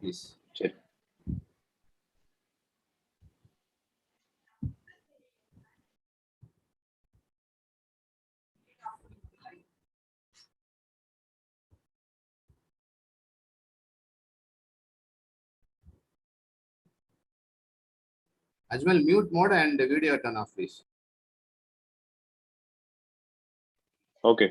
please. சரி. Ajmal, mute mode and video turn off, please. Okay.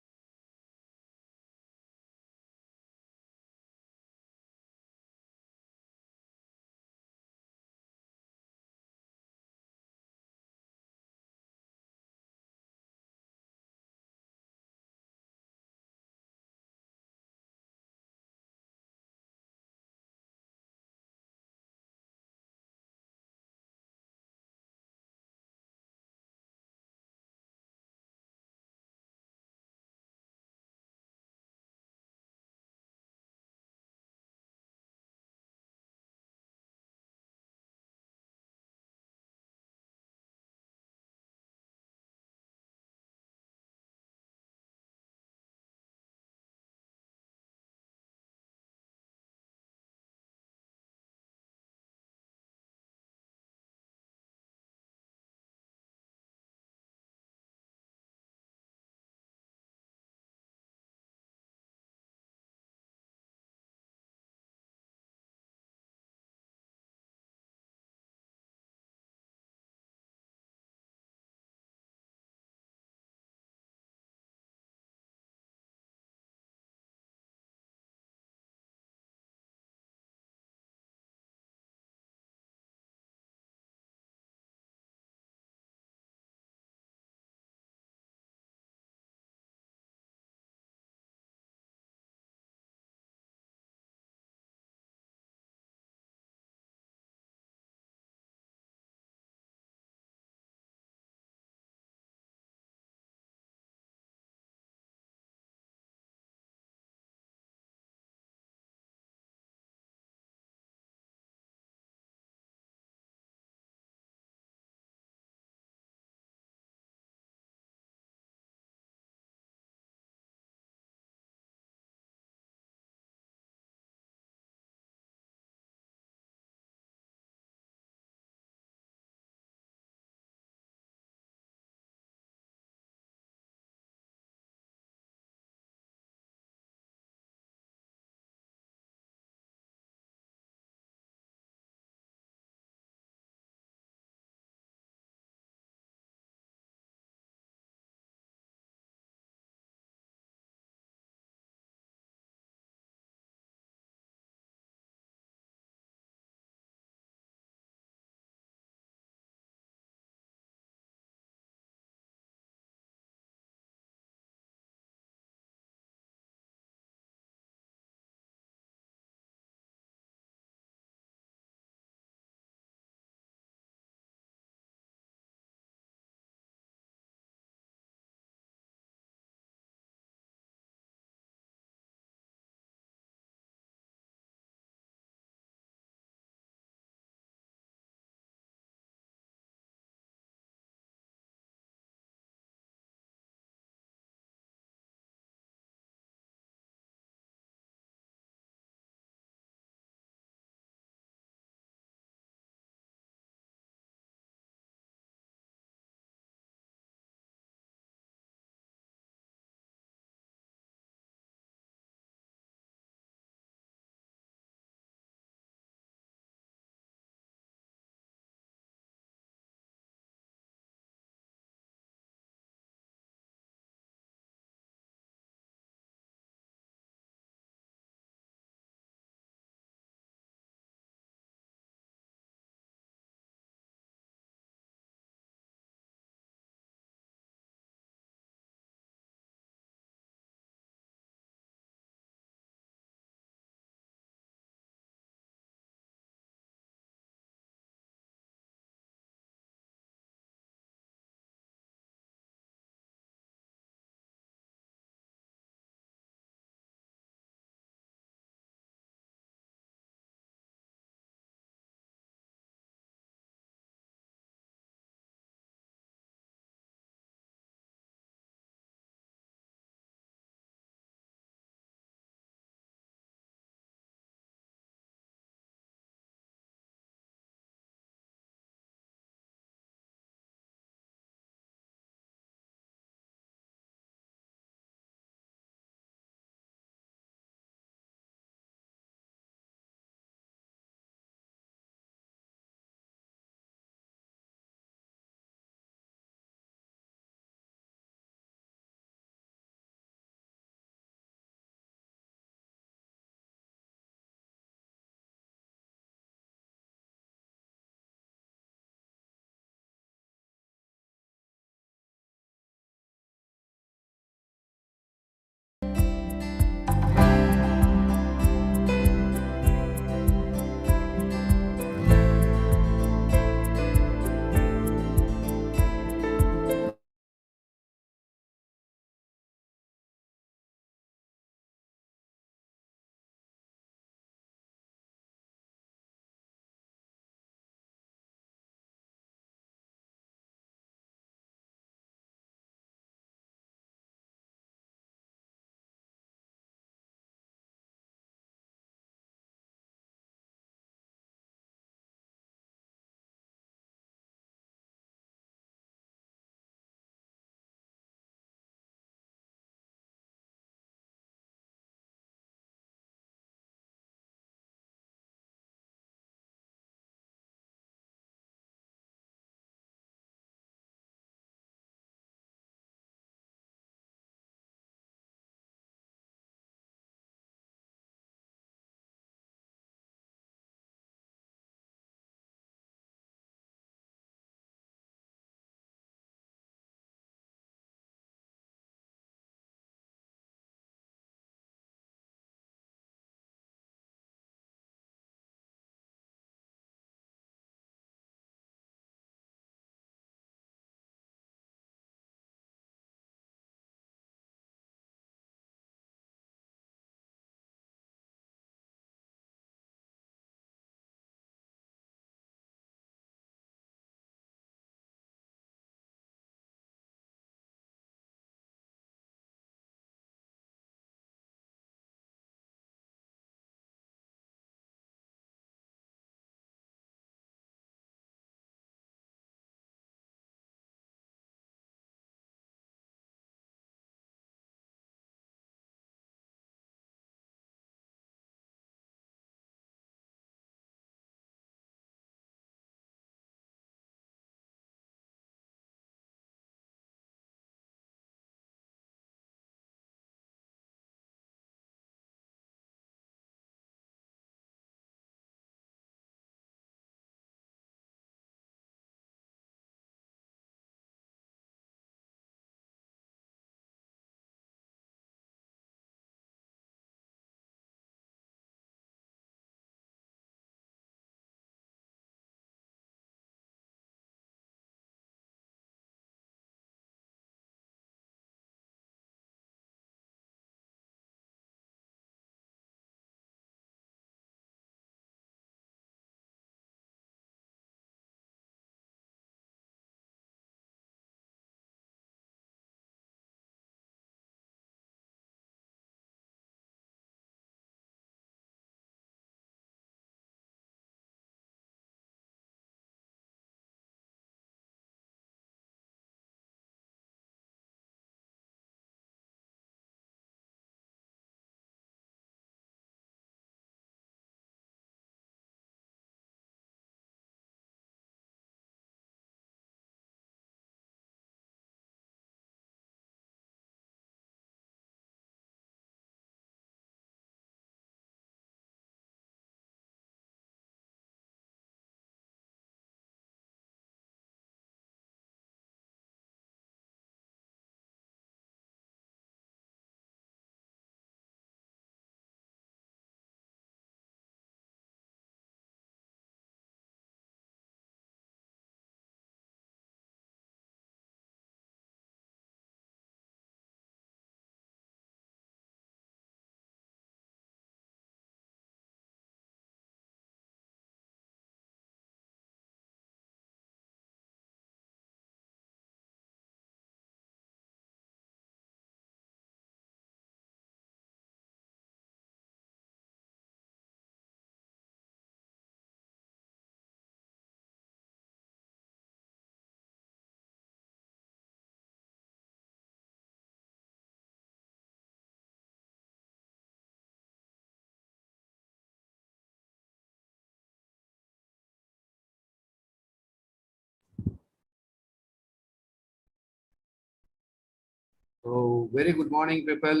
very good morning, people.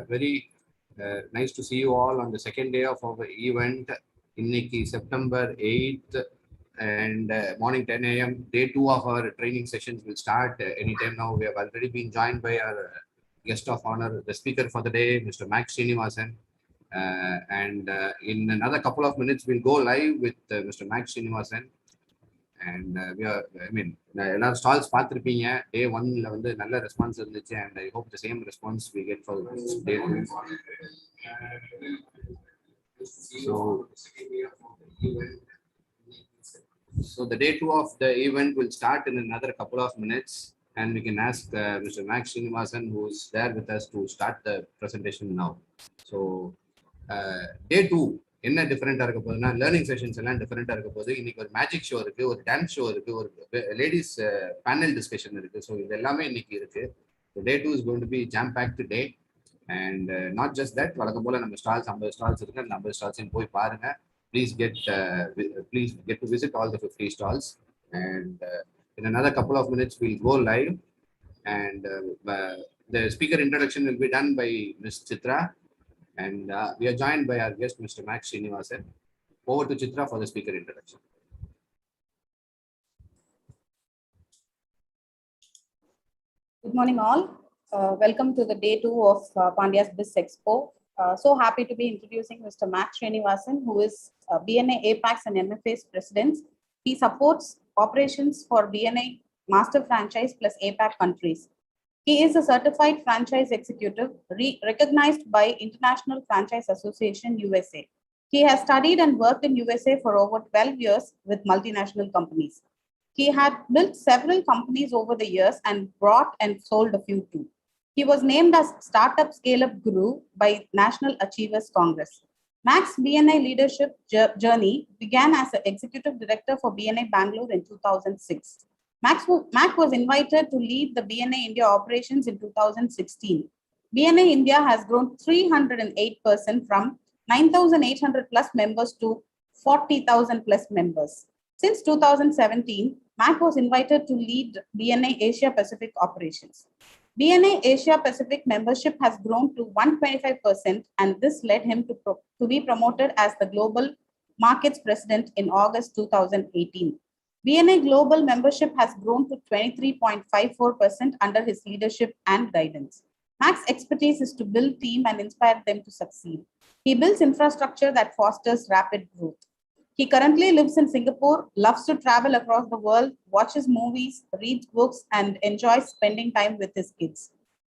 Very nice to see you all on the second day of our event. Inniki September 8th and morning 10 a.m. Day 2 of our training sessions will start anytime now. We have already been joined by our guest of honor, the speaker for the day, Mr. Max Srinivasan. And in another couple of minutes, we'll go live with Mr. Max Srinivasan. And we are, I mean, எல்லாரும் stalls பார்த்துருப்பீங்க. டே 1ல வந்து நல்ல response இருந்துச்சு, and I hope the same response we get for day 2. So the day 2 of the event will start in another couple of minutes, and we can ask Mr. Max Srinivasan, who is there with us, to start the presentation now. So day 2 என்ன டிஃபரெண்டா இருக்க போகுதுன்னா, learning sessions எல்லாம் டிஃபரெண்டா இருக்க போகுது. இன்னைக்கு ஒரு magic show இருக்கு, ஒரு டான்ஸ் ஷோ இருக்கு, ஒரு லேடிஸ் பேனல் டிஸ்கஷன் இருக்கு. ஸோ இது எல்லாமே இன்னைக்கு இருக்கு. Day 2 is going to be jam packed day. And not just that, வழக்கம் போல நம்ம ஸ்டால்ஸ் 50 ஸ்டால்ஸ் இருக்கு. அந்த 50 ஸ்டால்ஸையும் போய் பாருங்க. Please get to visit all the 50 stalls. And in another couple of minutes we'll go live, and the speaker introduction will be done by Ms. Chitra. And we are joined by our guest, Mr. Max Srinivasan. Over to Chitra for the speaker introduction. Good morning, all. Welcome to the day 2 of Pandyas Biz Expo. So happy to be introducing Mr. Max Srinivasan, who is BNI APAC's and MFA's president. He supports operations for BNI Master Franchise plus APAC countries. He is a certified franchise executive recognized by International Franchise Association USA. He has studied and worked in USA for over 12 years with multinational companies. He had built several companies over the years and brought and sold a few too. He was named as Startup Scale-Up Guru by National Achievers Congress. Max BNI leadership journey began as an executive director for BNI Bangalore in 2006. Max was invited to lead the BNI India operations in 2016. BNI India has grown 308% from 9,800 plus members to 40,000 plus members. Since 2017, Max was invited to lead BNI Asia Pacific operations. BNI Asia Pacific membership has grown to 125%, and this led him to be promoted as the Global Markets President in August 2018. BNI Global membership has grown to 23.54% under his leadership and guidance. Max's expertise is to build team and inspire them to succeed. He builds infrastructure that fosters rapid growth. He currently lives in Singapore, loves to travel across the world, watches movies, reads books, and enjoys spending time with his kids.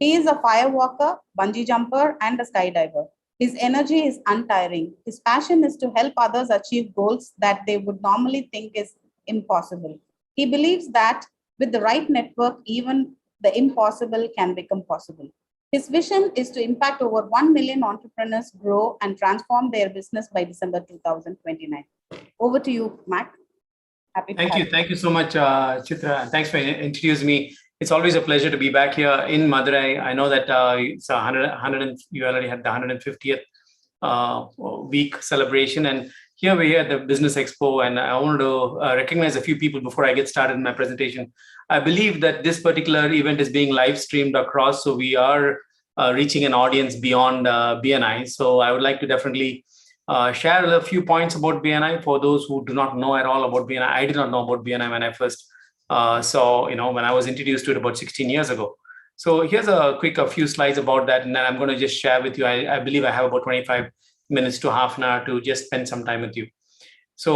He is a firewalker, bungee jumper, and a skydiver. His energy is untiring. His passion is to help others achieve goals that they would normally think is impossible. He believes that with the right network, even the impossible can become possible. His vision is to impact over 1 million entrepreneurs, grow and transform their business by December 2029. Over to you, Mac. Happy Thank you. Thank you so much, Chitra. Thanks for introducing me. It's always a pleasure to be back here in Madurai. I know that it's 100 you already had the 150th week celebration, and here we're here at the Business Expo, and I wanted to recognize a few people before I get started in my presentation. I believe that this particular event is being live streamed across, so we are reaching an audience beyond BNI. So I would like to definitely share a few points about BNI for those who do not know at all about BNI. I did not know about BNI when I first saw, when I was introduced to it about 16 years ago. So here's a few slides about that, and then I'm going to just share with you. I believe I have about 25 minutes to half an hour to just spend some time with you. So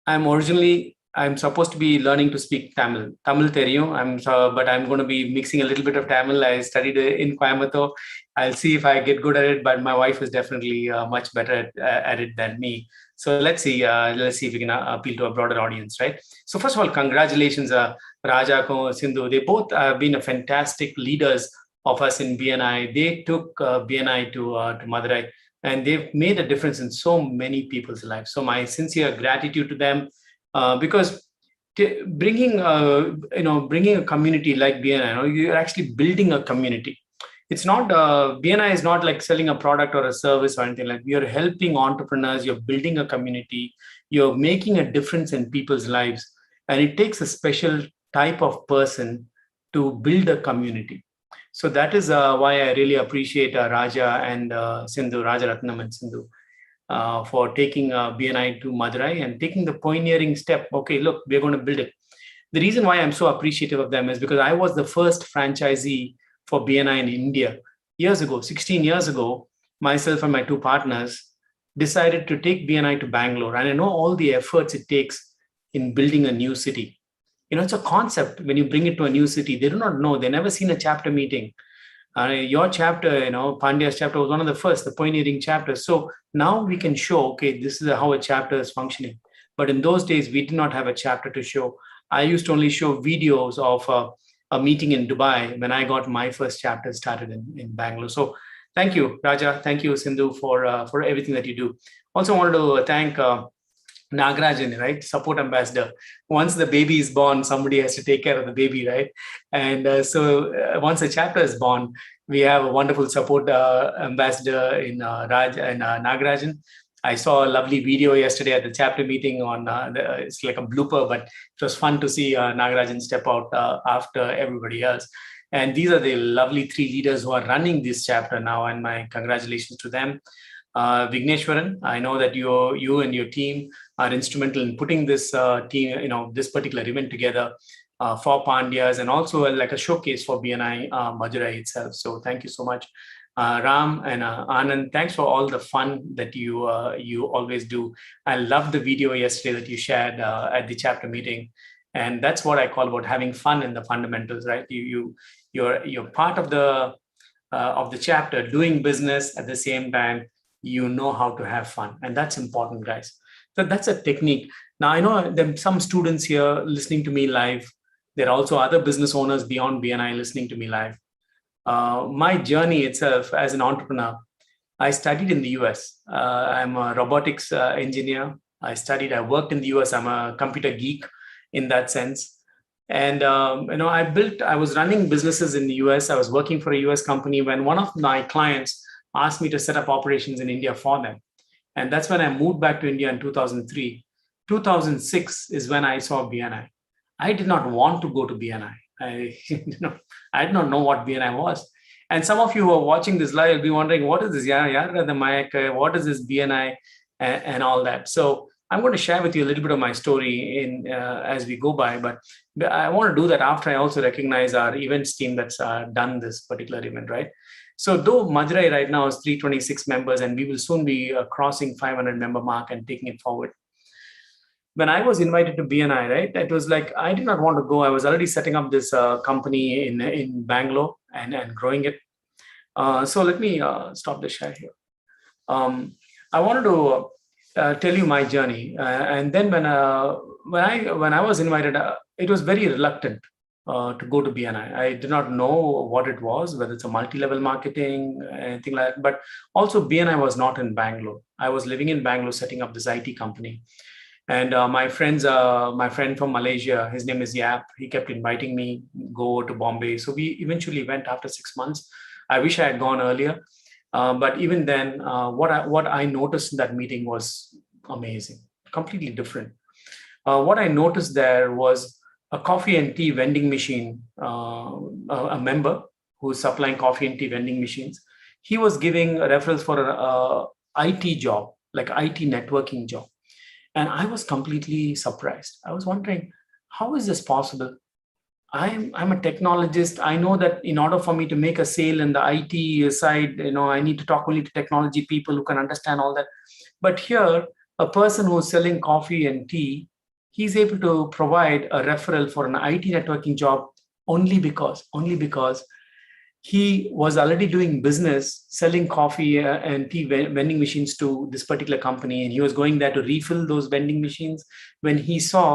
I'm supposed to be learning to speak Tamil. Tamil theriyum, but I'm going to be mixing a little bit of Tamil. I studied in Coimbatore. I'll see if I get good at it, but my wife is definitely much better at it than me. So let's see if we can appeal to a broader audience, right? So first of all, congratulations, Raja ko Sindhu. They both have been a fantastic leaders of us in BNI. They took BNI to Madurai, and they've made a difference in so many people's lives. So my sincere gratitude to them, because bringing a community like BNI, you're actually building a community. It's not BNI is not like selling a product or a service or anything like that. You're helping entrepreneurs, you're building a community, you're making a difference in people's lives, and it takes a special type of person to build a community. So that is why I really appreciate Raja and Sindhu, Rajaratnam and Sindhu, for taking BNI to Madurai and taking the pioneering step. Okay, look, we're going to build it. The reason why I'm so appreciative of them is because I was the first franchisee for BNI in India years ago, 16 years ago. Myself and my two partners decided to take BNI to Bangalore. And I know all the efforts it takes in building a new city. It's a concept. When you bring it to a new city, they do not know. They never seen a chapter meeting. Your chapter, Pandyas chapter was one of the first, the pioneering chapters. So now we can show, okay, this is how a chapter is functioning. But in those days, we did not have a chapter to show. I used to only show videos of a meeting in Dubai when I got my first chapter started in Bangalore. So thank you, Raja. Thank you, Sindhu, for everything that you do. Also wanted to thank Nagarajan, right? Support ambassador. Once the baby is born, somebody has to take care of the baby, right? And so once a chapter is born, we have a wonderful support ambassador in Raj and Nagarajan. I saw a lovely video yesterday at the chapter meeting on, it's like a blooper, but it was fun to see Nagarajan step out after everybody else. And these are the lovely 3 leaders who are running this chapter now, and my congratulations to them. Vigneshwaran, I know that you and your team are instrumental in putting this team, this particular event together for Pandyas, and also like a showcase for BNI Madurai itself. So thank you so much. Ram and Anand, thanks for all the fun that you always do. I loved the video yesterday that you shared at the chapter meeting, and that's what I call about having fun in the fundamentals, right? You're part of the chapter, doing business at the same time. You know how to have fun, and that's important, guys. So that's a technique. Now I know there are some students here listening to me live. There are also other business owners beyond BNI listening to me live. My journey itself as an entrepreneur, I studied in the US. I'm a robotics engineer. I worked in the US. I'm a computer geek in that sense. And, I was running businesses in the US. I was working for a US company when one of my clients asked me to set up operations in India for them. And that's when I moved back to India in 2003. 2006 is when I saw BNI. I did not want to go to BNI. I did not know what BNI was. And some of you who are watching this live will be wondering, what is this? What is this BNI and all that? So I'm going to share with you a little bit of my story as we go by, but I want to do that after I also recognize our events team that's done this particular event, right? So though Madurai right now is 326 members, and we will soon be crossing 500 member mark and taking it forward. When I was invited to BNI, right, it was like, I did not want to go. I was already setting up this company in Bangalore and growing it. So let me stop the share here. I wanted to tell you my journey. And then when I was invited, it was very reluctant to go to BNI. I did not know what it was, whether it's a multi-level marketing, anything like that. But also BNI was not in Bangalore. I was living in Bangalore, setting up this IT company. And my friend from Malaysia, his name is Yap, he kept inviting me, go to Bombay. So we eventually went after 6 months. I wish I had gone earlier. But even then, what I noticed in that meeting was amazing, completely different. What I noticed there was a coffee and tea vending machine, a member who's supplying coffee and tea vending machines. He was giving referrals for an IT job, like IT networking job. And I was completely surprised. I was wondering, how is this possible? I'm a technologist. I know that in order for me to make a sale in the IT side, I need to talk only to technology people who can understand all that. But here, a person who's selling coffee and tea, he's able to provide a referral for an IT networking job only because he was already doing business, selling coffee and tea vending machines to this particular company. And he was going there to refill those vending machines when he saw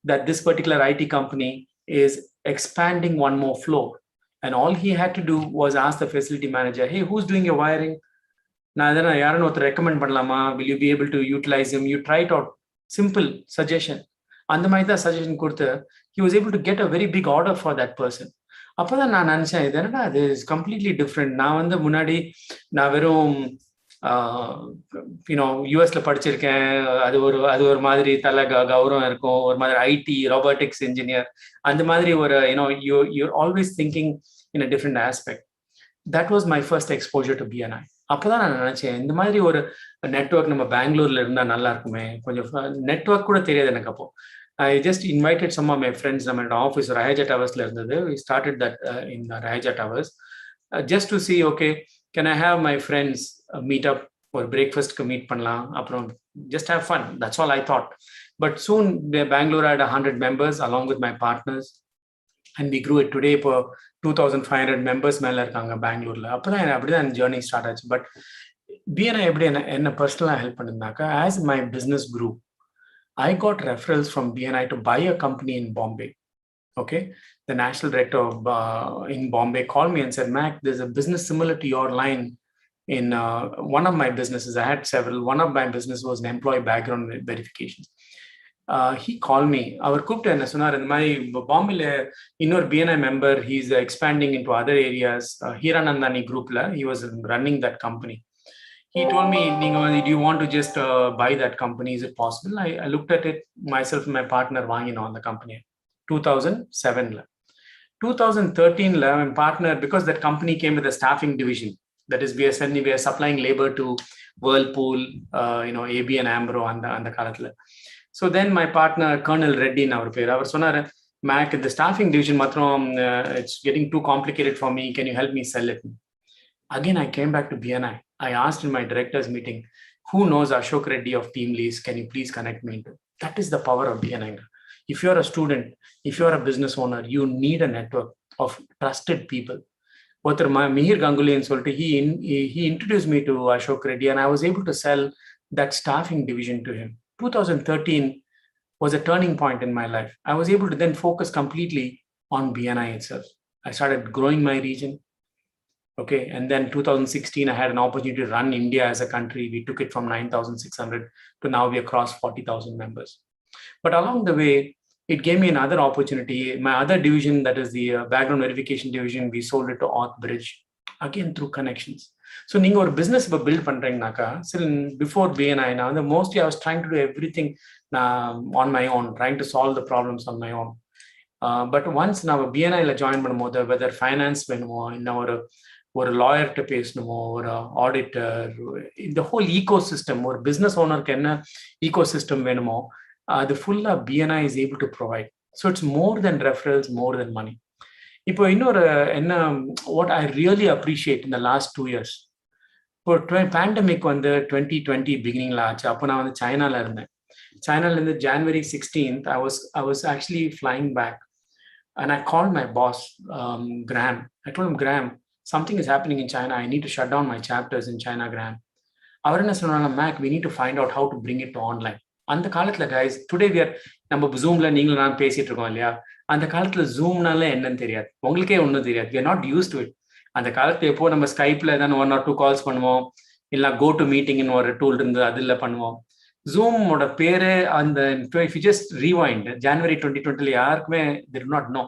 that this particular IT company is expanding one more floor. And all he had to do was ask the facility manager, hey, who's doing your wiring? Recommend will you be able to utilize him? You try it out. Simple suggestion. And the suggestion he was able to get a very big order for that person. அப்பதான் நான் நினைச்சேன் இது என்னடா இது is completely different. நான் முன்னாடி நான் வெறும் யூஎஸ்ல படிச்சிருக்கேன். அது ஒரு மாதிரி தலை கௌரவம் இருக்கும், ஒரு மாதிரி ஐடி ரோபோட்டிக்ஸ் இன்ஜினியர் அந்த மாதிரி ஒரு you always thinking in a different aspect. that was my first exposure to BNI. அப்பதான் நான் நினைச்சேன் இந்த மாதிரி ஒரு நெட்வொர்க் நம்ம பெங்களூர்ல இருந்தா நல்லா இருக்குமே. கொஞ்சம் நெட்வொர்க் கூட தெரியாது எனக்கு அப்போ. I just invited some of my friends. நம்ம ஆஃபீஸ் Raheja Towers இருந்தது. We started that in Raheja Towers just to see, okay, can I have my friends meet up for breakfast meet பண்ணலாம், அப்புறம் just have fun. That's all I thought. But soon Bangalore had 100 members along with my partners, and we grew it. Today for 2500 members மேல இருக்காங்க பெங்களூர்ல. அப்படிதான் journey start ஆச்சு. But BNI எப்படி என்ன பர்சனலா help பண்ணிருந்தாக்கா, as my business grew, I got referrals from BNI to buy a company in Bombay. Okay, the national director of in Bombay called me and said, Mac, there's a business similar to your line in one of my businesses. I had several. One of my business was an employee background verification. He called me. Our cooked and sonar in my Bombay inner BNI member. He's expanding into other areas. Hiranandani group la. He was running that company. He told me, do you want to just buy that company? Is it possible? I looked at it myself and my partner on the company. 2007 la. 2013 la, my partner, because that company came with a staffing division. That is, we are supplying labor to Whirlpool, AB and Ambro and the kalatla. So then my partner, Colonel Reddy, our sonar, Mac, the staffing division, it's getting too complicated for me. Can you help me sell it? Again, I came back to BNI. I asked in my directors meeting, who knows Ashok Reddy of Team Lease? Can you please connect me into? That is the power of BNI. If you're a student, if you're a business owner, you need a network of trusted people. Mihir Ganguly and Solte, he introduced me to Ashok Reddy, and I was able to sell that staffing division to him. 2013 was a turning point in my life. I was able to then focus completely on BNI itself. I started growing my region. Okay, and then 2016, I had an opportunity to run India as a country. We took it from 9,600 to now we are across 40,000 members. But along the way, it gave me another opportunity. My other division, that is the background verification division, we sold it to Authbridge, again through connections. So நீங்க ஒரு business build பண்றீங்கனாக்கா, before BNI, now mostly I was trying to do everything on my own, trying to solve the problems on my own. But once now BNI la join பண்ணும்போது, whether finance வேணுமோ, ஒரு லாயர்கிட்ட பேசணுமோ, ஒரு auditor, இந்த whole ego system, ஒரு business ஓனருக்கு என்ன ego system வேணுமோ, அது ஃபுல்லா BNI is able to provide. So it's more than referrals, more than money. இப்போ இன்னொரு என்ன, what I really appreciate in the last 2 years, இப்போ பேண்டமிக் 2020 பிகினிங்ல ஆச்சு. அப்போ நான் சைனால இருந்தேன். சைனால இருந்து January 16th I was actually flying back, and I called my boss, Graham. I told him, Graham, something is happening in China. I need to shut down my chapters in China, Graham. அவர் என்ன சொன்னாங்க, Mac, we need to find out how to bring it to online. அந்த காலத்துல guys, today we are, நம்ம ஜூம்ல நீங்களும் நான் பேசிட்டு இருக்கோம் இல்லையா, அந்த காலத்துல ஜூம்னால என்னன்னு தெரியாது, உங்களுக்கே ஒன்றும் தெரியாது. we are not used to it. அந்த காலத்துல எப்போ நம்ம ஸ்கைப்ல தான் 1 or 2 கால்ஸ் பண்ணுவோம், இல்லை go to meeting in ஒரு டூல் இருந்து அதில் பண்ணுவோம். ஜூமோட பேரு அந்த if you just rewind January 2020 யாருக்குமே they do not know.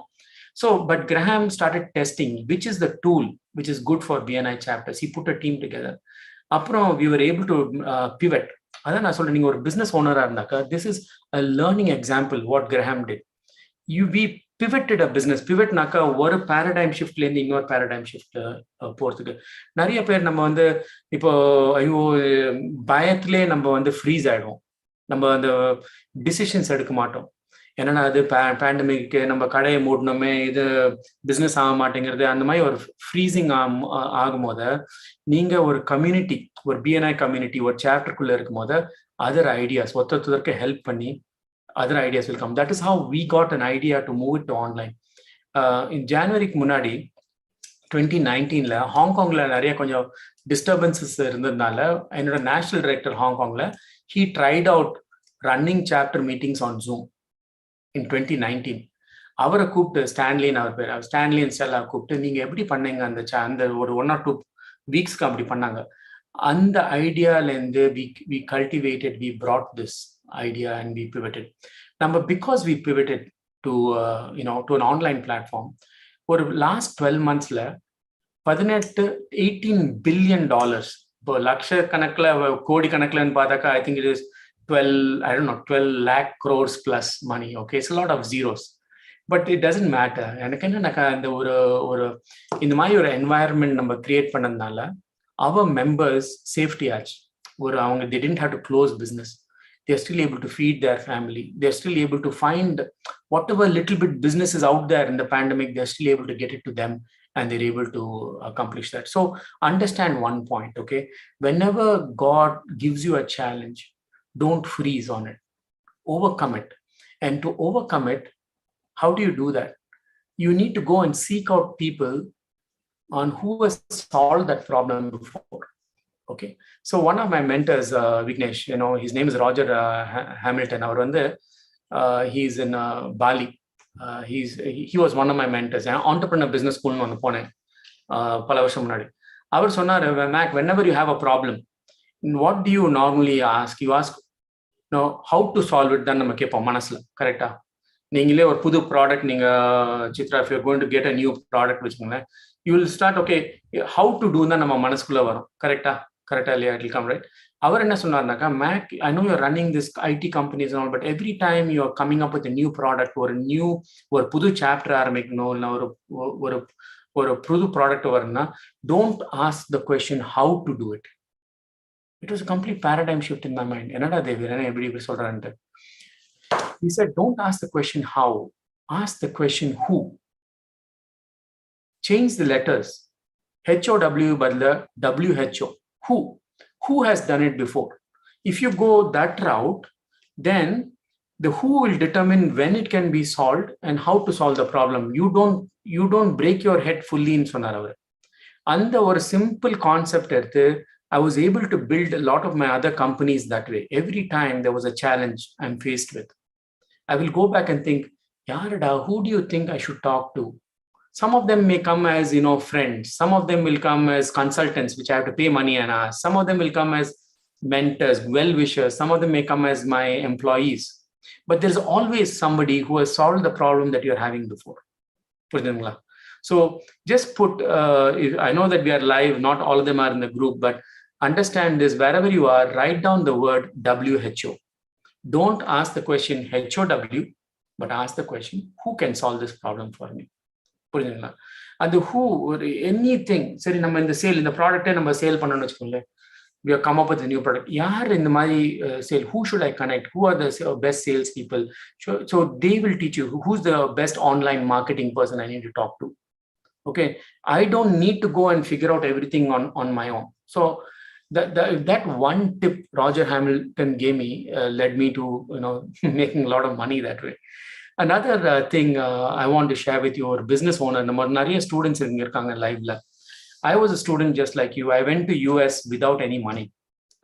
So, but Graham started testing which is the tool which is good for BNI chapters. He put a team together. Aprom we were able to pivot. Adha na solra, neenga or business owner irundaka, this is a learning example what Graham did. We pivoted a business. Pivot naka ஒரு paradigm shift la இன்னொரு paradigm shift போறதுக்கு நிறைய பேர் நம்ம இப்போ ஐயோ பயத்திலே நம்ம freeze ஆயிடுவோம். நம்ம அந்த டிசிஷன்ஸ் எடுக்க மாட்டோம். என்னன்னா அது பேண்டமிக், நம்ம கடையை மூடணுமே, இது பிஸ்னஸ் ஆக மாட்டேங்கிறது, அந்த மாதிரி ஒரு ஃப்ரீசிங் ஆகும்போது நீங்க ஒரு கம்யூனிட்டி, ஒரு BNI கம்யூனிட்டி, ஒரு சாப்டருக்குள்ள இருக்கும் போது அதர் ஐடியாஸ் ஒருத்தருக்கு ஹெல்ப் பண்ணி other ideas will come. That is how we got an idea to move it to online. In January முன்னாடி 2019 ஹாங்காங்ல நிறைய கொஞ்சம் டிஸ்டர்பன்சஸ் இருந்ததுனால என்னோட நேஷனல் டைரக்டர் ஹாங்காங்ல he tried out running chapter meetings on Zoom in 2019. அவரை கூப்பிட்டு ஸ்டான்லின்னு அவர் பேர், ஸ்டான்லி அண்ட் ஸ்டெல்லா கூப்பிட்டு நீங்க எப்படி பண்ணீங்க அந்த ஒரு 1 or 2 வீக்ஸ்க்கு அப்படி பண்ணாங்க. அந்த ஐடியாலேருந்து we cultivated, we brought this idea and we pivoted. Because we pivoted to to an online platform, for last 12 months $18 billion, இப்போ லட்ச கணக்குல கோடி கணக்குலன்னு பார்த்தாக்கா I think it is 12 lakh crores plus money. Okay, it's a lot of zeros. But it doesn't matter. எனக்கு என்ன அந்த ஒரு இந்த மாதிரி ஒரு என்வாயர்மெண்ட் நம்ம கிரியேட் பண்ணதுனால our members safety ஆச்சு. அவங்க they didn't have to close business. They're still able to feed their family. They're still able to find whatever little bit business is out there in the pandemic, they're still able to get it to them, and they're able to accomplish that. So understand one point, okay? Whenever God gives you a challenge, don't freeze on it. Overcome it. And to overcome it, how do you do that? You need to go and seek out people on who has solved that problem before. Okay, so one of my mentors, Vignesh, his name is Roger Hamilton. He's in Bali. He was one of my mentors. Entrepreneur business school on the pone pala varsham munadi. Avar sonnar, Mac, whenever you have a problem, what do you normally ask? You ask, how to solve it. Then namme kepom manasla, correct ah? நீங்களே ஒரு புது product நீங்க Chitra, if you're going to get a new product வச்சுக்கோங்களேன், you will start, okay, how to do தான் நம்ம மனசுக்குள்ள வரும். கரெக்டா இல்லையா? It will come, right? அவர் என்ன சொன்னார்னாக்கா, make, I know you're running this IT companies and all, but every time you're coming up with a new product ஒரு புது chapter ஆரம்பிக்கணும், இல்லை ஒரு புது ப்ராடக்ட் வரும்னா, don't ask the question how to do it. It was a complete paradigm shift in my mind. என்னடா தேவி எப்படி இப்படி சொல்றான்ட்டு. He said, don't ask the question how, ask the question who. Change the letters. HOW badla WHO. Who has done it before? If you go that route, then the who will determine when it can be solved and how to solve the problem. You don't break your head fully in sonaravar. And ஒரு simple concept எடுத்து, I was able to build a lot of my other companies that way. Every time there was a challenge I'm faced with, I will go back and think, Yarada, who do you think I should talk to? Some of them may come as, friends. Some of them will come as consultants, which I have to pay money and ask. Some of them will come as mentors, well-wishers. Some of them may come as my employees. But there's always somebody who has solved the problem that you're having before. So just put, I know that we are live, not all of them are in the group, but understand this, wherever you are, write down the word WHO. Don't ask the question HOW, but ask the question, who can solve this problem for me? And the who, anything, சரி நம்ம இந்த sale, இந்த ப்ராடக்ட்டை நம்ம sale பண்ணணும்னு வச்சுக்கோங்களேன், we have come up with a new product. யார் இந்த மாதிரி sale, who should I connect? Who are the best sales people? So they will teach you who's the best online marketing person I need to talk to. Okay, I don't need to go and figure out everything on my own. So that one tip Roger Hamilton gave me led me to making a lot of money that way. Another thing I want to share with you, or business owner, நம்ம நிறைய students இங்க இருக்காங்க லைவ்ல. I was a student just like you. I went to US without any money.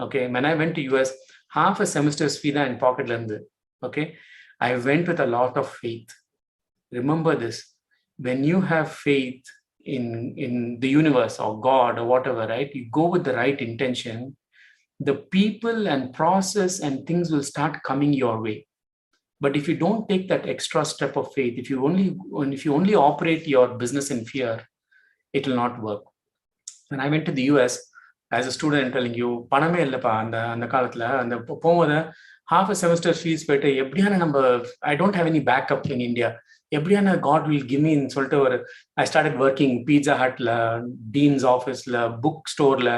Okay, when I went to US, half a semester's fee தான் என் பாக்கெட்ல இருந்து. Okay, I went with a lot of faith. Remember this, when you have faith in the universe or God or whatever, right? You go with the right intention, the people and process and things will start coming your way. But if you don't take that extra step of faith, if you only operate your business in fear, it will not work. When I went to the US as a student, I'm telling you, பணமே இல்லப்பா அந்த காலத்துல, அந்த போகும்போது half a semester fees போயிட்டு எப்படியான நம்ம, I don't have any backup in India. எப்படியான God will give me ன்னு சொல்லிட்டு I started working Pizza Hutல, Dean's Officeல, book storeல.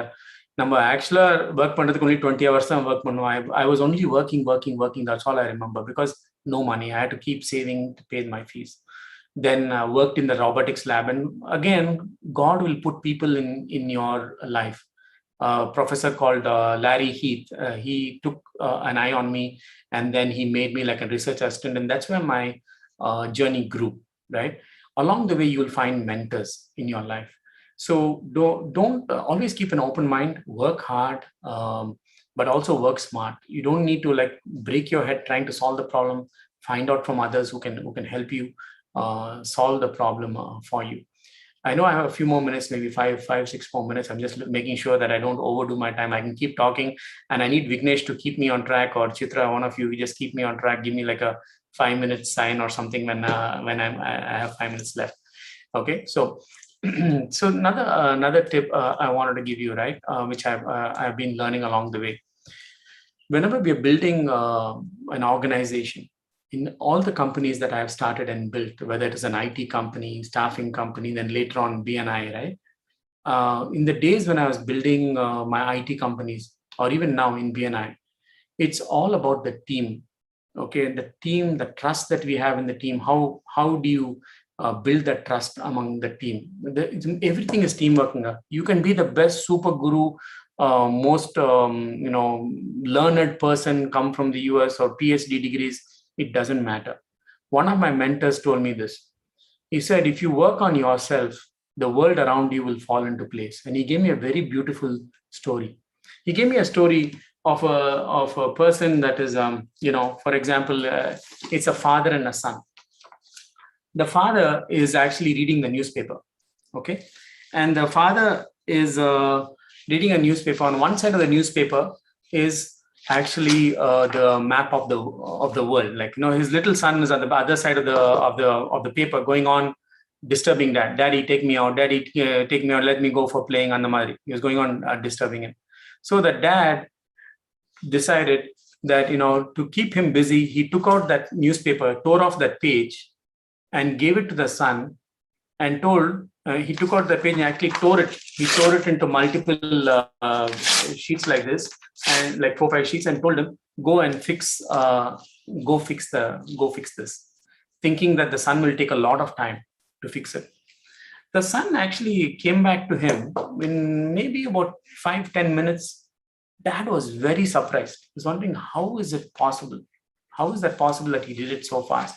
நம்ம ஆக்சுவலா ஒர்க் பண்றதுக்கு only 20 hours தான் ஒர்க் பண்ணுவோம். I was only working. That's all I remember, because no money. I had to keep saving to pay my fees. Then worked in the robotics lab, and again, God will put people in your life. Professor called Larry Heath, he took an eye on me, and then he made me like a research assistant, and that's where my journey grew, right? Along the way, you will find mentors in your life. So don't always keep an open mind, work hard, but also work smart. You don't need to like break your head trying to solve the problem. Find out from others who can help you solve the problem for you. I know I have a few more minutes, maybe 6 more minutes. I'm just making sure that I don't overdo my time. I can keep talking, and I need Vignesh to keep me on track, or Chitra, one of you, just keep me on track. Give me like a 5-minute sign or something when I have 5 minutes left. Okay, so another tip I wanted to give you, right, which I've been learning along the way. Whenever we are building an organization, in all the companies that I have started and built, whether it is an IT company, staffing company, then later on BNI, right? In the days when I was building my IT companies, or even now in BNI, it's all about the team. Okay, the team, the trust that we have in the team. How do you build that trust among the team? Everything is teamwork. You can be the best super guru, most learned person, come from the US or PhD degrees. It doesn't matter. One of my mentors told me this. He said, if you work on yourself, the world around you will fall into place. And he gave me a very beautiful story. He gave me a story of a person that is, for example, it's a father and a son. The father is actually reading the newspaper, okay? And the father is reading a newspaper. On one side of the newspaper is actually the map of the world. Like, his little son is on the other side of the paper, going on, disturbing dad. Daddy, take me out. Daddy, take me out. Let me go for playing on the Madri. He was going on disturbing him. So the dad decided that, to keep him busy, he took out that newspaper, tore off that page, and gave it to the son, and told, he took out the page and actually tore it. He tore it into multiple sheets like this, and like 4 or 5 sheets, and told him, go and fix this, thinking that the son will take a lot of time to fix it. The son actually came back to him in maybe about 5-10 minutes. Dad was very surprised. He was wondering, how is it possible? How is that possible that he did it so fast?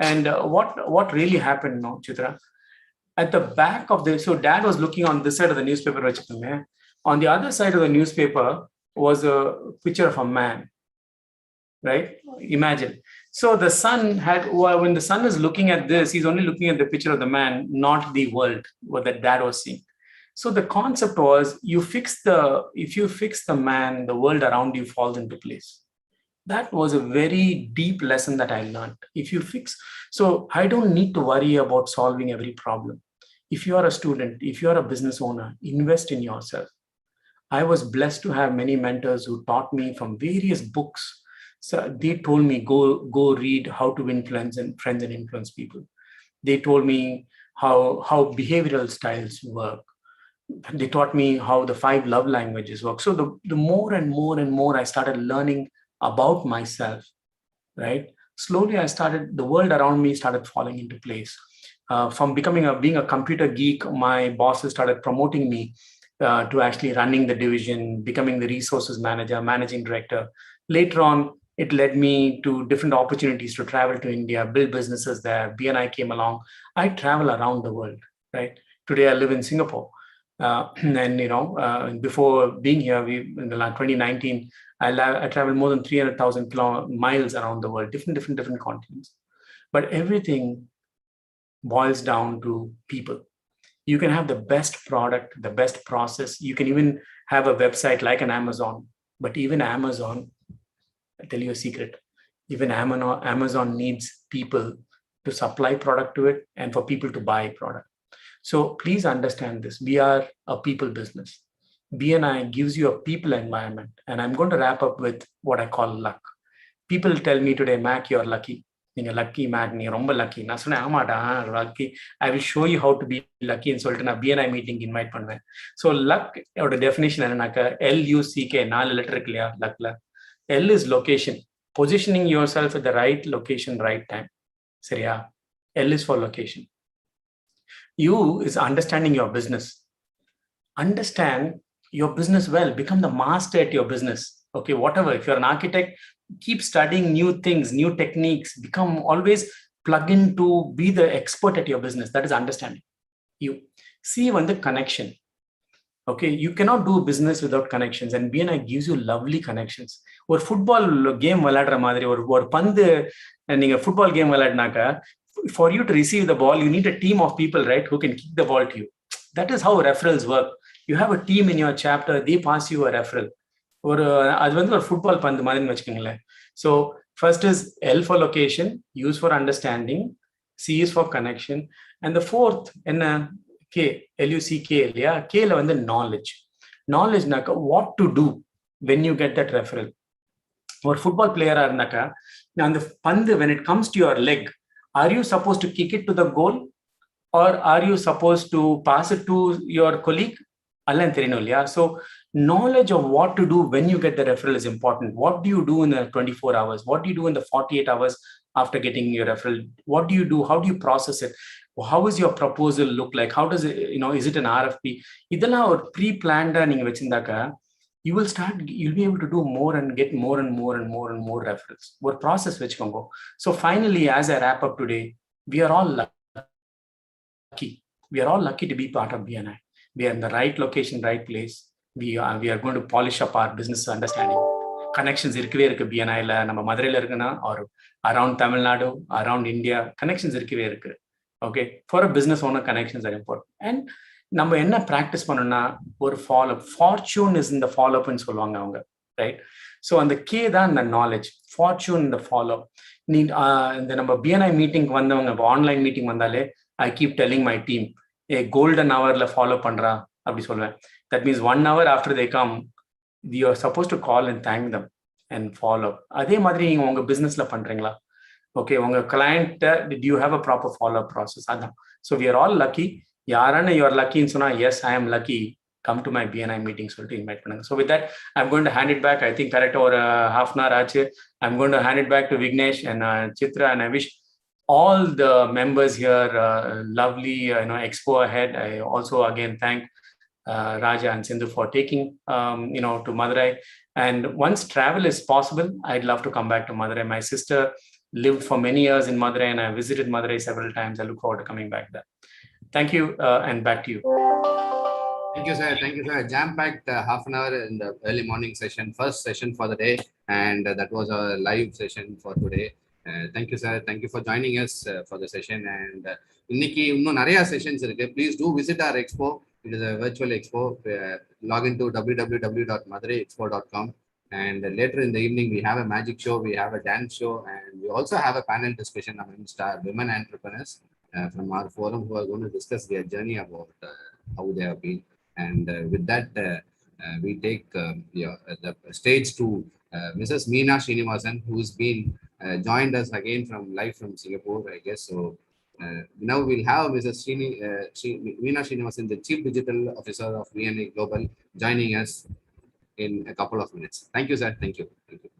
And what really happened, Chitra? At the back of so dad was looking on this side of the newspaper. On the other side of the newspaper was a picture of a man, right? Imagine. So the son when the son is looking at this, he's only looking at the picture of the man, not the world, what the dad was seeing. So the concept was, if you fix the man, the world around you falls into place. That was a very deep lesson that I learned. So I don't need to worry about solving every problem. If you are a student, if you are a business owner, invest in yourself. I was blessed to have many mentors who taught me from various books. So they told me, go read How to Win Friends and Influence People. They told me how behavioral styles work. They taught me how the 5 love languages work. So the more and more I started learning about myself, right? Slowly the world around me started falling into place. From being a computer geek, my bosses started promoting me to actually running the division, becoming the resources manager, managing director. Later on, it led me to different opportunities to travel to India, build businesses there. BNI came along. I travel around the world, right? Today, I live in Singapore. Before being here, in the 2019, I traveled more than 300,000 miles around the world, different continents. But everything boils down to people. You can have the best product, the best process. You can even have a website like an Amazon. But even Amazon, I'll tell you a secret, even Amazon needs people to supply product to it and for people to buy product. So please understand this. We are a people business. BNI gives you a people environment. And I'm going to wrap up with what I call luck. People tell me today, Mac, you're lucky. You're lucky, Mac, you're lucky. Lucky. I will show you how to be lucky and சொல்லிட்டு நான் BNI meeting invite பண்ணுவேன். So luck, or the definition என்னன்னாக்க LUCK, 4 letter இருக்கு இல்லையா luckல. L is location. Positioning yourself at the right location, right time. சரியா? L is for location. U is understanding your business. Understand your business well. Become the master at your business. Okay, whatever. If you're an architect, keep studying new things, new techniques. Always plug in to be the expert at your business. That is understanding. You see the connection. Okay, you cannot do business without connections, and BNI gives you lovely connections. Or football game விளையாடுற மாதிரி ஒரு பந்து நீங்க football game விளையாடினாக்க, for you to receive the ball, you need a team of people, right, who can kick the ball to you. That is how referrals work. You have a team in your chapter, they pass you a referral. அது ஒரு football பந்து மாதிரின்னு வச்சுக்கோங்களேன். So first is L for location, U is for understanding, C is for connection, and the fourth என்ன K, LUCK இல்லையா? Kல knowledge. Knowledgeனாக்க what to do when you get that referral. ஒரு football பிளேயரா இருந்தாக்கா Now, the pandu, when it comes to your leg, are you supposed to kick it to the goal, or are you supposed to pass it to your colleague? So knowledge of what to do when you get the referral is important. What do you do in the 24 hours? What do you do in the 48 hours after getting your referral? What do you do? How do you process it? How is your proposal look like? How does it, is it an RFP? Idella or pre-planned you will you'll be able to do more and get more and more and more and more referrals. What process which can go. So finally, as I wrap up today, we are all lucky. We are all lucky to be part of BNI. We are in the right location, right place. We are going to polish up our business understanding. Connections இருக்கவே இருக்கு BNIல, நம்ம மதுரையில இருக்குன்னா or around Tamil Nadu, around India, connections இருக்கவே இருக்கு. Okay, for a business owner, connections are important. And நம்ம என்ன practice பண்ணணும்னா ஒரு follow up. Fortune is in the follow up ன்னு சொல்லுவாங்க அவங்க, right? So அந்த K தான் இந்த knowledge, fortune in the follow up. இந்த நம்ம BNI meeting வந்தவங்க ஆன்லைன் மீட்டிங் வந்தாலே I keep telling my team, a golden hourல follow பண்றா அப்படி சொல்லுவேன். That means 1 hour after they come, you are supposed to call and thank them and follow. அதே மாதிரி நீங்க உங்க பிசினஸ்ல பண்றீங்களா? Okay, உங்க client, did you have a proper follow up process? அதான். So we are all lucky. யாரான you are lucky ன்னு சொன்னா, yes, I am lucky. Come to my BNI meeting சொல்லிட்டு invite பண்ணுங்க. So with that, I'm going to hand it back. I think correct over half an hour ஆச்சு. I'm going to hand it back to Vignesh and Chitra, and I wish all the members here lovely expo ahead. I also again thank Raja and Sindhu for taking to Madurai. And once travel is possible, I'd love to come back to Madurai. My sister lived for many years in Madurai, and I visited Madurai several times. I look forward to coming back there. Thank you, and back to you. Thank you, sir. Thank you, sir. Jam-packed half an hour in the early morning session, first session for the day, and that was a live session for today. Thank you, sir. Thank you for joining us for the session. And இன்னைக்கு இன்னும் நிறைய sessions இருக்கு. Please do visit our expo. It is a virtual expo. Log into www.maduraiexpo.com. And later in the evening, we have a magic show, we have a dance show, and we also have a panel discussion amongst our women entrepreneurs from our forum who are going to discuss their journey about how they have been. And with that, we take the stage to Mrs. Meena Srinivasan, who's been joined us again live from Singapore, I guess. So now we'll have Mrs. Meena Srinivasan, the Chief Digital Officer of BNI Global, joining us in a couple of minutes. Thank you, sir. Thank you. Thank you.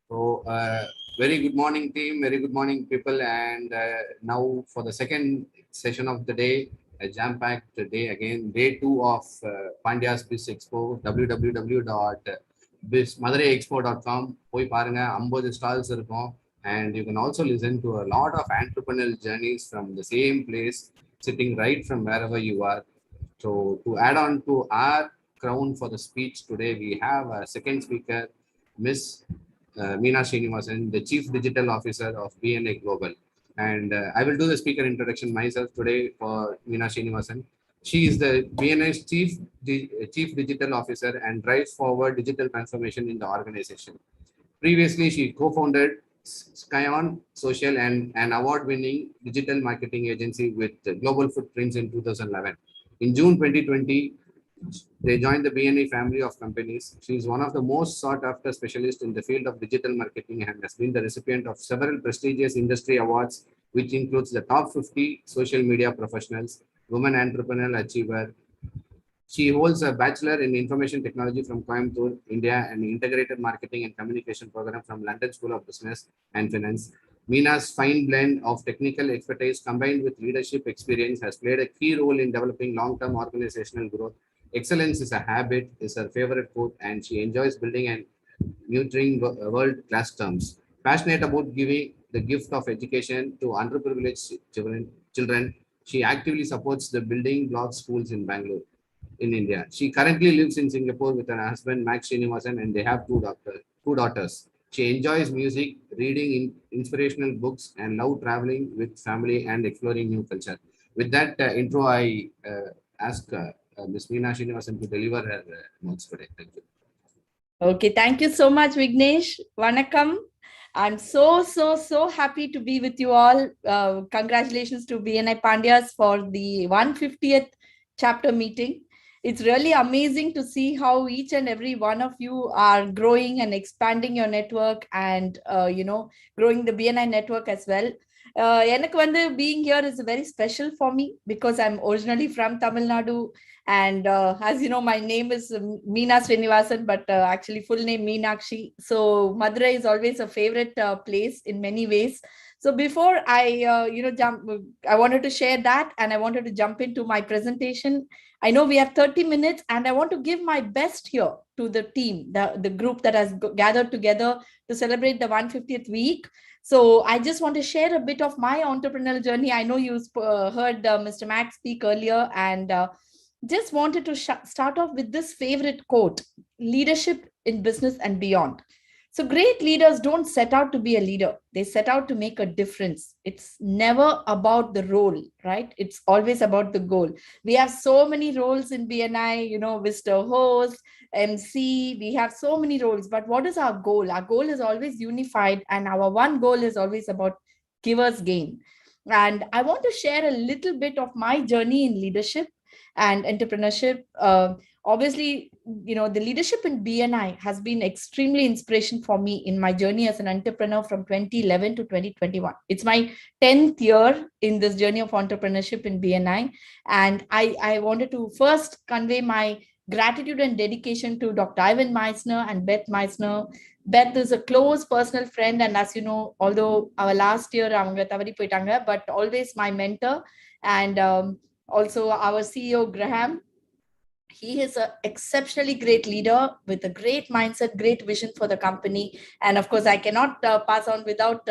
So, very good morning, team. Very good morning, people. And now for the second session of the day, a jam-packed day again, day 2 of Pandyas Biz Expo, www.maduraiexpo.com. போய் பாருங்க, 50 stalls இருக்கும். And you can also listen to a lot of entrepreneurial journeys from the same place, sitting right from wherever you are. So to add on to our crown for the speech today, we have a second speaker, Miss Meena Srinivasan, the Chief Digital Officer of BNI Global. And I will do the speaker introduction myself today for Meena Srinivasan. She is the BNI's Chief Digital Officer and drives forward digital transformation in the organization. Previously, she co-founded Skyon Social and an award-winning digital marketing agency with global footprints in 2011. In June 2020, they joined the BNI family of companies. She is one of the most sought-after specialists in the field of digital marketing and has been the recipient of several prestigious industry awards, which includes the top 50 social media professionals, women entrepreneurial achiever. She holds a bachelor in information technology from Coimbatore, India, and integrated marketing and communication program from London School of Business and Finance. Meena's fine blend of technical expertise combined with leadership experience has played a key role in developing long-term organizational growth. Excellence is a habit, is her favorite quote, and she enjoys building and nurturing world-class terms. Passionate about giving the gift of education to underprivileged children, she actively supports the building block schools in Bangalore, in India. She currently lives in Singapore with her husband, Max Srinivasan, and they have two daughters. She enjoys music, reading inspirational books, and love traveling with family and exploring new culture. With that intro, I ask Ms. Meena Srinivasan to deliver her notes today. Thank you. Okay, thank you so much, Vignesh. Vanakkam. I'm so happy to be with you all. Congratulations to BNI Pandyas for the 150th chapter meeting. It's really amazing to see how each and every one of you are growing and expanding your network and, growing the BNI network as well. Being here is very special for me because I'm originally from Tamil Nadu. And as you know, my name is Meena Srinivasan, but actually full name Meenakshi. So Madurai is always a favorite place in many ways. So before I, I wanted to share that and I wanted to jump into my presentation. I know we have 30 minutes and I want to give my best here to the team, the group that has gathered together to celebrate the 150th week. So I just want to share a bit of my entrepreneurial journey. I know you heard Mr. Max speak earlier, and just wanted to start off with this favorite quote: leadership in business and beyond. So great leaders don't set out to be a leader. They set out to make a difference. It's never about the role, right? It's always about the goal. We have so many roles in BNI, Mr. Host, MC, we have so many roles, but what is our goal? Our goal is always unified, and our one goal is always about givers gain. And I want to share a little bit of my journey in leadership and entrepreneurship. Obviously, the leadership in BNI has been extremely inspiration for me in my journey as an entrepreneur from 2011 to 2021. It's my 10th year in this journey of entrepreneurship in BNI. And I wanted to first convey my gratitude and dedication to Dr. Ivan Meissner and Beth Meissner. Beth is a close personal friend, and as you know, although our last year avanga thavari poitanga, but always my mentor, and also our CEO Graham. He is an exceptionally great leader with a great mindset, great vision for the company. And of course, I cannot pass on without,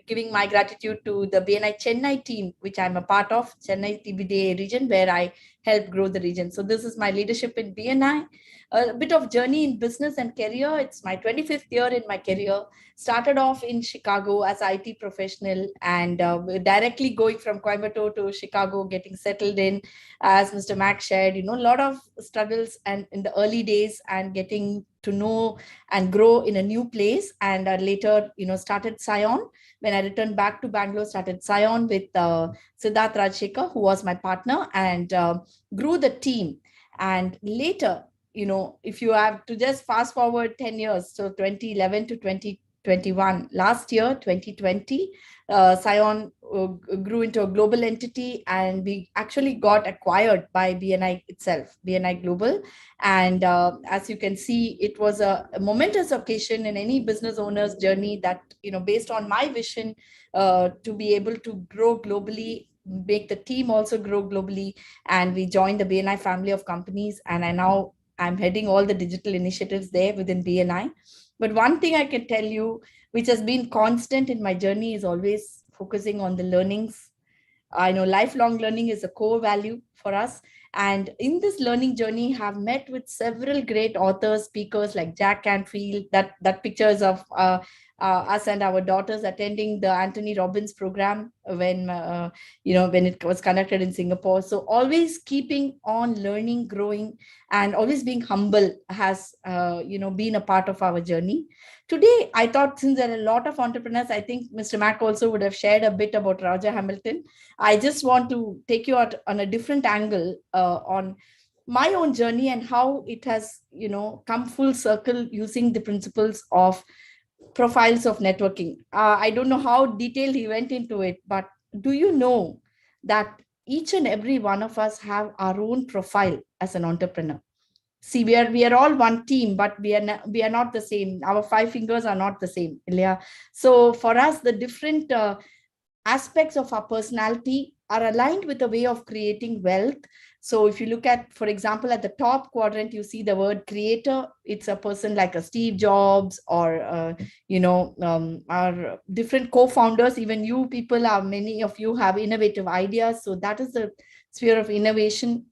giving my gratitude to the BNI Chennai team, which I'm a part of, Chennai TBDA region, where I help grow the region. So this is my leadership in BNI. A bit of journey in business and career. It's my 25th year in my career. Started off in Chicago as IT professional, and directly going from Coimbatore to Chicago, getting settled in, as Mr. Max shared, a lot of struggles and in the early days, and getting to know and grow in a new place. And later, started Scion. When I returned back to Bangalore, started Scion with Siddharth Rajshekar, who was my partner, and grew the team. And later, if you have to just fast forward 10 years, so 2011 to 2021, last year, 2020, Scion grew into a global entity, and we actually got acquired by BNI itself, BNI Global. And as you can see, it was a momentous occasion in any business owner's journey that, based on my vision to be able to grow globally, make the team also grow globally. And we joined the BNI family of companies, and I'm heading all the digital initiatives there within BNI. But one thing I can tell you, which has been constant in my journey, is always focusing on the learnings. I know lifelong learning is a core value for us. And in this learning journey, have met with several great authors, speakers like Jack Canfield, that pictures of us and our daughters attending the Anthony Robbins program when it was conducted in Singapore. So always keeping on learning, growing, and always being humble has been a part of our journey. Today, I thought, since there are a lot of entrepreneurs, I think Mr. Mack also would have shared a bit about Raja Hamilton. I just want to take you out on a different angle on my own journey and how it has, come full circle using the principles of profiles of networking. I don't know how detailed he went into it, but do you know that each and every one of us have our own profile as an entrepreneur? See, we are all one team, but we are not the same. Our 5 fingers are not the same, Ilya. So for us, the different aspects of our personality are aligned with a way of creating wealth. So if you look at, for example, at the top quadrant, you see the word creator. It's a person like a Steve Jobs or, our different co-founders. Even you people many of you have innovative ideas. So that is the sphere of innovation.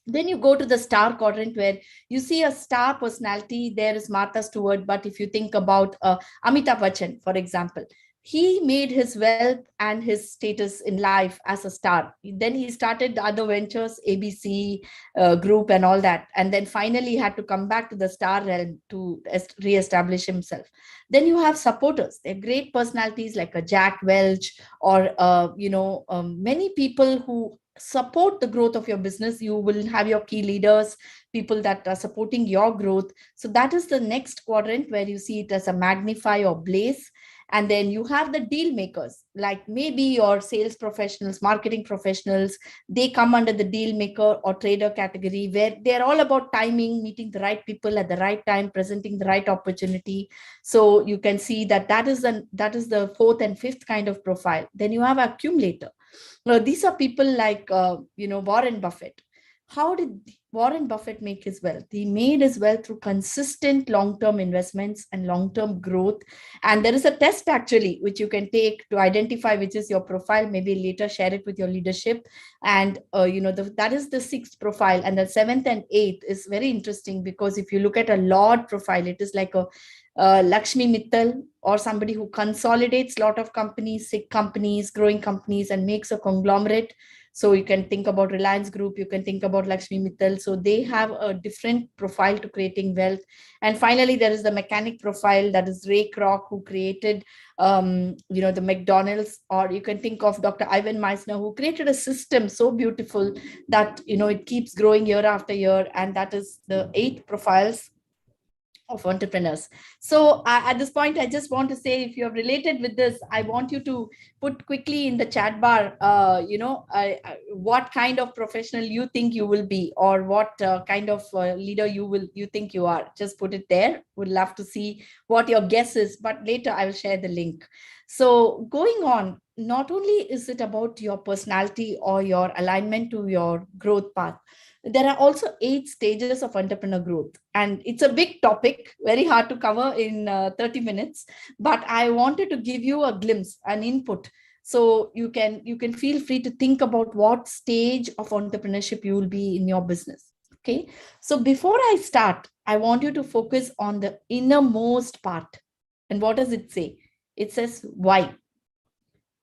Then you go to the star quadrant, where you see a star personality. There is Martha Stewart. But if you think about Amitabh Bachchan, for example, he made his wealth and his status in life as a star. Then he started other ventures, ABC group and all that. And then finally he had to come back to the star realm to re-establish himself. Then you have supporters. They're great personalities like a Jack Welch or, many people who support the growth of your business. You will have your key leaders, people that are supporting your growth. So that is the next quadrant where you see it as a magnify or blaze. And then you have the deal makers, like maybe your sales professionals, marketing professionals, they come under the deal maker or trader category, where they're all about timing, meeting the right people at the right time, presenting the right opportunity. So you can see that is the fourth and fifth kind of profile. Then you have accumulator. Now, these are people like, Warren Buffett. How did Warren Buffett make his wealth? He made his wealth through consistent long-term investments and long-term growth. And there is a test actually, which you can take to identify which is your profile. Maybe later share it with your leadership. And, that is the sixth profile. And the seventh and eighth is very interesting, because if you look at a Lord profile, it is like a Lakshmi Mittal, or somebody who consolidates a lot of companies, sick companies, growing companies, and makes a conglomerate. So you can think about Reliance Group, you can think about Lakshmi Mittal. So they have a different profile to creating wealth. And finally, there is the mechanic profile, that is Ray Kroc, who created, the McDonald's. Or you can think of Dr. Ivan Meisner, who created a system so beautiful that, it keeps growing year after year. And that is the 8 profiles of entrepreneurs. So at this point, I just want to say, if you're related with this, I want you to put quickly in the chat bar, what kind of professional you think you will be, or what kind of leader you think you are. Just put it there. Would love to see what your guess is, but later I will share the link. So going on, not only is it about your personality or your alignment to your growth path, there are also 8 stages of entrepreneur growth. And it's a big topic, very hard to cover in 30 minutes, but I wanted to give you a glimpse, an input. So you can feel free to think about what stage of entrepreneurship you will be in your business. Okay. So before I start, I want you to focus on the innermost part. And what does it say? It says, why?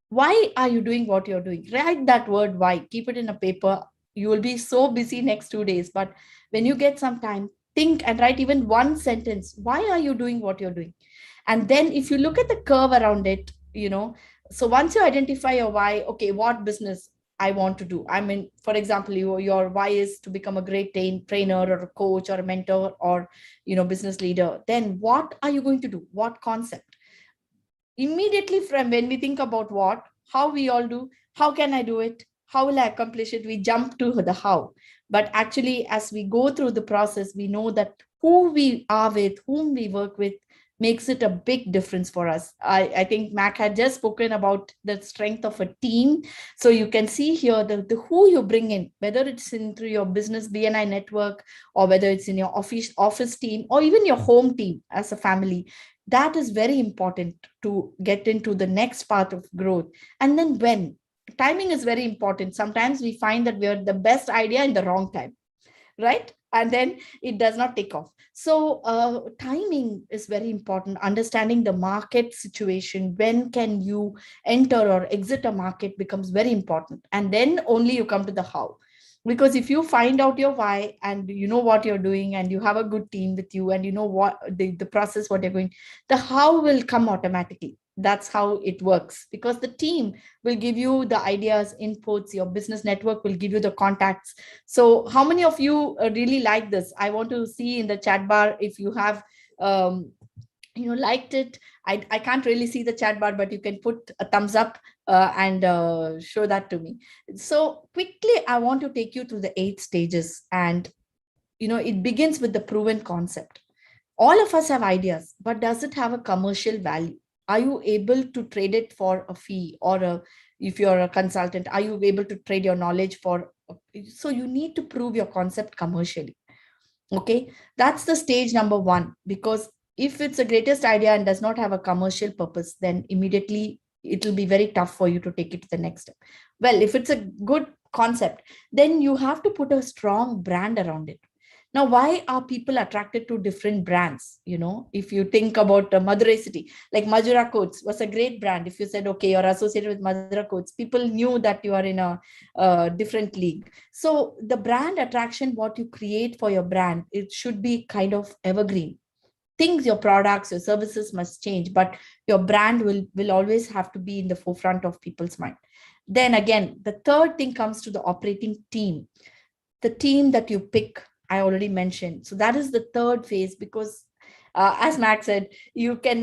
Why are you doing what you're doing? Write that word why, keep it in a paper. You will be so busy next 2 days, but when you get some time, think and write even one sentence. Why are you doing what you're doing? And then if you look at the curve around it, so once you identify your why, okay, what business I want to do. I mean, for example, your why is to become a great trainer or a coach or a mentor or, business leader. Then what are you going to do? What concept? Immediately from when we think about what, how we all do, how can I do it? How will I accomplish it? We jump to the how. But actually, as we go through the process, we know that who we are with, whom we work with, makes it a big difference for us. I think Mac had just spoken about the strength of a team. So you can see here the who you bring in, whether it's in through your business BNI network, or whether it's in your office team, or even your home team as a family. That is very important to get into the next part of growth. And then when? Timing is very important. Sometimes we find that we are the best idea in the wrong time, right? And then it does not take off. So timing is very important. Understanding the market situation, when can you enter or exit a market, becomes very important. And then only you come to the how. Because if you find out your why, and you know what you're doing, and you have a good team with you, and you know what the process, what you're going, the how will come automatically. That's how it works, because the team will give you the ideas, inputs, your business network will give you the contacts. So how many of you really like this? I want to see in the chat bar if you have liked it. I can't really see the chat bar, but you can put a thumbs up and show that to me. So quickly, I want to take you through the 8 stages. And, it begins with the proven concept. All of us have ideas, but does it have a commercial value? Are you able to trade it for a fee? Or if you're a consultant, are you able to trade your knowledge for? So you need to prove your concept commercially. Okay, that's the stage number 1, because if it's the greatest idea and does not have a commercial purpose, then immediately it will be very tough for you to take it to the next step. Well, if it's a good concept, then you have to put a strong brand around it. Now, why are people attracted to different brands? If you think about Madurai city, like Madurai Coats was a great brand. If you said, okay, you're associated with Madurai Coats, people knew that you are in a different league. So the brand attraction, what you create for your brand, it should be kind of evergreen. Things, your products, your services must change, but your brand will always have to be in the forefront of people's mind. Then again, the third thing comes to the operating team. The team that you pick, I already mentioned. So that is the third phase, because as Max said, you can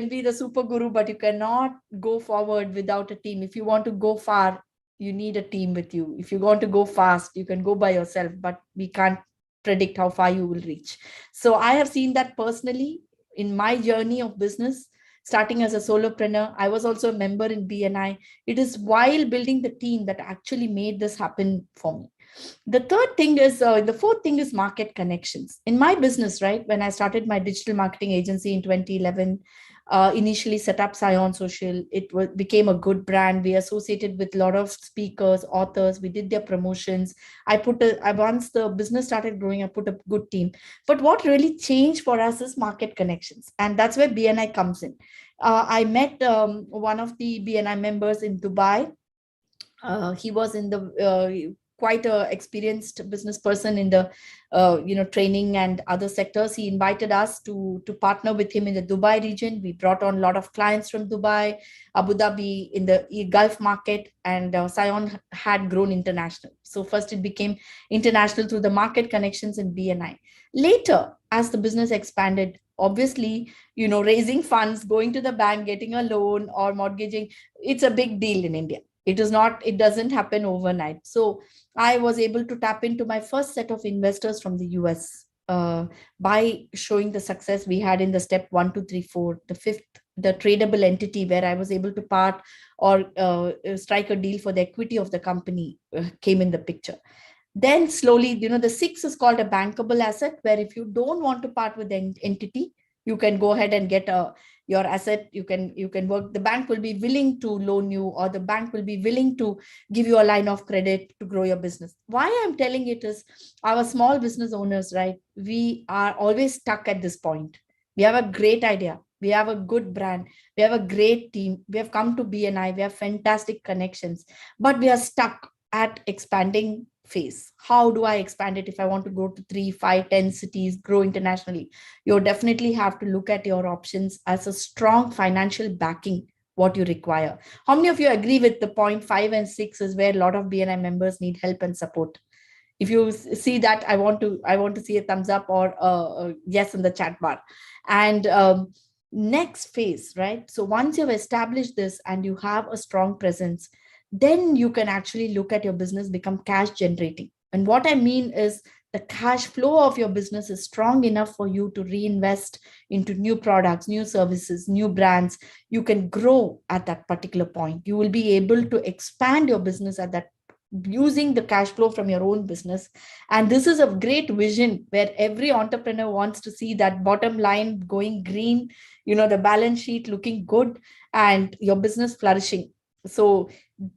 be the super guru, but you cannot go forward without a team. If you want to go far, you need a team with you. If you want to go fast, you can go by yourself, but we can't predict how far you will reach. So I have seen that personally in my journey of business. Starting as a solopreneur, I was also a member in BNI. It is while building the team that actually made this happen for me. The fourth thing is market connections. In my business, right, when I started my digital marketing agency in 2011, initially set up Scion Social, became a good brand. We associated with a lot of speakers, authors. We did their promotions. Once the business started growing, I put a good team. But what really changed for us is market connections. And that's where BNI comes in. I met one of the BNI members in Dubai. He was in the quite a experienced business person in the training and other sectors. He invited us to partner with him in the Dubai region. We brought on a lot of clients from Dubai, Abu Dhabi, in the Gulf market, and Scion had grown international. So first it became international through the market connections in BNI. Later, as the business expanded, obviously, raising funds, going to the bank, getting a loan or mortgaging, it's a big deal in India. It doesn't happen overnight. So I was able to tap into my first set of investors from the US by showing the success we had in the step 1, 2, 3, 4. The fifth, the tradable entity, where I was able to part or strike a deal for the equity of the company came in the picture. Then slowly, the 6 is called a bankable asset, where if you don't want to part with the entity, you can go ahead and get your asset. You can work. The bank will be willing to loan you, or the bank will be willing to give you a line of credit to grow your business. Why I'm telling it is, our small business owners, right? We are always stuck at this point. We have a great idea. We have a good brand. We have a great team. We have come to BNI. We have fantastic connections, but we are stuck at expanding phase. How do I expand it? If I want to go to 3, 5, 10 cities, grow internationally, you definitely have to look at your options as a strong financial backing, what you require. How many of you agree with the point 5 and 6 is where a lot of BNI members need help and support? If you see that, I want to see a thumbs up or a yes in the chat bar. And next phase, right? So once you've established this and you have a strong presence, then you can actually look at your business become cash generating. And what I mean is, the cash flow of your business is strong enough for you to reinvest into new products, new services, new brands. You can grow at that particular point. You will be able to expand your business at that, using the cash flow from your own business. And this is a great vision where every entrepreneur wants to see that bottom line going green, the balance sheet looking good, and your business flourishing. So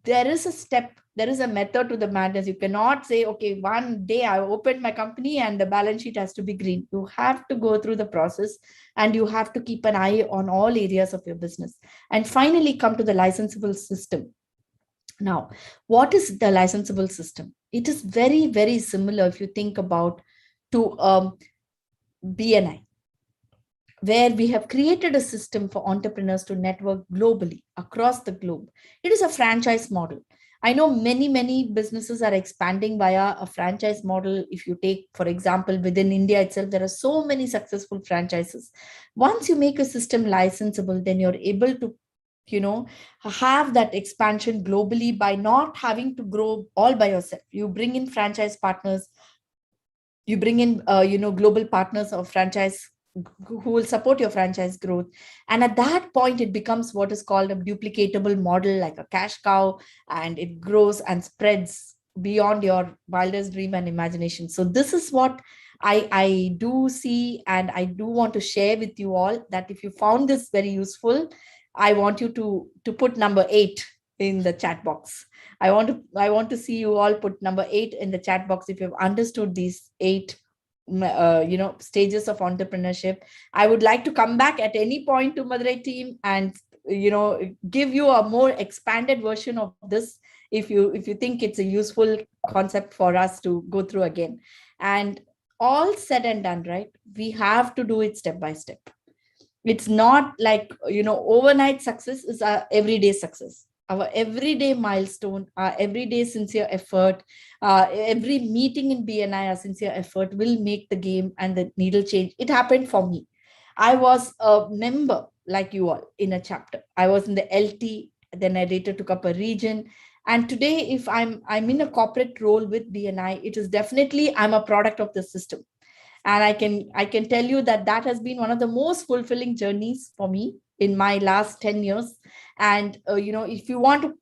there is a method to the madness. You cannot say, okay, one day I opened my company and the balance sheet has to be green. You have to go through the process, and you have to keep an eye on all areas of your business. And finally, come to the licensable system. Now, what is the licensable system? It is very, very similar, if you think about, to BNI, where we have created a system for entrepreneurs to network globally across the globe. It is a franchise model. I know many businesses are expanding via a franchise model. If you take, for example, within India itself, there are so many successful franchises. Once you make a system licensable, then you're able to have that expansion globally by not having to grow all by yourself. You bring in franchise partners, you bring in global partners of franchise who will support your franchise growth. And at that point, it becomes what is called a duplicatable model, like a cash cow, and it grows and spreads beyond your wildest dream and imagination. So this is what I do see, and I do want to share with you all, that if you found this very useful, I want you to put number 8 in the chat box. I want to see you all put number 8 in the chat box if you've understood these 8 stages of entrepreneurship. I would like to come back at any point to Madurai team and give you a more expanded version of this if you think it's a useful concept for us to go through again. And all said and done, right, we have to do it step by step. It's not like overnight success is our everyday success. Our everyday milestone, our everyday sincere effort, every meeting in BNI, our sincere effort will make the game and the needle change. It happened for me. I was a member like you all in a chapter. I was in the LT, then I later took up a region. And today, if I'm in a corporate role with BNI, it is definitely I'm a product of the system. And I can tell you that has been one of the most fulfilling journeys for me in my last 10 years. And if you want to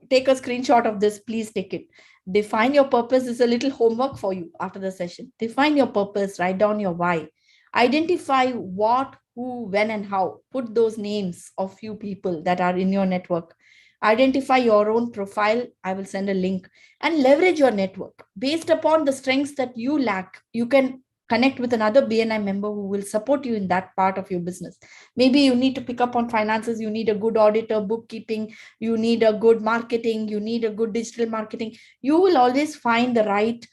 take a screenshot of this, please take it. Define your purpose is a little homework for you after the session. Define your purpose, write down your why, identify what, who, when, and how. Put those names of few people that are in your network. Identify your own profile. I will send a link, and leverage your network based upon the strengths that you lack. You can connect with another BNI member who will support you in that part of your business. Maybe you need to pick up on finances. You need a good auditor, bookkeeping. You need a good marketing. You need a good digital marketing. You will always find the right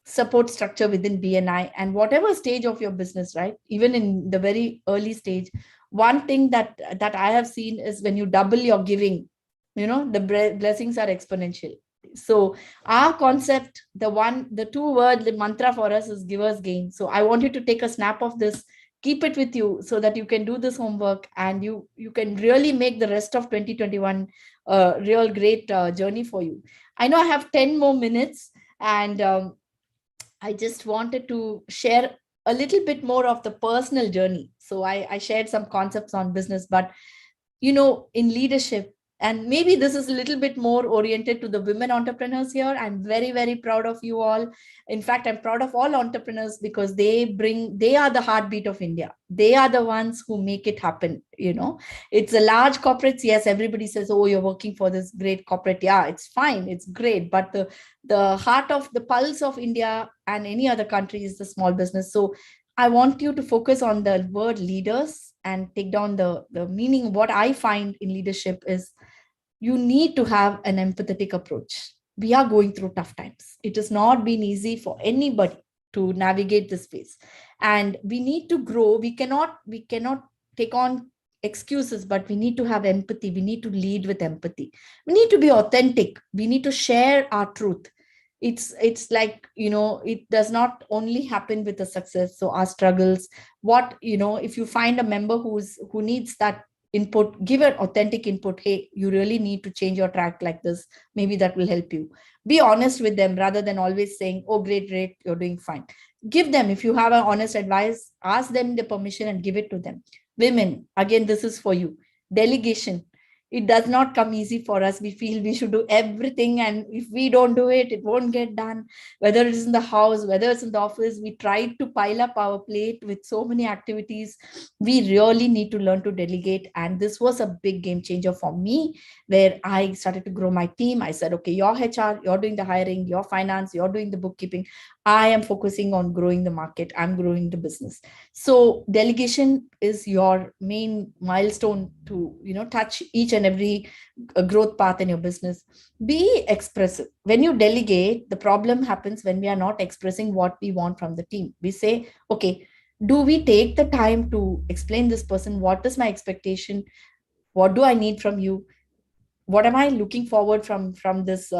support structure within BNI, and whatever stage of your business, right? Even in the very early stage, one thing that I have seen is when you double your giving, the blessings are exponential. So our concept, the 2-word mantra for us is givers gain. So I want you to take a snap of this, keep it with you so that you can do this homework, and you can really make the rest of 2021 a real great journey for you. I know I have 10 more minutes, and I just wanted to share a little bit more of the personal journey. So I shared some concepts on business, but in leadership, and maybe this is a little bit more oriented to the women entrepreneurs here. I'm very, very proud of you all. In fact, I'm proud of all entrepreneurs because they are the heartbeat of India. They are the ones who make it happen. It's a large corporates. Yes, everybody says, oh, you're working for this great corporate. Yeah, it's fine. It's great. But the heart of the pulse of India and any other country is the small business. So I want you to focus on the word leaders and take down the meaning. What I find in leadership is you need to have an empathetic approach. We are going through tough times. It has not been easy for anybody to navigate this phase. And we need to grow. We cannot take on excuses, but we need to have empathy. We need to lead with empathy. We need to be authentic. We need to share our truth. It's like, it does not only happen with the success. So our struggles, if you find a member who needs that input, give an authentic input. Hey, you really need to change your track like this. Maybe that will help you. Be honest with them rather than always saying, oh, great, you're doing fine. Give them, if you have an honest advice, ask them the permission and give it to them. Women, again, this is for you. Delegation. It does not come easy for us. We feel we should do everything, and if we don't do it, it won't get done. Whether it is in the house, whether it's in the office, we try to pile up our plate with so many activities. We really need to learn to delegate. And this was a big game changer for me, where I started to grow my team. I said, okay, your HR, you're doing the hiring, your finance, you're doing the bookkeeping. I am focusing on growing the market. I'm growing the business. So delegation is your main milestone to, touch each and every growth path in your business. Be expressive. When you delegate, the problem happens when we are not expressing what we want from the team. We say, okay, do we take the time to explain this person? What is my expectation? What do I need from you? What am I looking forward from this,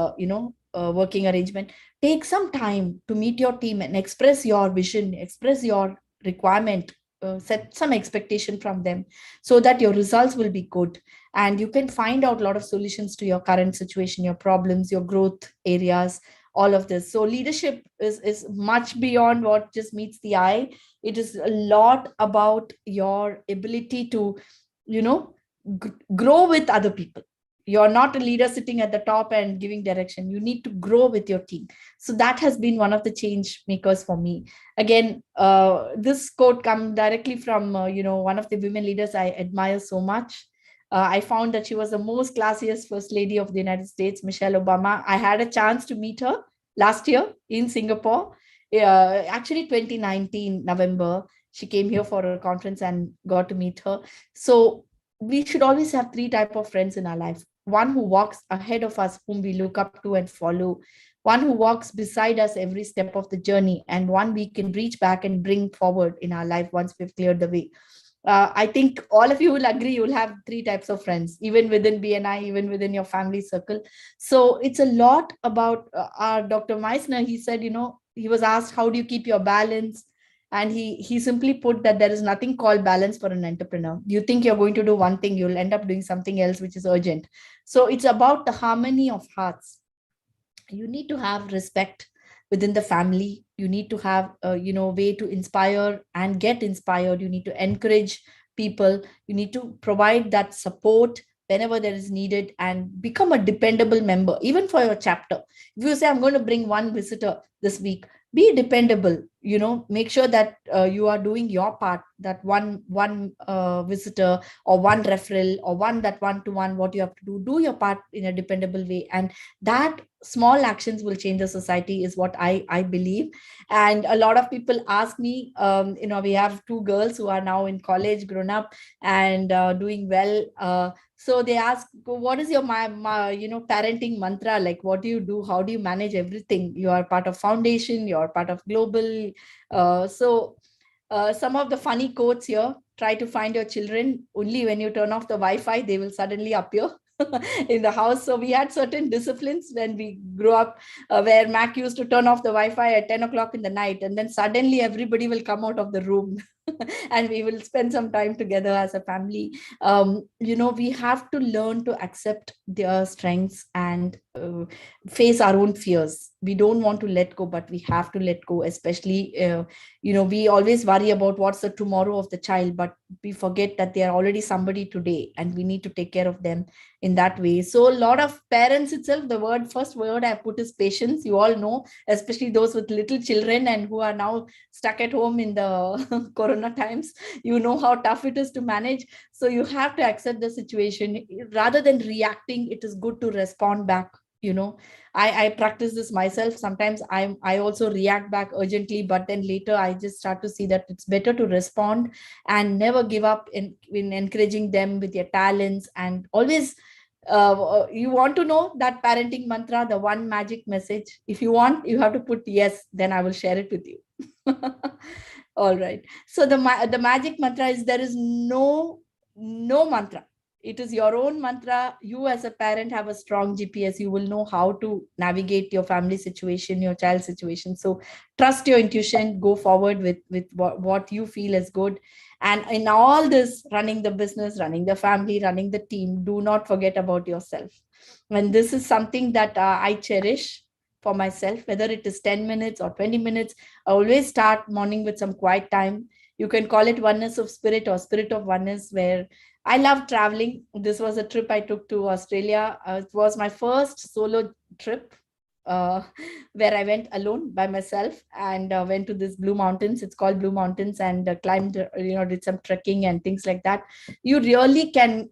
working arrangement? Take some time to meet your team and express your vision, express your requirement, set some expectation from them so that your results will be good. And you can find out a lot of solutions to your current situation, your problems, your growth areas, all of this. So leadership is much beyond what just meets the eye. It is a lot about your ability to, grow with other people. You're not a leader sitting at the top and giving direction. You need to grow with your team. So that has been one of the change makers for me. Again, this quote comes directly from, one of the women leaders I admire so much. I found that she was the most classiest first lady of the United States, Michelle Obama. I had a chance to meet her last year in Singapore. Actually 2019 November, she came here for a conference and got to meet her. So we should always have three type of friends in our life. One who walks ahead of us, whom we look up to and follow. One who walks beside us every step of the journey, and one we can reach back and bring forward in our life once we've cleared the way. I think all of you will agree you'll have three types of friends, even within BNI, even within your family circle. So it's a lot about our Dr. Meissner. He said, he was asked, how do you keep your balance? And he simply put that there is nothing called balance for an entrepreneur. You think you're going to do one thing, you'll end up doing something else, which is urgent. So it's about the harmony of hearts. You need to have respect within the family. You need to have way to inspire and get inspired. You need to encourage people. You need to provide that support whenever there is needed, and become a dependable member, even for your chapter. If you say, I'm going to bring one visitor this week, be dependable. Make sure that you are doing your part, that one visitor or one referral or that one-to-one, what you have to do your part in a dependable way. And that small actions will change the society, is what I believe. And a lot of people ask me, we have two girls who are now in college, grown up and doing well. So they ask, what is your parenting mantra? Like, what do you do? How do you manage everything? You are part of foundation, you're part of global. Some of the funny quotes here: try to find your children only when you turn off the Wi-Fi, they will suddenly appear in the house. So we had certain disciplines when we grew up, where Mac used to turn off the Wi-Fi at 10 o'clock in the night, and then suddenly everybody will come out of the room and we will spend some time together as a family. We have to learn to accept their strengths and face our own fears. We don't want to let go, but we have to let go, especially, we always worry about what's the tomorrow of the child, but we forget that they are already somebody today and we need to take care of them in that way. So a lot of parents itself, the first word I put is patience. You all know, especially those with little children and who are now stuck at home in the corona times, how tough it is to manage. So you have to accept the situation. Rather than reacting, it is good to respond back. I practice this myself. Sometimes I also react back urgently, but then later I just start to see that it's better to respond and never give up in encouraging them with your talents. And always, you want to know that parenting mantra, the one magic message? If you want, you have to put yes, then I will share it with you. All right. So the magic mantra is, there is no mantra. It is your own mantra. You as a parent have a strong GPS. You will know how to navigate your family situation, your child situation. So trust your intuition, go forward with what you feel is good. And in all this, running the business, running the family, running the team, do not forget about yourself. And this is something that I cherish for myself, whether it is 10 minutes or 20 minutes. I always start morning with some quiet time. You can call it oneness of spirit or spirit of oneness, where I love traveling. This was a trip I took to Australia. It was my first solo trip, where I went alone by myself and went to this Blue Mountains. It's called Blue Mountains, and climbed, did some trekking and things like that. You really can,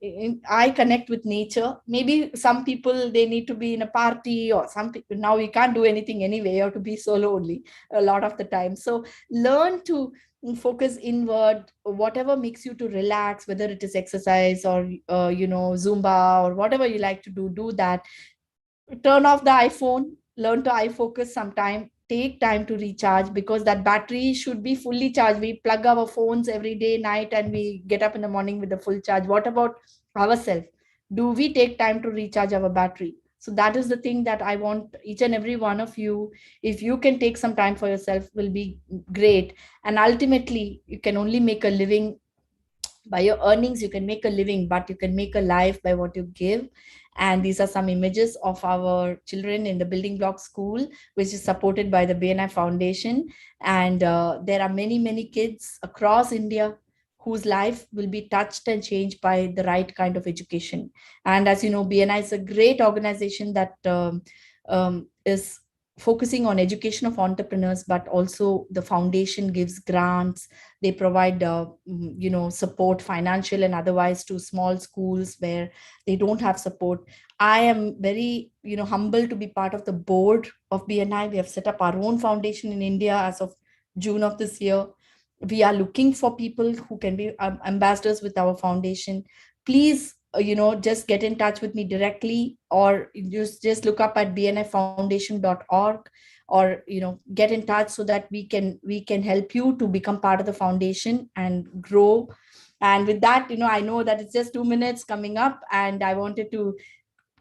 I connect with nature. Maybe some people, they need to be in a party, or some people, now we can't do anything anyway. You have to be solo only a lot of the time. So learn to focus inward, whatever makes you to relax, whether it is exercise or Zumba or whatever you like to do that. Turn off the iPhone, learn to eye focus sometime, take time to recharge, because that battery should be fully charged. We plug our phones every day, night, and we get up in the morning with a full charge. What about ourselves? Do we take time to recharge our battery? So that is the thing that I want each and every one of you, if you can take some time for yourself, will be great. And ultimately, you can only make a living by your earnings. You can make a living, but you can make a life by what you give. And these are some images of our children in the Building Block School, which is supported by the BNI Foundation. And there are many kids across India whose life will be touched and changed by the right kind of education. And as you know, BNI is a great organization that is focusing on education of entrepreneurs, but also the foundation gives grants. They provide, support, financial and otherwise, to small schools where they don't have support. I am very, humble to be part of the board of BNI. We have set up our own foundation in India as of June of this year. We are looking for people who can be ambassadors with our foundation. Please, just get in touch with me directly, or just look up at bnifoundation.org, or get in touch so that we can help you to become part of the foundation and grow. And with that, I know that it's just 2 minutes coming up, and I wanted to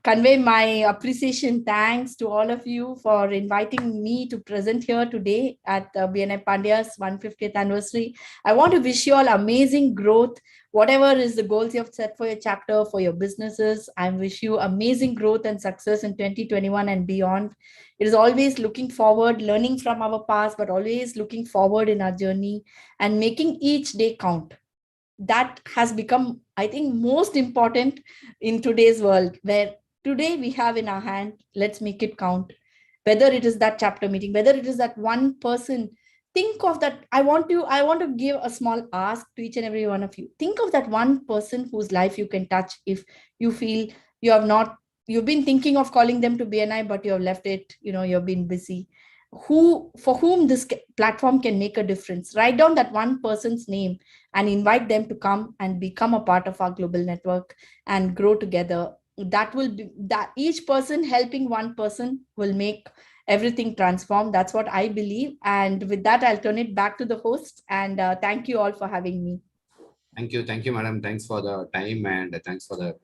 convey my appreciation, thanks to all of you for inviting me to present here today at BNI Pandyas 150th anniversary. I want to wish you all amazing growth. Whatever is the goals you have set for your chapter, for your businesses, I wish you amazing growth and success in 2021 and beyond. It is always looking forward, learning from our past, but always looking forward in our journey and making each day count. That has become, I think, most important in today's world, where today we have in our hand, let's make it count. Whether it is that chapter meeting, whether it is that one person, think of that. I want to give a small ask to each and every one of you. Think of that one person whose life you can touch. If you feel you've been thinking of calling them to BNI, but you have left it, you've been busy. For whom this platform can make a difference, write down that one person's name and invite them to come and become a part of our global network and grow together. That will be that each person helping one person will make everything transform. That's what I believe. And with that, I'll turn it back to the host, and thank you all for having me. Thank you, madam. Thanks for the time, and thanks for the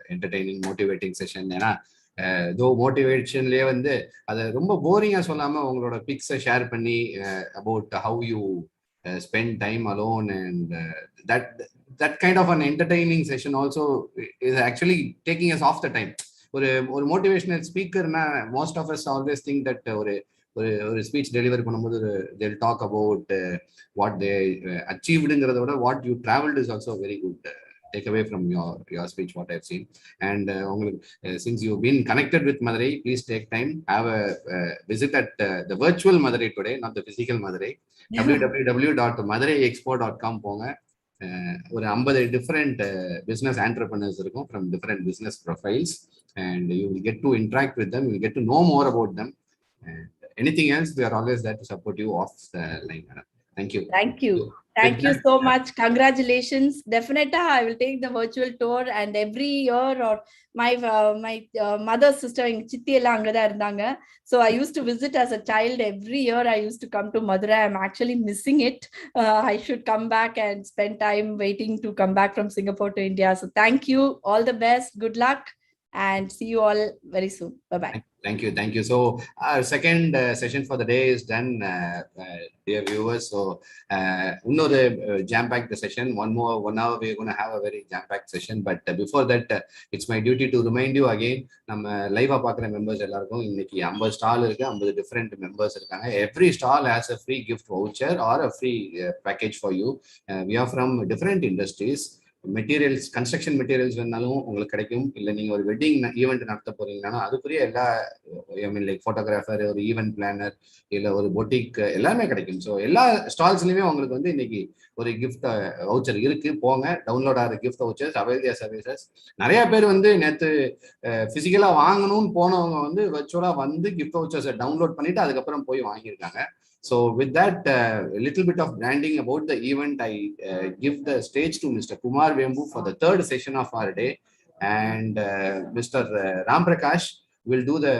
entertaining, motivating session. Though motivationலயே வந்து அதை ரொம்ப போரிங்கா சொல்லாம உங்களோட பிக்ஸை share பண்ணி about how you spend time alone, and that kind of an entertaining session also is actually taking us off the time. ஒரு motivational speakerனா most of us always think that ஒரு speech delivery பண்ணும்போது they'll talk about what they achievedங்கிறத விட what you traveled is also very good take away from your speech, what I've seen. And since you've been connected with Madurai, please take time, have a visit at the virtual Madurai today, not the physical Madurai. www.maduraiexpo.com போங்க. ஒரு 50 different business entrepreneurs இருக்கும் from different business profiles, and you will get to interact with them, you will get to know more about them, and anything else, we are always there to support you off the line, madam. Thank you. Thank you so much. Congratulations. Definitely, I will take the virtual tour, and every year, or my mother's sister in Chitti ella angada irundanga. So I used to visit as a child. Every year I used to come to Madurai. I'm actually missing it. I should come back and spend time waiting to come back from Singapore to India. So thank you. All the best. Good luck, and see you all very soon. Bye-bye. Thank you. So our second session for the day is done, dear viewers. So another jam-packed session. One hour we're going to have a very jam-packed session. But before that, it's my duty to remind you again, நம்ம லைவா பார்க்குற members எல்லாருக்கும் இன்னைக்கு 50 stall இருக்கு, 50 different members இருக்காங்க. Every stall has a free gift voucher or a free package for you. We are from different industries. Materials, construction materials வேணாலும் உங்களுக்கு கிடைக்கும். இல்லை நீங்கள் ஒரு வெட்டிங் ஈவெண்ட் நடத்த போறீங்கன்னா அதுக்குரிய எல்லா லைக் ஃபோட்டோகிராஃபர், ஒரு ஈவெண்ட் பிளானர், இல்லை ஒரு பொட்டிக் எல்லாமே கிடைக்கும். ஸோ எல்லா ஸ்டால்ஸ்லையுமே உங்களுக்கு வந்து இன்னைக்கு ஒரு கிஃப்ட் வவுச்சர் இருக்கு. போங்க, டவுன்லோட் ஆகிற கிஃப்ட் வவுச்சர்ஸ், அவைல் சர்வீசஸ். நிறைய பேர் வந்து நேற்று பிசிக்கலா வாங்கணும்னு போனவங்க வந்து வர்ச்சுவலா வந்து கிஃப்ட் வவுச்சர்ஸை டவுன்லோட் பண்ணிட்டு அதுக்கப்புறம் போய் வாங்கியிருக்காங்க. So with that, a little bit of branding about the event, I give the stage to Mr. Kumar Vembu for the third session of our day, and Mr. Ram Prakash will do the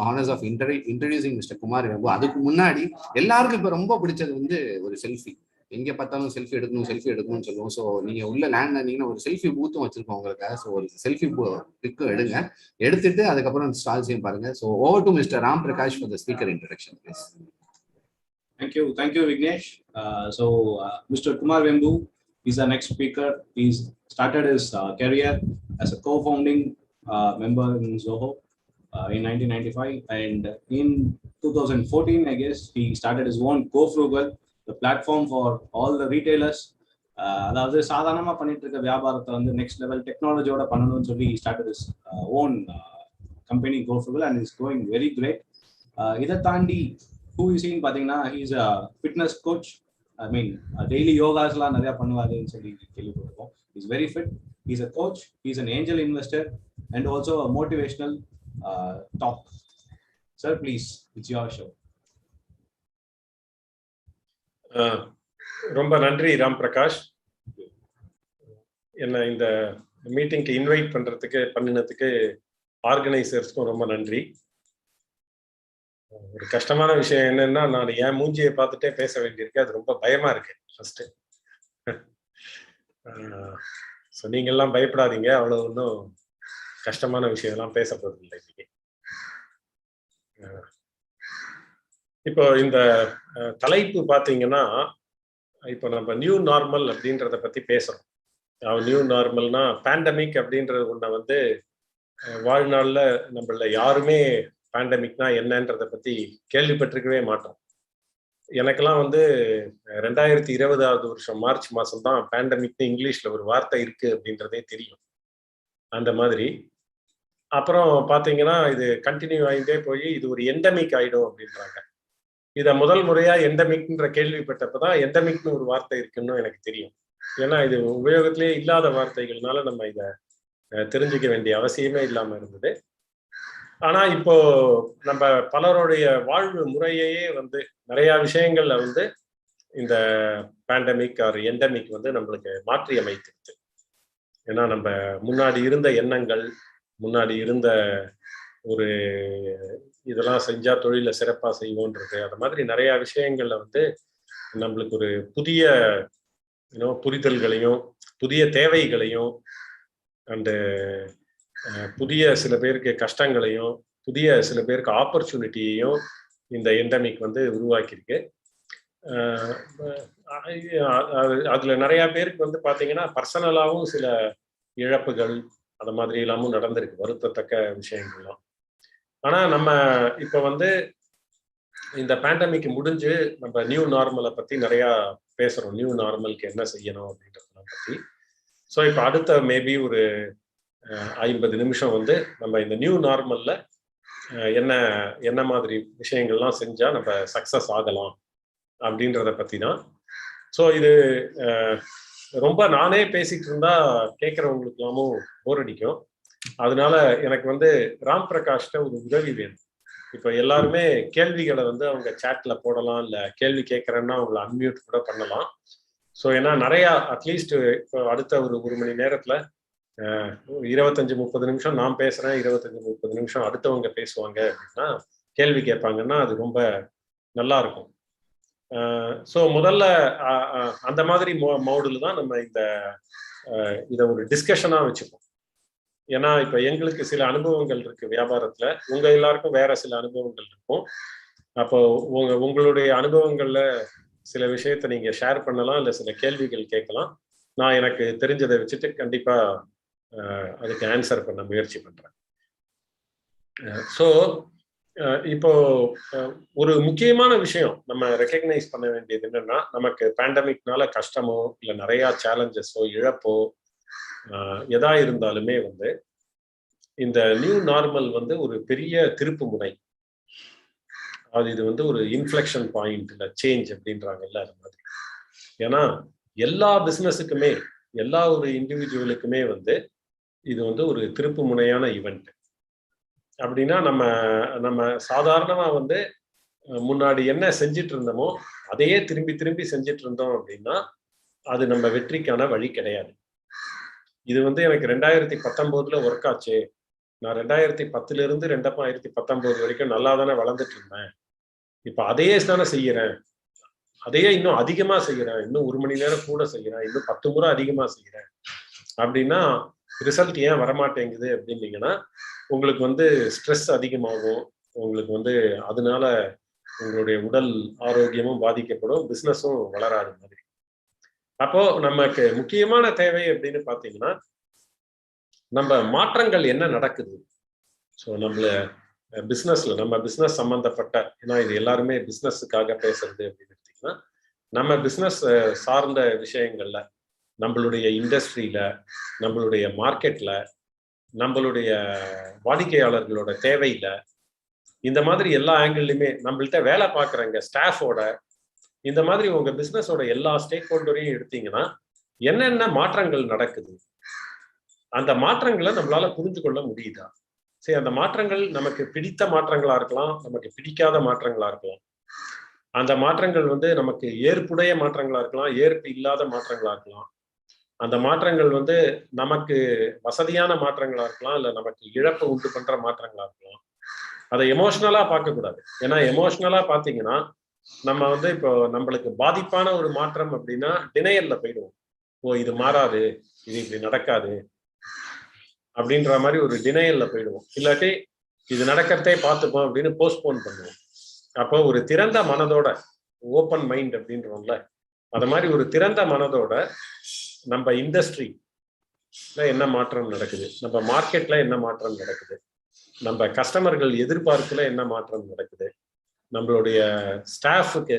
honors of introducing Mr. Kumar Vembu. அதுக்கு முன்னாடி எல்லாருக்கும் இப்போ ரொம்ப பிடிச்சது வந்து ஒரு selfie. எங்க பார்த்தாலும் செல்ஃபி எடுக்கணும்னு சொல்லுவோம். ஸோ நீங்க உள்ள லேண்ட் ஆனீங்கன்னா ஒரு செல்ஃபி பூத்தும் வச்சிருக்கோம் உங்களுக்காக. ஸோ ஒரு செல்ஃபி பிக்கும் எடுத்துட்டு அதுக்கப்புறம் ஸ்டால்ஸையும் பாருங்க. So over to mister Ram Prakash for the speaker introduction, please. Thank you, Vignesh. Mr. Kumar Vembu is our next speaker. He's started his career as a co-founding member in Zoho in 1995, and in 2014, I guess, he started his own GoFrugal, the platform for all the retailers. அதாவது சாதாரணமா பண்ணிட்டு இருக்க வியாபாரத்தை வந்து next level டெக்னாலஜியோட பண்ணணும்னு சொல்லி he started his own company GoFrugal, and it's going very great. இதை தாண்டி who is in பாத்தீங்கன்னா he is a fitness coach. I mean daily யோகாஸ்லாம் நிறைய பண்ணுவாருன்னு சொல்லி கேள்விப்பட்டிருக்கோம். He is very fit. He is a coach. He is an angel investor and also a motivational talk. Sir, please, it's your show. ரொம்ப நன்றி ராம் பிரகாஷ். என்ன இந்த மீட்டிங்க்கு invite பண்ணினதுக்கு ஆர்கனைசர்ஸ்க்கும் ரொம்ப நன்றி. ஒரு கஷ்டமான விஷயம் என்னன்னா, நான் என் மூஞ்சியை பார்த்துட்டே பேச வேண்டியிருக்கு. அது ரொம்ப பயமா இருக்கு ஃபர்ஸ்ட். ஸோ நீங்கள்லாம் பயப்படாதீங்க, அவ்வளோ ஒன்றும் கஷ்டமான விஷயம்லாம் பேச போறது இல்லை இன்னைக்கு. இப்போ இந்த தலைப்பு பார்த்தீங்கன்னா, இப்போ நம்ம நியூ நார்மல் அப்படின்றத பத்தி பேசுறோம். நியூ நார்மல்னா பேண்டமிக் அப்படின்றது ஒன்றை வந்து வாழ்நாள்ல நம்மள யாருமே பேண்டமிக்னா என்னன்றதை பத்தி கேள்விப்பட்டிருக்கவே மாட்டோம். எனக்கெல்லாம் வந்து 2020 வருஷம் மார்ச் மாசம் தான் பேண்டமிக்னு இங்கிலீஷ்ல ஒரு வார்த்தை இருக்கு அப்படின்றதே தெரியும். அந்த மாதிரி அப்புறம் பாத்தீங்கன்னா இது கண்டினியூ ஆகிட்டே போய் இது ஒரு எண்டமிக் ஆயிடும் அப்படின்றாங்க. இதை முதல் முறையா எண்டமிக்ன்ற கேள்விப்பட்டப்பதான் எண்டமிக்னு ஒரு வார்த்தை இருக்குன்னு எனக்கு தெரியும். ஏன்னா இது உபயோகத்திலே இல்லாத வார்த்தைகள்னால நம்ம இதை தெரிஞ்சுக்க வேண்டிய அவசியமே இல்லாம இருந்தது. ஆனா இப்போ நம்ம பலருடைய வாழ்வு முறையையே வந்து நிறைய விஷயங்கள்ல வந்து இந்த பேண்டமிக் ஆர் எண்டமிக் வந்து நம்மளுக்கு மாற்றி அமைத்திருக்கு. ஏன்னா நம்ம முன்னாடி இருந்த எண்ணங்கள், முன்னாடி இருந்த ஒரு இதெல்லாம் செஞ்சா தொழிலை சிறப்பா செய்வோன்றது, அது மாதிரி நிறைய விஷயங்கள்ல வந்து நம்மளுக்கு ஒரு புதிய புரிதல்களையும் புதிய தேவைகளையும் அண்டு புதிய சில பேருக்கு கஷ்டங்களையும் புதிய சில பேருக்கு ஆப்பர்ச்சுனிட்டியையும் இந்த எண்டமிக் வந்து உருவாக்கியிருக்கு. அதுல நிறைய பேருக்கு வந்து பாத்தீங்கன்னா பர்சனலாகவும் சில இழப்புகள் அது மாதிரி எல்லாமும் நடந்திருக்கு, வருத்தத்தக்க விஷயங்கள்லாம். ஆனா நம்ம இப்ப வந்து இந்த பேண்டமிக் முடிஞ்சு நம்ம நியூ நார்மலை பத்தி நிறைய பேசுறோம். நியூ நார்மலுக்கு என்ன செய்யணும் அப்படின்றதெல்லாம் பத்தி. ஸோ இப்போ அடுத்த மேபி ஒரு 50 நிமிஷம் வந்து நம்ம இந்த நியூ நார்மல்ல என்ன மாதிரி விஷயங்கள்லாம் செஞ்சா நம்ம சக்சஸ் ஆகலாம் அப்படின்றத பத்தி தான். ஸோ இது ரொம்ப நானே பேசிட்டு இருந்தா கேட்கறவங்களுக்கு எல்லாமும் போர் அடிக்கும். அதனால எனக்கு வந்து ராம் பிரகாஷ்ட ஒரு உதவி வேணும். இப்போ எல்லாருமே கேள்விகளை வந்து அவங்க சேட்ல போடலாம், இல்லை கேள்வி கேட்கறேன்னா அவங்களை அன்மியூட் கூட பண்ணலாம். ஸோ ஏன்னா நிறைய அட்லீஸ்ட் இப்போ அடுத்த ஒரு மணி நேரத்துல 25-30 நிமிஷம் நான் பேசுறேன், 25-30 நிமிஷம் அடுத்தவங்க பேசுவாங்க அப்படின்னா கேள்வி கேட்பாங்கன்னா அது ரொம்ப நல்லா இருக்கும். ஸோ முதல்ல அந்த மாதிரி மோடுல தான் நம்ம இதை ஒரு டிஸ்கஷனா வச்சுப்போம். ஏன்னா இப்ப எங்களுக்கு சில அனுபவங்கள் இருக்கு வியாபாரத்துல, உங்க எல்லாருக்கும் வேற சில அனுபவங்கள் இருக்கும். அப்போ உங்களுடைய அனுபவங்கள்ல சில விஷயத்த நீங்க ஷேர் பண்ணலாம், இல்லை சில கேள்விகள் கேட்கலாம். நான் எனக்கு தெரிஞ்சதை வச்சுட்டு கண்டிப்பா அதுக்கு ஆன்சர் பண்ண முயற்சி பண்றேன். ஸோ இப்போ ஒரு முக்கியமான விஷயம் நம்ம ரெக்கக்னைஸ் பண்ண வேண்டியது என்னன்னா, நமக்கு பேண்டமிக்னால கஷ்டமோ இல்லை நிறைய சேலஞ்சஸோ இழப்போ எதா இருந்தாலுமே வந்து இந்த நியூ நார்மல் வந்து ஒரு பெரிய திருப்பு முனை. இது வந்து ஒரு இன்ஃப்ளெக்ஷன் பாயிண்ட், இல்லை சேஞ்ச் அப்படின்றாங்கல்ல அது மாதிரி. ஏன்னா எல்லா பிஸ்னஸுக்குமே எல்லா ஒரு இண்டிவிஜுவலுக்குமே வந்து இது வந்து ஒரு திருப்பு முனையான ஈவெண்ட். அப்படின்னா நம்ம சாதாரணமா வந்து முன்னாடி என்ன செஞ்சிட்டு இருந்தோமோ அதையே திரும்பி திரும்பி செஞ்சிட்டு இருந்தோம் அப்படின்னா அது நம்ம வெற்றிக்கான வழி கிடையாது. இது வந்து எனக்கு 2019 ஒர்க் ஆச்சு, நான் 2010 இருந்து 2019 வரைக்கும் நல்லா தானே வளர்ந்துட்டு இருந்தேன், இப்ப அதையே தானே செய்யறேன், அதையே இன்னும் அதிகமா செய்யறேன், இன்னும் 1 மணி நேரம் கூட செய்யறேன், இன்னும் 10 முறை அதிகமா செய்யறேன் அப்படின்னா ரிசல்ட் ஏன் வரமாட்டேங்குது அப்படின்னீங்கன்னா உங்களுக்கு வந்து ஸ்ட்ரெஸ் அதிகமாகும், உங்களுக்கு வந்து அதனால உங்களுடைய உடல் ஆரோக்கியமும் பாதிக்கப்படும், பிஸ்னஸும் வளராத மாதிரி. அப்போ நமக்கு முக்கியமான தேவை அப்படின்னு பாத்தீங்கன்னா நம்ம மாற்றங்கள் என்ன நடக்குது. ஸோ நம்ம பிஸ்னஸ் சம்பந்தப்பட்ட, ஏன்னா இது எல்லாருமே பிஸ்னஸுக்காக பேசுறது அப்படின்னு எடுத்தீங்கன்னா நம்ம பிஸ்னஸ் சார்ந்த விஷயங்கள்ல, நம்மளுடைய இண்டஸ்ட்ரியில, நம்மளுடைய மார்க்கெட்ல, நம்மளுடைய வாடிக்கையாளர்களோட தேவையில இந்த மாதிரி எல்லா ஆங்கிள்லையுமே நம்மள்ட்ட வேலை பார்க்குறங்க ஸ்டாஃபோட இந்த மாதிரி உங்க பிசினஸோட எல்லா ஸ்டேக் ஹோல்டரையும் எடுத்தீங்கன்னா என்னென்ன மாற்றங்கள் நடக்குது, அந்த மாற்றங்களை நம்மளால புரிஞ்சு கொள்ள முடியுதா? சரி, அந்த மாற்றங்கள் நமக்கு பிடித்த மாற்றங்களா இருக்கலாம், நமக்கு பிடிக்காத மாற்றங்களா இருக்கலாம். அந்த மாற்றங்கள் வந்து நமக்கு ஏற்புடைய மாற்றங்களா இருக்கலாம், ஏற்பு இல்லாத மாற்றங்களா இருக்கலாம். அந்த மாற்றங்கள் வந்து நமக்கு வசதியான மாற்றங்களா இருக்கலாம், இல்ல நமக்கு இழப்பு உண்டு பண்ற மாற்றங்களா இருக்கலாம். அதை எமோஷனலா பார்க்கக்கூடாது. ஏன்னா எமோஷனலா பார்த்தீங்கன்னா நம்ம வந்து இப்போ நம்மளுக்கு பாதிப்பான ஒரு மாற்றம் அப்படின்னா டினையல்ல போயிடுவோம். ஓ இது மாறாது, இது இப்படி நடக்காது அப்படின்ற மாதிரி ஒரு டினையல்ல போயிடுவோம். இல்லாட்டி இது நடக்கிறதே பார்த்துப்போம் அப்படின்னு போஸ்ட்போன் பண்ணுவோம். அப்போ ஒரு திறந்த மனதோட, ஓப்பன் மைண்ட் அப்படின்றோம்ல, அது மாதிரி ஒரு திறந்த மனதோட நம்ம இண்டஸ்ட்ரியில என்ன மாற்றம் நடக்குது, நம்ம மார்க்கெட்ல என்ன மாற்றம் நடக்குது, நம்ம கஸ்டமர்கள் எதிர்பார்ப்புல என்ன மாற்றம் நடக்குது, நம்மளுடைய ஸ்டாஃபுக்கு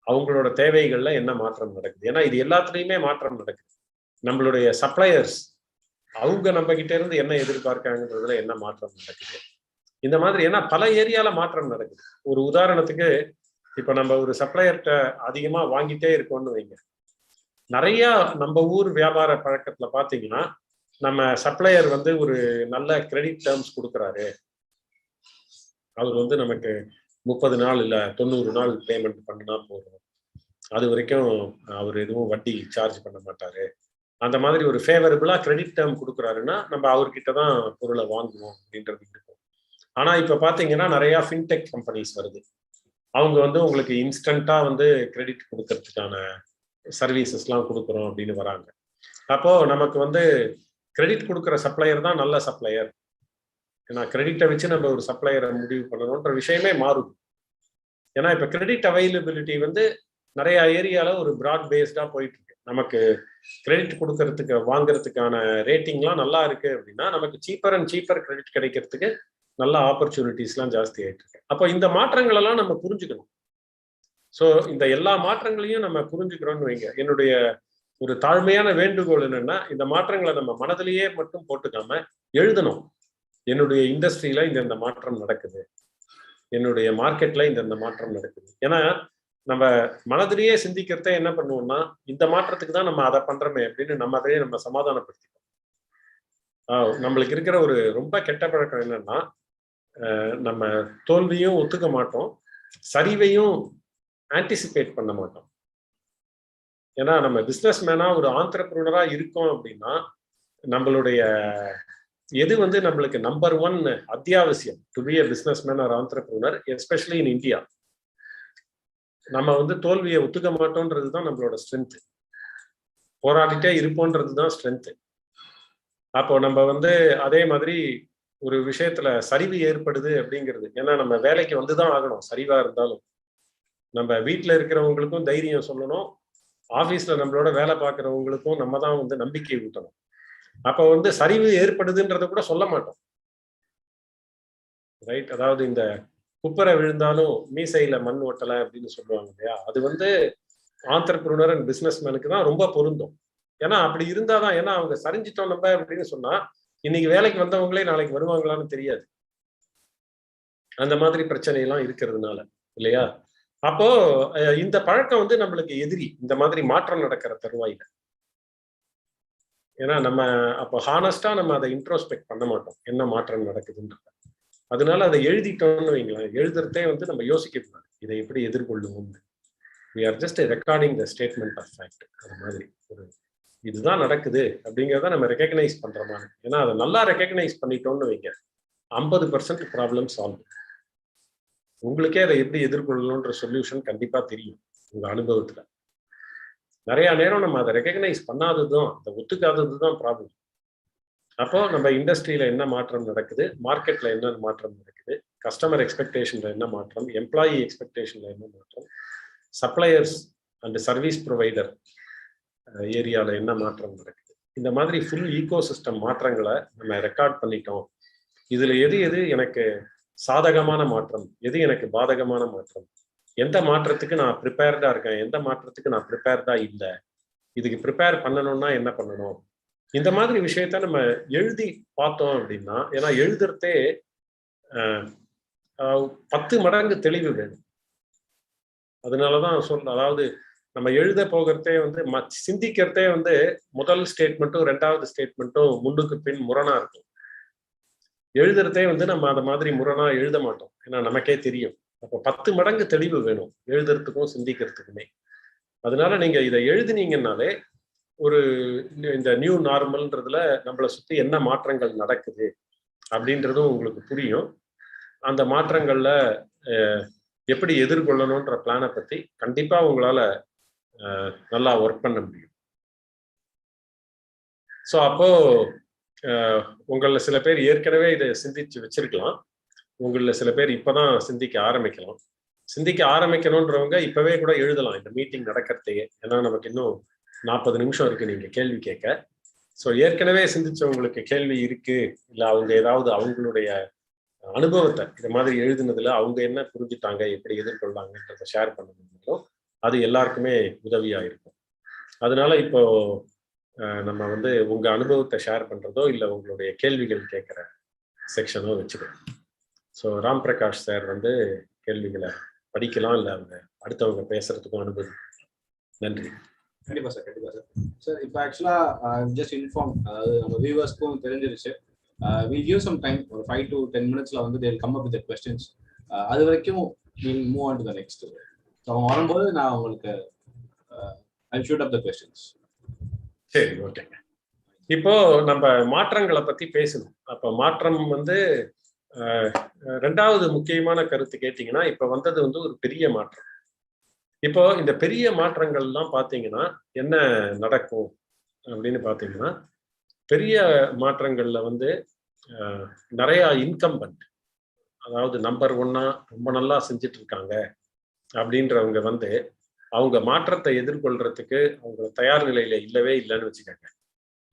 அவங்களோட தேவைகள்ல என்ன மாற்றம் நடக்குது. ஏன்னா இது எல்லாத்துலேயுமே மாற்றம் நடக்குது. நம்மளுடைய சப்ளையர்ஸ் அவங்க நம்ம கிட்ட இருந்து என்ன எதிர்பார்க்காங்கன்றதுல என்ன மாற்றம் நடக்குது. இந்த மாதிரி ஏன்னா பல ஏரியால மாற்றம் நடக்குது. ஒரு உதாரணத்துக்கு இப்ப நம்ம ஒரு சப்ளையர்கிட்ட அதிகமா வாங்கிட்டே இருக்கோம்னு வைங்க, நிறைய நம்ம ஊர் வியாபார பழக்கத்துல பாத்தீங்கன்னா நம்ம சப்ளையர் வந்து ஒரு நல்ல கிரெடிட் டேர்ம்ஸ் கொடுக்குறாரு, அவர் வந்து நமக்கு 30 நாள் இல்ல 90 நாள் பேமெண்ட் பண்ணினா போதும், அது வரைக்கும் அவர் எதுவும் வட்டி சார்ஜ் பண்ண மாட்டாரு, அந்த மாதிரி ஒரு ஃபேவரபிளா கிரெடிட் டேர்ம் கொடுக்குறாருன்னா நம்ம அவர்கிட்ட தான் பொருளை வாங்குவோம் அப்படின்றது இருக்கும். ஆனா இப்ப பாத்தீங்கன்னா நிறைய ஃபின்டெக் கம்பெனிஸ் வருது. அவங்க வந்து உங்களுக்கு இன்ஸ்டன்டா வந்து கிரெடிட் கொடுக்கறதுக்கான சர்வீசஸ்லாம் கொடுக்குறோம் அப்படின்னு வராங்க. அப்போ நமக்கு வந்து கிரெடிட் கொடுக்குற சப்ளையர் தான் நல்ல சப்ளையர். ஏன்னா கிரெடிட்டை வச்சு நம்ம ஒரு சப்ளையரை முடிவு பண்ணணும்ன்ற விஷயமே மாறுது. ஏன்னா இப்ப கிரெடிட் அவைலபிலிட்டி வந்து நிறைய ஏரியால ஒரு பிராட் பேஸ்டா போயிட்டு இருக்கு. நமக்கு கிரெடிட் கொடுக்கறதுக்கு வாங்குறதுக்கான ரேட்டிங்லாம் நல்லா இருக்கு அப்படின்னா நமக்கு சீப்பர் அண்ட் சீப்பர் கிரெடிட் கிடைக்கிறதுக்கு நல்ல ஆப்பர்ச்சுனிட்டிஸ்லாம் ஜாஸ்தி ஆயிட்டு இருக்கு. அப்போ இந்த மாற்றங்கள் எல்லாம் நம்ம புரிஞ்சுக்கணும். ஸோ இந்த எல்லா மாற்றங்களையும் நம்ம புரிஞ்சுக்கிறோம்னு வைங்க. என்னுடைய ஒரு தாழ்மையான வேண்டுகோள் என்னன்னா, இந்த மாற்றங்களை நம்ம மனதிலேயே மட்டும் போட்டுக்காம எழுதணும். என்னுடைய இண்டஸ்ட்ரியில இந்த மாற்றம் நடக்குது, என்னுடைய மார்க்கெட்ல இந்த மாற்றம் நடக்குது. ஏன்னா நம்ம மனதிலேயே சிந்திக்கிறத என்ன பண்ணுவோம்னா, இந்த மாற்றத்துக்கு தான் நம்ம அதை பண்றோமே அப்படின்னு நம்ம அதையே நம்ம சமாதானப்படுத்திக்கணும். நம்மளுக்கு இருக்கிற ஒரு ரொம்ப கெட்ட பழக்கம் என்னன்னா, நம்ம தோல்வியும் ஒத்துக்க மாட்டோம், சரிவையும் ஆன்டிசிபேட் பண்ண மாட்டோம். ஏன்னா நம்ம பிசினஸ் மேனா ஒரு ஆண்டர்பிரினரா இருக்கோம் அப்படின்னா நம்மளுடைய எது வந்து நம்மளுக்கு நம்பர் 1 அத்தியாவசியம் to be a business man or entrepreneur, especially in India, நம்ம வந்து தோல்வியை ஒத்துக்க மாட்டோம்ன்றது தான் நம்மளோட ஸ்ட்ரென்த். போராடிட்டே இருப்போன்றது தான் ஸ்ட்ரென்த். அப்போ நம்ம வந்து அதே மாதிரி ஒரு விஷயத்துல சரிவு ஏற்படுது அப்படிங்கிறது, ஏன்னா நம்ம வேலைக்கு வந்துதான் ஆகணும். சரிவா இருந்தாலும் நம்ம வீட்டுல இருக்கிறவங்களுக்கும் தைரியம் சொல்லணும், ஆபீஸ்ல நம்மளோட வேலை பார்க்கறவங்களுக்கும் நம்ம தான் வந்து நம்பிக்கை ஊட்டணும். அப்ப வந்து சரிவு ஏற்படுதுன்றத கூட சொல்ல மாட்டோம், ரைட்? அதாவது இந்த குப்பரை விழுந்தாலும் மீசையில மண் ஓட்டலை அப்படின்னு சொல்லுவாங்க இல்லையா, அது வந்து ஆண்டர்பிரினர் அண்ட் பிசினஸ் மேனுக்கு தான் ரொம்ப பொருந்தும். ஏன்னா அப்படி இருந்தாதான், ஏன்னா அவங்க சரிஞ்சிட்டோம் நம்ம அப்படின்னு சொன்னா இன்னைக்கு வேலைக்கு வந்தவங்களே நாளைக்கு வருவாங்களான்னு தெரியாது. அந்த மாதிரி பிரச்சனை எல்லாம் இருக்கிறதுனால இல்லையா. அப்போ இந்த பழக்கம் வந்து நம்மளுக்கு எதிரி, இந்த மாதிரி மாற்றம் நடக்கிற தருவாயில. ஏன்னா நம்ம அப்போ ஹானஸ்டா நம்ம அதை இன்ட்ரோஸ்பெக்ட் பண்ண மாட்டோம் என்ன மாற்றம் நடக்குதுன்ற. அதனால அதை எழுதிட்டோம்னு வைங்களேன், எழுதுறதே வந்து நம்ம யோசிக்க கூடாது இதை எப்படி எதிர்கொள்ளுவோம். we are just recording the statement of fact. அது மாதிரி ஒரு இதுதான் நடக்குது அப்படிங்கிறத நம்ம ரெகக்னைஸ் பண்ற மாதிரி. ஏன்னா அதை நல்லா ரெகக்னைஸ் பண்ணிட்டோம்னு வைங்க, 50% ப்ராப்ளம் சால்வ். உங்களுக்கே அதை எப்படி எதிர்கொள்ளணும்ன்ற சொல்யூஷன் கண்டிப்பா தெரியும் உங்க அனுபவத்துல. நிறைய நேரம் நம்ம அதை ரெகக்னைஸ் பண்ணாததும் அதை ஒத்துக்காததுதான் ப்ராப்ளம். அப்போ நம்ம இண்டஸ்ட்ரியில என்ன மாற்றம் நடக்குது, மார்க்கெட்ல என்ன மாற்றம் நடக்குது, கஸ்டமர் எக்ஸ்பெக்டேஷன்ல என்ன மாற்றம், எம்ப்ளாயி எக்ஸ்பெக்டேஷன்ல என்ன மாற்றம், சப்ளையர்ஸ் அண்ட் சர்வீஸ் ப்ரொவைடர் ஏரியால என்ன மாற்றம் நடக்குது, இந்த மாதிரி ஃபுல் ஈகோ சிஸ்டம் மாற்றங்களை நம்ம ரெக்கார்ட் பண்ணிட்டோம். இதுல எது எது எனக்கு சாதகமான மாற்றம், எது எனக்கு பாதகமான மாற்றம், எந்த மாற்றத்துக்கு நான் ப்ரிப்பேர்டா இருக்கேன், எந்த மாற்றத்துக்கு நான் ப்ரிப்பேர்டா இல்லை, இதுக்கு ப்ரிப்பேர் பண்ணணும்னா என்ன பண்ணணும், இந்த மாதிரி விஷயத்த நம்ம எழுதி பார்த்தோம் அப்படின்னா, ஏன்னா எழுதுறதே 10 மடங்கு தெளிவு வேணும். அதனாலதான் சொல்றேன், அதாவது நம்ம எழுத போகிறதே வந்து சிந்திக்கிறதே வந்து முதல் ஸ்டேட்மெண்ட்டும் 2வது ஸ்டேட்மெண்ட்டும் முன்னுக்கு பின் முரணா இருக்கும். எழுதுறதே வந்து நம்ம அந்த மாதிரி முரணா எழுத மாட்டோம், ஏன்னா நமக்கே தெரியும். அப்போ 10 மடங்கு தெளிவு வேணும் எழுதுறதுக்கும் சிந்திக்கிறதுக்குமே. அதனால நீங்க இதை எழுதினீங்கன்னாலே ஒரு இந்த நியூ நார்மல்ன்றதுல நம்மளை சுத்தி என்ன மாற்றங்கள் நடக்குது அப்படின்றதும் உங்களுக்கு புரியும். அந்த மாற்றங்கள்ல எப்படி எதிர்கொள்ளணும்ன்ற பிளானை பத்தி கண்டிப்பா உங்களால நல்லா ஒர்க் பண்ண முடியும். ஸோ அப்போ உங்களில் சில பேர் ஏற்கனவே இதை சிந்திச்சு வச்சிருக்கலாம், உங்களில் சில பேர் இப்பதான் சிந்திக்க ஆரம்பிக்கலாம். சிந்திக்க ஆரம்பிக்கணுன்றவங்க இப்பவே கூட எழுதலாம் இந்த மீட்டிங் நடக்கிறதையே, ஏன்னா நமக்கு இன்னும் 40 நிமிஷம் இருக்கு நீங்க கேள்வி கேட்க. ஸோ ஏற்கனவே சிந்திச்சவங்களுக்கு கேள்வி இருக்கு, இல்லை அவங்க ஏதாவது அவங்களுடைய அனுபவத்தை இந்த மாதிரி எழுதுனதுல அவங்க என்ன புரிஞ்சுட்டாங்க, எப்படி எதிர்கொள்ளாங்கன்றத ஷேர் பண்ண முடியும், அது எல்லாருக்குமே உதவியா இருக்கும். அதனால இப்போ நம்ம வந்து உங்க அனுபவத்தை ஷேர் பண்றதோ இல்லை உங்களுடைய கேள்விகள் கேட்கிற செக்ஷனோ வச்சுக்கணும். ஸோ ராம் பிரகாஷ் சார் வந்து கேள்விகளை படிக்கலாம், இல்லை அவங்க அடுத்தவங்க பேசுறதுக்கும் அனுபவம். நன்றி. கண்டிப்பா சார், கண்டிப்பா சார். சார் இப்போ ஆக்சுவலா ஜஸ்ட் இன்ஃபார்ம், அதாவது நம்ம வியூவர்ஸ்க்கும் தெரிஞ்சிருச்சு. we give some time, ஒரு 5 to 10 minutesல வந்து they will come up with the questions. அது வரைக்கும் we'll move on to the next. So அவங்க வரும்போது நான் உங்களுக்கு I'll shoot up the questions. சரி, ஓகேங்க. இப்போ நம்ம மாற்றங்களை பத்தி பேசணும். அப்போ மாற்றம் வந்து 2வது முக்கியமான கருத்து கேட்டீங்கன்னா, இப்ப வந்தது வந்து ஒரு பெரிய மாற்றம். இப்போ இந்த பெரிய மாற்றங்கள்லாம் பார்த்தீங்கன்னா என்ன நடக்கும் அப்படின்னு பார்த்தீங்கன்னா, பெரிய மாற்றங்கள்ல வந்து நிறைய இன்கம்பன்ட், அதாவது நம்பர் 1 ரொம்ப நல்லா செஞ்சுட்டு இருக்காங்க அப்படின்றவங்க வந்து அவங்க மாற்றத்தை எதிர்கொள்றதுக்கு அவங்க தயார் நிலையில இல்லவே இல்லைன்னு வச்சுக்கோங்க.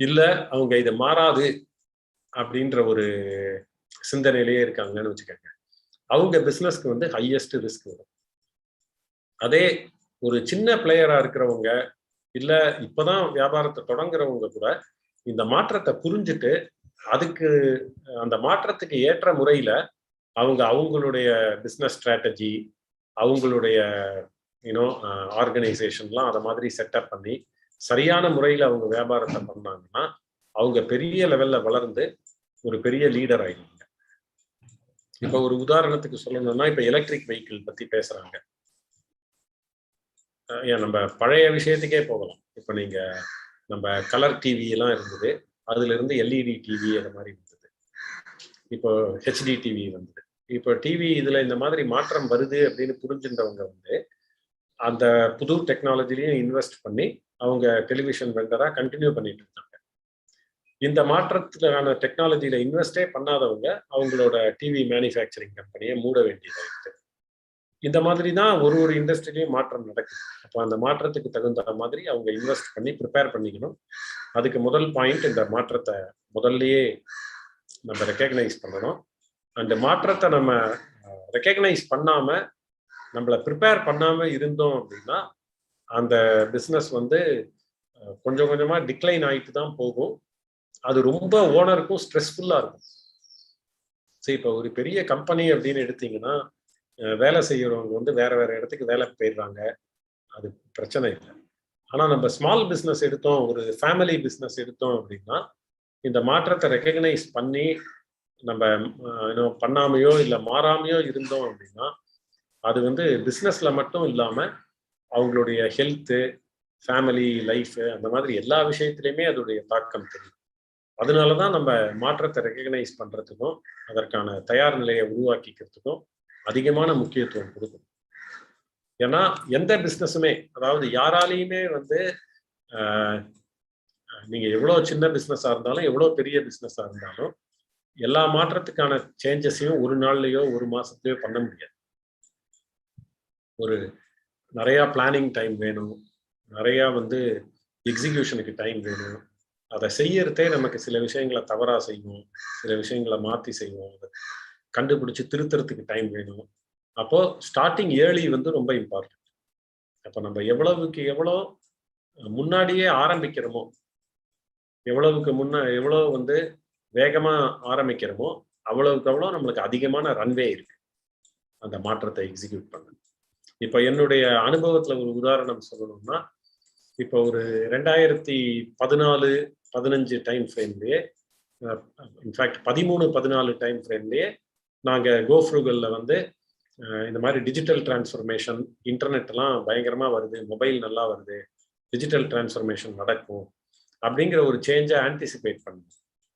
இல்ல அவங்க இது மாறாது அப்படின்ற ஒரு சிந்தனையிலேயே இருக்காங்கன்னு வச்சுக்கோங்க. அவங்க பிசினஸ்க்கு வந்து ஹையஸ்ட் ரிஸ்க் வரும். அதே ஒரு சின்ன பிளேயரா இருக்கிறவங்க, இல்ல இப்பதான் வியாபாரத்தை தொடங்குறவங்க கூட இந்த மாற்றத்தை புரிஞ்சுட்டு அதுக்கு அந்த மாற்றத்துக்கு ஏற்ற முறையில அவங்க அவங்களுடைய பிசினஸ் ஸ்ட்ராட்டஜி, அவங்களுடைய ஆர்கனைசேஷன்லாம் அதை மாதிரி செட்டப் பண்ணி சரியான முறையில அவங்க வியாபாரத்தை பண்ணாங்கன்னா அவங்க பெரிய லெவல்ல வளர்ந்து ஒரு பெரிய லீடர் ஆயிடுவாங்க. இப்ப ஒரு உதாரணத்துக்கு சொல்லணும்னா, இப்ப எலக்ட்ரிக் வெஹிக்கிள் பத்தி பேசுறாங்க. நம்ம பழைய விஷயத்துக்கே போகலாம். இப்ப நீங்க நம்ம கலர் டிவி எல்லாம் இருந்தது, அதுல இருந்து எல்இடி டிவி அந்த மாதிரி இருந்தது, இப்போ ஹெச்டி டிவி வந்தது. இப்போ டிவி இதுல இந்த மாதிரி மாற்றம் வருது அப்படின்னு புரிஞ்சிருந்தவங்க வந்து அந்த புது டெக்னாலஜிலையும் இன்வெஸ்ட் பண்ணி அவங்க டெலிவிஷன் வெண்டரா கண்டினியூ பண்ணிட்டு இருக்காங்க. இந்த மாற்றத்துக்கான டெக்னாலஜியில இன்வெஸ்டே பண்ணாதவங்க அவங்களோட டிவி மேனுஃபேக்சரிங் கம்பெனியை மூட வேண்டியதாயிருக்கு. இந்த மாதிரி தான் ஒரு இண்டஸ்ட்ரியிலையும் மாற்றம் நடக்குது. அப்போ அந்த மாற்றத்துக்கு தகுந்த மாதிரி அவங்க இன்வெஸ்ட் பண்ணி ப்ரிப்பேர் பண்ணிக்கணும். அதுக்கு முதல் பாயிண்ட், இந்த மாற்றத்தை முதல்லயே நம்ம ரெக்கக்னைஸ் பண்ணணும். அந்த மாற்றத்தை நம்ம ரெக்கக்னைஸ் பண்ணாம நம்மளை ப்ரிப்பேர் பண்ணாம இருந்தோம் அப்படின்னா அந்த பிஸ்னஸ் வந்து கொஞ்சம் கொஞ்சமா டிக்ளைன் ஆகிட்டு தான் போகும். அது ரொம்ப ஓனருக்கும் ஸ்ட்ரெஸ்ஃபுல்லா இருக்கும். சரி, இப்போ ஒரு பெரிய கம்பெனி அப்படின்னு எடுத்தீங்கன்னா வேலை செய்யறவங்க வந்து வேற வேற இடத்துக்கு வேலை போயிடுறாங்க, அது பிரச்சனை இல்லை. ஆனா நம்ம ஸ்மால் பிஸ்னஸ் எடுத்தோம், ஒரு ஃபேமிலி பிஸ்னஸ் எடுத்தோம் அப்படின்னா இந்த மாற்றத்தை ரெக்கக்னைஸ் பண்ணி நம்ம பண்ணாமையோ இல்லை மாறாமையோ இருந்தோம் அப்படின்னா அது வந்து பிஸ்னஸ்ல மட்டும் இல்லாம அவங்களுடைய ஹெல்த்து, ஃபேமிலி லைஃப், அந்த மாதிரி எல்லா விஷயத்திலையுமே அதோடைய தாக்கம் தெரியும். அதனாலதான் நம்ம மாற்றத்தை ரெக்கக்னைஸ் பண்றதுக்கும் அதற்கான தயார் நிலையை உருவாக்கிக்கிறதுக்கும் அதிகமான முக்கியத்துவம் கொடுக்கணும். ஏன்னா எந்த பிஸ்னஸுமே, அதாவது யாராலையுமே வந்து நீங்க எவ்வளவு சின்ன பிஸ்னஸா இருந்தாலும் எவ்வளவு பெரிய பிஸ்னஸா இருந்தாலும் எல்லா மாற்றத்துக்கான சேஞ்சஸையும் ஒரு நாள்லயோ ஒரு மாசத்துலயோ பண்ண முடியாது. ஒரு நிறைய பிளானிங் டைம் வேணும், நிறைய வந்து எக்ஸிகியூஷனுக்கு டைம் வேணும். அதை செய்யறதே நமக்கு சில விஷயங்களை தவறா செய்வோம், சில விஷயங்களை மாற்றி செய்வோம், அதை கண்டுபிடிச்சு திருத்துறதுக்கு டைம் வேணும். அப்போ ஸ்டார்டிங் ஏர்லி வந்து ரொம்ப இம்பார்ட்டன்ட். அப்போ நம்ம எவ்வளவுக்கு எவ்வளோ முன்னாடியே ஆரம்பிக்கிறோமோ, எவ்வளோ வந்து வேகமா ஆரம்பிக்கிறோமோ அவ்வளவுக்கு அவ்வளோ நம்மளுக்கு அதிகமான ரன்வே இருக்கு. அந்த மாற்றத்தை எக்ஸிக்யூட் பண்ண. இப்போ என்னுடைய அனுபவத்துல ஒரு உதாரணம் சொல்லணும்னா, இப்போ ஒரு 2014-15 டைம் ஃப்ரேம்லேயே, இன்ஃபேக்ட் 13-14 டைம் ஃப்ரேம்லேயே நாங்கள் கோஃப்ரூகல்ல வந்து இந்த மாதிரி டிஜிட்டல் டிரான்ஸ்ஃபர்மேஷன், இன்டர்நெட்லாம் பயங்கரமாக வருது, மொபைல் நல்லா வருது, டிஜிட்டல் டிரான்ஸ்ஃபர்மேஷன் நடக்கும் அப்படிங்கிற ஒரு சேஞ்சை ஆன்டிசிபேட் பண்ணணும்.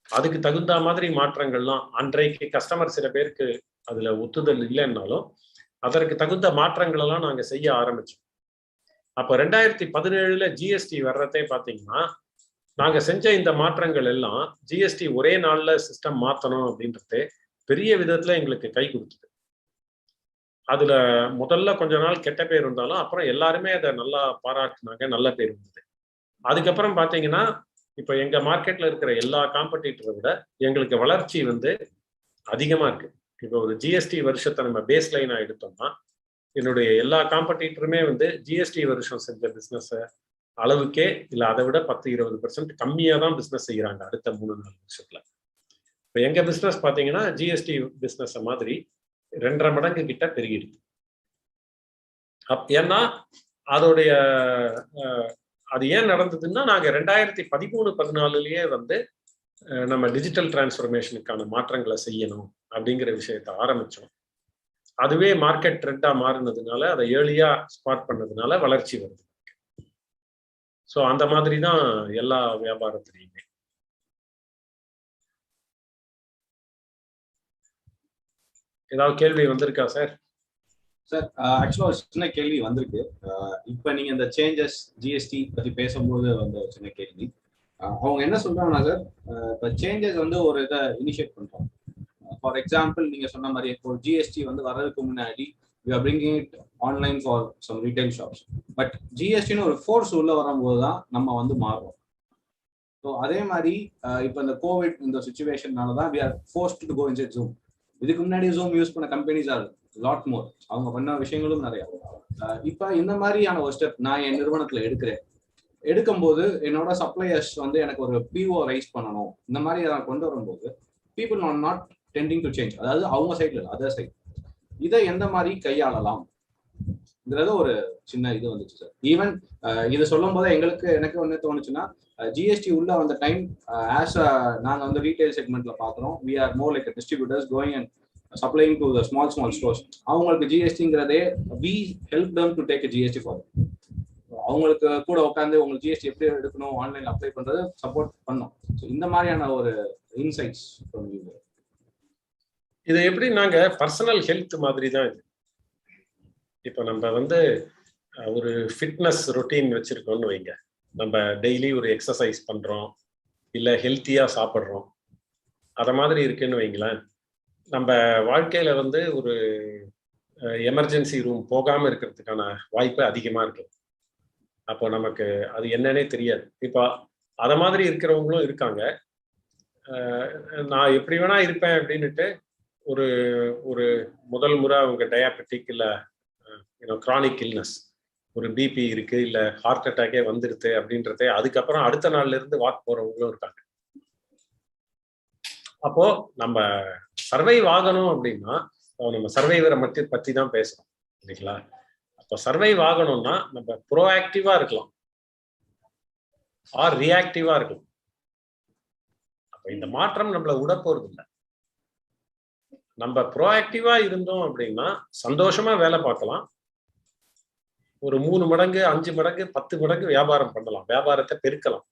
அதுக்கு தகுந்த மாதிரி மாற்றங்கள்லாம் அன்றைக்கு கஸ்டமர் சில பேருக்கு அதில் ஒத்துதல் இல்லைன்னாலும் அதற்கு தகுந்த மாற்றங்கள் எல்லாம் நாங்கள் செய்ய ஆரம்பிச்சோம். அப்போ 2017 ஜிஎஸ்டி வர்றதே பார்த்தீங்கன்னா, நாங்கள் செஞ்ச இந்த மாற்றங்கள் எல்லாம் ஜிஎஸ்டி ஒரே நாளில் சிஸ்டம் மாற்றணும் அப்படின்றது பெரிய விதத்தில் எங்களுக்கு கை கொடுத்தது. அதுல முதல்ல கொஞ்ச நாள் கெட்ட பேர் இருந்தாலும் அப்புறம் எல்லாருமே அதை நல்லா பாராட்டினாங்க, நல்ல பேர் இருந்தது. அதுக்கப்புறம் பார்த்தீங்கன்னா, இப்போ எங்க மார்க்கெட்ல இருக்கிற எல்லா காம்படிட்டரை விட எங்களுக்கு வளர்ச்சி வந்து அதிகமா இருக்கு. இப்போ ஒரு ஜிஎஸ்டி வருஷத்தை நம்ம பேஸ் லைனா எடுத்தோம்னா, என்னுடைய எல்லா காம்படிட்டருமே வந்து ஜிஎஸ்டி வருஷம் செஞ்ச பிசினஸ் அளவுக்கே இல்லை அதை விட 10-20% கம்மியா தான் பிசினஸ் செய்யறாங்க அடுத்த 3-4 வருஷத்துல. இப்போ எங்க பிசினஸ் பார்த்தீங்கன்னா ஜிஎஸ்டி பிசினஸ் மாதிரி 2.5 மடங்கு கிட்ட பெருகிடுது. ஏன்னா அதோடைய அது ஏன் நடந்ததுன்னா, நாங்க 2013-14 வந்து நம்ம டிஜிட்டல் டிரான்ஸ்ஃபர்மேஷனுக்கான மாற்றங்களை செய்யணும் அப்படிங்கிற விஷயத்தை ஆரம்பிச்சோம். அதுவே மார்க்கெட் ட்ரெண்டா மாறினதுனால, அதை ஏர்லியா ஸ்பாட் பண்ணதுனால வளர்ச்சி வருது. ஸோ அந்த மாதிரி தான் எல்லா வியாபாரத்திலையுமே. ஏதாவது கேள்வி வந்திருக்கா சார்? சார் ஆக்சுவலாக ஒரு சின்ன கேள்வி வந்திருக்கு. இப்போ நீங்கள் இந்த சேஞ்சஸ் ஜிஎஸ்டி பற்றி பேசும்போது வந்த ஒரு சின்ன கேள்வி. அவங்க என்ன சொல்றாங்கன்னா சார், இப்போ சேஞ்சஸ் வந்து ஒரு இதை இனிஷியேட் பண்ணுறோம். ஃபார் எக்ஸாம்பிள் நீங்கள் சொன்ன மாதிரி இப்போ ஜிஎஸ்டி வந்து வர்றதுக்கு முன்னாடி we are bringing it online for some retail shops. But ஜிஎஸ்டின்னு ஒரு ஃபோர்ஸ் உள்ள வரும்போது தான் நம்ம வந்து மாறுறோம். ஸோ அதே மாதிரி இப்போ இந்த கோவிட் இந்த சுச்சுவேஷன்னால தான் we are forced to go inside Zoom. இதுக்கு முன்னாடி ஜூம் யூஸ் பண்ண கம்பெனிஸ் ஆர் லாட் மோர், அவங்க பண்ண விஷயங்களும் நிறைய. இப்போ இந்த மாதிரியான ஒரு ஸ்டெப் நான் என் நிறுவனத்தில் எடுக்கும்போது என்னோட சப்ளையர்ஸ் வந்து எனக்கு ஒரு பிஓ ரைஸ் பண்ணணும், இந்த மாதிரி நான் கொண்டு வரும்போது people are not tending to change. அதாவது அவங்க சைட்ல இல்லை, அதர் சைட். இதை எந்த மாதிரி கையாளலாம்ங்கிறது ஒரு சின்ன இது வந்துச்சு சார். ஈவன் இதை சொல்லும் போது எனக்கு ஒன்று தோணுச்சுன்னா, ஜிஎஸ்டி உள்ள வந்த டைம் ஆஸ் நாங்கள் வந்து ரீட்டைல் செக்மெண்ட்ல பார்க்குறோம், we are more like distributors going and supplying to the small stores. அவங்களுக்கு ஜிஎஸ்டிங்கிறதே we help them to take GST for. அவங்களுக்கு கூட உட்காந்து உங்களுக்கு ஜிஎஸ்டி எப்படி எடுக்கணும், ஆன்லைன்ல அப்ளை பண்றது சப்போர்ட் பண்ணோம். ஸோ இந்த மாதிரியான ஒரு இன்சைட்ஸ். இதை எப்படி நாங்க பர்சனல் ஹெல்த் மாதிரி தான் இது. இப்போ நம்ம வந்து ஒரு ஃபிட்னஸ் ரொட்டீன் வச்சிருக்கோம்னு வைங்க, நம்ம டெய்லி ஒரு எக்ஸசைஸ் பண்றோம், இல்லை ஹெல்த்தியா சாப்பிட்றோம், அதை மாதிரி இருக்குன்னு வைங்களேன். நம்ம வாழ்க்கையில வந்து ஒரு எமர்ஜென்சி ரூம் போகாம இருக்கிறதுக்கான வாய்ப்பு அதிகமா இருக்கு. அப்போ நமக்கு அது என்னன்னே தெரியாது. இப்போ அதை மாதிரி இருக்கிறவங்களும் இருக்காங்க. நான் எப்படி வேணா இருப்பேன் அப்படின்னுட்டு ஒரு ஒரு முதல் முறை அவங்க டயாபெட்டிக் இல்லை கிரானிக் இல்னஸ், ஒரு பிபி இருக்கு, இல்லை ஹார்ட் அட்டாக்கே வந்துடுது அப்படின்றதே அதுக்கப்புறம் அடுத்த நாள்ல இருந்து வாக் போறவங்களும் இருக்காங்க. அப்போ நம்ம சர்வைவ் ஆகணும் அப்படின்னா நம்ம சர்வைவரை பற்றி தான் பேசுறோம் இல்லைங்களா? அப்போ சர்வைவ் ஆகணும்னா நம்ம ப்ரோஆக்டிவா இருக்கலாம் ஆர் ரியாக்டிவா இருக்கலாம். அப்ப இந்த மாற்றம் நம்மள விட போறது இல்லை. நம்ம ப்ரோஆக்டிவா இருந்தோம் அப்படின்னா சந்தோஷமா வேலை பார்க்கலாம், ஒரு 3 மடங்கு 5 மடங்கு 10 மடங்கு வியாபாரம் பண்ணலாம், வியாபாரத்தை பெருக்கலாம்.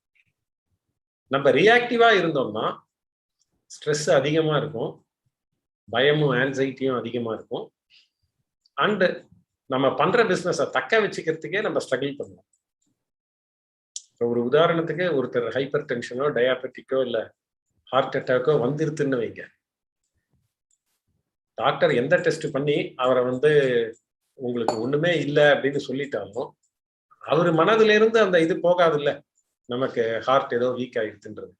நம்ம ரியாக்டிவா இருந்தோம்னா ஸ்ட்ரெஸ் அதிகமா இருக்கும், பயமும் ஆன்சைட்டியும் அதிகமா இருக்கும். அண்ட் நம்ம பண்ற பிசினஸை தக்க வச்சுக்கிறதுக்கே நம்ம ஸ்ட்ரகிள் பண்ணுவோம். ஒரு உதாரணத்துக்கு ஒருத்தர் ஹைப்பர் டென்ஷனோ டயாபெட்டிக்கோ இல்லை ஹார்ட் அட்டாக்கோ வந்துருதுன்னு வைங்க, டாக்டர் எந்த டெஸ்ட் பண்ணி அவரை வந்து உங்களுக்கு ஒண்ணுமே இல்லை அப்படின்னு சொல்லிட்டாலும் அவர் மனதுல இருந்து அந்த இது போகாது இல்லை, நமக்கு ஹார்ட் ஏதோ வீக் ஆயிடுதுன்றது.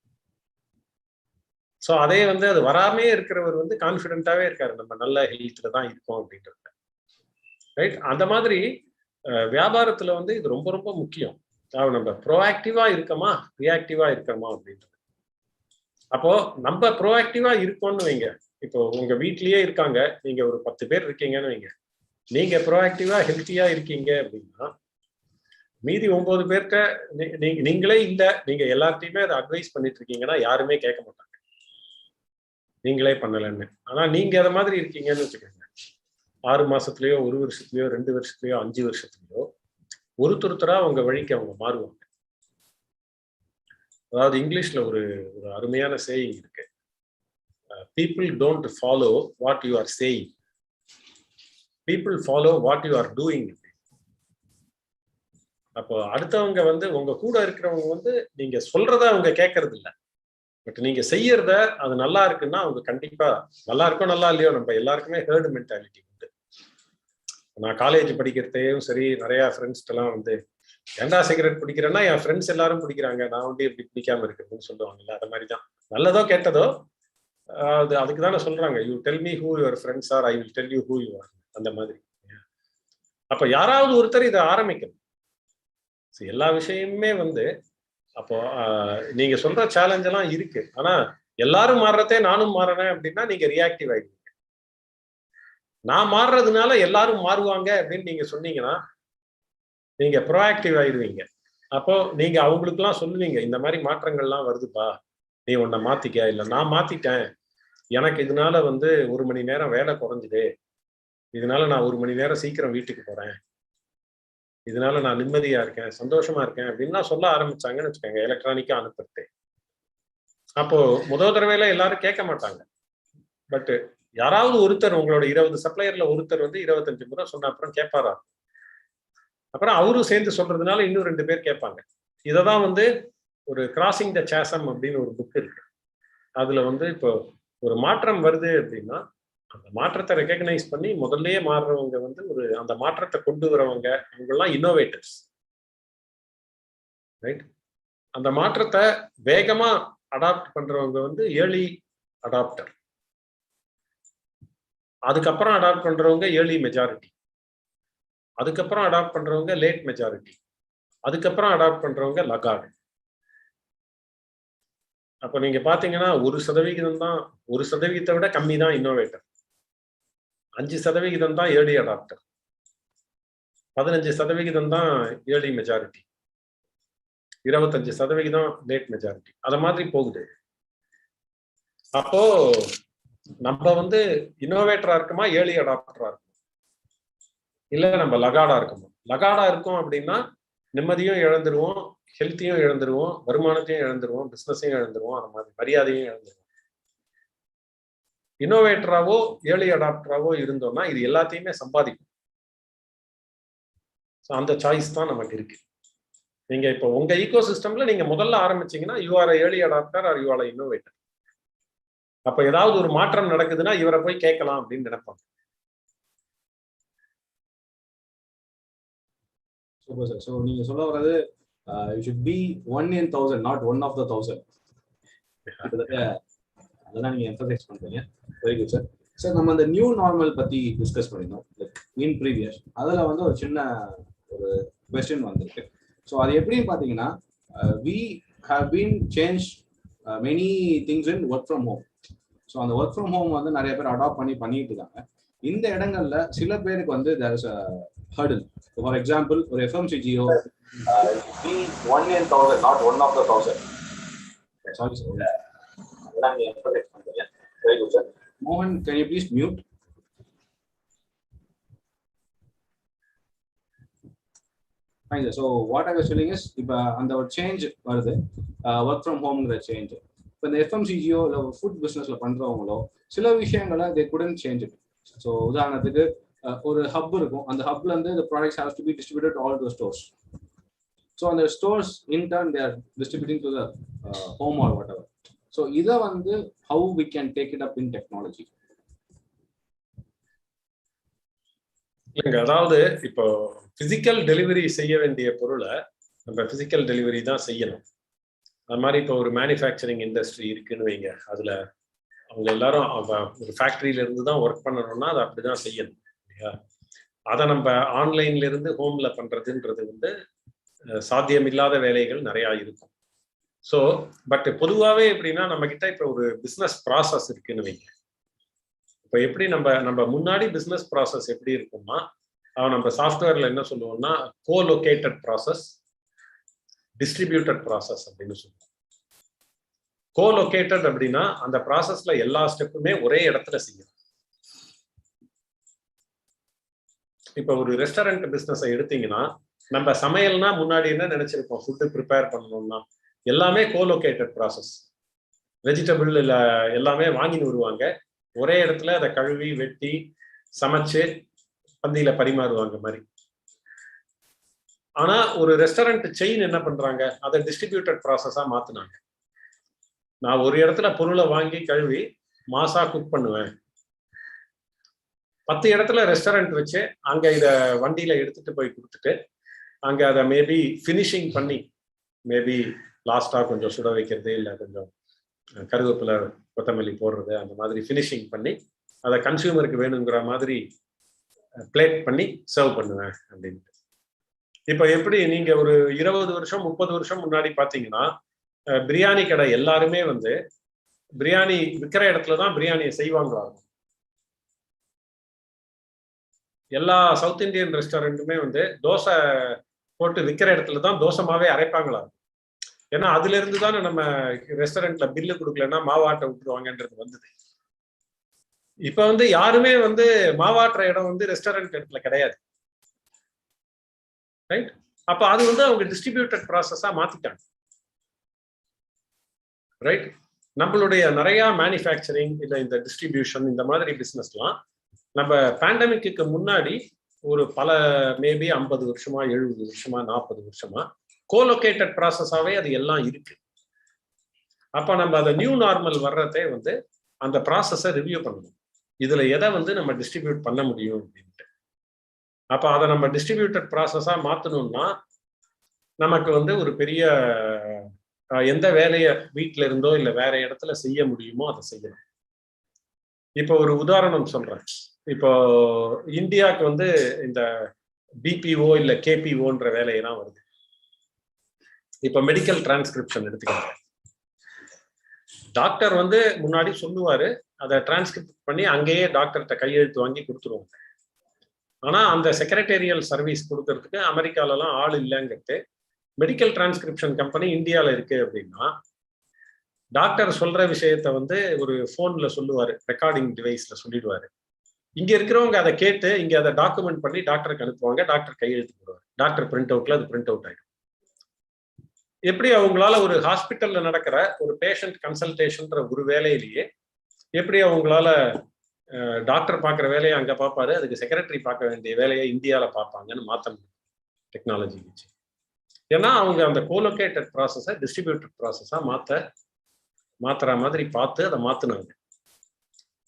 ஸோ அதே வந்து அது வராமே இருக்கிறவர் வந்து கான்ஃபிடென்ட்டாவே இருக்காரு, நம்ம நல்ல ஹெல்த்ல தான் இருக்கோம் அப்படின்றது. ரைட்? அந்த மாதிரி வியாபாரத்துல வந்து இது ரொம்ப ரொம்ப முக்கியம். நம்ம ப்ரோஆக்டிவா இருக்கோமா ரியாக்டிவா இருக்கோமா அப்படின்றது. அப்போ நம்ம ப்ரோஆக்டிவா இருக்கோம்னு வைங்க, இப்போ உங்க வீட்லயே இருக்காங்க, நீங்க ஒரு 10 பேர் இருக்கீங்கன்னு வைங்க, நீங்க ப்ரோஆக்டிவா ஹெல்த்தியா இருக்கீங்க அப்படின்னா மீதி 9 பேர்கிட்ட நீங்களே இல்ல, நீங்க எல்லாத்தையுமே அதை அட்வைஸ் பண்ணிட்டு இருக்கீங்கன்னா யாருமே கேட்க மாட்டாங்க நீங்களே பண்ணலன்னு. ஆனா நீங்க அதை மாதிரி இருக்கீங்கன்னு வச்சுக்கோங்க, 6 மாசத்துலயோ 1 வருஷத்துலயோ 2 வருஷத்துலயோ 5 வருஷத்துலயோ ஒருத்தரா உங்க வழிக்கு அவங்க மாறுவாங்க. அதாவது இங்கிலீஷ்ல ஒரு அருமையான சேயிங் இருக்கு, people don't follow what you are saying, people follow what you are doing. அப்போ அடுத்தவங்க வந்து உங்க கூட இருக்கிறவங்க வந்து நீங்க சொல்றத அவங்க கேட்கறது இல்லை, பட் நீங்க செய்யறத அது நல்லா இருக்குன்னா அவங்க கண்டிப்பா நல்லா இருக்கோ நல்லா இல்லையோ, நம்ம எல்லாருக்குமே ஹேர்டு மென்டாலிட்டி உண்டு. நான் காலேஜ் படிக்கிறதையும் சரி, நிறைய ஃப்ரெண்ட்ஸ்ட் எல்லாம் வந்து ஏண்டா சிகரெட் பிடிக்கிறேன்னா என் ஃப்ரெண்ட்ஸ் எல்லாரும் பிடிக்கிறாங்க, நான் வந்து எப்படி பிடிக்காம இருக்கிறதுன்னு சொல்லுவாங்கல்ல, அது மாதிரிதான். நல்லதோ கெட்டதோ அதுக்கு தானே சொல்றாங்க, you tell me who your friends are, I will tell you who you are, அந்த மாதிரி. அப்ப யாராவது ஒருத்தர் இதை ஆரம்பிக்கணும். எல்லா விஷயமுமே வந்து அப்போ நீங்க சொல்ற சேலஞ்ச் எல்லாம் இருக்கு, ஆனா எல்லாரும் மாறுறதே நானும் மாறுறேன் அப்படின்னா நீங்க ரியாக்டிவ் ஆயிடுவீங்க. நான் மாறுறதுனால எல்லாரும் மாறுவாங்க அப்படின்னு நீங்க சொன்னீங்கன்னா நீங்க ப்ரோஆக்டிவ் ஆயிடுவீங்க. அப்போ நீங்க அவங்களுக்கு எல்லாம் சொல்லுவீங்க, இந்த மாதிரி மாற்றங்கள்லாம் வருதுப்பா, நீ உன்னை மாத்திக்க, இல்ல நான் மாத்திட்டேன், எனக்கு இதனால வந்து 1 மணி நேரம் வேலை குறைஞ்சுது, இதனால நான் 1 மணி நேரம் சீக்கிரம் வீட்டுக்கு போறேன், இதனால நான் நிம்மதியா இருக்கேன், சந்தோஷமா இருக்கேன் அப்படின்னா சொல்ல ஆரம்பிச்சாங்கன்னு வச்சுக்கோங்க, எலக்ட்ரானிக்கா அனுப்புறது. அப்போ முதல் தடவையில எல்லாரும் கேட்க மாட்டாங்க, பட் யாராவது ஒருத்தர், உங்களோட 20 சப்ளையர்ல ஒருத்தர் வந்து 25 முறை சொன்ன அப்புறம் கேட்பாரா, அப்புறம் அவரும் சேர்ந்து சொல்றதுனால இன்னும் 2 பேர் கேட்பாங்க. இததான் வந்து ஒரு கிராசிங் த சேசம் அப்படின்னு ஒரு புக் இருக்கு. அதுல வந்து இப்போ ஒரு மாற்றம் வருது அப்படின்னா அந்த மாற்றத்தை ரெகக்னைஸ் பண்ணி முதல்லயே மாறுறவங்க வந்து அந்த மாற்றத்தை கொண்டு வரவங்க, அவங்கெல்லாம் இன்னோவேட்டர்ஸ், ரைட்? அந்த மாற்றத்தை வேகமா அடாப்ட் பண்றவங்க வந்து ஏர்லி அடாப்டர், அதுக்கப்புறம் அடாப்ட் பண்றவங்க ஏர்லி மெஜாரிட்டி, அதுக்கப்புறம் அடாப்ட் பண்றவங்க லேட் மெஜாரிட்டி, அதுக்கப்புறம் அடாப்ட் பண்றவங்க லகார்டு. அப்ப நீங்க பாத்தீங்கன்னா 1% தான், 1% விட கம்மி தான் இன்னோவேட்டர், 5% தான் ஏர்லி அடாப்டர், 15% தான் ஏர்லி மெஜாரிட்டி, 25% லேட் மெஜாரிட்டி, அத மாதிரி போகுது. அப்போ நம்ம வந்து இன்னோவேட்டரா இருக்குமா, ஏர்லி அடாப்டரா இருக்கும், இல்ல நம்ம லகார்டா இருக்குமா? லகார்டா இருக்கும் அப்படின்னா நிம்மதியும் இழந்துருவோம், ஹெல்த்தையும் இழந்துருவோம், வருமானத்தையும் இழந்துருவோம், பிசினஸையும் இழந்துருவோம், அந்த மாதிரி மரியாதையும் இழந்துருவோம். இன்னோவேட்டராவோ ஏர்லி அடாப்டராவோ இருந்தோம்னா இது எல்லாத்தையுமே சம்பாதிக்கும். அந்த சாய்ஸ் தான் நமக்கு இருக்கு. நீங்க இப்போ உங்க ஈகோ சிஸ்டம்ல நீங்க முதல்ல ஆரம்பிச்சீங்கன்னா you are early adopter or you are innovator. அப்ப ஏதாவது ஒரு மாற்றம் நடக்குதுன்னா இவரை போய் கேட்கலாம் அப்படின்னு நினைப்பாங்க. Super sir. ஸோ நீங்க சொல்ல வர்றது you should B 1 in 1000, not 1 of the 1000. அதெல்லாம் நீங்க எம்பசைஸ் பண்றீங்க. Very good sir. சார் நம்ம அந்த நியூ நார்மல் பத்தி டிஸ்கஸ் பண்ணிருந்தோம் இன் ப்ரீவியஸ். அதுல வந்து ஒரு சின்ன ஒரு கொஸ்டின் வந்திருக்கு. ஸோ அது எப்படின்னு பாத்தீங்கன்னா, we have been changed many things in work from home. So அந்த ஒர்க் ஃப்ரம் ஹோம் வந்து நிறைய பேர் அடாப்ட் பண்ணிட்டு இருக்காங்க. இந்த இடங்கள்ல சில பேருக்கு வந்து there is a hurdle. For example, ஒரு FMCGO be 1 in 1000, not 1 of the 1000. Sorry sir. அதெல்லாம் நீங்க எம்பசைஸ் பண்றீங்க. Very good sir. மோகன், can you please mute? Fine sir. So what I was telling is, இப்போ அந்த ஒரு சேஞ்ச் வருது, work from ஹோம்ங்கிற change. இப்போ இந்த FMCGO இல்லை ஃபுட் பிஸ்னஸ்ல பண்றவங்களோ சில விஷயங்களை they couldn't change it. So உதாரணத்துக்கு ஒரு ஹப் இருக்கும், அந்த ஹப்ல இருந்து the products has to be distributed to all the stores. So அந்த stores in turn they are distributing to the home or whatever. So இதை வந்து how we can take it up in technology. அதாவது இப்போ physical delivery செய்ய வேண்டிய பொருளை நம்ம physical delivery தான் செய்யணும். அது மாதிரி இப்போ ஒரு மேனுஃபேக்சரிங் இண்டஸ்ட்ரி இருக்குன்னு வைங்க, அதுல அவங்க எல்லாரும் ஒரு ஃபேக்டரியில இருந்து தான் ஒர்க் பண்ணணும்னா அதை அப்படிதான் செய்யணும் இல்லையா? அதை நம்ம ஆன்லைன்ல இருந்து ஹோம்ல பண்றதுன்றது வந்து சாத்தியமில்லாத வேலைகள் நிறைய இருக்கும். ஸோ பட் பொதுவாகவே எப்படின்னா நம்ம கிட்ட இப்போ ஒரு பிஸ்னஸ் ப்ராசஸ் இருக்குன்னு வைங்க, இப்போ எப்படி நம்ம முன்னாடி பிஸ்னஸ் ப்ராசஸ் எப்படி இருக்கும்னா, நம்ம சாஃப்ட்வேர்ல என்ன சொல்லுவோம்னா கோலோகேட்டட் ப்ராசஸ், டிஸ்ட்ரிபியூட்டட் ப்ராசஸ் அப்படின்னு சொல்லுவோம். கோலோகேட்டட் அப்படின்னா அந்த ப்ராசஸ்ல எல்லா ஸ்டெப்புமே ஒரே இடத்துல செய்யும். இப்ப ஒரு ரெஸ்டாரண்ட் பிசினஸ் எடுத்தீங்கன்னா, நம்ம சமையல்னா முன்னாடி என்ன நினைச்சிருப்போம், ஃபுட்டு ப்ரிப்பேர் பண்ணணும்னா எல்லாமே கோலோகேட்டட் ப்ராசஸ். வெஜிடபிள் இல்ல எல்லாமே வாங்கின்னு வருவாங்க, ஒரே இடத்துல அதை கழுவி வெட்டி சமைச்சு பந்தியில பரிமாறுவாங்க மாதிரி. ஆனா ஒரு ரெஸ்டாரண்ட் செயின் என்ன பண்றாங்க, அதை டிஸ்ட்ரிபியூட்டட் ப்ராசஸா மாத்தினாங்க. நான் ஒரு இடத்துல பொருளை வாங்கி கழுவி மாசா குக் பண்ணுவேன், 10 இடத்துல ரெஸ்டாரண்ட் வச்சு அங்க இத வண்டியில எடுத்துட்டு போய் கொடுத்துட்டு அங்க அதை மேபி ஃபினிஷிங் பண்ணி, மேபி லாஸ்டா கொஞ்சம் சுட வைக்கிறது இல்ல கொஞ்சம் கருவேப்பிலை கொத்தமல்லி போடுறது, அந்த மாதிரி ஃபினிஷிங் பண்ணி அதை கன்சியூமருக்கு வேணுங்கிற மாதிரி பிளேட் பண்ணி சர்வ் பண்ணுவேன் அப்படின்ட்டு. இப்ப எப்படி நீங்க ஒரு 20 வருஷம் 30 வருஷம் முன்னாடி பாத்தீங்கன்னா, பிரியாணி கடை எல்லாருமே வந்து பிரியாணி விற்கிற இடத்துலதான் பிரியாணியை செய்வாங்க. எல்லா சவுத் இந்தியன் ரெஸ்டாரண்ட்டுமே வந்து தோசை போட்டு விற்கிற இடத்துல தான் தோசை மாவே அரைப்பாங்களா. ஏன்னா அதுல இருந்து தானே நம்ம ரெஸ்டாரண்ட்ல பில்லு கொடுக்கலன்னா மாவாட்டை விட்டுருவாங்கன்றது வந்தது. இப்ப வந்து யாருமே வந்து மாவாட்டுற இடம் வந்து ரெஸ்டாரண்ட் இடத்துல கிடையாது, ரைட்? அப்ப அது வந்து அவங்க டிஸ்ட்ரிபியூட்டட் ப்ராசஸா மாத்திட்டாங்க, ரைட்? நம்மளுடைய நிறைய மேனுஃபேக்சரிங் இல்ல இந்த டிஸ்ட்ரிபியூஷன் இந்த மாதிரி பிசினஸ்லாம் நம்ம பேண்டமிக்கு முன்னாடி ஒரு பல மேபி 50 வருஷமா 70 வருஷமா 40 வருஷமா கோலோகேட்டட் ப்ராசஸாவே அது எல்லாம் இருக்கு. அப்ப நம்ம அதை நியூ நார்மல் வர்றதே வந்து அந்த ப்ராசஸை ரிவ்யூ பண்ணணும், இதுல எதை வந்து நம்ம டிஸ்ட்ரிபியூட் பண்ண முடியும் அப்படின்ட்டு. அப்ப அதை நம்ம டிஸ்ட்ரிபியூட்டட் ப்ராசஸா மாத்தணும்னா நமக்கு வந்து ஒரு பெரிய எந்த வேலையை வீட்டுல இருந்தோ இல்ல வேற இடத்துல செய்ய முடியுமோ அதை செய்யணும். இப்போ ஒரு உதாரணம் சொல்றேன். இப்போ இந்தியாவுக்கு வந்து இந்த பிபிஓ இல்ல கேபிஓன்ற வேலையெல்லாம் வருது. இப்ப மெடிக்கல் டிரான்ஸ்கிரிப்ஷன் எடுத்துக்கோங்க. டாக்டர் வந்து முன்னாடி சொல்லுவாரு, அதை டிரான்ஸ்கிரிப்ட் பண்ணி அங்கேயே டாக்டர்கிட்ட கையெழுத்து வாங்கி கொடுத்துருவாங்க. ஆனா அந்த செக்ரட்டேரியல் சர்வீஸ் கொடுக்கறதுக்கு அமெரிக்காலலாம் ஆள் இல்லைங்கிறது மெடிக்கல் டிரான்ஸ்கிரிப்ஷன் கம்பெனி இந்தியாவில் இருக்கு அப்படின்னா, டாக்டர் சொல்ற விஷயத்த வந்து ஒரு போன்ல சொல்லுவாரு, ரெக்கார்டிங் டிவைஸ்ல சொல்லிடுவாரு. இங்க இருக்கிறவங்க அதை கேட்டு இங்க அதை டாக்குமெண்ட் பண்ணி டாக்டருக்கு அனுப்புவாங்க, டாக்டர் கையெழுத்து போடுவார், டாக்டர் பிரிண்ட் அவுட்ல அது பிரிண்ட் அவுட் ஆயிடும். எப்படி அவங்களால ஒரு ஹாஸ்பிட்டல்ல நடக்கிற ஒரு பேஷண்ட் கன்சல்டேஷன்ற ஒரு வேலையிலேயே எப்படி அவங்களால டாக்டர் பார்க்குற வேலையை அங்க பார்ப்பாரு, அதுக்கு செக்ரட்டரி பார்க்க வேண்டிய வேலையை இந்தியாவில் பார்ப்பாங்கன்னு மாற்ற முடியும் டெக்னாலஜி வச்சு. ஏன்னா அவங்க அந்த கோலோகேட்டட் ப்ராசஸை டிஸ்ட்ரிபியூட்டட் ப்ராசஸா மாத்துற மாதிரி பார்த்து அதை மாத்தினாங்க.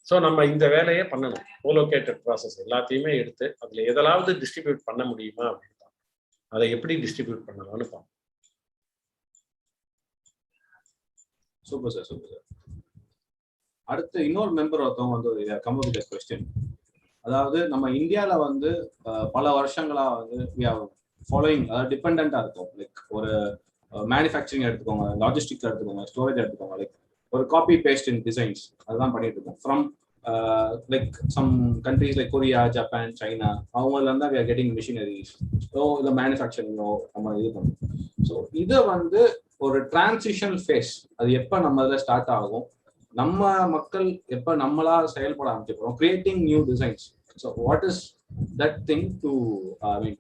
ஸோ நம்ம இந்த வேலையை பண்ணணும், கோலோகேட்டட் ப்ராசஸ் எல்லாத்தையுமே எடுத்து அதுல எதாவது டிஸ்ட்ரிபியூட் பண்ண முடியுமா அப்படின்னு அதை எப்படி டிஸ்ட்ரிபியூட் பண்ணலாம்னு பார்ப்போம். Super sir, super sir. அடுத்து இன்னொரு மெம்பர் ஒருத்தவங்க வந்து கம் அப் வித் क्वेश्चन. அதாவது நம்ம இந்தியால வந்து பல வருஷங்களா வந்து ஃபாலோயிங், அதாவது டிபெண்டா இருக்கும். லைக் ஒரு மேனுஃபேக்சரிங் எடுத்துக்கோங்க, லாஜிஸ்டிக்ஸ் எடுத்துக்கோங்க, ஸ்டோரேஜ் எடுத்துக்கோங்க, லைக் ஒரு காப்பி பேஸ்ட் இன் டிசைன்ஸ் அதுதான் பண்ணிட்டு இருக்கோம். From like some countries like Korea, Japan, China, அவங்கல இருந்தா we are getting machineries. ஸோ இதை மேனுஃபேக்சரிங்கோ நம்ம இது பண்ணுவோம். ஸோ இதை வந்து ஒரு டிரான்சிஷன் ஃபேஸ், அது எப்போ நம்ம இதில் ஸ்டார்ட் ஆகும், நம்ம மக்கள் எப்போ நம்மளா செயல்பட ஆரம்பிச்சிருக்கோம், creating new designs. So what is that thing to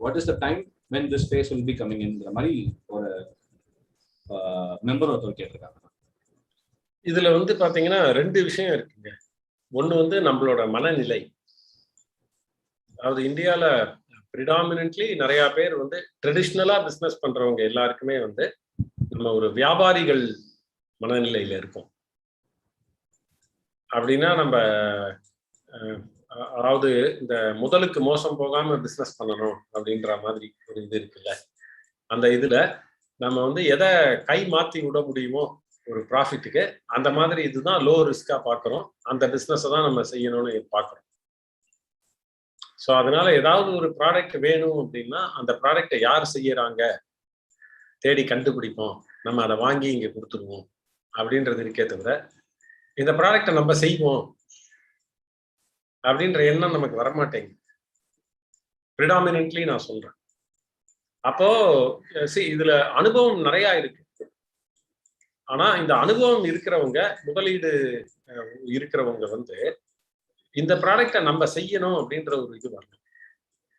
what is the time when this phase will be coming in மாதிரி ஒரு மெம்பர் ஒருத்தர் கேட்டிருக்காங்க. இதுல வந்து பாத்தீங்கன்னா 2 விஷயம் இருக்குங்க. ஒண்ணு வந்து நம்மளோட மனநிலை. அதாவது இந்தியால ப்ரிடாமினன்ட்லி நிறைய பேர் வந்து ட்ரெடிஷ்னலா பிசினஸ் பண்றவங்க எல்லாருக்குமே வந்து நம்ம ஒரு வியாபாரிகள் மனநிலையில இருக்கோம். அப்படின்னா நம்ம அதாவது இந்த முதலுக்கு மோசம் போகாம பிசினஸ் பண்ணணும் அப்படின்ற மாதிரி ஒரு இது இருக்குல்ல, அந்த இதுல நம்ம வந்து எதை கை மாத்தி விட முடியுமோ ஒரு ப்ராஃபிட்டுக்கு, அந்த மாதிரி இதுதான் லோ ரிஸ்கா பார்க்குறோம், அந்த பிஸ்னஸை தான் நம்ம செய்யணும்னு பார்க்குறோம். ஸோ அதனால ஏதாவது ஒரு ப்ராடக்ட் வேணும் அப்படின்னா அந்த ப்ராடக்டை யார் செய்யறாங்க தேடி கண்டுபிடிப்போம், நம்ம அதை வாங்கி இங்கே கொடுத்துருவோம் அப்படின்றது இருக்கே தவிர இந்த ப்ராடக்டை நம்ம செய்வோம் அப்படின்ற எண்ணம் நமக்கு வரமாட்டேங்குது. ப்ரிடாமினன்ட்லி நான் சொல்றேன். அப்போ இதுல அனுபவம் நிறைய இருக்கு. ஆனா இந்த அனுபவம் இருக்கிறவங்க, முதலீடு இருக்கிறவங்க வந்து இந்த ப்ராடக்டை நம்ம செய்யணும் அப்படின்ற ஒரு இது வரணும்.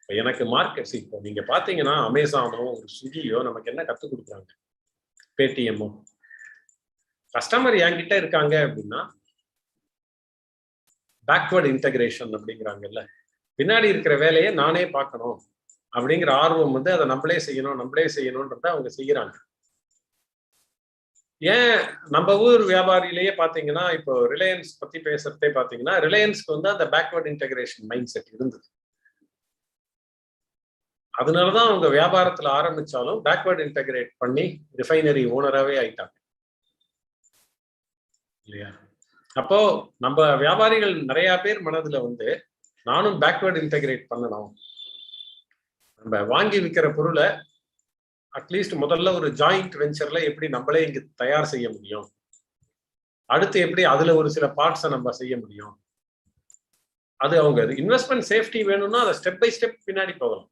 எனக்கு மார்க்கெட்ஸ் இப்போ நீங்க பாத்தீங்கன்னா அமேசானோ ஒரு ஸ்விக்கியோ நமக்கு என்ன கற்றுக் கொடுக்குறாங்க, பேடிஎம்மோ, கஸ்டமர் என்கிட்ட இருக்காங்க அப்படின்னா பேக்வர்ட் இன்டகிரேஷன் அப்படிங்கிறாங்கல்ல, பின்னாடி இருக்கிற வேலையை நானே பார்க்கணும் அப்படிங்கிற ஆர்வம் வந்து அதை நம்மளே செய்யணும்ன்றத அவங்க செய்யறாங்க. ஏன் நம்ம ஊர் வியாபாரியிலேயே பாத்தீங்கன்னா இப்போ ரிலையன்ஸ் பத்தி பேசுறதே பாத்தீங்கன்னா ரிலையன்ஸ்க்கு வந்து அந்த பேக்வர்ட் இன்டகிரேஷன் மைண்ட் செட் இருந்தது. அதனாலதான் அவங்க வியாபாரத்துல ஆரம்பிச்சாலும் பேக்வர்ட் இன்டகிரேட் பண்ணி ரிஃபைனரி ஓனராகவே ஆயிட்டாங்க இல்லையா? அப்போ நம்ம வியாபாரிகள் நிறைய பேர் மனதுல வந்து நானும் பேக்வர்ட் இன்டகிரேட் பண்ணணும், நம்ம வாங்கி விற்கிற பொருளை அட்லீஸ்ட் முதல்ல ஒரு ஜாயிண்ட் வெஞ்சர்ல எப்படி நம்மளே இங்க தயார் செய்ய முடியும், அடுத்து எப்படி அதுல ஒரு சில பார்ட்ஸை நம்ம செய்ய முடியும், அது அவங்க இன்வெஸ்ட்மெண்ட் சேஃப்டி வேணும்னா அதை ஸ்டெப் பை ஸ்டெப் பின்னாடி போகலாம்.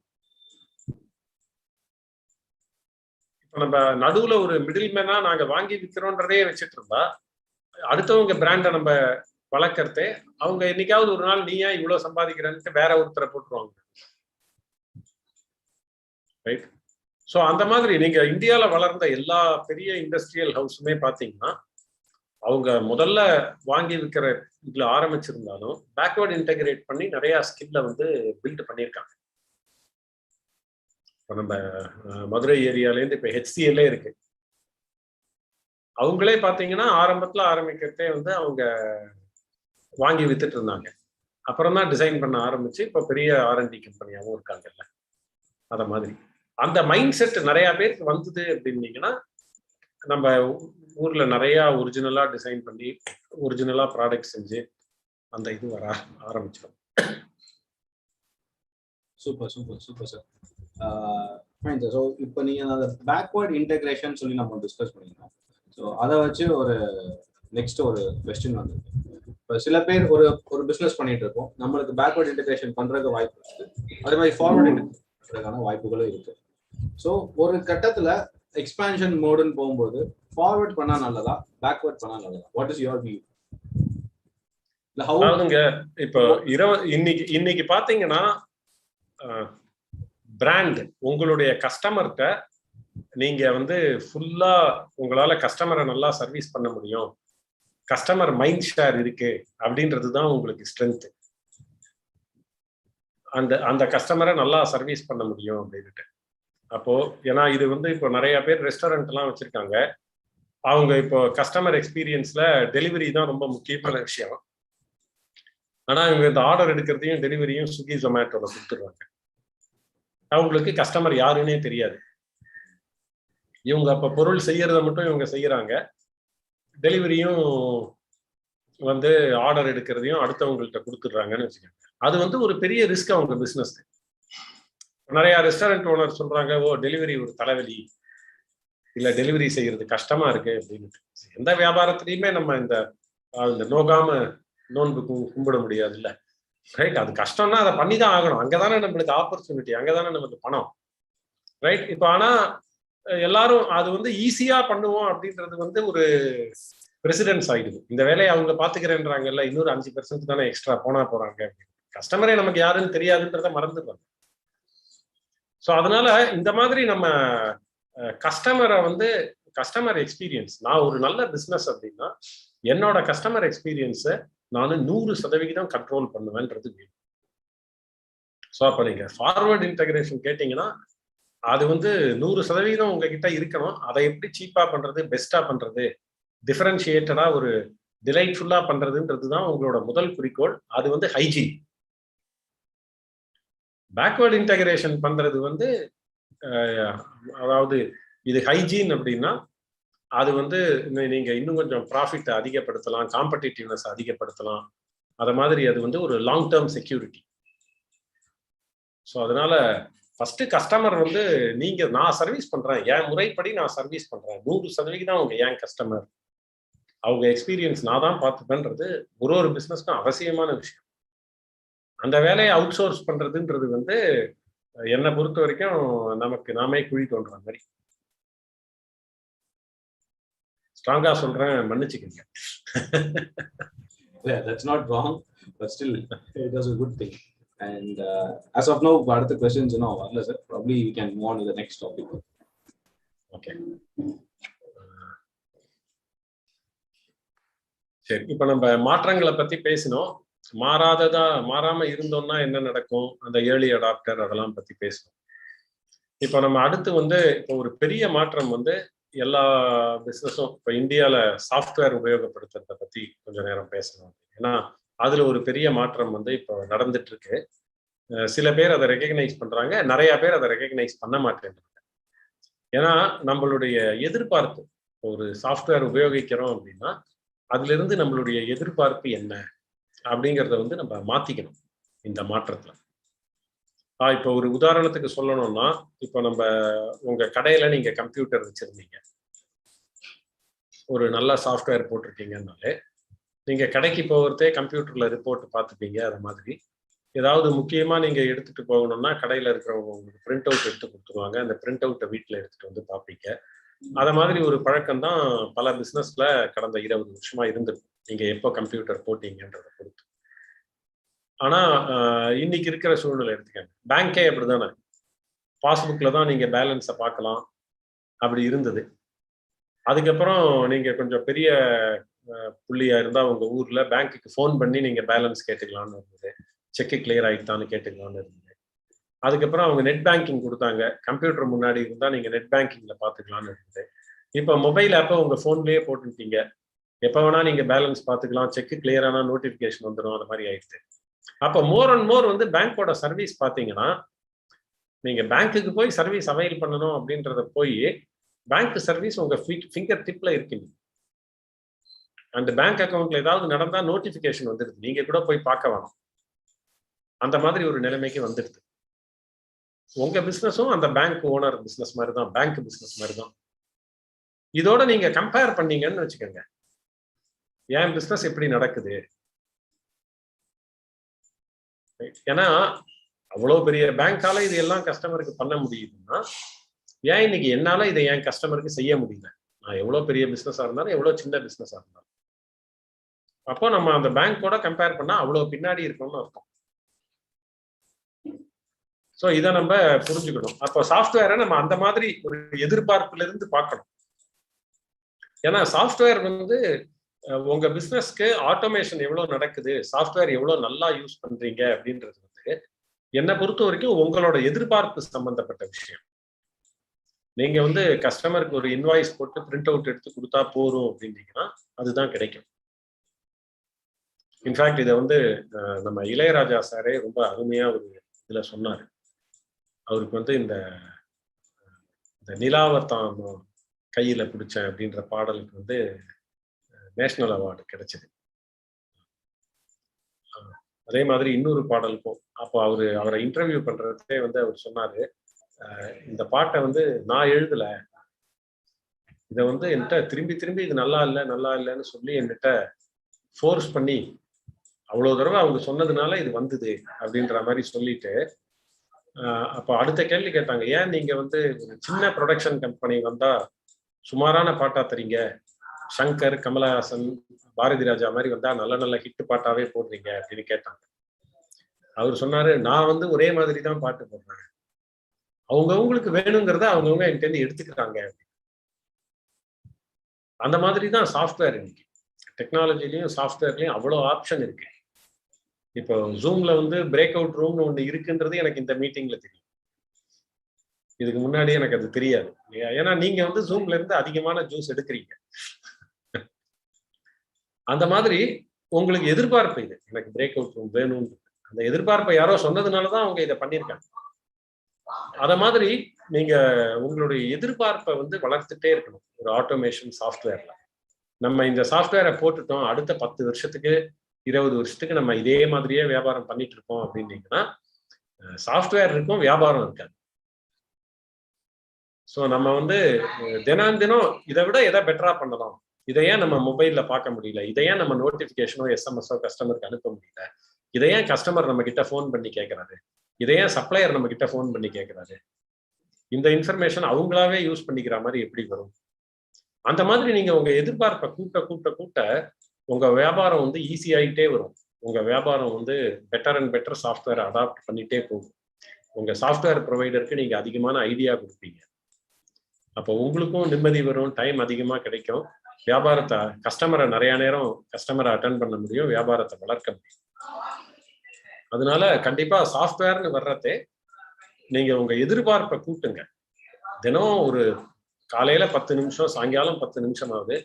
நம்ம நடுவுல ஒரு மிடில் மேனா நாங்க வாங்கி விற்கிறோன்றதே வச்சுட்டு இருந்தா அடுத்தவங்க பிராண்டை நம்ம வளர்க்கறதே அவங்க என்னைக்காவது ஒரு நாள் நீ ஏன் இவ்வளவு சம்பாதிக்கிறேன்னு வேற ஒருத்தரை போட்டுருவாங்க. ரைட்? ஸோ அந்த மாதிரி நீங்க இந்தியால வளர்ந்த எல்லா பெரிய இண்டஸ்ட்ரியல் ஹவுஸுமே பாத்தீங்கன்னா அவங்க முதல்ல வாங்கி விற்கிற இதுல ஆரம்பிச்சிருந்தாலும் பேக்வர்ட் இன்டகிரேட் பண்ணி நிறைய ஸ்கில்ல வந்து பில்ட் பண்ணியிருக்காங்க. நம்ம மதுரை ஏரியாலேருந்து இப்ப ஹெச்சிஎல்லே இருக்கு. அவங்களே பாத்தீங்கன்னா ஆரம்பத்துல ஆரம்பிக்கிறதே வந்து அவங்க வாங்கி வித்துட்டு இருந்தாங்க, அப்புறம் தான் டிசைன் பண்ண ஆரம்பிச்சு இப்ப பெரிய R&D கம்பெனியாவும் இருக்காங்கல்ல. அத மாதிரி அந்த மைண்ட் செட் நிறைய பேருக்கு வந்தது அப்படின்னீங்கன்னா நம்ம ஊர்ல நிறைய ஒரிஜினலா டிசைன் பண்ணி ஒரிஜினலா ப்ராடக்ட் செஞ்சு அந்த இது வர ஆரம்பிச்சிடும். Super super super sir. Fine sir. So இப்போ நீங்கள் அந்த பேக்வர்ட் இன்டெகிரேஷன் சொல்லி நம்ம டிஸ்கஸ் பண்ணியிருந்தோம். ஸோ அதை வச்சு ஒரு நெக்ஸ்ட் ஒரு கொஸ்டின் வந்திருக்கு. இப்போ சில பேர் ஒரு பிஸ்னஸ் பண்ணிட்டு இருக்கோம், நம்மளுக்கு பேக்வர்ட் இன்டெகிரேஷன் பண்ணுறதுக்கு வாய்ப்பு இருக்கு, அதே மாதிரி ஃபார்வர்ட் இன்டெகிரேஷன் வாய்ப்புகளும் இருக்கு. ஸோ ஒரு கட்டத்தில் எக்ஸ்பான்ஷன் மோடுன்னு போகும்போது ஃபார்வர்ட் பண்ணா நல்லதா, பேக்வர்ட் பண்ணா நல்லதா? What is your view? இப்போ இன்னைக்கு பாத்தீங்கன்னா பிராண்ட் உங்களுடைய கஸ்டமர்கிட்ட நீங்க வந்து ஃபுல்லா உங்களால கஸ்டமரை நல்லா சர்வீஸ் பண்ண முடியும், கஸ்டமர் மைண்ட் ஷேர் இருக்கு அப்படின்றதுதான் உங்களுக்கு ஸ்ட்ரென்த். அந்த கஸ்டமரை நல்லா சர்வீஸ் பண்ண முடியும் அப்படின்ட்டு. அப்போ ஏன்னா இது வந்து இப்போ நிறைய பேர் ரெஸ்டாரண்ட் எல்லாம் வச்சிருக்காங்க, அவங்க இப்போ கஸ்டமர் எக்ஸ்பீரியன்ஸ்ல டெலிவரி தான் ரொம்ப முக்கியமான விஷயம். ஆனா இவங்க இந்த ஆர்டர் எடுக்கிறதையும் டெலிவரியும் ஸ்விக்கி ஜொமேட்டோல கொடுத்துருவாங்க. அவங்களுக்கு கஸ்டமர் யாருன்னே தெரியாது. இவங்க அப்ப பொருள் செய்யறத மட்டும் இவங்க செய்யறாங்க, டெலிவரியும் வந்து ஆர்டர் எடுக்கிறதையும் அடுத்தவங்கள்ட்ட கொடுத்துடுறாங்கன்னு வச்சுக்கோங்க. அது வந்து ஒரு பெரிய ரிஸ்க் அவங்க பிசினஸ்க்கு. நிறைய ரெஸ்டாரண்ட் ஓனர் சொல்றாங்க, ஓ டெலிவரி ஒரு தலைவலி, இல்ல டெலிவரி செய்யறது கஷ்டமா இருக்கு அப்படின்னு. எந்த வியாபாரத்திலையுமே நம்ம இந்த நோகாம நோன்பு கும்பிட முடியாது இல்ல, ரைட்? அது கஷ்டம்னா அதை பண்ணிதான் ஆகணும், அங்கதானே நம்மளுக்கு ஆப்பர்ச்சுனிட்டி, அங்கதானே நமக்கு பணம், ரைட்? இப்போ ஆனா எல்லாரும் அது வந்து ஈஸியா பண்ணுவோம் அப்படின்றது வந்து ஒரு பிரசிடென்ஸ் ஆயிடுது. இந்த வேலையை அவங்க பாத்துக்கிறேன்றாங்கல்ல, இன்னொரு 5% தானே எக்ஸ்ட்ரா போனா போறாங்க, கஸ்டமரே நமக்கு யாருன்னு தெரியாதுன்றத மறந்துடுறாங்க. ஸோ அதனால இந்த மாதிரி நம்ம கஸ்டமரை வந்து கஸ்டமர் எக்ஸ்பீரியன்ஸ், நான் ஒரு நல்ல பிஸ்னஸ் அப்படின்னா என்னோட கஸ்டமர் எக்ஸ்பீரியன்ஸை நான் 100% கண்ட்ரோல் பண்ணுவேன்றது வேணும். ஸோ அப்போ நீங்க ஃபார்வர்ட் இன்டகிரேஷன் கேட்டீங்கன்னா அது வந்து 100% உங்ககிட்ட இருக்கணும். அதை எப்படி சீப்பா பண்றது, பெஸ்டா பண்றது, டிஃபரன்ஷியேட்டடா ஒரு டிலைட்ஃபுல்லா பண்றதுன்றது தான் உங்களோட முதல் குறிக்கோள். அது வந்து ஹைஜீன். பேக்வர்ட் இன்டகிரேஷன் பண்றது வந்து அதாவது இது ஹைஜீன் அப்படின்னா அது வந்து நீங்க இன்னும் கொஞ்சம் ப்ராஃபிட் அதிகப்படுத்தலாம், காம்படிட்டிவ்னஸ் அதிகப்படுத்தலாம், அத மாதிரி அது வந்து ஒரு லாங் டேர்ம் செக்யூரிட்டி. ஸோ அதனால ஃபர்ஸ்ட் கஸ்டமர் வந்து நான் சர்வீஸ் பண்றேன், என் முறைப்படி நான் சர்வீஸ் பண்றேன், 100% அவங்க என் கஸ்டமர், அவங்க எக்ஸ்பீரியன்ஸ் நான் தான் பார்த்துப்பேன்றது ஒரு பிசினஸ்க்கும் அவசியமான விஷயம். அந்த வேலையை அவுட் சோர்ஸ் பண்றதுன்றது வந்து என்னை பொறுத்த வரைக்கும் நமக்கு நாமே குழி தோன்ற மாதிரி. ஸ்ட்ராங்கா சொல்றேன், மன்னிச்சுக்கங்க. Yeah, that's not wrong, but still it was a good thing. And as of now, what are the questions? Sir, probably we can move on to the next topic. Okay. சரி, இப்ப நம்ம மாற்றங்களை பத்தி பேசினோம். மாறாம இருந்தோம்னா என்ன நடக்கும், அந்த ஏர்லி அடாப்டர் அதெல்லாம் பத்தி பேசணும். இப்ப நம்ம அடுத்து வந்து இப்போ ஒரு பெரிய மாற்றம் வந்து எல்லா பிசினஸும் இப்போ இந்தியால சாஃப்ட்வேர் உபயோகப்படுத்துறத பத்தி கொஞ்சம் நேரம் பேசணும். ஏன்னா அதுல ஒரு பெரிய மாற்றம் வந்து இப்போ நடந்துட்டு இருக்கு. சில பேர் அதை ரெகக்னைஸ் பண்றாங்க, நிறைய பேர் அதை ரெகக்னைஸ் பண்ண மாட்டேங்கிறாங்க. ஏன்னா நம்மளுடைய எதிர்பார்ப்பு, ஒரு சாஃப்ட்வேர் உபயோகிக்கிறோம் அப்படின்னா அதுல இருந்து நம்மளுடைய எதிர்பார்ப்பு என்ன அப்படிங்கிறத வந்து நம்ம மாத்திக்கணும் இந்த மாற்றத்துல. இப்போ ஒரு உதாரணத்துக்கு சொல்லணும்னா, இப்போ நம்ம உங்க கடையில நீங்க கம்ப்யூட்டர் வச்சிருந்தீங்க, ஒரு நல்ல சாஃப்ட்வேர் போட்டிருக்கீங்கன்னாலே நீங்க கடைக்கு போகிறதே கம்ப்யூட்டர்ல ரிப்போர்ட் பார்த்துப்பீங்க. அது மாதிரி ஏதாவது முக்கியமா நீங்க எடுத்துட்டு போகணும்னா கடையில இருக்கிறவங்க உங்களுக்கு பிரிண்ட் அவுட் எடுத்து கொடுத்துருவாங்க. அந்த பிரிண்ட் அவுட்டை வீட்டுல எடுத்துட்டு வந்து பார்ப்பீங்க. அத மாதிரி ஒரு பழக்கம் தான் பல பிசினஸ்ல கடந்த 20 வருஷமா இருந்திருக்கும், நீங்க எப்போ கம்ப்யூட்டர் போட்டீங்கன்றதை பொறுத்து. ஆனா இன்னைக்கு இருக்கிற சூழ்நிலை எடுத்துக்கங்க, பேங்கே அப்படிதானே, பாஸ்புக்ல தான் நீங்க பேலன்ஸை பார்க்கலாம், அப்படி இருந்தது. அதுக்கப்புறம் நீங்க கொஞ்சம் பெரிய புள்ளியா இருந்தா உங்க ஊர்ல பேங்க்குக்கு ஃபோன் பண்ணி நீங்க பேலன்ஸ் கேட்டுக்கலாம்னு இருந்தது, செக்கு கிளியர் ஆயிட்டான்னு கேட்டுக்கலாம்னு இருந்தது. அதுக்கப்புறம் அவங்க நெட் பேங்கிங் கொடுத்தாங்க, கம்ப்யூட்டர் முன்னாடி இருந்தா நீங்க நெட் பேங்கிங்ல பாத்துக்கலாம்னு இருந்தது. இப்ப மொபைல் ஆப்பை உங்க போன்லயே போட்டுட்டீங்க, எப்ப வேணா நீங்க பேலன்ஸ் பாத்துக்கலாம், செக்கு கிளியரான நோட்டிபிகேஷன் வந்துடும், அந்த மாதிரி ஆயிடுச்சு. அப்ப மோர் அண்ட் மோர் வந்து பேங்கோட சர்வீஸ் பாத்தீங்கன்னா, நீங்க பேங்க்குக்கு போய் சர்வீஸ் அவைல் பண்ணணும் அப்படின்றத போய் பேங்க் சர்வீஸ் உங்க ஃபிங்கர் டிப்ல இருக்கீங்க. அந்த பேங்க் அக்கௌண்ட்ல ஏதாவது நடந்தா நோட்டிபிகேஷன் வந்துடுது, நீங்க கூட போய் பார்க்க வேணும். அந்த மாதிரி ஒரு நிலைமைக்கு வந்துடுது. உங்க பிசினஸும் அந்த பேங்க் ஓனர் பிசினஸ் மாதிரி தான், பேங்க் பிசினஸ் மாதிரி தான். இதோட நீங்க கம்பேர் பண்ணீங்கன்னு வச்சுக்கோங்க, என் பிசினஸ் எப்படி நடக்குது. ஏன்னா அவ்வளவு பெரிய பேங்கால இது எல்லாம் கஸ்டமருக்கு பண்ண முடியுதுன்னா, ஏன் இன்னைக்கு என்னால இதை என் கஸ்டமருக்கு செய்ய முடியல? நான் எவ்வளவு பெரிய பிசினஸா இருந்தாலும், எவ்வளவு சின்ன பிசினஸா இருந்தாலும், அப்போ நம்ம அந்த பேங்கோட கம்பேர் பண்ணா அவ்வளவு பின்னாடி இருக்கணும்னு அர்த்தம். ஸோ இதை நம்ம புரிஞ்சுக்கணும். அப்போ சாஃப்ட்வேரை நம்ம அந்த மாதிரி ஒரு எதிர்பார்ப்புல இருந்து பார்க்கணும். ஏன்னா சாஃப்ட்வேர் வந்து உங்க பிசினஸ்க்கு ஆட்டோமேஷன் எவ்வளவு நடக்குது, சாஃப்ட்வேர் எவ்வளவு நல்லா யூஸ் பண்றீங்க அப்படின்றது வந்து என்னை பொறுத்த வரைக்கும் உங்களோட எதிர்பார்ப்பு சம்பந்தப்பட்ட விஷயம். நீங்க வந்து கஸ்டமருக்கு ஒரு இன்வாய்ஸ் போட்டு பிரிண்ட் அவுட் எடுத்து கொடுத்தா போறோம் அப்படின்னீங்கன்னா அதுதான் கிடைக்கும். இன்ஃபேக்ட் இதை வந்து நம்ம இளையராஜா சாரே ரொம்ப அருமையா ஒரு இதுல சொன்னாரு. அவருக்கு வந்து இந்த நிலாவத்தான் கையில பிடிச்சேன் அப்படின்ற பாடலுக்கு வந்து நேஷனல் அவார்டு கிடைச்சது. அதே மாதிரி இன்னொரு பாடலுக்கும் அப்போ அவரை இன்டர்வியூ பண்றதே வந்து அவர் சொன்னாரு, இந்த பாட்டை வந்து நான் எழுதல, இதை வந்து என்கிட்ட திரும்பி இது நல்லா இல்லைன்னு சொல்லி என்கிட்ட ஃபோர்ஸ் பண்ணி அவ்வளவு தடவை அவங்க சொன்னதுனால இது வந்தது அப்படின்ற மாதிரி சொல்லிட்டு, அப்போ அடுத்த கேள்வி கேட்டாங்க, ஏன் நீங்க வந்து ஒரு சின்ன ப்ரொடக்ஷன் கம்பெனி வந்தா சுமாரான பாட்டா தரீங்க, சங்கர், கமலஹாசன், பாரதி ராஜா மாதிரி வந்தா நல்ல ஹிட் பாட்டாவே போடுறீங்க அப்படின்னு கேட்டாங்க. அவர் சொன்னாரு, நான் வந்து ஒரே மாதிரி தான் பாட்டு போடுறேன், அவங்கவுங்களுக்கு வேணுங்கிறத அவங்கவுங்க என்கிட்ட இருந்து எடுத்துக்கிறாங்க. அந்த மாதிரி தான் சாஃப்ட்வேர். இன்னைக்கு டெக்னாலஜிலையும் சாஃப்ட்வேர்லயும் அவ்வளோ ஆப்ஷன் இருக்கு. இப்போ ஜூம்ல வந்து பிரேக் அவுட் ரூம்னு ஒண்ணு இருக்குன்றது எனக்கு இந்த மீட்டிங்ல தெரியும். இதுக்கு முன்னாடி எனக்கு அது தெரியாது. ஏன்னா நீங்க வந்து ஜூம்ல இருந்து அதிகமான ஜூஸ் எடுக்கிறீங்க. அந்த மாதிரி உங்களுக்கு எதிர்பார்ப்பு இது, எனக்கு பிரேக் அவுட் ரூம் வேணும்னு. அந்த எதிர்பார்ப்பை யாரோ சொன்னதுனாலதான் அவங்க இதை பண்ணியிருக்காங்க. அத மாதிரி நீங்க உங்களுடைய எதிர்பார்ப்பை வந்து வளர்த்துட்டே இருக்கணும். ஒரு ஆட்டோமேஷன் சாஃப்ட்வேர்ல நம்ம இந்த சாஃப்ட்வேரை போட்டுட்டோம், அடுத்த 10 வருஷத்துக்கு 20 வருஷத்துக்கு நம்ம இதே மாதிரியே வியாபாரம் பண்ணிட்டு இருக்கோம் அப்படின்னீங்கன்னா சாஃப்ட்வேர் இருக்கும், வியாபாரம் இருக்காது. ஸோ நம்ம வந்து தினம் இதை விட எதை பெட்டரா பண்ணலாம், இதை ஏன் நம்ம மொபைல்ல பார்க்க முடியல, இதை ஏன் நம்ம நோட்டிபிகேஷனோ எஸ்எம்எஸோ கஸ்டமருக்கு அனுப்ப முடியல, இதை ஏன் கஸ்டமர் நம்ம கிட்ட ஃபோன் பண்ணி கேட்கறாரு, இதை ஏன் சப்ளையர் நம்ம கிட்ட ஃபோன் பண்ணி கேட்கறாரு, இந்த இன்ஃபர்மேஷன் அவங்களாவே யூஸ் பண்ணிக்கிற மாதிரி எப்படி வரும்? அந்த மாதிரி நீங்க உங்க எதிர்பார்ப்பை கூட்ட கூட்ட கூட்ட உங்க வியாபாரம் வந்து ஈஸி ஆகிட்டே வரும். உங்க வியாபாரம் வந்து better and better software adapt பண்ணிட்டே போகும். உங்க சாஃப்ட்வேர் ப்ரொவைடருக்கு நீங்க அதிகமான ஐடியா கொடுப்பீங்க. அப்போ உங்களுக்கும் நிம்மதி வரும், டைம் அதிகமா கிடைக்கும், வியாபாரத்தை கஸ்டமரை நிறைய நேரம் கஸ்டமரை அட்டென்ட் பண்ண முடியும், வியாபாரத்தை வளர்க்க முடியும். அதனால கண்டிப்பா சாஃப்ட்வேர்னு வர்றதே நீங்க உங்க எதிர்பார்ப்பை கூட்டுங்க. தினம் ஒரு காலையில 10 நிமிஷம், சாயங்காலம் 10 நிமிஷமாவது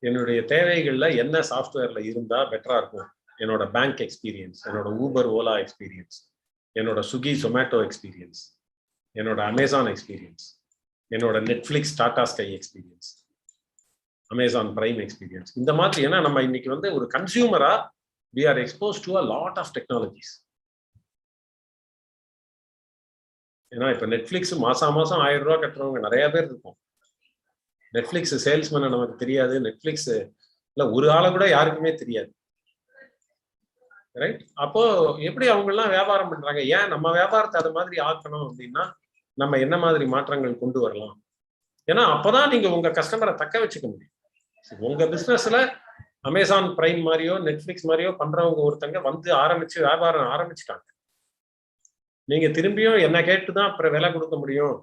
என்னுடைய தேவைகள்ல என்ன சாஃப்ட்வேர்ல இருந்தா பெட்டரா இருக்கும். என்னோட பேங்க் எக்ஸ்பீரியன்ஸ், என்னோட ஊபர் ஓலா எக்ஸ்பீரியன்ஸ், என்னோட ஸ்விக்கி ஜொமேட்டோ எக்ஸ்பீரியன்ஸ், என்னோட அமேசான் எக்ஸ்பீரியன்ஸ், என்னோட Netflix Tata sky experience, Amazon prime experience. இந்த மாதிரி ஏன்னா நம்ம இன்னைக்கு வந்து ஒரு கன்சியூமரா we are exposed to a lot of technologies. ஏன்னா இப்ப நெட்ஃபிளிக்ஸ் மாசம் 1000 ரூபாய் கட்டுறவங்க நிறைய பேர் இருக்கும். நெட்ஃபிளிக்ஸ் சேல்ஸ்மேன் நமக்கு தெரியாது, நெட்ஃபிளிக்ஸ் இல்ல ஒரு ஆளை கூட யாருக்குமே தெரியாது, ரைட்? அப்போ எப்படி அவங்க எல்லாம் வியாபாரம் பண்றாங்க? ஏன் நம்ம வியாபாரத்தை அது மாதிரி ஆக்கணும் அப்படின்னா நம்ம என்ன மாதிரி மாற்றங்கள் கொண்டு வரலாம்? ஏன்னா அப்பதான் நீங்க உங்க கஸ்டமரை தக்க வச்சுக்க முடியும். உங்க பிசினஸ்ல அமேசான் பிரைம் மாதிரியோ நெட்ஃபிளிக்ஸ் மாதிரியோ பண்றவங்க ஒருத்தங்க வந்து ஆரம்பிச்சு வியாபாரம் ஆரம்பிச்சுட்டாங்க. நீங்க திரும்பியும் என்ன கேட்டுதான் அப்புறம் விலை கொடுக்க முடியும்,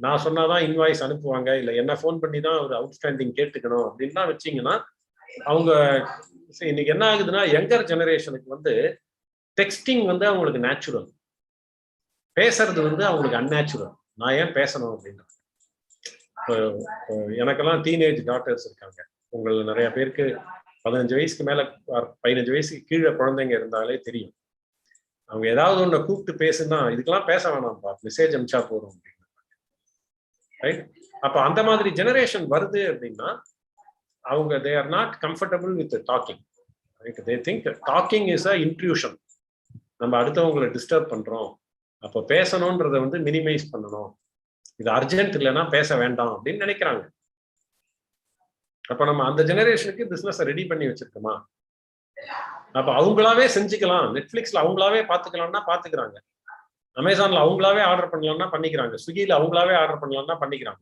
நான் சொன்னாதான் இன்வாய்ஸ் அனுப்புவாங்க, இல்ல என்ன ஃபோன் பண்ணி தான் ஒரு அவுட்ஸ்டாண்டிங் கேட்டுக்கணும் அப்படின்னா வச்சீங்கன்னா அவங்க இன்னைக்கு என்ன ஆகுதுன்னா யங்கர் ஜெனரேஷனுக்கு வந்து டெக்ஸ்டிங் வந்து அவங்களுக்கு நேச்சுரல், பேசுறது வந்து அவங்களுக்கு அன்நேச்சுரல். நான் ஏன் பேசணும் அப்படின்னா எனக்கெல்லாம் டீனேஜ் டாட்டர்ஸ் இருக்காங்க. உங்களை நிறைய பேருக்கு 15 வயசுக்கு மேல 15 வயசுக்கு கீழே குழந்தைங்க இருந்தாலே தெரியும். அவங்க ஏதாவது ஒண்ணு கூப்பிட்டு பேசுனா இதுக்கெல்லாம் பேச வேணாம்ப்பா, மெசேஜ் அனுப்பிச்சா போதும் அப்படின்னு, ரைட்? அப்ப அந்த மாதிரி ஜெனரேஷன் வருது அப்படின்னா அவங்க they are not comfortable with docking, right? They think docking is a intrusion, நம்ம அடுத்தவங்களை டிஸ்டர்ப் பண்றோம், அப்போ பேசணும்ன்றதை வந்து மினிமைஸ் பண்ணணும், இது அர்ஜென்ட் இல்லைன்னா பேச வேண்டாம் அப்படின்னு நினைக்கிறாங்க. அப்ப நம்ம அந்த ஜெனரேஷனுக்கு பிசினஸ் ரெடி பண்ணி வச்சிருக்கோமா? அப்ப அவங்களாவே செஞ்சுக்கலாம், நெட்ஃபிளிக்ஸ்ல அவங்களாவே பாத்துக்கலாம்னா பாத்துக்கிறாங்க, அமேசான்ல அவங்களாவே ஆர்டர் பண்ணலாம்னா பண்ணிக்கிறாங்க, ஸ்விக்கில அவங்களாவே ஆர்டர் பண்ணலாம்னா பண்ணிக்கிறாங்க.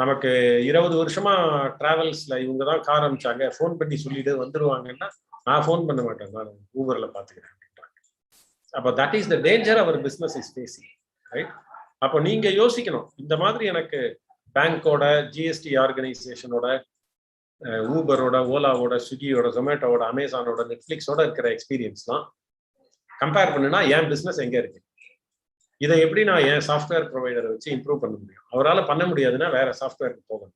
நமக்கு 20 வருஷமா டிராவல்ஸ்ல இவங்க தான் கார் அனுப்பிச்சாங்க, ஃபோன் பண்ணி சொல்லிட்டு வந்துருவாங்கன்னா நான் ஃபோன் பண்ண மாட்டேன், நான் ஊபர்ல பாத்துக்கிறேன் அப்படின்றாங்க. அப்ப that is the danger our business is facing, right? அப்போ நீங்க யோசிக்கணும், இந்த மாதிரி எனக்கு பேங்கோட, ஜிஎஸ்டி ஆர்கனைசேஷனோட, ஊபரோட, ஓலாவோட, ஸ்விக்கியோட, ஜொமேட்டோட, அமேசானோட, நெட்ஃபிளிக்ஸோட இருக்கிற எக்ஸ்பீரியன்ஸ்லாம் கம்பேர் பண்ணுனா என் பிசினஸ் எங்க இருக்கு? இதை எப்படி நான் என் சாஃப்ட்வேர் ப்ரொவைடரை வச்சு இம்ப்ரூவ் பண்ண முடியும்? அவரால் பண்ண முடியாதுன்னா வேற சாஃப்ட்வேருக்கு போகணும்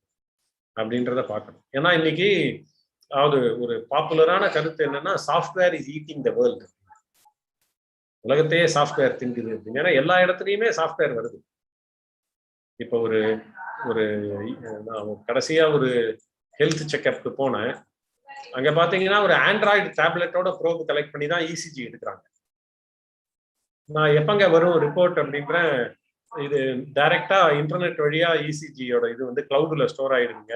அப்படின்றத பார்க்கணும். ஏன்னா இன்னைக்கு அதாவது ஒரு பாப்புலரான கருத்து என்னன்னா software is eating the world, உலகத்தையே சாஃப்ட்வேர் திங்குது அப்படின்னு. ஏன்னா எல்லா இடத்துலையுமே சாஃப்ட்வேர் வருது. இப்போ ஒரு கடைசியா ஒரு ஹெல்த் செக்அப்க்கு போனேன், அங்க பாத்தீங்கன்னா ஒரு ஆண்ட்ராய்டு டேப்லெட்டோட ப்ரோப் கலெக்ட் பண்ணி தான் இசிஜி எடுக்கிறாங்க. நான் எப்பங்க வரும் ரிப்போர்ட் அப்படின்றேன், இது டைரக்டா இன்டர்நெட் வழியா இசிஜியோட இது வந்து கிளவுட்ல ஸ்டோர் ஆயிடுங்க,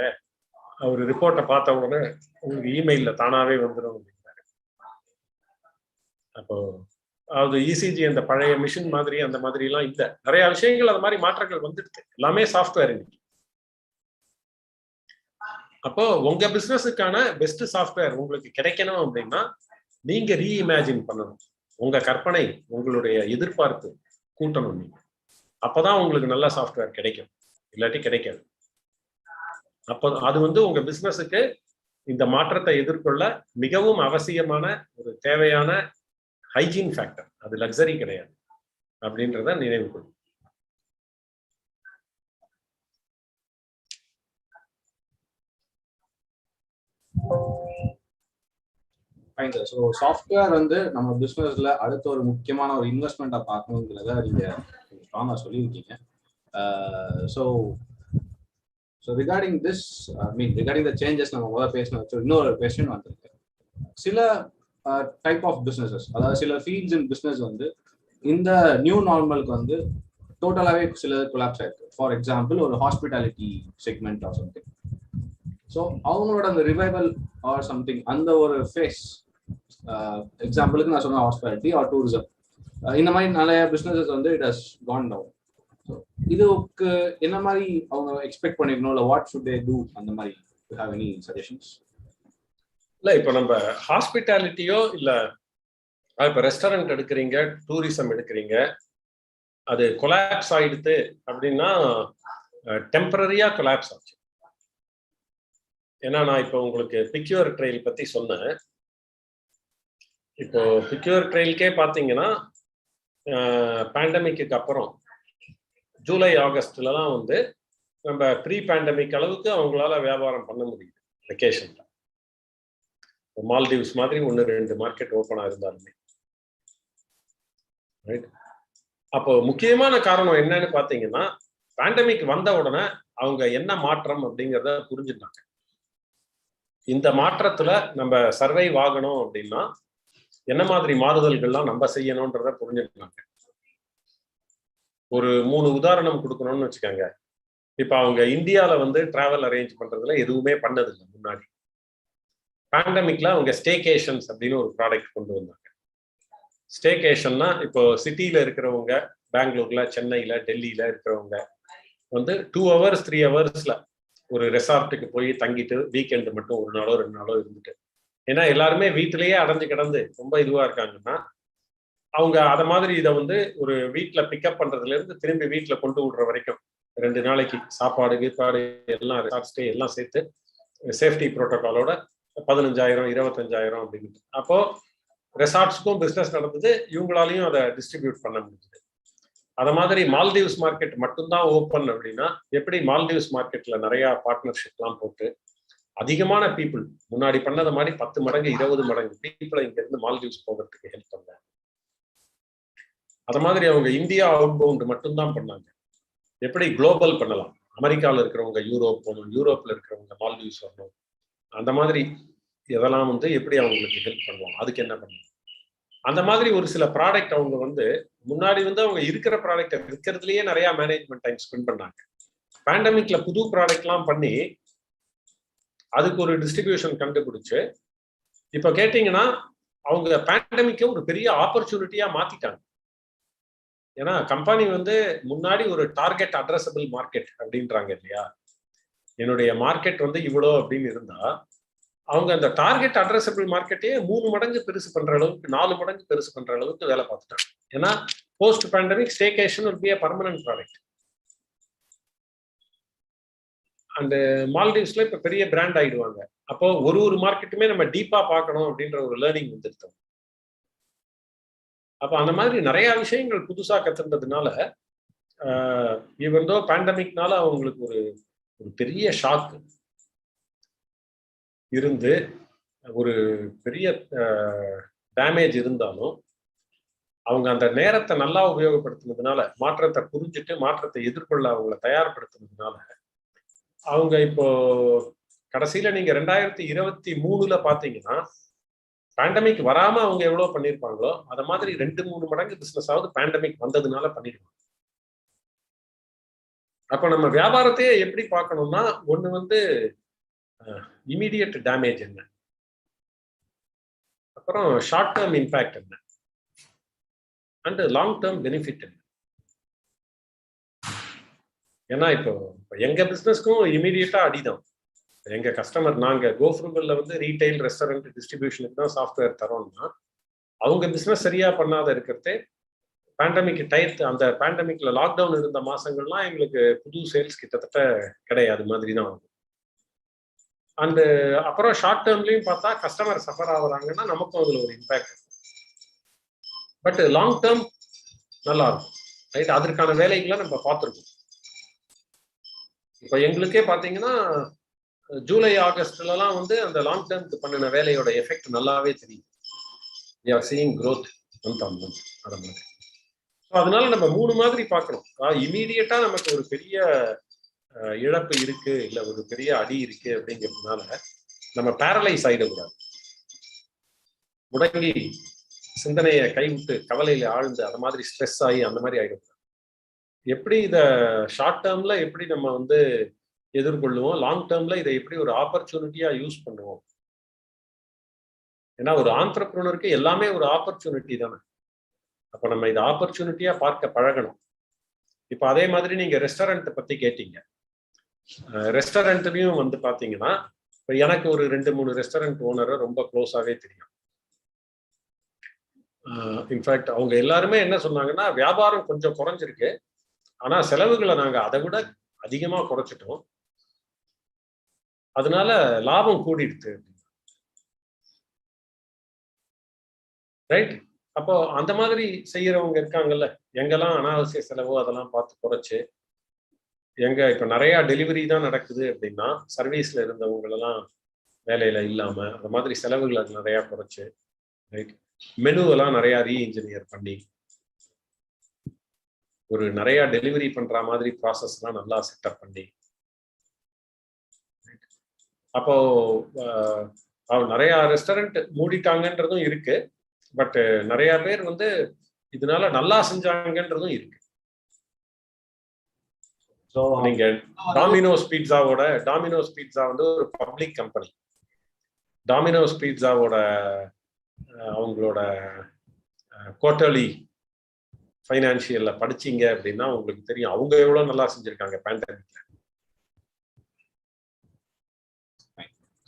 ஒரு ரிப்போர்ட்டை பார்த்த உடனே உங்களுக்கு இமெயில்ல தானாவே வந்துடும் அப்படிங்கிறாரு. அப்போ அதாவது இசிஜி அந்த பழைய மிஷின் மாதிரி அந்த மாதிரி எல்லாம் இல்லை, நிறைய விஷயங்கள் அந்த மாதிரி மாற்றங்கள் வந்துடுது, எல்லாமே சாஃப்ட்வேர் இன்னைக்கு. அப்போ உங்க பிசினஸுக்கான பெஸ்ட் சாஃப்ட்வேர் உங்களுக்கு கிடைக்கணும் அப்படின்னா நீங்க ரீஇமேஜின் பண்ணணும், உங்க கற்பனை, உங்களுடைய எதிர்பார்ப்பு கூட்டணும் நீங்க. அப்பதான் உங்களுக்கு நல்ல சாஃப்ட்வேர் கிடைக்கும், இல்லாட்டி கிடைக்காது. அப்போ அது வந்து உங்க பிசினஸுக்கு இந்த மாற்றத்தை எதிர்கொள்ள மிகவும் அவசியமான ஒரு தேவையான ஹைஜீன் ஃபேக்டர், அது லக்ஸரி கிடையாது அப்படின்றத நினைவு கொள்ளும். ஸோ சாஃப்ட்வேர் வந்து நம்ம பிஸ்னஸ்ல அடுத்த ஒரு முக்கியமான ஒரு இன்வெஸ்ட்மெண்ட்டை பார்க்கணுங்கிறத நீங்க ஸ்ட்ராங்காக சொல்லியிருக்கீங்க. So regarding this regarding the changes நம்ம முதல்ல பேசணும். இன்னொரு கொஸ்டின் வந்திருக்கு, சில டைப் ஆஃப் பிஸ்னஸஸ், அதாவது சில ஃபீல்ட்ஸ் இன் பிஸ்னஸ் வந்து இந்த நியூ நார்மலுக்கு வந்து டோட்டலாகவே சில கொலாப்ஸ் ஆயிருக்கு. ஃபார் எக்ஸாம்பிள் ஒரு hospitality segment or something. So அவங்களோட அந்த ரிவைவல் ஆர் சம்திங் அந்த ஒரு ஃபேஸ் எக்ஸாம்பிளுக்கு நான் சொன்ன ஹாஸ்பிட்டாலிட்டி ஆர் டூரிசம், இந்த மாதிரி நிறைய பிஸ்னஸஸ் வந்து it has gone down. So இதுக்கு என்ன மாதிரி அவங்க எக்ஸ்பெக்ட் பண்ணிக்கணும், இல்லை வாட் ஷுட் தே டூ, அந்த மாதிரி யூ ஹேவ் எனி சஜஷன்ஸ்? இல்லை, இப்போ நம்ம ஹாஸ்பிட்டாலிட்டியோ இல்லை இப்போ ரெஸ்டாரண்ட் எடுக்கிறீங்க, டூரிசம் எடுக்கிறீங்க, அது கொலாப்ஸ் ஆயிடுது அப்படின்னா டெம்பரரியா கொலாப்ஸ் ஆச்சு. ஏன்னா நான் இப்போ உங்களுக்கு பிக்யூர் ட்ரெயில் பத்தி சொன்னேன். இப்போ பிக்யூர் ட்ரெயிலுக்கே பார்த்தீங்கன்னா பேண்டமிக்கு அப்புறம் ஜூலை ஆகஸ்ட்லலாம் வந்து நம்ம ப்ரீ பேண்டமிக் அளவுக்கு அவங்களால வியாபாரம் பண்ண முடியுது. வெக்கேஷன்ல மால்தீவ்ஸ் மாதிரி 1-2 மார்க்கெட் ஓப்பனாக இருந்தாலுமே. ரைட். அப்போ முக்கியமான காரணம் என்னன்னு பார்த்தீங்கன்னா, பேண்டமிக் வந்த உடனே அவங்க என்ன மாற்றம் அப்படிங்கிறத புரிஞ்சுட்டாங்க. இந்த மாற்றத்துல நம்ம சர்வைவ் ஆகணும் அப்படின்னா என்ன மாதிரி மாறுதல்கள்லாம் நம்ம செய்யணும்ன்றத புரிஞ்சுட்டாங்க. ஒரு 3 உதாரணம் கொடுக்கணும்னு வச்சுக்கோங்க. இப்ப அவங்க இந்தியாவில் வந்து டிராவல் அரேஞ்ச் பண்றதுல எதுவுமே பண்ணதில்லை முன்னாடி. பேண்டமிக்ல அவங்க ஸ்டேகேஷன்ஸ் அப்படின்னு ஒரு ப்ராடக்ட் கொண்டு வந்தாங்க. ஸ்டேகேஷன்னா இப்போ சிட்டியில இருக்கிறவங்க, பெங்களூர்ல, சென்னையில, டெல்லியில இருக்கிறவங்க வந்து 2 hours 3 hours ஒரு ரெசார்ட்டுக்கு போய் தங்கிட்டு வீக்கெண்டு மட்டும் 1 நாளோ 2 நாளோ இருந்துட்டு, ஏன்னா எல்லாருமே வீட்டிலேயே அடைஞ்சு கிடந்து ரொம்ப இதுவா இருக்காங்கன்னா அவங்க அதை மாதிரி இதை வந்து ஒரு வீட்டில் பிக்கப் பண்றதுல இருந்து திரும்பி வீட்டில் கொண்டு விடுற வரைக்கும் 2 நாளைக்கு சாப்பாடு கீப்பாடு எல்லாம் ரெசார்ட் ஸ்டே எல்லாம் சேர்த்து சேஃப்டி ப்ரோட்டோகாலோட 15,000 25,000 அப்படின்னு. அப்போ ரெசார்ட்ஸுக்கும் பிஸ்னஸ் நடந்தது, இவங்களாலையும் அதை டிஸ்ட்ரிபியூட் பண்ண முடிஞ்சது. அத மாதிரி மால்தீவ்ஸ் மார்க்கெட் மட்டும்தான் ஓப்பன் அப்படின்னா எப்படி மால்தீவ்ஸ் மார்க்கெட்ல நிறைய பார்ட்னர்ஷிப்லாம் போட்டு அதிகமான பீப்புள் முன்னாடி பண்ணத மாதிரி 10 மடங்கு 20 மடங்கு பீப்புளை இங்க இருந்து மால்தீவ்ஸ் போகிறதுக்கு ஹெல்ப் பண்ணாங்க. அத மாதிரி அவங்க இந்தியா அவுட் பவுண்ட் மட்டும்தான் பண்ணாங்க. எப்படி குளோபல் பண்ணலாம், அமெரிக்காவில் இருக்கிறவங்க யூரோப் போகணும், யூரோப்ல இருக்கிறவங்க மால்தீவ்ஸ் வரணும், அந்த மாதிரி இதெல்லாம் வந்து எப்படி அவங்களுக்கு ஹெல்ப் பண்ணுவாங்க, அதுக்கு என்ன பண்ணலாம். அந்த மாதிரி ஒரு சில ப்ராடக்ட் அவங்க வந்து முன்னாடி வந்து அவங்க இருக்கிற ப்ராடக்ட் விற்கிறதுலயே நிறைய மேனேஜ்மெண்ட் டைம் ஸ்பெண்ட் பண்ணாங்க. பேண்டமிக்ல புது ப்ராடக்ட்லாம் பண்ணி அதுக்கு ஒரு டிஸ்ட்ரிபியூஷன் கண்டுபிடிச்சு இப்ப கேட்டீங்கன்னா அவங்க பேண்டமிக்கை ஒரு பெரிய ஆப்பர்ச்சுனிட்டியா மாத்திட்டாங்க. ஏன்னா கம்பெனி வந்து முன்னாடி ஒரு டார்கெட் அட்ரஸபிள் மார்க்கெட் அப்படின்றாங்க இல்லையா, என்னுடைய மார்க்கெட் வந்து இவ்வளோ அப்படின்னு இருந்தா அவங்க அந்த டார்கெட் அட்ரஸபிள் மார்க்கெட்டையே 3 மடங்கு பெருசு பண்ற அளவுக்கு 4 மடங்கு பெருசு பண்ற அளவுக்கு வேலை பார்த்துட்டாங்க. ஏன்னா post pandemic staycation will be a permanent product. அந்த மால்தீவ்ஸ்ல இப்ப பெரிய பிராண்ட் ஆயிடுவாங்க. அப்போ ஒரு மார்க்கெட்டுமே நம்ம டீப்பா பார்க்கணும் அப்படின்ற ஒரு லேர்னிங் வந்துருத்தோம். அப்ப அந்த மாதிரி நிறைய விஷயங்கள் புதுசா கத்துறதுனால ஈவன் தோ பேண்டமிக்னால அவங்களுக்கு ஒரு பெரிய ஷாக் இருந்து ஒரு பெரிய டேமேஜ் இருந்தாலும் அவங்க அந்த நேரத்தை நல்லா உபயோகப்படுத்தினதுனால, மாற்றத்தை புரிஞ்சுட்டு மாற்றத்தை எதிர்கொள்ள அவங்களை தயார்படுத்தினதுனால அவங்க இப்போ கடைசியில நீங்க 2023 பாத்தீங்கன்னா பேண்டமிக் வராம அவங்க எவ்வளவு பண்ணிருப்பாங்களோ அத மாதிரி 2-3 மடங்கு பிசினஸ் ஆகுது பேண்டமிக் வந்ததுனால பண்ணிடுவாங்க. அப்ப நம்ம வியாபாரத்தையே எப்படி பார்க்கணும்னா, ஒண்ணு வந்து இமீடியட் டேமேஜ் என்ன, அப்புறம் ஷார்ட் டேர்ம் இம்பாக்ட் என்ன, அண்ட் லாங் டேர்ம் பெனிஃபிட் என்ன. ஏன்னா இப்போ எங்க பிசினஸ்க்கும் இமீடியட்டா அடிதான். எங்க கஸ்டமர், நாங்க கோஃப்ரூபல்ல வந்து ரீட்டைல், ரெஸ்டாரண்ட், டிஸ்ட்ரிபியூஷனுக்கு தான் சாஃப்ட்வேர் தரோம்னா அவங்க பிசினஸ் சரியா பண்ணாத இருக்கிறதே பேண்டமிக் டயத்து, அந்த பேண்டமிக்ல லாக்டவுன் இருந்த மாசங்கள்லாம் எங்களுக்கு புது சேல்ஸ் கிட்டத்தட்ட கிடையாது மாதிரி தான் ஆகும். அண்ட் அப்புறம் ஷார்ட் டேர்ம்லயும் பார்த்தா கஸ்டமர் சஃபர் ஆகுறாங்கன்னா நமக்கும் அதுல ஒரு இம்பாக்ட் இருக்கும். பட் லாங் டேர்ம் நல்லா இருக்கும். ரைட், அதற்கான வேலைகளை நம்ம பார்த்துருக்கோம். இப்போ எங்களுக்கே பார்த்தீங்கன்னா ஜூலை ஆகஸ்ட்லாம் வந்து அந்த லாங் டேர்ம்க்கு பண்ணின வேலையோட எஃபெக்ட் நல்லாவே தெரியும். we are seeing growth month on month. அத மாதிரி. ஸோ அதனால நம்ம 3 மாதிரி பார்க்கணும். இமீடியட்டா நமக்கு ஒரு பெரிய இழப்பு இருக்கு, இல்லை ஒரு பெரிய அடி இருக்கு அப்படிங்கிறதுனால நம்ம பேரலைஸ் ஆயிடக்கூடாது. முடங்கி சிந்தனையை கைவிட்டு கவலையில ஆழ்ந்து அது மாதிரி ஸ்ட்ரெஸ் ஆகி அந்த மாதிரி ஆயிடக்கூடாது. எப்படி இதை ஷார்ட் டேர்ம்ல எப்படி நம்ம வந்து எதிர்கொள்ளுவோம், லாங் டேர்ம்ல இதை எப்படி ஒரு ஆப்பர்ச்சுனிட்டியா யூஸ் பண்ணுவோம், ஏன்னா ஒரு ஆண்டர்பிரினருக்கு எல்லாமே ஒரு ஆப்பர்ச்சுனிட்டி தானே. அப்ப நம்ம இதை ஆப்பர்ச்சுனிட்டியா பார்க்க பழகணும். இப்ப அதே மாதிரி நீங்க ரெஸ்டாரண்ட் பத்தி கேட்டீங்க. ரெஸ்டாரண்ட்லயும் வந்து பாத்தீங்கன்னா இப்ப எனக்கு ஒரு 2-3 ரெஸ்டாரண்ட் ஓனரை ரொம்ப க்ளோஸாவே தெரியும். இன்ஃபேக்ட் அவங்க எல்லாருமே என்ன சொன்னாங்கன்னா, வியாபாரம் கொஞ்சம் குறைஞ்சிருக்கு, ஆனா செலவுகளை நாங்க அதை விட அதிகமா குறைச்சிட்டோம், அதனால லாபம் கூடிடுது. ரைட். அப்போ அந்த மாதிரி செய்யறவங்க இருக்காங்கல்ல, எங்கெல்லாம் அனாவசிய செலவோ அதெல்லாம் பார்த்து குறைச்சு, எங்க இப்ப நிறைய டெலிவரி தான் நடக்குது அப்படின்னா சர்வீஸ்ல இருந்தவங்களெல்லாம் வேலையில இல்லாம அந்த மாதிரி செலவுகளை நிறைய குறைச்சு, ரைட், மெனுவெல்லாம் நிறைய ரீஇன்ஜினியர் பண்ணி ஒரு நிறைய டெலிவரி பண்ற மாதிரி ப்ராசஸ் எல்லாம் நல்லா செட்டப் பண்ணி, அப்போ நிறைய ரெஸ்டாரண்ட் மூடிட்டாங்கன்றதும் இருக்கு. பட் நிறைய பேர் வந்து இதனால நல்லா செஞ்சாங்கன்றதும் இருக்கு. நீங்க டாமினோஸ் பீட்சா வந்து ஒரு பப்ளிக் கம்பெனி. டாமினோஸ் பீட்சாவோட அவங்களோட குவார்டர்லி ஃபைனான்சியல்ல படிச்சீங்க அப்படின்னா உங்களுக்கு தெரியும் அவங்க எவ்வளவு நல்லா செஞ்சிருக்காங்க பேண்டமிக்ல.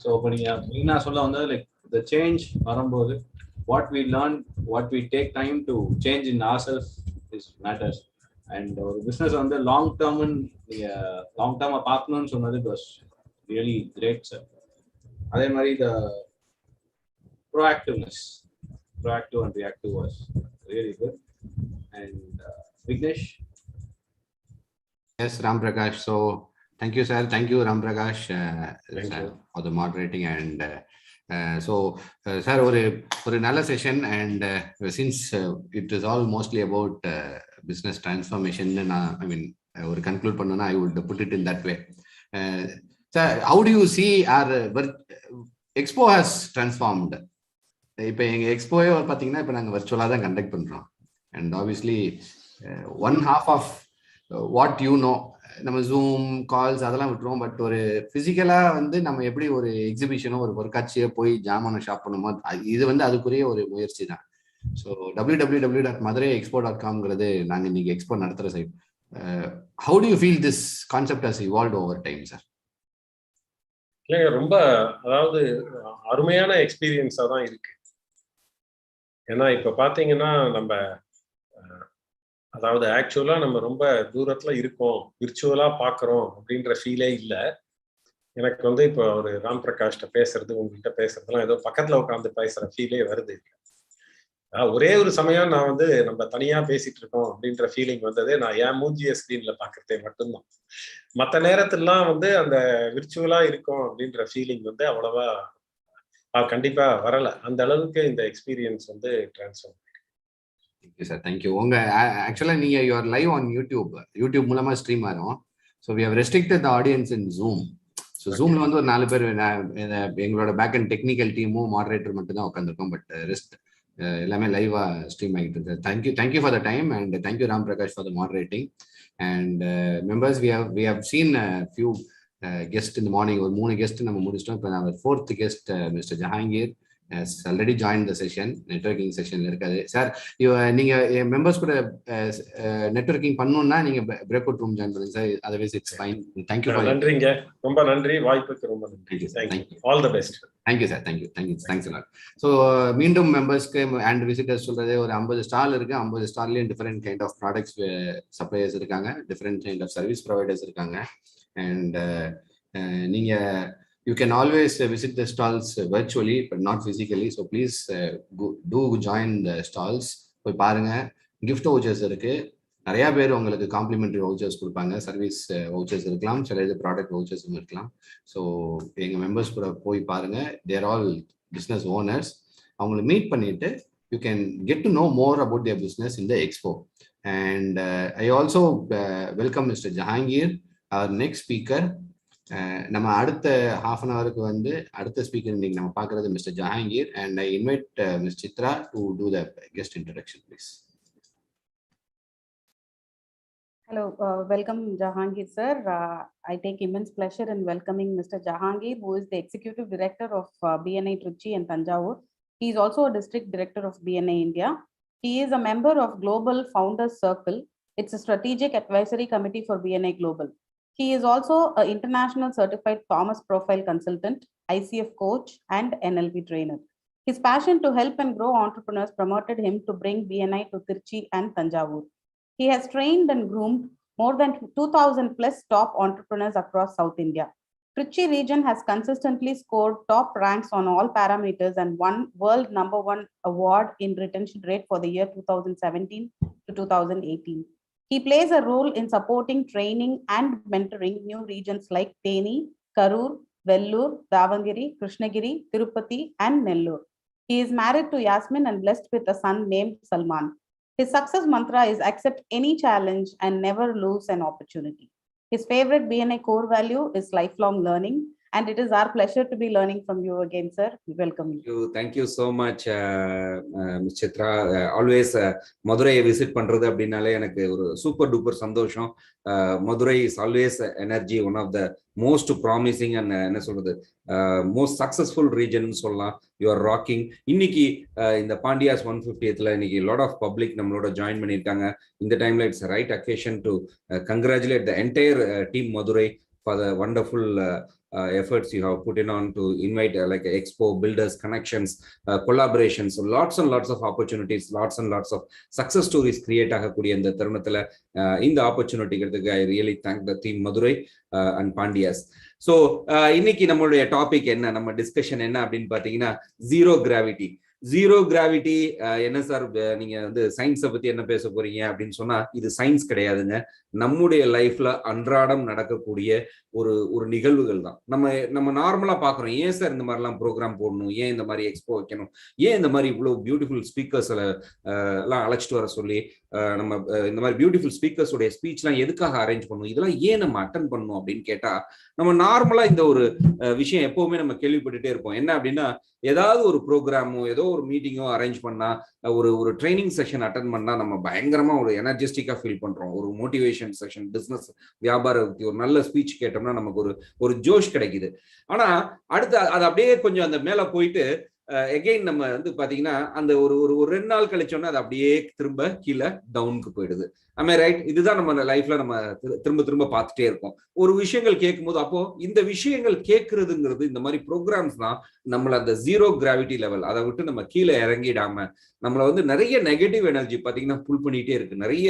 ஸோ இப்போ நீங்க மெயினாக சொல்ல வந்து லைக் த சேஞ்ச் வரும்போது what we learn, what we take time to change in ourselves is matters. And ஒரு பிஸ்னஸ் வந்து லாங் டேர்மாக பார்க்கணும்னு சொன்னது it was really great, sir. அதே மாதிரி the proactive and reactive was really good. And Vignesh. Yes, Ram Prakash. So thank you, sir. Thank you, Ram Prakash, for the moderating. And sir, ஒரு நல்ல session. And since it is all mostly about business transformation, ஒரு conclude பண்ணனா I would put it in that way. Sir, how do you see our expo has transformed? இப்போ எங்க எக்ஸ்போவே பார்த்தீங்கன்னா இப்போ நாங்கள் வர்ச்சுவலாக தான் கண்டக்ட் பண்ணுறோம். And obviously one half of what you know, நம்ம ஜூம் கால்ஸ் அதெல்லாம் விட்டுருவோம். பட் ஒரு ஃபிசிக்கலாக வந்து நம்ம எப்படி ஒரு எக்ஸிபிஷனோ ஒரு பொருட்காட்சியோ போய் ஜாமான ஷாப் பண்ணுமோ, இது வந்து அதுக்குரிய ஒரு முயற்சி தான். ஸோ www.madurai.expo.com நாங்கள் இன்னைக்கு எக்ஸ்போ நடத்துகிற side. How do you feel this concept has evolved over time, sir? இல்லைங்க, ரொம்ப அதாவது அருமையான எக்ஸ்பீரியன்ஸாக தான் இருக்கு. ஏன்னா இப்போ பார்த்தீங்கன்னா நம்ம அதாவது ஆக்சுவலாக நம்ம ரொம்ப தூரத்தில் இருக்கோம், விர்ச்சுவலாக பார்க்குறோம் அப்படின்ற ஃபீலே இல்லை. எனக்கு வந்து இப்போ ஒரு ராம் பிரகாஷ்ட பேசுறது, உங்ககிட்ட பேசுறதுலாம் ஏதோ பக்கத்தில் உட்காந்து பேசுகிற ஃபீலே வருது. ஒரே ஒரு சமயம் நான் வந்து நம்ம தனியாக பேசிட்டு இருக்கோம் அப்படின்ற ஃபீலிங் வந்தது நான் என் மூஞ்சிய ஸ்க்ரீனில் பார்க்குறதே மட்டும்தான். மற்ற நேரத்திலாம் வந்து அந்த விர்ச்சுவலாக இருக்கும் அப்படின்ற ஃபீலிங் வந்து அவ்வளவா கண்டிப்பா வரல. அந்த அளவுக்கு இந்த எக்ஸ்பீரியன்ஸ் வந்து டிரான்ஸ்ஃபார்ம். Thank you sir, thank you. உங்க ஆக்சுவலா நீங்க யூஆர் லைவ் ஆன் யூடியூப் மூலமா ஸ்ட்ரீம் ஆகும். So we have restricted the audience in Zoom. So ஜூம்ல வந்து ஒரு 4 பேர் எங்களோட பேக் அண்ட் டெக்னிக்கல் டீமும் மாடரேட்டர் மட்டும் தான் உட்காந்துருக்கோம். பட் ரெஸ்ட் எல்லாமே லைவா ஸ்ட்ரீம் ஆகிட்டு இருக்கு. Thank you for the time and thank you Ram Prakash for the moderating. And members, we have seen few guest இந்த மார்னிங். ஒரு 3 கெஸ்ட் நம்ம முடிச்சிட்டோம். இப்போ நான் 4th guest mister Jahangir has already joined the session. Networking செஷன்ல இருக்காது. சார், நீங்க மெம்பர்ஸ் கூட நெட்வொர்க்கிங் பண்ணணும்னா நீங்க பிரேக் அவுட் ரூம் ஜாயின் பண்ணுங்க sir. Otherwise it's fine. Thank you. நன்றிங்க, ரொம்ப நன்றி, வாய்ப்புக்கு ரொம்ப நன்றி. Thank you, all the best. Thank you sir, thanks a lot. So மீண்டும் மெம்பர்ஸ்க்கு அண்ட் விசிட்டர்ஸ் சொல்றது, ஒரு 50 ஸ்டால் இருக்கு. 50 ஸ்டால்லையும் different kind of products suppliers இருக்காங்க, different kind of service providers இருக்காங்க. அண்ட் நீங்க you can always visit the stalls virtually but not physically. So please do join the stalls. போய் பாருங்க. கிஃப்ட் வவுச்சர்ஸ் இருக்கு. நிறைய பேர் உங்களுக்கு காம்ப்ளிமெண்டரி வவுச்சர்ஸ் கொடுப்பாங்க. சர்வீஸ் வவுச்சர்ஸ் இருக்கலாம், சில இது ப்ராடக்ட் வவுச்சர்ஸும் இருக்கலாம். ஸோ எங்கள் மெம்பர்ஸ் கூட போய் பாருங்க. They're all business owners. அவங்களை மீட் பண்ணிட்டு you can get to know more about their business in the expo. And I also welcome mister Jahangir, அவர் நெக்ஸ்ட் ஸ்பீக்கர். நம்ம அடுத்த half an hour வந்து அடுத்த ஸ்பீக்கர் இன்னைக்கு நம்ம பார்க்கறது mister Jahangir. And I invite miss Chitra to do the guest introduction please. Hello, welcome Jahangir sir. I take immense pleasure in welcoming Mr. Jahangir, who is the Executive Director of BNI Trichy and Tanjavur. He is also a district director of BNI India. He is a member of Global Founders Circle. It's a strategic advisory committee for BNI Global. He is also an international certified Thomas Profile consultant, ICF coach, and NLP trainer. His passion to help and grow entrepreneurs promoted him to bring BNI to Tirchi and Tanjavur. He has trained and groomed more than 2,000 plus top entrepreneurs across South India. Trichy region has consistently scored top ranks on all parameters and won world #1 award in retention rate for the year 2017 to 2018. He plays a role in supporting training and mentoring new regions like Theni, Karur, Vellore, Davangiri, Krishnagiri, Tirupati, and Nellore. He is married to Yasmin and blessed with a son named Salman. His success mantra is accept any challenge and never lose an opportunity. His favorite BNI core value is lifelong learning, and it is our pleasure to be learning from you again, sir. We welcome you. Thank you so much, Ms. Chitra. Always Madurai visit பண்றது அப்படினாலே எனக்கு ஒரு super duper சந்தோஷம். Madurai is always energy, one of the most promising and என்ன சொல்றது most successful region சொல்லலாம். You are rocking. இன்னைக்கு இந்த Pandyas 150th இன்னைக்கு lot of public நம்மளோட ஜாயின் பண்ணிருக்காங்க. இந்த டைம்ல it's a right occasion to congratulate the entire team Madurai for the wonderful efforts you have put in on to invite like expo, builders, connections, collaborations, so lots and lots of opportunities, lots and lots of success stories create ஆகக்கூடிய இந்த தருணத்துல இந்த ஆப்பர்ச்சுனிட்டிக்கு I really thank the team Madurai and Pandyas. So இன்னைக்கு நம்மளுடைய topic என்ன, நம்ம discussion என்ன அப்படின்னு பாத்தீங்கன்னா ஜீரோ கிராவிட்டி. ஜீரோ கிராவிட்டி என்ன சார், நீங்க வந்து சயின்ஸை பத்தி என்ன பேச போறீங்க அப்படின்னு சொன்னா, இது சயின்ஸ் கிடையாதுங்க. நம்முடைய லைஃப்ல அன்றாடம் நடக்கக்கூடிய ஒரு நிகழ்வுகள் தான். நம்ம நார்மலா பாக்குறோம், ஏன் சார் இந்த மாதிரிலாம் ப்ரோக்ராம் போடணும், ஏன் இந்த மாதிரி எக்ஸ்போ வைக்கணும், ஏன் இந்த மாதிரி இவ்வளவு பியூட்டிஃபுல் ஸ்பீக்கர்ஸ் எல்லாம் அழைச்சிட்டு வர சொல்லி நம்ம இந்த மாதிரி பியூட்டிஃபுல் ஸ்பீக்கர்ஸோடைய ஸ்பீச் எல்லாம் எதுக்காக அரேஞ்ச் பண்ணணும், இதெல்லாம் ஏன் நம்ம அட்டன் பண்ணணும் அப்படின்னு கேட்டா, நம்ம நார்மலா இந்த ஒரு விஷயம் எப்பவுமே நம்ம கேள்விப்பட்டுட்டே இருப்போம். என்ன அப்படின்னா, ஏதாவது ஒரு ப்ரோக்ராமோ ஏதோ ஒரு மீட்டிங்கோ அரேஞ்ச் பண்ணா, ஒரு ட்ரைனிங் செஷன் அட்டன் பண்ணா நம்ம பயங்கரமா ஒரு எனர்ஜெஸ்டிக்கா ஃபீல் பண்றோம். ஒரு மோட்டிவேஷன் செஷன், பிசினஸ் வியாபார ஒரு நல்ல ஸ்பீச் கேட்டோம்னா நமக்கு ஒரு ஜோஷ் கிடைக்குது. ஆனா அடுத்து அது அப்படியே கொஞ்சம் அந்த மேல போயிட்டு எகெயின் நம்ம வந்து பாத்தீங்கன்னா அந்த ஒரு 2 நாள் கழிச்சோன்னா அது அப்படியே திரும்ப கீழே டவுனுக்கு போயிடுது. ரைட்? இதுதான் நம்ம லைஃப்ல நம்ம திரும்ப பார்த்துட்டே இருக்கோம். ஒரு விஷயங்கள் கேட்கும்போது, அப்போ இந்த விஷயங்கள் கேட்கறதுங்கிறது, இந்த மாதிரி ப்ரோக்ராம்ஸ் தான் நம்மள அந்த ஜீரோ கிராவிட்டி லெவல், அதை விட்டு நம்ம கீழே இறங்கிடாம நம்மள வந்து நிறைய நெகட்டிவ் எனர்ஜி பாத்தீங்கன்னா புல் பண்ணிட்டே இருக்கு. நிறைய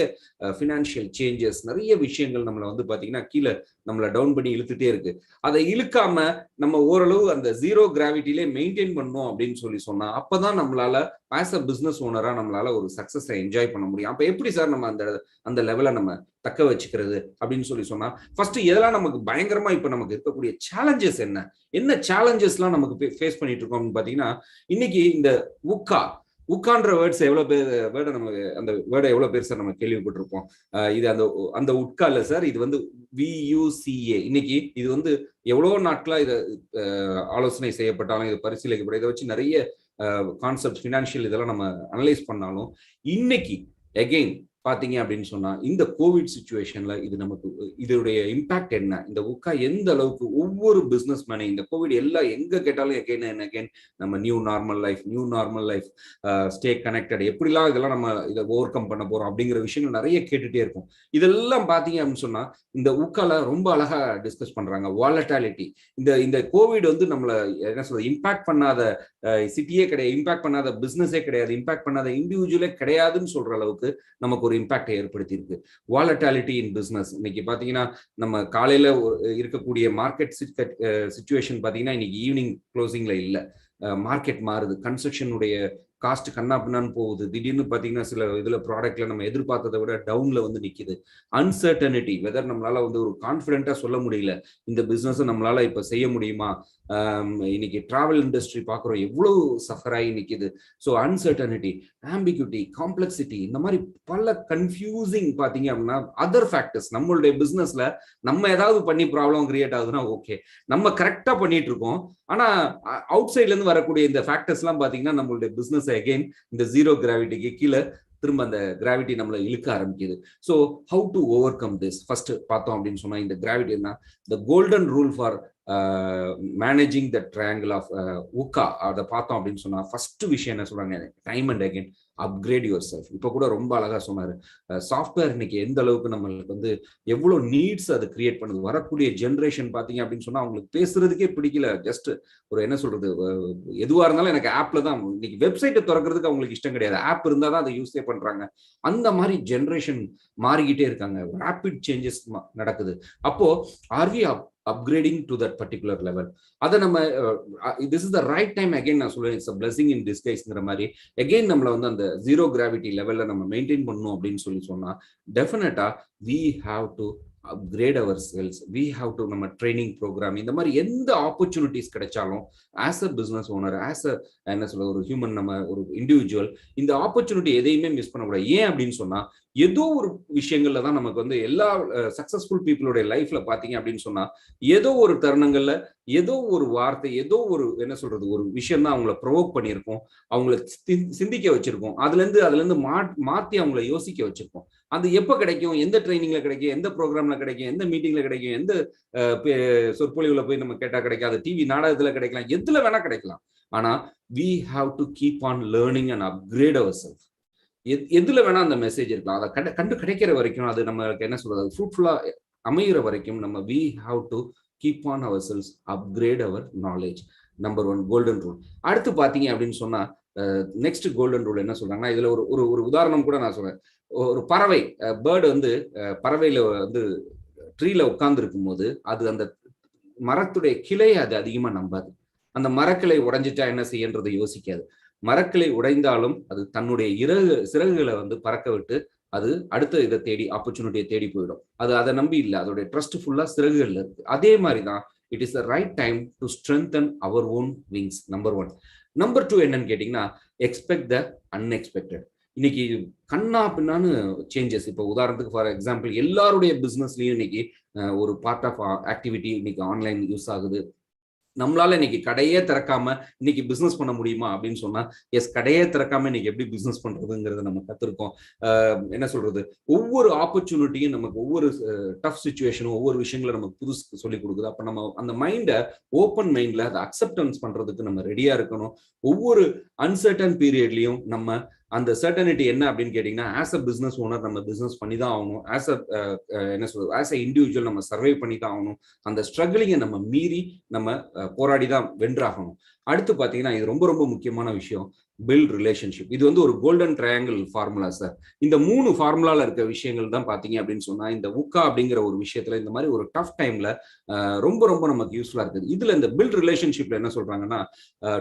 ஃபினான்ஷியல் சேஞ்சஸ், நிறைய விஷயங்கள் நம்மள வந்து பாத்தீங்கன்னா கீழே நம்மள டவுன் பண்ணி இழுத்துட்டே இருக்கு. அதை இழுக்காம நம்ம ஓரளவு அந்த ஜீரோ கிராவிட்டிலே மெயின்டைன் பண்ணோம் அப்படின்னு சொன்னா, அப்பதான் நம்மளால ஆஸ் அ பிசினஸ் ஓனரா நம்மளால ஒரு சக்சஸை என்ஜாய் பண்ண முடியும். அப்ப எப்படி சார் நம்ம அந்த லெவலை நம்ம தக்க வச்சுக்கிறது அப்படின்னு சொன்னா, ஃபர்ஸ்ட் எதெல்லாம் நமக்கு பயங்கரமா இப்ப நமக்கு இருக்கக்கூடிய சேலஞ்சஸ் என்ன சேலஞ்சஸ்லாம் நமக்கு ஃபேஸ் பண்ணிட்டு இருக்கோம் அப்படின்னு பாத்தீங்கன்னா, இன்னைக்கு இந்த உக்கான்ற வேர்ட்ஸ் எவ்வளவு பேர் வேர்டை நம்ம அந்த வேர்டை எவ்வளவு பேர் சார் நம்ம கேள்விப்பட்டிருப்போம். இது அந்த உட்கா இல்ல சார், இது வந்து VUCA. இன்னைக்கு இது வந்து எவ்வளவு நாட்களா இதை ஆலோசனை செய்யப்பட்டாலும், இது பரிசீலிக்கப்படும், இதை வச்சு நிறைய கான்செப்ட் ஃபினான்ஷியல் இதெல்லாம் நம்ம அனலைஸ் பண்ணாலும், இன்னைக்கு எகெயின் பாத்தீங்க அப்படின்னு சொன்னா, இந்த கோவிட் சிச்சுவேஷன்ல இது நமக்கு இதோடைய இம்பாக்ட் என்ன, இந்த உக்கா எந்த அளவுக்கு ஒவ்வொரு பிசினஸ் மேனே இந்த கோவிட் எல்லாம் எங்க கேட்டாலும் எகெயின் நம்ம new normal life stay connected, எப்படிலாம் இதெல்லாம் நம்ம இதை ஓவர் கம் பண்ண போறோம் அப்படிங்கிற விஷயங்கள் நிறைய கேட்டுட்டே இருக்கும். இதெல்லாம் பாத்தீங்க அப்படின்னு சொன்னா, இந்த உக்கால ரொம்ப அழகா டிஸ்கஸ் பண்றாங்க. வாலட்டாலிட்டி, இந்த கோவிட் வந்து நம்மள என்ன சொல்றது, இம்பாக்ட் பண்ணாத சிட்டியே கிடையாது, இம்பாக்ட் பண்ணாத பிசினஸே கிடையாது, இம்பாக்ட் பண்ணாத இண்டிவிஜுவலே கிடையாதுன்னு சொல்ற அளவுக்கு நமக்கு ஒரு இம்பாக்ட் ஏற்படுத்தி இருக்கு. வாலட்டாலிட்டி இன் பிசினஸ். இன்னைக்கு பாத்தீங்கன்னா நம்ம காலையில இருக்கக்கூடிய மார்க்கெட் சிச்சுவேஷன் பாத்தீங்கன்னா இன்னைக்கு ஈவினிங் க்ளோசிங்ல இல்ல, மார்க்கெட் மாறுது, கன்ஸ்ட்ரக்ஷனுடைய காஸ்ட் கண்ணா பின்னான்னு போகுது. திடீர்னு பாத்தீங்கன்னா சில இதுல ப்ராடக்ட்ல நம்ம எதிர்பார்த்ததை விட டவுன்ல வந்து நிக்குது. அன்சர்டனிட்டி, வெதர் நம்மளால வந்து ஒரு கான்பிடென்டா சொல்ல முடியல இந்த பிசினஸ் நம்மளால இப்ப செய்ய முடியுமா. இன்னைக்கு டிராவல் இண்டஸ்ட்ரி பாக்குறோம் எவ்வளவு சஃபர் ஆகி நிக்குது. ஸோ அன்சர்டனிட்டி, ஆம்பிகுட்டி, காம்ப்ளெக்சிட்டி, இந்த மாதிரி பல கன்ஃபியூசிங் பாத்தீங்க அப்படின்னா அதர் ஃபேக்டர்ஸ். நம்மளுடைய பிசினஸ்ல நம்ம ஏதாவது பண்ணி ப்ராப்ளம் கிரியேட் ஆகுதுன்னா ஓகே, நம்ம கரெக்டா பண்ணிட்டு இருக்கோம். ஆனா அவுட் சைட்ல இருந்து வரக்கூடிய இந்த ஃபேக்டர்ஸ் எல்லாம் பாத்தீங்கன்னா நம்மளுடைய பிசினஸ் அகைன் இந்த ஜீரோ கிராவிட்டிக்கு கீழே திரும்ப அந்த கிராவிட்டி நம்மளை இழுக்க ஆரம்பிக்குது. So how to overcome this first பார்த்தோம் அப்படின்னு சொன்னா, இந்த கிராவிட்டி என்ன, the golden rule for managing the triangle of VUCA அதை பார்த்தோம் அப்படின்னு சொன்னா ஃபர்ஸ்ட் விஷயம் என்ன சொல்றாங்க, time and again upgrade yourself. இப்போ கூட ரொம்ப அழகா சொன்னாரு, சாஃப்ட்வேர் இன்னைக்கு எந்த அளவுக்கு நம்மளுக்கு வந்து எவ்வளவு நீட்ஸ் அது கிரியேட் பண்ணுது. வரக்கூடிய ஜென்ரேஷன் பாத்தீங்க அப்படின்னு சொன்னா அவங்களுக்கு பேசுறதுக்கே பிடிக்கல. ஜஸ்ட் ஒரு என்ன சொல்றது, எதுவா இருந்தாலும் எனக்கு ஆப்ல தான், இன்னைக்கு வெப்சைட்டை திறக்கிறதுக்கு அவங்களுக்கு இஷ்டம் கிடையாது, ஆப் இருந்தா தான் அதை யூஸே பண்றாங்க. அந்த மாதிரி ஜென்ரேஷன் மாறிக்கிட்டே இருக்காங்க, ரேபிட் சேஞ்சஸ் நடக்குது. அப்போ are we upgrading to that particular level? அதை நம்ம this is the right time again நான் சொல்லுவேன், it's a blessing in disguiseங்கிற மாதிரி again நம்மள வந்து அந்த ஜீரோ கிராவிட்டி லெவல்ல நம்ம மெயின்டைன் பண்ணணும் அப்படின்னு சொன்னா டெஃபினட்டா we have to upgrade ourselves. We have to நம்ம ட்ரைனிங் ப்ரோக்ராம் இந்த மாதிரி எந்த ஆப்பர்ச்சுனிட்டிஸ் கிடைச்சாலும் as a business owner, as a என்ன சொல்ல ஒரு ஹியூமன், நம்ம ஒரு இண்டிவிஜுவல் இந்த ஆப்பர்ச்சுனிட்டி எதையுமே மிஸ் பண்ணக்கூடாது. ஏன் அப்படின்னு சொன்னா ஏதோ ஒரு விஷயங்கள்ல தான் நமக்கு வந்து எல்லா சக்சஸ்ஃபுல் பீப்புளுடைய லைஃப்ல பாத்தீங்க அப்படின்னு சொன்னா ஏதோ ஒரு தருணங்கள்ல ஏதோ ஒரு வார்த்தை, ஏதோ ஒரு என்ன சொல்றது ஒரு விஷயம் தான் அவங்கள ப்ரொவோக் பண்ணியிருக்கோம், அவங்கள சிந்திக்க வச்சிருக்கோம், அதுல இருந்து மாத்தி அவங்கள யோசிக்க வச்சிருக்கோம். அது எப்ப கிடைக்கும், எந்த ட்ரைனிங்ல கிடைக்கும், எந்த ப்ரோக்ராம்ல கிடைக்கும், எந்த மீட்டிங்ல கிடைக்கும், எந்த சொற்பொழிவுல போய் நம்ம கேட்டா கிடைக்காது, டிவி நாடகத்துல கிடைக்கலாம், எதுல வேணா கிடைக்கலாம். ஆனா we have to keep on learning and upgrade ourselves. எதுல வேணா அந்த மெசேஜ் இருக்கலாம், அதை கண்டு கிடைக்கிற வரைக்கும், அது நம்மளுக்கு என்ன சொல்றது ஃப்ரூட்ஃபுல்லா அமைகிற வரைக்கும் நம்ம we have to keep on ourselves, upgrade our knowledge. Number 1 golden rule. அடுத்து பாத்தீங்க அப்படின்னு சொன்னா நெக்ஸ்ட் கோல்டன் ரூல் என்ன சொல்றாங்கன்னா, இதுல ஒரு உதாரணம் கூட நான் சொல்றேன். ஒரு பறவை, பேர்டு வந்து பறவையில வந்து ட்ரீல உட்கார்ந்து இருக்கும் போது அது அந்த மரத்துடைய கிளையை அது அதிகமா நம்பாது. அந்த மரக்கிளை உடைஞ்சிட்டா என்ன செய்யன்றதை யோசிக்காது. மரக்கிளை உடைந்தாலும் அது தன்னுடைய சிறகுகளை வந்து பறக்க விட்டு அது அடுத்த இதை தேடி ஆப்பர்ச்சுனிட்டியை தேடி போயிடும். அது அதை நம்பி இல்லை, அதோடைய ட்ரஸ்ட் ஃபுல்லா சிறகுகள்ல இருக்கு. அதே மாதிரிதான் it is the right time to strengthen our own wings. Number 1. Number 2 என்னன்னு கேட்டீங்கன்னா, எக்ஸ்பெக்ட் த அன்எக்ஸ்பெக்டட். இன்னைக்கு கண்ணா பின்னான்னு சேஞ்சஸ். இப்போ உதாரணத்துக்கு ஃபார் எக்ஸாம்பிள் எல்லாருடைய பிசினஸ்லயும் இன்னைக்கு ஒரு பார்ட் ஆஃப் ஆக்டிவிட்டி இன்னைக்கு ஆன்லைன் யூஸ் ஆகுது. நம்மளால இன்னைக்கு கடையே திறக்காம இன்னைக்கு பிசினஸ் பண்ண முடியுமா அப்படின்னு சொன்னா எஸ், கடையே திறக்காம இன்னைக்கு எப்படி பிசினஸ் பண்றதுங்கிறத நம்ம கத்துருக்கோம். என்ன சொல்றது, ஒவ்வொரு ஆப்பர்ச்சுனிட்டியும் நமக்கு ஒவ்வொரு டஃப் சுச்சுவேஷனும் ஒவ்வொரு விஷயங்களை நமக்கு புதுசு சொல்லி கொடுக்குது. அப்ப நம்ம அந்த மைண்டை ஓப்பன் மைண்ட்ல அதை அக்செப்டன்ஸ் பண்றதுக்கு நம்ம ரெடியா இருக்கணும். ஒவ்வொரு அன்சர்டன் பீரியட்லயும் நம்ம அந்த சர்டனிட்டி என்ன அப்படின்னு கேட்டீங்கன்னா, ஆஸ் அ பிசினஸ் ஓனர் நம்ம பிசினஸ் பண்ணி தான் ஆகணும். ஆஸ் அ என்ன சொல்றது, ஆஸ் அ இண்டிவிஜுவல் நம்ம சர்வை பண்ணி தான் ஆகணும். அந்த ஸ்ட்ரகிளிங்கை நம்ம மீறி நம்ம போராடி தான் வென்றாகணும். அடுத்து பாத்தீங்கன்னா, இது ரொம்ப ரொம்ப முக்கியமான விஷயம், பில்ட் ரிலேஷன்ஷிப். இது வந்து ஒரு கோல்டன் ட்ரையாங்கிள் ஃபார்முலா சார். இந்த 3 ஃபார்முலால இருக்க விஷயங்கள் தான் பாத்தீங்க அப்படின்னு சொன்னா இந்த உக்கா அப்படிங்கிற ஒரு விஷயத்துல இந்த மாதிரி ஒரு டஃப் டைம்ல ரொம்ப ரொம்ப நமக்கு யூஸ்ஃபுல்லா இருக்குது. இதுல இந்த பில்ட் ரிலேஷன்ஷிப்ல என்ன சொல்றாங்கன்னா,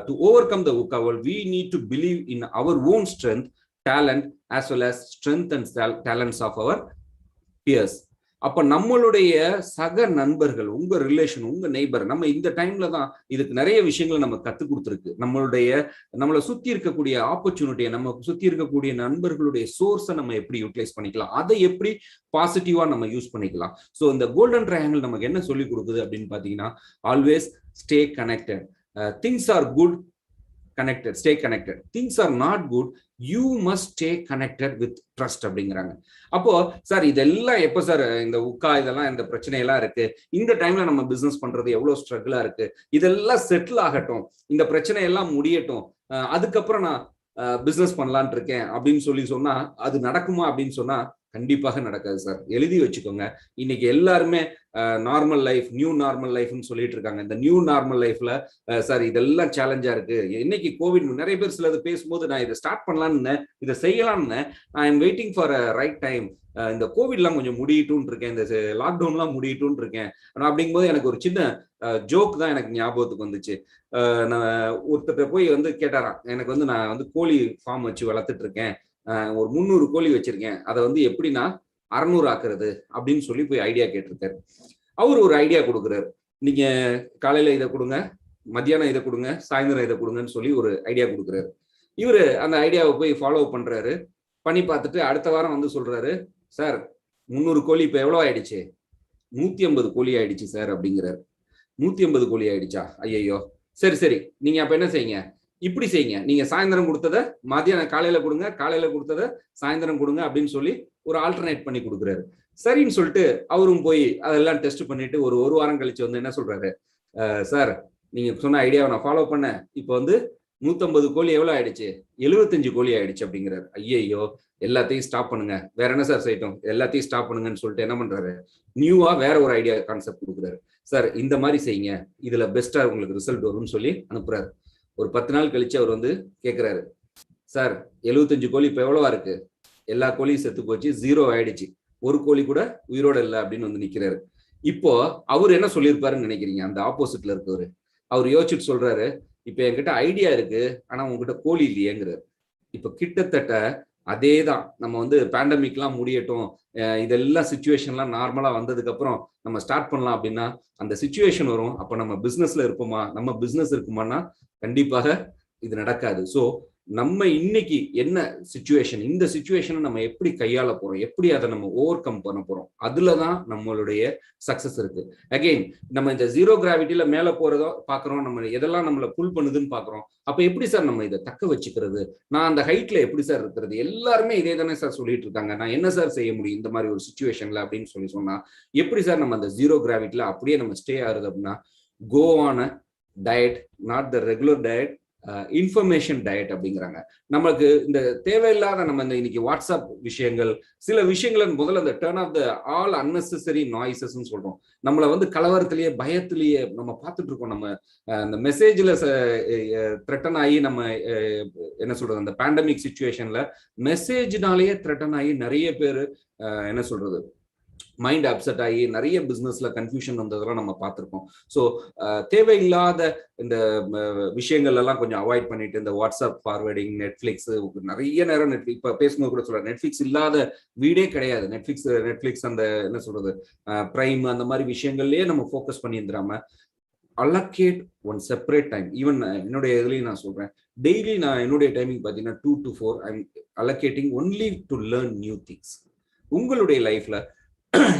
to overcome the VUCA world we need to believe in our own strength, talent as well as strength and talents of our peers. அப்ப நம்மளுடைய சக நண்பர்கள், உங்க ரிலேஷன், உங்க நெய்பர், நம்ம இந்த டைம்ல தான் இதுக்கு நிறைய விஷயங்களை நம்ம கத்து கொடுத்துருக்கு. நம்மளை சுத்தி இருக்கக்கூடிய ஆப்பர்ச்சுனிட்டியை, நம்ம சுத்தி இருக்கக்கூடிய நண்பர்களுடைய சோர்ஸை நம்ம எப்படி யூட்டிலைஸ் பண்ணிக்கலாம், அதை எப்படி பாசிட்டிவா நம்ம யூஸ் பண்ணிக்கலாம். ஸோ இந்த கோல்டன் ட்ரையாங்கிள் நமக்கு என்ன சொல்லி கொடுக்குது அப்படின்னு பாத்தீங்கன்னா, always stay connected. Things are good, connected, stay connected. Things are not good, you must stay connected with trust அப்படிங்கிறாங்க. அப்போ சார் இதெல்லாம் எப்போ சார் இந்த உக்கா இதெல்லாம் இந்த பிரச்சனையெல்லாம் இருக்கு, இந்த டைம்ல நம்ம பிசினஸ் பண்றது எவ்வளவு ஸ்ட்ரகிளா இருக்கு, இதெல்லாம் செட்டில் ஆகட்டும், இந்த பிரச்சனையெல்லாம் முடியட்டும், அதுக்கப்புறம் நான் பிசினஸ் பண்ணலான் இருக்கேன் அப்படின்னு சொன்னா அது நடக்குமா அப்படின்னு சொன்னா கண்டிப்பாக நடக்காது சார். எழுதி வச்சுக்கோங்க. இன்னைக்கு எல்லாருமே நார்மல் லைஃப், நியூ நார்மல் லைஃப்னு சொல்லிட்டு இருக்காங்க. இந்த நியூ நார்மல் லைஃப்ல சார் இதெல்லாம் சேலஞ்சா இருக்கு. இன்னைக்கு கோவிட் நிறைய பேர் சிலது பேசும்போது நான் இதை ஸ்டார்ட் பண்ணலான்னு, இதை செய்யலாம்னு, I am waiting for a right time. இந்த கோவிட்லாம் கொஞ்சம் முடியிட்டுன்னு இருக்கேன், இந்த லாக்டவுன்லாம் முடியிட்டுன்னு இருக்கேன் அப்படிங்கும்போது எனக்கு ஒரு சின்ன ஜோக் தான் எனக்கு ஞாபகத்துக்கு வந்துச்சு. நான் ஒருத்தர் போய் வந்து கேட்டாராம், எனக்கு வந்து நான் வந்து கோழி ஃபார்ம் வச்சு வளர்த்துட்டு இருக்கேன், ஒரு 300 கோழி வச்சிருக்கேன், அதை வந்து எப்படின்னா 600 ஆக்குறது அப்படின்னு சொல்லி போய் ஐடியா கேட்டிருக்காரு. அவர் ஒரு ஐடியா கொடுக்குறாரு, நீங்க காலையில இதை கொடுங்க, மத்தியானம் இதை கொடுங்க, சாயந்தரம் இதை கொடுங்கன்னு சொல்லி ஒரு ஐடியா கொடுக்குறாரு. இவரு அந்த ஐடியாவை போய் ஃபாலோ பண்றாரு. பண்ணி பார்த்துட்டு அடுத்த வாரம் வந்து சொல்றாரு, சார் 300 கோழி இப்ப எவ்வளவு ஆயிடுச்சு, 150 கோழி ஆயிடுச்சு சார் அப்படிங்கிறாரு. 150 கோழி ஆயிடுச்சா, ஐயோ, சரி சரி, நீங்க அப்ப என்ன செய்யுங்க, இப்படி செய்யுங்க, நீங்க சாயந்தரம் கொடுத்ததை மதியானம் காலையில கொடுங்க, காலையில கொடுத்ததை சாயந்தரம் கொடுங்க அப்படின்னு சொல்லி ஒரு ஆல்டர்னேட் பண்ணி கொடுக்குறாரு. சரின்னு சொல்லிட்டு அவரும் போய் அதெல்லாம் டெஸ்ட் பண்ணிட்டு ஒரு வாரம் கழிச்சு வந்து என்ன சொல்றாரு, சார் நீங்க சொன்ன ஐடியாவை நான் ஃபாலோ பண்ணேன், இப்போ வந்து 150 கோழி எவ்வளவு ஆயிடுச்சு, 75 கோழி ஆயிடுச்சு அப்படிங்கிறாரு. ஐயோ எல்லாத்தையும் ஸ்டாப் பண்ணுங்க, வேற என்ன சார் செய்யட்டும், எல்லாத்தையும் ஸ்டாப் பண்ணுங்கன்னு சொல்லிட்டு என்ன பண்றாரு, நியூவா வேற ஒரு ஐடியா கான்செப்ட் கொடுக்குறாரு. சார் இந்த மாதிரி செய்யுங்க, இதுல பெஸ்டா உங்களுக்கு ரிசல்ட் வரும்னு சொல்லி அனுப்புறாரு. ஒரு 10 நாள் கழிச்சு அவர் வந்து கேட்கிறாரு, சார் 75 கோழி இப்ப எவ்வளவா இருக்கு, எல்லா கோழியும் செத்து போச்சு, 0 ஆயிடுச்சு, ஒரு கோழி கூட உயிரோட இல்லை அப்படின்னு வந்து நிக்கிறாரு. இப்போ அவர் என்ன சொல்லியிருப்பாருன்னு நினைக்கிறீங்க? அந்த ஆப்போசிட்ல இருக்கவர் அவர் யோசிச்சுட்டு சொல்றாரு, இப்ப என்கிட்ட ஐடியா இருக்கு ஆனா உங்ககிட்ட கோழி இல்லையேங்கிறாரு. இப்ப கிட்டத்தட்ட அதே தான். நம்ம வந்து பேண்டமிக்லாம் முடியட்டும், இதெல்லாம் சுச்சுவேஷன்லாம் நார்மலா வந்ததுக்கு அப்புறம் நம்ம ஸ்டார்ட் பண்ணலாம் அப்படின்னா அந்த சுச்சுவேஷன் வரும். அப்ப நம்ம பிசினஸ்ல இருப்போமா, நம்ம பிசினஸ் இருக்குமான்னா கண்டிப்பாக இது நடக்காது. ஸோ நம்ம இன்னைக்கு என்ன சுச்சுவேஷன், இந்த சுச்சுவேஷனை நம்ம எப்படி கையாள போறோம், எப்படி அதை நம்ம ஓவர் கம் பண்ண போறோம், அதுலதான் நம்மளுடைய சக்சஸ் இருக்கு. அகெயின் நம்ம இந்த ஜீரோ கிராவிட்டியில மேல போறதோ பாக்குறோம், நம்ம எதெல்லாம் நம்மள புல் பண்ணுதுன்னு பாக்குறோம். அப்ப எப்படி சார் நம்ம இதை தக்க வச்சுக்கிறது, நான் அந்த ஹைட்ல எப்படி சார் இருக்கிறது, எல்லாருமே இதே தானே சார் சொல்லிட்டு இருக்காங்க, நான் என்ன சார் செய்ய முடியும் இந்த மாதிரி ஒரு சுச்சுவேஷன்ல அப்படின்னு சொன்னா எப்படி சார் நம்ம அந்த ஜீரோ கிராவிட்டியில அப்படியே நம்ம ஸ்டே ஆகுது அப்படின்னா, go on a diet, not the regular diet, information diet அப்படிங்கிறாங்க. நமக்கு இந்த தேவையில்லாத நம்ம இந்த இன்னைக்கு வாட்ஸ்அப் விஷயங்கள், சில விஷயங்களை முதல்ல இந்த turn off the all unnecessary noises சொல்றோம். நம்மளை வந்து கலவரத்திலேயே பயத்திலேயே நம்ம பார்த்துட்டு இருக்கோம். நம்ம இந்த மெசேஜ்ல த்ரெட்டன் ஆகி நம்ம என்ன சொல்றது, அந்த பேண்டமிக் சுச்சுவேஷன்ல மெசேஜ்னாலேயே த்ரெட்டன் ஆகி நிறைய பேர் என்ன சொல்றது மைண்ட் அப்செட் ஆகி நிறைய பிசினஸ்ல கன்ஃபியூஷன் வந்ததெல்லாம் நம்ம பார்த்திருக்கோம். ஸோ தேவையில்லாத இந்த விஷயங்கள் எல்லாம் கொஞ்சம் அவாய்ட் பண்ணிட்டு இந்த வாட்ஸ்அப் ஃபார்வர்டிங், நெட்ஃபிளிக்ஸ், நிறைய நேரம் நெட்ஃபிளிக்ஸ் இப்போ பேசும்போது கூட சொல்றேன், நெட்ஃபிளிக்ஸ் இல்லாத வீடே கிடையாது. நெட்ஃபிளிக்ஸ் அந்த என்ன சொல்றது பிரைம் அந்த மாதிரி விஷயங்கள்லயே நம்ம ஃபோக்கஸ் பண்ணி இருந்துடாம allocate one separate time. Even என்னுடைய இதுலயும் நான் சொல்றேன், டெய்லி நான் என்னுடைய டைமிங் பார்த்தீங்கன்னா 2 to 4 I'm allocating only to learn new things. உங்களுடைய லைஃப்ல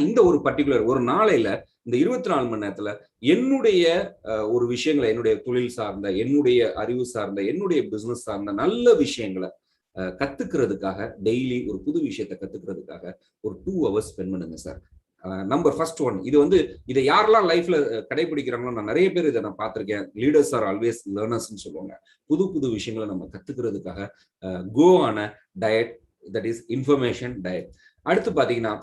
இந்த ஒரு பர்டிகுலர் ஒரு நாளையில இந்த 24 மணி நேரத்துல என்னுடைய ஒரு விஷயங்களை, என்னுடைய தொழில் சார்ந்த, என்னுடைய அறிவு சார்ந்த, என்னுடைய பிசினஸ் சார்ந்த நல்ல விஷயங்களை கத்துக்கிறதுக்காக, டெய்லி ஒரு புது விஷயத்தை கத்துக்கிறதுக்காக ஒரு 2 hours ஸ்பெண்ட் பண்ணுங்க சார். Number first one. இது வந்து இதை யாரெல்லாம் லைஃப்ல கடைபிடிக்கிறாங்களோ, நான் நிறைய பேர் இதை நான் பார்த்திருக்கேன், லீடர்ஸ் ஆர் ஆல்வேஸ் லேர்னர்ஸ்ன்னு சொல்லுவாங்க. புது புது விஷயங்களை நம்ம கத்துக்கிறதுக்காக go on a diet, that is information diet. அடுத்து பாத்தீங்கன்னா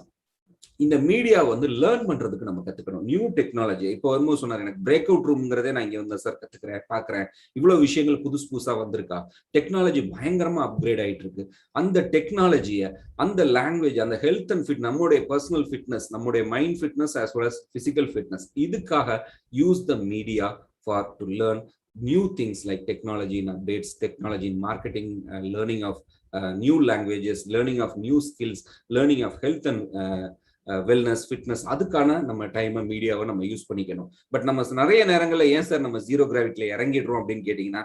இந்த மீடியா வந்து லேர்ன் பண்றதுக்கு நம்ம கத்துக்கணும். நியூ டெக்னாலஜி இப்போ வரும்போது சொன்னார், எனக்கு பிரேக் அவுட் ரூம்ங்கிறதே நான் இங்க வந்து சார் கத்துக்கிறேன், பாக்குறேன், இவ்வளவு விஷயங்கள் புதுசா வந்திருக்கா, டெக்னாலஜி பயங்கரமா அப்கிரேட் ஆயிட்டு இருக்கு. அந்த டெக்னாலஜியை, அந்த லாங்குவேஜ், அந்த ஹெல்த் அண்ட் ஃபிட், நம்மளுடைய பர்சனல் ஃபிட்னஸ், நம்முடைய mind fitness as well as physical fitness, இதுக்காக use the media for to learn new things like technology and updates, technology in marketing, learning of new languages, learning of new skills, learning of health and wellness, fitness. அதுக்கான நம்ம டைமை, மீடியாவை நம்ம use பண்ணிக்கணும். But நம்ம நிறைய நேரங்களில் ஏன் சார் நம்ம ஜீரோ கிராவிட்டில இறங்கிடுறோம் அப்படின்னு கேட்டிங்கன்னா,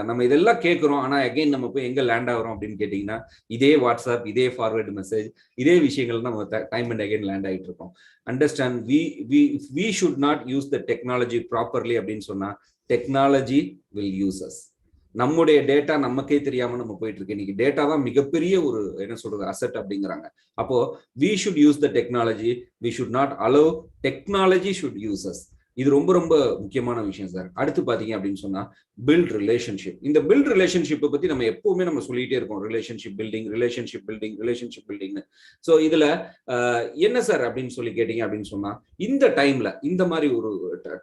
நம்ம இதெல்லாம் கேட்குறோம், ஆனால் அகைன் நம்ம போய் எங்கே லேண்ட் ஆகிறோம் அப்படின்னு கேட்டிங்கன்னா, இதே வாட்ஸ்அப், இதே ஃபார்வர்டு மெசேஜ், இதே விஷயங்கள் நம்ம டைம் அண்ட் அகைன் லேண்ட் ஆகிட்டு இருக்கோம். Understand, we should not use the technology properly அப்படின்னு சொன்னால் டெக்னாலஜி வில் யூஸ் அஸ். நம்முடைய டேட்டா நமக்கே தெரியாம நம்ம போயிட்டு இருக்கு. இன்னைக்கு டேட்டா தான் மிகப்பெரிய ஒரு என்ன சொல்றது அசெட் அப்படிங்கிறாங்க. அப்போ we should use the technology, we should not allow technology should use us. இது ரொம்ப ரொம்ப முக்கியமான விஷயம் சார். அடுத்து பாத்தீங்க அப்படின்னு சொன்னா பில்ட் ரிலேஷன்ஷிப். இந்த பில்ட் ரிலேஷன்ஷிப்பை பத்தி நம்ம எப்பவுமே நம்ம சொல்லிட்டே இருக்கோம், ரிலேஷன்ஷிப் பில்டிங்னு. ஸோ இதுல என்ன சார் அப்படின்னு சொல்லி கேட்டீங்க அப்படின்னு சொன்னா, இந்த டைம்ல, இந்த மாதிரி ஒரு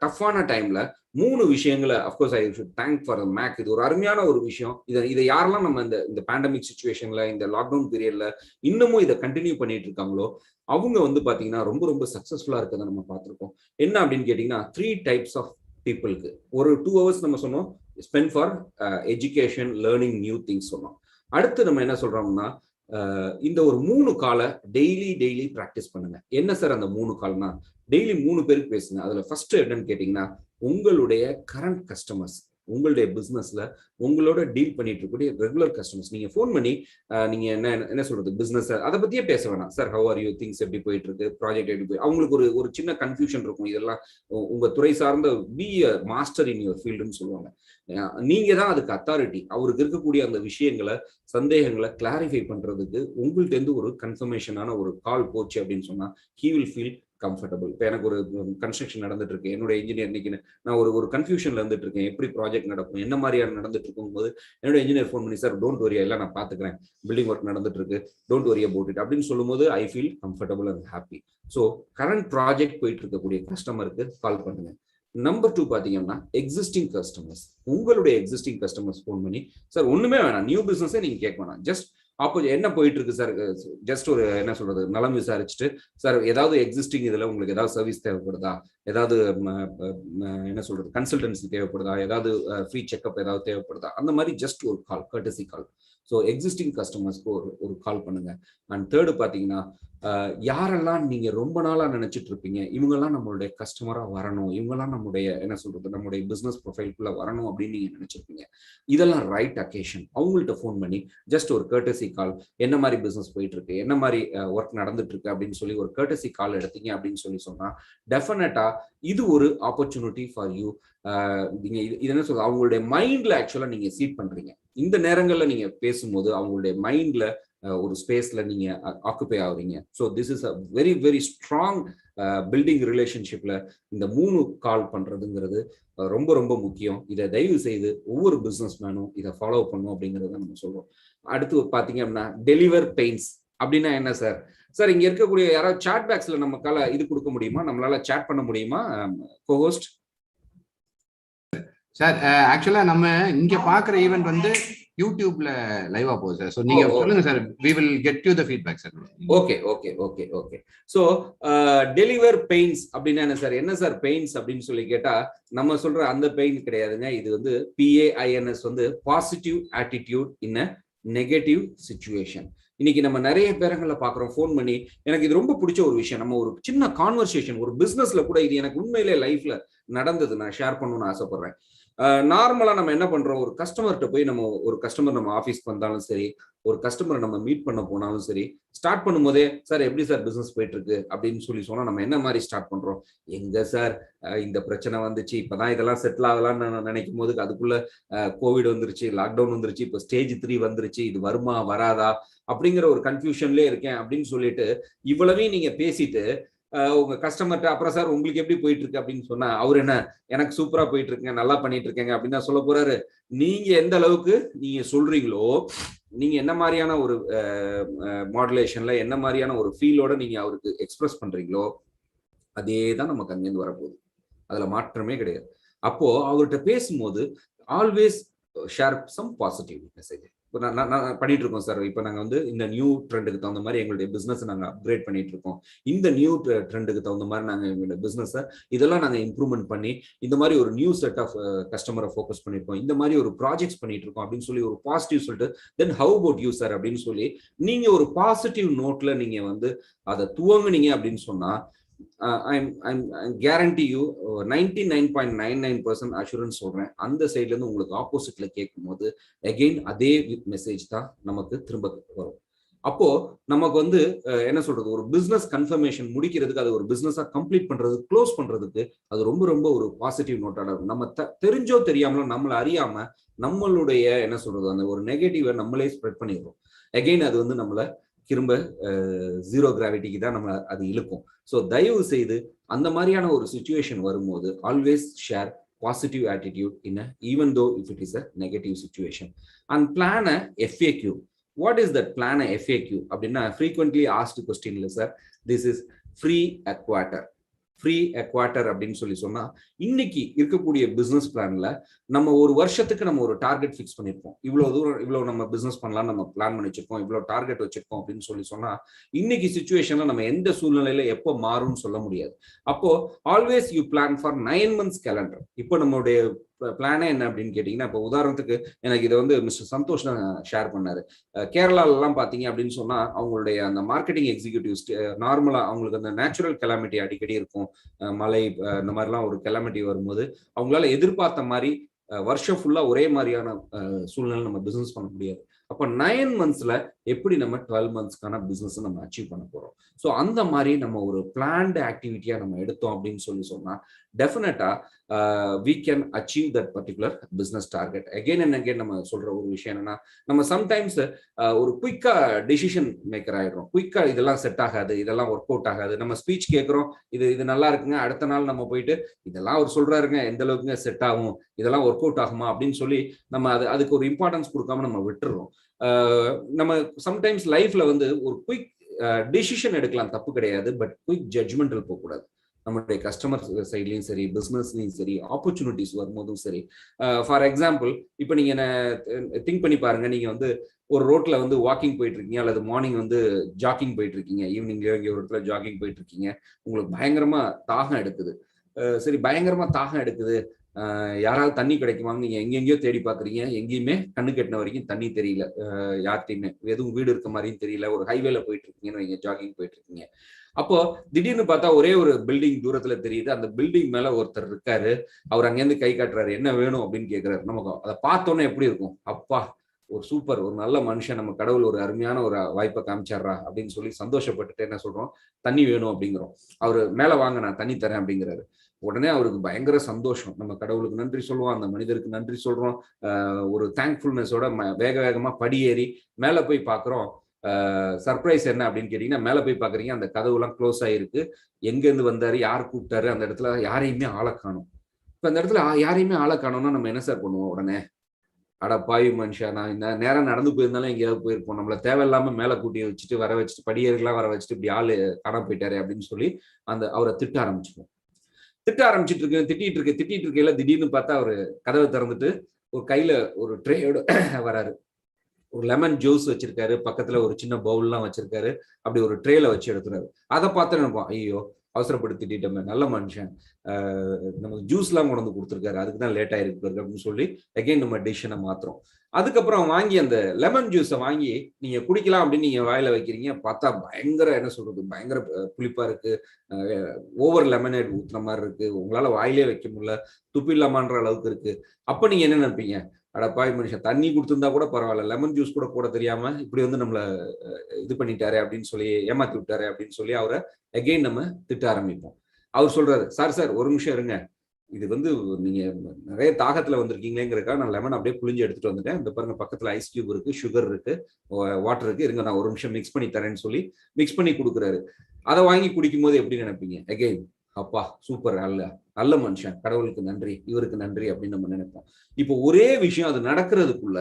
டஃப்பான டைம்ல 3 விஷயங்களை, of course I should thank for make. இது ஒரு அருமையான ஒரு விஷயம். இதை யாரெல்லாம் நம்ம இந்த பேண்டமிக் சுச்சுவேஷன்ல, இந்த லாக்டவுன் பீரியட்ல இன்னமும் இதை கண்டினியூ பண்ணிட்டு இருக்காங்களோ அவங்க வந்து பாத்தீங்கன்னா ரொம்ப ரொம்ப சக்சஸ்ஃபுல்லா இருக்கிறத நம்ம பார்த்திருக்கோம். என்ன அப்படின்னு கேட்டீங்கன்னா 3 types ஆஃப் பீப்புளுக்கு ஒரு 2 hours நம்ம சொன்னோம் spend for education, learning new things சொன்னோம். அடுத்து நம்ம என்ன சொல்றோம்னா, இந்த ஒரு 3 காலை டெய்லி பிராக்டிஸ் பண்ணுங்க. என்ன சார் அந்த 3 கால்னா, டெய்லி 3 பேருக்கு பேசுங்க. அதுல ஃபர்ஸ்ட் என்னன்னு கேட்டீங்கன்னா, உங்களுடைய கரண்ட் கஸ்டமர்ஸ், உங்களுடைய பிசினஸ்ல உங்களோட டீல் பண்ணிட்டு இருக்கக்கூடிய ரெகுலர் கஸ்டமர்ஸ் நீங்க ஃபோன் பண்ணி நீங்க என்ன சொல்றது பிசினஸ் அதை பத்தியே பேச வேணாம். Sir how are you, things எப்படி போயிட்டு இருக்கு, ப்ராஜெக்ட் எப்படி போய், அவங்களுக்கு ஒரு சின்ன கன்ஃபியூஷன் இருக்கும். இதெல்லாம் உங்க துறை சார்ந்த பி மாஸ்டர் இன் யுவர் ஃபீல்டுன்னு சொல்லுவாங்க. நீங்க தான் அதுக்கு அத்தாரிட்டி. அவருக்கு இருக்கக்கூடிய அந்த விஷயங்களை, சந்தேகங்களை கிளாரிஃபை பண்றதுக்கு உங்கள்ட்ட இருந்து ஒரு கன்ஃபர்மேஷனான ஒரு கால் போச்சு அப்படின்னு சொன்னா he will feel கம்ஃபர்டபுள். இப்போ எனக்கு ஒரு கன்ஸ்ட்ரக்ஷன் நடந்துட்டு இருக்கு, என்னோட இன்ஜினியர் இன்னைக்கு நான் ஒரு கன்ஃபியூஷன்ல இருந்துட்டு இருக்கேன், எப்படி ப்ராஜெக்ட் நடக்கும், என்ன மாதிரியான நடந்துட்டு இருக்கும் போது என்னோட இன்ஜினியர் ஃபோன் பண்ணி, சார் டோன்ட் வரி, எல்லாம் நான் பாத்துக்கிறேன், பில்டிங் ஒர்க் நடந்துட்டு இருக்கு, டோன்ட் வரி அபவுட் இட் அப்படின்னு சொல்லும்போது I feel comfortable and happy. So current project போயிட்டு இருக்கக்கூடிய கஸ்டமருக்கு கால் பண்ணுங்க. நம்பர் 2 பாத்தீங்கன்னா எக்ஸிஸ்டிங் கஸ்டமர்ஸ். உங்களுடைய எக்ஸிஸ்டிங் கஸ்டமர்ஸ் ஃபோன் பண்ணி, சார் ஒண்ணுமே வேணாம், நியூ பிசினஸே நீங்க கேட்க வேணாம், ஜஸ்ட் என்ன போயிட்டு இருக்கு சார், ஜஸ்ட் ஒரு என்ன சொல்றது நலம் விசாரிச்சுட்டு, சார் ஏதாவது எக்ஸிஸ்டிங் இதுல உங்களுக்கு ஏதாவது சர்வீஸ் தேவைப்படுதா, ஏதாவது என்ன சொல்றது கன்சல்டன்சி தேவைப்படுதா, ஏதாவது ஃப்ரீ செக்அப் ஏதாவது தேவைப்படுதா, அந்த மாதிரி ஜஸ்ட் ஒரு கால், கர்டசி கால். ஸோ எக்ஸிஸ்டிங் கஸ்டமர்ஸ்க்கு ஒரு கால் பண்ணுங்க. அண்ட் தேர்டு பாத்தீங்கன்னா, யாரெல்லாம் நீங்க ரொம்ப நாளா நினைச்சிட்டு இருப்பீங்க, இவங்கெல்லாம் நம்மளுடைய கஸ்டமரா வரணும், இவங்கெல்லாம் நம்முடைய என்ன சொல்றது நம்முடைய பிசினஸ் ப்ரொஃபைல்குள்ள வரணும் அப்படின்னு நீங்க நினைச்சிருப்பீங்க, இதெல்லாம் ரைட் அக்கேஷன். அவங்கள்ட்ட ஃபோன் பண்ணி ஜஸ்ட் ஒரு கர்டசி கால், என்ன மாதிரி பிசினஸ் போயிட்டு இருக்கு, என்ன மாதிரி ஒர்க் நடந்துட்டு இருக்கு அப்படின்னு சொல்லி ஒரு கர்டசி கால் எடுத்தீங்க அப்படின்னு சொன்னா டெஃபினட்டா இது ஒரு ஆப்பர்ச்சுனிட்டி ஃபார் யூ. நீங்க இது என்ன சொல்றது அவங்களுடைய மைண்ட்ல ஆக்சுவலா நீங்க சீட் பண்றீங்க. இந்த நேரங்கள்ல நீங்க பேசும்போது அவங்களுடைய மைண்ட்ல ஒரு ஸ்பேஸ்ல நீங்க ஆக்குபை ஆகுறீங்க. So this is a very very strong building ரிலேஷன்ஷிப்ல இந்த 3 கால் பண்றதுங்கிறது ரொம்ப ரொம்ப முக்கியம். இதை தயவு செய்து ஒவ்வொரு பிசினஸ் மேனும் இதை ஃபாலோ பண்ணும் அப்படிங்கறத நம்ம சொல்றோம். அடுத்து பாத்தீங்க அப்படின்னா டெலிவர் பெயின்ஸ் அப்படின்னா என்ன சார்? சார் இங்க இருக்கக்கூடிய யாராவது சாட் பாக்ஸ்ல நமக்கால இது கொடுக்க முடியுமா, நம்மளால சாட் பண்ண முடியுமா கோஹோஸ்ட்? சார் ஆக்சுவலா நம்ம இங்க பாக்குற ஈவென்ட் வந்து யூடியூப்ல லைவா போகுது சார். சோ நீங்க சொல்லுங்க sir, we will get you the feedback sir. Okay. So deliver pains அப்படின்னா என்ன சார்? என்ன சார் பெயின்ஸ் அப்படின்னு சொல்லி கேட்டா, நம்ம சொல்ற அந்த பெயின் கிடையாதுங்க. இது வந்து PAINS வந்து பாசிட்டிவ் ஆட்டிடியூட் இன் அ நெகட்டிவ் சிச்சுவேஷன். இன்னைக்கு நம்ம நிறைய பேரங்களை பாக்குறோம் ஃபோன் பண்ணி, எனக்கு இது ரொம்ப பிடிச்ச ஒரு விஷயம், நம்ம ஒரு சின்ன கான்வர்சேஷன் ஒரு பிசினஸ்ல கூட இது எனக்கு உண்மையிலே லைஃப்ல நடந்தது, நான் ஷேர் பண்ணணும்னு ஆசைப்படுறேன். நார்மலா நம்ம என்ன பண்றோம், ஒரு கஸ்டமர்கிட்ட போய் ஒரு கஸ்டமர் நம்ம ஆஃபீஸ்க்கு வந்தாலும் சரி, ஒரு கஸ்டமரை நம்ம மீட் பண்ண போனாலும் சரி, ஸ்டார்ட் பண்ணும் போதே சார் எப்படி சார் பிசினஸ் போயிட்டு இருக்கு அப்படின்னு சொன்னா நம்ம என்ன மாதிரி ஸ்டார்ட் பண்றோம், எங்க சார் இந்த பிரச்சனை வந்துச்சு, இப்பதான் இதெல்லாம் செட்டில் ஆகலாம்னு நினைக்கும் போது அதுக்குள்ள கோவிட் வந்துருச்சு, லாக்டவுன் வந்துருச்சு, இப்போ ஸ்டேஜ் 3 வந்துருச்சு, இது வருமா வராதா அப்படிங்கிற ஒரு கன்ஃபியூஷன்லயே இருக்கேன் அப்படின்னு சொல்லிட்டு இவ்வளவையும் நீங்க பேசிட்டு உங்க கஸ்டமர்கிட்ட அப்புறம் சார் உங்களுக்கு எப்படி போயிட்டு இருக்கு அப்படின்னு சொன்னா, அவர் என்ன எனக்கு சூப்பரா போயிட்டு இருக்கேங்க, நல்லா பண்ணிட்டு இருக்கேங்க அப்படின்னு தான் சொல்ல போறாரு. நீங்க எந்த அளவுக்கு நீங்க சொல்றீங்களோ, நீங்க என்ன மாதிரியான ஒரு மாடுலேஷன்ல என்ன மாதிரியான ஒரு ஃபீலோட நீங்க அவருக்கு எக்ஸ்பிரஸ் பண்றீங்களோ அதே தான் நமக்கு அங்கேருந்து வரப்போகுது, அதுல மாற்றமே கிடையாது. அப்போ அவர்கிட்ட பேசும்போது always share some positive message. இப்போ நான் பண்ணிட்டு இருக்கோம் சார், இப்போ நாங்கள் வந்து இந்த நியூ ட்ரெண்டுக்கு தகுந்த மாதிரி எங்களுடைய பிசினஸ் நாங்கள் அப்கிரேட் பண்ணிட்டு இருக்கோம், இந்த நியூ ட்ரெண்டுக்கு தகுந்த மாதிரி நாங்கள் எங்களுடைய பிசினஸை இதெல்லாம் நாங்கள் இம்ப்ரூவ்மெண்ட் பண்ணி இந்த மாதிரி ஒரு நியூ செட் ஆஃப் கஸ்டமரை ஃபோக்கஸ் பண்ணியிருக்கோம், இந்த மாதிரி ஒரு ப்ராஜெக்ட்ஸ் பண்ணிட்டு இருக்கோம் அப்படின்னு சொல்லி ஒரு பாசிட்டிவ் சொல்லிட்டு, then how about you sir அப்படின்னு சொல்லி நீங்க ஒரு பாசிட்டிவ் நோட்ல நீங்க வந்து அதை துவங்குனீங்க அப்படின்னு சொன்னா, I guarantee you 99.99% அஷூரன்ஸ் சொல்றேன், அந்த சைட்ல இருந்து உங்களுக்கு ஆப்போசிட்ல கேட்கும் போது அகெயின் அதே மெசேஜ் தான் நமக்கு திரும்ப வரும். அப்போ நமக்கு வந்து என்ன சொல்றது, ஒரு பிசினஸ் கன்ஃபர்மேஷன் முடிக்கிறதுக்கு, அது ஒரு பிசினஸா கம்ப்ளீட் பண்றது, க்ளோஸ் பண்றதுக்கு அது ரொம்ப ரொம்ப ஒரு பாசிட்டிவ் நோட்டாக நம்ம தெரிஞ்சோ தெரியாமலோ நம்மள அறியாம நம்மளுடைய என்ன சொல்றது அந்த ஒரு நெகட்டிவை நம்மளே ஸ்ப்ரெட் பண்ணிடுறோம். அகெயின் அது வந்து நம்மள திரும்ப ஜீரோ கிராவிட்டிக்கு தான் நம்ம அது இழுக்கும். ஸோ தயவு செய்து அந்த மாதிரியான ஒரு சிச்சுவேஷன் வரும்போது always share positive attitude in even though if it is a negative situation. And plan a FAQ. What is that plan a FAQ அப்படின்னா, ஃப்ரீக்வென்ட்லி ஆஸ்க்டு கொஸ்டின் இல்லை sir, this is free a quarter. Free a quarter அப்படின்னு சொல்லி சொன்னா, இன்னைக்கு இருக்கக்கூடிய business பிளான்ல நம்ம ஒரு வருஷத்துக்கு நம்ம ஒரு டார்கெட் ஃபிக்ஸ் பண்ணிருப்போம், இவ்வளவு தூரம் இவ்வளவு நம்ம பிசினஸ் பண்ணலாம் நம்ம பிளான் பண்ணி வச்சிருக்கோம், இவ்வளவு டார்கெட் வச்சிருக்கோம் அப்படின்னு சொல்லி சொன்னா, இன்னைக்கு சிச்சுவேஷன்ல நம்ம எந்த சூழ்நிலையில எப்போ மாறும்னு சொல்ல முடியாது. அப்போ always you plan for 9 months calendar. இப்போ நம்மளுடைய பிளானே என்ன அப்படின்னு கேட்டீங்கன்னா, இப்போ உதாரணத்துக்கு எனக்கு இதை வந்து மிஸ்டர் சந்தோஷ் தான் ஷேர் பண்ணாரு. கேரளால எல்லாம் பாத்தீங்க அப்படின்னு சொன்னா அவங்களுடைய அந்த மார்க்கெட்டிங் எக்ஸிக்யூட்டிவ்ஸ் நார்மலா அவங்களுக்கு அந்த நேச்சுரல் கெலாமிட்டி அடிக்கடி இருக்கும், மழை இந்த மாதிரிலாம் ஒரு கெலாமிட்டி வரும்போது அவங்களால எதிர்பார்த்த மாதிரி வருஷம் ஃபுல்லா ஒரே மாதிரியான சூழ்நிலை நம்ம பிசினஸ் பண்ண முடியாது. அப்போ 9 monthsல எப்படி நம்ம 12 monthsக்கான பிசினஸ் நம்ம அச்சீவ் பண்ண போறோம். ஸோ அந்த மாதிரி நம்ம ஒரு பிளான்டு ஆக்டிவிட்டியா நம்ம எடுத்தோம் அப்படின்னு சொன்னா டெஃபினட்டா we can achieve that particular business target. Again and again நம்ம சொல்ற ஒரு விஷயம் என்னன்னா, நம்ம சம்டைம்ஸ் ஒரு குயிக்கா டெசிஷன் மேக்கர் ஆயிடுறோம். குயிக்கா இதெல்லாம் செட் ஆகாது, இதெல்லாம் ஒர்க் அவுட் ஆகாது. நம்ம ஸ்பீச் கேட்கிறோம், இது நல்லா இருக்குங்க, அடுத்த நாள் நம்ம போயிட்டு இதெல்லாம் அவர் சொல்றாருங்க, எந்த அளவுக்குங்க செட் ஆகும், இதெல்லாம் ஒர்க் அவுட் ஆகுமா அப்படின்னு சொல்லி நம்ம அதுக்கு ஒரு இம்பார்ட்டன்ஸ் கொடுக்காம நம்ம விட்டுறோம். நம்ம சம்டைம்ஸ் லைஃப்ல வந்து ஒரு குயிக் டெசிஷன் எடுக்கலாம், தப்பு கிடையாது. பட் குயிக் ஜட்ஜ்மெண்டல் போகக்கூடாது. நம்மளுடைய கஸ்டமர் சைட்லையும் சரி, பிஸ்னஸ்லையும் சரி, ஆப்பர்ச்சுனிட்டிஸ் வரும்போதும் சரி. ஃபார் எக்ஸாம்பிள், இப்போ நீங்க திங்க் பண்ணி பாருங்க, நீங்க வந்து ஒரு ரோட்ல வந்து வாக்கிங் போயிட்டு இருக்கீங்க, அல்லது மார்னிங் வந்து ஜாக்கிங் போயிட்டு இருக்கீங்க, ஈவினிங்ல இங்கே ஒரு இடத்துல ஜாக்கிங் போயிட்டு இருக்கீங்க, உங்களுக்கு பயங்கரமா தாகம் எடுக்குது. சரி, பயங்கரமா தாகம் எடுக்குது, யாராவது தண்ணி கிடைக்குமாங்க நீங்க எங்கெங்கயோ தேடி பாக்குறீங்க, எங்கேயுமே கண்ணு கெட்டின வரைக்கும் தண்ணி தெரியல, யார்ட்டையுமே எதுவும் வீடு இருக்க மாதிரியும் தெரியல. ஒரு ஹைவேல போயிட்டு இருக்கீங்கன்னு நீங்க ஜாகிங் போயிட்டு இருக்கீங்க. அப்போ திடீர்னு பார்த்தா ஒரே ஒரு பில்டிங் தூரத்துல தெரியுது. அந்த பில்டிங் மேல ஒருத்தர் இருக்காரு. அவர் அங்கேருந்து கை காட்டுறாரு, என்ன வேணும் அப்படின்னு கேட்கிறாரு. நமக்கு அதை பார்த்தோன்னே எப்படி இருக்கும், அப்பா ஒரு சூப்பர், ஒரு நல்ல மனுஷன், நம்ம கடவுள் ஒரு அருமையான ஒரு வாய்ப்பை காமிச்சாரா அப்படின்னு சொல்லி சந்தோஷப்பட்டுட்டு என்ன சொல்றோம், தண்ணி வேணும் அப்படிங்கிறோம். அவரு மேல வாங்க, நான் தண்ணி தரேன் அப்படிங்கிறாரு. உடனே அவருக்கு பயங்கர சந்தோஷம். நம்ம கடவுளுக்கு நன்றி சொல்லுவோம், அந்த மனிதருக்கு நன்றி சொல்றோம். ஒரு தேங்க்ஃபுல்னஸோட வேக வேகமா படியேறி மேல போய் பாக்குறோம். சர்ப்ரைஸ் என்ன அப்படின்னு கேட்டீங்கன்னா, மேல போய் பாக்குறீங்க, அந்த கதவுலாம் க்ளோஸ் ஆயிருக்கு. எங்க இருந்து வந்தாரு, யார் கூப்பிட்டாரு, அந்த இடத்துல யாரையுமே ஆளை காணும். இப்ப அந்த இடத்துல யாரையுமே ஆளை காணும்னா நம்ம என்ன சார் பண்ணுவோம்? உடனே அட பாவி மனுஷா, நான் இந்த நேரம் நடந்து போயிருந்தாலும் எங்கேயாவது போயிருப்போம், நம்மள தேவையில்லாம மேல கூட்டி வச்சுட்டு வர வச்சுட்டு படியேறிலாம் வர வச்சுட்டு இப்படி ஆளு காணாம போயிட்டாரு அப்படின்னு சொல்லி அவரை திட்ட ஆரம்பிச்சுப்போம். திட்ட ஆரம்பிச்சுட்டு திட்டிட்டு இருக்கையில திடீர்னு பார்த்தா அவரு கதவை திறந்துட்டு ஒரு கையில ஒரு ட்ரேயோட வராரு. ஒரு லெமன் ஜூஸ் வச்சிருக்காரு, பக்கத்துல ஒரு சின்ன பவுல்லாம் வச்சிருக்காரு. அப்படி ஒரு ட்ரேல வச்சு எடுத்துறாரு. அதை பார்த்து நினைப்போம், ஐயோ அவசரப்பட்டு திட்டமே, நல்ல மனுஷன், நமக்கு ஜூஸ் எல்லாம் கொண்டு வந்து கொடுத்துருக்காரு, அதுக்குதான் லேட் ஆயிருக்கு அப்படின்னு சொல்லி அகைன் நம்ம டிசிஷனை மாத்துறோம். அதுக்கப்புறம் வாங்கி அந்த லெமன் ஜூஸை வாங்கி நீங்க குடிக்கலாம் அப்படின்னு நீங்க வாயில வைக்கிறீங்க. பார்த்தா பயங்கர என்ன சொல்றது, பயங்கர புளிப்பா இருக்கு, ஓவர் லெமனேட் ஊத்துற மாதிரி இருக்கு, உங்களால வாயிலே வைக்க முடியல, துப்பில்லாமான்ற அளவுக்கு இருக்கு. அப்ப நீங்க என்ன நினைப்பீங்க, அடப்பாய் மனுஷன், தண்ணி கொடுத்துருந்தா கூட பரவாயில்ல, லெமன் ஜூஸ் கூட போட தெரியாம இப்படி வந்து நம்மள இது பண்ணிட்டாரு அப்படின்னு சொல்லி, ஏமாத்தி விட்டாரு அப்படின்னு சொல்லி அவரை அகெயின் நம்ம திட்ட ஆரம்பிப்போம். அவர் சொல்றாரு, சார் ஒரு நிமிஷம் இருங்க, இது வந்து நீங்க நிறைய தாகத்துல வந்திருக்கீங்களேங்கிறக்கா நான் லெமன் அப்படியே புளிஞ்சு எடுத்துட்டு வந்துட்டேன், இந்த பாருங்க பக்கத்துல ஐஸ் கியூப் இருக்கு, சுகர் இருக்கு, வாட்டர் இருக்கு, இருங்க நான் ஒரு நிமிஷம் மிக்ஸ் பண்ணி தரேன்னு சொல்லி மிக்ஸ் பண்ணி கொடுக்குறாரு. அதை வாங்கி குடிக்கும் போது எப்படி நினைப்பீங்க? அகெயின் அப்பா சூப்பர், நல்ல மனுஷன், கடவுளுக்கு நன்றி, இவருக்கு நன்றி அப்படின்னு நம்ம நினைப்போம். இப்போ ஒரே விஷயம் அது நடக்கிறதுக்குள்ள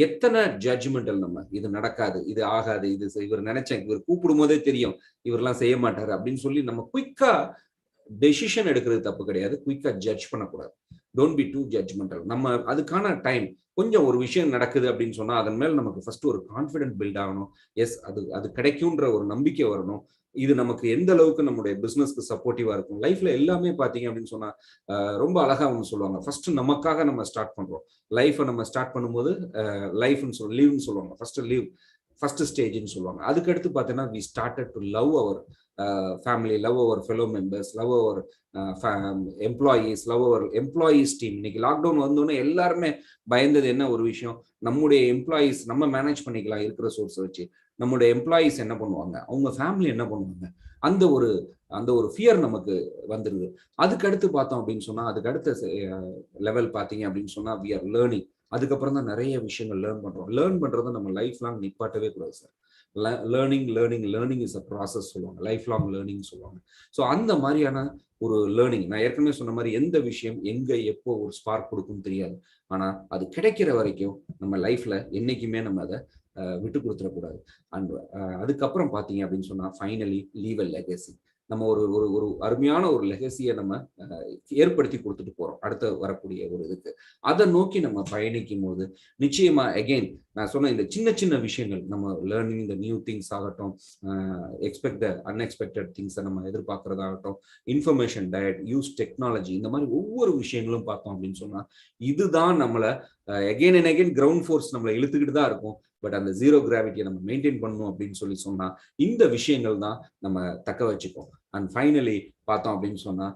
எத்தனை ஜட்ஜ்மெண்டல், நம்ம இது நடக்காது, இது ஆகாது, இது இவர் நினைச்சேன், இவர் கூப்பிடும் போதே தெரியும் இவரெல்லாம் செய்ய மாட்டாரு அப்படின்னு சொல்லி நம்ம குயிக்கா டெசிஷன் எடுக்கிறது தப்பு கிடையாது. குயிக்கா ஜட்ஜ் பண்ணக்கூடாது. Don't be too judgemental. நம்ம அதுக்கான டைம், கொஞ்சம் ஒரு விஷயம் நடக்குது அப்படின்னு சொன்னா அதன் மேல நமக்கு ஃபர்ஸ்ட் ஒரு கான்ஃபிடென்ட் பில்ட் ஆகணும். எஸ், அது கிடைக்கும்ன்ற ஒரு நம்பிக்கை வரணும். இது நமக்கு எந்த அளவுக்கு நம்மளுடைய பிசினஸ்க்கு சப்போர்ட்டிவா இருக்கும். லைஃப்ல எல்லாமே பாத்தீங்க அப்படின்னு சொன்னா ரொம்ப அழகா ஒன்று சொல்லுவாங்க, ஃபர்ஸ்ட் நமக்காக நம்ம ஸ்டார்ட் பண்றோம். லைஃபை நம்ம ஸ்டார்ட் பண்ணும்போது லைஃப்னு லீவ்னு சொல்லுவாங்க, ஃபர்ஸ்ட் ஸ்டேஜ்னு சொல்லுவாங்க. அதுக்கடுத்து பார்த்தீங்கன்னா we started to love our family, love our fellow members, love our employees, love our employees team. இன்னைக்கு லாக்டவுன் வந்தோடனே எல்லாருமே பயந்தது என்ன ஒரு விஷயம், நம்முடைய எம்ப்ளாயீஸ் நம்ம மேனேஜ் பண்ணிக்கலாம் இருக்கிற சோர்ஸ் வச்சு, நம்முடைய எம்ப்ளாயீஸ் என்ன பண்ணுவாங்க, அவங்க ஃபேமிலி என்ன பண்ணுவாங்க, அந்த ஒரு ஃபியர் நமக்கு வந்துருது. அதுக்கடுத்து பார்த்தோம் அப்படின்னு சொன்னா, அதுக்கு அடுத்த லெவல் பார்த்தீங்க அப்படின்னு சொன்னா we are learning. அதுக்கப்புறம் தான் நிறைய விஷயங்கள் லேர்ன் பண்றதை நம்ம லைஃப் லாங் நிப்பாட்டவே கூடாது sir. Learning is a process சொல்லுவாங்க, லைஃப் லாங் லேர்னிங் சொல்லுவாங்க. ஸோ அந்த மாதிரியான ஒரு லேர்னிங், நான் ஏற்கனவே சொன்ன மாதிரி எந்த விஷயம் எங்க எப்போ ஒரு ஸ்பார்க் கொடுக்கும் தெரியாது. ஆனா அது கிடைக்கிற வரைக்கும் நம்ம லைஃப்ல என்னைக்குமே நம்ம அதை விட்டு கொடுத்துடக்கூடாது. அண்ட் அதுக்கப்புறம் பார்த்தீங்க அப்படின்னு சொன்னா ஃபைனலி லீவ் அ லெகசி. நம்ம ஒரு அருமையான ஒரு லெகசியை நம்ம ஏற்படுத்தி கொடுத்துட்டு போறோம் அடுத்த வரக்கூடிய ஒரு இதுக்கு. அதை நோக்கி நம்ம பயணிக்கும் போது நிச்சயமா அகெயின் நான் சொன்ன இந்த சின்ன விஷயங்கள், நம்ம லேர்னிங் இந்த நியூ திங்ஸ் ஆகட்டும், எக்ஸ்பெக்ட் த அன்எக்ஸ்பெக்டட் திங்ஸை நம்ம எதிர்பார்க்கறதாகட்டும், இன்ஃபர்மேஷன் டயட், யூஸ் டெக்னாலஜி, இந்த மாதிரி ஒவ்வொரு விஷயங்களும் பார்த்தோம் அப்படின்னு சொன்னா இதுதான் நம்மளை again and again ground force நம்மளை இழுத்துக்கிட்டு தான் இருக்கும். பட் அந்த ஜீரோ கிராவிட்டியை நம்ம மெயின்டைன் பண்ணணும் அப்படின்னு சொன்னா இந்த விஷயங்கள் தான் நம்ம தக்க வச்சுப்போம். அண்ட் ஃபைனலி பார்த்தோம் அப்படின்னு சொன்னா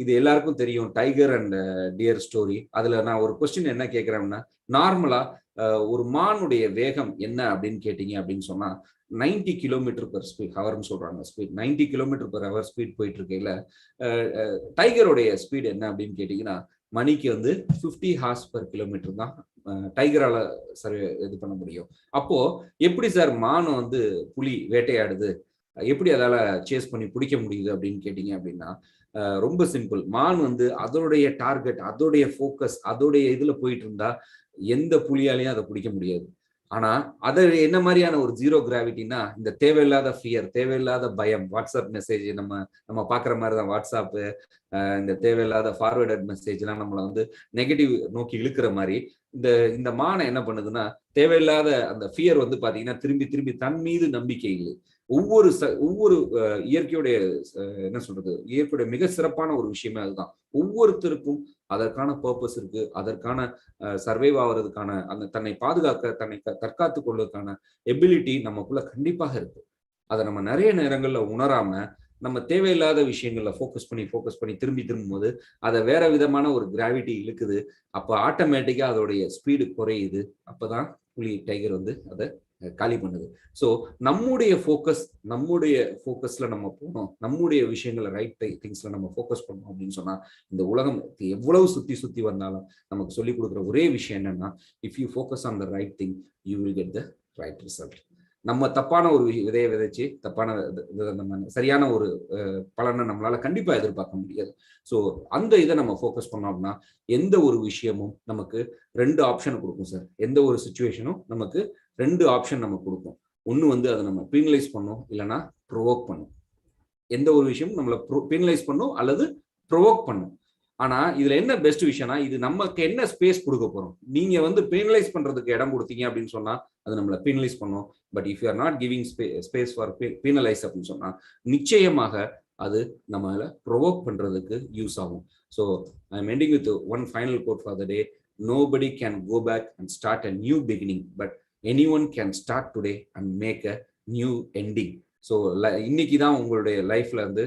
இது எல்லாருக்கும் தெரியும், டைகர் அண்ட் டியர் ஸ்டோரி. அதுல நான் ஒரு கொஸ்டின் என்ன கேட்கிறேன்னா, நார்மலா ஒரு மானுடைய வேகம் என்ன அப்படின்னு கேட்டீங்க அப்படின்னு சொன்னா 90 கிலோமீட்டர் பெர் ஸ்பீட் ஹவர்னு சொல்றாங்க. Speed 90 kilometre per hour speed போயிட்டு இருக்கையில டைகருடைய ஸ்பீட் என்ன அப்படின்னு கேட்டீங்கன்னா மணிக்கு வந்து 50 ஹார்ஸ் பெர் கிலோமீட்டர் தான் டைகரால இது பண்ண முடியும். அப்போ எப்படி சார் மான் வந்து புலி வேட்டையாடுது, எப்படி அதால சேஸ் பண்ணி பிடிக்க முடியுது அப்படின்னு கேட்டீங்க அப்படின்னா ரொம்ப சிம்பிள். மான் வந்து அதோடைய டார்கெட், அதோடைய ஃபோக்கஸ், அதோடைய இதுல போயிட்டு இருந்தா எந்த புலியாலையும் அதை பிடிக்க முடியாது. ஆனா அது என்ன மாதிரியான ஒரு ஜீரோ கிராவிட்டினா, இந்த தேவையில்லாத ஃபியர், தேவையில்லாத பயம், வாட்ஸ்அப் மெசேஜ் நம்ம பாக்குற மாதிரிதான் வாட்ஸ்அப், இந்த தேவையில்லாத ஃபார்வர்டட் மெசேஜ் எல்லாம் நம்மளை வந்து நெகட்டிவ் நோக்கி இழுக்கிற மாதிரி இந்த மானை என்ன பண்ணுதுன்னா, தேவையில்லாத அந்த ஃபியர் வந்து பாத்தீங்கன்னா திரும்பி திரும்பி தன் மீது நம்பிக்கை இல்லை. ஒவ்வொரு இயற்கையுடைய என்ன சொல்றது, இயற்கையுடைய மிக சிறப்பான ஒரு விஷயமே அதுதான். ஒவ்வொருத்தருக்கும் அதற்கான பர்பஸ் இருக்கு, அதற்கான சர்வைவ் ஆகிறதுக்கான, அந்த தன்னை பாதுகாக்க, தன்னை தற்காத்து கொள்வதற்கான எபிலிட்டி நமக்குள்ள கண்டிப்பாக இருக்கு. அதை நம்ம நிறைய நேரங்கள்ல உணராம நம்ம தேவையில்லாத விஷயங்கள்ல ஃபோக்கஸ் பண்ணி திரும்பும் போது அதை வேற விதமான ஒரு கிராவிட்டி இழுக்குது. அப்ப ஆட்டோமேட்டிக்கா அதோடைய ஸ்பீடு குறையுது. அப்பதான் புலி டைகர் வந்து அதை காலி பண்ணுது. ஸோ நம்முடைய ஃபோக்கஸ்ல நம்ம போனோம், நம்முடைய விஷயங்களை ரைட் திங்ஸ்ல நம்ம ஃபோக்கஸ் பண்ணோம் அப்படின்னு சொன்னா இந்த உலகம் எவ்வளவு சுத்தி வந்தாலும் நமக்கு சொல்லிக் கொடுக்குற ஒரே விஷயம் என்னன்னா, if you focus on the right thing you will get the right result. நம்ம தப்பான ஒரு விதையை விதைச்சு சரியான ஒரு பலனை நம்மளால கண்டிப்பா எதிர்பார்க்க முடியாது. ஸோ அந்த இதை நம்ம ஃபோக்கஸ் பண்ணோம்னா எந்த ஒரு விஷயமும் நமக்கு 2 ஆப்ஷன் கொடுக்கும் சார். எந்த ஒரு சுச்சுவேஷனும் நமக்கு 2 ஆப்ஷன் நமக்கு கொடுக்கும். ஒன்று வந்து அதை நம்ம பீனலைஸ் பண்ணும், இல்லைன்னா ப்ரொவோக் பண்ணும். எந்த ஒரு விஷயமும் நம்மளை பீனலைஸ் பண்ணும் அல்லது ப்ரொவோக் பண்ணும். ஆனா இதுல என்ன பெஸ்ட் விஷயம்னா, இது நமக்கு என்ன ஸ்பேஸ் கொடுக்க போறோம். நீங்க வந்து பீனலைஸ் பண்றதுக்கு இடம் கொடுத்தீங்க அப்படின்னு சொன்னா அது நம்மளை பீனலைஸ் பண்ணும். But if you are not giving space for penalize அப்படின்னு சொன்னா நிச்சயமாக அது நம்மள ப்ரொவோக் பண்றதுக்கு யூஸ் ஆகும். So I am ending with one final quote for the day. Nobody can go back and start a new beginning, but anyone can start today and make a new ending. So இன்னைக்கு தான் உங்களுடைய லைஃப்ல இருந்து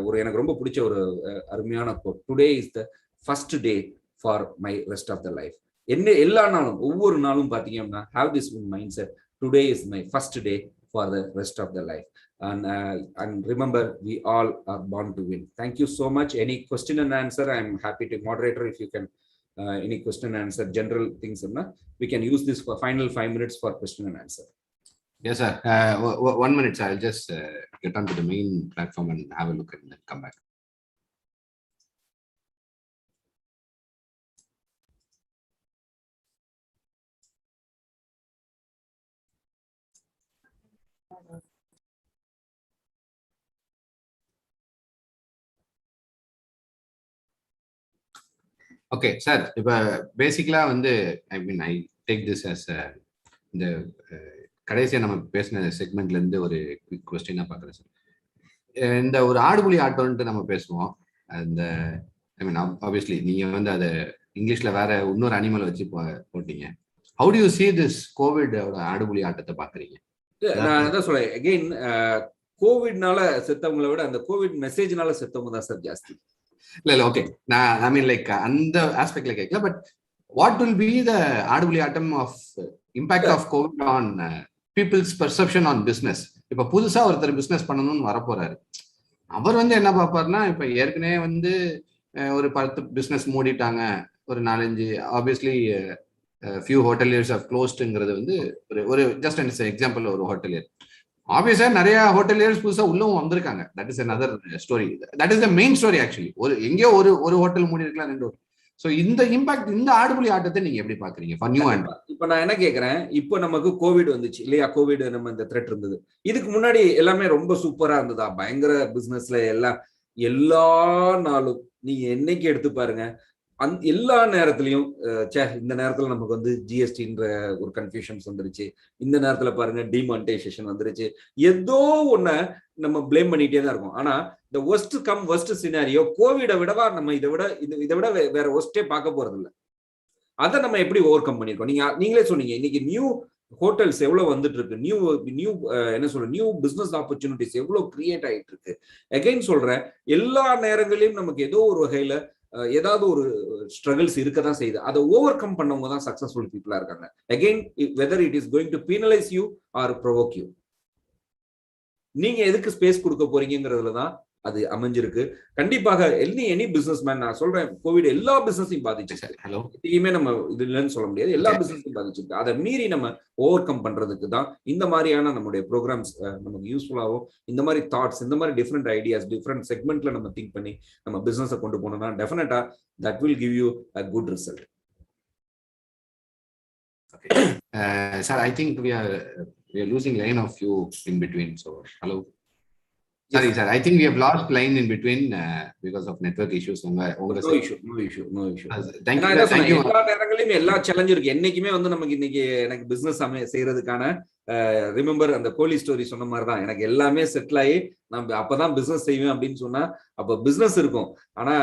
ஒரு எனக்கு ரொம்ப பிடிச்ச ஒரு அருமையான quote. Today is the first day for my rest of the life. எல்லா நாளும் ஒவ்வொரு நாளும் பார்த்தீங்க அப்படின்னா have this mind set, today is my first day for the rest of the life. And remember, we all are born to win. Thank you so much. Any question and answer? I'm happy to moderator if you can. Any question and answer, general things, we can use this for final 5 minutes for question and answer. Yes, sir. 1 minute, sir. I'll just get onto the main platform and have a look and then come back. Okay sir, இப்போ பேசிக்கலாக வந்து I take this as இந்த கடைசியாக நம்ம பேசின செக்மெண்ட்லேருந்து ஒரு quick கொஸ்டினாக பார்க்குறேன் sir. இந்த ஒரு ஆடுபுலி ஆட்டோன்ட்டு நம்ம பேசுவோம். அந்த ஆப்வியஸ்லி நீங்கள் வந்து அதை இங்கிலீஷில் வேற இன்னொரு அனிமலை வச்சு போட்டீங்க. How do you see this கோவிடோட ஆடுபுலி ஆட்டத்தை பார்க்குறீங்க? நான் அதான் சொல்றேன் அகெயின், கோவிட்னால செத்தவங்களை விட அந்த கோவிட் மெசேஜ்னால செத்தவங்க தான் சார் ஜாஸ்தி. இல்ல ஓகே, நான் லைக் அந்த ஆஸ்பெக்ட்ல கேட்கல. But what will be the ஆடுபுலி ஆட்டம் of impact of COVID on people's perception on business? இப்ப புதுசா ஒருத்தர் பிசினஸ் பண்ணணும்னு வரப்போறாரு. அவர் வந்து என்ன பார்ப்பாருன்னா, இப்ப ஏற்கனவே வந்து ஒரு 10 பிசினஸ் மூடிட்டாங்க, ஒரு 4-5 ஆப்வியஸ்லி ஃபியூ ஹோட்டலியர்ஸ் ஆஃப் க்ளோஸ்டுங்கிறது வந்து ஒரு ஜஸ்ட் அண்ட் எக்ஸாம்பிள். ஒரு ஹோட்டலியர் ஆப்வியஸா நிறைய ஹோட்டலியர்ஸ் புதுசா உள்ளவும் வந்திருக்காங்க. That is another story. That is the main story actually. எங்கேயோ ஒரு ஹோட்டல் மூடி இருக்கலாம், 2 ஹோட்டல். ஸோ இந்த இம்பாக்ட், இந்த ஆடுபுலி ஆட்டத்தை நீங்க எப்படி பாக்குறீங்க? இப்ப நான் என்ன கேக்குறேன், இப்போ நமக்கு கோவிட் வந்துச்சு இல்லையா? கோவிட் நம்ம இந்த த்ரெட் இருந்தது. இதுக்கு முன்னாடி எல்லாமே ரொம்ப சூப்பரா இருந்ததா? பயங்கர பிசினஸ்ல எல்லா நாளும் நீங்க என்னைக்கு எடுத்து பாருங்க, எல்லா நேரத்திலையும் இந்த நேரத்துல நமக்கு வந்து ஜிஎஸ்டின்ற ஒரு கன்ஃபியூஷன்ஸ் வந்துருச்சு, இந்த நேரத்துல பாருங்க டிமானிட்டைசேஷன் வந்துருச்சு, ஏதோ ஒண்ணு நம்ம பிளேம் பண்ணிட்டே தான் இருக்கும். ஆனா இந்த ஒஸ்ட் சினாரியோ கோவிடை விடவா நம்ம இதை விட வேற ஒஸ்டே பார்க்க போறது இல்லை. அதை நம்ம எப்படி ஓவர் கம் பண்ணிருக்கோம்? நீங்களே சொன்னீங்க, இன்னைக்கு நியூ ஹோட்டல்ஸ் எவ்வளவு வந்துட்டு இருக்கு, நியூ பிசினஸ் ஆப்பர்ச்சுனிட்டிஸ் எவ்வளவு கிரியேட் ஆயிட்டு இருக்கு. அகைன் சொல்றேன், எல்லா நேரங்களிலும் நமக்கு ஏதோ ஒரு வகையில ஏதாவது ஒரு ஸ்ட்ரகிள்ஸ் இருக்கதான் செய்யுது. அதை ஓவர் கம் பண்ணவங்க தான் சக்சஸ்ஃபுல் பீப்புளா இருக்காங்க. Again whether it is going to penalise you are provoke you, நீங்க எதுக்கு ஸ்பேஸ் கொடுக்க போறீங்கிறதுல தான் அது அமைஞ்சிருக்கு. கண்டிப்பாக எனி பிசினஸ் மேன், நான் சொல்றேன், கோவிட் எல்லா பிசினஸையும் பாதிச்சு. ஹலோ, எதையுமே நம்ம இது இல்லைன்னு சொல்ல முடியாது, எல்லா பிசினஸையும் பாதிச்சிருக்கு. அதை மீறி நம்ம ஓவர் கம் பண்றதுக்கு தான் இந்த மாதிரியான நம்முடைய ப்ரோக்ராம்ஸ் நமக்கு யூஸ்ஃபுல்லாகவும், இந்த மாதிரி தாட்ஸ், இந்த மாதிரி டிஃப்ரெண்ட் ஐடியாஸ், டிஃப்ரெண்ட் செக்மெண்ட்ல நம்ம திங்க் பண்ணி நம்ம பிசினஸை கொண்டு போனோம்னா டெஃபினட்டா that will give you a good result. Sir, I think we are losing line of you in between. So, hello. Sorry, sir. I think we have lost line in between because of network issues. No issue. Thank you. எல்லா நேரங்களிலும் எல்லா சேலஞ்சும் இருக்கு. என்னைக்குமே நமக்கு இன்னைக்கு எனக்கு business செய்யறதுக்கான remember அந்த கோலி ஸ்டோரி சொன்ன மாதிரிதான், எனக்கு எல்லாமே செட்டில் ஆகி நம்ம அப்பதான் பிசினஸ் செய்வேன் அப்படின்னு சொன்னா அப்ப பிசினஸ் இருக்கும். ஆனா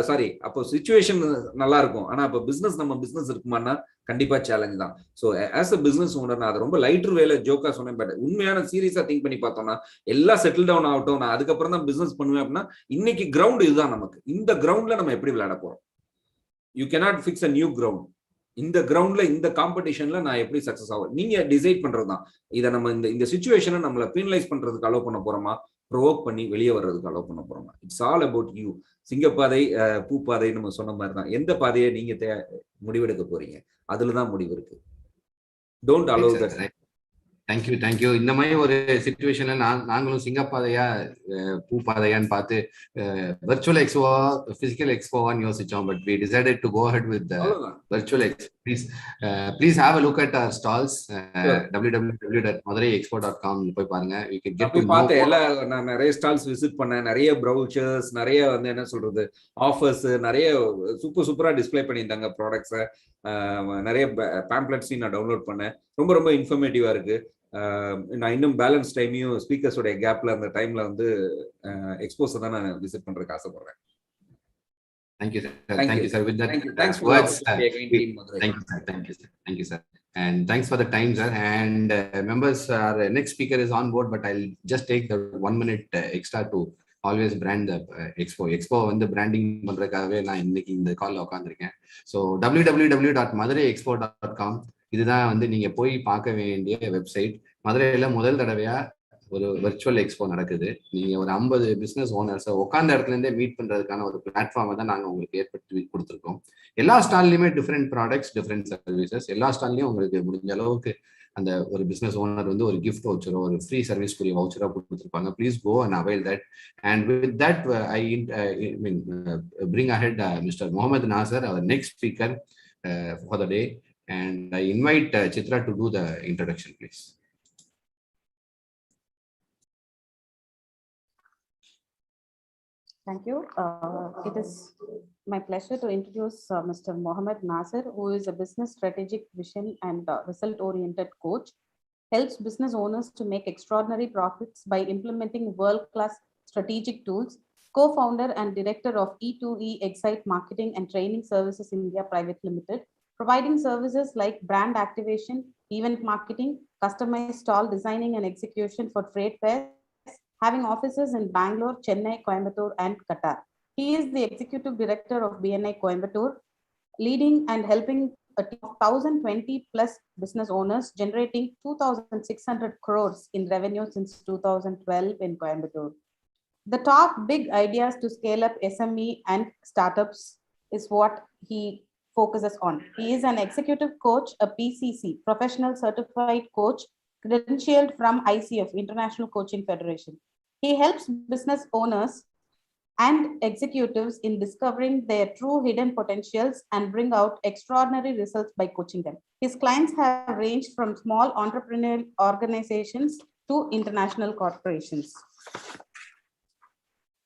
சாரி, அப்போ சிச்சுவேஷன் நல்லா இருக்கும். ஆனா அப்ப நம்ம பிசினஸ் இருக்குமான்னா கண்டிப்பா சேலஞ்ச் தான். So as a business owner நான் அதை ரொம்ப லைட்டர் வேலை ஜோக்கா சொன்னேன். பட் உண்மையான சீரியஸா திங்க் பண்ணி பார்த்தோம்னா எல்லாம் செட்டில் டவுன் ஆகட்டும், நான் அதுக்கப்புறம் தான் பிசினஸ் பண்ணுவேன் அப்படின்னா இன்னைக்கு கிரவுண்ட் இதுதான் நமக்கு. இந்த கிரவுண்ட்ல நம்ம எப்படி விளையாட போறோம்? You cannot fix a new ground. இந்த கிரவுண்ட்ல இந்த காம்படிஷன்ல நான் எப்படி சக்சஸ் ஆகும் நீங்க டிசைட் பண்றதுதான். இதை நம்ம இந்த சிச்சுவேஷனை நம்மளை பீனலைஸ் பண்றதுக்கு அலோவ் பண்ண போறோமா, ப்ரோவோக் பண்ணி வெளியே வர்றதுக்கு அலோவ் பண்ண போறோமா? It's all about you. சிங்கப்பாதை பூப்பாதை நம்ம சொன்ன மாதிரி தான். எந்த பாதையை நீங்க முடிவெடுக்க போறீங்க, அதுலதான் முடிவு இருக்கு. Don't allow that. தேங்க்யூ. இந்த மாதிரி ஒரு சிச்சுவேஷன்ல நாங்களும் சிங்கப்பாதையா பூப்பாதையான்னு பார்த்து virtual எக்ஸ்போவா பிசிக்கல் எக்ஸ்போவான்னு யோசிச்சோம். But we decided to go ahead with the virtual expo. Please have a look at our stalls. www.maduraiexpo.com போய் பாருங்க. you can get to பார்த்து நான் நிறைய ஸ்டால்ஸ் விசிட் பண்ணேன். நிறைய ப்ரௌச்சர்ஸ், நிறைய என்ன சொல்றது ஆஃபர்ஸ், நிறைய சூப்பரா டிஸ்பிளே பண்ணியிருந்தாங்க ப்ராடக்ட்ஸை. நிறைய பேம்ப்ளெட்ஸையும் நான் டவுன்லோட் பண்ணேன். ரொம்ப இன்ஃபர்மேட்டிவா இருக்கு. நான் இன்னும் பேலன்ஸ் டைமையும் ஸ்பீக்கர்ஸோட கேப்ல அந்த டைம்ல எக்ஸ்போஸ் தான் நான் விசிட் பண்றதுக்கு ஆசைப்படுறேன். Thank you, sir. With that, thanks for words. Thank you, sir. And thanks for the time, sir. And members, our next speaker is on board, but I'll just take the 1 minute extra to always brand the expo வந்து branding பண்றதுக்காகவே நான் இன்னைக்கு இந்த கால்ல உட்கார்ந்திருக்கேன். So www.maduraiexpo.com இதுதான் நீங்க போய் பார்க்க வேண்டிய வெப்சைட். மதுரையில முதல் தடவையா ஒரு வர்ச்சுவல் எக்ஸ்போ நடக்குது. நீங்க ஒரு 50 பிசினஸ் ஓனர்ஸை உட்கார்ந்த இடத்துல இருந்தே மீட் பண்றதுக்கான ஒரு பிளாட்ஃபார்மை தான் நாங்க உங்களுக்கு ஏற்படுத்தி கொடுத்துருக்கோம். எல்லா ஸ்டால்லையுமே டிஃப்ரெண்ட் ப்ராடக்ட்ஸ், டிஃப்ரெண்ட் சர்வீசஸ். எல்லா ஸ்டால்லையும் உங்களுக்கு முடிஞ்ச அளவுக்கு அந்த ஒரு பிசினஸ் ஓனர் ஒரு கிஃப்ட் வவுச்சரோ ஒரு ஃப்ரீ சர்வீஸ்க்குரிய வவுச்சரோ கொடுத்துருப்பாங்க. Please go and avail that. And with that I mean bring ahead Mr. Mohammed Nasir, our next speaker for the day. And I invite Chitra to do the introduction, please. Thank you. It is my pleasure to introduce Mr. Mohammed Nasir, who is a business strategic vision and result-oriented coach, helps business owners to make extraordinary profits by implementing world-class strategic tools, co-founder and director of E2E Excite Marketing and Training Services India Private Limited, providing services like brand activation, event marketing, customized stall designing and execution for trade fairs, having offices in Bangalore, Chennai, Coimbatore, and Qatar. He is the executive director of BNI Coimbatore, leading and helping a team of 1,020 plus business owners, generating 2,600 crores in revenue since 2012 in Coimbatore. The top big ideas to scale up SME and startups is what he focuses on. He is an executive coach, a PCC, professional certified coach, credentialed from ICF, International Coaching Federation. He helps business owners and executives in discovering their true hidden potentials and bring out extraordinary results by coaching them. His clients have ranged from small entrepreneurial organizations to international corporations.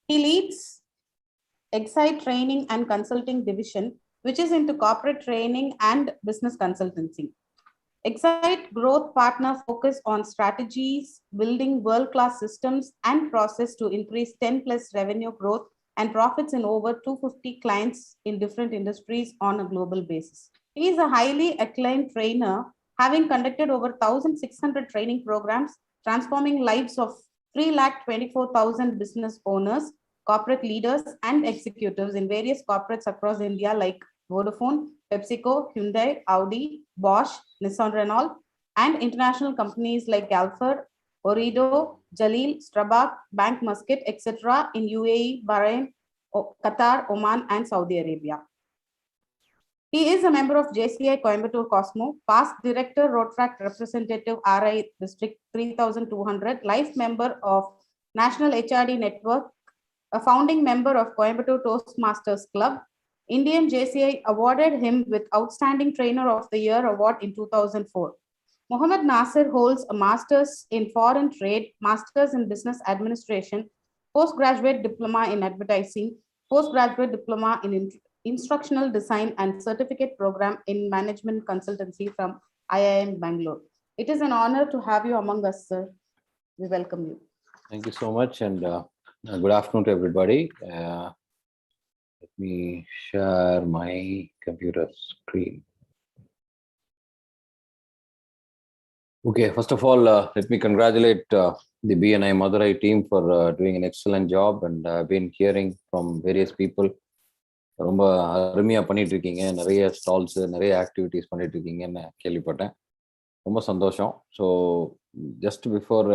He leads Excite Training and Consulting Division, which is into corporate training and business consultancy. Excite Growth Partner focus on strategies, building world-class systems and process to increase 10 plus revenue growth and profits in over 250 clients in different industries on a global basis. He is a highly acclaimed trainer, having conducted over 1,600 training programs, transforming lives of 3,24,000 business owners, corporate leaders, and executives in various corporates across India like Vodafone, PepsiCo, Hyundai, Audi, Bosch, Nissan Renault, and international companies like Galfer, Orido, Jalil, Strabag, Bank Muscat, etc. in UAE, Bahrain, Qatar, Oman, and Saudi Arabia. He is a member of JCI Coimbatore Cosmo, past director, Road Track representative, RI District 3200, life member of National HRD Network, a founding member of Coimbatore Toastmasters Club. Indian JCI awarded him with Outstanding Trainer of the Year award in 2004. Mohammed Nasir holds a master's in foreign trade, master's in business administration, postgraduate diploma in advertising, postgraduate diploma in instructional design, and certificate program in management consultancy from IIM Bangalore. It is an honor to have you among us, sir. We welcome you. Thank you so much, and good afternoon to everybody. Let me share my computer screen. Okay, first of all, let me congratulate the BNI Madurai team for doing an excellent job, and I've been hearing from various people. ரொம்ப அருமையாக பண்ணிட்டு இருக்கீங்க, நிறைய stalls, நிறைய activities பண்ணிட்டு இருக்கீங்கன்னு கேள்விப்பட்டேன். ரொம்ப சந்தோஷம். ஸோ ஜஸ்ட் பிஃபோர்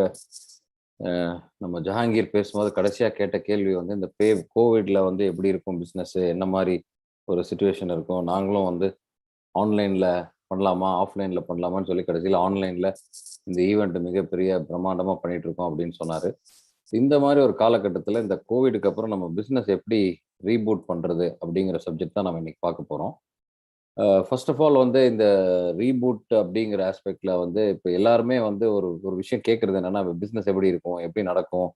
நம்ம ஜஹாங்கீர் பேசும்போது கடைசியாக கேட்ட கேள்வி வந்து இந்த கோவிட்ல வந்து எப்படி இருக்கும் பிஸ்னஸ், என்ன மாதிரி ஒரு சுச்சுவேஷன் இருக்கும், நாங்களும் வந்து ஆன்லைனில் பண்ணலாமா ஆஃப்லைனில் பண்ணலாமான்னு சொல்லி கடைசியில் ஆன்லைனில் இந்த ஈவெண்ட் மிகப்பெரிய பிரம்மாண்டமாக பண்ணிட்டு இருக்கோம் அப்படின்னு சொன்னார். இந்த மாதிரி ஒரு காலகட்டத்தில் இந்த கோவிடுக்கு அப்புறம் நம்ம பிஸ்னஸ் எப்படி ரீபூட் பண்ணுறது அப்படிங்கிற சப்ஜெக்ட் தான் நம்ம இன்னைக்கு பார்க்க போகிறோம். ஃபர்ஸ்ட் ஆஃப் ஆல் வந்து இந்த ரீபூட் அப்படிங்கிற ஆஸ்பெக்டில் வந்து இப்போ எல்லாருமே வந்து ஒரு விஷயம் கேட்குறது என்னென்னா, பிஸ்னஸ் எப்படி இருக்கும், எப்படி நடக்கும்,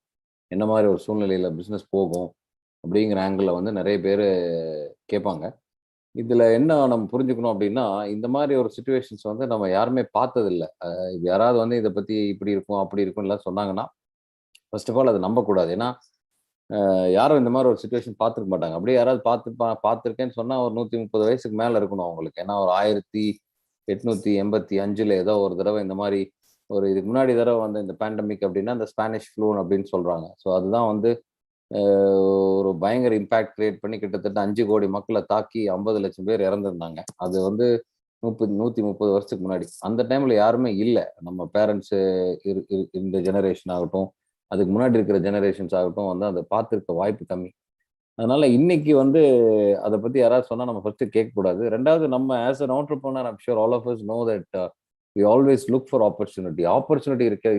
என்ன மாதிரி ஒரு சூழ்நிலையில் பிஸ்னஸ் போகும் அப்படிங்கிற ஆங்கிளில் வந்து நிறைய பேர் கேட்பாங்க. இதில் என்ன நம்ம புரிஞ்சுக்கணும் அப்படின்னா, இந்த மாதிரி ஒரு சுச்சுவேஷன்ஸ் வந்து நம்ம யாருமே பார்த்ததில்லை. யாராவது வந்து இதை பற்றி இப்படி இருக்கும் அப்படி இருக்கும்லாம் சொன்னாங்கன்னா ஃபர்ஸ்ட் ஆஃப் ஆல் அதை நம்பக்கூடாது. ஏன்னா யாரும் இந்த மாதிரி ஒரு சுச்சுவேஷன் பார்த்துருக்க மாட்டாங்க. அப்படியே யாராவது பார்த்துருக்கேன்னு சொன்னால் ஒரு 130 வயசுக்கு மேலே இருக்கணும் அவங்களுக்கு. ஏன்னா ஒரு 1885 ஏதோ ஒரு தடவை இந்த மாதிரி ஒரு இதுக்கு முன்னாடி தடவை வந்து இந்த பேண்டமிக் அப்படின்னா இந்த ஸ்பானிஷ் ஃப்ளூன் அப்படின்னு சொல்கிறாங்க. ஸோ அதுதான் வந்து ஒரு பயங்கர இம்பேக்ட் கிரியேட் பண்ணி கிட்டத்தட்ட 5 கோடி மக்களை தாக்கி 50 லட்சம் பேர் இறந்துருந்தாங்க. அது வந்து 130 வருஷத்துக்கு முன்னாடி. அந்த டைம்ல யாருமே இல்லை. நம்ம பேரண்ட்ஸு இந்த ஜெனரேஷன் ஆகட்டும், அதுக்கு முன்னாடி இருக்கிற ஜெனரேஷன்ஸ் ஆகட்டும் வந்து அதை பார்த்துருக்க வாய்ப்பு கம்மி. அதனால இன்னைக்கு வந்து அதை பற்றி யாராவது சொன்னால் நம்ம ஃபர்ஸ்ட் கேட்கக்கூடாது. ரெண்டாவது, நம்ம as an entrepreneur I'm sure all of us know that we always look for opportunity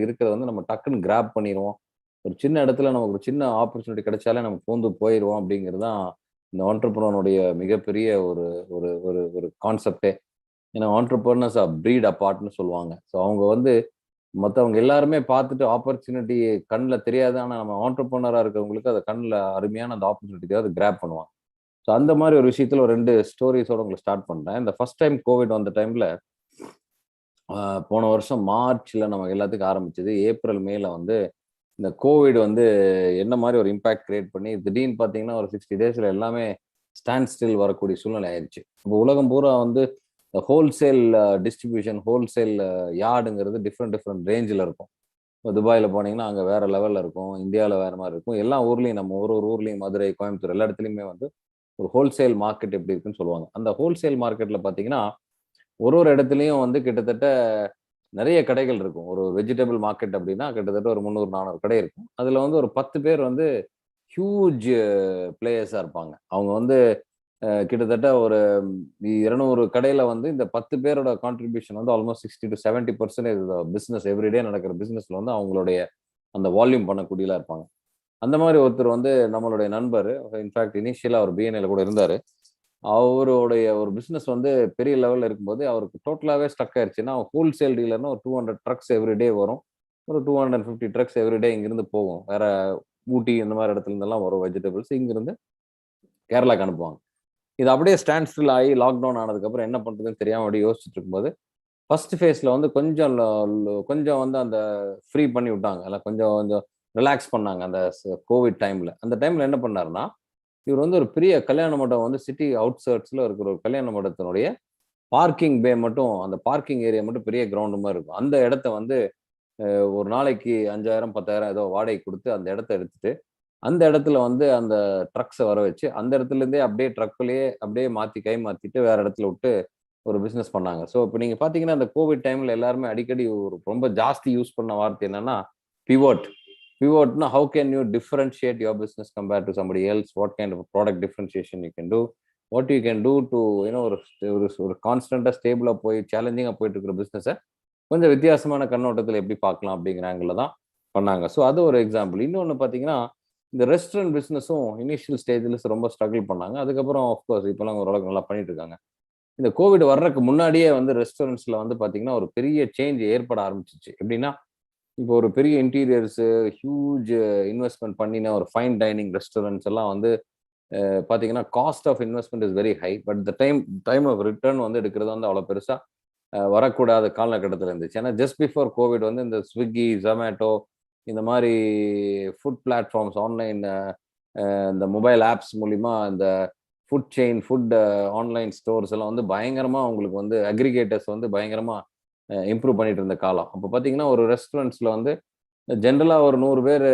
இருக்கிறத வந்து நம்ம டக்குன்னு கிராப் பண்ணிடுவோம். ஒரு சின்ன இடத்துல நமக்கு ஒரு சின்ன ஆப்பர்ச்சுனிட்டி கிடைச்சாலே நம்ம பூந்து போயிடுவோம் அப்படிங்கிறது தான் இந்த ஆண்டர்பிரனருடைய மிகப்பெரிய ஒரு ஒரு ஒரு ஒரு கான்செப்டே. ஏன்னா ஆண்டர்பிரனர்ஸ் ப்ரீட் அப்பார்ட்னு சொல்லுவாங்க. ஸோ அவங்க வந்து மற்றவங்க எல்லாருமே பார்த்துட்டு ஆப்பர்ச்சுனிட்டி கண்ணில் தெரியாது, ஆனால் நம்ம ஆண்டர்பிரனராக இருக்கிறவங்களுக்கு அதை கண்ணில் அருமையான அந்த ஆப்பர்ச்சுனிட்டி அதை கிராப் பண்ணுவாங்க. ஸோ அந்த மாதிரி ஒரு விஷயத்தில் ஒரு 2 ஸ்டோரிஸோட உங்களை ஸ்டார்ட் பண்ணுறேன். இந்த ஃபர்ஸ்ட் டைம் கோவிட் வந்த டைமில் போன வருஷம் மார்ச்சில் நமக்கு எல்லாத்துக்கும் ஆரம்பிச்சது. ஏப்ரல் மேல வந்து இந்த கோவிட் வந்து என்ன மாதிரி ஒரு இம்பேக்ட் கிரியேட் பண்ணி திடீர்னு பார்த்தீங்கன்னா ஒரு 60 டேஸில் எல்லாமே ஸ்டாண்ட் ஸ்டில் வரக்கூடிய சூழ்நிலை ஆயிடுச்சு. இப்போ உலகம் பூரா வந்து இந்த ஹோல்சேல் டிஸ்ட்ரிபியூஷன், ஹோல்சேல் யார்டுங்கிறது டிஃப்ரெண்ட் ரேஞ்சில் இருக்கும். இப்போ துபாயில் போனீங்கன்னா அங்கே வேற லெவலில் இருக்கும், இந்தியாவில் வேற மாதிரி இருக்கும். எல்லா ஊர்லேயும் நம்ம ஒரு ஊர்லேயும் மதுரை, கோயம்புத்தூர் எல்லா இடத்துலையுமே வந்து ஒரு ஹோல்சேல் மார்க்கெட் எப்படி இருக்குன்னு சொல்லுவாங்க. அந்த ஹோல்சேல் மார்க்கெட்டில் பார்த்தீங்கன்னா ஒரு இடத்துலையும் வந்து கிட்டத்தட்ட நிறைய கடைகள் இருக்கும். ஒரு வெஜிடபிள் மார்க்கெட் அப்படின்னா கிட்டத்தட்ட ஒரு 300-400 கடை இருக்கும். அதில் வந்து ஒரு 10 பேர் வந்து ஹியூஜ் பிளேயர்ஸாக இருப்பாங்க. அவங்க வந்து கிட்டத்தட்ட ஒரு 200 கடையில் வந்து இந்த 10 பேரோட கான்ட்ரிபியூஷன் வந்து ஆல்மோஸ்ட் 60 to 70% பிஸ்னஸ் எவ்ரிடே நடக்கிற பிஸ்னஸ்ல வந்து அவங்களுடைய அந்த வால்யூம் பண்ணக்கூடியலாம் இருப்பாங்க. அந்த மாதிரி ஒருத்தர் வந்து நம்மளுடைய நண்பர், இன்ஃபேக்ட் இனிஷியலாக அவர் பிஎன்ஐல கூட இருந்தார். அவருடைய ஒரு பிஸ்னஸ் வந்து பெரிய லெவலில் இருக்கும்போது அவருக்கு டோட்டலாகவே ஸ்டக் ஆயிடுச்சுன்னா, ஹோல்சேல் டீலர்னா ஒரு 200 ட்ரக்ஸ் எவ்ரிடே வரும், ஒரு 250 ட்ரக்ஸ் எவ்ரிடே இங்கிருந்து போகும். வேற ஊட்டி இந்த மாதிரி இடத்துல இருந்தெல்லாம் வரும் வெஜிடபிள்ஸ், இங்கிருந்து கேரளாக்கு அனுப்புவாங்க. இது அப்படியே ஸ்டாண்ட் ஸ்டில் ஆகி லாக்டவுன் ஆனதுக்கப்புறம் என்ன பண்ணுறதுன்னு தெரியாமல் அப்படியே யோசிச்சுட்டு இருக்கும்போது ஃபர்ஸ்ட் ஃபேஸில் வந்து கொஞ்சம் வந்து அந்த ஃப்ரீ பண்ணி விட்டாங்க, இல்லை கொஞ்சம் ரிலாக்ஸ் பண்ணாங்க அந்த கோவிட் டைமில். அந்த டைமில் என்ன பண்ணாருன்னா, இவர் வந்து ஒரு பெரிய கல்யாண மண்டபம் வந்து சிட்டி அவுட்ஸ்கர்ட்ஸில் இருக்கிற ஒரு கல்யாண மண்டபத்தினுடைய பார்க்கிங் பே மட்டும், அந்த பார்க்கிங் ஏரியா மட்டும் பெரிய கிரவுண்டு மாதிரி இருக்கும். அந்த இடத்த வந்து ஒரு நாளைக்கு 5000 10,000 ஏதோ வாடகை கொடுத்து அந்த இடத்த எடுத்துட்டு, அந்த இடத்துல வந்து அந்த ட்ரக்ஸை வர வச்சு அந்த இடத்துல இருந்தே அப்படியே ட்ரக்லயே அப்படியே மாத்தி கை மாத்திட்டு வேற இடத்துல விட்டு ஒரு பிசினஸ் பண்ணாங்க. ஸோ இப்போ நீங்க பாத்தீங்கன்னா அந்த கோவிட் டைம்ல எல்லாருமே அடிக்கடி ஒரு ரொம்ப ஜாஸ்தி யூஸ் பண்ண வார்த்தை என்னன்னா பிவோட். பிவோட்னா how can you differentiate your business compare to somebody else, what kind of product differentiation you can do, what you can do to you know ஒரு கான்ஸ்டன்டா ஸ்டேபிளா போய் சேலஞ்சிங்கா போயிட்டு இருக்கிற பிசினஸை கொஞ்சம் வித்தியாசமான கண்ணோட்டத்தில் எப்படி பார்க்கலாம் அப்படிங்கிற ஆங்கிள் தான் பண்ணாங்க. ஸோ அது ஒரு எக்ஸாம்பிள். இன்னொன்று பார்த்தீங்கன்னா இந்த ரெஸ்டாரண்ட் பிஸ்னஸும் இனிஷியல் ஸ்டேஜில் ரொம்ப ஸ்ட்ரகிள் பண்ணாங்க. அதுக்கப்புறம் ஆஃப்கோர்ஸ் இப்போலாம் ஓரளவுக்கு நல்லா பண்ணிட்டு இருக்காங்க. இந்த கோவிட் வர்றதுக்கு முன்னாடியே வந்து ரெஸ்டாரண்ட்ஸ்ல வந்து பார்த்தீங்கன்னா ஒரு பெரிய சேஞ்ச் ஏற்பட ஆரம்பிச்சிச்சு. எப்படின்னா இப்போ ஒரு பெரிய இன்டீரியர்ஸ் ஹியூஜ் இன்வெஸ்ட்மெண்ட் பண்ணின ஒரு ஃபைன் டைனிங் ரெஸ்டாரண்ட்ஸ் எல்லாம் வந்து பார்த்தீங்கன்னா cost of investment is very high. But the time of return வந்து எடுக்கிறது வந்து அவ்வளோ பெருசாக வரக்கூடாத காலகட்டத்தில் இருந்துச்சு. ஏன்னா ஜஸ்ட் பிஃபோர் கோவிட் வந்து இந்த ஸ்விக்கி, ஜொமேட்டோ இந்த மாதிரி ஃபுட் பிளாட்ஃபார்ம்ஸ், ஆன்லைன் இந்த மொபைல் ஆப்ஸ் மூலிமா இந்த food chain, food online stores எல்லாம் வந்து பயங்கரமாக உங்களுக்கு வந்து அக்ரிகேட்டர்ஸ் வந்து பயங்கரமாக இம்ப்ரூவ் பண்ணிட்டு இருந்த காலம். அப்போ பார்த்தீங்கன்னா ஒரு ரெஸ்டாரண்ட்ஸில் வந்து ஜென்ரலாக ஒரு 100 பேர்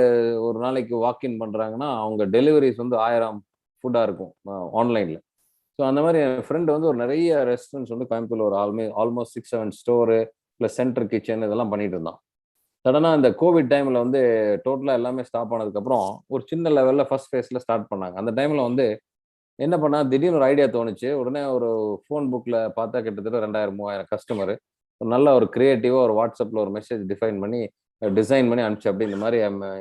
ஒரு நாளைக்கு வாக்இன் பண்ணுறாங்கன்னா அவங்க டெலிவரிஸ் வந்து 1000 ஃபுட்டாக இருக்கும் ஆன்லைனில். ஸோ அந்த மாதிரி என் ஃப்ரெண்டு வந்து ஒரு நிறைய ரெஸ்டாரண்ட்ஸ் வந்து கோயம்புத்தூர் ஒரு almost 6-7 store plus centre kitchen இதெல்லாம் பண்ணிட்டு இருந்தான். சடனாக இந்த கோவிட் டைமில் வந்து டோட்டலாக எல்லாமே ஸ்டாப் ஆனதுக்கப்புறம் ஒரு சின்ன லெவலில் ஃபர்ஸ்ட் ஃபேஸில் ஸ்டார்ட் பண்ணாங்க. அந்த டைமில் வந்து என்ன பண்ணா திடீர்னு ஒரு ஐடியா தோணுச்சு. உடனே ஒரு ஃபோன் புக்கில் பார்த்தா கிட்டத்தட்ட 2000-3000 கஸ்டமர். ஒரு நல்ல ஒரு கிரியேட்டிவாக ஒரு வாட்ஸ்அப்பில் ஒரு மெசேஜ் டிசைன் பண்ணி அனுப்பிச்சு. அப்படி இந்த மாதிரி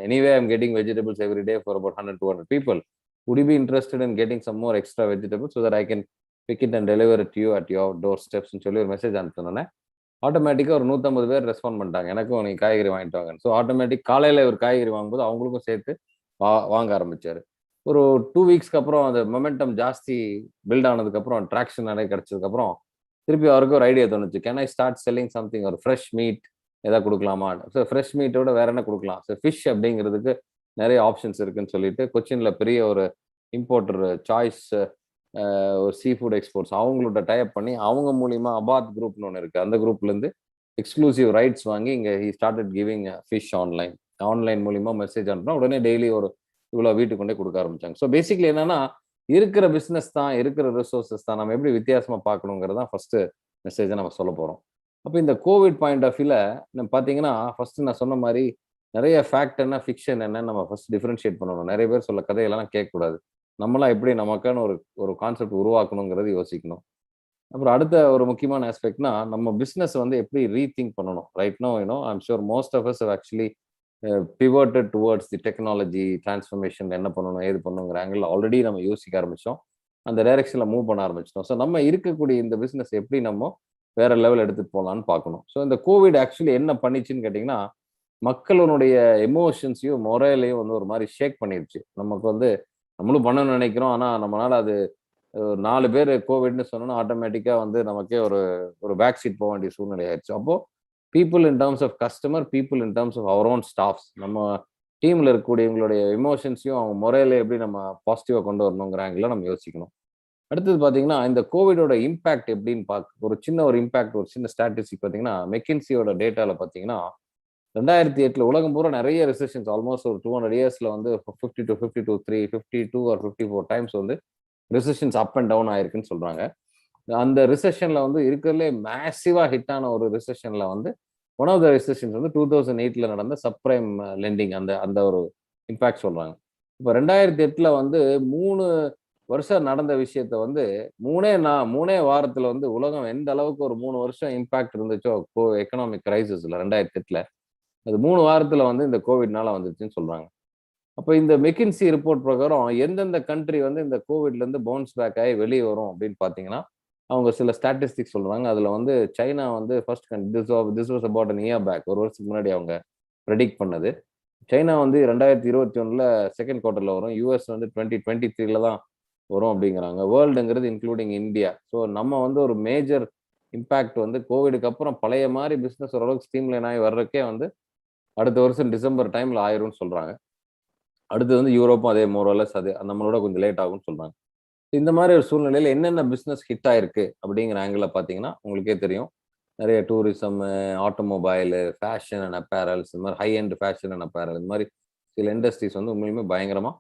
anyway I'm getting vegetables every day for about 100-200 people. Would you be interested in getting some more extra vegetables so that I can pick it and deliver it to you at your doorsteps ன்னு சொல்லி ஒரு message அனுப்பினோன்னே ஆட்டோமேட்டிக்காக ஒரு 150 பேர் respond பண்ணிட்டாங்க. எனக்கும் நீ காய்கறி வாங்கிட்டு வாங்க. ஸோ ஆட்டோமேட்டிக் காலையில் ஒரு காய்கறி வாங்கும்போது அவங்களுக்கும் சேர்த்து வாங்க ஆரம்பிச்சாரு. ஒரு 2 வீக்ஸ்க்கு அப்புறம் அந்த மொமெண்டம் ஜாஸ்தி பில்ட் ஆனதுக்கப்புறம் ட்ராக்ஷன் நிறைய கிடைச்சதுக்கப்புறம் திருப்பி அவருக்கு ஒரு ஐடியா தோணுச்சு. Can I start selling something, ஒரு ஃப்ரெஷ் மீட் எதாவது கொடுக்கலாமா? ஸோ ஃப்ரெஷ் மீட்டோட வேற என்ன கொடுக்கலாம்? ஸோ ஃபிஷ் அப்படிங்கிறதுக்கு நிறைய ஆப்ஷன்ஸ் இருக்குன்னு சொல்லிட்டு கொச்சின்ல பெரிய ஒரு இம்போர்ட்டர் சாய்ஸ் ஒரு சீ ஃபுட் எக்ஸ்போர்ட்ஸ் அவங்களோட டைப் பண்ணி அவங்க மூலியமா அபாத் குரூப்னு ஒன்று இருக்கு. அந்த குரூப்ல இருந்து எக்ஸ்க்ளூசிவ் ரைட்ஸ் வாங்கி இங்க he started giving fish online மூலியமா மெசேஜ் அனுப்புனா உடனே டெய்லி ஒரு இவ்வளோ வீட்டுக்கு கொண்டே கொடுக்க ஆரம்பிச்சாங்க. ஸோ பேசிக்கலி என்னன்னா இருக்கிற பிஸ்னஸ் தான், இருக்கிற ரிசோர்சஸ் தான், நம்ம எப்படி வித்தியாசமா பார்க்கணுங்கிறது தான் ஃபர்ஸ்ட் மெசேஜை நம்ம சொல்ல போறோம். அப்போ இந்த கோவிட் பாயிண்ட் ஆஃப் வியூல நம்ம பார்த்தீங்கன்னா ஃபர்ஸ்ட் நான் சொன்ன மாதிரி நிறைய ஃபேக்ட் என்ன ஃபிக்ஷன் என்னன்னு நம்ம ஃபர்ஸ்ட் டிஃபரன்ஷியேட் பண்ணணும். நிறைய பேர் சொல்ல கதையெல்லாம் கேட்கக்கூடாது. நம்மளாம் எப்படி நமக்கான ஒரு கான்செப்ட் உருவாக்கணுங்கிறது யோசிக்கணும். அப்புறம் அடுத்த ஒரு முக்கியமான ஆஸ்பெக்ட்னா நம்ம பிஸ்னஸ் வந்து எப்படி ரீதிங்க் பண்ணணும். Right no I'm sure most of us have actually pivoted towards the technology transformation என்ன பண்ணணும் ஏது பண்ணணுங்கிற ஆங்கிள் ஆல்ரெடி நம்ம யோசிக்க ஆரம்பிச்சோம். அந்த டைரக்ஷன்ல மூவ் பண்ண ஆரம்பிச்சிட்டோம். ஸோ நம்ம இருக்கக்கூடிய இந்த பிஸ்னஸ் எப்படி நம்ம வேற லெவல் எடுத்துட்டு போகலான்னு பார்க்கணும். ஸோ இந்த கோவிட் ஆக்சுவலி என்ன பண்ணிச்சுன்னு கேட்டிங்கன்னா மக்களுடைய எமோஷன்ஸையும் மொரலையும் வந்து ஒரு மாதிரி ஷேக் பண்ணிருச்சு. நமக்கு வந்து நம்மளும் பண்ணணும்னு நினைக்கிறோம். ஆனால் நம்மளால அது 4 பேர் கோவிட்னு சொன்னோன்னா ஆட்டோமேட்டிக்காக வந்து நமக்கே ஒரு பேக் சீட் போக வேண்டிய சூழ்நிலை ஆயிடுச்சு. அப்போ people in terms of customer, people in terms of our own staffs, நம்ம டீம்ல இருக்கக்கூடியவங்களுடைய எமோஷன்ஸையும் அவங்க முறையில எப்படி நம்ம பாசிட்டிவா கொண்டு வரணுங்கிற ஆங்கிள் நம்ம யோசிக்கணும். அடுத்தது பார்த்தீங்கன்னா இந்த கோவிடோட இம்பாக்ட் எப்படின்னு ஒரு சின்ன ஸ்டாட்டிஸ்டிக் பார்த்தீங்கன்னா மெக்கின்சியோட டேட்டால பார்த்தீங்கன்னா 2008 உலகம் பூரா நிறைய ரிசெஷன்ஸ் ஆல்மோஸ்ட் ஒரு 200 இயர்ஸ்ல வந்து 50 to 52, 52 or 54 டைம்ஸ் வந்து ரிசெஷன்ஸ் அப் அண்ட் டவுன் ஆயிருக்குன்னு சொல்றாங்க. அந்த ரிசெஷன்ல வந்து இருக்கிறதுலே மேசிவா ஹிட் ஆன ஒரு ரிசெஷன்ல வந்து ஒன் ஆஃப் த ரிசெஷன்ஸ் வந்து 2008 நடந்த சப்ரைம் லெண்டிங் அந்த ஒரு இம்பாக்ட் சொல்றாங்க. இப்போ 2008 வந்து 3 வருஷம் நடந்த விஷயத்த வந்து மூணே வாரத்துல வந்து உலகம் எந்த அளவுக்கு ஒரு 3 வருஷம் இம்பாக்ட் இருந்துச்சோ எக்கனாமிக் கிரைசிஸ்ல 2008 அது 3 வாரத்துல வந்து இந்த கோவிட்னால வந்துச்சுன்னு சொல்றாங்க. அப்போ இந்த மெக்கின்சி ரிப்போர்ட் பிரகாரம் எந்தெந்த கண்ட்ரி வந்து இந்த கோவிட்ல இருந்து பவுன்ஸ் பேக் ஆகி வெளியே வரும் அப்படின்னு பாத்தீங்கன்னா அவங்க சில ஸ்டாட்டிஸ்டிக்ஸ் சொல்றாங்க. அதுல வந்து சைனா வந்து first this was about an year back, ஒரு வருஷத்துக்கு முன்னாடி அவங்க ப்ரெடிக்ட் பண்ணது. சைனா வந்து 2021 செகண்ட் குவார்டர்ல வரும். யூஎஸ் வந்து 2023 தான் வரும் அப்படிங்கிறாங்க. வேர்ல்டுங்கிறது இன்க்ளூடிங் இந்தியா. ஸோ நம்ம வந்து ஒரு மேஜர் இம்பாக்ட் வந்து கோவிடுக்கு அப்புறம் பழைய மாதிரி பிஸ்னஸ் ஓரளவுக்கு ஸ்ட்ரீம்லைன் ஆகி வர்றதுக்கே வந்து அடுத்த வருஷம் டிசம்பர் டைம்ல ஆயிரும்னு சொல்றாங்க. அடுத்து வந்து யூரோப்பும் அதே மோரலஸ் அது நம்மளோட கொஞ்சம் லேட் ஆகும்னு சொல்றாங்க. இந்த மாதிரி ஒரு சூழ்நிலையில என்னென்ன பிஸ்னஸ் ஹிட் ஆயிருக்கு அப்படிங்கிற ஆங்கிள் பார்த்தீங்கன்னா உங்களுக்கே தெரியும். நிறைய tourism, automobile, fashion and apparels, இந்த மாதிரி high end fashion and apparel, இந்த மாதிரி சில இண்டஸ்ட்ரீஸ் வந்து உண்மையுமே பயங்கரமா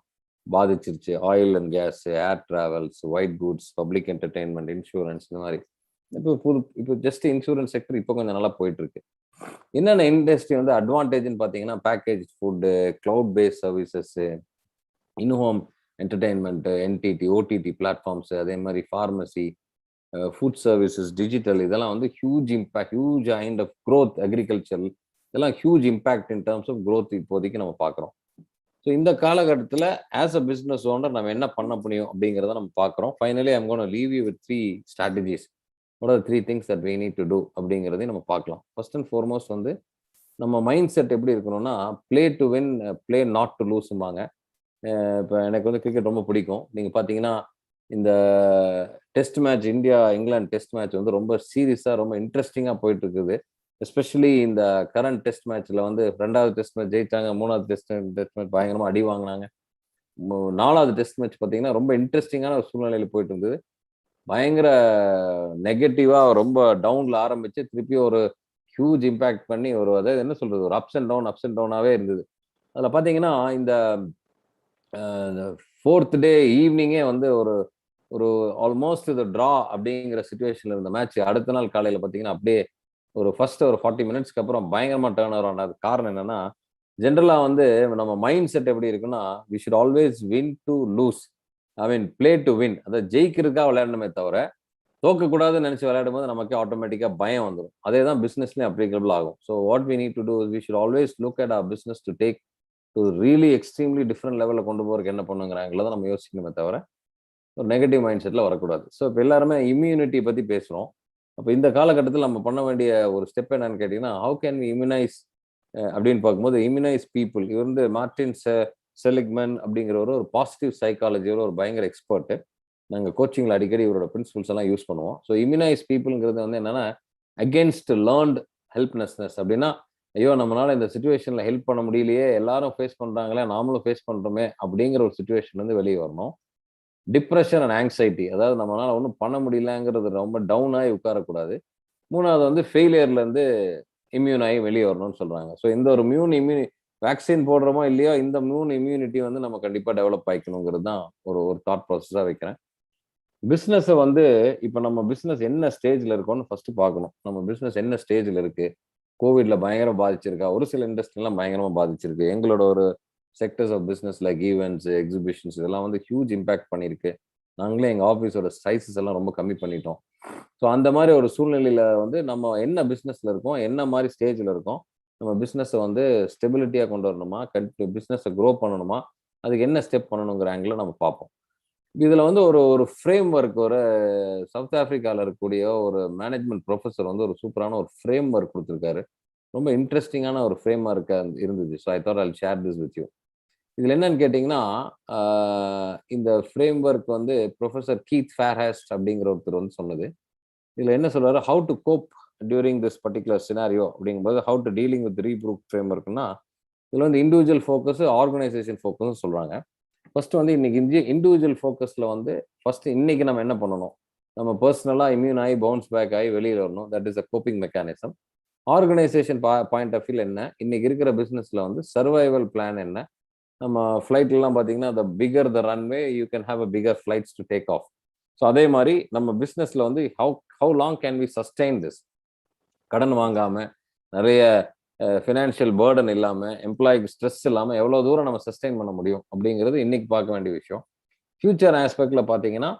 பாதிச்சிருச்சு. Oil and gas, air travels, white goods, public entertainment, insurance, இந்த மாதிரி. இப்போ ஜஸ்ட் இன்சூரன்ஸ் செக்டர் இப்போ கொஞ்சம் நல்லா போயிட்டு இருக்கு. என்னென்ன இண்டஸ்ட்ரி வந்து அட்வான்டேஜ்னு பார்த்தீங்கன்னா package food, cloud based services, in home entertainment, NTT, OTT platforms, அதே மாதிரி ஃபார்மசி, ஃபுட் சர்வீசஸ், டிஜிட்டல், இதெல்லாம் வந்து huge impact, huge kind of growth. Agriculture, இதெல்லாம் huge impact in terms of growth இப்போதைக்கு நம்ம பார்க்குறோம். ஸோ இந்த காலகட்டத்தில் ஆஸ் அ பிஸ்னஸ் ஓனர் நம்ம என்ன பண்ண முடியும் அப்படிங்கிறத நம்ம பார்க்குறோம். Finally I'm gonna leave you with 3 strategies. What are 3 things that we need to do அப்படிங்கிறதையும் நம்ம பார்க்கலாம். ஃபர்ஸ்ட் அண்ட் ஃபார்மோஸ்ட் வந்து நம்ம மைண்ட் செட் எப்படி இருக்கணும்னா, play to win, play not to லூஸ்ம்பாங்க. இப்போ எனக்கு வந்து கிரிக்கெட் ரொம்ப பிடிக்கும். நீங்கள் பார்த்தீங்கன்னா இந்த test match, India England test match வந்து ரொம்ப சீரியஸாக, ரொம்ப இன்ட்ரெஸ்டிங்காக போயிட்டு இருக்குது. எஸ்பெஷலி இந்த கரண்ட் டெஸ்ட் மேட்ச்ல வந்து 2வது டெஸ்ட் மேட்ச் ஜெயிச்சாங்க, 3வது டெஸ்ட் மேட்ச் பயங்கரமா அடி வாங்கினாங்க. 4வது டெஸ்ட் மேட்ச் பார்த்தீங்கன்னா ரொம்ப இன்ட்ரெஸ்டிங்கான ஒரு சூழ்நிலையில போயிட்டு இருந்தது. பயங்கர நெகட்டிவா ரொம்ப டவுன்ல ஆரம்பிச்சு திருப்பி ஒரு ஹியூஜ் இம்பாக்ட் பண்ணி ஒரு, அதாவது என்ன சொல்றது, ஒரு அப்ஸ் அண்ட் டவுனாவே இருந்தது. அதில் பார்த்தீங்கன்னா இந்த 4th டே ஈவினிங்கே வந்து ஒரு ஒரு ஆல்மோஸ்ட் இது ட்ரா அப்படிங்கிற சுச்சுவேஷன்ல இருந்த மேட்ச் அடுத்த நாள் காலையில் பார்த்தீங்கன்னா அப்படியே ஒரு ஃபர்ஸ்ட் ஒரு 40 மினிட்ஸ்க்கு அப்புறம் பயங்கரமா டேர்ன் ஓவர் ஆனது. காரணம் என்னன்னா, ஜென்ரலா வந்து நம்ம மைண்ட் செட் எப்படி இருக்குன்னா, we should always win to lose, I mean play to win. அதாவது ஜெயிக்கிறதுக்காக விளையாடணுமே தவிர தோக்கக்கூடாதுன்னு நினைச்சு விளையாடும் போது நமக்கு ஆட்டோமேட்டிக்கா பயம் வந்துடும். அதே தான் பிசினஸ்லயும் அப்ளிகபிள் ஆகும். So what we need to do, we should always look at our business to take to really extremely different லெவலில் கொண்டு போறதுக்கு என்ன பண்ணுங்கிறாங்களோ தான் நம்ம யோசிக்கணுமே தவிர ஒரு நெகட்டிவ் மைண்ட் செட்ல வரக்கூடாது. ஸோ இப்போ எல்லாருமே இம்யூனிட்டி பத்தி பேசுறோம். அப்போ இந்த காலகட்டத்தில் நம்ம பண்ண வேண்டிய ஒரு ஸ்டெப் என்னன்னு கேட்டீங்கன்னா, ஹவு கேன் வி இம்யூனைஸ் அப்படின்னு பார்க்கும்போது, இம்யூனைஸ் பீப்புள். இவர் வந்து மார்டின் செலிக்மன் அப்படிங்கிறவர் ஒரு பாசிட்டிவ் சைக்காலஜியோட ஒரு பயங்கர எக்ஸ்பர்ட். நாங்கள் கோச்சிங்ல அடிக்கடி இவரோட பிரின்சிபல்ஸ் எல்லாம் யூஸ் பண்ணுவோம். ஸோ இம்யூனைஸ் பீப்புள்ங்கிறது வந்து என்னன்னா, அகேன்ஸ்ட் லேர்ன்ட் ஹெல்ப்லெஸ்னஸ். அப்படின்னா, ஐயோ நம்மளால இந்த சுச்சுவேஷன்ல ஹெல்ப் பண்ண முடியலையே, எல்லாரும் ஃபேஸ் பண்றாங்களே, நாமளும் ஃபேஸ் பண்றோமே அப்படிங்கிற ஒரு சுச்சுவேஷன்ல இருந்து வெளியே வரணும். டிப்ரெஷன் அண்ட் ஆங்ஸைட்டி, அதாவது நம்மளால ஒன்றும் பண்ண முடியலங்கிறது ரொம்ப டவுன் ஆகி உட்காரக்கூடாது. 3வது வந்து ஃபெயிலியர்ல இருந்து இம்யூன் ஆகி வெளியே வரணும்னு சொல்றாங்க. ஸோ இந்த ஒரு வேக்சின் போடுறோமோ இல்லையோ, இந்த இம்யூனிட்டி வந்து நம்ம கண்டிப்பா டெவலப் ஆயிக்கணுங்கிறது தான் ஒரு ஒரு தாட் ப்ராசஸா வைக்கிறேன். பிஸ்னஸை வந்து இப்போ நம்ம பிஸ்னஸ் என்ன ஸ்டேஜ்ல இருக்கோம்னு ஃபர்ஸ்ட் பார்க்கணும். நம்ம பிஸ்னஸ் என்ன ஸ்டேஜ்ல இருக்கு, கோவிட்ல பயங்கரம் பாதிச்சிருக்கா, ஒரு சில இண்டஸ்ட்ரியெல்லாம் பயங்கரமா பாதிச்சிருக்கு. எங்களோட ஒரு sectors of business like events, exhibitions, இதெல்லாம் வந்து ஹியூஜ் இம்பாக்ட் பண்ணியிருக்கு. நாங்களே எங்கள் ஆஃபீஸோட சைஸஸ் எல்லாம் ரொம்ப கம்மி பண்ணிட்டோம். ஸோ அந்த மாதிரி ஒரு சூழ்நிலையில வந்து நம்ம என்ன பிஸ்னஸ்ல இருக்கோம், என்ன மாதிரி ஸ்டேஜில் இருக்கோம், நம்ம பிஸ்னஸை வந்து ஸ்டெபிலிட்டியாக கொண்டு வரணுமா, பிஸ்னஸை க்ரோ பண்ணணுமா, அதுக்கு என்ன ஸ்டெப் பண்ணணுங்கிற ஆங்கிளில் நம்ம பார்ப்போம். இதில் வந்து ஒரு ஒரு ஃப்ரேம் ஒர்க், ஒரு சவுத் ஆஃப்ரிக்காவில் இருக்கக்கூடிய ஒரு மேனேஜ்மெண்ட் ப்ரொஃபஸர் வந்து ஒரு சூப்பரான ஒரு ஃப்ரேம் ஒர்க் கொடுத்துருக்காரு. ரொம்ப இன்ட்ரெஸ்டிங்கான ஒரு ஃப்ரேம் ஒர்க் இருந்துச்சு. So I thought I will share this with you. இதில் என்னன்னு கேட்டிங்கன்னா, இந்த ஃப்ரேம் ஒர்க் வந்து ப்ரொஃபஸர் கீத் ஃபேர்ஹாஸ்ட் அப்படிங்கிற ஒருத்தர் வந்து சொன்னது. இதில் என்ன சொல்றாரு, how to cope during this particular scenario அப்படிங்கும்போது, how to dealing with reproof frame work, இதில் வந்து இண்டிவிஜுவல் ஃபோக்கஸ், ஆர்கனைசேஷன் ஃபோக்கஸ் சொல்றாங்க. ஃபர்ஸ்ட் வந்து இன்னைக்கு இண்டிவிஜுவல் ஃபோக்கஸில் வந்து ஃபர்ஸ்ட் இன்னைக்கு நம்ம என்ன பண்ணணும், நம்ம பர்சனலாக இம்யூன் ஆகி பவுன்ஸ் பேக் ஆகி வெளியில் வரணும். That is a coping mechanism. Organisation point of வியூல என்ன, இன்னைக்கு இருக்கிற பிஸ்னஸ்ல வந்து சர்வைவல் பிளான் என்ன. நம்ம ஃப்ளைட்லாம் பார்த்தீங்கன்னா, the bigger the runway you can have a bigger flights to take off. So அதே மாதிரி நம்ம பிஸ்னஸ்ல வந்து how long can we sustain this, கடன் வாங்காம, நிறைய ஃபினான்ஷியல் பேர்டன் இல்லாமல், எம்ப்ளாய்க்கு ஸ்ட்ரெஸ் இல்லாமல் எவ்வளோ தூரம் நம்ம சஸ்டெயின் பண்ண முடியும் அப்படிங்கிறது இன்னைக்கு பார்க்க வேண்டிய விஷயம். ஃபியூச்சர் ஆஸ்பெக்ட்ல பார்த்தீங்கன்னா,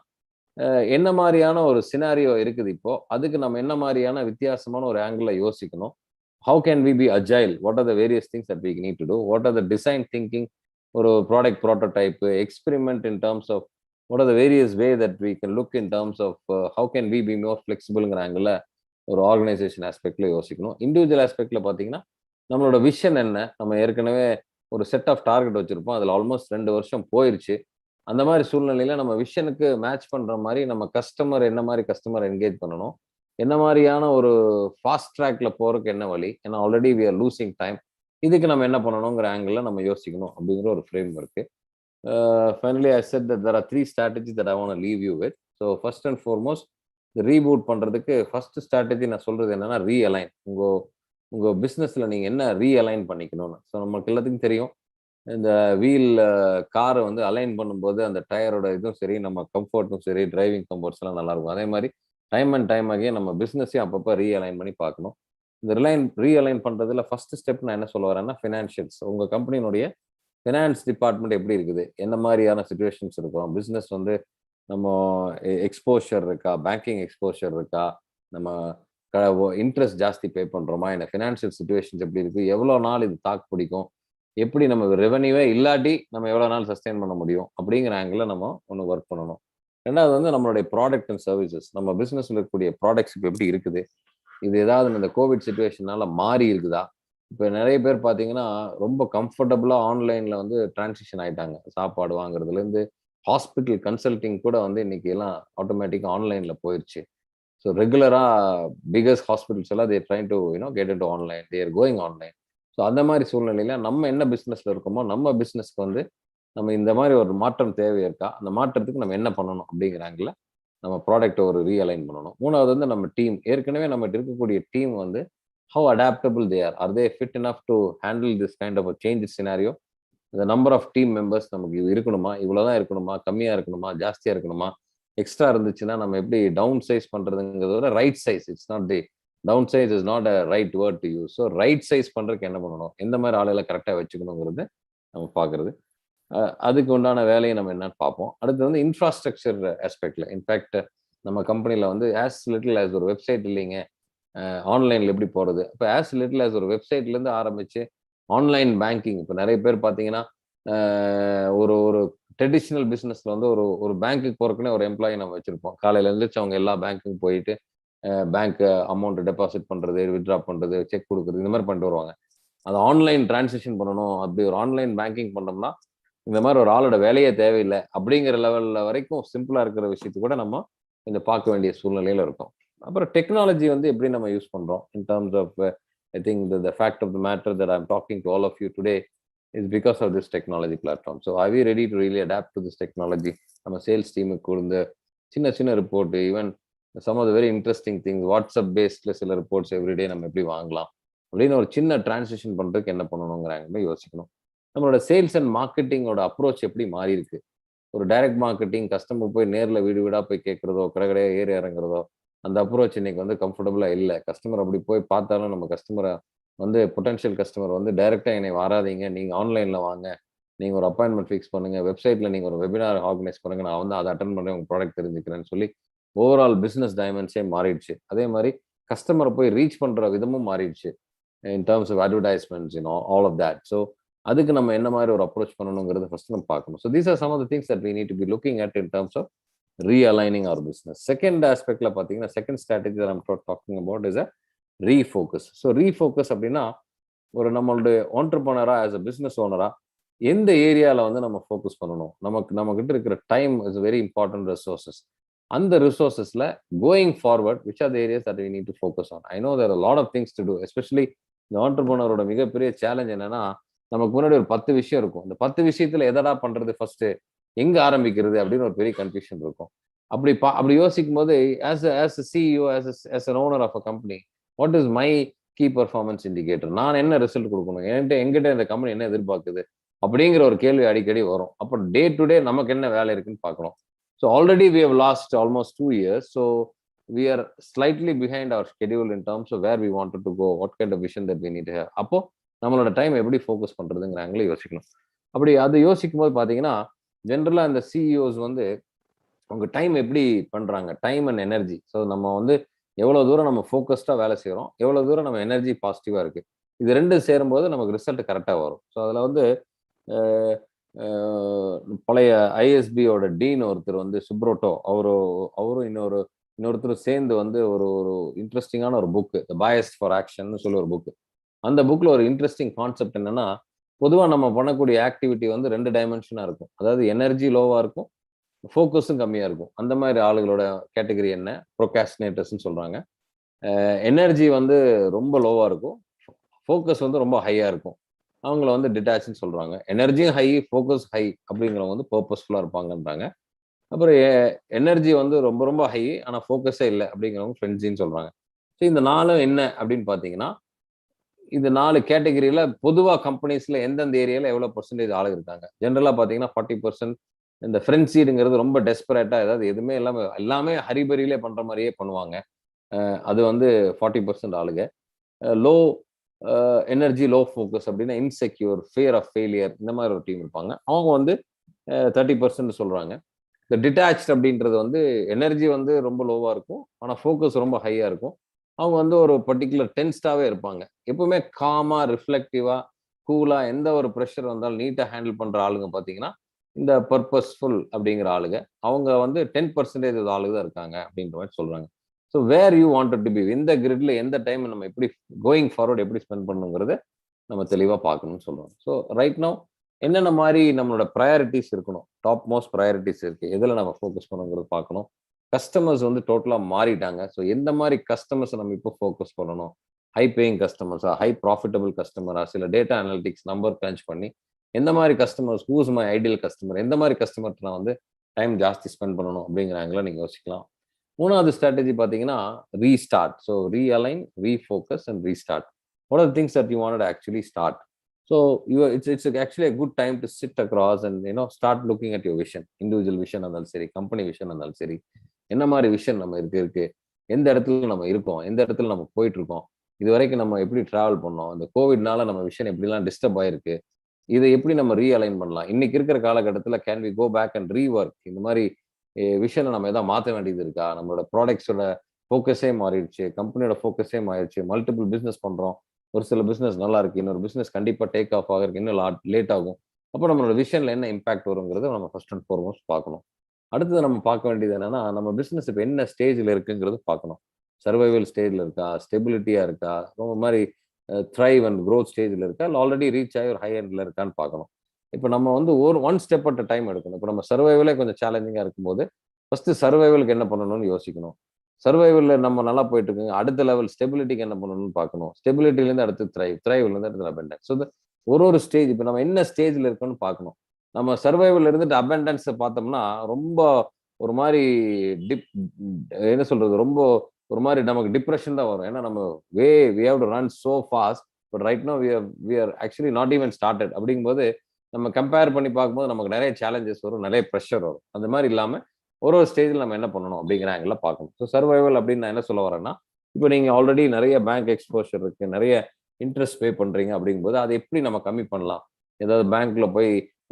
என்ன மாதிரியான ஒரு சினாரியோ இருக்குது இப்போ, அதுக்கு நம்ம என்ன மாதிரியான வித்தியாசமான ஒரு ஆங்கிள் யோசிக்கணும். How can we be agile, what are the various things that we need to do, what are the design thinking, ஒரு product prototype, experiment in terms of what are the various way that we can look in terms of how can we be more ஃபிளெக்சிபிள்ங்கிற angle ஒரு organisation ஆஸ்பெக்ட்ல யோசிக்கணும். Individual ஆஸ்பெக்ட்ல பார்த்தீங்கன்னா, நம்மளோட vision என்ன, நம்ம ஏற்கனவே ஒரு செட் ஆஃப் டார்கெட் வச்சிருப்போம், அதில் ஆல்மோஸ்ட் 2 வருஷம் போயிருச்சு. அந்த மாதிரி சூழ்நிலையில நம்ம விஷனுக்கு மேட்ச் பண்ற மாதிரி நம்ம கஸ்டமர் என்ன மாதிரி கஸ்டமர் என்கேஜ் பண்ணணும், என்ன மாதிரியான ஒரு ஃபாஸ்ட் ட்ராக்ல போறதுக்கு என்ன வழி, ஏன்னா already we are losing time, இதுக்கு நம்ம என்ன பண்ணணுங்கிற ஆங்கிள் நம்ம யோசிக்கணும் அப்படிங்கிற ஒரு ஃப்ரேம் இருக்கு. finally I said that there are 3 strategies that I want to leave you with. So first and foremost, the reboot பண்றதுக்கு ஃபர்ஸ்ட் ஸ்ட்ராட்டஜி நான் சொல்றது என்னன்னா ரீஅலைன். உங்க பிசினஸ்ல நீங்க என்ன ரீஅலைன் பண்ணிக்கணும்னு. ஸோ நமக்கு எல்லாத்துக்கும் தெரியும், இந்த வீல் காரை வந்து அலைன் பண்ணும்போது அந்த டயரோட இதுவும் சரி, நம்ம கம்ஃபர்ட்டும் சரி, டிரைவிங் கம்ஃபர்ட்ஸ் எல்லாம் நல்லா இருக்கும். அதே மாதிரி டைம் அண்ட் டைம் ஆகிய நம்ம பிசினஸையும் அப்பப்போ ரீஅலைன் பண்ணி பார்க்கணும். இந்த ரீஅலைன் பண்றதுல ஃபர்ஸ்ட் ஸ்டெப் நான் என்ன சொல்ல வரேன்னா ஃபினான்ஷியல்ஸ். உங்க கம்பெனியினுடைய ஃபினான்ஸ் டிபார்ட்மெண்ட் எப்படி இருக்குது, என்ன மாதிரியான சுச்சுவேஷன்ஸ் இருக்கும், பிஸ்னஸ் வந்து நம்ம எக்ஸ்போஷர் இருக்கா, பேங்கிங் எக்ஸ்போஷர் இருக்கா, நம்ம இன்ட்ரெஸ்ட் ஜாஸ்தி பே பண்ணுறோமா, என்ன ஃபினான்ஷியல் சுச்சுவேஷன்ஸ் எப்படி இருக்குது, எவ்வளோ நாள் இது தாக்கு பிடிக்கும், எப்படி நம்ம ரெவன்யூவே இல்லாட்டி நம்ம எவ்வளோ நாள் சஸ்டெயின் பண்ண முடியும் அப்படிங்கிற ஆங்கிளில் நம்ம ஒன்று ஒர்க் பண்ணணும். ரெண்டாவது வந்து நம்மளுடைய ப்ராடக்ட் அண்ட் சர்வீசஸ், நம்ம பிஸ்னஸில் இருக்கக்கூடிய ப்ராடக்ட்ஸ் இப்போ எப்படி இருக்குது, இது ஏதாவது இந்த கோவிட் சுச்சுவேஷனால மாறி இருக்குதா. இப்போ நிறைய பேர் பார்த்தீங்கன்னா ரொம்ப கம்ஃபர்டபுளாக ஆன்லைனில் வந்து டிரான்சிஷன் ஆகிட்டாங்க. சாப்பாடு வாங்குறதுலேருந்து ஹாஸ்பிட்டல் கன்சல்டிங் கூட வந்து இன்னைக்கு எல்லாம் ஆட்டோமேட்டிக்காக ஆன்லைனில் போயிடுச்சு. ஸோ ரெகுலராக பிகஸ்ட் ஹாஸ்பிட்டல்ஸ் எல்லாம் தேர் trying to get into online, they're going online. So அந்த மாதிரி சூழ்நிலையில் நம்ம என்ன பிஸ்னஸில் இருக்கோமோ நம்ம பிஸ்னஸ்க்கு வந்து நம்ம இந்த மாதிரி ஒரு மாற்றம் தேவை இருக்கா, அந்த மாற்றத்துக்கு நம்ம என்ன பண்ணணும் அப்படிங்கிறாங்கள நம்ம ப்ராடக்ட்டை ஒரு ரீஅலைன் பண்ணணும். மூணாவது வந்து நம்ம டீம், ஏற்கனவே நம்மகிட்ட இருக்கக்கூடிய டீம் வந்து how adaptable they are they fit enough to handle this kind of a change scenario. The number of team members நமக்கு இருக்கணுமா, இவ்வளவுதான் இருக்கணுமா, கம்மியா இருக்கணுமா, ஜாஸ்தியா இருக்கணுமா, எக்ஸ்ட்ரா இருந்துச்சுன்னா நம்ம எப்படி டவுன் சைஸ் பண்றதுங்கிறத right size. It's not the down size is not a right word to use. So right size பண்றதுக்கு என்ன பண்ணணும், எந்த மாதிரி ஆளுகளை கரெக்டாக வச்சுக்கணுங்கிறது நம்ம பார்க்கறது. அதுக்கு உண்டான வேலையை நம்ம என்னன்னு பார்ப்போம். அடுத்து வந்து இன்ஃப்ராஸ்ட்ரக்சர் ஆஸ்பெக்ட்ல, இன்ஃபேக்ட் நம்ம கம்பெனியில் வந்து ஆஸ் லிட்டில் ஆஸ் ஒரு வெப்சைட் இல்லைங்க, ஆன்லைனில் எப்படி போகிறது. இப்போ ஆஸ் லிட்டில் ஆஸ் ஒரு வெப்சைட்லேருந்து ஆரம்பித்து ஆன்லைன் பேங்கிங். இப்போ நிறைய பேர் பார்த்தீங்கன்னா ஒரு ட்ரெடிஷ்னல் பிஸ்னஸில் வந்து ஒரு பேங்க்குக்கு போகிறக்குனே ஒரு எம்ப்ளாயி நம்ம வச்சுருப்போம். காலையில் எழுந்திரிச்சு அவங்க எல்லா பேங்க்குக்கும் போயிட்டு பேங்க் அமௌண்ட் டெபாசிட் பண்ணுறது, வித்ட்ரா பண்ணுறது, செக் கொடுக்குறது, இந்த மாதிரி பண்ணிட்டு வருவாங்க. அது ஆன்லைன் டிரான்சாக்ஷன் பண்ணணும், அப்படி ஒரு ஆன்லைன் பேங்கிங் பண்ணோம்னா இந்த மாதிரி ஒரு ஆளோட வேலையே தேவையில்லை அப்படிங்கிற லெவலில் வரைக்கும் சிம்பிளாக இருக்கிற விஷயத்து கூட நம்ம இந்த பார்க்க வேண்டிய சூழ்நிலையில் இருக்கும். அப்புறம் டெக்னாலஜி வந்து எப்படி நம்ம யூஸ் பண்றோம் in terms of I think the fact of the matter that I am talking to all of you today is because of this technology platform. So I we ready to really adapt to this technology. நம்ம sales டீமுக்கு கொடுத்த சின்ன report, even some of the very interesting things, WhatsApp பேஸ்ட்ல சில reports everyday நம்ம எப்படி வாங்கலாம் அப்படின்னு ஒரு சின்ன டிரான்சிஷன் பண்றதுக்கு என்ன பண்ணணுங்கிறாங்க யோசிக்கணும். நம்மளோட சேல்ஸ் அண்ட் மார்க்கெட்டிங்கோட அப்ரோச் எப்படி மாறி இருக்கு. ஒரு டைரக்ட் மார்க்கெட்டிங், கஸ்டமர் போய் நேரில் வீடா போய் கேட்கறதோ, கடைக்கடையா ஏறி இறங்குறதோ, அந்த அப்ரோச் இன்னைக்கு வந்து கம்ஃபர்டபுளா இல்லை. கஸ்டமர் அப்படி போய் பார்த்தாலும் நம்ம கஸ்டமரை வந்து பொட்டன்ஷியல் கஸ்டமர் வந்து டைரக்டா என்னை வராதிங்க, நீங்க ஆன்லைன்ல வாங்க, நீங்க ஒரு அப்பாயின்மெண்ட் ஃபிக்ஸ் பண்ணுங்க, வெப்சைட்ல நீங்க ஒரு வெபினார் ஆர்கனைஸ் பண்ணுங்க, நான் வந்து அதை அட்டன் பண்ணி உங்க ப்ராடக்ட் தெரிஞ்சுக்கிறேன்னு சொல்லி ஓவரால் பிசினஸ் டைமென்ஷே மாறிடுச்சு. அதே மாதிரி கஸ்டமரை போய் ரீச் பண்ற விதமும் மாறிடுச்சு in terms of advertisements, all of that. So அதுக்கு நம்ம என்ன மாதிரி ஒரு அப்ரோச் பண்ணணுங்கிறது ஃபர்ஸ்ட் நம்ம பார்க்கணும். So these are some of the things that we need to be looking at in terms of realigning our business. Second aspectல பாத்தீங்கன்னா, second strategy that I'm talking about is a refocus. So refocus அப்படின்னா ஒரு நம்மளுடைய entrepreneur-ஆ as a business owner-ஆ எந்த ஏரியால வந்து நம்ம focus பண்ணணும், நம்ம கிட்ட இருக்கிற time is very important resources. அந்த ரிசோர்சஸ்ல going forward which are the areas that we need to focus on. I know there are a lot of things to do, especially இந்த entrepreneur-ஓட மிகப்பெரிய சேலஞ்ச் என்னன்னா, நமக்கு முன்னாடி ஒரு 10 விஷயம் இருக்கும். இந்த 10 விஷயத்துல எதடா பண்றது, ஃபர்ஸ்ட் எங்க ஆரம்பிக்கிறது அப்படின்னு ஒரு பெரிய கன்ஃபியூஷன் இருக்கும். அப்படி யோசிக்கும் போது as a CEO, as an owner of a company, what is my key performance indicator? நான் என்ன ரிசல்ட் கொடுக்கணும், என்கிட்ட இந்த கம்பெனி என்ன எதிர்பார்க்குது அப்படிங்கிற ஒரு கேள்வி அடிக்கடி வரும். அப்போ டே டு டே நமக்கு என்ன வேலை இருக்குன்னு பார்க்கணும். So already we have lost almost 2 years, so we are slightly behind our schedule in terms of where we wanted to go, what kind of vision that we need to have. அப்போ நம்மளோட time எப்படி focus பண்றதுங்கிறாங்களே யோசிக்கணும். அப்படி அதை யோசிக்கும் போது பார்த்தீங்கன்னா, ஜென்ரலாக இந்த சிஇஓஸ் வந்து அவங்க டைம் எப்படி பண்றாங்க, டைம் அண்ட் எனர்ஜி. ஸோ நம்ம வந்து எவ்வளவு தூரம் நம்ம ஃபோக்கஸ்டாக வேலை செய்கிறோம், எவ்வளவு தூரம் நம்ம எனர்ஜி பாசிட்டிவா இருக்கு, இது ரெண்டும் சேரும்போது நமக்கு ரிசல்ட் கரெக்டாக வரும். ஸோ அதில் வந்து பழைய ஐஎஸ்பியோட டீன் ஒருத்தர் வந்து சுப்ரோட்டோ, அவரும் இன்னொருத்தர் சேர்ந்து வந்து ஒரு இன்ட்ரெஸ்டிங்கான ஒரு book, the biased for action சொல்லி ஒரு புக்கு. அந்த புக்ல ஒரு இன்ட்ரெஸ்டிங் கான்செப்ட் என்னன்னா, பொதுவாக நம்ம பண்ணக்கூடிய ஆக்டிவிட்டி வந்து 2 டைமென்ஷனாக இருக்கும். அதாவது எனர்ஜி லோவாக இருக்கும், ஃபோக்கஸும் கம்மியாக இருக்கும். அந்த மாதிரி ஆளுகளோட கேட்டகரி என்ன, ப்ரோகாஸ்டினேட்டர்ஸ்ன்னு சொல்கிறாங்க. எனர்ஜி வந்து ரொம்ப லோவாக இருக்கும், ஃபோக்கஸ் வந்து ரொம்ப ஹையாக இருக்கும். அவங்கள வந்து டிட்டாச்னு சொல்றாங்க. எனர்ஜியும் ஹை, ஃபோக்கஸ் ஹை அப்படிங்கிறவங்க வந்து பர்பஸ்ஃபுல்லா இருப்பாங்கன்றாங்க. அப்புறம் எனர்ஜி வந்து ரொம்ப ரொம்ப ஹை, ஆனா ஃபோக்கஸே இல்லை அப்படிங்கிறவங்க ஃப்ரெண்ட்ஸின்னு சொல்றாங்க. ஸோ இந்த 4 என்ன அப்படின்னு பார்த்தீங்கன்னா, இந்த 4 கேட்டகரியில பொதுவா கம்பெனிஸ்ல எந்தெந்த ஏரியால எவ்வளவு பெர்சன்டேஜ் ஆளுங்க இருக்காங்க. ஜெனரலா பார்த்தீங்கன்னா 40% இந்த ஃப்ரெண்ட்ஸிங்கிறது ரொம்ப டெஸ்பரேட்டா, ஏதாவது எதுவுமே எல்லாமே ஹரிபரியிலே பண்ற மாதிரியே பண்ணுவாங்க. அது வந்து 40% ஆளுங்க. லோ எனர்ஜி, லோ ஃபோக்கஸ் அப்படின்னா இன்செக்யூர், ஃபியர் ஆஃப் ஃபெயிலியர், இந்த மாதிரி ஒரு டீம் இருப்பாங்க. அவங்க வந்து 30% சொல்றாங்க. இந்த டிட்டாச்ட் அப்படின்றது வந்து எனர்ஜி வந்து ரொம்ப லோவா இருக்கும், ஆனா ஃபோக்கஸ் ரொம்ப ஹையா இருக்கும். அவங்க வந்து ஒரு பர்டிகுலர் டென்ஸ்டாவே இருப்பாங்க. எப்பவுமே காமா, ரிஃப்ளெக்டிவா, கூலா, எந்த ஒரு ப்ரெஷர் வந்தாலும் நீட்டா ஹேண்டில் பண்ற ஆளுங்க பார்த்தீங்கன்னா, இந்த பர்பஸ்ஃபுல் அப்படிங்கிற ஆளுங்க. அவங்க வந்து 10% ஆளுங்க தான் இருக்காங்க அப்படின்ற மாதிரி சொல்றாங்க. So where you wanted to be, எந்த கிரிட்ல எந்த டைம் நம்ம எப்படி கோயிங் ஃபார்வர்ட் எப்படி ஸ்பெண்ட் பண்ணுங்கிறத நம்ம தெளிவா பார்க்கணும்னு சொல்றோம். ஸோ ரைட் நவ் என்னென்ன மாதிரி நம்மளோட ப்ரையாரிட்டிஸ் இருக்கணும், டாப் மோஸ்ட் ப்ரையாரிட்டிஸ் இருக்கு, எதுல நம்ம ஃபோக்கஸ் பண்ணுங்கிறது பார்க்கணும். கஸ்டமர்ஸ் வந்து டோட்டலா மாறிட்டாங்க. ஸோ எந்த மாதிரி கஸ்டமர்ஸ் நம்ம இப்போ ஃபோக்கஸ் பண்ணணும், ஹை பேயிங் கஸ்டமர்ஸா, ஹை ப்ராஃபிட்டபிள் கஸ்டமரா, சில டேட்டா அனலிட்டிக்ஸ் நம்பர் கிரன்ச் பண்ணி எந்த மாதிரி customers, whose my ideal customer, எந்த மாதிரி கஸ்டமர்ஸ் நான் வந்து டைம் ஜாஸ்தி ஸ்பெண்ட் பண்ணணும் அப்படிங்கிறாங்களா நீங்க யோசிக்கலாம். 3வது ஸ்ட்ராட்டஜி பார்த்தீங்கன்னா restart. So realign, refocus and restart. What are things that you wanted actually start. So it's actually a good time to sit across and start looking at your vision, individual vision இருந்தாலும் சரி, company vision இருந்தாலும் சரி, என்ன மாதிரி vision நம்ம இருக்கு, எந்த இடத்துல நம்ம இருக்கோம், எந்த இடத்துல நம்ம போயிட்டு இருக்கோம், இது வரைக்கும் நம்ம எப்படி டிராவல் பண்ணோம், இந்த கோவிட்னால நம்ம விஷன் எப்படிலாம் டிஸ்டர்ப் ஆயிருக்கு, இதை எப்படி நம்ம ரீஅலைன் பண்ணலாம், இன்னைக்கு இருக்கிற காலகட்டத்தில் can we go back and rework, இந்த மாதிரி விஷனை நம்ம எதாவது மாற்ற வேண்டியது இருக்கா, நம்மளோட ப்ராடக்ட்ஸோட ஃபோக்கஸே மாறிடுச்சு, கம்பெனியோட ஃபோக்கஸே மாறிடுச்சு, மல்டிபிள் பிஸ்னஸ் பண்றோம், ஒரு சில பிசினஸ் நல்லா இருக்கு, இன்னொரு பிசினஸ் கண்டிப்பா டேக் ஆஃப் ஆகிறதுக்கு இன்னும் லேட் ஆகும். அப்போ நம்மளோட விஷன்ல என்ன இம்பாக்ட் வருங்கிறத நம்ம ஃபர்ஸ்ட் அண்ட் ஃபார்மோஸ்ட் பார்க்கணும். அடுத்தது நம்ம பார்க்க வேண்டியது என்னன்னா, நம்ம பிசினஸ் இப்போ என்ன ஸ்டேஜ்ல இருக்குங்கிறது பார்க்கணும். சர்வைவல் ஸ்டேஜ்ல இருக்கா, ஸ்டெபிலிட்டியா இருக்கா, ரொம்ப மாதிரி த்ரைவ் அண்ட் க்ரோத் ஸ்டேஜ்ல இருக்கா, இல்லை ஆல்ரெடி ரீச் ஆகி ஒரு ஹை எண்ட்ல இருக்கான்னு பார்க்கணும். இப்போ நம்ம வந்து ஒன் ஸ்டெப் அட் டைம் எடுக்கணும். இப்போ நம்ம சர்வைவலே கொஞ்சம் சேலஞ்சிங்கா இருக்கும்போது ஃபர்ஸ்ட் சர்வைவலுக்கு என்ன பண்ணணும்னு யோசிக்கணும். சர்வைவல்ல நம்ம நல்லா போயிட்டு இருக்குங்க, அடுத்த லெவல் ஸ்டெபிலிட்டிக்கு என்ன பண்ணணும்னு பார்க்கணும். ஸ்டெபிலிட்டிலேருந்து அடுத்து த்ரைவ்லேருந்து அடுத்து அபெண்டன்ஸ். ஸோ ஒரு ஸ்டேஜ் இப்போ நம்ம என்ன ஸ்டேஜ்ல இருக்கோம்னு பார்க்கணும். நம்ம சர்வைவல் இருந்துட்டு அபெண்டன்ஸை பார்த்தோம்னா ரொம்ப ஒரு மாதிரி என்ன சொல்றது, ரொம்ப ஒரு மாதிரி நமக்கு டிப்ரெஷன் தான் வரும். ஏன்னா நம்ம we have to run so fast, but right no we are actually not even started. அப்படிங்கும்போது நம்ம கம்பேர் பண்ணி பார்க்கும்போது நமக்கு நிறைய சேலஞ்சஸ் வரும், நிறைய ப்ரெஷர் வரும். அந்த மாதிரி இல்லாமல் ஒரு ஸ்டேஜில் நம்ம என்ன பண்ணணும் அப்படிங்கிற ஆங்கிள் பார்க்கணும். ஸோ சர்வைவல் அப்படின்னு நான் என்ன சொல்ல வரேன்னா, இப்போ நீங்க ஆல்ரெடி நிறைய பேங்க் எக்ஸ்போஷர் இருக்கு, நிறைய இன்ட்ரெஸ்ட் பே பண்றீங்க, அப்படிங்கும்போது அதை எப்படி நம்ம கம்மி பண்ணலாம், ஏதாவது பேங்க்ல போய்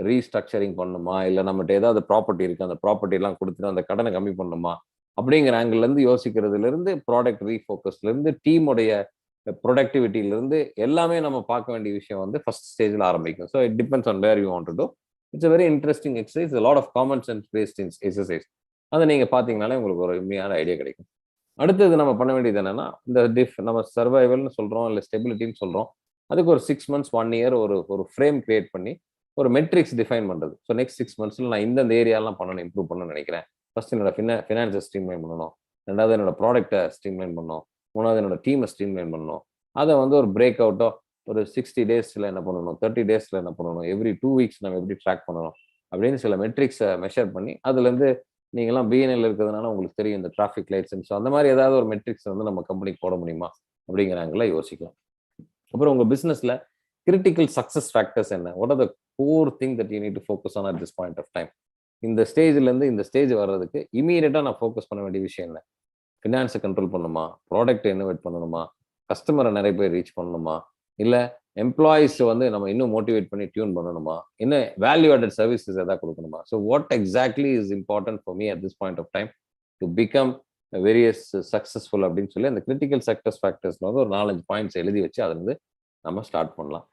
ரீஸ்ட்ரக்சரிங் பண்ணணுமா, இல்லை நம்மகிட்ட ஏதாவது ப்ராப்பர்ட்டி இருக்கு, அந்த ப்ராப்பர்ட்டி எல்லாம் கொடுத்துட்டு அந்த கடனை கம்மி பண்ணணுமா அப்படிங்கிற ஆங்கிள் இருந்து யோசிக்கிறதுல இருந்து, ப்ராடக்ட் ரீஃபோக்கஸ்ல இருந்து, டீமுடைய ப்ரொடக்டிவிட்டியில இருந்து எல்லாமே நம்ம பார்க்க வேண்டிய விஷயம் வந்து ஃபர்ஸ்ட் ஸ்டேஜ்ல ஆரம்பிக்கும். So it depends on where you want to do. It's a very interesting exercise, a lot of common sense based exercise. அதை நீங்க பாத்தீங்கன்னாலே உங்களுக்கு ஒரு உண்மையான ஐடியா கிடைக்கும். அடுத்தது நம்ம பண்ண வேண்டியது என்னன்னா, இந்த நம்ம சர்வைவல்னு சொல்றோம், இல்லை ஸ்டெபிலிட்டின்னு சொல்றோம், அதுக்கு ஒரு 6 months 1 year ஒரு ஃப்ரேம் கிரியேட் பண்ணி ஒரு மெட்ரிக்ஸ் டிஃபைன் பண்றது. ஸோ நெக்ஸ்ட் 6 monthsல நான் இந்த ஏரியாலாம் பண்ணணும், இம்ப்ரூவ் பண்ணணும்னு நினைக்கிறேன். ஃபர்ஸ்ட் என்னோட ஃபினான்ஸை ஸ்ட்ரீம்லைன் பண்ணணும், 2வது என்னோட ப்ராடக்ட்டை ஸ்ட்ரீம்லைன் பண்ணணும், 3வது என்னோட டீமை ஸ்ட்ரீம்லைன் பண்ணணும். அதை வந்து ஒரு பிரேக் அவுட்டோ ஒரு 60 daysல என்ன பண்ணணும், 30 daysல என்ன பண்ணணும், எவ்ரி 2 weeks நம்ம எப்படி ட்ராக் பண்ணணும் அப்படின்னு சில மெட்ரிக்ஸை மெஷர் பண்ணி, அதுலேருந்து நீங்களாம் பிஎன்எல் இருக்கிறதுனால உங்களுக்கு தெரியும் இந்த டிராஃபிக் லைட்ஸ். ஸோ அந்த மாதிரி ஏதாவது ஒரு மெட்ரிக்ஸ் வந்து நம்ம கம்பெனிக்கு போட முடியுமா அப்படிங்கிறாங்களா யோசிக்கலாம். அப்புறம் உங்க பிசினஸ்ல கிரிட்டிக்கல் சக்சஸ் ஃபேக்டர்ஸ் என்ன, what are the core thing that you need to focus on at this point of time. இந்த ஸ்டேஜ்ல இருந்து இந்த ஸ்டேஜ் வர்றதுக்கு இமீடியட்டா நான் ஃபோக்கஸ் பண்ண வேண்டிய விஷயம் என்ன, ஃபினான்ஸை கண்ட்ரோல் பண்ணணுமா, ப்ராடக்ட் இன்னோவேட் பண்ணணுமா, கஸ்டமரை நிறைய பேர் ரீச் பண்ணணுமா, இல்லை எம்ப்ளாயிஸ் வந்து நம்ம இன்னும் மோட்டிவேட் பண்ணி டியூன் பண்ணணுமா, இன்னும் வேல்யூ ஆடட் சர்வீசஸ் எதாவது கொடுக்கணுமா. So what exactly is important for me at this point of time to become various successful அப்படின்னு சொல்லி அந்த கிரிட்டிக்கல் சக்சஸ் ஃபேக்டர்ஸ்ல வந்து ஒரு 4-5 பாயிண்ட்ஸ் எழுதி வச்சு அதுலேருந்து நம்ம ஸ்டார்ட் பண்ணலாம்.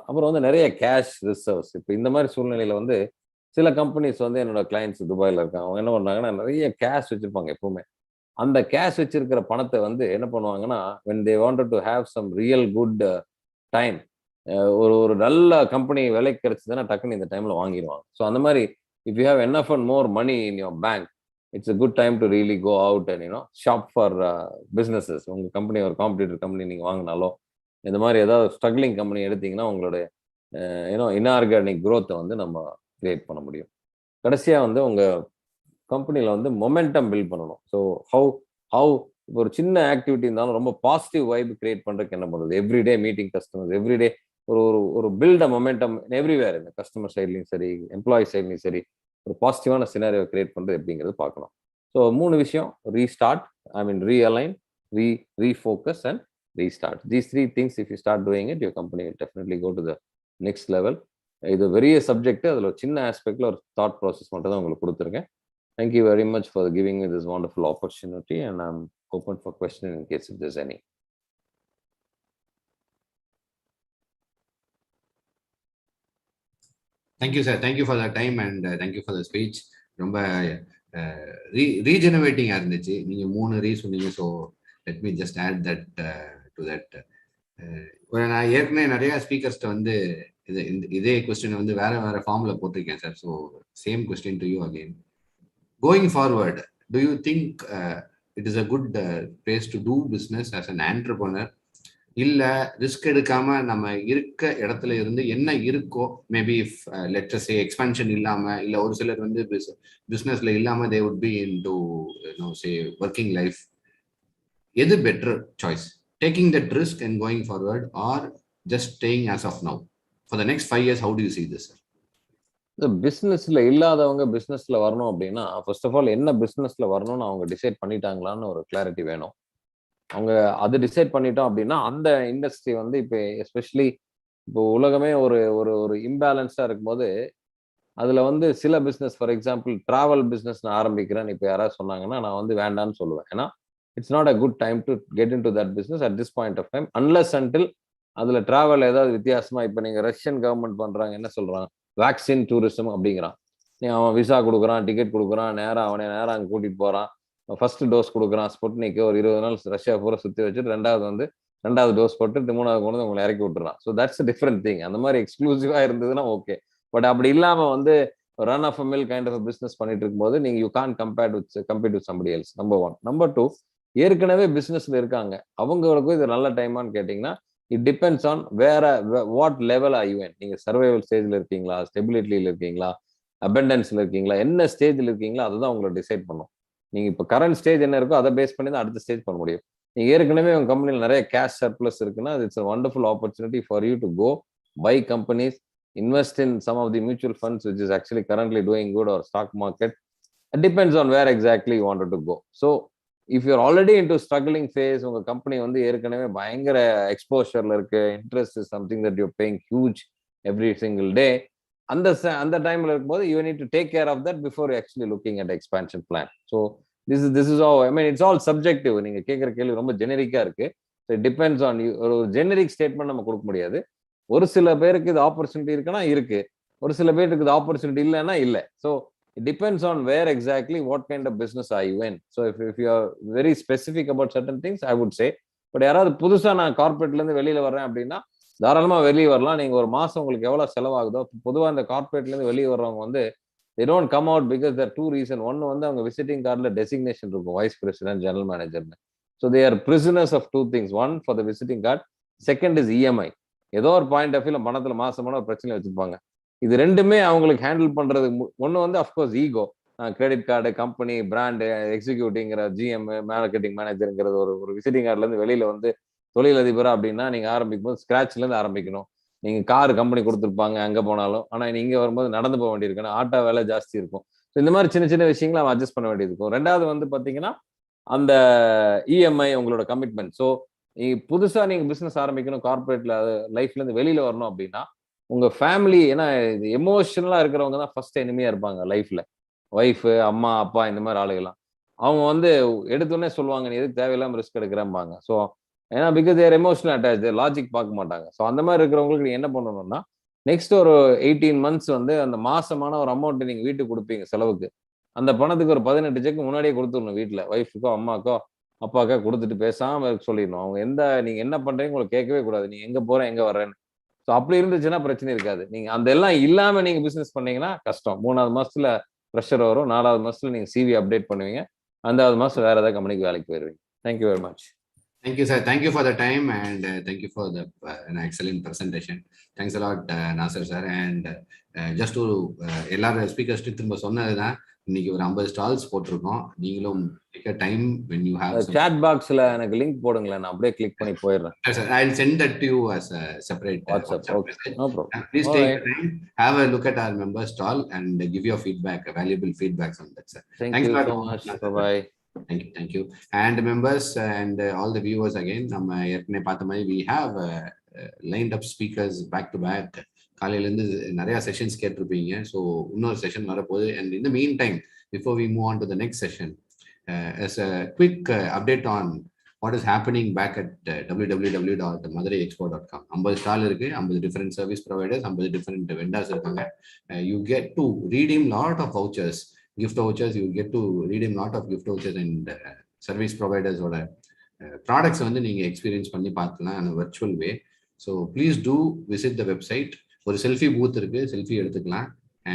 அப்புறம் வந்து நிறைய கேஷ் ரிசர்வ்ஸ். இப்போ இந்த மாதிரி சூழ்நிலையில வந்து சில கம்பெனிஸ் வந்து என்னோட கிளைண்ட்ஸ் துபாயில் இருக்காங்க, அவங்க என்ன பண்ணாங்கன்னா நிறைய கேஷ் வச்சிருப்பாங்க எப்பவுமே. அந்த கேஷ் வச்சிருக்கிற பணத்தை வந்து என்ன பண்ணுவாங்கன்னா, when they wanted to have some real good time, ஒரு நல்ல கம்பெனி விலைக்கு கிடைச்சதுன்னா டக்குன்னு இந்த டைம்ல வாங்கிடுவாங்க. ஸோ அந்த மாதிரி if you have enough and more money in your bank, it's a good time to really go out and shop for businesses. உங்க கம்பெனி ஒரு காம்படிட்டர் கம்பெனி நீங்க வாங்கினாலோ, இந்த மாதிரி ஏதாவது ஸ்ட்ரகிளிங் கம்பெனி எடுத்தீங்கன்னா உங்களுடைய இன்ஆர்கானிக் growth வந்து நம்ம கிரியேட் பண்ண முடியும். கடைசியாக வந்து உங்கள் கம்பெனியில் வந்து மொமெண்டம் பில்ட் பண்ணணும். ஸோ ஹவு ஒரு சின்ன ஆக்டிவிட்டி இருந்தாலும் ரொம்ப பாசிட்டிவ் வைப் கிரியேட் பண்ணுறதுக்கு என்ன பண்ணுறது? எவ்ரிடே மீட்டிங் கஸ்டமர்ஸ், எவ்ரிடே ஒரு பில்ட் அ மொமெண்டம் எவ்ரிவேர், இந்த கஸ்டமர் சைட்லையும் சரி எம்ப்ளாயி சைட்லையும் சரி ஒரு பாசிட்டிவான சினாரியோ கிரியேட் பண்ணுறது எப்படிங்கிறது பார்க்கணும். ஸோ 3 விஷயம்: restart, realign, refocus and restart. These 3 things, if you start doing it, your company will definitely go to the next level. இது பெரிய சப்ஜெக்ட், அதில் ஒரு சின்ன ஆஸ்பெக்ட்ல ஒரு தாட் ப்ராசஸ் மட்டும் தான் உங்களுக்கு கொடுத்துருக்கேன். Thank you very much for giving me this wonderful opportunity, and I'm open for questioning in case if there's any. Thank you, sir. Thank you for the time and thank you for the speech. ரொம்ப ரீஜெனரேட்டிங்காக இருந்துச்சு. நீங்கள் 3 சொன்னீங்க. So let me just add that to that. நான் ஏற்கனவே நிறைய ஸ்பீக்கர்ஸ்ட்ட வந்து இதே question வந்து வேற ஃபார்மில் போட்டிருக்கேன் sir. So same question to you again. Going forward, do you think it is a good place to do business as an entrepreneur? இல்லை ரிஸ்க் எடுக்காம நம்ம இருக்க இடத்துல இருந்து என்ன இருக்கோ, மேபி லெட்ஸ் சே எக்ஸ்பான்ஷன் இல்லாம, இல்லை ஒரு சிலர் வந்து பிஸ்னஸ்ல இல்லாம they would be in to say working life. எது better choice? Taking that risk and going forward or just staying as of now for the next 5 years? How do you see this? பிஸ்னஸ்ல இல்லாதவங்க பிஸ்னஸ்ல வரணும் அப்படின்னா, first of all என்ன பிஸ்னஸ்ல வரணும்னு அவங்க decide பண்ணிட்டாங்களான்னு ஒரு கிளாரிட்டி வேணும். அவங்க அது டிசைட் பண்ணிட்டோம் அப்படின்னா அந்த இண்டஸ்ட்ரி வந்து இப்போ எஸ்பெஷலி இப்போ உலகமே ஒரு ஒரு ஒரு இம்பேலன்ஸாக இருக்கும்போது அதில் வந்து சில business, for example travel business நான் ஆரம்பிக்கிறேன்னு இப்போ யாராவது சொன்னாங்கன்னா நான் வந்து வேண்டான்னு சொல்லுவேன். ஏன்னா it's not a good time to get in to that business at this point of time, unless until அதில் ட்ராவல் ஏதாவது வித்தியாசமாக. இப்போ நீங்கள் ரஷ்யன் கவர்மெண்ட் பண்ணுறாங்க, என்ன சொல்கிறாங்க, வேக்சின் டூரிசம் அப்படிங்கிறான். அவன் விசா கொடுக்குறான், டிக்கெட் கொடுக்குறான், அவனை நேராக அங்கே கூட்டிகிட்டு போகிறான். ஃபர்ஸ்ட் டோஸ் கொடுக்குறான் ஸ்புட்னிக்கு, ஒரு 20 நாள் ரஷ்யா பூரா சுற்றி வச்சுட்டு ரெண்டாவது டோஸ் போட்டு 3வது கொண்டு உங்களை இறக்கி விட்டுறான். So that's different thing. அந்த மாதிரி எக்ஸ்க்ளூசிவாக இருந்ததுன்னா ஓகே. பட் அப்படி இல்லாமல் வந்து run of a mill kind of business பண்ணிட்டு இருக்கும்போது நீங்கள் you can compared with somebody else. Number 1. Number 2, ஏற்கனவே பிஸ்னஸ்ல இருக்காங்க, அவங்களுக்கும் இது நல்ல டைமான்னு கேட்டிங்கன்னா it depends on what level are you in. நீங்கள் சர்வைவல் ஸ்டேஜில் இருக்கீங்களா, ஸ்டெபிலிட்டியில் இருக்கீங்களா, அபண்டன்ஸ்ல இருக்கீங்களா, என்ன ஸ்டேஜில் இருக்கீங்களா, அதுதான் உங்களை டிசைட் பண்ணும். நீங்க இப்போ கரண்ட் ஸ்டேஜ் என்ன இருக்கோ அதை பேஸ் பண்ணி தான் அடுத்த ஸ்டேஜ் பண்ண முடியும். நீங்க ஏற்கனவே உங்க கம்பெனியில் நிறைய கேஷ் சர்ப்ளஸ் இருக்குன்னா it's a wonderful opportunity for you to go buy companies, invest in some of the mutual funds which is actually currently doing good, or stock market. It depends on where exactly you wanted to go. So if you're already into struggling phase, உங்க company வந்து ஏற்கனவே பயங்கர எக்ஸ்போஷர்ல இருக்கு, interest is something that you're paying huge every single day, அந்த டைம்ல இருக்கும்போது you need to take care of that before you actually looking at expansion plan. So this is all, I mean it's all subjective. நீங்க கேக்குற கேள்வி ரொம்ப ஜெனரிக்கா இருக்கு. So it depends on you. ஒரு generic statement நம்ம கொடுக்க முடியாது. ஒரு சில பேருக்கு இது ஆப்பர்ச்சுனிட்டி இருக்குன்னா இருக்கு, ஒரு சில பேருக்கு இது ஆப்பர்ச்சுனிட்டி இல்லைன்னா இல்லை. So it depends on where exactly what kind of business are you in. So if you are very specific about certain things, I would say. But யாராவது புதுசா நான் கார்பரேட்ல இருந்து வெளியில வர்றேன் அப்படின்னா தாராளமா வெளியே வரலாம். நீங்க ஒரு மாசம் உங்களுக்கு எவ்வளவு செலவாகுதோ, பொதுவா இந்த கார்பரேட்ல இருந்து வெளியே வர்றவங்க வந்து they don't come out because there are 2 reasons. ஒன்னு வந்து அவங்க விசிட்டிங் கார்டுல டெசிக்னேஷன் இருக்கும், வைஸ் பிரசிடென்ட், ஜெனரல் மேனேஜர்னு. So they are prisoners of 2 things. One for the visiting card, second is EMI. ஏதோ ஒரு பாயிண்ட் ஆஃப் வியூல பணத்துல மாசமான ஒரு பிரச்சனை வச்சிருப்பாங்க. இது ரெண்டுமே அவங்களுக்கு ஹேண்டில் பண்றது. ஒன்னு வந்து of course ego, credit card, company, brand, எக்ஸிக்யூட்டிவ்ங்கிற GM, மார்க்கெட்டிங் மேனேஜருங்கிறது. ஒரு விசிட்டிங் கார்டுல இருந்து வெளியில வந்து தொழிலதிபரா அப்படின்னா நீங்க ஆரம்பிக்கும் போது ஸ்கிராச்ல இருந்து ஆரம்பிக்கணும். நீங்க கார் கம்பெனி கொடுத்துருப்பாங்க அங்க போனாலும், ஆனா நீங்க வரும்போது நடந்து போக வேண்டியிருக்கும், ஆட்டோ வேலை ஜாஸ்தி இருக்கும். ஸோ இந்த மாதிரி சின்ன சின்ன விஷயங்களை அவன் அட்ஜஸ்ட் பண்ண வேண்டியது இருக்கும். ரெண்டாவது வந்து பாத்தீங்கன்னா அந்த இஎம்ஐ, உங்களோட கமிட்மெண்ட். ஸோ புதுசா நீங்க பிசினஸ் ஆரம்பிக்கணும், கார்பரேட்ல லைஃப்ல இருந்து வெளியில வரணும் அப்படின்னா உங்க ஃபேமிலி, ஏன்னா எமோஷனலா இருக்கிறவங்க தான் ஃபர்ஸ்ட் எனிமியா இருப்பாங்க லைஃப்ல. ஒய்ஃப், அம்மா, அப்பா, இந்த மாதிரி ஆளுகள்லாம் அவங்க வந்து எடுத்தோடனே சொல்லுவாங்க நீ எதுக்கு தேவையில்லாம ரிஸ்க் எடுக்கிறேன்பாங்க. ஸோ ஏன்னா because their emotional attach, logic பார்க்க மாட்டாங்க. ஸோ அந்த மாதிரி இருக்கிறவங்களுக்கு நீங்க என்ன பண்ணணும்னா நெக்ஸ்ட் ஒரு 18 months வந்து அந்த மாசமான ஒரு அமௌண்ட் நீங்க வீட்டுக்கு கொடுப்பீங்க செலவுக்கு. அந்த பணத்துக்கு ஒரு 18 செக் முன்னாடியே கொடுத்துடணும் வீட்டுல. ஒய்ஃபுக்கோ, அம்மாக்கோ, அப்பாக்கோ கொடுத்துட்டு பேசாம சொல்லிடணும். அவங்க நீங்க என்ன பண்றீங்க உங்களுக்கு கேட்கவே கூடாது, நீங்க எங்க போறேன் எங்க வர்றேன்னு. ஸோ அப்படி இருந்துச்சுன்னா பிரச்சனை இருக்காது. நீங்க அந்த எல்லாம் இல்லாம நீங்க பிசினஸ் பண்ணீங்கன்னா கஷ்டம். 3வது மாசத்துல ப்ரெஷர் வரும், 4வது மாசத்துல நீங்க சிவி அப்டேட் பண்ணுவீங்க, 5வது மாசம் வேற ஏதாவது கம்பெனிக்கு வேலைக்கு போயிருவீங்க. Thank you very much. Thank you, sir. Thank you for the time and thank you for the an excellent presentation. Thanks a lot, Nasir sir. And just to எல்லாரும் ஸ்பீக்கர்ஸ் திரும்ப சொன்னதுதான் இன்னைக்கு ஒரு 50 ஸ்டால்ஸ் போட்டிருக்கோம். நீங்களும் take a time when you have some. Chat பாக்ஸ்ல எனக்கு link போடுங்களேன், நான் அப்படியே கிளிக் பண்ணி போயிடுறேன். Yes, sir. I'll send that to you as a separate WhatsApp Okay. message. No problem. Please All take right. the time, have a look at our member stall and give your feedback, valuable feedbacks on that, sir. Thank Thanks you a lot. so much. Bye-bye. Thank you. And members and all the viewers again, we have lined up speakers back to back. காலையில இருந்து நிறைய sessions கேட்டிருப்பீங்க. So இன்னொரு session வரப்போகுது. And இந்த mean time before we move on to the next session as a quick update on what is happening back at www.maduraiexpo.com. 50 stall இருக்கு, 50 different service providers, 50 different vendors இருக்காங்க. You get to redeem lot of vouchers, gift vouchers. You get to redeem lot of gift vouchers and service providers ஓட products வந்து நீங்க experience பண்ணி பார்க்கலாம் in a virtual way. So please do visit the website. ஒரு selfie booth இருக்கு, selfie எடுத்துக்கலாம்.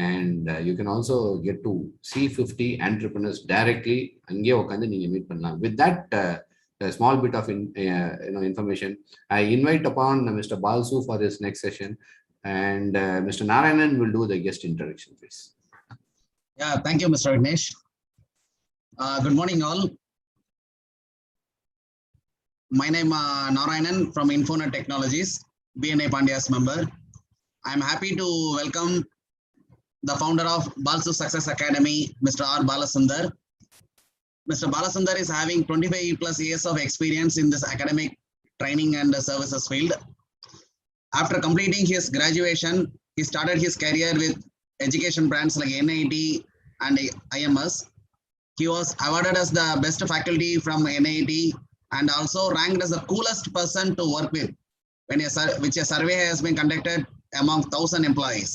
And you can also get to see 50 entrepreneurs directly. அங்கேயே உட்காந்து நீங்க மீட் பண்ணலாம். With that a small bit of information, I invite upon Mr. Balsu for his next session, and Mr. Narayanan will do the guest introduction, please. Yeah, thank you, Mr. Vignesh. Good morning, all. My name is Narayanan from Infonet Technologies, BNI Pandyas member. I'm happy to welcome the founder of Balsu Success Academy, Mr. R. Balasundar. Mr. Balasundar is having 25 plus years of experience in this academic training and services field. After completing his graduation, he started his career with education brands like NIT and IMS. He was awarded as the best faculty from NIT and also ranked as the coolest person to work with, which a survey has been conducted among 1,000 employees.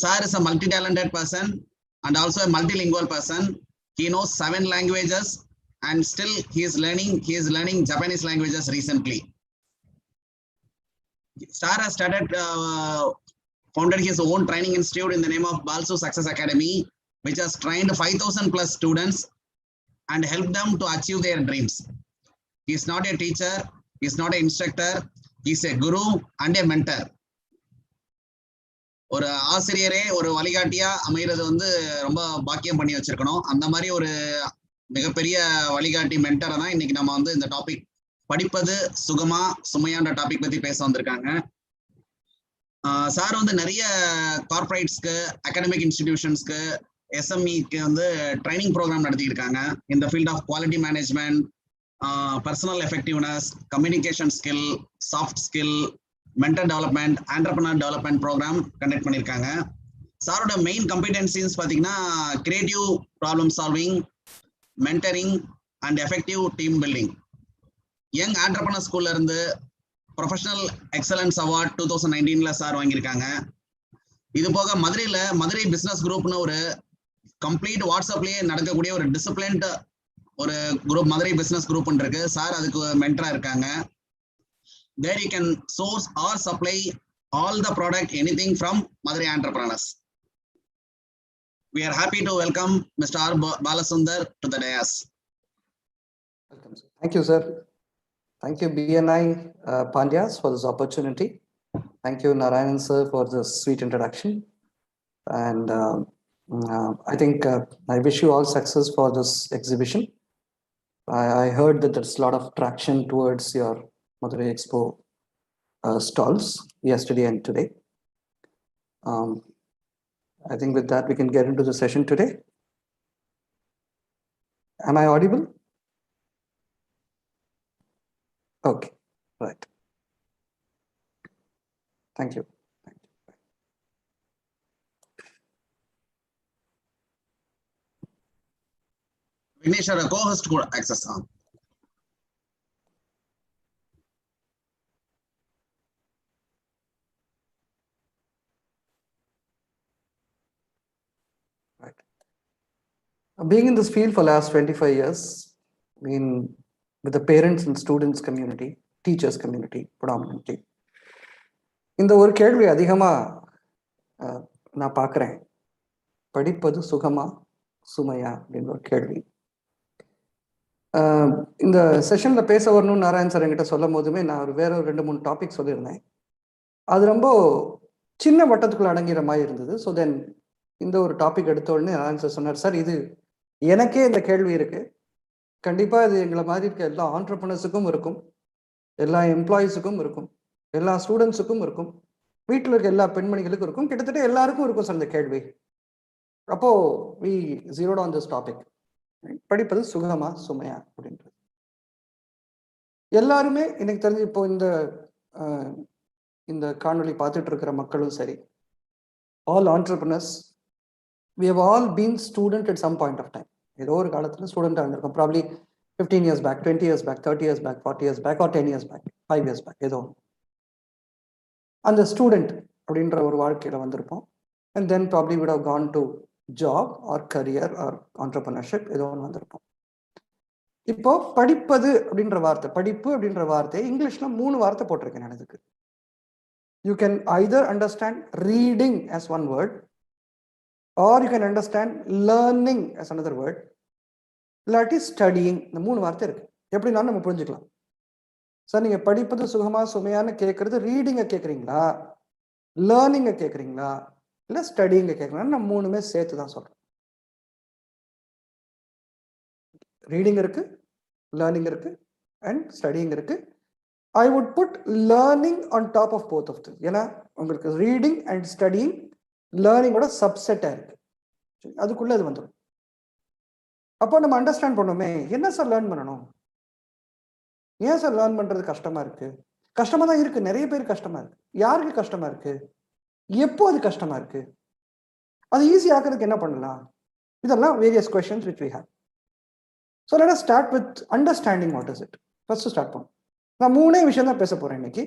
Sir is a multi-talented person and also a multilingual person. He knows 7 languages and still he is learning Japanese languages recently. Sir has founded his own training institute in the name of Balsu Success Academy, which has trained 5,000 plus students and helped them to achieve their dreams. He is not a teacher, he is not an instructor, he is a guru and a mentor. ஒரு ஆசிரியரே ஒரு வழிகாட்டியா அமைகிறது வந்து ரொம்ப பாக்கியம் பண்ணி வச்சிருக்கணும். அந்த மாதிரி ஒரு மிகப்பெரிய வழிகாட்டி மென்டரை தான் இன்னைக்கு நம்ம வந்து இந்த டாபிக் படிப்பது சுகமா சுமையான்ற டாபிக் பத்தி பேச வந்திருக்காங்க. சார் வந்து நிறைய கார்பரேட்ஸ்க்கு, அகாடமிக் இன்ஸ்டிடியூஷன்ஸ்க்கு, எஸ்எம்இக்கு வந்து ட்ரைனிங் ப்ரோக்ராம் நடத்திட்டு இருக்காங்க. இந்த field of quality management, personal effectiveness, communication skill, soft skill, mental development, entrepreneur development program conduct பண்ணியிருக்காங்க. சாரோட மெயின் கம்பிடன்சிஸ் பார்த்தீங்கன்னா creative problem solving, mentoring and effective team building. Young entrepreneur ஸ்கூல்ல இருந்து professional excellence award 2019 sir வாங்கியிருக்காங்க. இது போக Madurai business குரூப்னு ஒரு complete வாட்ஸ்அப்லயே நடக்கக்கூடிய ஒரு டிசிப்ளின்ட் ஒரு குரூப் மதுரை பிசினஸ் குரூப் இருக்கு. சார் அதுக்கு மென்டரா இருக்காங்க. There you can source or supply all the product, anything from Madurai entrepreneurs. We are happy to welcome Mr. R. Balasundar to the dais. Welcome, sir. Thank you, sir. Thank you, BNI Pandyas, for this opportunity. Thank you, Narayanan, sir, for this sweet introduction. And I think I wish you all success for this exhibition. I heard that there's a lot of traction towards your Madurai Expo stalls yesterday and today. I think with that we can get into the session today. Am I audible? Okay, right. Thank you. Vignesh, our co-host could access on. Being in this field for last 25 years, been with the parents and students community, teachers community predominantly. இந்த ஒரு கேள்வி அதிகமா நான் பார்க்குறேன். படிப்பது சுகமா சுமையா அப்படின்னு ஒரு கேள்வி. இந்த செஷன்ல பேச வரணும்னு நாராயண் சார் என்கிட்ட சொல்லும் போதுமே நான் வேற ஒரு 2-3 டாபிக் சொல்லியிருந்தேன். அது ரொம்ப சின்ன வட்டத்துக்குள்ள அடங்கிற மாதிரி இருந்தது. ஸோ தென் இந்த ஒரு டாபிக் எடுத்த உடனே நாராயண் சார் சொன்னார், சார் இது எனக்கே இந்த கேள்வி இருக்கு, கண்டிப்பா இது எங்களை மாதிரி இருக்க எல்லா ஆண்டர்பிரினர்ஸுக்கும் இருக்கும், எல்லா எம்ப்ளாயீஸுக்கும் இருக்கும், எல்லா ஸ்டூடெண்ட்ஸுக்கும் இருக்கும், வீட்டில் இருக்க எல்லா பெண்மணிகளுக்கும் இருக்கும், கிட்டத்தட்ட எல்லாருக்கும் இருக்கும் சார் இந்த கேள்வி. அப்போ வி ஜீரோட் ஆன் திஸ் டாபிக், படிப்பது சுகமா சுமையா அப்படின்றது. எல்லாருமே எனக்கு தெரிஞ்சு இப்போ இந்த காணொலி பார்த்துட்டு இருக்கிற மக்களும் சரி, all entrepreneurs, we have all been student at some point of time. ஏதோ ஒரு காலத்தில் ஸ்டூடெண்டாக இருந்திருக்கும். Probably 15 years back, 20 years back, 30 years back, 40 years back, or 10 years back, 5 years back, ஏதோ அந்த ஸ்டூடெண்ட் அப்படின்ற ஒரு வாழ்க்கையில் வந்திருப்போம். And then probably would have gone to job or career or entrepreneurship, ஏதோ ஒன்று வந்திருப்போம். இப்போ படிப்பது அப்படின்ற வார்த்தை, படிப்பு அப்படின்ற வார்த்தை இங்கிலீஷ்ல 3 வார்த்தை போட்டிருக்கேன் நான் இதுக்கு. You can either understand reading as one word, or you can understand learning as another word, இல்லாட்டி ஸ்டடியிங். இந்த 3 வார்த்தை இருக்கு. எப்படினாலும் நம்ம புரிஞ்சுக்கலாம். சார் நீங்க படிப்பது சுகமா சுமையான்னு கேட்கறது ரீடிங்கை கேட்குறீங்களா, லேர்னிங்கை கேட்குறீங்களா, இல்லை ஸ்டடிங்க கேட்குறீங்களா? நான் 3மே சேர்த்து தான் சொல்றேன். ரீடிங் இருக்கு, லேர்னிங் இருக்கு, அண்ட் ஸ்டடியிங் இருக்கு. I would put learning on top of both of this. ஏன்னா உங்களுக்கு ரீடிங் அண்ட் ஸ்டடியிங் லேர்னிங்கோட சப்செட்டாக இருக்கு, அதுக்குள்ள அது வந்துடும். அப்போ நம்ம அண்டர்ஸ்டாண்ட் பண்ணோமே, என்ன சார் லேர்ன் பண்ணணும், ஏன் சார் லேர்ன் பண்றது கஷ்டமா இருக்கு? கஷ்டமா தான் இருக்கு, நிறைய பேர் கஷ்டமா இருக்கு. யாருக்கு கஷ்டமா இருக்கு, எப்போ அது கஷ்டமா இருக்கு, அது ஈஸி ஆக்குறதுக்கு என்ன பண்ணலாம்? இதெல்லாம் various questions which we have. So let us start with understanding what is it. First start பண்ணும். நான் 3 விஷயம் தான் பேச போறேன் இன்னைக்கு.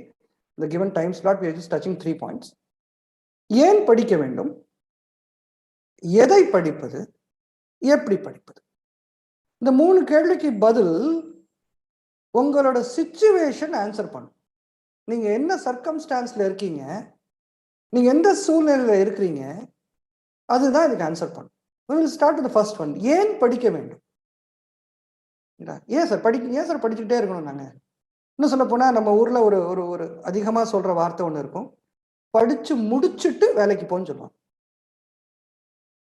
The given time slot we are just touching 3 points. ஏன் படிக்க வேண்டும், எதை படிப்பது, எப்படி படிப்பது. இந்த 3 கேள்விக்கு பதில் உங்களோட சிச்சுவேஷன் ஆன்சர் பண்ணும். நீங்க என்ன சர்க்கம்ஸ்டான்ஸ்ல இருக்கீங்க, நீங்க எந்த சூழ்நிலையில இருக்கிறீங்க, அதுதான் இதுக்கு ஆன்சர் பண்ணும். We will start with the first one. ஏன் படிக்க வேண்டும்? ஏன் சார் படிச்சுக்கிட்டே இருக்கணும்? நாங்க இன்னும் சொல்ல போனா நம்ம ஊர்ல ஒரு அதிகமா சொல்ற வார்த்தை ஒண்ணு இருக்கும், படிச்சு முடிச்சுட்டு வேலைக்கு போன்னு சொல்லுவாங்க.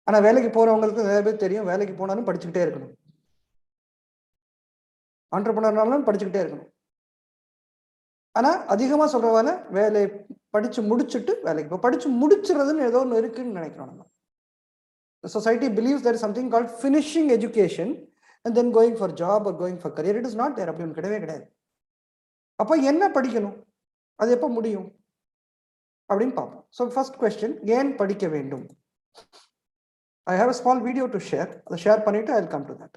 ஆனா வேலைக்கு போறவங்களுக்கு நிறைய பேர் தெரியும், வேலைக்கு போனாலும் படிச்சுக்கிட்டே இருக்கணும், ஆண்டர்பிரினர்னாலும் படிச்சுக்கிட்டே இருக்கணும். ஆனா அதிகமா சொல்றவால வேலை படிச்சு முடிச்சுட்டு வேலைக்கு போ, படிச்சு முடிச்சுறதுன்னு ஏதோ ஒன்று இருக்குன்னு நினைக்கிறோம் நம்ம. The society believes there is something called finishing education and then going for job or going for career. It is not there. அப்படி ஒன்று கிடையவே கிடையாது. அப்போ என்ன படிக்கணும், அது எப்போ முடியும் அப்படின்னு பார்ப்போம். ஸோ ஃபர்ஸ்ட் கொஸ்டின், ஏன் படிக்க வேண்டும்? I have a small video to share. அதை ஷேர் பண்ணிட்டு I'll come to that.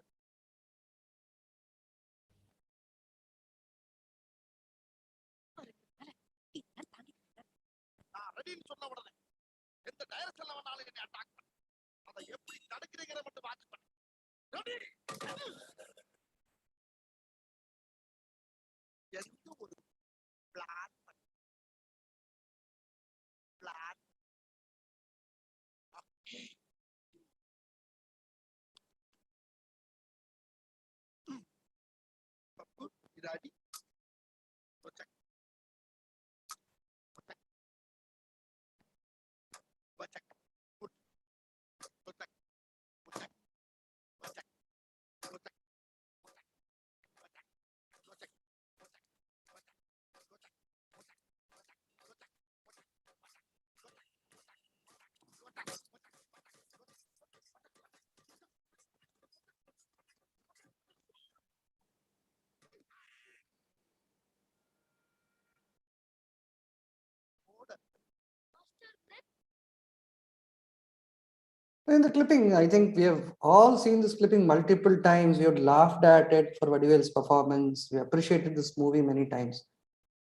In the clipping, I think we have all seen this clipping multiple times. We have laughed at it for Vadivel's performance. We appreciated this movie many times.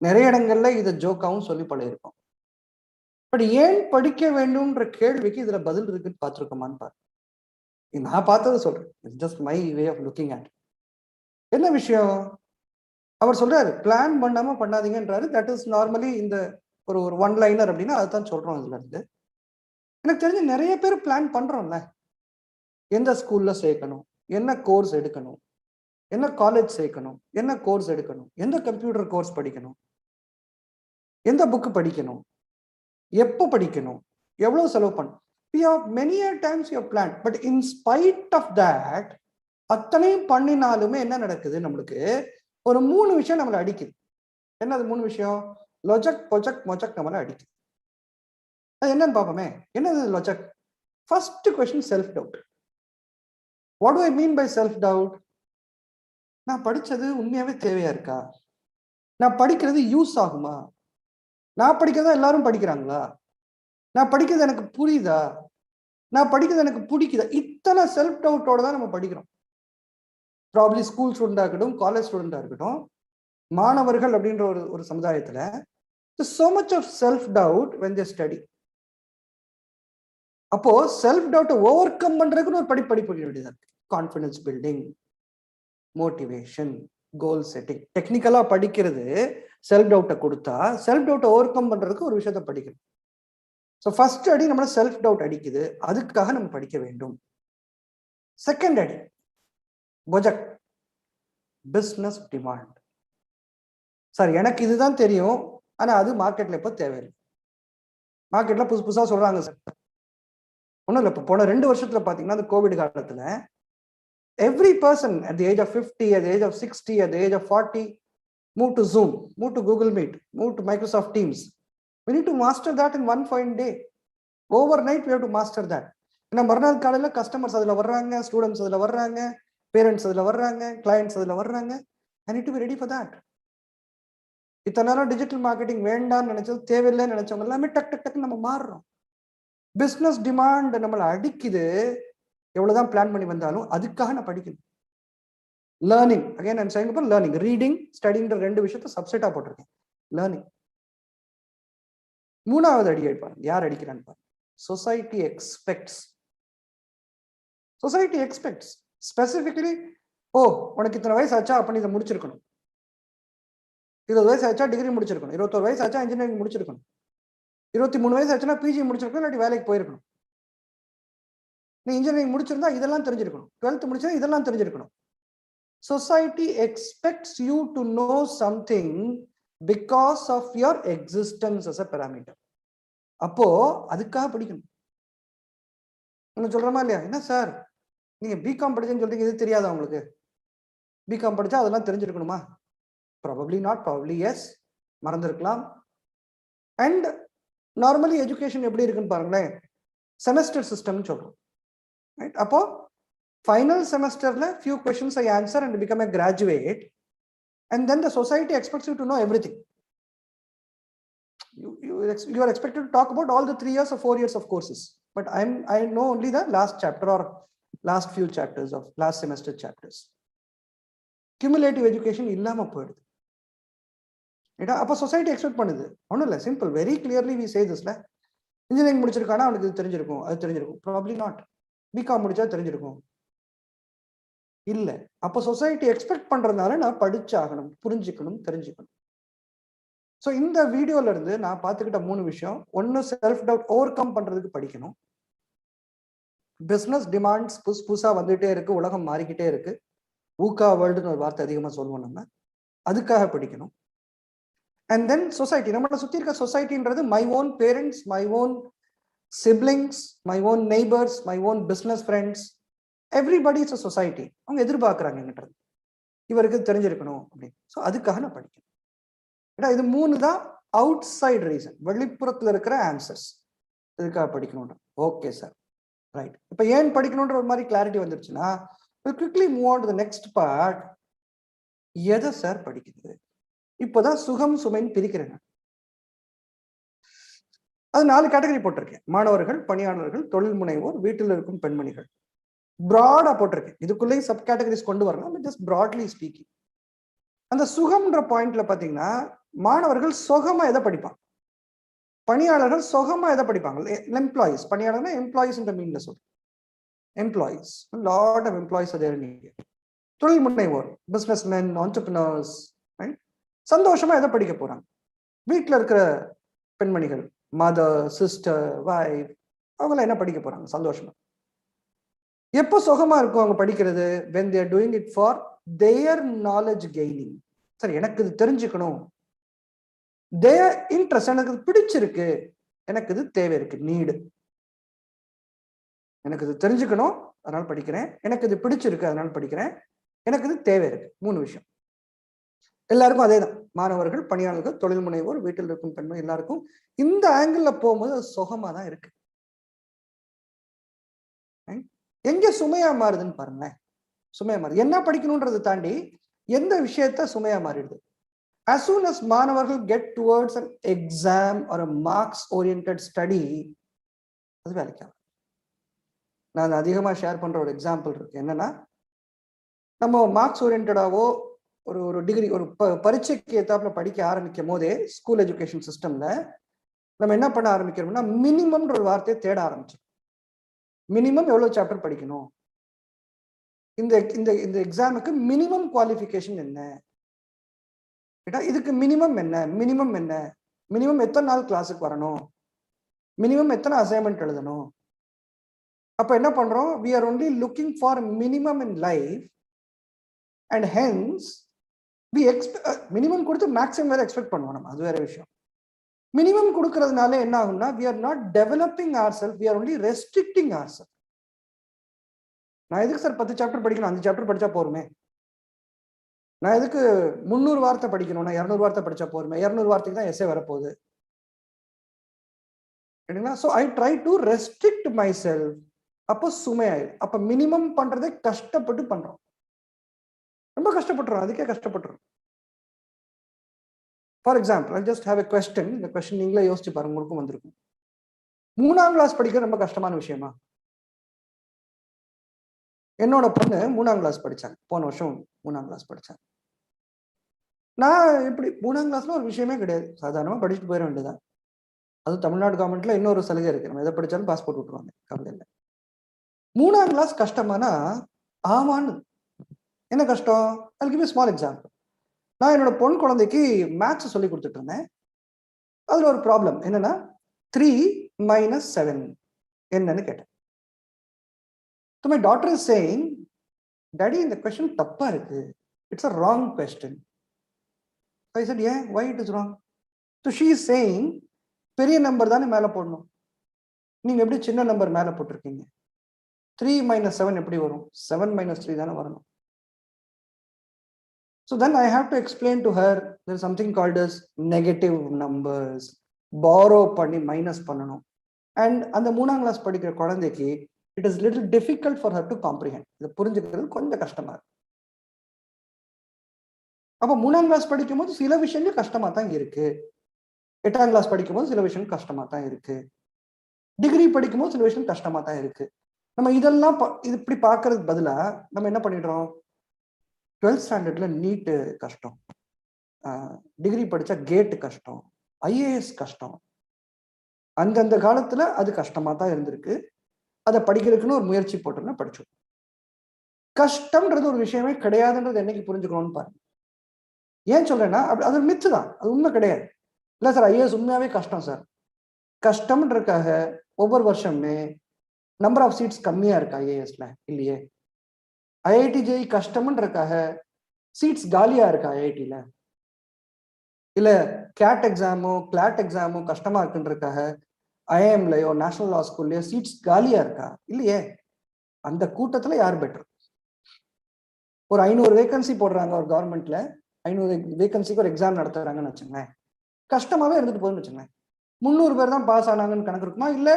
நிறைய இடங்கள்ல இதை ஜோக்காவும் சொல்லி பழகிருக்கோம். But ஏன் படிக்க வேண்டும்ன்ற கேள்விக்கு இதுல பதில் இருக்குன்னு பார்த்துருக்கோமான்னு பாரு. நான் பார்த்ததை சொல்றேன், just my way of looking at. என்ன விஷயம் அவர் சொல்றாரு, பிளான் பண்ணாம பண்ணாதீங்கன்றாரு. தட் இஸ் நார்மலி இந்த ஒரு ஒன் லைனர் அப்படின்னா அதுதான் சொல்றோம். இதுல இருந்து எனக்கு தெரிஞ்சு நிறைய பேர் பிளான் பண்றோம்ல, எந்த ஸ்கூல்ல சேர்க்கணும், என்ன கோர்ஸ் எடுக்கணும், என்ன காலேஜ் சேர்க்கணும், என்ன கோர்ஸ் எடுக்கணும், எந்த கம்ப்யூட்டர் கோர்ஸ் படிக்கணும், எந்த புக்கு படிக்கணும், எப்போ படிக்கணும், எவ்வளவு செலவு பண்ணணும். We have many times you have planned, but in spite of that, அத்தனையும் பண்ணினாலுமே என்ன நடக்குது, நம்மளுக்கு ஒரு 3 விஷயம் நம்மளை அடிக்குது. என்னது 3 விஷயம்? லொஜக், பொஜக், மொஜக் நம்மளை அடிக்குது. அது என்னன்னு பார்ப்போமே. என்னது logic? First question self doubt. What do I mean by self doubt? நான் படிச்சது உண்மையாவே தேவையா இருக்கா? நான் படிக்கிறது யூஸ் ஆகுமா? நான் படிக்கிறதா எல்லாரும் படிக்கிறாங்களா? நான் படிக்கிறது எனக்கு புரியுதா? நான் படிக்கிறது எனக்கு பிடிக்குதா? இத்தனை செல்ஃப் டவுட்டோட தான் நம்ம படிக்கிறோம். ப்ராப்ளி ஸ்கூல் ஸ்டூடெண்டா இருக்கட்டும், காலேஜ் ஸ்டூடெண்டா இருக்கட்டும், மாணவர்கள் அப்படின்ற ஒரு சமுதாயத்துல so much of self doubt when they study. அப்போ செல்ஃப் டவுட்டை ஓவர் கம் பண்றதுக்குன்னு ஒரு படிக்க வேண்டியதா இருக்கு. கான்ஃபிடன்ஸ் பில்டிங், மோட்டிவேஷன், கோல் செட்டிங். டெக்னிக்கலா படிக்கிறது செல்ஃப் டவுட்டை கொடுத்தா, செல்ஃப் டவுட்டை ஓவர் கம் பண்றதுக்கு ஒரு விஷயத்த படிக்கணும். ஸோ ஃபர்ஸ்ட் அடி நம்மள செல்ஃப் டவுட் அடிக்குது, அதுக்காக நம்ம படிக்க வேண்டும். செகண்ட் அடி பொஜக், பிஸ்னஸ் டிமாண்ட். சார் எனக்கு இதுதான் தெரியும், ஆனா அது மார்க்கெட்ல இப்போ தேவையில்லை. மார்க்கெட்ல புதுசா சொல்றாங்க சார். ஒன்றும் இல்லை, இப்போ போன 2 வருஷத்துல பாத்தீங்கன்னா அந்த கோவிட் காலத்துல every person at the age of 50, at the age of 60, at the age of 40 move to Zoom, move to Google Meet, move to Microsoft Teams. We need to master that in one fine day. Overnight we have to master that. ஏன்னா மறுநாள் காலையில customers அதுல வர்றாங்க, students அதுல வர்றாங்க, parents அதுல வர்றாங்க, clients அதுல வர்றாங்க. I need to be ready for that. இத்தனை நேரம் டிஜிட்டல் மார்க்கெட்டிங் வேண்டாம்னு நினைச்சது, தேவையில்லைன்னு நினைச்சவங்க எல்லாமே டக்கு நம்ம மாறுறோம். பிஸ்னஸ் டிமாண்ட் நம்மளை அடிக்குது. எவ்வளவுதான் பிளான் பண்ணி வந்தாலும் அதுக்காக நான் படிக்கணும். லேர்னிங், அகைன் நான் saying about லேர்னிங், ரீடிங், ஸ்டடிங்கிற 2 விஷயத்தை சப்செட்டா போட்டிருக்கேன். லேர்னிங். 3வது அடி அடிப்பாங்க. யார் அடிக்கிறான்னு பாருங்க. Society expects. Society expects specifically, ஓ உனக்கு இத்தனை வயசு ஆச்சா அப்ப இதை முடிச்சிருக்கணும், 20 வயசு ஆச்சா டிகிரி முடிச்சிருக்கணும், 21 வயசு ஆச்சா இன்ஜினியரிங் முடிச்சிருக்கணும், 23 வயசு ஆச்சுன்னா பிஜி முடிச்சிருக்கணும், இல்லாட்டி வேலைக்கு போயிருக்கணும். நீ இன்ஜினியரிங் முடிச்சிருந்தா இதெல்லாம் தெரிஞ்சிருக்கணும், 12th முடிச்சா இதெல்லாம் தெரிஞ்சிருக்கணும். Society expects you to know something because of your existence as a parameter. அப்போ அதுக்காக படிக்கணும். என்ன சொல்றமா இல்லையா? என்ன சார் நீங்க பிகாம் படிச்சேன்னு சொல்றீங்க, இது தெரியாதா உங்களுக்கு? பிகாம் படிச்சா அதெல்லாம் தெரிஞ்சிருக்கணுமா? ப்ராபப்ளி நாட், ப்ராபப்ளி எஸ், மறந்துருக்கலாம். அண்ட் நார்மலி எஜுகேஷன் எப்படி இருக்குன்னு பாருங்களேன், செமஸ்டர் சிஸ்டம்னு சொல்றோம். ரைட்? அப்போ ஃபைனல் செமஸ்டர்ல few questions I answer and become a graduate, and then the society expects you to know everything. You are expected to talk about all the 3 years or 4 years of courses, but I know only the last chapter or last few chapters of last semester chapters. Cumulative education இல்லாம போயிடுது. அப்போ society expect பண்ணுது. ஒன்றும் இல்லை, simple, very clearly we say திஸ்ல. Engineering முடிச்சிருக்கானா அவனுக்கு இது தெரிஞ்சிருக்கும், அது தெரிஞ்சிருக்கும். Probably not. பிகாம் முடிச்சா தெரிஞ்சிருக்கும் இல்ல. அப்போ சொசைட்டி எக்ஸ்பெக்ட் பண்றதுனால நான் படிச்சாகணும், புரிஞ்சுக்கணும், தெரிஞ்சுக்கணும். ஸோ இந்த வீடியோல இருந்து நான் பார்த்துக்கிட்ட 3 விஷயம். ஒன்னு, செல்ஃப் டவுட் ஓவர் கம் பண்றதுக்கு படிக்கணும். பிசினஸ் டிமாண்ட்ஸ் புதுசா வந்துட்டே இருக்கு, உலகம் மாறிக்கிட்டே இருக்கு. ஊகா வேர்ல்டுன்னு ஒரு வார்த்தை அதிகமா சொல்லுவோம் நம்ம, அதுக்காக படிக்கணும். அண்ட் தென் சொசைட்டி, நம்மளை சுத்தி இருக்க சொசைட்டின்றது my own parents, my own siblings, my own neighbours, my own business friends, everybody is a society. அவங்க எதிர்பார்க்குறாங்க என்கிட்ட இவருக்கு தெரிஞ்சிருக்கணும் அப்படின்னு. ஸோ அதுக்காக நான் படிக்கணும். ஏன்னா இது 3 தான் அவுட் சைட் ரீசன், வெளிப்புறத்துல இருக்கிற ஆன்சர்ஸ். இதுக்காக படிக்கணும். Okay sir, right. இப்போ ஏன் படிக்கணுன்ற ஒரு மாதிரி கிளாரிட்டி வந்துருச்சுன்னா, quickly move on to the next part. எதை சார் படிக்குது? இப்போதான் சுகம் சுமைன்னு பிரிக்கிறேன். அது 4 கேட்டகரி போட்டிருக்கேன். மாணவர்கள், பணியாளர்கள், தொழில் முனைவோர், வீட்டில் இருக்கும் பெண்மணிகள். பிராடா போட்டிருக்கேன். இதுக்குள்ளேயும் சப் கேட்டகரிஸ் கொண்டு வரலாம், ஜஸ்ட் பிராட்லி ஸ்பீக்கிங். அந்த சுகம்ன்ற பாயிண்ட்ல பாத்தீங்கன்னா, மாணவர்கள் சுகமா எதை படிப்பாங்க, பணியாளர்கள் சுகமா எதை படிப்பாங்க? எம்ப்ளாயிஸ். பணியாளர்கள் எம்ப்ளாயிஸ் என்ற மீன்ல சொல்றேன். Employees, lot of employees there in India. தொழில் முனைவோர், பிசினஸ் மென், ஆண்டர்பிரினர்ஸ், சந்தோஷமா எதை படிக்க போறாங்க? வீட்டில் இருக்கிற பெண்மணிகள், மதர், சிஸ்டர், வைஃப், அவங்கள என்ன படிக்க போறாங்க? சந்தோஷமா. எப்போ சுகமா இருக்கும் அவங்க படிக்கிறது? when they are doing it for their knowledge gaining. சரி, எனக்கு இது தெரிஞ்சுக்கணும், their interest, எனக்கு இது பிடிச்சிருக்கு, எனக்கு இது தேவை இருக்கு, நீடு. எனக்கு இது தெரிஞ்சுக்கணும் அதனால படிக்கிறேன், எனக்கு இது பிடிச்சிருக்கு அதனால படிக்கிறேன், எனக்கு இது தேவை இருக்கு. 3 விஷயம். எல்லாருக்கும் அதே தான். மாணவர்கள், பணியாளர்கள், தொழில் முனைவோர், வீட்டில் இருக்கும் பெண்மை, எல்லாருக்கும் இந்த ஆங்கிள் போகும்போது அது சுகமா தான் இருக்கு. எங்க சுமையா மாறுதுன்னு பாருங்களேன். சுமையா மாறுது. என்ன படிக்கணும்ன்றதை தாண்டி எந்த விஷயத்த சுமையா மாறிடுது. As soon as மாணவர்கள் get towards an exam or a marks oriented study, அது வேலைக்காகும். நான் அதிகமாக ஷேர் பண்ற ஒரு எக்ஸாம்பிள் இருக்கு. என்னன்னா, நம்ம மார்க்ஸ் ஓரியன்டாவோ ஒரு டிகிரி, ஒரு பரீட்சைக்கு ஏத்தாப்புல படிக்க ஆரம்பிக்கும் போதே ஸ்கூல் எஜுகேஷன் சிஸ்டம்ல நம்ம என்ன பண்ண ஆரம்பிக்கிறோம்னா, மினிமம்ன்ற ஒரு வார்த்தையை தேட ஆரம்பிச்சோம். மினிமம் எவ்வளவு சாப்டர் படிக்கணும், இந்த இந்த இந்த எக்ஸாமுக்கு மினிமம் குவாலிஃபிகேஷன் என்ன, இதுக்கு மினிமம் என்ன, மினிமம் என்ன, மினிமம் எத்தனை நாள் கிளாஸுக்கு வரணும், மினிமம் எத்தனை அசைன்மெண்ட் எழுதணும். அப்ப என்ன பண்றோம், we are only looking for minimum in life and hence we expect minimum கொடுத்து maximum வேற எக்ஸ்பெக்ட் பண்ணுவோம் நம்ம. அது வேற விஷயம். மினிமம் கொடுக்கறதுனால என்ன ஆகும்னா, we are not developing ourselves, we are only restricting ourselves. நான் எதுக்கு சார் 10 சாப்டர் படிக்கணும், 5 சாப்டர் படிச்சா போருமே, நான் எதுக்கு 300 வார்த்தை படிக்கணும், நான் 200 வார்த்தை படிச்சா போருமே, 200 வார்த்தைக்கு தான் எஸ்ஏ வரப்போகுது. So I try to restrict my self. அப்போ சுமையாயிடும். அப்ப மினிமம் பண்றதை கஷ்டப்பட்டு பண்றோம், ரொம்ப கஷ்டப்பட்டுறோம், அதுக்கே கஷ்டப்பட்டுறோம். For example, I just have a question. இந்த கொஸ்டின் நீங்களே யோசிச்சு பாருங்க, உங்களுக்கும் வந்திருக்கும். 3ஆம் கிளாஸ் படிக்கிறது ரொம்ப கஷ்டமான விஷயமா? என்னோட பொண்ணு 3ஆம் கிளாஸ் படிச்சாங்க, போன வருஷம் 3ஆம் கிளாஸ் படிச்சாங்க. நான் இப்படி 3ஆம் கிளாஸ்ல ஒரு விஷயமே கிடையாது, சாதாரணமா படிச்சுட்டு போயிட வேண்டியதான். அது தமிழ்நாடு கவர்மெண்ட்ல இன்னொரு சலுகை இருக்கு, நம்ம எதை படிச்சாலும் பாஸ்போர்ட் விட்டுருவாங்க, கவலை இல்லை. 3ஆம் கிளாஸ் கஷ்டமானா ஆமான்னு. என்ன கஷ்டம்? I'll give you a small example. நான் என்னோட பொன் குழந்தைக்கு மேத்ஸ் சொல்லி கொடுத்துட்டு இருந்தேன். அதுல ஒரு ப்ராப்ளம் என்னன்னா, 3 - 7 என்னன்னு கேட்டேன். So my daughter is saying, Daddy, இந்த question தப்பா இருக்கு, it's a wrong question. So I said, yeah, why it is wrong? So she is saying, பெரிய நம்பர் தானே மேல போடணும், நீங்க எப்படி சின்ன நம்பர் மேல போட்டிருக்கீங்க, 3 - 7 எப்படி வரும், 7 - 3 தானே வரணும். So then I have to explain to her, there is something called as negative numbers, borrow பண்ணி மைனஸ் பண்ணணும். And அந்த 3ஆம் கிளாஸ் படிக்கிற குழந்தைக்கு it is little difficult for her to comprehend. இது புரிஞ்சுக்கிறது கொஞ்சம் கஷ்டமா இருக்கு. அப்ப 3ஆம் கிளாஸ் படிக்கும் போது சில விஷயங்கள் கஷ்டமா தான் இருக்கு, 8ஆம் கிளாஸ் படிக்கும் போது சில விஷயம் கஷ்டமா தான் இருக்கு, டிகிரி படிக்கும் போது சில விஷயம் கஷ்டமா தான் இருக்கு. நம்ம இதெல்லாம் இது இப்படி பாக்குறதுக்கு பதிலா நம்ம என்ன பண்ணிடுறோம், 12th ஸ்டாண்டர்ட்ல நீட்டு கஷ்டம், டிகிரி படிச்சா கேட் கஷ்டம், ஐஏஎஸ் கஷ்டம். அந்தந்த காலத்துல அது கஷ்டமா தான் இருந்திருக்கு, அதை படிக்கிறதுக்குன்னு ஒரு முயற்சி போட்டோம்னா படிச்சோம். கஷ்டம்ன்றது ஒரு விஷயமே கிடையாதுன்றது என்னைக்கு புரிஞ்சுக்கணும்னு பாருங்க. ஏன் சொல்றேன்னா, அது ஒரு மித்து தான், அது உண்மை கிடையாது. இல்ல சார் ஐஏஎஸ் உண்மையாவே கஷ்டம் சார், கஷ்டம்ன்றதுக்காக ஒவ்வொரு வருஷமே நம்பர் ஆஃப் சீட்ஸ் கம்மியா இருக்கு ஐஏஎஸ்ல இல்லையே. ஐஐடி ஜேஇ கஷ்டம்ன்றதுக்காக சீட்ஸ் காலியா இருக்கா ஐஐடில? இல்ல கேட் எக்ஸாமோ கிளாட் எக்ஸாமோ கஷ்டமா இருக்குன்றதுக்காக ஐஎம்லயோ நேஷனல் லா ஸ்கூல்லயோ சீட்ஸ் காலியா இருக்கா? இல்லையே. அந்த கூட்டத்துல யார் பெட்டர்? ஒரு 500 வேகன்சி போடுறாங்க ஒரு கவர்மெண்ட்ல, 500 வேகன்சிக்கு ஒரு எக்ஸாம் நடத்துறாங்கன்னு வச்சுங்களேன், கஷ்டமாவே இருந்துட்டு போகுதுன்னு வச்சுங்களேன், 300 பேர் தான் பாஸ் ஆனாங்கன்னு கணக்கு இருக்குமா? இல்ல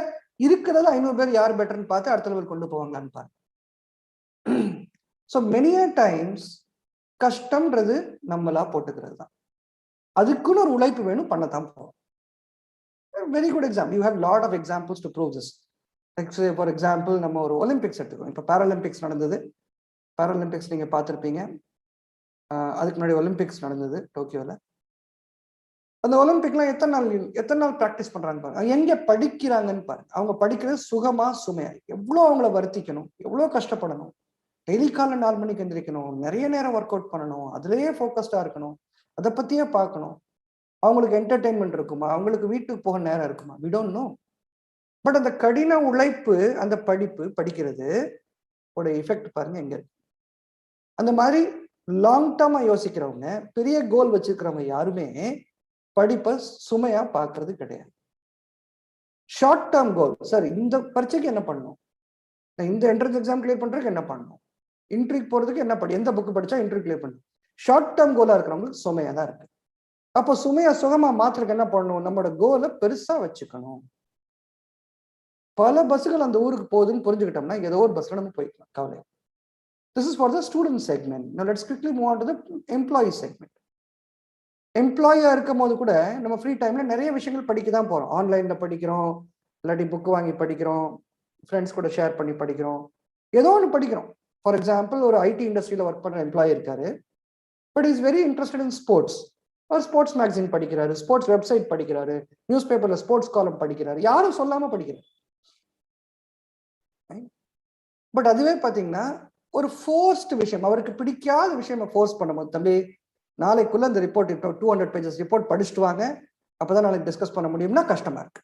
இருக்கிறதுல 500 பேர் யார் பெட்டர்ன்னு பார்த்து அடுத்த லெவல் கொண்டு போவாங்களான்னு பாருங்க. ஸோ மெனி டைம்ஸ் கஷ்டம்ன்றது நம்மளா போட்டுக்கிறது தான், அதுக்குன்னு ஒரு உழைப்பு வேணும், பண்ணத்தான் போவோம். Very good example, you have lot of examples to prove this. For example, நம்ம ஒரு ஒலிம்பிக்ஸ் எடுத்துக்கோம். இப்போ பேராலிம்பிக்ஸ் நடந்தது, பேராலிம்பிக்ஸ் நீங்க பார்த்துருப்பீங்க. அதுக்கு முன்னாடி ஒலிம்பிக்ஸ் நடந்தது டோக்கியோல. அந்த ஒலிம்பிக்லாம் எத்தனை நாள் ப்ராக்டிஸ் பண்றாங்க பாருங்க, எங்க படிக்கிறாங்கன்னு பாருங்க. அவங்க படிக்கிறது சுகமா சுமையா, எவ்வளோ அவங்கள வருத்திக்கணும், எவ்வளோ கஷ்டப்படணும், டெய்லி காலைல 4 மணிக்கு எந்திரிக்கணும், நிறைய நேரம் ஒர்க் அவுட் பண்ணணும், அதுலயே ஃபோக்கஸ்டா இருக்கணும், அதை பத்தியே பார்க்கணும். அவங்களுக்கு என்டர்டெயின்மெண்ட் இருக்குமா, அவங்களுக்கு வீட்டுக்கு போக நேரம் இருக்குமா? we don't know. பட் அந்த கடின உழைப்பு, அந்த படிக்கிறது ஓட எஃபெக்ட் பாருங்க எங்க இருக்கு. அந்த மாதிரி லாங் டேர்மா யோசிக்கிறவங்க, பெரிய கோல் வச்சிருக்கிறவங்க யாருமே படிப்பை சுமையா பார்க்கறது கிடையாது. ஷார்ட் டேர்ம் கோல், சார் இந்த பரீட்சைக்கு என்ன பண்ணணும், இந்த என்ட்ரன்ஸ் எக்ஸாம் கிளியர் பண்றதுக்கு என்ன பண்ணணும், இன்டர்வியூக்கு போறதுக்கு என்ன எந்த புக் படிச்சா இன்டர்வியூ கிளியர் பண்ணணும். ஷார்ட் டேர்ம் கோலா இருக்கிறவங்களுக்கு சுமையா தான் இருக்கு. அப்போ சுமையா சுகமா மாத்துறதுக்கு என்ன பண்ணணும், நம்மளோட கோலை பெருசா வச்சுக்கணும். பல பஸ்ஸுகள் அந்த ஊருக்கு போகுதுன்னு புரிஞ்சுக்கிட்டோம்னா ஏதோ ஒரு பஸ்ல நம்ம போய்க்கலாம், கவலை. This is for the student segment. Now let's quickly move on to the employee segment. எம்ப்ளாயியா இருக்கும் போது கூட நம்ம ஃப்ரீ டைம்ல நிறைய விஷயங்கள் படிக்க தான் போறோம். ஆன்லைன்ல படிக்கிறோம், இல்லாட்டி புக் வாங்கி படிக்கிறோம், ஃப்ரெண்ட்ஸ் கூட ஷேர் பண்ணி படிக்கிறோம், ஏதோ ஒன்று படிக்கிறோம். ஃபார் எக்ஸாம்பிள், ஒரு ஐடி இண்டஸ்ட்ரியில ஒர்க் பண்ற எம்ப்ளாயி இருக்காரு, but is very interested in sports. ஒரு ஸ்போர்ட்ஸ் மேகசின் படிக்கிறாரு, ஸ்போர்ட்ஸ் வெப்சைட் படிக்கிறாரு, நியூஸ் பேப்பர்ல ஸ்போர்ட்ஸ் காலம் படிக்கிறாரு, யாரும் சொல்லாம படிக்கிறாரு. பட் அதுவே பாத்தீங்கன்னா ஒரு ஃபோர்ஸ்ட் விஷயம், அவருக்கு பிடிக்காத விஷயம் ஃபோர்ஸ் பண்ணும்போது, தம்பி நாளைக்குள்ள இந்த ரிப்போர்ட் 200 பேஜஸ் ரிப்போர்ட் படிச்சுட்டு வாங்க, அப்பதான் நாளைக்கு டிஸ்கஸ் பண்ண முடியும்னா கஷ்டமா இருக்கு.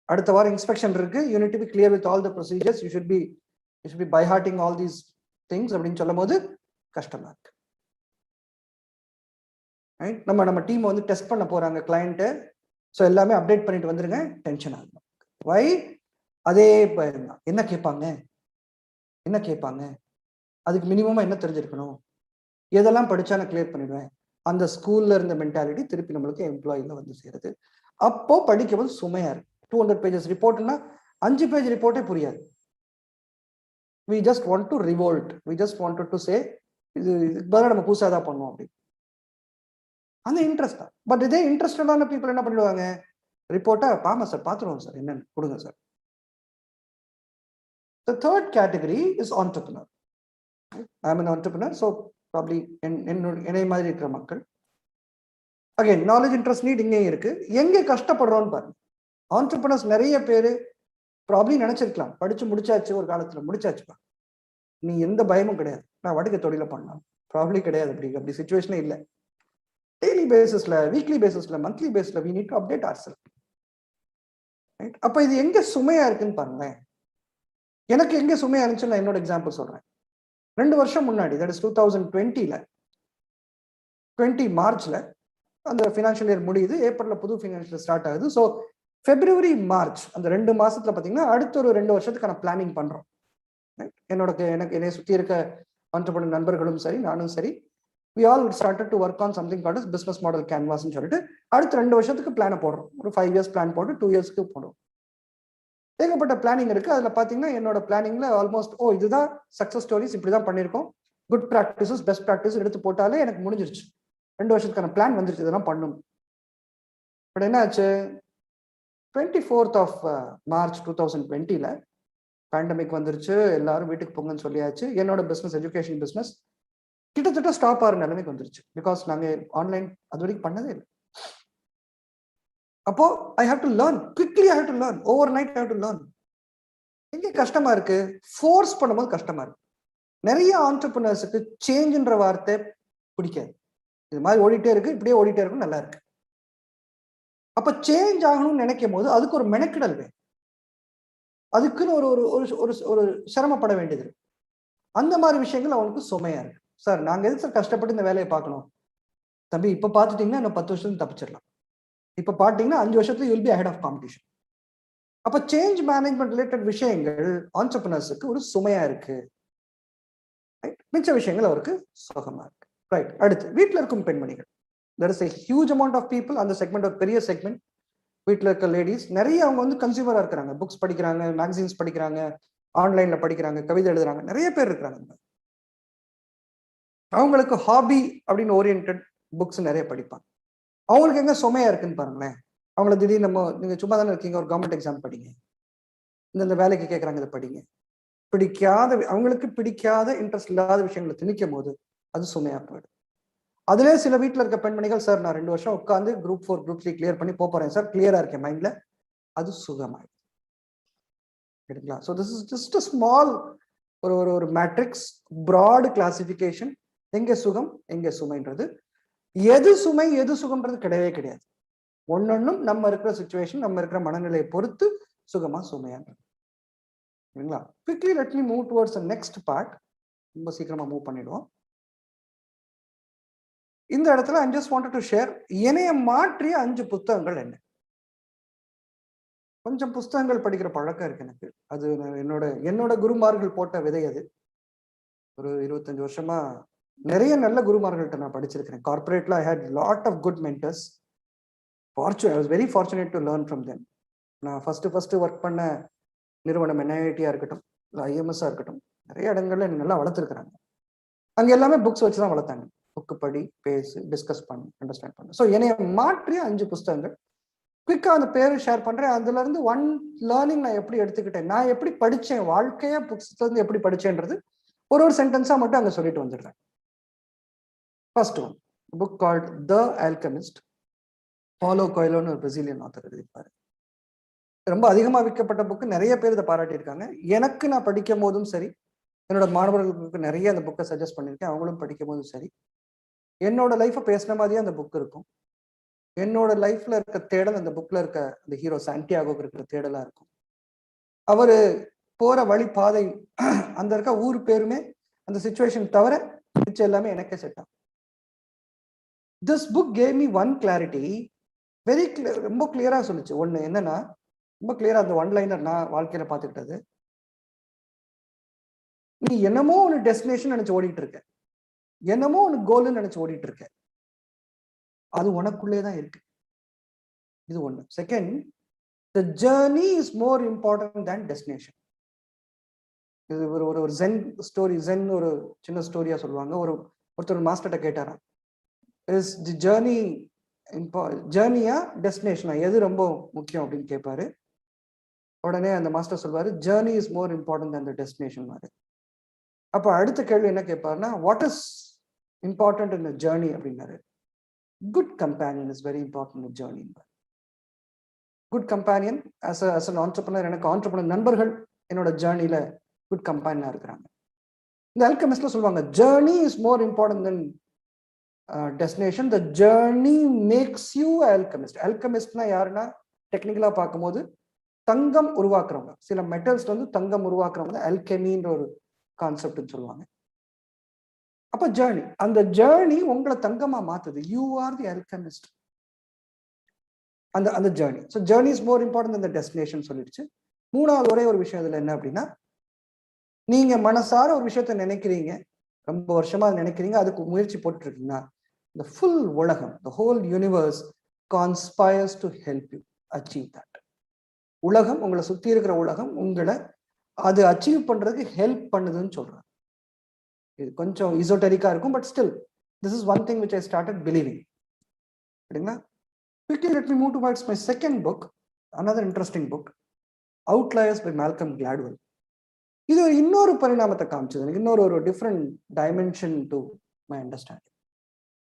அடுத்த வாரம் இன்ஸ்பெக்ஷன் இருக்கு, you need to be clear with all the procedures, you should be by hearting all these things அப்படின்னு சொல்லும் போது கஷ்டமா இருக்கு. நம்ம டீம் வந்து டெஸ்ட் பண்ண போறாங்க கிளையண்ட், ஸோ எல்லாமே அப்டேட் பண்ணிட்டு வந்துருங்க, டென்ஷன் ஆகும். வை? அதே என்ன கேட்பாங்க, அதுக்கு மினிமமா என்ன தெரிஞ்சிருக்கணும், எதெல்லாம் படிச்சா நான் கிளியர் பண்ணிடுவேன், அந்த ஸ்கூல்ல இருந்த மென்டாலிட்டி திருப்பி நம்மளுக்கு எம்ப்ளாயில வந்து சேருது. அப்போ படிக்கும்போது சுமையா இருக்கு. 200 பேஜஸ் ரிப்போர்ட்னா 5 பேஜ் ரிப்போர்ட்டே புரியாது. we just want to revolt, we just wanted to say இது பதிலா நம்ம புதுசா தான் பண்ணுவோம் அப்படி அந்த இன்ட்ரெஸ்ட் தான். பட் இதே இன்ட்ரெஸ்டடான பீப்புள் என்ன பண்ணிடுவாங்க, ரிப்போர்ட்டா பாமா சார் பார்த்துருவோம் சார், என்னன்னு கொடுங்க sir. The third category is entrepreneur. I am an entrepreneur, so probably என்னை மாதிரி இருக்கிற மக்கள். அகைன் நாலேஜ் இன்ட்ரெஸ்ட் நீட் இங்கே இருக்கு. எங்கே கஷ்டப்படுறோம்னு பாருங்க. ஆண்டர்பிரினர்ஸ் நிறைய பேர் ப்ராப்ளி நினைச்சிருக்கலாம், படிச்சு முடிச்சாச்சு, ஒரு காலத்துல முடிச்சாச்சுப்பா, நீ எந்த பயமும் கிடையாது, நான் வடுக்க தொழில பண்ணலாம், ப்ராப்ளி கிடையாது. அப்படி சிச்சுவேஷனே இல்லை. டெய்லி பேசிஸ்ல, வீக்லி பேசிஸ்ல, மந்த்லி பேஸ்ல we need to update ourselves. Right? அப்ப இது எங்க சுமையா இருக்குன்னு பாருங்களேன். எனக்கு எங்க சுமையா இருந்துச்சு நான் என்னோட எக்ஸாம்பிள் சொல்றேன். 2 வருஷம் முன்னாடி, தட் இஸ் 2020 மார்ச்ல அந்த ஃபினான்ஷியல் இயர் முடியுது, ஏப்ரல்ல புது ஃபினான்ஷியல் ஸ்டார்ட் ஆகுது. ஸோ பிப்ரவரி மார்ச் அந்த 2 மாசத்துல பாத்தீங்கன்னா அடுத்த ஒரு 2 வருஷத்துக்கான பிளானிங் பண்றோம். என்னை சுத்தி இருக்க ஆண்டர்பிரினர் நண்பர்களும் சரி, நானும் சரி, we all started to work on something called as business model canvas ன்னு சொல்லிட்டு அடுத்த 2 வருஷத்துக்கு பிளானை போடுறோம். ஒரு 5 years பிளான் போட்டு 2 இயர்ஸ்க்கு போடுறோம். ஏகப்பட்ட பிளானிங் இருக்கு. அதுல பாத்தீங்கன்னா என்னோட பிளானிங்ல ஆல்மோஸ்ட் இதுதான் சக்சஸ் ஸ்டோரிஸ், இப்படிதான் பண்ணிருக்கோம், குட் ப்ராக்டிசஸ், பெஸ்ட் ப்ராக்டிஸ் எடுத்து போட்டாலே எனக்கு முடிஞ்சிருச்சு. 2 வருஷத்துக்கான பிளான் வந்துருச்சு, இதெல்லாம் பண்ணணும். பட் என்ன ஆச்சு, 24th of March 2020ல பேண்டமிக் வந்துருச்சு, எல்லாரும் வீட்டுக்கு போங்கன்னு சொல்லியாச்சு. என்னோட பிசினஸ், எஜுகேஷன் பிசினஸ் கிட்டத்தட்ட ஸ்டாப் ஆகிற நிலைமைக்கு வந்துருச்சு. பிகாஸ் நாங்க ஆன்லைன் அது வரைக்கும் பண்ணதே இல்லை. அப்போ I have to learn quickly, I have to learn over night, I have to learn. எங்க கஷ்டமா இருக்கு, ஃபோர்ஸ் பண்ணும்போது கஷ்டமா இருக்கு. நிறைய ஆண்டர்பிரினர்ஸுக்கு சேஞ்சுன்ற வார்த்தை பிடிக்காது. இது மாதிரி ஓடிட்டே இருக்கு, இப்படியே ஓடிட்டே இருக்கும், நல்லா இருக்கு. அப்ப சேஞ்ச் ஆகணும்னு நினைக்கும் போது அதுக்கு ஒரு மெனக்கிடல் வேணும், அதுக்குன்னு ஒரு ஒரு சிரமப்பட வேண்டியது இருக்கு. அந்த மாதிரி விஷயங்கள் அவனுக்கு சுமையா இருக்கு. சார் நாங்க எதுக்கு சார் கஷ்டப்பட்டு இந்த வேலையை பார்க்கணும், தம்பி இப்ப பாத்துட்டீங்கன்னா இன்னும் 10 வருஷத்துக்கு தப்பிச்சிடலாம், இப்ப பாத்தீங்கன்னா 5 வருஷத்துல you'll be ahead of competition. அப்ப சேஞ்ச் மேனேஜ்மெண்ட் ரிலேட்டட் விஷயங்கள் ஆண்டர்பிரினர்ஸுக்கு ஒரு சுமையா இருக்கு. மிச்ச விஷயங்கள் அவருக்கு சுகமா இருக்கு. ரைட். அடுத்து வீட்டுல இருக்கும் பெண்மணிகள், there is a huge amount of people, அந்த செக்மெண்ட் ஒரு பெரிய செக்மெண்ட். வீட்டில் இருக்க லேடிஸ் நிறைய அவங்க வந்து கன்சியூமரா இருக்கிறாங்க, புக்ஸ் படிக்கிறாங்க, மேகசின்ஸ் படிக்கிறாங்க, ஆன்லைன்ல படிக்கிறாங்க, கவிதை எழுதுறாங்க, நிறைய பேர் இருக்கிறாங்க. அவங்களுக்கு ஹாபி அப்படின்னு ஓரியன்ட் புக்ஸ் நிறைய படிப்பாங்க. அவங்களுக்கு எங்க சுமையா இருக்குன்னு பாருங்களேன். அவங்கள திடீர்னு நீங்க சும்மா தானே இருக்கீங்க, ஒரு கவர்மெண்ட் எக்ஸாம் படிங்க, இந்த வேலைக்கு கேட்கறாங்க இதை படிங்க, அவங்களுக்கு பிடிக்காத இன்ட்ரெஸ்ட் இல்லாத விஷயங்களை திணிக்கும் போது அது சுமையா போயிடும். அதுல சில வீட்டுல இருக்க பெண்மணிகள், சார் நான் 2 வருஷம் உட்காந்து குரூப் 4 குரூப் 3 கிளியர் பண்ணி போறேன் சார், கிளியரா இருக்கேன் மைண்ட்ல, அது சுகமாயிடும். சரிங்களா? So this is just a small ஒரு மேட்ரிக்ஸ், பிராட் கிளாசிபிகேஷன். எங்க சுகம் எங்க சுமைன்றது, எது சுமை எது சுகம்ன்றது கிடையவே கிடையாது. ஒன்னொன்னும் நம்ம இருக்கிற சிச்சுவேஷன், நம்ம இருக்கிற மனநிலையை பொறுத்து சுகமா சுமையான்றது. சரிங்களா? Quickly let me move towards the next part. ரொம்ப சீக்கிரமா மூவ் பண்ணிடுவோம். இந்த இடத்துல I just wanted to share என்னைய மாற்றிய 5 புத்தகங்கள் என்ன. கொஞ்சம் புஸ்தகங்கள் படிக்கிற பழக்கம் இருக்கு எனக்கு. அது என்னோட குருமார்கள் போட்ட விதை. அது ஒரு 25 வருஷமா நிறைய நல்ல குருமார்கள்ட்ட நான் படிச்சிருக்கிறேன். கார்பரேட்ல I had lot of good mentors. I was very fortunate to learn from them. நான் ஃபர்ஸ்ட் ஒர்க் பண்ண நிறுவனம் NIIT இருக்கட்டும், இல்லை IMS இருக்கட்டும், நிறைய இடங்கள்ல நல்லா வளர்த்துருக்குறாங்க. அங்க எல்லாமே புக்ஸ் வச்சு தான் வளர்த்தாங்க. புக்கு படி, பேசு, டிஸ்கஸ் பண்ணு, அண்டர்ஸ்டாண்ட் பண்ணு. ஸோ என்னைய மாற்றிய 5 புஸ்தகங்கள் குவிக்கா அந்த பேரு ஷேர் பண்றேன். அதுல இருந்து ஒன் லேர்னிங் நான் எப்படி எடுத்துக்கிட்டேன், நான் எப்படி படிச்சேன், வாழ்க்கையா புக்ஸ்ல இருந்து எப்படி படிச்சேன்றது ஒரு சென்டென்ஸா மட்டும் அங்க சொல்லிட்டு வந்துடுறேன். First one, book called the Alchemist. Paulo கோயலோன்னு ஒரு பிரசிலியன் ஆத்தர் எழுதியிருப்பாரு. ரொம்ப அதிகமா விற்கப்பட்ட புக்கு. நிறைய பேர் இதை பாராட்டியிருக்காங்க. எனக்கு நான் படிக்கும் போதும் சரி, என்னோட மாணவர்களுக்கு நிறைய அந்த புக்கை சஜஸ்ட் பண்ணியிருக்கேன். அவங்களும் படிக்கும் போதும் சரி, என்னோட லைஃப்பை பேசின மாதிரியே அந்த புக் இருக்கும். என்னோட லைஃப்ல இருக்க தேடல் அந்த புக்ல இருக்க அந்த ஹீரோ சாண்டியாகோக்கு இருக்கிற தேடலா இருக்கும். அவரு போற வழி பாதை, அந்த இருக்க ஊர் பேருமே அந்த சிச்சுவேஷன் தவிர மிச்சம் எல்லாமே எனக்கே செட் ஆகும். This book gave me one clarity, very clear, ரொம்ப கிளியரா சொல்லுச்சு. ஒண்ணு என்னன்னா, ரொம்ப கிளியரா அந்த ஒன் லைனர் நான் வாழ்க்கையில பார்த்துக்கிட்டது, நீ என்னமோ ஒன்று டெஸ்டினேஷன் நினைச்சு ஓடிட்டு இருக்க, என்னமோ ஒன்று கோல்னு நினைச்சு ஓடிட்டு இருக்க, அது உனக்குள்ளே தான் இருக்கு. இது ஒண்ணு. Second, the journey is more important than destination. இது ஒரு ஜென் ஸ்டோரி. ஜென் ஒரு சின்ன ஸ்டோரியா சொல்லுவாங்க. ஒருத்தர் மாஸ்டர்கிட்ட கேட்டாராம், இஸ் தி ஜேர்னியா டெஸ்டினேஷனா, எது ரொம்ப முக்கியம் அப்படின்னு கேட்பாரு. உடனே அந்த மாஸ்டர் சொல்வாரு, journey is more important than the destination மாதிரி. அப்ப அடுத்த கேள்வி என்ன கேட்பாருன்னா, what is important in the journey அப்படின்னாரு. Good companion is very important in journey. Good companion as an entrepreneur, எனக்கு entrepreneur நண்பர்கள் என்னோட ஜேர்னில குட் கம்பேனியனா இருக்கிறாங்க. இந்த அல்கெமிஸ்ட்ல சொல்லுவாங்க, journey is more important than destination. The journey makes you alchemist. அல்கெமிஸ்ட்னா யாருன்னா, டெக்னிக்கலா பார்க்கும்போது தங்கம் உருவாக்குறவங்க, சில மெட்டல்ஸ்ல வந்து தங்கம் உருவாக்குறவங்க அல்கெமின்ற ஒரு கான்செப்ட்னு சொல்லுவாங்க. அப்ப ஜேர்னி, அந்த ஜேர்னி உங்களை தங்கமா மாத்துது. You are the alchemist. அந்த journey. So journey is more important than the destination சொல்லிடுச்சு. மூணாவது ஒரே ஒரு விஷயம் இதுல என்ன அப்படின்னா, நீங்க மனசார ஒரு விஷயத்த நினைக்கிறீங்க, ரொம்ப வருஷமா நினைக்கிறீங்க, அதுக்கு முயற்சி போட்டு இருக்கீங்கன்னா, the full உலகம், the whole universe conspires to help you achieve that. உலகம், உங்களை சுத்தி இருக்கிற உலகம் உங்களை அது அச்சீவ் பண்றதுக்கு ஹெல்ப் பண்ணுதுன்னு சொல்றேன். இது கொஞ்சம் இசோட்டரிக்கா இருக்கும், but still this is one thing which I started believing. சரிங்களா? Quickly let me move towards my second book, another interesting book, Outliers by Malcolm Gladwell. இது இன்னொரு பரிணாமத்தை காமிச்சது எனக்கு, இன்னொரு different dimension to my understanding.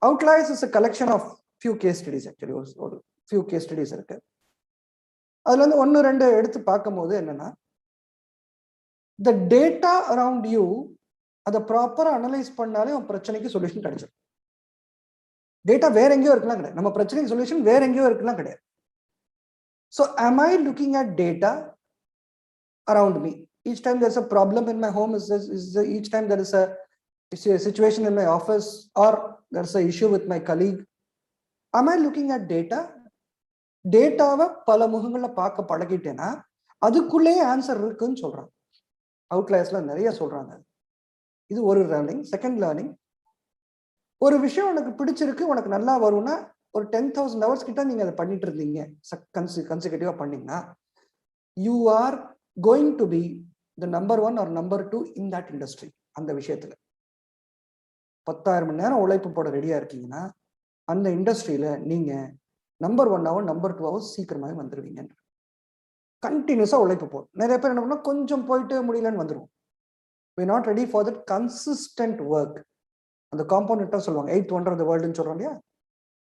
Outliers is a collection of few case studies. Actually ஒரு few case studies இருக்கு. அதுல வந்து 1-2 எடுத்து பார்க்கும்போது என்னன்னா, the data around you அதை ப்ராப்பரா அனலைஸ் பண்ணாலே உன் பிரச்சனைக்கு சொல்யூஷன் கிடைச்சிடும். டேட்டா வேற எங்கேயோ இருக்கலாம் கிடையாது, நம்ம பிரச்சனைக்கு சொல்யூஷன் வேற எங்கேயோ இருக்கலாம் கிடையாது. So am I looking at data around me? Each time there's a problem in my home, each time there is a situation in my office, or there's an issue with my colleague, am I looking at data? டேட்டாவை பல முகங்கள்ல பார்க்க பழகிட்டேன்னா அதுக்குள்ளேயே answer இருக்குன்னு சொல்றாங்க. அவுட்லயர்ஸ்ல நிறைய சொல்றாங்க. இது ஒரு லேர்னிங். செகண்ட் லேர்னிங், ஒரு விஷயம் உனக்கு பிடிச்சிருக்கு, உனக்கு நல்லா வரும்னா ஒரு 10,000 hours கிட்ட நீங்க அதை பண்ணிட்டு இருந்தீங்க, கன்சிக்யூட்டிவா பண்ணீங்கன்னா, you are going to be the number 1 or number 2 in that industry. அந்த விஷயத்துல 10,000 மணி நேரம் உழைப்பு போட ரெடியா இருக்கீங்கன்னா, அந்த இண்டஸ்ட்ரியில நீங்க நம்பர் 1 ஆகும், நம்பர் 2 ஆகும் சீக்கிரமாவே வந்துருவீங்க. கண்டினியூஸா உழைப்பு போடும். நிறைய பேர் என்ன பண்ணா, கொஞ்சம் போயிட்டு முடியலன்னு வந்துடும். we are not ready for that consistent work. அந்த காம்பவுண்ட் இன்ட்ரெஸ்ட் சொல்லுவாங்க, 8th wonder of the world ன்னு சொல்றோம் இல்லையா,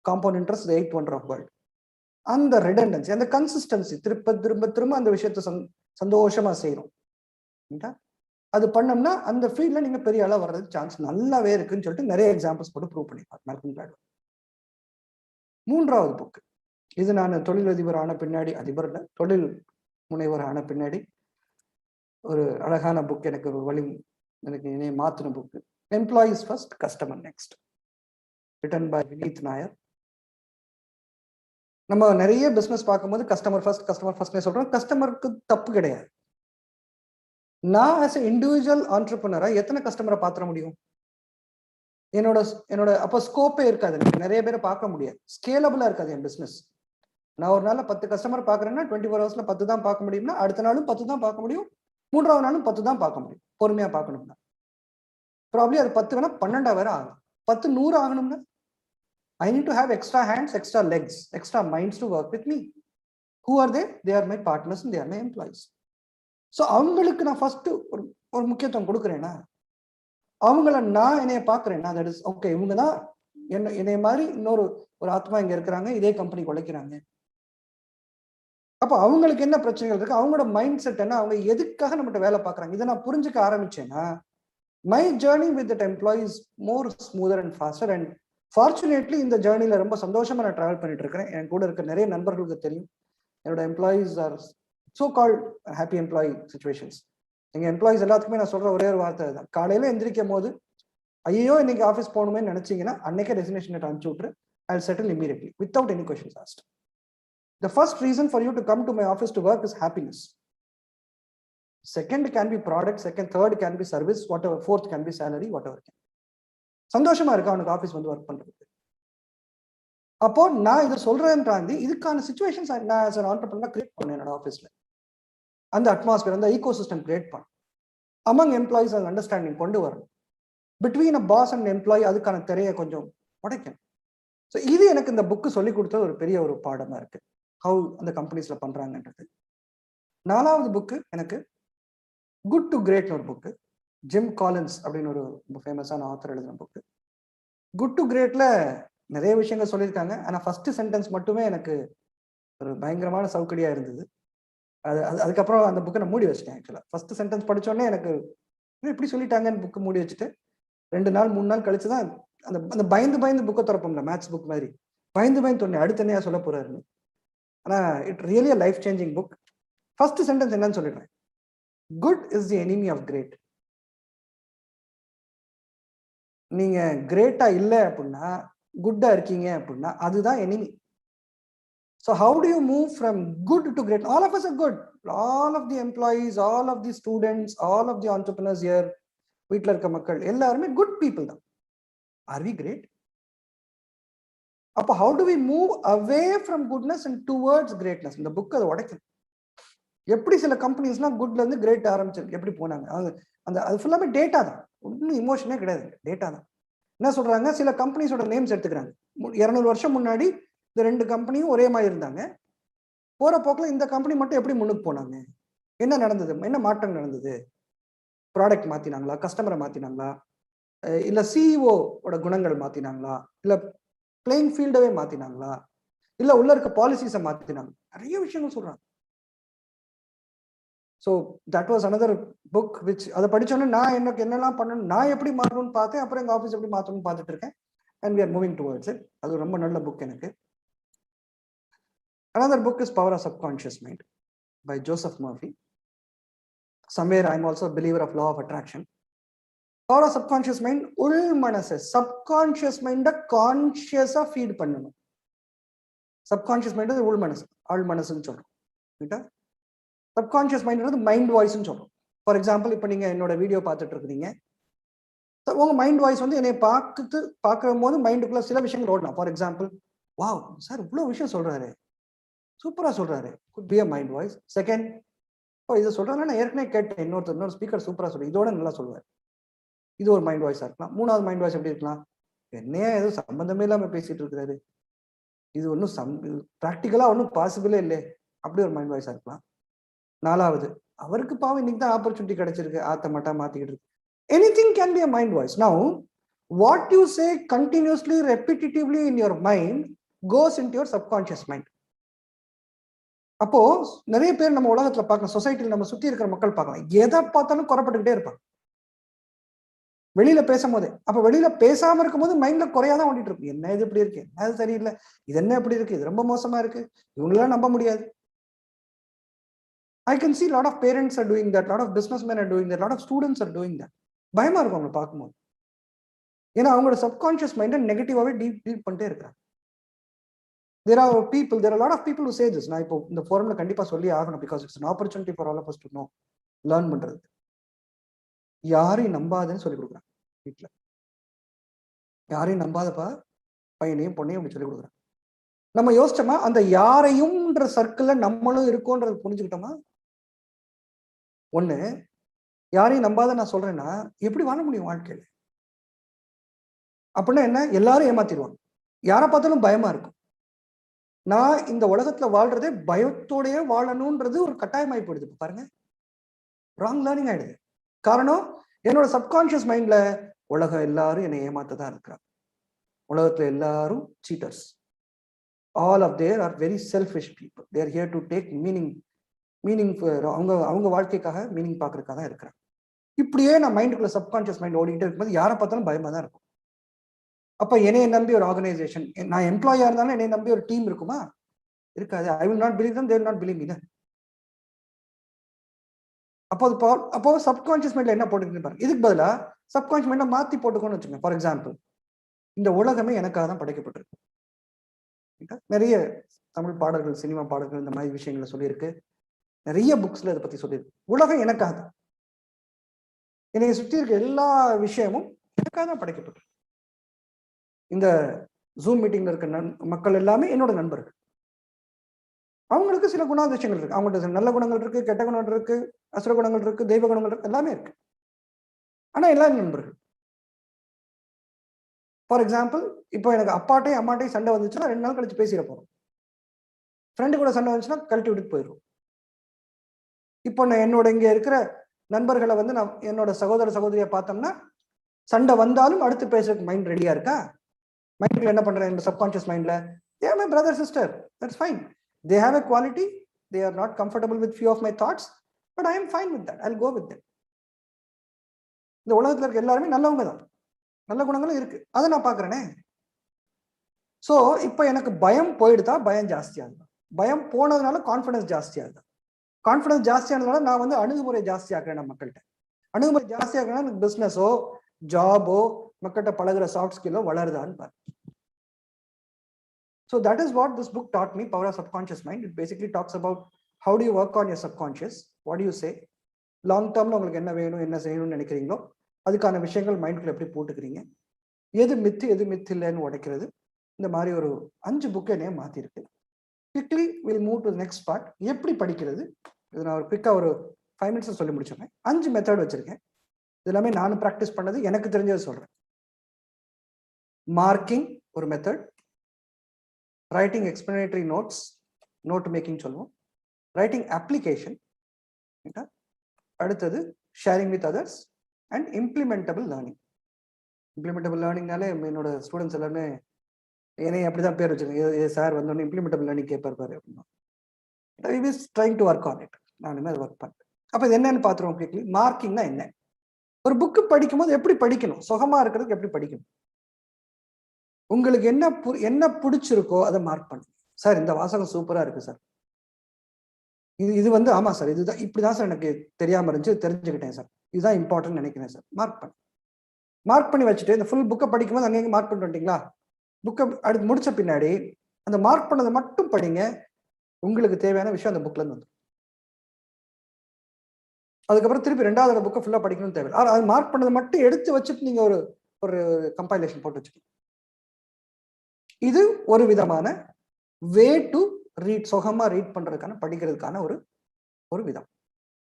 compound interest 8th wonder of world. அந்த ரிடண்டன்சி, அந்த கன்சிஸ்டன்சி, திரும்ப அந்த விஷயத்தை சந்தோஷமா செய்யணும். அது பண்ணோம்னா அந்த ஃபீல்ட்ல நீங்க பெரிய அளவு வர்றதுக்கு சான்ஸ் நல்லாவே இருக்குன்னு சொல்லிட்டு நிறைய எக்ஸாம்பிள்ஸ் போட்டு ப்ரூவ் பண்ணிப்பார் மால்கம் கிளாட்வெல். மூன்றாவது புக், இது நான் தொழிலதிபர் ஆன பின்னாடி, அதிபர் இல்லை, தொழில் முனைவர் ஆன பின்னாடி ஒரு அழகான புக், எனக்கு ஒரு வழி, எனக்கு மாத்தின book, employees first customer next. written by Vineet Nair. நம்ம நிறைய பிசினஸ் பார்க்கும்போது கஸ்டமர் ஃபர்ஸ்ட்னே சொல்றோம். கஸ்டமருக்கு தப்பு கிடையாது. நான் ஆஸ் எ இண்டிவிஜுவல் ஆண்டர்பிரினரா எத்தனை கஸ்டமரை பாத்திர முடியும்? என்னோட அப்போ ஸ்கோப்பே இருக்காது. எனக்கு நிறைய பேரை பார்க்க முடியாது. ஸ்கேலபிளா இருக்காது என் பிசினஸ். நான் ஒரு நாள் 10 கஸ்டமர் பார்க்குறேன்னா 24 ஹவர்ஸ்ல 10 தான் பார்க்க முடியும்னா அடுத்த நாளும் 10 தான் பார்க்க முடியும், 3வது நாளும் 10 தான் பார்க்க முடியும். பொறுமையா பார்க்கணும்னா ப்ராப்ளி அது 10 வேணா 12 வேற ஆகும். 10 100 ஆகணும்னா I need to have extra hands, extra legs, extra minds to work with me. Who are they? They are my partners and they are my employees. So அவங்களுக்கு நான் ஃபர்ஸ்ட் ஒரு முக்கியத்துவம் கொடுக்குறேன்னா, அவங்கள நான் என்னைய பார்க்குறேன்னா, தட் இஸ் ஓகே, இவங்க தான் என்னைய மாதிரி இன்னொரு ஆத்மா இங்க இருக்கிறாங்க, இதே கம்பெனி உழைக்கிறாங்க. அப்போ அவங்களுக்கு என்ன பிரச்சனைகள் இருக்கு, அவங்களோட மைண்ட் செட் என்ன, அவங்க எதுக்காக நம்மகிட்ட வேலை பார்க்குறாங்க, இதை நான் புரிஞ்சுக்க ஆரம்பிச்சேன்னா my journey with that employee is more smoother and faster. And fortunately இந்த ஜேர்னில ரொம்ப சந்தோஷமா நான் டிராவல் பண்ணிட்டு இருக்கிறேன். என் கூட இருக்க நிறைய நண்பர்களுக்கு தெரியும், என்னோட employees are so called happy employee situations. எங்க எம்ப்ளாயீஸ் எல்லாத்துக்குமே நான் சொல்ற ஒரே ஒரு வார்த்தை தான், காலையில எந்திரிக்கும் போது ஐயோ இன்னைக்கு ஆஃபீஸ் போகணுமே நினைச்சீங்கன்னா அன்னைக்கே ரெசிக்னேஷன் லெட்டர் அனுப்பிச்சு விட்டுரு, I will settle immediately without any questions asked. The first reason for you to come to my office to work is happiness. Second can be product, third can be service, whatever, fourth can be salary, whatever. சந்தோஷமா இருக்கா அவனுக்கு office வந்து work பண்றதுக்கு? அப்போ நான் இதை சொல்றேன்றாண்டி இதுக்கான situations நான் ஆஸ் an entrepreneur கிரியேட் பண்ணேன் என்னோட ஆஃபீஸ்ல. அந்த அட்மாஸ்பியர், அந்த ஈகோ சிஸ்டம் கிரியேட் பண்ண அமங் எம்ப்ளாயிஸ் அந்த அண்டர்ஸ்டாண்டிங் கொண்டு வரணும். Between a boss and employee அதுக்கான திரையை கொஞ்சம் உடைக்கணும். ஸோ இது எனக்கு இந்த புக்கு சொல்லி கொடுத்த ஒரு பெரிய ஒரு பாடமா இருக்கு, ஹவு அந்த கம்பெனிஸ்ல பண்றாங்கன்றது. 4வது புக்கு எனக்கு குட் டு கிரேட்னு ஒரு புக்கு, ஜிம் காலின்ஸ் அப்படின்னு ஒரு ரொம்ப ஃபேமஸான ஆத்தர் எழுதின புக்கு. குட் டு கிரேட்ல நிறைய விஷயங்கள் சொல்லியிருக்காங்க. ஆனால் ஃபர்ஸ்ட் சென்டென்ஸ் மட்டுமே எனக்கு ஒரு பயங்கரமான சவுக்கடியா இருந்தது. அதுக்கப்புறம் அந்த புக்கை நான் மூடி வச்சிட்டேன். ஆக்சுவலா ஃபர்ஸ்ட் சென்டென்ஸ் படிச்சோடனே எனக்கு இப்படி சொல்லிட்டாங்கன்னு புக்கு மூடி வச்சுட்டு 2 நாள் 3 நாள் கழிச்சு தான் அந்த பயந்து புக்கை திறப்போம்ல, மேத்ஸ் புக் மாதிரி பயந்து தோணி அடுத்த என்னையா சொல்ல போறாருன்னு. ஆனா it really a life changing book. First sentence என்னன்னு சொல்லிடுறேன், good is the enemy of great. நீங்க கிரேட்டா இல்லை அப்படின்னா, குட்டா இருக்கீங்க அப்படின்னா அதுதான் enemy. So how do you move from good to great? All of us are good. All of the employees, all of the students, all of the entrepreneurs here, வீட்டில் இருக்க மக்கள் எல்லாருமே குட் பீப்புள் தான். Are we great? அப்போ how do we move away from goodness and towards greatness? இந்த book அதை உடைக்கும். எப்படி சில கம்பெனிஸ்லாம் குட்ல இருந்து கிரேட் ஆரம்பிச்சிருக்கு, எப்படி போனாங்க, அது ஃபுல்லாமே டேட்டா தான், ஒன்றும் இமோஷனே கிடையாது, டேட்டா தான். என்ன சொல்றாங்க, சில கம்பெனிஸோட நேம்ஸ் எடுத்துக்கிறாங்க. 200 வருஷம் முன்னாடி இந்த 2 கம்பெனியும் ஒரே மாதிரி இருந்தாங்க. போற போக்கில் இந்த கம்பெனி மட்டும் எப்படி முன்னுக்கு போனாங்க, என்ன நடந்தது, என்ன மாற்றம் நடந்தது, ப்ராடக்ட் மாத்தினாங்களா, கஸ்டமரை மாத்தினாங்களா, இல்ல சிஇஓட குணங்கள் மாத்தினாங்களா, இல்ல பிளேயிங் ஃபீல்டவே மாத்தினாங்களா, இல்ல உள்ள இருக்க பாலிசிஸை மாத்தினாங்க, நிறைய விஷயங்கள் சொல்றாங்க. So that was another book which அதை படிச்சோன்னே நான் எனக்கு என்னெல்லாம் பண்ணணும், நான் எப்படி மாறணும்னு பார்த்தேன். அப்புறம் எங்கள் ஆஃபீஸ் எப்படி மாற்றணும்னு பார்த்துட்டு இருக்கேன். And we are moving towards it. அது ரொம்ப நல்ல புக் எனக்கு. Another book is Power of Subconscious Mind by Joseph Murphy. Somewhere I am also a believer of law of attraction. Power of Subconscious Mind, உள் மனசு, subconscious மைண்டை கான்ஷியஸா feet பண்ணணும். Subconscious mind உள் மனசு, ஆள் மனசுன்னு சொல்றோம். ரைட்டா? சப்கான்ஷியஸ் மைண்ட் மைண்ட் வாய்ஸ்ன்னு சொல்றோம். ஃபார் எக்ஸாம்பிள், இப்போ நீங்க என்னோட வீடியோ பார்த்துட்டு இருக்கிறீங்க, உங்க மைண்ட் வாய்ஸ் வந்து என்னை பார்க்குற போது மைண்டுக்குள்ள சில விஷயங்கள் ஓடலாம். ஃபார் எக்ஸாம்பிள், வாவ் சார் இவ்வளோ விஷயம் சொல்றாரு, சூப்பரா சொல்றாரு, could be a mind voice. Second, இதை சொல்றாங்க நான் ஏற்கனவே கேட்டேன், இன்னொரு ஸ்பீக்கர் சூப்பரா சொல்லி இதோட நல்லா சொல்லுவார், இது ஒரு மைண்ட் வாய்ஸா இருக்கலாம். 3வது மைண்ட் வாய்ஸ் எப்படி இருக்கலாம், என்னையா எதுவும் சம்பந்தமே இல்லாம பேசிட்டு இருக்கிறாரு, இது ஒன்றும் ப்ராக்டிக்கலா ஒன்றும் பாசிபிளே இல்லை, அப்படி ஒரு மைண்ட் வாய்ஸா இருக்கலாம். 4வது, அவருக்கு பாவம் இன்னைக்கு தான் ஆப்பர்ச்சுனிட்டி கிடைச்சிருக்கு, ஆத்த மாட்டா மாத்திக்கிட்டு இருக்கு. Anything can be a mind voice. Now, what you say continuously, repetitively in your mind goes into your subconscious mind. அப்போ நிறைய பேர் நம்ம உலகத்துல பார்க்கலாம், சொசைட்டில நம்ம சுத்தி இருக்கிற மக்கள் பார்க்கலாம், எதை பார்த்தாலும் குறைப்பட்டுக்கிட்டே இருப்பாங்க வெளியில பேசும் போதே. அப்ப வெளியில பேசாம இருக்கும் போது மைண்ட்ல குறையாதான் ஓடிட்டு இருக்கு, என்ன இது இப்படி இருக்கு, என்ன இது சரியில்லை, இது என்ன இப்படி இருக்கு, இது ரொம்ப மோசமா இருக்கு, இவங்களெல்லாம் நம்ப முடியாது. I can see a lot of parents are doing that, a lot of businessmen are doing that, a lot of students are doing that. பயமா இருக்கும் அவங்க பார்க்கும்போது. ஏன்னா அவங்களோட சப்கான்ஷியஸ் மைண்டை நெகட்டிவாவே டீல் பண்ணிட்டே இருக்காங்க. There are a lot of people who say this. நான் இப்போ இந்த ஃபோரம்ல கண்டிப்பா சொல்லி ஆகணும், because it's an opportunity for all of us to know, learn பண்றது. யாரையும் நம்பாதுன்னு சொல்லி கொடுக்குறாங்க வீட்டுல. யாரையும் நம்பாதப்பா, பையனையும் பொண்ணையும் அப்படி சொல்லி கொடுக்குறாங்க. நம்ம யோசிச்சோமா அந்த யாரையும்ன்ற சர்க்கிள்ல நம்மளும் இருக்கோன்றது புரிஞ்சுக்கிட்டோமா? ஒண்ணு, யாரையும் நம்பாத நான் சொல்றேன்னா எப்படி வாழ முடியும் வாழ்க்கையில? அப்படின்னா என்ன? எல்லாரும் ஏமாத்திடுவாங்க. யாரை பார்த்தாலும் பயமா இருக்கும். நான் இந்த உலகத்துல வாழ்றதே பயத்தோடய வாழணும்ன்றது ஒரு கட்டாயமாயி போயிடுது. பாருங்க, ராங் லேர்னிங் ஆயிடுது. காரணம், என்னோட சப்கான்ஷியஸ் மைண்ட்ல உலகம் எல்லாரும் என்னை ஏமாத்ததான் இருக்கிறாங்க. உலகத்துல எல்லாரும் seaters. All of them are very selfish people. They are here to take meaning அவங்க வாழ்க்கைக்காக மீனிங் பார்க்கறதுக்காக தான் இருக்கிறாங்க. இப்படியே நான் மைண்டுக்குள்ள சப்கான்ஷியஸ் மைண்ட் ஓடிக்கிட்டே இருக்கும்போது யாரை பார்த்தாலும் பயமா தான் இருக்கும். அப்ப என்னைய நம்பி ஒரு ஆர்கனைசேஷன், நான் எம்ப்ளாயா இருந்தாலும் என்னை நம்பி ஒரு டீம் இருக்குமா? இருக்காது. I will not believe them, they will not believe me. அப்போ சப்கான்ஷியஸ் மைண்ட்ல என்ன போட்டுக்கிட்டு பாருங்க. இதுக்கு பதிலா சப்கான்ஷியஸ் மைண்டை மாத்தி போட்டுக்கோன்னு வச்சுக்கோங்க. ஃபார் எக்ஸாம்பிள், இந்த உலகமே எனக்காக தான் படைக்கப்பட்டிருக்கு. நிறைய தமிழ் பாடல்கள், சினிமா பாடல்கள் இந்த மாதிரி விஷயங்களை சொல்லியிருக்கு. நிறைய புக்ஸ்ல இதை பத்தி சொல்லியிருக்கு. உலகம் எனக்காக தான், என்னை சுற்றி இருக்க எல்லா விஷயமும் எனக்காக தான் படைக்கப்பட்டிருக்கு. இந்த ஜூம் மீட்டிங்ல இருக்க மக்கள் எல்லாமே என்னோட நண்பர்கள். அவங்களுக்கு சில குணாதிசயங்கள் இருக்கு. அவங்கள்ட்ட நல்ல குணங்கள் இருக்கு, கெட்ட குணங்கள் இருக்கு, அசுர குணங்கள் இருக்கு, தெய்வ குணங்கள் இருக்கு, எல்லாமே இருக்கு. ஆனா எல்லாரும் நண்பர்கள். ஃபார் எக்ஸாம்பிள், இப்போ எனக்கு அப்பாட்டையும் அம்மாட்டையும் சண்டை வந்துச்சுன்னா 2 நாள் கழிச்சு பேசிட போறோம். ஃப்ரெண்டு கூட சண்டை வந்துச்சுன்னா கழட்டி விட்டுட்டு போயிடும். இப்போ நான் என்னோட இங்க இருக்கிற நண்பர்களை வந்து நான் என்னோட சகோதர சகோதரியை பார்த்தோம்னா சண்டை வந்தாலும் அடுத்து பேசுறதுக்கு மைண்ட் ரெடியா இருக்கா? மைண்ட்ல என்ன பண்றேன்? இந்த சப்கான்ஷியஸ் மைண்ட்ல, they are my brother sister, that's fine. They have a quality, they are not comfortable with few of my thoughts, but I am fine with that, I'll go with them. இந்த உலகத்துல இருக்க எல்லாருமே நல்லவங்க தான், நல்ல குணங்களும் இருக்கு, அதை நான் பாக்குறேனே. சோ இப்போ எனக்கு பயம் போயிடுதா? பயம் ஜாஸ்தியாகுது. பயம் போனதுனால கான்ஃபிடன்ஸ் ஜாஸ்தியாகுது. கான்ஃபிடன்ஸ் ஜாஸ்தியானதுனால நான் வந்து அணுகுமுறை ஜாஸ்தியாக்குறேன். நான் மக்கள்கிட்ட அணுகுமுறை ஜாஸ்தியாக்குறேன்னா எனக்கு பிசினஸோ ஜாபோ மக்கள்கிட்ட பழகுற சாஃப்ட் ஸ்கில்லோ வளருதான்னு பாரு. So that is what this book taught me, Power of Subconscious Mind. It basically talks about how do you work on your subconscious, what do you say, long டேர்ம்ல உங்களுக்கு என்ன வேணும், என்ன செய்யணும்னு நினைக்கிறீங்களோ அதுக்கான விஷயங்கள் மைண்ட்குள்ள எப்படி போட்டுக்கிறீங்க, எது மித்து எது மித்து இல்லைன்னு உடைக்கிறது. இந்த மாதிரி ஒரு 5 புக்கு என்னைய மாத்திருக்கு. Quickly will move to next part. எப்படி படிக்கிறது, இது நான் ஒரு குவிக்கா ஒரு 5 minutes சொல்லி முடிச்சிருக்கேன். 5 மெத்தட் வச்சிருக்கேன். இது எல்லாமே நானும் ப்ராக்டிஸ் பண்ணது, எனக்கு தெரிஞ்சதை சொல்றேன். மார்க்கிங் ஒரு method, writing explanatory notes, note making சொல்லுவோம், ரைட்டிங் அப்ளிகேஷன், அடுத்தது sharing with others and implementable learning. Implementable லேர்னிங்னாலே என்னோட ஸ்டூடெண்ட்ஸ் எல்லாமே என்னை அப்படிதான் பேர் வச்சிருக்கேன். சார் வந்தோடனே இம்ப்ளிமெண்டபிள் லேர்னிங் கேட்பார் பாரு அப்படின்னா, I was trying to work on it. நானுமே அதை ஒர்க் பண்ணேன். அப்போ இது என்னன்னு பார்த்துருவோம் குவிக்லி. மார்க்கிங்னா என்ன? ஒரு புக்கு படிக்கும்போது எப்படி படிக்கணும், சுகமா இருக்கிறதுக்கு எப்படி படிக்கணும், உங்களுக்கு என்ன பிடிச்சிருக்கோ அதை மார்க் பண்ணுங்க. சார் இந்த வாசகம் சூப்பரா இருக்கு சார், இது வந்து ஆமா சார், இதுதான் இப்படிதான் சார் எனக்கு தெரியாம இருந்துச்சு, தெரிஞ்சுக்கிட்டேன் சார், இதுதான் இம்பார்ட்டன்ட் நினைக்கிறேன் சார், மார்க் பண்ணு. மார்க் பண்ணி வச்சுட்டு இந்த ஃபுல் புக்கை படிக்கும்போது அங்கே மார்க் பண்ணிட்டு வந்துட்டீங்களா, புக்கை அடுத்து முடிச்ச பின்னாடி அந்த மார்க் பண்ணதை மட்டும் படிங்க. உங்களுக்கு தேவையான விஷயம் அந்த புக்ல இருந்து வந்து, அதுக்கப்புறம் திருப்பி 2வது புக்கை ஃபுல்லா படிக்கணும்னு தேவை. அது மார்க் பண்ணதை மட்டும் எடுத்து வச்சுட்டு நீங்க ஒரு கம்பைலேஷன் போட்டு வச்சுக்கணும். இது ஒரு விதமான வே டு ரீட், சுகமா ரீட் பண்றதுக்கான, படிக்கிறதுக்கான ஒரு விதம்.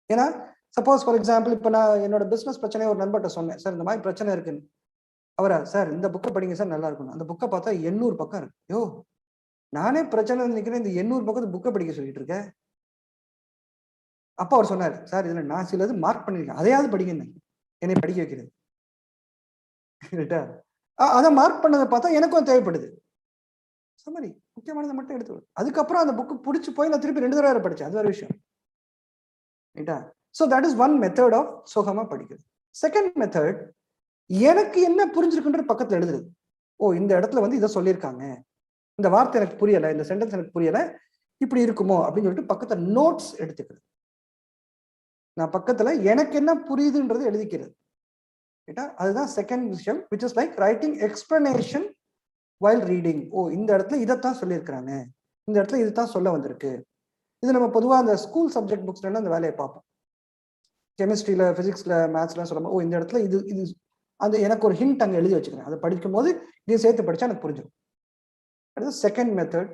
ஏன்னா சப்போஸ் ஃபார் எக்ஸாம்பிள் இப்போ நான் என்னோட பிசினஸ் பிரச்சனையை ஒரு நண்பர்கிட்ட சொன்னேன், சார் இந்த மாதிரி பிரச்சனை இருக்குன்னு. அவரா, சார் இந்த புக்கை படிங்க சார் நல்லா இருக்கும். அந்த புக்கை பார்த்தா 800 பக்கம் இருக்கு. யோ, நானே பிரச்சனை நினைக்கிறேன், இந்த 800 பக்கத்து புக்கை படிக்க சொல்லிட்டு இருக்கேன். அப்ப அவர் சொன்னார், சார் இதுல நான் சிலது மார்க் பண்ணிருக்கேன், அதையாவது படிங்க, என்னை படிக்க வைக்கிறது. அதை மார்க் பண்ணதை பார்த்தா எனக்கும் தேவைப்படுது. சமரி முக்கியமானதை மட்டும் எடுத்து, அதுக்கப்புறம் அந்த புக்கு பிடிச்சி போய் நான் திருப்பி 2 தடவை படிச்சேன், அது ஒரு விஷயம். ரைட்டா? So that is one method of சுகமா படிக்கிறது. செகண்ட் மெத்தட், எனக்கு என்ன புரிஞ்சிருக்குன்ற பக்கத்துல எழுதுறது. ஓ, இந்த இடத்துல வந்து இதை சொல்லியிருக்காங்க, இந்த வார்த்தை எனக்கு புரியல, இந்த சென்டென்ஸ் எனக்கு புரியல, இப்படி இருக்குமோ அப்படின்னு சொல்லிட்டு பக்கத்துல நோட்ஸ் எடுத்துக்கிறது. நான் பக்கத்துல எனக்கு என்ன புரியுதுன்றது எழுதிக்கிறது. ரைட்டா? அதுதான் செகண்ட் விஷயம், which is like writing explanation while reading. ஓ, இந்த இடத்துல இதைத்தான் சொல்லியிருக்கிறாங்க, இந்த இடத்துல இதுதான் சொல்ல வந்திருக்கு. இது நம்ம பொதுவாக அந்த ஸ்கூல் சப்ஜெக்ட் புக்ஸ்ல அந்த வேலையை பார்ப்போம். கெமிஸ்ட்ரியில, பிசிக்ஸ்ல, மேத்ஸ்லாம் சொல்லும்போது, ஓ இந்த இடத்துல இது இது அந்த எனக்கு ஒரு ஹிண்ட் அங்கே எழுதி வச்சுக்கிறேன், அதை படிக்கும் போது இதையும் சேர்த்து படிச்சா எனக்கு புரிஞ்சிடும். அது second method.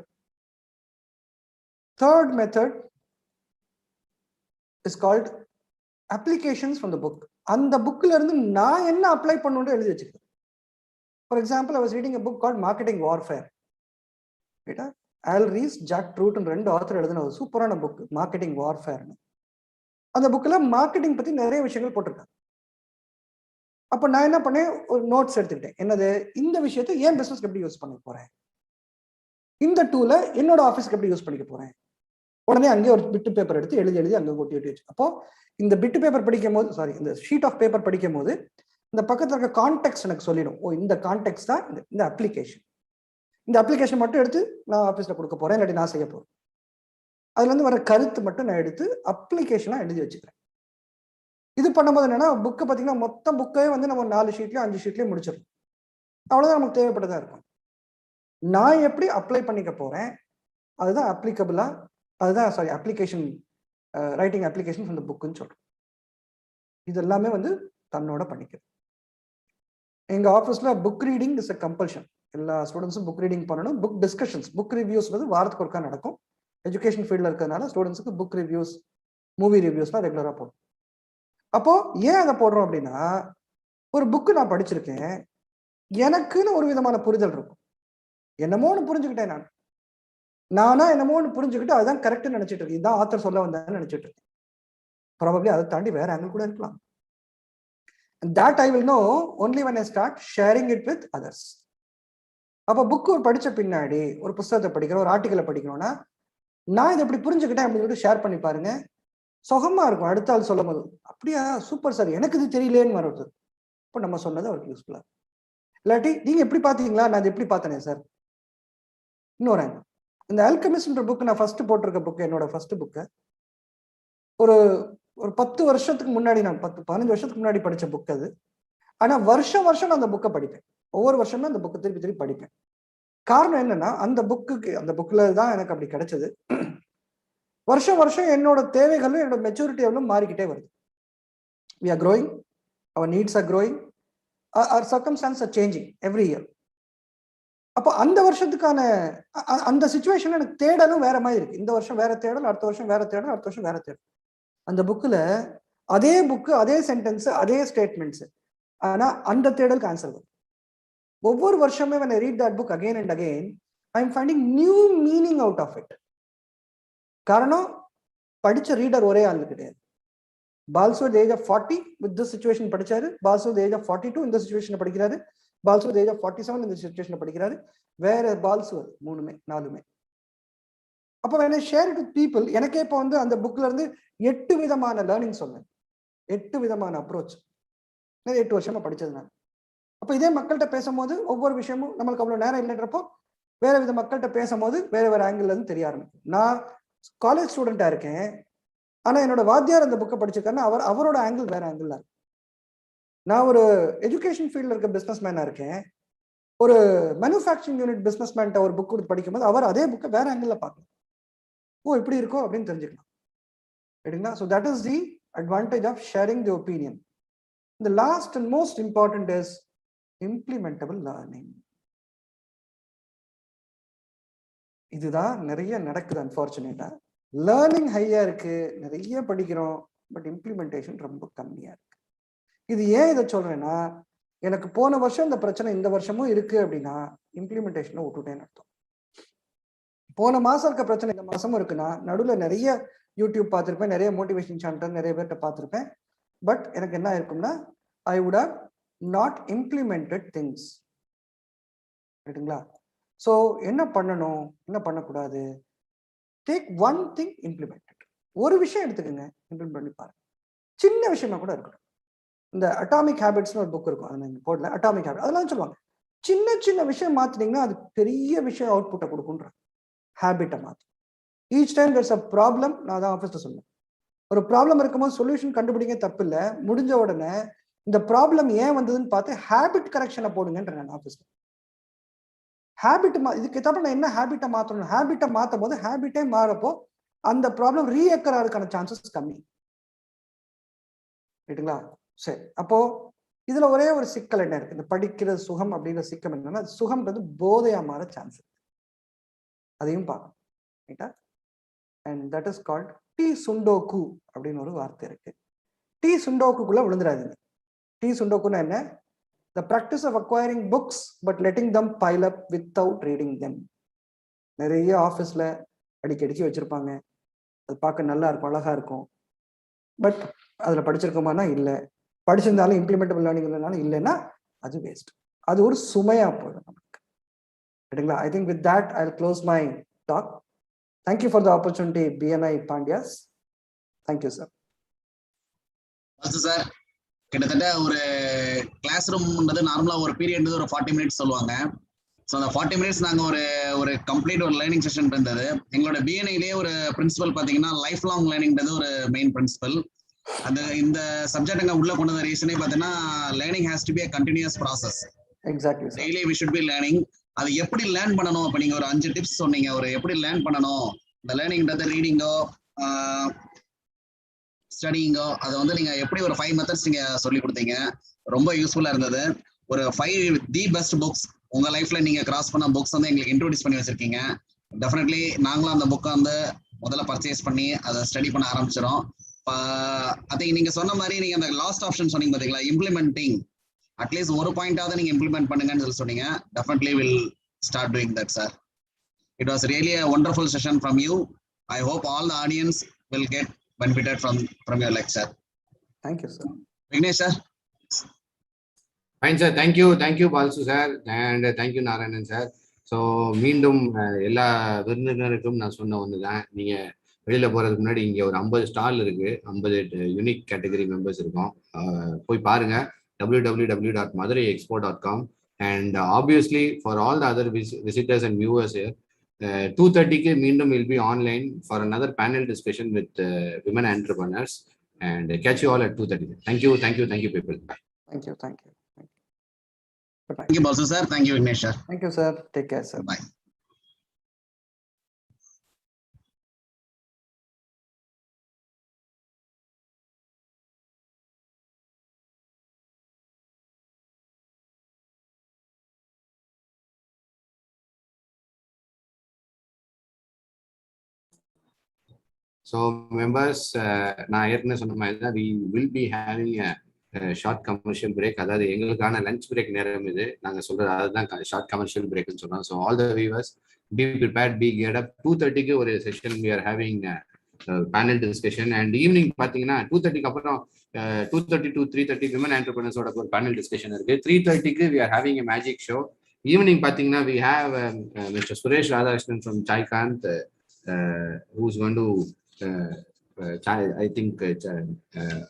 Third method is called applications from the book. அந்த புக்ல இருந்து நான் என்ன அப்ளை பண்ணணும்னு எழுதி வச்சுக்கிறேன். For example, I was reading a book called marketing warfare. ரைட்டா? ஆல் ரீஸ், ஜாக் ட்ரூட்னு 2 ஆத்தர் எழுதின ஒரு சூப்பரான புக் மார்க்கெட்டிங் வார்ஃபேர்னு. அந்த புக்கில் மார்க்கெட்டிங் பற்றி நிறைய விஷயங்கள் போட்டிருக்காங்க. அப்போ நான் என்ன பண்ணேன், ஒரு நோட்ஸ் எடுத்துக்கிட்டேன். என்னது, இந்த விஷயத்தை ஏன் பிஸ்னஸ்க்கு எப்படி யூஸ் பண்ண போகிறேன், இந்த டூலை என்னோட ஆஃபீஸ்க்கு எப்படி யூஸ் பண்ணிக்க போகிறேன். உடனே அங்கே ஒரு பிட்டு பேப்பர் எடுத்து எழுதி எழுதி அங்கே ஒட்டி ஒட்டி வச்சு, அப்போ இந்த பிட்டு பேப்பர் படிக்கும் போது, சாரி இந்த ஷீட் ஆஃப் பேப்பர் படிக்கும் போது இந்த பக்கத்தில் இருக்க கான்டெக்ட் எனக்கு சொல்லிடும். ஓ இந்த கான்டெக்ட் தான் இந்த அப்ளிகேஷன். இந்த அப்ளிகேஷன் மட்டும் எடுத்து நான் ஆஃபீஸில் கொடுக்க போகிறேன், இல்லாட்டி நான் செய்ய போகிறேன். அதுலேருந்து வர கருத்து மட்டும் நான் எடுத்து அப்ளிகேஷனாக எழுதி வச்சுக்கிறேன். இது பண்ணும்போது என்னன்னா, புக்கை பார்த்தீங்கன்னா மொத்த புக்கே வந்து நம்ம 4 ஷீட்லையும் 5 ஷீட்லையும் முடிச்சிடணும். அவ்வளோதான் நமக்கு தேவைப்பட்டதாக இருக்கும். நான் எப்படி அப்ளை பண்ணிக்க போகிறேன், அதுதான் அப்ளிகபிளா, அதுதான் sorry application, writing application from the புக்குன்னு சொல்கிறோம். இது எல்லாமே வந்து தன்னோட பண்ணிக்கிறது. எங்கள் ஆஃபீஸில் book reading is a compulsion. எல்லா ஸ்டூடெண்ட்ஸும் புக் ரீடிங் பண்ணணும். புக் டிஸ்கஷன்ஸ், புக் ரிவ்யூஸ் வந்து வாரத்துக்கு ஒருக்கா நடக்கும். எஜுகேஷன் ஃபீல்டில் இருக்கிறதுனால ஸ்டூடெண்ட்ஸுக்கு புக் ரிவ்யூஸ், மூவி ரிவ்யூஸ்லாம் ரெகுலராக போடும். அப்போ ஏன் அதை போடுறோம் அப்படின்னா, ஒரு புக்கு நான் படிச்சிருக்கேன், எனக்குன்னு ஒரு விதமான புரிதல் இருக்கும். என்னமோன்னு புரிஞ்சுக்கிட்டேன், நானா என்னமோன்னு புரிஞ்சுக்கிட்டு அதுதான் கரெக்ட்னு நினைச்சிட்டு இருக்கேன், இதுதான் ஆத்தர் சொல்ல வந்தேன்னு நினைச்சிட்டு இருக்கேன். ப்ராபப்ளி அதை தாண்டி வேற ஆங்கிள் கூட இருக்கலாம். That I will know only when I start sharing it with others. அப்போ புக்கு படிச்ச பின்னாடி, ஒரு புத்தகத்தை படிக்கிறோம், ஒரு ஆர்டிக்கலை படிக்கணும்னா, நான் இதை எப்படி புரிஞ்சுக்கிட்டேன் அப்படின்னு சொல்லிட்டு ஷேர் பண்ணி பாருங்க, சுகமா இருக்கும். அடுத்த ஆள் சொல்லும் போது, அப்படியா சூப்பர் சார், எனக்கு இது தெரியலேன்னு வருது. இப்போ நம்ம சொன்னது அவருக்கு யூஸ்ஃபுல்லா. இல்லாட்டி நீங்க எப்படி பாத்தீங்களா, நான் இது எப்படி பார்த்தேனே சார். இன்னொரு இந்த ஆல்கெமிஸ்ட்ன்ற புக் நான் ஃபர்ஸ்ட் போட்டிருக்க புக், என்னோட ஃபர்ஸ்ட் புக்கு ஒரு 10 வருஷத்துக்கு முன்னாடி, நான் 10-15 வருஷத்துக்கு முன்னாடி படிச்ச புக் அது. ஆனா வருஷம் வருஷம் நான் அந்த புக்கை படிப்பேன். ஒவ்வொரு வருஷமும் அந்த புக்கை திருப்பி திருப்பி படிப்பேன். காரணம் என்னன்னா, அந்த புக்ல தான் எனக்கு அப்படி கிடைச்சது. வருஷம் வருஷம் என்னோட தேவைகளும் என்னோட மெச்சூரிட்டி எவ்வளவு மாறிக்கிட்டே வருது. We are growing, our needs are growing, our circumstances are changing every year. அப்போ அந்த வருஷத்துக்கான அந்த சிச்சுவேஷன் எனக்கு தேடலும் வேற மாதிரி இருக்கு. இந்த வருஷம் வேற தேடல், அடுத்த வருஷம் வேற தேடல், அடுத்த வருஷம் வேற தேடல். அந்த புக்கில் அதே புக்கு, அதே சென்டென்ஸ், அதே ஸ்டேட்மெண்ட்ஸ், ஆனா அந்த தேடலுக்கு ஆன்சர் வரும். ஒவ்வொரு வருஷமே when I read that book again and again, I am finding new meaning out of it. காரணம், படிச்ச ரீடர் ஒரே ஆள் கிடையாது. பால்சோ the age of 40 with this situation படிச்சாரு, பால்சோ the age of 42 இந்த சிச்சுவேஷன் படிக்கிறாரு, பால்சோ the age of 47 இந்த சிச்சுவேஷன் படிக்கிறாரு. வேற பால்சோ 3மே 4மே. அப்போ when I share it with people, எனக்கே இப்போ வந்து அந்த புக்ல இருந்து 8 விதமான லேர்னிங் சொன்னேன், 8 விதமான அப்ரோச். 8 வருஷமா படிச்சது நான். அப்போ இதே மக்கள்கிட்ட பேசும்போது ஒவ்வொரு விஷயமும் நம்மளுக்கு அவ்வளோ நேரம் இல்லைன்றப்போ வேற வித மக்கள்கிட்ட பேசும்போது வேற வேற ஆங்கிள் இருந்து தெரிய ஆரம்பிக்கும். நான் காலேஜ் ஸ்டூடெண்டா இருக்கேன், ஆனா என்னோட வாத்தியார் அந்த புக்கை படிச்சிருக்காருன்னா அவரோட ஆங்கிள் வேற ஆங்கிள் இருக்கு. நான் ஒரு எஜுகேஷன் ஃபீல்ட்ல இருக்க பிசினஸ் மேனா இருக்கேன், ஒரு மேனுஃபேக்சரிங் யூனிட் பிசினஸ் மேன்ட்ட ஒரு புக் கொடுத்து படிக்கும்போது அவர் அதே புக்கை வேற ஆங்கிள் பார்க்கணும். ஓ இப்படி இருக்கோ அப்படின்னு தெரிஞ்சுக்கலாம். சரிங்களா? So that is the advantage of sharing the opinion. The last and most important is implementable learning. இதுதான் நிறைய நடக்குது. அன்பார்ச்சுனேட்டா லேர்னிங் ஹையா இருக்கு, நிறைய படிக்கிறோம், பட் இம்ப்ளிமெண்டேஷன் ரொம்ப கம்மியா இருக்கு. இது ஏன் இதை சொல்றேன்னா, எனக்கு போன வருஷம் இந்த பிரச்சனை இந்த வருஷமும் இருக்கு அப்படின்னா இம்ப்ளிமெண்டேஷனை விட்டுட்டேன்னு அர்த்தம். போன மாசம் இருக்க பிரச்சனை இந்த மாசமும் இருக்குன்னா, நடுவில் நிறைய யூடியூப் பார்த்துருப்பேன், நிறைய மோட்டிவேஷன் சேனல் நிறைய பேர்கிட்ட பார்த்துருப்பேன், பட் எனக்கு என்ன இருக்கும்னா, I would have not implemented things. ரைட்டுங்களா? ஸோ என்ன பண்ணணும், என்ன பண்ணக்கூடாது, take one thing, implement it. ஒரு விஷயம் எடுத்துக்கோங்க, இம்ப்ளிமெண்ட் பண்ணி பாருங்க. சின்ன விஷயமா கூட இருக்கட்டும். இந்த அட்டாமிக் ஹேபிட்ஸ்னு ஒரு புக் இருக்கும், அதை நீங்கள் போடல, அட்டாமிக் ஹேபிட் அதெல்லாம் சொல்லுவாங்க. சின்ன சின்ன விஷயம் மாற்றினீங்கன்னா அது பெரிய விஷயம் அவுட்புட்டை கொடுக்குன்ற ஹேபிட்டை மாற்றும். Each time there's a problem, நான் தான் ஆஃபீஸில் சொல்லுவேன், ஒரு ப்ராப்ளம் இருக்கும்போது சொல்யூஷன் கண்டுபிடிக்க தப்பு இல்லை, முடிஞ்ச உடனே இந்த ப்ராப்ளம் ஏன் வந்ததுன்னு பார்த்து ஹேபிட் கரெக்ஷனை போடுங்கன்ற நான் ஆஃபீஸ்ல. ஹேபிட் இதுக்கு தப்பு நான் என்ன ஹேபிட்டை மாற்றணும், ஹேபிட்டை மாற்றும் போது ஹேபிட்டே மாறப்போ அந்த ப்ராப்ளம் ரீஎக்கர் ஆகிறதுக்கான சான்சஸ் கம்மி. ரைட்டுங்களா? சரி, அப்போ இதுல ஒரே ஒரு சிக்கல் என்ன இருக்கு, இந்த படிக்கிற சுகம் அப்படிங்கிற சிக்கம் என்னன்னா, சுகம்ன்றது போதையா மாற சான்ஸ் இருக்கு. அதையும் பார்க்கணும். ரைட்டா? And that is called the சுண்டோக்கு அப்படின்னு ஒரு வார்த்தை இருக்கு. டி சுண்டோக்குள்ள விழுந்துடாதீங்க. டி சுண்டோக்குன்னா என்ன? The practice of acquiring books but letting them pile up without reading them. நிறைய ஆஃபீஸ்ல அடிக்கடிக்கு வச்சிருப்பாங்க, அது பார்க்க நல்லா இருக்கும், அழகா இருக்கும். பட் அதுல படிச்சிருக்கோமானா இல்லை, படிச்சிருந்தாலும் இம்ப்ளிமெண்டபிள் லேர்னிங் இல்லைனாலும் இல்லைன்னா அது வேஸ்ட், அது ஒரு சுமையா போயிடும் நமக்கு. ரைட்டுங்களா? I think with that I will close my talk. Thank you for the opportunity BNI Pandyas. Thank you sir. Sir, கிட்டத்தட்ட ஒரு கிளாஸ் ரூம்ன்றது நார்மலா ஒரு பீரியட் ஒரு 40 மினிட்ஸ் சொல்லுவாங்க. ஸோ அந்த 40 மினிட்ஸ் நாங்கள் ஒரு கம்ப்ளீட் ஒரு லேர்னிங் செஷன் இருந்தது. எங்களோட BNIலேயே ஒரு பிரின்சிபல் பார்த்தீங்கன்னா லைஃப் லாங் லேர்னிங்ன்றது ஒரு மெயின் பிரின்சிபல். அந்த இந்த சப்ஜெக்ட் அங்கே உள்ள கொண்டு வந்த ரீசனே பார்த்தீங்கன்னா learning has to be a continuous process. Exactly. Daily we should be learning. அது எப்படி லேர்ன் பண்ணணும்? அப்போ நீங்கள் ஒரு 5 டிப்ஸ் சொன்னீங்க, ஒரு எப்படி லேர்ன் பண்ணணும். இந்த லேர்னிங்ன்றது ரீடிங்கோ ஸ்டடிங்கோ, அதை வந்து நீங்க எப்படி ஒரு 5 மெத்தட்ஸ் நீங்க சொல்லி கொடுத்தீங்க, ரொம்ப யூஸ்ஃபுல்லா இருந்தது. ஒரு 5 தி பெஸ்ட் புக்ஸ் உங்க லைஃப்ல நீங்க கிராஸ் பண்ண புக்ஸ் வந்து எங்களுக்கு இன்ட்ரோடியூஸ் பண்ணி வச்சிருக்கீங்க. டெஃபினெட்லி நாங்களும் அந்த புக்கை வந்து முதல்ல பர்ச்சேஸ் பண்ணி அதை ஸ்டடி பண்ண ஆரம்பிச்சிடும். ஐ திங்க் நீங்க சொன்ன மாதிரி நீங்க அந்த லாஸ்ட் ஆப்ஷன் சொன்னீங்க பாத்தீங்களா, இம்ப்ளிமெண்டிங். அட்லீஸ்ட் ஒரு பாயிண்டாவது நீங்க இம்ப்ளிமெண்ட் பண்ணுங்கன்னு சொல்லி சொன்னீங்க. Definitely will start doing that sir. It was really a wonderful session from you. I hope all the audience will get benefited from your lecture. Thank you, sir. Vignesh sir. Fine sir, thank you Balsu sir, and thank you Narayanan sir. So மீண்டும் எல்லா விருந்தினருக்கும் நான் சொன்ன ஒன்று தான், நீங்கள் வெளியில் போகிறதுக்கு முன்னாடி இங்கே ஒரு 50 ஸ்டால் இருக்குது, 50 யூனிக் கேட்டகரி மெம்பர்ஸ் இருக்கும். போய் பாருங்கள், www.maduraiexpo.com. And obviously for all the other visitors and viewers here, 2:30 மீண்டும் will be online for another panel discussion with women entrepreneurs, and catch you all at 2:30. Thank you people. Bye. Thank you. Bye. Thank you Balsu sir. Thank you Vignesh sir. Thank you sir. Take care sir. Bye. So members, நான் ஏற்கனவே சொன்ன மாதிரி தான், we will be having a short commercial break. அதாவது எங்களுக்கான lunch break நேரம் இது. நாங்கள் சொல்றது அதுதான் ஷார்ட் கமர்ஷியல் பிரேக்னு சொல்றோம். So all the viewers, be prepared, B get up. 2:30 ஒரு session we are having panel discussion. And evening பார்த்தீங்கன்னா 2:30 அப்புறம் 2:30 to 3:30 விமன் என்டர்பிரினர்ஸோட ஒரு பேனல் டிஸ்கஷன் இருக்கு. 3:30 we are having a magic show. Evening பார்த்தீங்கன்னா we have Mr. Suresh Radhakrishnan from Chaikant, who's going to I think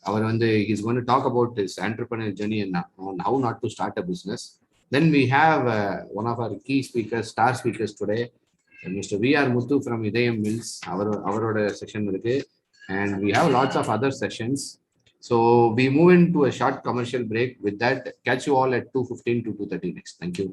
our he's going to talk about his entrepreneurial journey and on how not to start a business. Then we have one of our key speakers, star speakers today, Mr. VR Muthu from Idayam Mills. Our section irukku, and we have lots of other sessions. So we move into a short commercial break. With that, catch you all at 2:15 to 2:30 next. Thank you.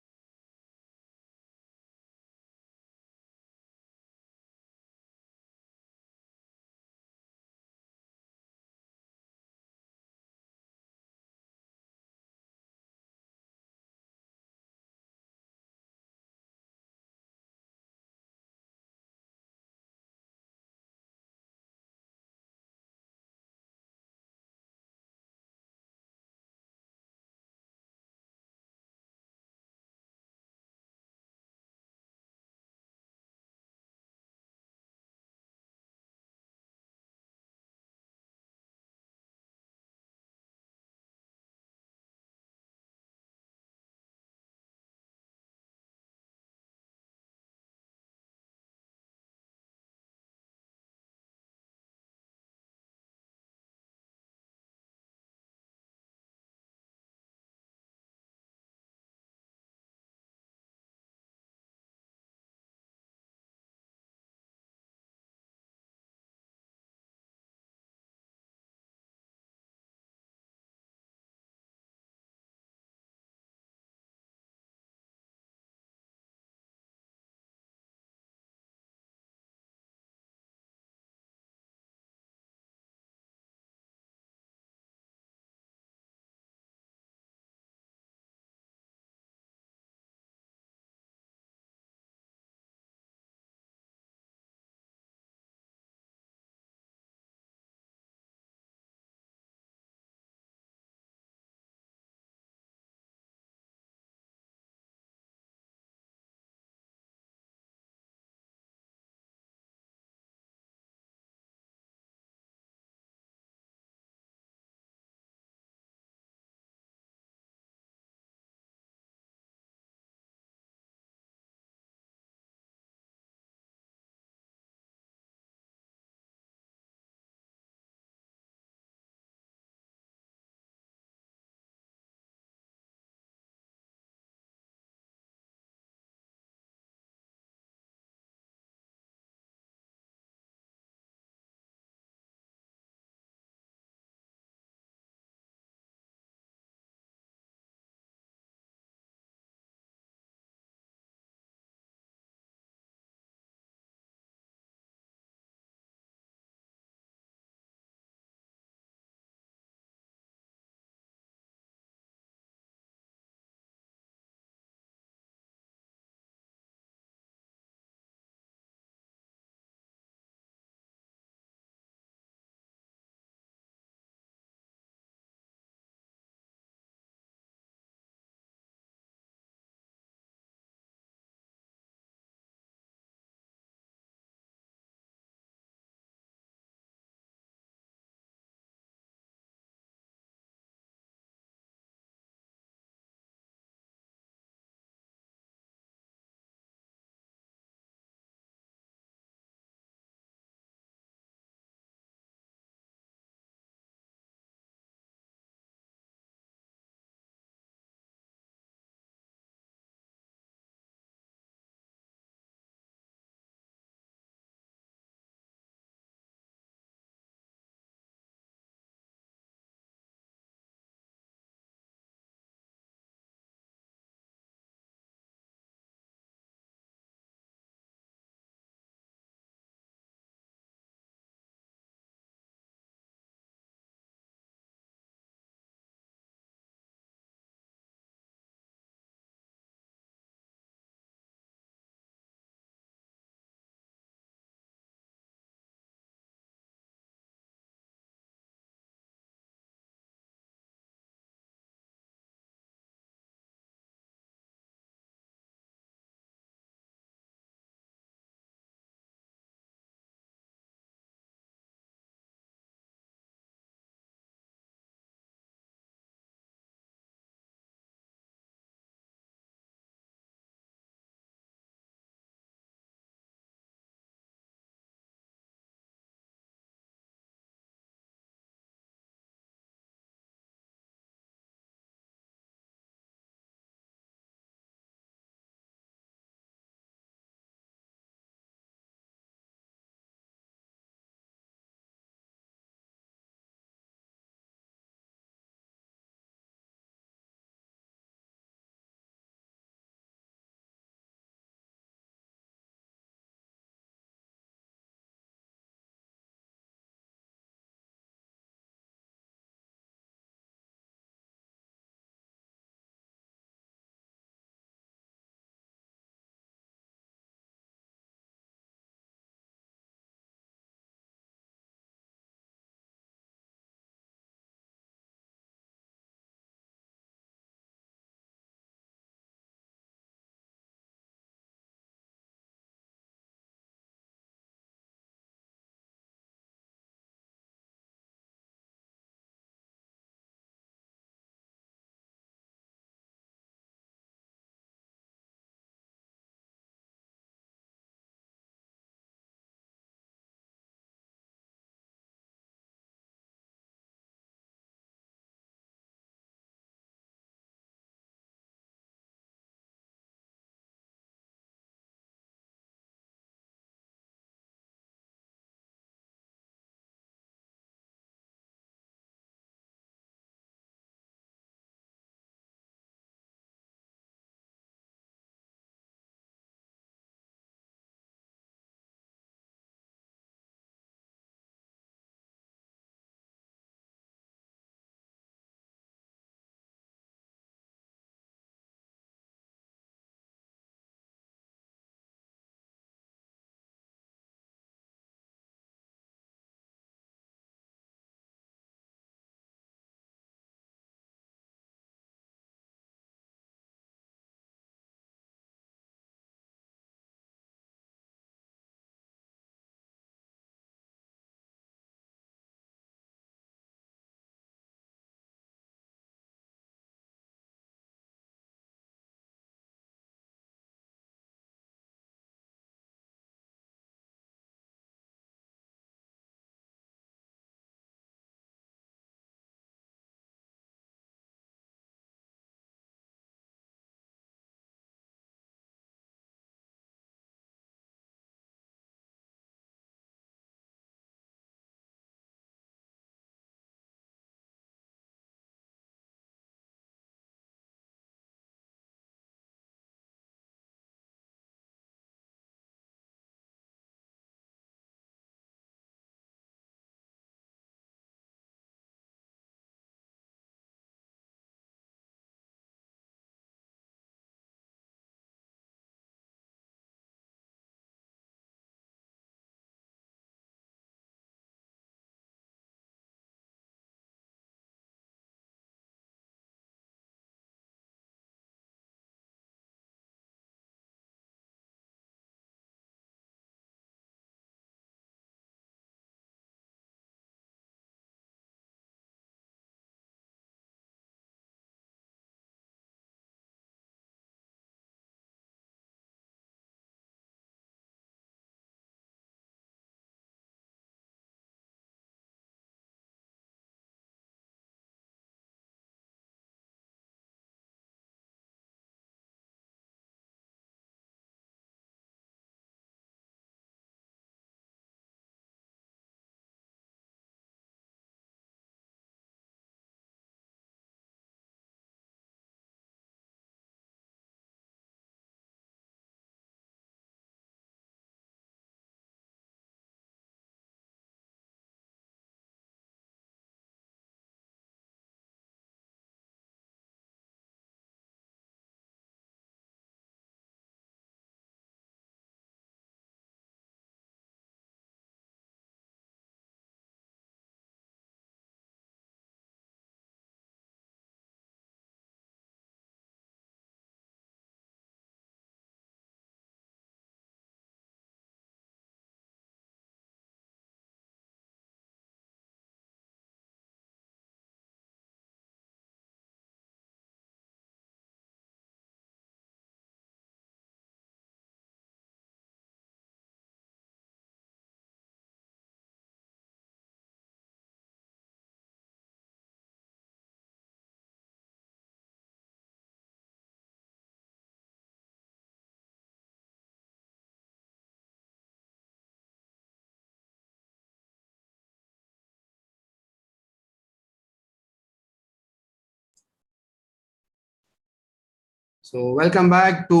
So welcome back to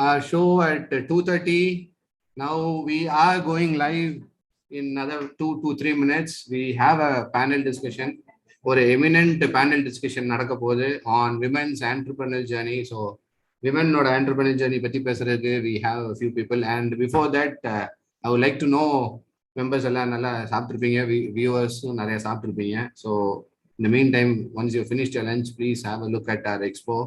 our show at 2:30. Now we are going live in another 2 to 3 minutes. We have a panel discussion or an eminent panel discussion நடக்க போகுது on women's entrepreneurial journey. So women ஓட entrepreneurial journey பத்தி பேசுறதுக்கு we have a few people, and before that I would like to know members எல்லாம் நல்லா சாப்பிட்டுருப்பீங்க, viewers நிறைய சாப்பிட்டுருப்பீங்க. So in the meantime, once you finished your lunch, please have a look at our expo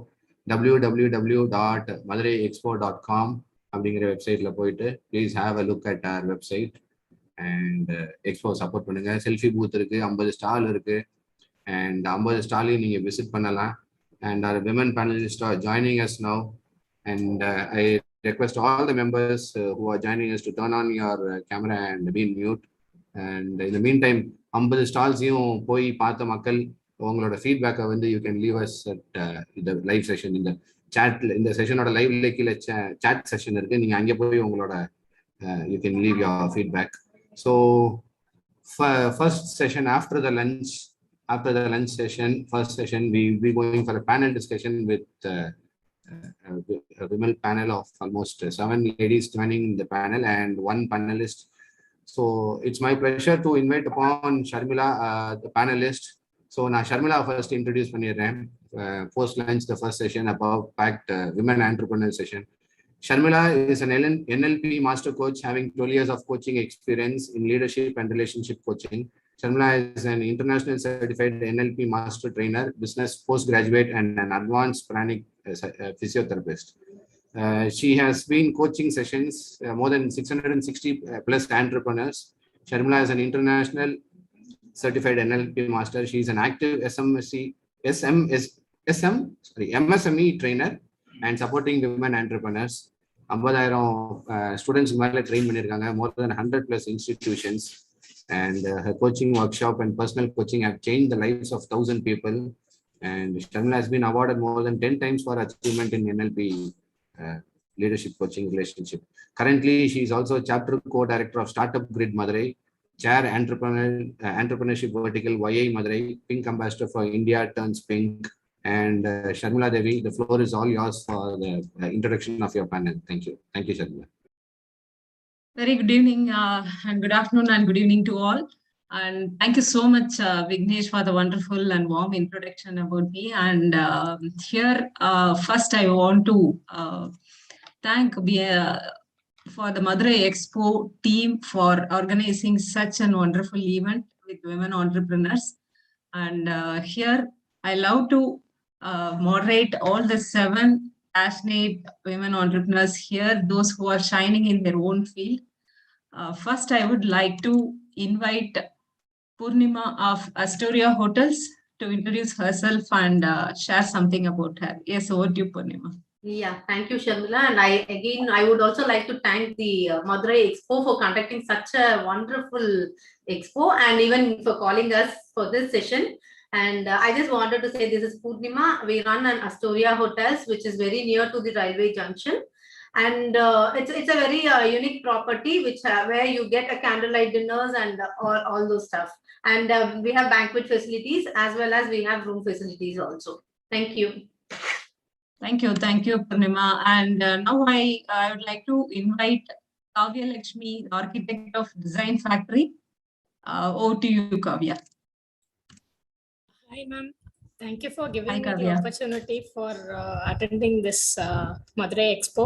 www.maduraiexpo.com அப்படிங்கிற வெப்சைட்ல போயிட்டு please have a look at our website and expo support பண்ணுங்க. Selfie booth இருக்கு, 50 stall இருக்கு, and 50 ஸ்டாலையும் நீங்க visit பண்ணலாம். And our women panelists are joining us now, and I request all the members who are joining us to turn on your camera and be in mute. And in the meantime, 50 ஸ்டால்ஸையும் போய் பார்த்த மக்கள் உங்களோட ஃபீட்பேக்கை வந்து you can leave us at இந்த live session. இந்த சாட்ல, இந்த செஷனோட லைவ்ல கீழே சாட் செஷன் இருக்கு, நீங்க அங்கே போய் உங்களோட you can leave your feedback. So first session after the lunch session, first session we will be going for a panel discussion with a women panel of almost 7 ladies joining the panel and one panelist. So it's my pleasure to invite upon Sharmila, the panelist. So now Sharmila first introduce பண்ணிடுறேன். Post lunch the first session above packed women entrepreneur session. Sharmila is an NLP master coach having 12 years of coaching experience in leadership and relationship coaching. Sharmila is an international certified NLP master trainer, business postgraduate, and an advanced pranic physiotherapist. She has been coaching sessions more than 660 plus entrepreneurs. Sharmila is an international certified NLP master. She is an active MSME trainer and supporting women entrepreneurs. 50,000 students மேல train பண்ணிருக்காங்க, more than 100 plus institutions, and her coaching workshop and personal coaching have changed the lives of 1,000 people. And Sharmila has been awarded more than 10 times for achievement in NLP leadership coaching relationship. Currently, she is also a chapter co-director of Startup Grid Madurai, chair entrepreneurship vertical YI Madurai, pink ambassador for India Turns Pink. And Sharmila Devi, the floor is all yours for the introduction of your panel. Thank you, Sharmila. Very good evening and good afternoon and good evening to all. And thank you so much, Vignesh, for the wonderful and warm introduction about me. And here, first I want to thank for the Madurai Expo team for organizing such a wonderful event with women entrepreneurs. And here, I love to moderate all the 7 passionate women entrepreneurs here, those who are shining in their own field. First, I would like to invite Purnima of Astoria Hotels to introduce herself and share something about her. Yes, over to you, Purnima. Yeah, thank you, Sharmila. And I would also like to thank the Madurai Expo for conducting such a wonderful expo and even for calling us for this session. And I just wanted to say this is Purnima. We run an Astoria Hotels, which is very near to the railway junction. And it's a very unique property, which where you get a candlelight dinners and all those stuff. And we have banquet facilities as well as we have room facilities also. Thank you. Thank you, Purnima. And now I would like to invite Kavya Lakshmi, the architect of Design Factory. Over to you, Kavya. Hi, ma'am. Thank you for giving me the opportunity for attending this Madurai Expo.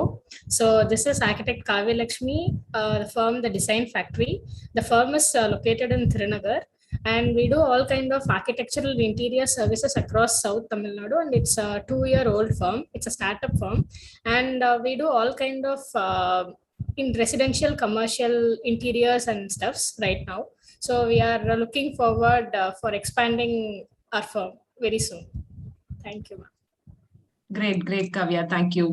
So this is architect Kavya Lakshmi, the firm, the Design Factory. The firm is located in Tirunnagar, and we do all kind of architectural interior services across South Tamil Nadu, and it's a 2-year-old firm. It's a startup firm, and we do all kind of in residential, commercial interiors and stuffs right now. So we are looking forward for expanding our firm very soon. Thank you, ma'am. Great, Kavya. Thank you.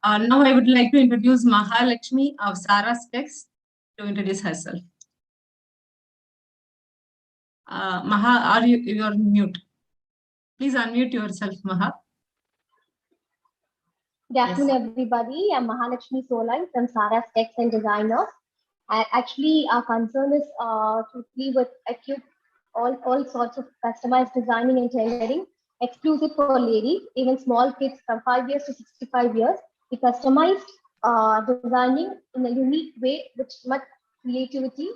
Now I would like to introduce Mahalakshmi of Sarah's Text to introduce herself. Maha, you're mute? Please unmute yourself, Maha. Good afternoon, everybody. I'm Mahalakshmi Solai from Sarah's Text and Designers. Actually, our concern is totally with acute all sorts of customized designing and tailoring exclusive for ladies, even small kids from 5 years to 65 years. We customized designing in a unique way with much creativity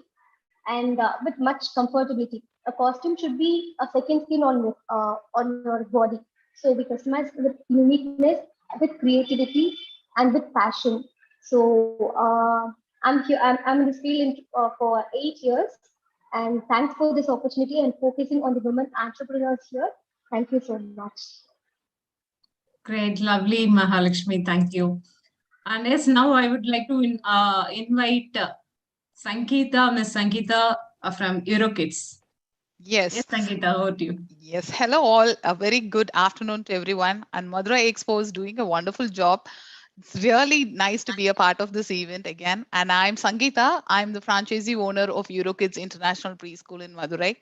and with much comfortability. A costume should be a second skin on your body. So we customize with uniqueness, with creativity, and with passion. So I'm here. I'm in this field for 8 years, and thanks for this opportunity and focusing on the women entrepreneurs here. Thank you so much. Great, lovely, Mahalakshmi. Thank you. And yes, now I would like to invite Sangeeta, Miss Sangeeta from EuroKids. Yes. Yes, Sangeeta, over to you. Yes. Hello, all. A very good afternoon to everyone. And Madurai Expo is doing a wonderful job. It's really nice to be a part of this event again. And I'm Sangeeta. I'm the franchisee owner of EuroKids International Preschool in Madurai.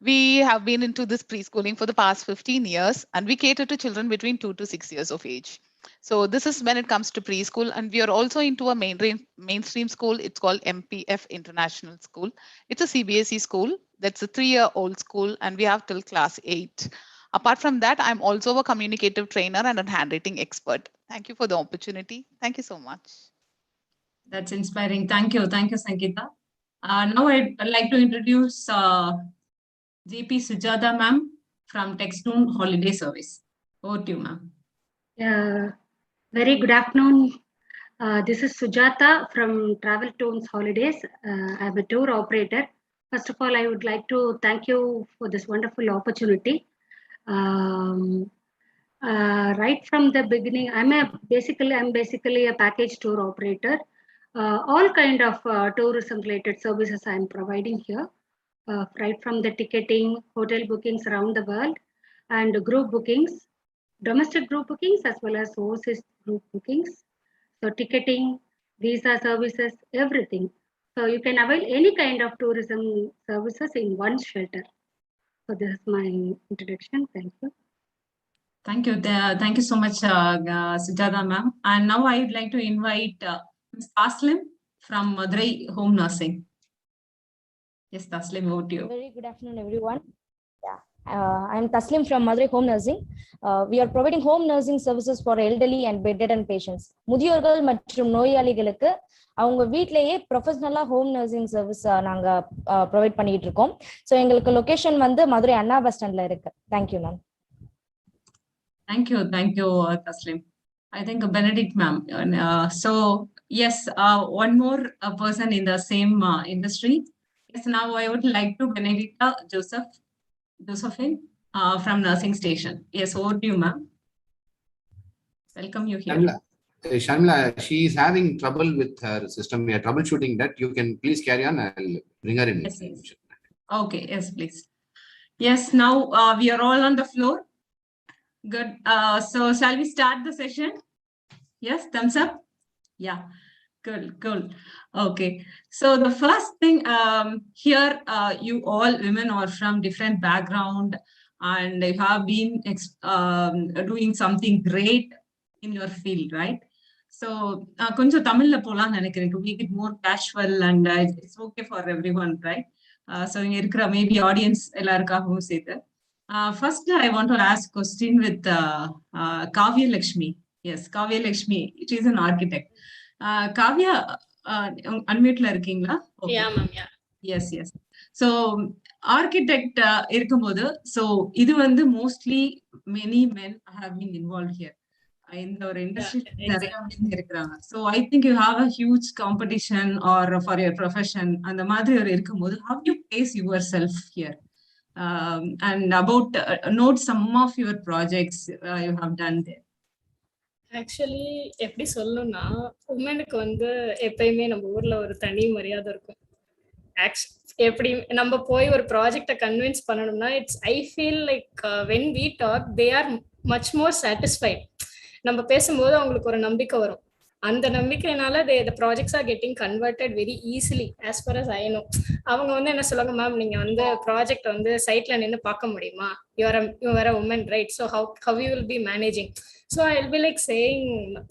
We have been into this preschooling for the past 15 years, and we cater to children between 2 to 6 years of age. So this is when it comes to preschool, and we are also into a mainstream school. It's called MPF International School. It's a CBSE school. That's a 3-year-old school, and we have till class 8. Apart from that, I'm also a communicative trainer and a handwriting expert. Thank you for the opportunity. Thank you so much. That's inspiring. Thank you. Thank you, Sangeeta. Now I'd like to introduce JP Sujata ma'am from Textune Holiday Service. Over to you, ma'am. Very good afternoon. This is Sujata from Travel Tones Holidays. I'm a tour operator. First of all, I would like to thank you for this wonderful opportunity. Right from the beginning, I'm basically a package tour operator. All kind of tourism related services I'm providing here. Right from the ticketing, hotel bookings around the world, and group bookings, domestic group bookings as well as overseas group bookings. So ticketing, visa services, everything. So you can avail any kind of tourism services in one shelter. So this is my introduction. Thank you. Thank you. Thank you so much, Sujata ma'am. And now I would like to invite Ms. Taslim from Madurai Home Nursing. Yes, Taslim, over to you. Very good afternoon, everyone. I'm Taslim from Madurai Home Nursing. We are providing home nursing services for elderly and bedridden patients. முதியோர்கள் மற்றும் நோயாளிகளுக்கு அவங்க வீட்லயே ப்ரொஃபஷனலா home nursing service நாங்க provide பண்ணிட்டு இருக்கோம். So எங்களுக்கு location வந்து மதுரை அண்ணா பஸ் ஸ்டாண்ட்ல இருக்கு. Thank you ma'am. Thank you, Taslim. I think Benedict ma'am. So yes, one more person in the same industry. Yes, now I would like to Benedicta Josephine from Nursing Station. Yes, over to you, ma'am. Welcome you here. Shamla, she is having trouble with her system. We are troubleshooting that. You can please carry on. I'll bring her in. Yes, yes. Okay, yes, please. Yes, now we are all on the floor. Good. So shall we start the session? Yes, thumbs up. Yeah, cool. Okay. So the first thing here, you all women are from different background and you have been doing something great in your field, right? So konja Tamil la polan nenikiren to make it more casual and it's okay for everyone, right? So inga irukra maybe audience ellarukavum sethu. First, I want to ask a question with Kavya Lakshmi. Yes, Kavya Lakshmi. She is an architect. Kavya, unmute la irukingla? Okay. Yeah, ma'am. Yeah. Yes. So, architect irkumbodhu. So, idu vandu mostly many men have been involved here in our industry. Exactly. So, I think you have a huge competition or for your profession. And the madri or irkumbodhu, how do you place yourself here? And about note some of your projects you have done there. Actually எப்படி சொல்லணும்னா உமனுக்கு வந்து எப்பயுமே நம்ம ஊர்ல ஒரு தனி மரியாதை இருக்கும். எப்படி நம்ம போய் ஒரு ப்ராஜெக்டை கன்வின்ஸ் பண்ணணும்னா I feel like when we talk they are much more satisfied. நம்ம பேசும்போது அவங்களுக்கு ஒரு நம்பிக்கை வரும். அந்த நம்பிக்கையினால the projects are getting converted very easily as far as I know. அவங்க வந்து என்ன சொல்லுவாங்க, மேம் நீங்க வந்து ப்ராஜெக்ட் வந்து சைட்ல நின்று பார்க்க முடியுமா, you are a woman, right? So how you will be managing? So I'll be like saying,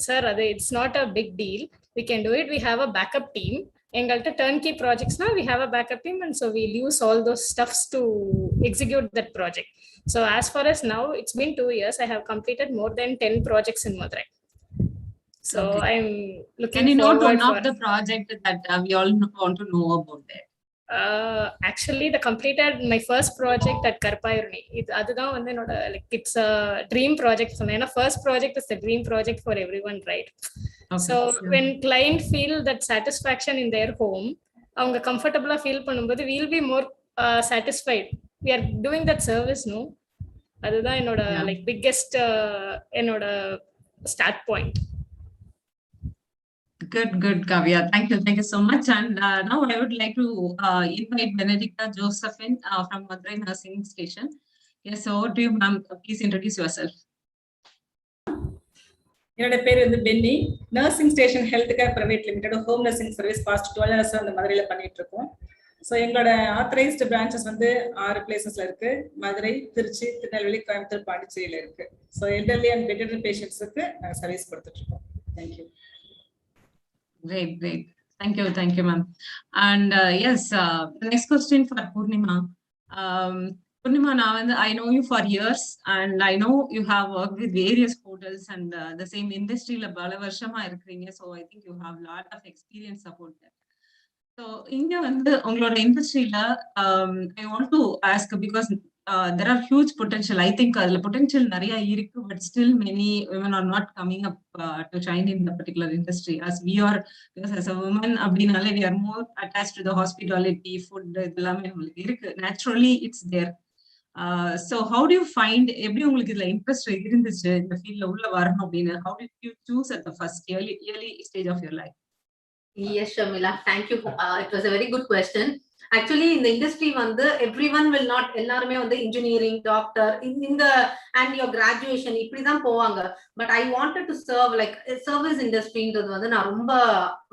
sir, it's not a big deal, we can do it, we have a backup team, எங்கள்கிட்ட turnkey projects we have a backup team, and so we'll use all those stuffs to execute that project. So as far as now, it's been 2 years. I have completed more than 10 projects in Madurai. So Okay. I'm looking Can you note forward one of the project that we all want to know about that? Actually, the completed my first project at Karpayurni. அதுதான் வந்து என்னோட like it's a dream project for me. And first project is the dream project for everyone, right? Okay. So when client feel that satisfaction in their home, அவங்க comfortable feel பண்ணும்போது we'll be more satisfied. We are doing that service, no? அதுதான் என்னோட like biggest என்னோட start point. Good, Kavya. Thank you so much. And now I would like to invite Benedicta Josephine from Madurai Nursing Station. Yes, over to you, ma'am. Please introduce yourself. என்னோட பேர் வந்து Benny. Nursing station health care private limited home nursing service past 12 years அந்த மதுரையில பண்ணிட்டு இருக்கோம். So எங்களோட authorised branches வந்து 6 பிளேசஸ்ல இருக்கு. மதுரை, திருச்சி, திருநெல்வேலி, கோயம்புத்தூர், பாண்டிச்சேரியில இருக்கு. ஸோ எல்டர்லி அண்ட் பெட்டர் பேஷண்ட்ஸுக்கு நாங்கள் சர்வீஸ் கொடுத்துட்டு இருக்கோம். Thank you. Great. Thank you, ma'am. And yes, the next question for Purnima. Purnima, I know you for years, and I know you have worked with various hotels and the same industry la bala varshama irukringa, so I think you have a lot of experience about that. So inga vandu ungaloda industry la I want to ask because there are huge potential. I think the potential nariya irukku, but still many women are not coming up to shine in the particular industry as we are, because as a woman abdinale we are more attached to the hospitality, food, idellame namakku irukku, naturally it's there. So how do you find எப்படி உங்களுக்கு இதுல interest இருந்துச்சு இந்த ஃபீல்ட்ல உள்ள வரணும் அப்படின்னு? How did you choose at the first early stage of your life? Yes, Shamila, thank you. It was a very good question. Actually, in the industry, everyone will not, எல்லாருமே engineering, doctor, in the and your graduation, இப்படி தான் போவாங்க. But I wanted to serve like service industry ன்றது நான்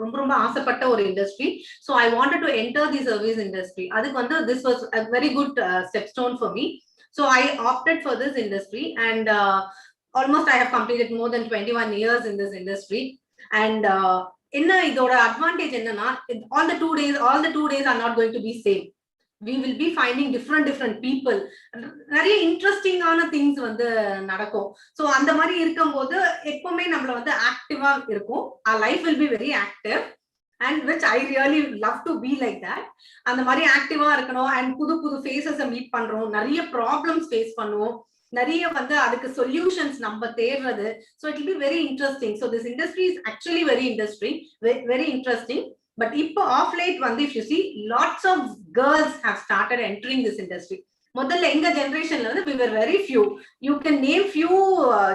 ரொம்ப ஆசைப்பட்ட ஒரு industry. So I wanted to enter the service industry. அதுக்கு this was a very good stepstone for me. So I opted for this industry, and almost I have completed more than 21 years in this industry. And என்ன இதோட advantage என்னன்னா, all the 2 days are not going to be same. We will be finding different people. நிறைய இன்ட்ரெஸ்டிங்கான things நடக்கும். So அந்த மாதிரி இருக்கும்போது எப்பவுமே நம்மள ஆக்டிவா இருக்கும். our life will be very active, and which I really love to be like that. அந்த மாதிரி ஆக்டிவா இருக்கணும், and புது ஃபேஸஸ் மீட் பண்றோம், நிறைய ப்ராப்ளம்ஸ் ஃபேஸ் பண்ணுவோம், நிறைய அதுக்கு சொல்யூஷன்ஸ் நம்ம தேடுறது. So it will be very interesting. So this industry is actually very interesting. But இப்போ off late if you see, lots of girls have started entering this industry. முதல்ல எங்க ஜெனரேஷன்ல we were very few. You can name few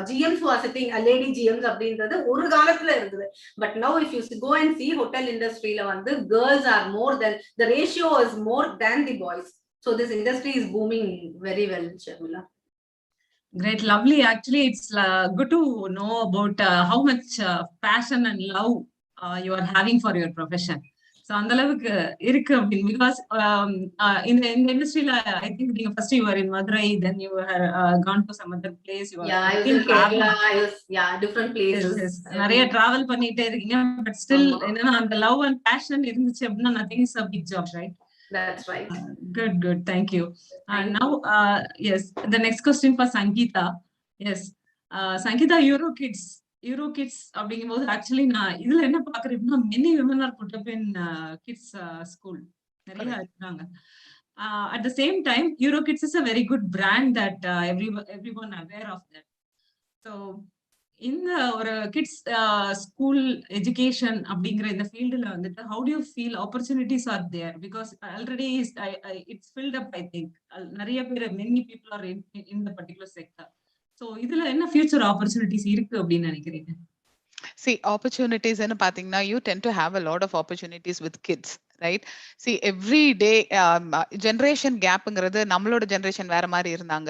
GMs who are sitting, lady GMs அப்படின்றது ஒரு காலத்துல இருந்தது. But now if you go and see hotel industryல girls are more than, the ratio is more than the boys. So this industry is booming very well, Shamila. Great, lovely. Actually, it's good to know about how much passion and love you are having for your profession. So அந்த அளவுக்கு இருக்கு அப்படின்னு, because இந்த இண்டஸ்ட்ரியில I think நீங்க first you were in Madurai, then you were gone to some other place. You I was in Kerala. I was different places. Yes. நிறைய travel பண்ணிட்டே இருக்கீங்க, but still என்னன்னா அந்த love and passion இருந்துச்சு அப்படின்னா nothing is a big job, right? That's right. Good. Thank you. And now, yes, the next question for Sangeeta. Yes, Sangeeta, Eurokids அப்படிங்கும்போது actually நான் இதுல என்ன பாக்குறேன்னா, many women are put up in kids school. நிறைய இருக்காங்க. At the same time, Eurokids is a very good brand that everyone aware of that. So இந்த ஒரு kids school education அப்படிங்கிற இந்த ஃபீல்டுல how do you feel opportunities are there? Because already it's filled up, I think. நிறைய பேர், many people are in the particular sector. So இதுல என்ன future opportunities இருக்கு அப்படின்னு நினைக்கிறீங்க? See, opportunities and you tend to have a lot of opportunities with kids, right? See, every day generation gap ங்கிறது நம்மளோட generation வேற மாதிரி இருந்தாங்க,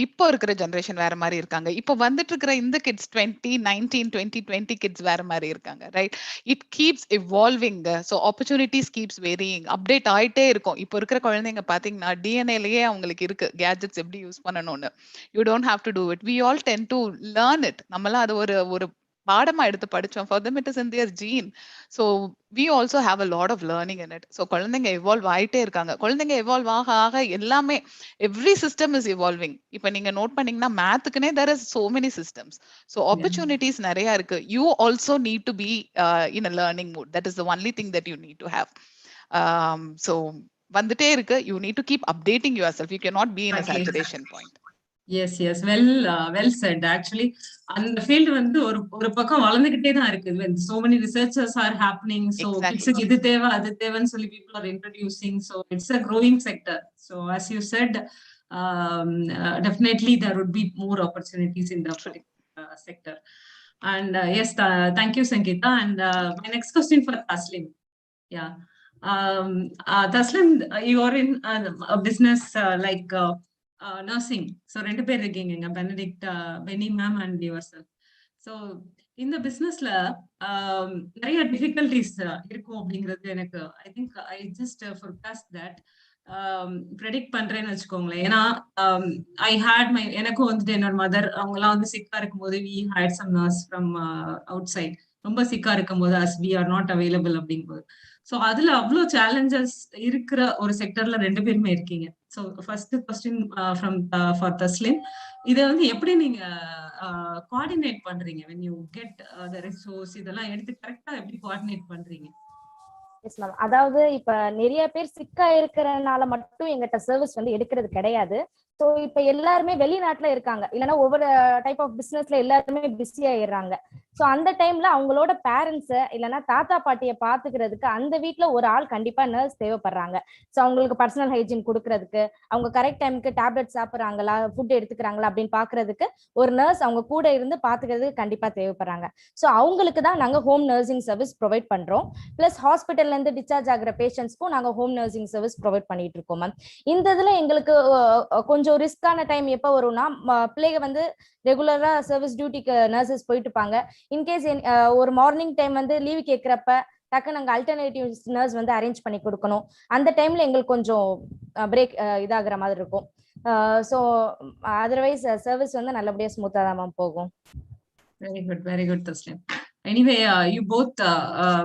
இப்போ இருக்கிற generation வேற மாதிரி இருக்காங்க. இப்போ வந்துட்டு இருக்கிற இந்த kids 2019 kids வேற மாதிரி இருக்காங்க, right? It keeps evolving. So opportunities keeps varying, update ஆயிட்டே இருக்கும். இப்போ இருக்கிற குழந்தைங்க பாத்தீங்கன்னா டிஎன்ஏலயே அவங்களுக்கு இருக்கு கேஜெட்ஸ் எப்படி யூஸ் பண்ணணும்னு. You don't have to do it. We all tend to learn it. நம்மளாம் அது ஒரு பாடமா எடுத்து படிச்சோம். For them it is in their gene. So we also have a lot of learning in it. So குழந்தைங்க evolve ஆயிட்டே இருக்காங்க. குழந்தைங்க evolve ஆக ஆக எல்லாமே every system is evolving. இப்ப நீங்க நோட் பண்ணீங்கன்னா மேத்துக்குனே there is so many systems. So opportunities நிறைய இருக்கு. You also need to be in a learning mood. That is the only thing that you need to have. So வந்துட்டே இருக்கு. You need to keep updating yourself. You cannot be in a saturation point. Yes, yes. Well said. Actually, and the field வந்து ஒரு பக்கம் வளர்ந்துகிட்டே தான் இருக்கு. When so many researchers are happening, so kids இது தேவை அது தேவைன்னு சொல்லி people are introducing. So it's a growing sector. So as you said, definitely there would be more opportunities in the sector. And yes, thank you, Sangeeta. And my next question for Taslim. Yeah. Taslim, you are in a business like nursing. So ரெண்டு பேர் இருக்கீங்க, Benedict, Benny ma'am and yourself. So இந்த பிசினஸ்ல நிறைய difficulties இருக்கும் அப்படிங்கிறது எனக்கு ஐ think I just forecast that predict பண்றேன்னு வச்சுக்கோங்களேன். ஏன்னா ஐ ஹேட் எனக்கும் வந்துட்டு என்னோட மதர் அவங்க எல்லாம் வந்து சிக்கா இருக்கும்போது we had some nurse from outside. ரொம்ப சிக்கா இருக்கும்போது as we are not available அப்படிங்கும்போது ஸோ அதுல அவ்வளோ சேலஞ்சஸ் இருக்கிற ஒரு செக்டர்ல ரெண்டு பேருமே இருக்கீங்க. So first question from for Taslim, இதை வந்து எப்படி நீங்க கோஆர்டினேட் பண்றீங்க? when you get the resource இதெல்லாம் எடுத்து கரெக்டா எப்படி கோஆர்டினேட் பண்றீங்க? Yes ma'am. அதாவது இப்ப நிறைய பேர் சிக்கா இருக்கிறனால மட்டும் எங்கிட்ட சர்வீஸ் வந்து எடுக்கிறது கிடையாது. ஸோ இப்ப எல்லாருமே வெளிநாட்டுல இருக்காங்க, இல்லைன்னா ஒவ்வொரு டைப் ஆஃப் பிசினஸ்ல எல்லாருமே பிஸி ஆயிடுறாங்க. ஸோ அந்த டைம்ல அவங்களோட பேரண்ட்ஸை இல்லைன்னா தாத்தா பாட்டியை பாத்துக்கிறதுக்கு அந்த வீட்டுல ஒரு ஆள் கண்டிப்பா நர்ஸ் தேவைப்படுறாங்க. ஸோ அவங்களுக்கு பர்சனல் ஹைஜீன் கொடுக்கறதுக்கு, அவங்க கரெக்ட் டைமுக்கு டேப்லெட் சாப்பிட்றாங்களா, ஃபுட் எடுத்துக்கிறாங்களா அப்படின்னு பாக்குறதுக்கு ஒரு நர்ஸ் அவங்க கூட இருந்து பாத்துக்கிறதுக்கு கண்டிப்பா தேவைப்படுறாங்க. ஸோ அவங்களுக்கு தான் நாங்க ஹோம் நர்சிங் சர்வீஸ் ப்ரொவைட் பண்றோம். பிளஸ் ஹாஸ்பிட்டல்ல இருந்து டிஸ்சார்ஜ் ஆகிற பேஷண்ட்ஸ்க்கும் நாங்க ஹோம் நர்சிங் சர்வீஸ் ப்ரொவைட் பண்ணிட்டு இருக்கோம் மேம். இந்த இதுல எங்களுக்கு கொஞ்சம் ரிஸ்கான டைம் எப்ப வரும்னா, பிள்ளைங்க வந்து ரெகுலரா சர்வீஸ் டியூட்டிக்கு நர்சஸ் போயிட்டு இருப்பாங்க. இன்கேஸ் ஒரு மார்னிங் டைம் வந்து லீவ் கேட்கிறப்ப டக்கு நாங்க அல்டர்னேட்டிவ் நர்ஸ் வந்து அரேஞ்ச் பண்ணி கொடுக்கணும். அந்த டைம்ல எங்களுக்கு கொஞ்சம் பிரேக் இதாகிற மாதிரி இருக்கும். ஸோ அதர்வைஸ் சர்வீஸ் வந்து நல்லபடியா ஸ்மூத்தா தான் போகும். Very good, Taslim. Anyway, you both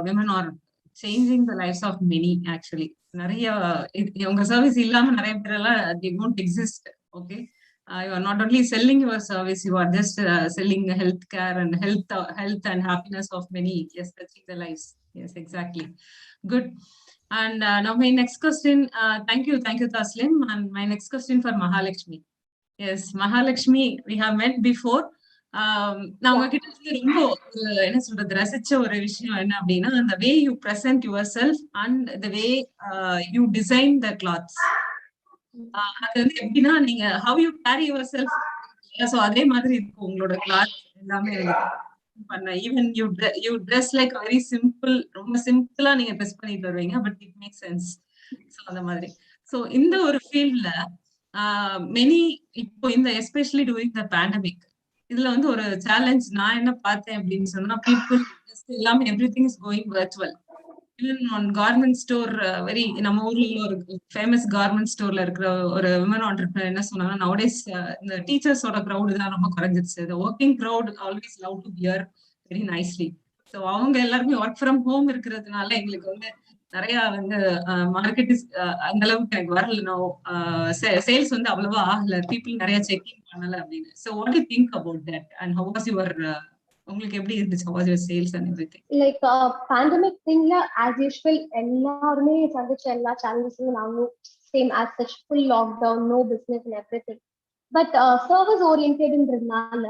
women are changing the lives of many actually. நிறைய உங்க சர்வீஸ் இல்லாம நிறைய பேர் எல்லாம் they won't exist. Okay, you are not only selling your service, you are just selling health care and health and happiness of many. Yes, touching the lives. Yes, exactly. Good. And now my next question, thank you Taslim. And my next question for Mahalakshmi. Yes, Mahalakshmi, we have met before. நான் உங்ககிட்ட வந்து ரொம்ப என்ன சொல்றது ரசிச்ச ஒரு விஷயம் என்ன அப்படின்னா, அந்த way you present yourself and the way you design the clothes. அது வந்து எப்படின்னா நீங்க how you carry yourself, so அதே மாதிரி இருக்கும் உங்களோட கிளாத்ஸ் எல்லாமே பண்ண. Even you dress like very simple, ரொம்ப சிம்பிளா நீங்க ட்ரெஸ் பண்ணிட்டு வருவீங்க, but it make sense. So அந்த மாதிரி. ஸோ இந்த ஒரு ஃபீல்ட்ல மெனி இப்போ இந்த எஸ்பெஷலி டூரிங் த பேண்டமிக் இதுல வந்து ஒரு சேலஞ்ச் நான் என்ன பார்த்தேன் அப்படின்னு சொன்னா, பீப்புள் எல்லாமே everything is going virtual. Even on garment store, very நம்ம ஊர்ல ஒரு ஃபேமஸ் கார்மெண்ட் ஸ்டோர்ல இருக்கிற ஒரு விமன் ஆண்டர்பிரினர் என்ன சொன்னாங்கன்னா, நவடேஸ் இந்த டீச்சர்ஸோட க்ரௌடு தான் ரொம்ப குறைஞ்சிருச்சு. இந்த working crowd always love to wear very nicely. So அவங்க எல்லாருமே ஒர்க் ஃப்ரம் ஹோம் இருக்கிறதுனால எங்களுக்கு வந்து நிறைய வந்து மார்க்கெட் அந்த அளவுக்கு எனக்கு வரல, சேல்ஸ் வந்து அவ்வளவா ஆகல, பீப்புள் நிறைய செக்கிங் பண்ணல அப்படின்னு. So what you think about that and how was your உங்களுக்கு எப்படி இருந்துச்சு, how was your sales and everything? Like pandemic திங்ல ஆஸ் யூஷுவல் எல்லாருமே சந்திச்ச எல்லா சேலஞ்சஸும் நாங்களும் same as such full lockdown, no business and everything. But service ஓரியன்டட்ன்றதுனால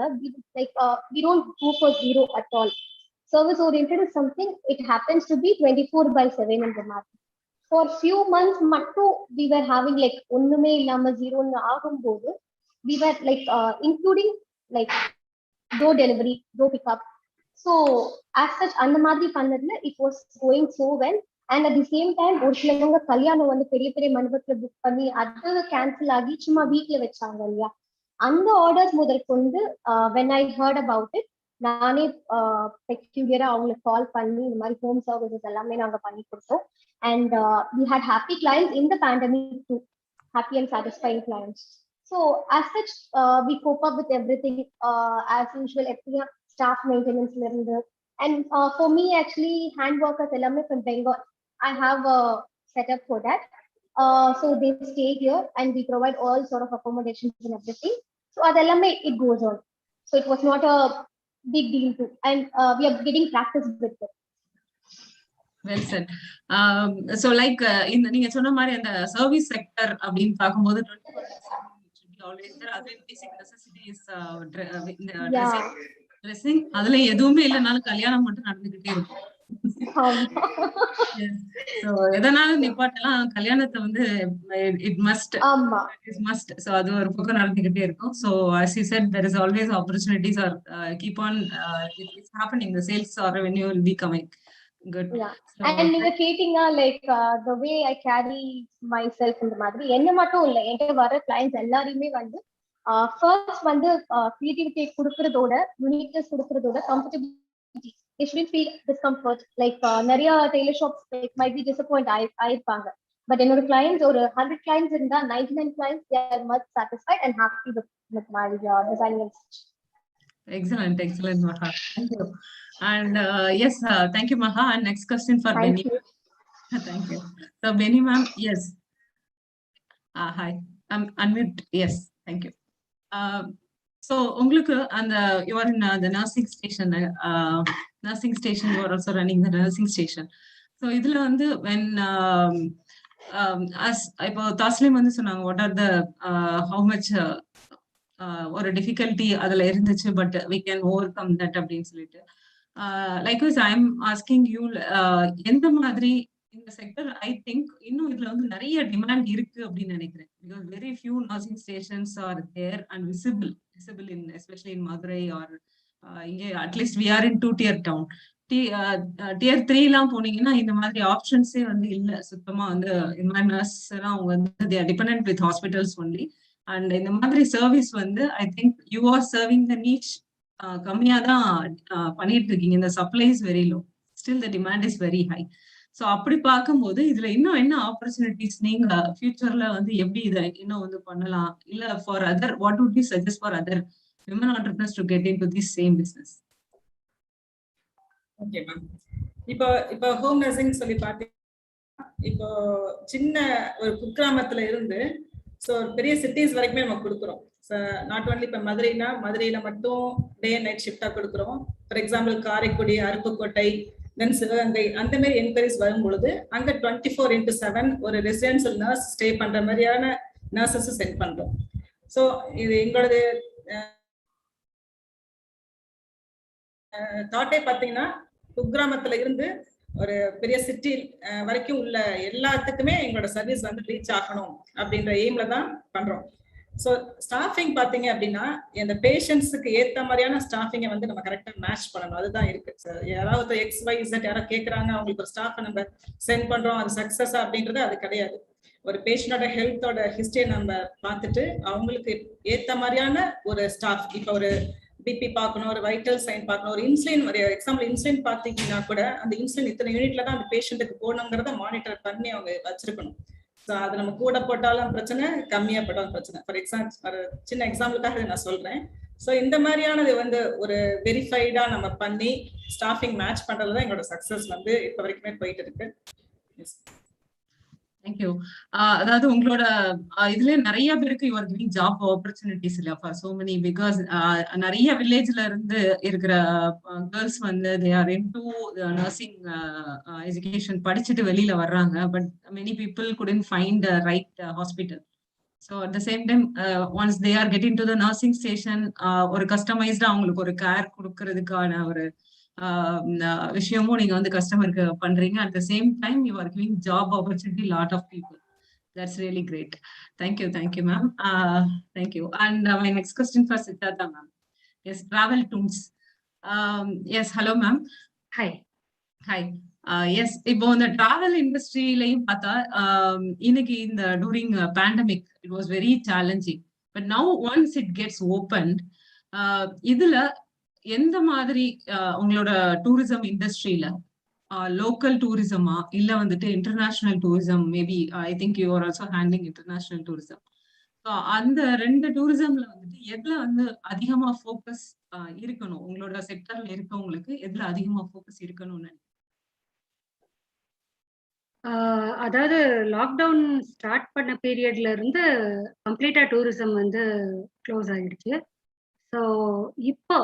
like we don't go for zero at all. Service oriented is something, it happens to be 24/7 in the market. For few months mattum we were having like onnume illama zero nu agumbodhu we were like including like door delivery, door pickup. So as such அந்த மாதிரி பண்ணதுல it was going so well. And at the same time ஒரு சிலவங்க கல்யாணம் வந்து பெரிய பெரிய மண்டபத்துல புக் பண்ணி அது கேன்சல் ஆகி சும்மா வீட்டுல வச்சாங்க இல்லையா, அந்த ஆர்டர்ஸ் முதற்கொண்டு when I heard about it நானே பெக்யூலியரா அவங்களுக்கு கால் பண்ணி இந்த மாதிரி ஹோம் சர்வீசஸ் எல்லாமே நாங்க பண்ணி கொடுத்தோம். And we had happy clients in the pandemic too, happy and satisfying clients. So as such we cope up with everything as usual. staff maintenance and for me actually hand workers எல்லாமே from Bengal. I have a setup for that. So they stay here and we provide all sort of accommodations and everything. So adellame it goes on. So it was not a big deal too, and we are getting practice with it. Well said. So like இந்த நீங்க சொன்ன மாதிரி அந்த service sector அப்படின்னு பார்க்கும்போது 24 always there are basic necessities dressing அதுல எதுவுமே இல்லைனாலும் கல்யாணம் மட்டும் நடந்துகிட்டே இருக்கும். So எதனாலும் நிப்பாட்டலாம் கல்யாணத்தை வந்து it must so அது ஒரு பக்கம் நடந்துகிட்டே இருக்கும். So as you said there is always opportunities or keep on it's happening, the sales or revenue will be coming. Good. Yeah. So, and நீங்க கேட்டிங்க like the way I carry myself in the மாதிரி என்ன மட்டும் இல்ல என்கிட்ட வர clients எல்லாரையுமே வந்து first வந்து creativity கொடுக்கறதோட uniqueness கொடுக்கறதோட comfortability, they shouldn't feel discomfort like நிறைய tailor shops like might be disappointed ஆயிருப்பாங்க. But என்னோட clients ஒரு 100 clients இருந்தா 99 clients they are much satisfied and happy with my designing and such. Excellent, Maha. Thank you. And yes, thank you, Maha. And next question for Benny. Thank you. So Benny ma'am, yes. Hi. Unmute. Yes, thank you. So உங்களுக்கு அந்த you are in the nursing station. You are also running the nursing station. So இதுல வந்து when as இப்போ தாஸ்லிம் வந்து சொன்னாங்க what are the how much ஒரு difficulty அதுல இருந்துச்சு but we can overcome that அப்படின்னு சொல்லிட்டு likewise I am asking you எந்த மாதிரி இந்த செக்டர் ஐ திங்க் இன்னும் இதுல வந்து நிறைய டிமாண்ட் இருக்கு அப்படின்னு நினைக்கிறேன் because very few nursing stations are there and visible in especially in Madurai or இங்க at least we are in 2-tier town. tier 3 எல்லாம் போனீங்கன்னா இந்த மாதிரி ஆப்ஷன்ஸே வந்து இல்ல சுத்தமா வந்து நர்ஸ் எல்லாம் அவங்க வந்து they are dependent with hospitals only. And இந்த மாதிரி சர்வீஸ் வந்து I think you are serving த நீச் கம்மியா தான் பண்ணிட்டு இருக்கீங்க. இந்த supply is very low, still the demand is very high. So அப்படி பார்க்கும்போது இதுல இன்னும் என்ன ஆப்பர்ச்சுனிட்டிஸ் நீங்க ஃபியூச்சர்ல வந்து எப்படி இதை இன்னும் வந்து பண்ணலாம், இல்ல for other what would you suggest for other women entrepreneurs to get into this same business? Okay ma'am. இப்போ ஹோம் நர்சிங் சொல்லி பார்த்தீங்கன்னா இப்போ சின்ன ஒரு குக்கிராமத்துல இருந்து ஸோ பெரிய சிட்டிஸ் வரைக்குமே நம்ம கொடுக்குறோம். நாட் ஒன்லி இப்போ மதுரையில மட்டும் டே அண்ட் நைட் ஷிஃப்டா கொடுக்குறோம். ஃபார் எக்ஸாம்பிள் காரைக்குடி, அருப்புக்கோட்டை, தென் சிவகங்கை அந்த மாதிரி என்கொயரிஸ் வரும் பொழுது அங்க 24/7 ஒரு ரெசிடென்சியல் நர்ஸ் ஸ்டே பண்ற மாதிரியான நர்சஸ் சென்ட் பண்றோம். ஸோ இது எங்களோட தாட்டே பார்த்தீங்கன்னா குக்கிராமத்துல இருந்து ஒரு பெரிய சிட்டி வரைக்கும் உள்ள எல்லாத்துக்குமே எங்களோட சர்வீஸ் வந்து ரீச் ஆகணும் அப்படின்ற எய்ம்ல தான் பண்றோம். ஸோ ஸ்டாஃபிங் பார்த்தீங்க அப்படின்னா இந்த பேஷண்ட்ஸுக்கு ஏற்ற மாதிரியான ஸ்டாஃபிங்கை வந்து நம்ம கரெக்டாக மேட்ச் பண்ணணும். அதுதான் இருக்கு சார். யாராவது XYZ யாராவது கேட்குறாங்க, அவங்களுக்கு ஒரு ஸ்டாஃபை நம்ம சென்ட் பண்றோம், அது சக்ஸஸா அப்படின்றது அது கிடையாது. ஒரு பேஷண்டோட ஹெல்த்தோட ஹிஸ்டரியை நம்ம பார்த்துட்டு அவங்களுக்கு ஏற்ற மாதிரியான ஒரு ஸ்டாஃப், இப்போ ஒரு பிபி பார்க்கணும், ஒரு வைட்டல் சைன் பார்க்கணும், ஒரு இன்சுலின், ஒரு எக்ஸாம்பிள் இன்சுலின் பார்த்தீங்கன்னா கூட அந்த இன்சுலின் இத்தனை யூனிட்ல தான் அந்த பேஷண்ட்டுக்கு போடணுங்கிறத மானிட்டர் பண்ணி அவங்க வச்சிருக்கணும். ஸோ அது நம்ம கூட போட்டாலும் பிரச்சனை, கம்மியா போட்டாலும் பிரச்சனை. ஃபார் எக்ஸாம்பிள் ஒரு சின்ன எக்ஸாம்பிளுக்காக நான் சொல்றேன். ஸோ இந்த மாதிரியானது வந்து ஒரு வெரிஃபைடா நம்ம பண்ணி ஸ்டாஃபிங் மேட்ச் பண்றதுதான் எங்களோட சக்சஸ் வந்து இப்போ வரைக்குமே போயிட்டு இருக்கு. தேங்க்யூ. அதாவது உங்களோட இதுல நிறைய பேருக்கு you are giving job opportunities இல்ல ஃபார் சோ மெனி, பிகாஸ் நிறைய வில்லேஜ்ல இருந்து இருக்கிற கேர்ள்ஸ் வந்து they are into nursing education படிச்சுட்டு வெளியில வர்றாங்க. But many people couldn't find the right hospital. So at the same time once they are getting to the nursing station ஒரு கஸ்டமைஸ்டா அவங்களுக்கு ஒரு கேர் கொடுக்கறதுக்கான ஒரு விஷயமும் நீங்க வந்து கஸ்டமருக்கு பண்றீங்க. At the same time you are giving job opportunity lot of people. That's really great. Thank you, ma'am. Thank you. And my next question for Siddhartha ma'am. Yes, travel tours. Yes, hello ma'am. Hi. Yes, இப்போ இந்த travel industry-லையும் பார்த்தா இன்னைக்கு இந்த during pandemic it was very challenging. But now once it gets opened, இதுல எந்த மாதிரி உங்களோட tourism இண்டஸ்ட்ரியில லோக்கல் டூரிசமா இல்ல வந்துட்டு international tourism, maybe I think you are also handling international tourism. அந்த 2 டூரிசம்ல வந்துட்டு எதுல வந்து அதிகமா ஃபோக்கஸ் இருக்கணும்? உங்களோட செக்டர்ல இருக்கவங்களுக்கு எதுல அதிகமா ஃபோக்கஸ் இருக்கணும்னு? அதாவது லாக்டவுன் ஸ்டார்ட் பண்ண பீரியட்ல இருந்து கம்ப்ளீட்டா டூரிசம் வந்து க்ளோஸ் ஆயிடுச்சு. ஸோ இப்போ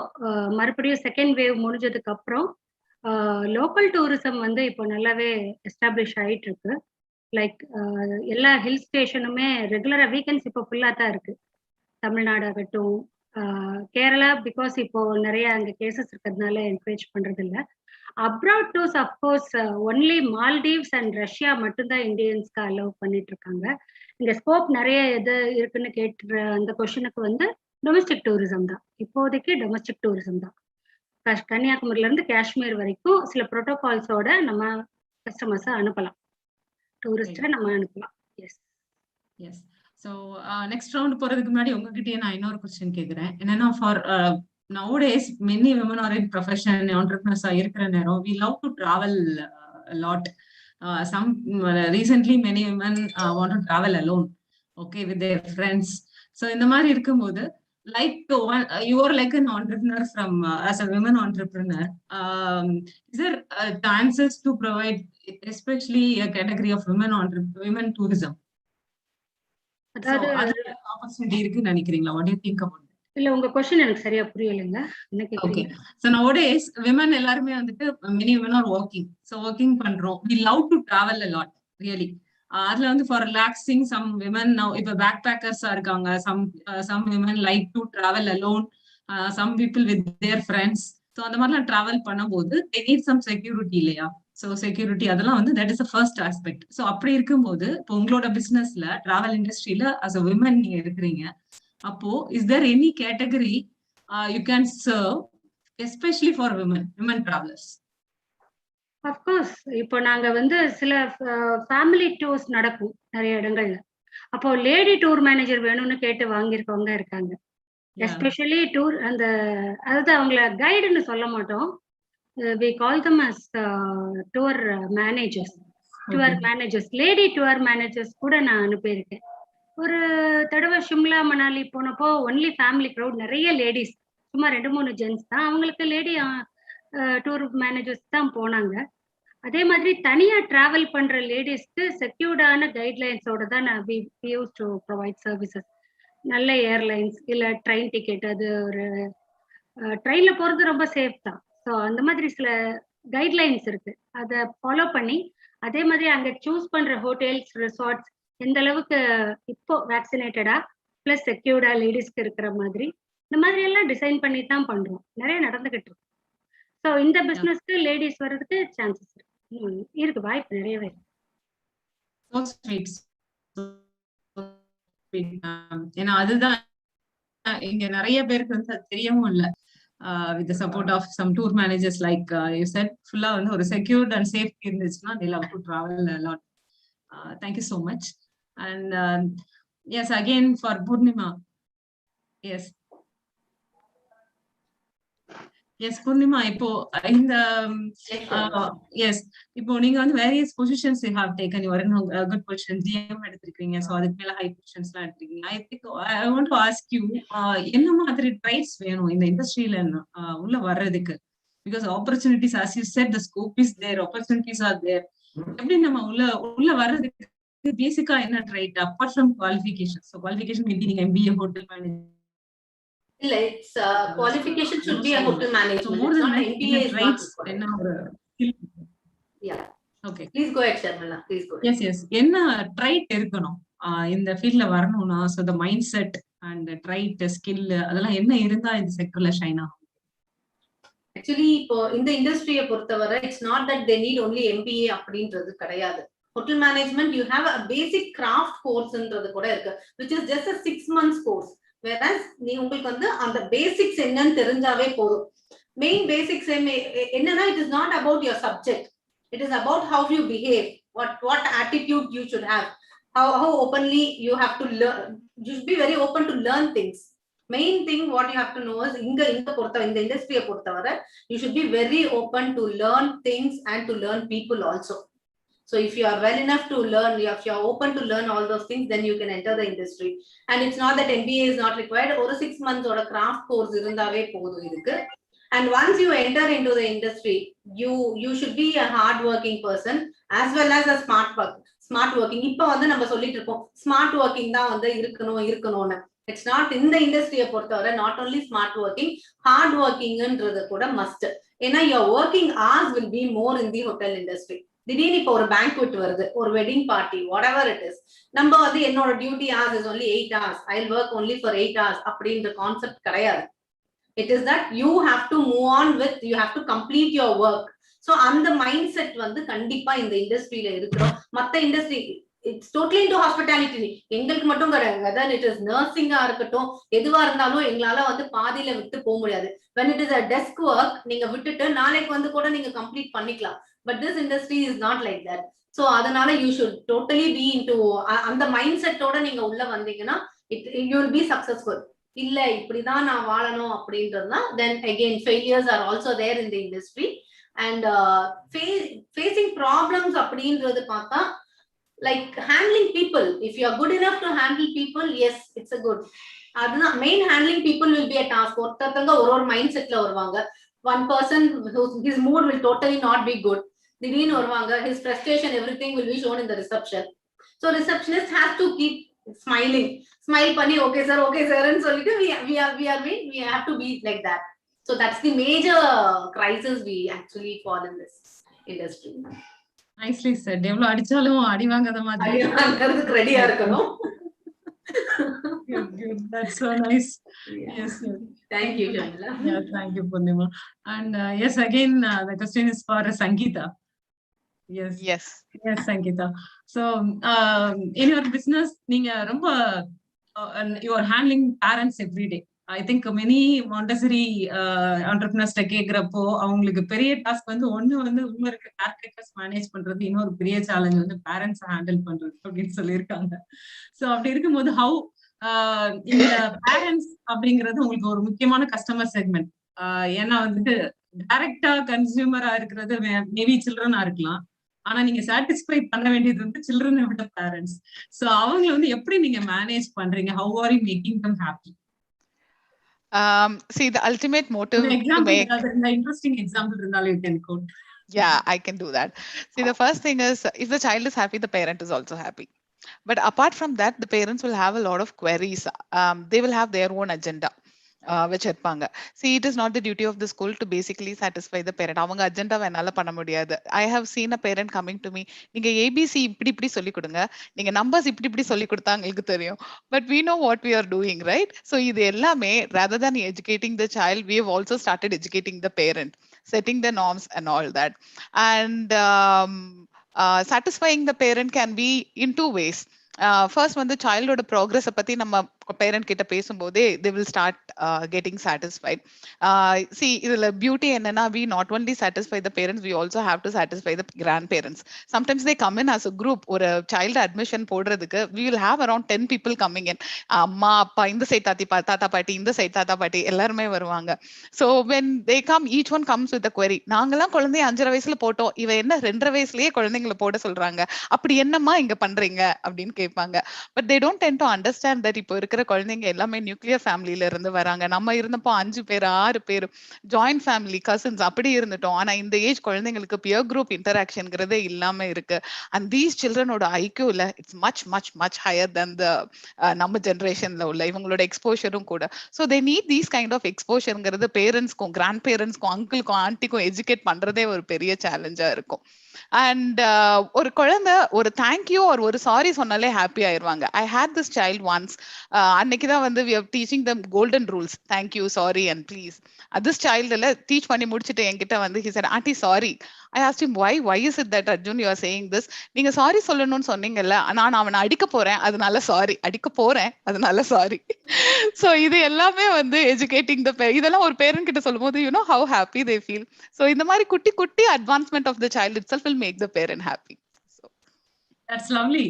மறுபடியும் செகண்ட் வேவ் முடிஞ்சதுக்கு அப்புறம் லோக்கல் டூரிசம் வந்து இப்போ நல்லாவே எஸ்டாப்ளிஷ் ஆயிட்டு இருக்கு. லைக் எல்லா ஹில் ஸ்டேஷனுமே ரெகுலரா வீக்கெண்ட்ஸ் இப்போ ஃபுல்லாக தான் இருக்கு. தமிழ்நாடு ஆகட்டும், கேரளா பிகாஸ் இப்போ நிறைய அங்கே கேசஸ் இருக்கிறதுனால என்கரேஜ் பண்றது இல்லை. Abroad tours of course only Maldives and Russia மட்டும்தான் இந்தியன்ஸ்க்கு அலோவ் பண்ணிட்டு இருக்காங்க. இங்க ஸ்கோப் நிறைய எது இருக்குன்னு கேட்டுற அந்த கொஸ்டினுக்கு வந்து டொமஸ்டிக் டூரிசம் தான், இப்போதைக்கு டொமஸ்டிக் டூரிசம் தான். கன்னியாகுமரியில இருந்து காஷ்மீர் வரைக்கும் சில ப்ரோட்டோகால்ஸோட நம்ம கஸ்டமர்ஸை அனுப்பலாம், டூரிஸ்டை நம்ம அனுப்பலாம். Yes yes. So next round போறதுக்கு முன்னாடி உங்ககிட்டயே நான் இன்னொரு கொஸ்டின் கேட்குறேன். என்னன்னா, for nowadays many women are in profession entrepreneurs இருக்கிற நேரம் we love to travel a lot. Some recently many women want to travel alone, okay, with their friends. So இந்த மாதிரி இருக்கும்போது like you are like an entrepreneur from as a women entrepreneur, is there chances to provide especially a category of women tourism? அதாவது opportunity இருக்குன்னு நினைக்கிறீங்களா? what do you think about it? இல்ல, உங்க question எனக்கு சரியா புரியலைங்க. என்ன கேக்குறீங்க? So nowadays women எல்லாருமே வந்துட்டு many women are working, so working பண்றோம், we love to travel a lot really. அதுல வந்து for relaxing some women now இப்ப backpackers இருக்காங்க, some women like to travel alone, some people with their friends. So அந்த மாதிரிலாம் travel பண்ணும்போது they need some security இல்லையா? So security அதெல்லாம் வந்து that is the first aspect. So அப்படி இருக்கும்போது இப்போ உங்களோட பிசினஸ்ல டிராவல் இண்டஸ்ட்ரியில அஸ் அ விமன் நீங்க இருக்கிறீங்க, அப்போ is there any category you can serve especially for women travellers? Of course இப்போ நாங்க வந்து சில ஃபேமிலி டூர்ஸ் நடக்கும் நிறைய இடங்கள்ல. அப்போ லேடி டூர் மேனேஜர் வேணும்னு கேட்டு வாங்கியிருக்கவங்க இருக்காங்க. எஸ்பெஷலி டூர் அந்த அதாவது அவங்கள கைடுன்னு சொல்ல மாட்டோம், we call them as tour managers. Tour managers, lady tour managers கூட நான் அனுப்பியிருக்கேன். ஒரு தடவை ஷிம்லா மணாலி போனப்போ ஒன்லி ஃபேமிலி க்ரௌட், நிறைய லேடிஸ், சும்மா 2-3 ஜென்ட்ஸ் தான், அவங்களுக்கு லேடி டூர் மேனேஜர்ஸ் தான் போனாங்க. அதே மாதிரி தனியா டிராவல் பண்ற லேடிஸ்க்கு செக்யூர்டான கைட்லைன்ஸோட தான் நான் we used to provide services. நல்ல ஏர்லைன்ஸ் இல்ல ட்ரெயின் டிக்கெட், அது ஒரு ட்ரெயின்ல போறது ரொம்ப சேஃப் தான். ஸோ அந்த மாதிரி சில கைட்லைன்ஸ் இருக்கு, அதை ஃபாலோ பண்ணி அதே மாதிரி அங்க சூஸ் பண்ற ஹோட்டல்ஸ் ரிசார்ட்ஸ் எந்த அளவுக்கு இப்போ வேக்சினேட்டடா பிளஸ் செக்யூர்டா லேடிஸ்க்கு இருக்கிற மாதிரி இந்த மாதிரி எல்லாம் டிசைன் பண்ணி தான் பண்றோம். நிறைய நடந்துகிட்டு இருக்கு. ஸோ இந்த பிசினஸ்க்கு லேடிஸ் வர்றதுக்கு சான்சஸ் இருக்கு, வாய்ப்பு நிறையவே இருக்கு. ஏன்னா அதுதான் இங்க நிறைய பேருக்கு வந்து அது தெரியவும் இல்லை. With the support of some tour managers like you said, full வந்து ஒரு secured and safe இருந்துச்சுன்னா they love to travel a lot. Thank you so much. And yes, again for Purnima. Yes. Yes, Purnima, இப்போ இந்த yes, இப்போ நீங்க வந்து various positions you have taken, you are in a good position, GM எடுத்திருக்கீங்க, so அதுக்கு மேல high positions எல்லாம் எடுத்திருக்கீங்க. I think I want to ask you, என்ன மாதிரி traits வேணும் இந்த இண்டஸ்ட்ரியில உள்ள வர்றதுக்கு? Because opportunities, as you said, the scope is there, opportunities are there. எப்படி நம்ம உள்ள வர்றதுக்கு பேசிக்கா என்ன trait apart from qualifications? So qualification maybe நீங்க MBA hotel management. இல்ல, it's qualification should be a hotel management. So more than that, MBA is not required. Yeah. Okay. Please go ahead, Sharmila. Please go ahead. Yes, yes. என்ன trait இருக்கணும் இந்த ஃபீல்ட்ல வரணும்னா? So the mindset and the trait, skill அதெல்லாம் என்ன இருந்தா இந்த செக்டர்ல shine ஆகும்? Actually, இப்போ இந்த இண்டஸ்ட்ரியை பொறுத்தவரை it's not that they need only MBA அப்படின்றது கிடையாது. Hotel management, you have a basic craft courseன்றது கூட இருக்கு, which is just a 6 months course. Whereas நீ உங்களுக்கு வந்து அந்த பேசிக்ஸ் என்னன்னு தெரிஞ்சாவே போதும். மெயின் பேசிக்ஸ் என்னன்னா, it is not about your subject, it is about how you behave, what attitude you should have, how openly you have to learn. You should be very open to learn things. Main thing what you have to know is இந்த இண்டஸ்ட்ரியை பொறுத்தவரை you should be very open to learn things and to learn people also. So if you are well enough to learn, if you are open to learn all those things, then you can enter the industry. And it's not that MBA is not required. Or 6 months or a craft course irundave podum idukku. And once you enter into the industry, you should be a hard working person as well as a smart working. Ipo vandu நம்ம சொல்லிட்டு இருக்கோம் smart working தான் வந்து இருக்கணும்னு. It's not in the industry பொறுத்தவரை not only smart working, hard working ன்றது கூட must. ஏன்னா your working hours will be more in the hotel industry. திடீர்னு இப்போ ஒரு பேங்க்வெட் வருது, ஒரு wedding party, whatever it is, நம்ம வந்து என்னோட duty hours is only 8 hours, I'll work only for 8 hours அப்படின்ற கான்செப்ட் கிடையாது. It is that you have to move on with, you have to complete your work. So அந்த mind set வந்து கண்டிப்பா இந்த இண்டஸ்ட்ரியில இருக்கிறோம். மத்த industry it's totally into hospitality. எங்களுக்கு மட்டும் கிடையாது, whether it is nursing-ஆ இருக்கட்டும், எதுவா இருந்தாலும் எங்களால வந்து பாதியில விட்டு போக முடியாது. When it is a desk work, நீங்க விட்டுட்டு நாளைக்கு வந்து கூட நீங்க கம்ப்ளீட் பண்ணிக்கலாம். But this industry is not like that. So அதனால you should totally be into அந்த மைண்ட் செட்டோட நீங்க உள்ள வந்தீங்கன்னா you will be successful. இல்ல இப்படிதான் நான் வாழணும் அப்படின்றதுனா then again failures are also there in the industry. And facing problems அப்படின்றது பார்த்தா like handling people, if you are good enough to handle people, yes, it's a good. aduna main handling people will be a task. ஒருத்தங்க ஒரு mind செட்ல வருவாங்க. One person his mood will totally not be good. திடீர்னு வருவாங்க, his frustration, everything will be shown in the reception. So receptionist has to keep smiling, smile பண்ணி okay sir ன்னு சொல்லிட்டு we have to be like that. So that's the major crisis we actually fall in this industry. Nicely said. எவ்வளவு அடிச்சாலும் அடி வாங்காத மாதிரி அடி வாங்குறதுக்கு ரெடியா இருக்கணும். Good. That's so nice. Yes. Thank you, Jamila. Yeah, thank you, Purnima. And yes, again, the question is for Sangeeta. Yes, Sangeeta. So, in your business, you are handling parents every day. I think many Montessori entrepreneurs கேக்குறப்போ அவங்களுக்கு பெரிய task வந்து ஒண்ணு வந்து உள்ள இருக்க characters manage பண்றது, இன்னொரு பெரிய சேலஞ்ச் வந்து பேரண்ட்ஸ் ஹேண்டில் பண்றது அப்படின்னு சொல்லியிருக்காங்க. ஸோ அப்படி இருக்கும்போது ஹவு இந்த பேரண்ட்ஸ் அப்படிங்கிறது உங்களுக்கு ஒரு முக்கியமான கஸ்டமர் செக்மெண்ட். ஏன்னா வந்துட்டு டைரக்டா கன்சியூமரா இருக்கிறது மேபி சில்ட்ரனா இருக்கலாம், ஆனா நீங்க சாட்டிஸ்ஃபை பண்ண வேண்டியது வந்து சில்ட்ரனை விட பேரண்ட்ஸ். ஸோ அவங்களை வந்து எப்படி நீங்க மேனேஜ் பண்றீங்க? Have are you making them happy? See, the ultimate motive to make an interesting example you can quote. Yeah, I can do that. See, the first thing is, if the child is happy, the parent is also happy. But apart from that, the parents will have a lot of queries. They will have their own agenda. வச்சிருப்பாங்க. See, it is not the duty of the school to basically satisfy the parent. அவங்க agenda என்னால பண்ண முடியாது. I have seen a parent coming to me, நீங்க ABC இப்படி சொல்லி கொடுங்க, நீங்க நம்பர்ஸ் இப்படி சொல்லி கொடுத்தா எங்களுக்கு தெரியும், but we know what we are doing, right? So இது எல்லாமே, rather than educating the child, we have also started educating the parent, setting the norms and all that. And satisfying the parent can be in two ways. First, when the childhood progress பத்தி நம்ம parent கிட்ட பேசும்போதே they will start getting satisfied. See, இதுல beauty என்னன்னா, we not only satisfy the parents, we also have to satisfy the grandparents. Sometimes they come in as a group. ஒரு child admission போடுறதுக்கு we will have around 10 people coming in. அம்மா அப்பா, இந்த side தாத்தா பாட்டி, இந்த side தாத்தா பாட்டி எல்லாருமே வருவாங்க. So when they come, each one comes with a query. நாங்கெல்லாம் குழந்தைய 5.5 வயசுல போட்டோம், இவ என்ன 2.5 வயசுலயே குழந்தைங்களை போட சொல்றாங்க, அப்படி என்னம்மா இங்க பண்றீங்க அப்படின்னு கேட்பாங்க. But they don't tend to understand that இப்போ இருக்கிற குழந்தைங்க எல்லாமே நியூக்ளியர் ஃபேமிலியில இருந்து வராங்க. நம்ம இருந்தப்போ 5 பேர் 6 பேர் ஜாயிண்ட் ஃபேமிலி, கசின்ஸ் அப்படி இருந்துட்டோம். ஆனா இந்த ஏஜ் குழந்தைங்களுக்கு பியர் குரூப் இன்டராக்ஷன்ங்கிறதே இல்லாம இருக்கு. அண்ட் தீஸ் சில்ட்ரனோட ஐக்யூல it's much higher than the நம்ம ஜென்ரேஷன்ல உள்ள இவங்களோட எக்ஸ்போஷரும் கூட. So they need these kind of எக்ஸ்போஷருங்கிறது பேரண்ட்ஸ்க்கும் கிராண்ட் பேரண்ட்ஸ்க்கும் அங்கிள்க்கும் ஆண்டிக்கும் எஜுகேட் பண்றதே ஒரு பெரிய சேலஞ்சா இருக்கும். அண்ட் ஒரு குழந்தை ஒரு தேங்க்யூ ஒரு சாரி சொன்னாலே ஹாப்பி ஆயிருவாங்க. ஐ ஹேட் திஸ் சைல்ட் ஒன்ஸ். அன்னைக்குதான் வந்து we are teaching them golden rules, thank you, sorry and please. This child teach பண்ணி முடிச்சுட்டு என்கிட்ட வந்து he said, auntie sorry. I asked him, why is it that Arjun you are saying this? நீங்க sorry சொல்லணும்னு சொன்னீங்கல்ல, நான் அவனை அடிக்க போறேன் அதனால சாரி, அடிக்க போறேன் அதனால சாரி. சோ இது எல்லாமே வந்து எஜுகேட்டிங் த இதெல்லாம் ஒரு பேரண்ட் கிட்ட சொல்லும்போது you know how happy they feel. So இந்த மாதிரி குட்டி advancement of the child itself will make the parent happy. So that's lovely.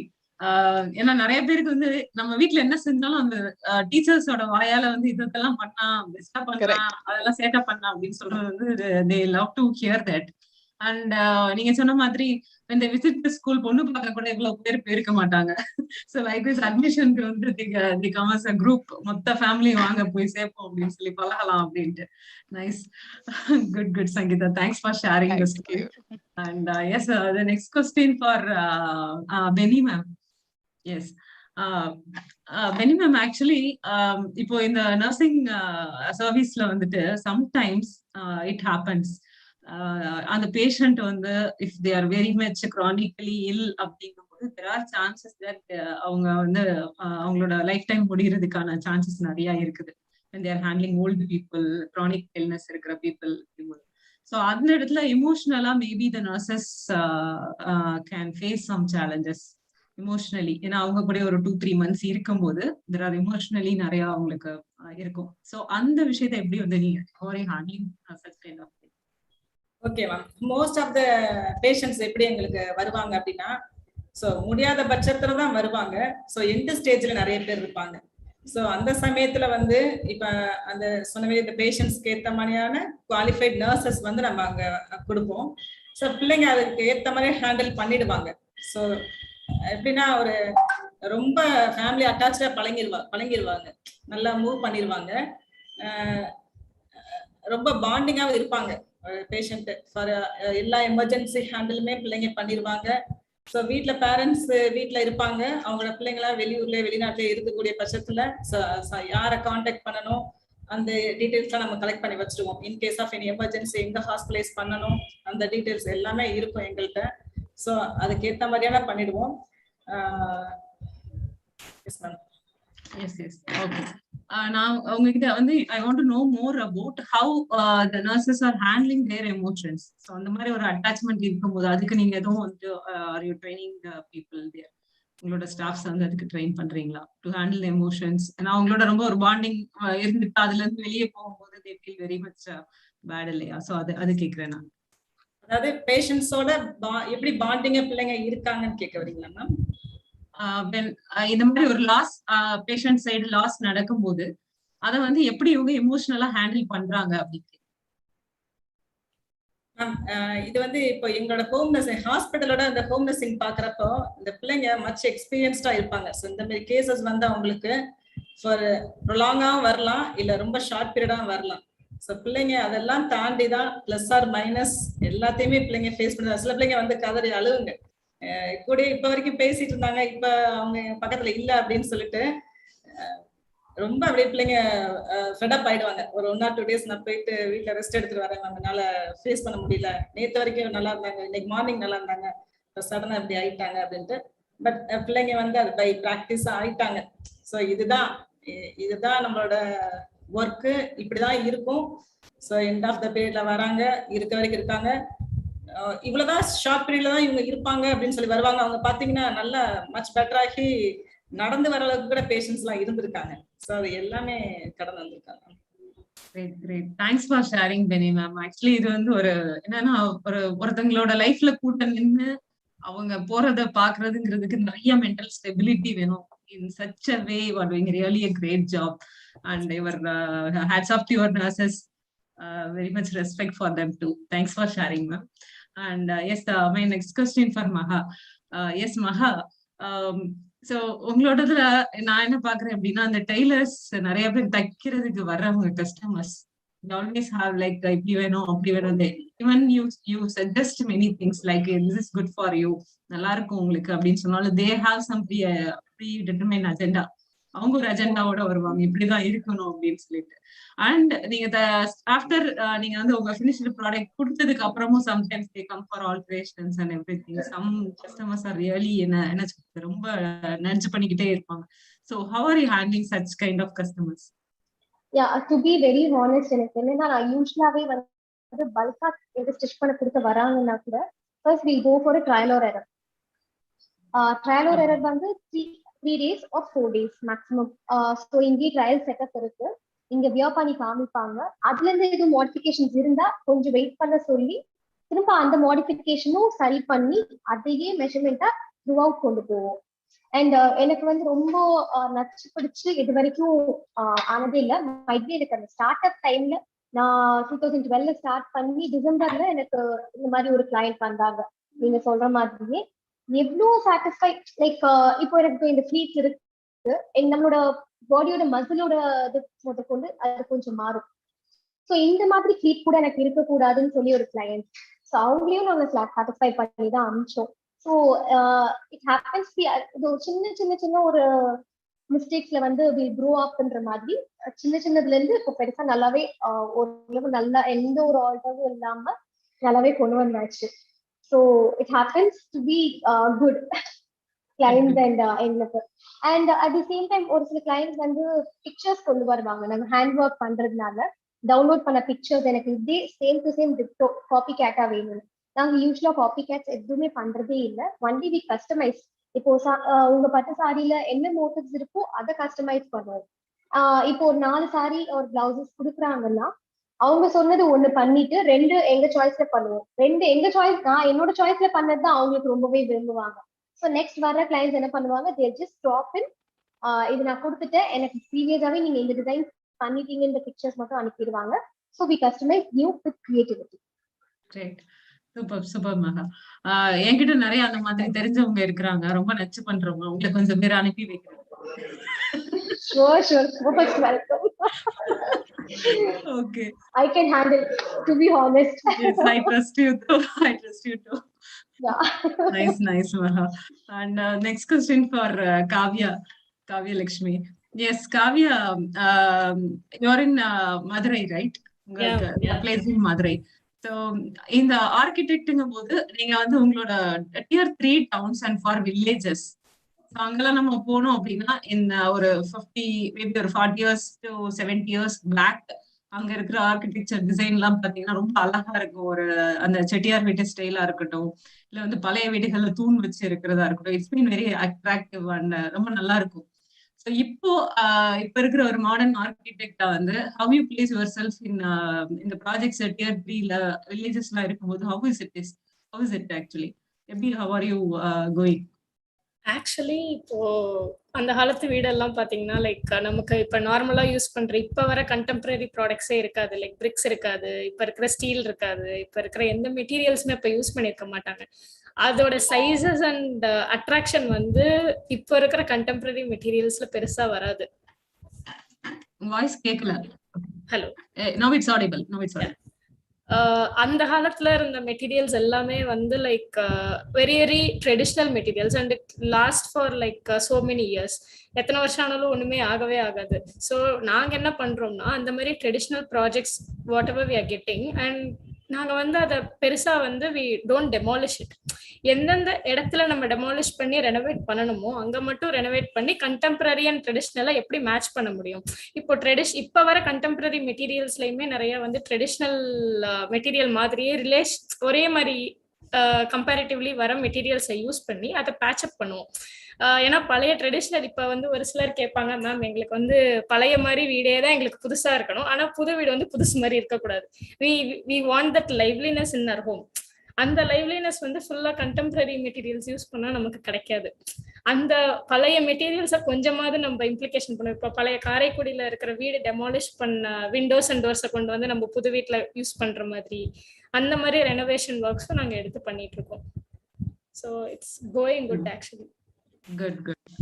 ஏன்னா நிறைய பேருக்கு வந்து நம்ம வீட்டுல என்ன செஞ்சாலும் அந்த டீச்சர்ஸோட வாயால வந்து இதெல்லாம் பண்ணா, பெஸ்டா பண்ணா, அதெல்லாம் சேட்டா பண்ணா அப்படின்னு சொல்றது வந்து they love to hear that. And நீங்க சொன்ன மாதிரி இந்த விசிட் ஸ்கூல் பொண்ணு பார்க்க கூட இவ்வளவு பேர் போயிருக்க மாட்டாங்க. ஸோ லைக் திஸ் அட்மிஷனுக்கு வந்து தி கமர்ஸ் குரூப் மொத்த ஃபேமிலி வாங்க போய் சேர்ப்போம் அப்படின்னு சொல்லி பழகலாம் அப்படின்ட்டு. Nice, good good Sangeetha, thanks for sharing this. And yes, the next question for Benny ma'am. Yes Benny ma'am, actually இப்போ இந்த நர்சிங் சர்வீஸ்ல வந்துட்டு சம்டைம்ஸ் இட் ஹேப்பன்ஸ் அந்த பேஷண்ட் வந்து if they are very much chronically ill அப்படிங்கும்போது there R chances that அவங்க வந்து அவங்களோட லைஃப் டைம் முடிகிறதுக்கான சான்சஸ் நிறைய இருக்குது. when they are handling old people, chronic illness இருக்கிற people. So அந்த இடத்துல emotionally maybe the nurses can face some challenges emotionally. ஏன்னா அவங்க கூட ஒரு 2-3 months இருக்கும்போது there are emotionally நிறைய அவங்களுக்கு இருக்கும். ஸோ அந்த விஷயத்தை எப்படி வந்து நீங்க handling such kind of thing? Okay ma'am, most of the patients எப்படி எங்களுக்கு வருவாங்க அப்படின்னா, ஸோ முடியாத பட்சத்துல தான் வருவாங்க. ஸோ எந்த ஸ்டேஜ்ல நிறைய பேர் இருப்பாங்க. ஸோ அந்த சமயத்துல வந்து இப்ப அந்த சொன்ன இந்த பேஷண்ட்ஸ்க்கு ஏற்ற மாதிரியான குவாலிஃபைட் நர்சஸ் வந்து நம்ம அங்க கொடுப்போம். ஸோ பிள்ளைங்க அதுக்கு ஏற்ற மாதிரி ஹேண்டில் பண்ணிடுவாங்க. ஸோ எப்படின்னா ஒரு ரொம்ப ஃபேமிலி அட்டாச்சா பழங்கிடுவாங்க, நல்லா மூவ் பண்ணிடுவாங்க, ரொம்ப பாண்டிங்காகவும் இருப்பாங்க பேஷண்ட். ஃபார் எல்லா எமர்ஜென்சி ஹேண்டிலுமே பிள்ளைங்க பண்ணிடுவாங்க. ஸோ வீட்டில் பேரண்ட்ஸ் வீட்டில் இருப்பாங்க, அவங்களோட பிள்ளைங்களாம் வெளியூர்ல வெளிநாட்டில் இருக்கக்கூடிய பட்சத்தில் யாரை கான்டாக்ட் பண்ணணும் அந்த டீட்டெயில்ஸ்லாம் நம்ம கலெக்ட் பண்ணி வச்சுருவோம். இன்கேஸ் ஆஃப் எனி எமர்ஜென்சி எங்கே ஹாஸ்பிட்டலைஸ் பண்ணணும் அந்த டீட்டெயில்ஸ் எல்லாமே இருக்கும் எங்கள்கிட்ட. ஸோ அதுக்கேற்ற மாதிரியான பண்ணிடுவோம். Yes ma'am. Yes yes, okay. நான் உங்ககிட்ட வந்து I want to know more about how the nurses are handling their emotions. So அந்த மாதிரி ஒரு அட்டாச்மெண்ட் இருக்கும்போது அதுக்கு நீங்க எதுவும் வந்து are you training people there, உங்களோட ஸ்டாஃப்ஸ் வந்து அதுக்கு ட்ரெயின் பண்றீங்களா டு ஹேண்டில் எமோஷன்ஸ்? ஏன்னா அவங்களோட ரொம்ப ஒரு பாண்டிங் இருந்துட்டு அதுல இருந்து வெளியே போகும்போது they feel very much bad இல்லையா? ஸோ அது கேட்கிறேன் நான். அதாவது பேஷண்ட்ஸோட எப்படி பாண்டிங்க பிள்ளைங்க இருக்காங்கன்னு கேட்க வரீங்களா மேம்? இந்த மாதிரி ஒரு லாஸ் பேஷண்ட் சைடு லாஸ் நடக்கும்போது அதை வந்து எப்படி இவங்க எமோஷனலா ஹேண்டில் பண்றாங்க அப்படின்னு. இது வந்து இப்போ எங்களோட ஹோம் நர்சிங் ஹாஸ்பிட்டலோட அந்த ஹோம் நர்சிங் பாக்குறப்போ இந்த பிள்ளைங்க மச் எக்ஸ்பீரியன்ஸ்டா இருப்பாங்க. ஸோ இந்த மாதிரி கேசஸ் வந்து அவங்களுக்கு ஃபார் லாங்காகவும் வரலாம், இல்லை ரொம்ப ஷார்ட் பீரியடாகவும் வரலாம். ஸோ பிள்ளைங்க அதெல்லாம் தாண்டி தான் பிளஸ் ஆர் மைனஸ் எல்லாத்தையுமே பிள்ளைங்க ஃபேஸ் பண்ணுறாங்க. சில பிள்ளைங்க வந்து கதறி அழுவுங்க, கூட இப்ப வரைக்கும் பேசிட்டு இருந்தாங்க, இப்ப அவங்க பக்கத்துல இல்ல அப்படின்னு சொல்லிட்டு ரொம்ப அப்படியே பிள்ளைங்க ஃபெடப் ஆயிடுவாங்க. ஒரு 1 or 2 days நான் போயிட்டு வீட்டுல ரெஸ்ட் எடுத்துட்டு வரேன், அதனால ஃபேஸ் பண்ண முடியல, நேற்று வரைக்கும் நல்லா இருந்தாங்க, இன்னைக்கு மார்னிங் நல்லா இருந்தாங்க, சடனா இப்படி ஆயிட்டாங்க அப்படின்ட்டு. பட் பிள்ளைங்க வந்து அது பை ப்ராக்டிஸ் ஆயிட்டாங்க. ஸோ இதுதான் நம்மளோட ஒர்க்கு, இப்படிதான் இருக்கும். ஸோ எண்ட் ஆஃப் த பீரியட்ல வராங்க, இருக்க வரைக்கும் இருக்காங்க, இவ்வளவுதான் ஷார்ட் பீரியட்ல தான் இவங்க இருப்பாங்க அப்படின்னு சொல்லி வருவாங்க. அவங்க பாத்தீங்கன்னா நல்லா மச் பெட்டராகி நடந்து வர அளவுக்கு கூட பேஷண்ட்ஸ் எல்லாம் இருந்திருக்காங்க. ஸோ அது எல்லாமே கடந்து வந்திருக்காங்க. Great great, thanks for sharing Benny ma'am. Actually இது வந்து ஒரு என்னன்னா ஒருத்தங்களோட லைஃப்ல கூட்ட நின்று அவங்க போறத பாக்குறதுங்கிறதுக்கு நிறைய மென்டல் ஸ்டெபிலிட்டி வேணும். in such a way you are doing really a great job and your hats off to your nurses. Very much respect for them too. Thanks for sharing ma'am. And yes, my next question for Maha. Yes Maha, so உங்களோடதுல நான் என்ன பாக்குறேன் அப்படின்னா, அந்த tailors நிறைய பேர் தைக்கிறதுக்கு வர்றவங்க customers always have like இப்படி வேணும் அப்படி வேணும், even you suggest many things like this is good for you, நல்லா இருக்கும் உங்களுக்கு அப்படின்னு சொன்னாலும் they have some predetermined agenda. அவங்க ஒரு அஜெண்டாவோட வருவாங்க, இப்படிதான் இருக்கணும் அப்படின்னு சொல்லிட்டு. அண்ட் நீங்க ஆஃப்டர் நீங்க வந்து உங்க ஃபினிஷ்டு ப்ராடக்ட் கொடுத்ததுக்கு அப்புறமும் sometimes they come for alterations and everything. Some customers are really என்ன ரொம்ப நினைச்சு பண்ணிக்கிட்டே இருப்பாங்க. So how are you handling such kind of customers? Yeah, to be very honest, எனக்கு என்னன்னா நான் யூஸ்வலாவே வந்து பல்கா எது ஸ்டிச் பண்ண கொடுத்து வராங்கன்னா கூட first we go for trial or error. Trial or error வந்து 3 days or 4 days maximum. So இங்கே ட்ரையல் செட்டப் இருக்கு, இங்க வியர் பண்ணி காமிப்பாங்க. அதுல இருந்து எதுவும் மாடிஃபிகேஷன்ஸ் இருந்தா கொஞ்சம் வெயிட் பண்ண சொல்லி திரும்ப அந்த மாடிஃபிகேஷனும் சரி பண்ணி அதையே மெஷர்மெண்டா த்ரூ அவுட் கொண்டு போவோம். அண்ட் எனக்கு வந்து ரொம்ப நச்சு பிடிச்சு இது வரைக்கும் ஆனதே இல்லை. மைட்பி எனக்கு அந்த ஸ்டார்ட் அப் டைம்ல நான் 2012 ஸ்டார்ட் பண்ணி டிசம்பர்ல எனக்கு இந்த மாதிரி ஒரு கிளைண்ட் வந்தாங்க. நீங்க சொல்ற மாதிரியே எவ்வளவு சாட்டிஸ்ஃபை, லைக் இப்போ எனக்கு இந்த ஃபிளீட் இருக்கு, நம்மளோட பாடியோட மசிலோட இது முதற்கொண்டு அது கொஞ்சம் மாறும். ஸோ இந்த மாதிரி ஃபிளீட் கூட எனக்கு இருக்கக்கூடாதுன்னு சொல்லி ஒரு கிளைண்ட். ஸோ அவங்களையும் நாங்கள் சாட்டிஸ்ஃபை பண்ணி தான் அமிச்சோம். ஸோ இட் ஹேப்பன்ஸ், இது சின்ன சின்ன சின்ன ஒரு மிஸ்டேக்ஸ்ல வந்து வி க்ரோ அப்ன்ற மாதிரி சின்ன சின்னதுல இருந்து இப்போ பெருசா நல்லாவே ஓரளவு நல்லா எந்த ஒரு ஆல்டரும் இல்லாம நல்லாவே கொண்டு வந்தாச்சு. So it happens to be good clients and எங்களுக்கு. And at the same time ஒரு சில கிளைண்ட்ஸ் வந்து பிக்சர்ஸ் கொண்டு வருவாங்க. நாங்கள் ஹேண்ட் ஒர்க் பண்றதுனால டவுன்லோட் பண்ண பிக்சர்ஸ் எனக்கு இதே சேம் டு சேம் டிக்டோ காப்பி கேட்டா வேணும். நாங்கள் யூஸ்வலா காப்பி கேட்ஸ் எதுவுமே பண்றதே இல்லை. Only we customise. இப்போ உங்க பட்டு சாரியில என்ன மோட்டிவ்ஸ் இருக்கோ அதை கஸ்டமைஸ் பண்ணுவோம். இப்போ ஒரு 4 சாரி ஒரு பிளவுசஸ் கொடுக்குறாங்கன்னா அவங்க சொன்னது ஒண்ணு பண்ணிட்டு 2 எங்க சாய்ஸ்ல பண்ணுவோம். 2 எங்க சாய்ஸ், நான் என்னோட சாய்ஸ்ல பண்ணதுதான் அவங்களுக்கு ரொம்பவே விரும்புவாங்க. ஸோ நெக்ஸ்ட் வர கிளைண்ட்ஸ் என்ன பண்ணுவாங்க, தே ஜஸ்ட் ட்ராப் இன், இது நான் கொடுத்துட்டேன், எனக்கு ப்ரீவியஸாவே நீங்க இந்த டிசைன் பண்ணிட்டீங்க, இந்த பிக்சர்ஸ் மட்டும் அனுப்பிடுவாங்க. So we customise new with creativity. Great, super super Maha. என்கிட்ட நிறைய அந்த மாதிரி தெரிஞ்சவங்க இருக்கிறாங்க, ரொம்ப நச்சு பண்றவங்க. உங்களுக்கு கொஞ்சம் பேர் அனுப்பி வைக்கிறேன். Sure, sure. Most welcome. Okay. I can handle, to be honest. Yes, I trust you too. I trust you too. Yeah. Nice, nice, Maha. And next question for Kavya Lakshmi. Yes, Kavya, you're in Madurai, right? Yeah. Place in Madurai. So, இந்த ஆர்கிடெக்ட்ங்கும் போது நீங்க வந்து உங்களோட tier 3 towns and for villages, அங்கெல்லாம் நம்ம போனோம் அப்படின்னா இந்த ஒரு 50 மேபி ஒரு 40 years to 70 years பேக் அங்க இருக்கிற ஆர்கிடெக்சர் டிசைன் எல்லாம் பாத்தீங்கன்னா ரொம்ப அழகா இருக்கும். ஒரு அந்த செட்டியார் வீட்டு ஸ்டைலா இருக்கட்டும், இல்ல வந்து பழைய வீடுகள்ல தூண் வச்சு இருக்கிறதா இருக்கட்டும், it's been very attractive and ரொம்ப நல்லா இருக்கும். ஸோ இப்போ இருக்கிற ஒரு மாடர்ன் ஆர்கிடெக்டா வந்து how you place your self in இந்த ப்ராஜெக்ட்ஸ் டியர் 3ல வில்லேஜஸ்லாம் இருக்கும்போது ஹவ் இஸ் இட் ஆக்சுவலி, எப்படி have are you going? Actually இப்போ அந்த காலத்து வீடெல்லாம் பாத்தீங்கன்னா லைக் நமக்கு இப்ப நார்மலா யூஸ் பண்ற இப்ப வர கண்டெம்பரரி ப்ராடக்ட்ஸே இருக்காது. லைக் பிரிக்ஸ் இருக்காது, இப்ப இருக்கிற ஸ்டீல் இருக்காது, இப்ப இருக்கிற எந்த மெட்டீரியல்ஸுமே இப்ப யூஸ் பண்ணிருக்க மாட்டாங்க. அதோட சைசஸ் அண்ட் அட்ராக்ஷன் வந்து இப்ப இருக்கிற கண்டெம்பரரி மெட்டீரியல்ஸ்ல பெருசா வராது. வாய்ஸ் கேட்கல. Hello, no it's audible. அந்த காலத்துல இருந்த மெட்டீரியல்ஸ் எல்லாமே வந்து like very very traditional materials and it last for like so many years. எத்தனை வருஷம் ஆனாலும் ஒண்ணுமே ஆகவே ஆகாது. ஸோ நாங்க என்ன பண்றோம்னா அந்த மாதிரி traditional projects whatever we are getting, and நாங்க வந்து அதை பெருசா வந்து வி டோன்ட் டெமாலிஷ் இட். எந்தெந்த இடத்துல நம்ம டெமாலிஷ் பண்ணி ரெனோவேட் பண்ணணுமோ அங்க மட்டும் ரெனோவேட் பண்ணி கண்டெம்பரரி அண்ட் ட்ரெடிஷ்னலா எப்படி மேட்ச் பண்ண முடியும். இப்போ இப்ப வர கண்டெம்பரரி மெட்டீரியல்ஸ்லயுமே நிறைய வந்து ட்ரெடிஷ்னல் மெட்டீரியல் மாதிரியே ஒரே மாதிரி கம்பேரிட்டிவ்லி வர மெட்டீரியல்ஸை யூஸ் பண்ணி அதை பேட்சப் பண்ணுவோம். ஏன்னா பழைய ட்ரெடிஷ்னல் இப்ப வந்து ஒரு சிலர் கேட்பாங்க, மேம் எங்களுக்கு வந்து பழைய மாதிரி வீடே தான் எங்களுக்கு புதுசா இருக்கணும், ஆனா புது வீடு வந்து புதுசு மாதிரி இருக்கக்கூடாது. We want that liveliness in our home. அந்த லைவ்லினஸ் வந்து ஃபுல்லா கண்டெம்பரரி மெட்டீரியல்ஸ் யூஸ் பண்ணா நமக்கு கிடைக்காது. அந்த பழைய மெட்டீரியல்ஸை கொஞ்சமாவது நம்ம இம்ப்ளிகேஷன் பண்ணுவோம். இப்போ பழைய காரைக்குடியில இருக்கிற வீடு டெமாலிஷ் பண்ண விண்டோஸ் அண்ட் டோர்ஸை கொண்டு வந்து நம்ம புது வீட்டுல யூஸ் பண்ற மாதிரி அந்த மாதிரி ரெனோவேஷன் ஒர்க்ஸும் நாங்க எடுத்து பண்ணிட்டு இருக்கோம். So it's going good actually.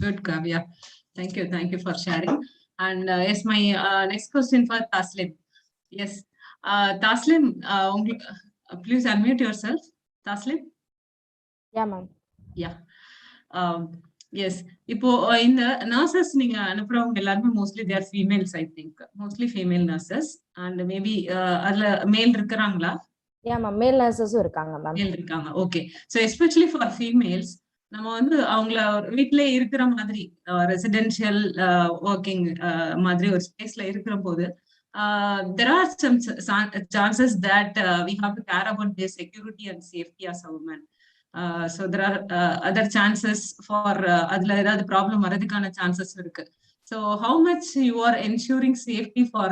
Good, Kavya. Thank you for sharing. And yes, my next question for Taslim. Yes, Taslim, please unmute yourself. Taslim? Yeah, ma'am. Yeah. Yes. இப்போ இந்த nurses நீங்க அனுப்புறவங்க எல்லாருமே mostly they are females, I think. Mostly female nurses. And maybe அதுல மேல் இருக்கிறாங்களா? Yeah, ma'am. Male nurses இருக்காங்க, ma'am. மேல் இருக்காங்க. Okay. So especially for females, நம்ம வந்து அவங்கள வீட்டிலே இருக்கிற மாதிரி ரெசிடென்ஷியல் ஒர்க்கிங் மாதிரி ஒரு ஸ்பேஸ்ல இருக்கிற போது there are some chances that we have to care about their security and safety as a woman. So there are other chances for அதுல ஏதாவது ப்ராப்ளம் வரதுக்கான சான்சஸ் இருக்கு. So how much you are ensuring safety for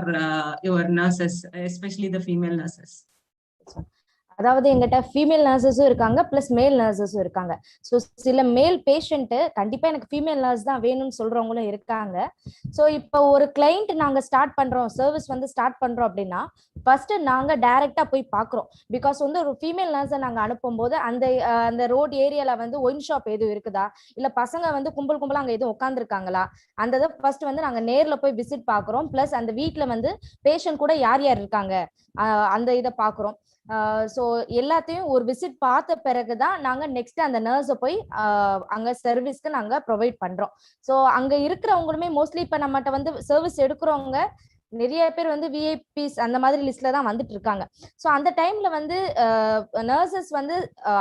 your nurses, especially the female nurses? அதாவது எங்கிட்ட female நர்சஸும் இருக்காங்க, plus மேல் நர்சஸும் இருக்காங்க. So சில மேல் பேஷண்ட் கண்டிப்பா எனக்கு ஃபீமேல் நர்ஸ் தான் வேணும்னு சொல்றவங்களும் இருக்காங்க. ஸோ இப்போ ஒரு கிளைண்ட் நாங்க ஸ்டார்ட் பண்றோம், சர்வீஸ் வந்து ஸ்டார்ட் பண்றோம் அப்படின்னா ஃபர்ஸ்ட் நாங்க டைரக்டா போய் பாக்குறோம். பிகாஸ் வந்து ஒரு ஃபீமேல் நர்ஸை நாங்க அனுப்பும் போது அந்த ரோட் ஏரியால வந்து ஒயின் ஷாப் எதுவும் இருக்குதா, இல்ல பசங்க வந்து கும்பல் கும்பலா அங்க எதுவும் உட்காந்துருக்காங்களா, அந்த இதை ஃபர்ஸ்ட் வந்து நாங்க நேர்ல போய் விசிட் பாக்குறோம். பிளஸ் அந்த வீட்டுல வந்து பேஷண்ட் கூட யார் யார் இருக்காங்க அந்த இதை பாக்குறோம். ஸோ எல்லாத்தையும் ஒரு விசிட் பார்த்த பிறகுதான் நாங்க நெக்ஸ்ட் அந்த நர்ஸை போய் அங்க சர்வீஸ்க்கு நாங்க ப்ரொவைட் பண்றோம். ஸோ அங்க இருக்கிறவங்களுமே மோஸ்ட்லி இப்ப நம்மகிட்ட வந்து சர்வீஸ் எடுக்கிறவங்க நிறைய பேர் வந்து விஐபிஸ் அந்த மாதிரி லிஸ்ட்ல தான் வந்துட்டு இருக்காங்க. ஸோ அந்த டைம்ல வந்து நர்சஸ் வந்து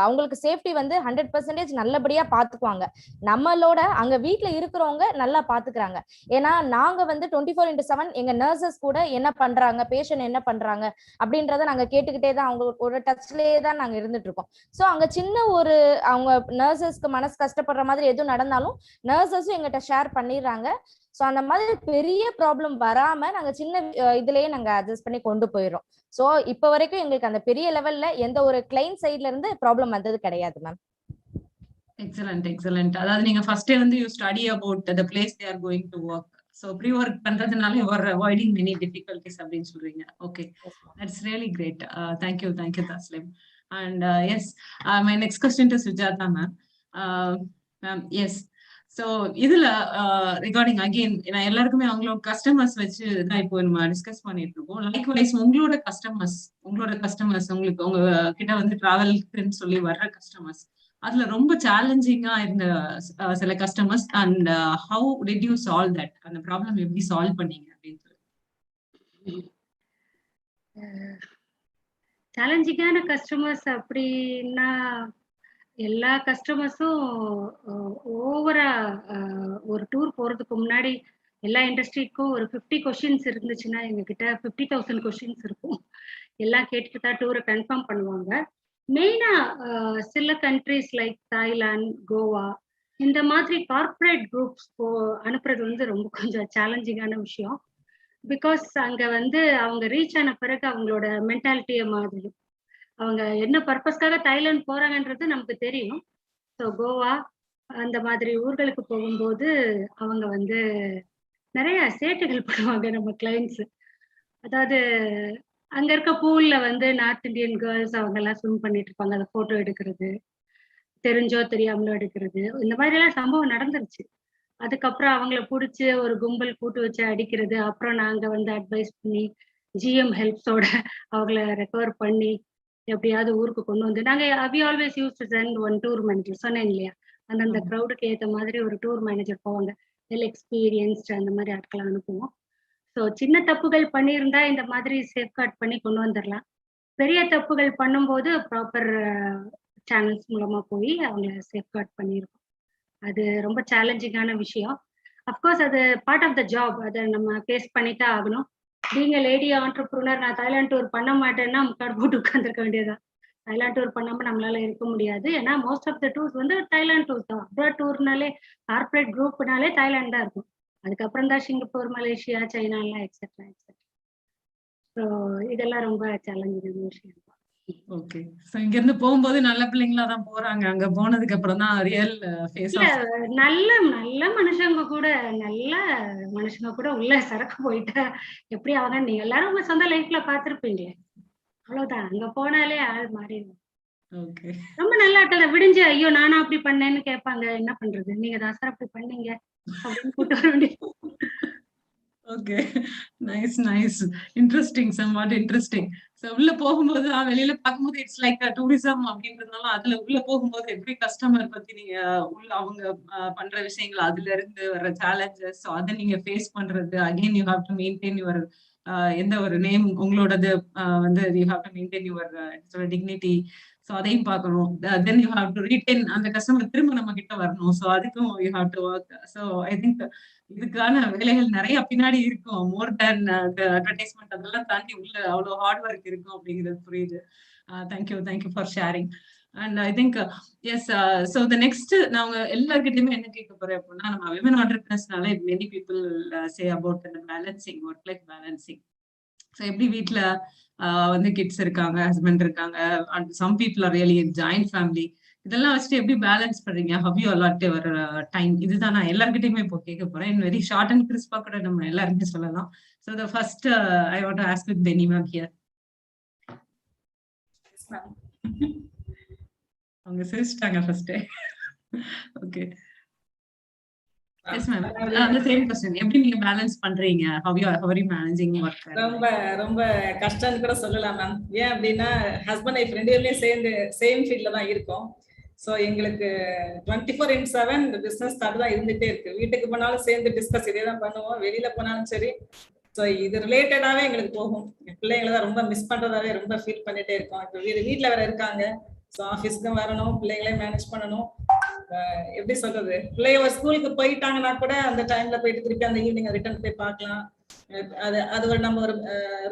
அவங்களுக்கு சேஃப்டி வந்து 100% நல்லபடியா பாத்துக்குவாங்க. நம்மளோட அங்க வீட்டுல இருக்கிறவங்க நல்லா பாத்துக்கிறாங்க. ஏன்னா நாங்க வந்து 24/7 எங்க நர்சஸ் கூட என்ன பண்றாங்க, பேஷண்ட் என்ன பண்றாங்க அப்படின்றத நாங்க கேட்டுக்கிட்டே தான் அவங்க ஒரு டச்லயே தான் நாங்க இருந்துட்டு இருக்கோம். ஸோ அங்க சின்ன ஒரு அவங்க நர்சஸ்க்கு மனசு கஷ்டப்படுற மாதிரி எதுவும் நடந்தாலும் நர்சஸும் எங்கிட்ட ஷேர் பண்ணிடுறாங்க. ஸோ அந்த மாதிரி பெரிய ப்ராப்ளம் வராம நாங்க சின்ன இதுலயே நாங்க அட்ஜஸ்ட் பண்ணி கொண்டு போயிடுறோம். ஸோ இப்ப வரைக்கும் எங்களுக்கு அந்த பெரிய லெவல்ல எந்த ஒரு கிளைண்ட் சைட்ல இருந்து ப்ராப்ளம் வந்தது கிடையாது மேம். எக்ஸலண்ட். அதாவது நீங்க ஃபர்ஸ்டே வந்து you study about the place they are going to work. So pre work பண்றதுனால you are avoiding many difficulties அப்படின்னு சொல்றீங்க. Okay, that's really great. Thank you Tasleem. And yes, my next question to Sujatha ma'am. Ma'am yes, so இதுல regarding again எல்லாருக்குமே அவங்களோட customers வச்சு தான் இப்போ நம்ம டிஸ்கஸ் பண்ணிட்டு இருக்கோம். லைக்வைஸ் உங்களோட கஸ்டமர்ஸ் உங்களுக்கு உங்க கிட்ட வந்து டிராவல்க்குன்னு சொல்லி வர்ற கஸ்டமர்ஸ், அதுல ரொம்ப சேலஞ்சிங்கா இருந்த சில customers and how did you solve that, அந்த ப்ராப்ளம் எப்படி சால்வ் பண்ணீங்க அப்படின்னு சொல்லி. சேலஞ்சிங்கான கஸ்டமர்ஸ் அப்படின்னா எல்லா கஸ்டமர்ஸும் ஓவரா ஒரு டூர் போறதுக்கு முன்னாடி எல்லா இண்டஸ்ட்ரிக்கும் ஒரு 50 கொஸ்டின்ஸ் இருந்துச்சுன்னா எங்ககிட்ட 50,000 கொஸ்டின்ஸ் இருக்கும். எல்லாம் கேட்டுட்டு தான் டூரை கன்ஃபார்ம் பண்ணுவாங்க. மெயினா சில கண்ட்ரிஸ் லைக் தாய்லாந்து, கோவா இந்த மாதிரி கார்பரேட் குரூப்ஸ் அனுப்புறது வந்து ரொம்ப கொஞ்சம் சேலஞ்சிங்கான விஷயம். பிகாஸ் அங்க வந்து அவங்க ரீச் ஆன பிறகு அவங்களோட மென்டாலிட்டியை மாதிரி அவங்க என்ன பர்பஸ்க்காக தாய்லாந்து போறாங்கன்றது நமக்கு தெரியும். ஸோ கோவா அந்த மாதிரி ஊர்களுக்கு போகும்போது அவங்க வந்து நிறைய சேட்டைகள் பண்ணுவாங்க நம்ம கிளைண்ட்ஸ். அதாவது அங்க இருக்க பூல்ல வந்து நார்த் இந்தியன் கேர்ள்ஸ் அவங்க எல்லாம் ஸ்விம் பண்ணிட்டு இருப்பாங்க, அதை போட்டோ எடுக்கிறது, தெரிஞ்சோ தெரியாமலோ எடுக்கிறது, இந்த மாதிரி எல்லாம் சம்பவம் நடந்துருச்சு. அதுக்கப்புறம் அவங்கள பிடிச்சி ஒரு கும்பல் கூட்டு வச்சு அடிக்கிறது. அப்புறம் நாங்க வந்து அட்வைஸ் பண்ணி ஜிஎம் ஹெல்ப்ஸோட அவங்கள ரெக்கவர் பண்ணி எப்படியாவது ஊருக்கு கொண்டு வந்து நாங்க we always use to send one tour manager. சொன்னேன் இல்லையா, அந்தந்த க்ரௌடுக்கு ஏற்ற மாதிரி ஒரு டூர் மேனேஜர் போவாங்க, வெல் எக்ஸ்பீரியன்ஸ்ட் அந்த மாதிரி ஆட்களை அனுப்புவோம். ஸோ சின்ன தப்புகள் பண்ணியிருந்தா இந்த மாதிரி சேஃப்கார்ட் பண்ணி கொண்டு வந்துடலாம். பெரிய தப்புகள் பண்ணும்போது ப்ராப்பர் சேனல்ஸ் மூலமா போய் அவங்கள சேஃப்கார்ட் பண்ணியிருக்கோம். அது ரொம்ப சேலஞ்சிங்கான விஷயம். அஃப்கோர்ஸ் அது பார்ட் ஆஃப் த ஜாப், அதை நம்ம ஃபேஸ் பண்ணித்தான் ஆகணும். பீங் லேடி ஆண்டர்பிரினர், நான் தாய்லாந்து டூர் பண்ண மாட்டேன்னா முக்காடு போட்டு உட்காந்துருக்க வேண்டியதான். தாய்லாந்து டூர் பண்ணாம நம்மளால இருக்க முடியாது. ஏன்னா மோஸ்ட் ஆஃப் த டூர்ஸ் வந்து தாய்லாந்து டூர் தான். அப்ராட் டூர்னாலே கார்பரேட் குரூப்னாலே தாய்லாந்து தான் இருக்கும். அதுக்கப்புறம் தான் சிங்கப்பூர், மலேசியா, சைனா எல்லாம் எக்ஸெட்ரா. ஸோ இதெல்லாம் ரொம்ப சேலஞ்சிங்கான விஷயம். ஓகே, சோ இங்க இருந்து போகும்போது நல்ல பிள்ளைங்களா தான் போறாங்க, அங்க போனதுக்கு அப்புறம் தான் ரியல் ஃபேஸ் ஆஃப் நல்ல மனுஷங்க கூட உள்ள சரக்கு போயிட்டா எப்படி ஆக, நீங்க எல்லாரும் உங்க சொந்த லைஃப்ல பாத்துருப்பீங்களே, அவ்வளவுதான். அங்க போனாலே ஆள் மாறிடும். ஓகே, ரொம்ப நல்ல ஆட்கள் விடிஞ்சு ஐயோ நானா அப்படி பண்ணேன்னு கேட்பாங்க. என்ன பண்றது, நீங்க தான் சார் அப்படி பண்ணீங்க அப்படின்னு கூட்டு வர வேண்டியது. Okay, nice, interesting, somewhat interesting. So உள்ள போகும்போது வெளியில பார்க்கும்போது இட்ஸ் லைக் டூரிசம் அப்படின்றதுனால அதுல உள்ள போகும்போது எப்படி கஸ்டமர் பத்தி நீங்க உள்ள அவங்க பண்ற விஷயங்கள், அதுல இருந்து வர்ற சேலஞ்சஸ், அதை நீங்க ஃபேஸ் பண்றது, again you have to maintain your எந்த ஒரு நேம் உங்களோடது வந்து you have to maintain your dignity. So அதையும் பார்க்கணும். Then you have to retain அந்த கஸ்டமர் திரும்ப நம்ம கிட்ட வரணும். ஸோ அதுக்கும் you have to work. So I think இதுக்கான வேலைகள் நிறைய பின்னாடி இருக்கும். மோர் தேன் அட்வர்டைஸ்மெண்ட் அதெல்லாம் தாண்டி உள்ள அவ்வளவு ஹார்ட் ஒர்க் இருக்கும் அப்படிங்கிறது புரியுது. Thank you for sharing. And I think yes, so the next நான் எல்லாருக்கிட்டையுமே என்ன கேட்க போறேன் அப்படின்னா, நம்ம விமன் ஆண்டர்பிரினர்ஸ்னால மெனி பீப்புள் சே அபவுட் அந்த balancing, work life balancing. So எப்படி வீட்டுல வந்து கிட்ஸ் இருக்காங்க, ஹஸ்பண்ட் இருக்காங்க, and some people are really joint family, இதெல்லாம் வச்சுட்டு எப்படி பேலன்ஸ் பண்றீங்க? How you allot your time? இதுதான் நான் எல்லார்கிட்டயுமே இப்போ கேட்க போறேன். இன் வெரி ஷார்ட் அண்ட் கிறிஸ்பா கூட நம்ம எல்லாருமே சொல்லலாம். So the first I want to ask with Benny ma'am here. Ma'am. அவங்க சிரிச்சிட்டாங்க ஃபர்ஸ்ட். ஓகே. Yes ma'am. அந்த சேம் क्वेश्चन. எப்படி நீங்க பேலன்ஸ் பண்றீங்க? how are you managing work? ரொம்ப ரொம்ப கஷ்டம்னு கூட சொல்லலாம் மேம். ஏன் அப்படின்னா ஹஸ்பண்ட் ஒய்ஃப் ரெண்டு பேருமே சேர்ந்து சேம் ஃபீல்ட்ல தான் இருக்கோம். ஸோ எங்களுக்கு 24/7 இந்த பிசினஸ் தாட் தான் இருந்துட்டே இருக்கு. வீட்டுக்கு போனாலும் சேர்ந்து டிஸ்கஸ் இதே தான் பண்ணுவோம். வெளியில போனாலும் சரி. ஸோ இது ரிலேட்டடாவே எங்களுக்கு போகும். பிள்ளைங்களை தான் ரொம்ப மிஸ் பண்றதாவே ரொம்ப ஃபீல் பண்ணிட்டே இருக்கோம். இப்போ வீட்டில் வேற இருக்காங்க. ஸோ ஆஃபீஸ்க்கும் வரணும், பிள்ளைங்களையும் மேனேஜ் பண்ணணும். எப்படி சொல்றது, பிள்ளைங்க ஒரு ஸ்கூலுக்கு போயிட்டாங்கன்னா கூட அந்த டைம்ல போயிட்டு திருப்பி அந்த ஈவினிங் ரிட்டர்ன் போய் பார்க்கலாம். அது ஒரு நம்ம ஒரு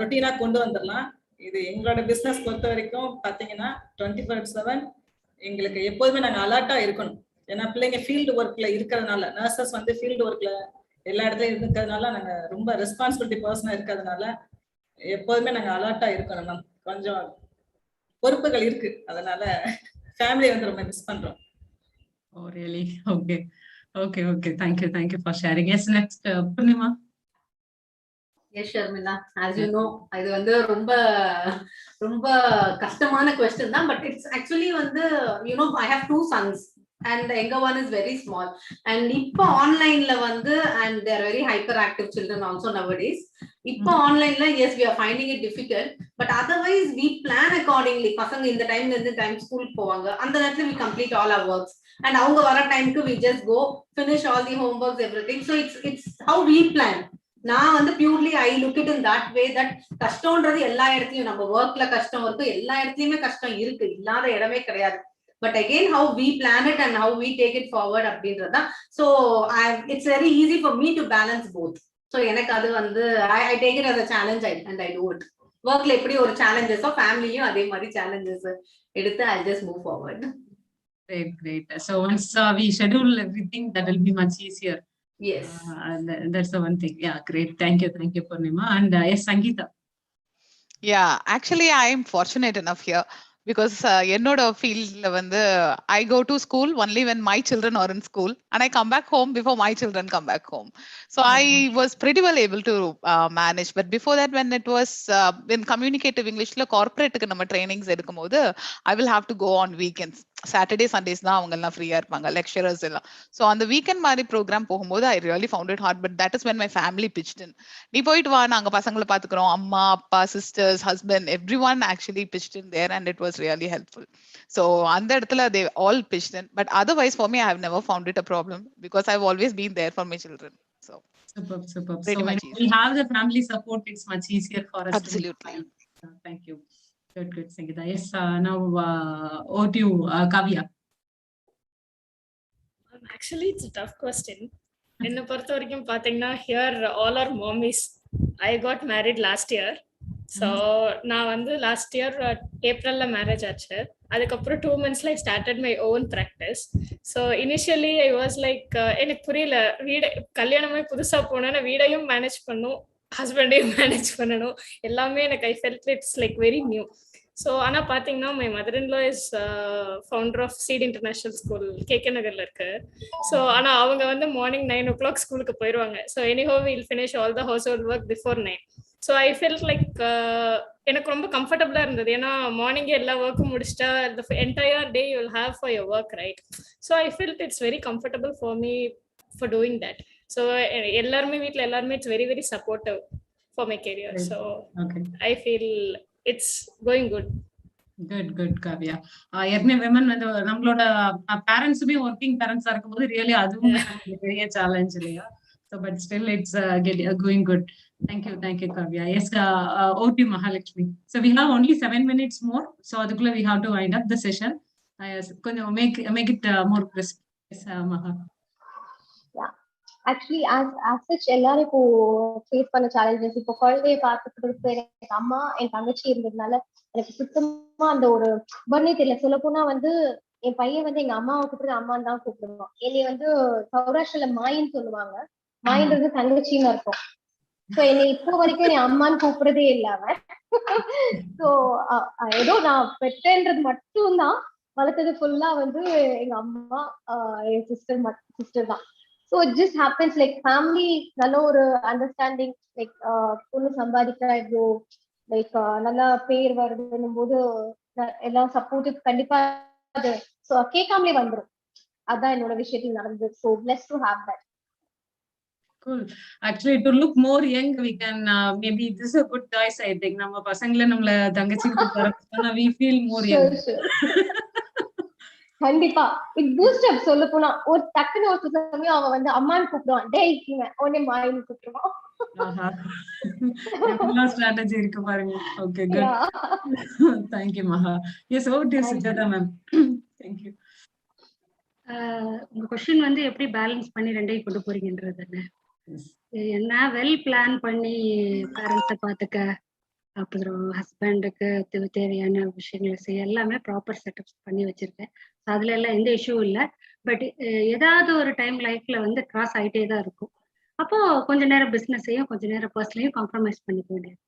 ரொட்டீனா கொண்டு வந்துடலாம். இது எங்களோட பிசினஸ் பொறுத்த வரைக்கும் பாத்தீங்கன்னா 24/7 எங்களுக்கு எப்போதுமே நாங்க அலர்ட்டா இருக்கணும். ஏன்னா பிள்ளைங்க ஃபீல்டு ஒர்க்ல இருக்கிறதுனால, நர்சஸ் வந்து ஃபீல்டு ஒர்க்ல எல்லா இடத்துலயும் இருக்கிறதுனால, நாங்க ரொம்ப ரெஸ்பான்சிபிலிட்டி பர்சனா இருக்கிறதுனால எப்போதுமே நாங்க அலர்ட்டா இருக்கணும் மேம். கொஞ்சம் பொறுப்புகள் இருக்கு, அதனால ஃபேமிலி வந்து ரொம்ப மிஸ் பண்றோம். Oh really? Okay. Thank you for sharing. Yes, next Purnima. Yes, Sharmila. As you know, இது வந்து ரொம்ப ரொம்ப கஷ்டமான question தான். But it's actually வந்து, you know, I have 2 sons and the younger one is very small. And இப்போ ஆன்லைன்ல வந்து, and they are very hyperactive children also nowadays. இப்போ ஆன்லைன்ல yes, we are finding it difficult. But otherwise we plan accordingly. பசங்க இந்த டைம்ல இருந்து time school போவாங்க, அந்த நேரத்துல we complete all our works. And அவங்க வர டைம்க்கு we just go finish all the homeworks, everything. So it's how we plan. நான் வந்து purely I look it in that way that கஷ்டம்ன்றது எல்லா இடத்துலயும், நம்ம ஒர்க்ல கஷ்டம் இருக்கு, எல்லா இடத்துலயுமே கஷ்டம் இருக்கு, இல்லாத இடமே கிடையாது. But again how we plan it and how we take it forward அப்படின்றதா. So it's very easy for me to balance both. So எனக்கு அது வந்து I take it as a challenge and I do it. ஒர்க்ல எப்படி ஒரு சேலஞ்சஸோ ஃபேமிலியும் அதே மாதிரி சேலஞ்சஸ் எடுத்து I just move forward. Great. So once we schedule everything, that will be much easier. Yes. That's the one thing. Yeah, great. Thank you, Purnima. And yes, Sangeeta. Yeah, actually, I am fortunate enough here because என்னோட ஃபீல்ட்ல வந்து I go to school only when my children are in school and I come back home before my children come back home. So I was pretty well able to manage. But before that, when it was in communicative Englishல corporateக்கு நம்ம trainings எடுக்கும்போது I will have to go on weekends. Saturday, Sundays தான் அவங்க எல்லாம் ஃப்ரீயா இருப்பாங்க, lecturers எல்லாம். So அந்த weekend மாதிரி ப்ரோக்ராம் போகும்போது I really found it hard. But that is when my family pitched in. நீ போயிட்டு வா, நாங்க பசங்களை பாத்துக்கிறோம், அம்மா அப்பா sisters husband every one actually pitched in there and it was really helpful. So அந்த இடத்துல they all pitched in. But otherwise for me I have never found it a problem because I have always been there for my children. So Superb. So when we have the family support, it's much easier for us. Absolutely. Thank you. Good, Sangeeta. Yes, now over to you, Kavya. Actually, it's a tough question. என்ன பொறுத்த வரைக்கும் பாத்தீங்கன்னா, here all our mommies. I got married last year. So நான் வந்து last year ஏப்ரல்ல marriage ஆச்சு. அதுக்கப்புறம் 2 monthsல I started my own practice. So initially I was like எனக்கு புரியல, வீடு கல்யாணமாய் புதுசா போனேன்னா வீடையும் மேனேஜ் பண்ணும், ஹஸ்பண்டையும் மேனேஜ் பண்ணணும், எல்லாமே எனக்கு I felt it's like very new. So ஆனால் பார்த்தீங்கன்னா my mother in law is founder of seed international school KK நகர்ல இருக்கு. ஸோ ஆனால் அவங்க வந்து மார்னிங் 9 o'clock ஸ்கூலுக்கு போயிடுவாங்க. So anyhow will finish all the household work before 9. So I felt like எனக்கு ரொம்ப கம்ஃபர்டபுளாக இருந்தது. ஏன்னா மார்னிங்கே எல்லா ஒர்க்கும் முடிச்சிட்டா the entire day you will have for your work, right? So I felt it's very comfortable for me for doing that. So எல்லாருமே வீட்டில் எல்லாருமே it's very very supportive for my career. So I feel it's going good. Good, Kavya. ஏற்கனவே women வந்து நம்மளோட பேரண்ட்ஸுமே working பேரண்ட்ஸா இருக்கும்போது really அதுவும் பெரிய challenge இல்லையா? So but still it's going good. Thank you, Kavya. Yes, O.T. Mahalakshmi. So we have only 7 minutes more. So அதுக்குள்ள we have to wind up the session. கொஞ்சம் make it more crisp. Yes, Maha. Actually as such எல்லாரும் இப்போ face பண்ண challenges, இப்போ குழந்தைய பார்த்துக்கிறதுக்கு எனக்கு அம்மா என் தங்கச்சி இருந்ததுனால எனக்கு சுத்தமா அந்த ஒரு பர்னே தெரியல. சொல்ல போனா வந்து என் பையன் வந்து எங்க அம்மாவை கூப்பிடுறது அம்மான்னு தான் கூப்பிடுவான். என்னை வந்து சௌராஷ்டிரல மாயின்னு சொல்லுவாங்க, மாயின்றது தங்கச்சின்னு இருக்கும். ஸோ என்னை இப்போ வரைக்கும் என் அம்மான்னு கூப்பிடுறதே இல்லை அவன். ஸோ ஏதோ நான் பெற்றேன்றது மட்டும் தான், வளர்த்தது ஃபுல்லா வந்து எங்க அம்மா என் சிஸ்டர் தான். So it just happens like family நல்ல ஒரு அண்டர்ஸ்டாண்டிங், லைக் பொண்ணு சம்பாதிக்க இப்போ லைக் நல்லா பேர் வருதுன்னும் போது எல்லாம் சப்போர்ட்டிவ் கண்டிப்பா அது கேட்காமலே வந்துடும். அதான் என்னோட விஷயத்தில் நடந்தது. So plus to have that. Cool. Actually, to look more young, we can maybe this is a good choice. I think நம்ம பசங்கள நம்மள தங்கச்சி கூப்பிடுறோம்னா we feel more young. கண்டிப்பா இட் பூஸ்ட் அப். சொல்ல போனா ஒரு டக்குன்னு ஒரு சமயம் அவன் வந்து அம்மான்னு கூப்பிடுவான், டேய் உடனே மாயின்னு கூப்பிடுவான். எவ்வளவு ஸ்ட்ராட்டஜி இருக்கு பாருங்க. Okay, good. Thank you Maha. Yes, over to Sujatha ma'am. Thank you. உங்க क्वेश्चन வந்து எப்படி பேலன்ஸ் பண்ணி ரெண்டையும் கொண்டு போறீங்கன்றது தானே. என்ன வெல் பிளான் பண்ணி பேரண்ட்ஸை பார்த்துக்க, அப்புறம் ஹஸ்பண்டுக்கு தேவையான விஷயங்களை செய்ய எல்லாமே ப்ராப்பர் செட்டப்ஸ் பண்ணி வச்சிருக்கேன். அதுல எல்லாம் எந்த இஷ்யூ இல்லை. பட் ஏதாவது ஒரு டைம் லைஃப்ல வந்து கிராஸ் ஆகிட்டே தான் இருக்கும். அப்போ கொஞ்ச நேரம் பிஸ்னஸையும் கொஞ்ச நேரம் பர்சனலையும் காம்ப்ரமைஸ் பண்ணிக்க வேண்டியது.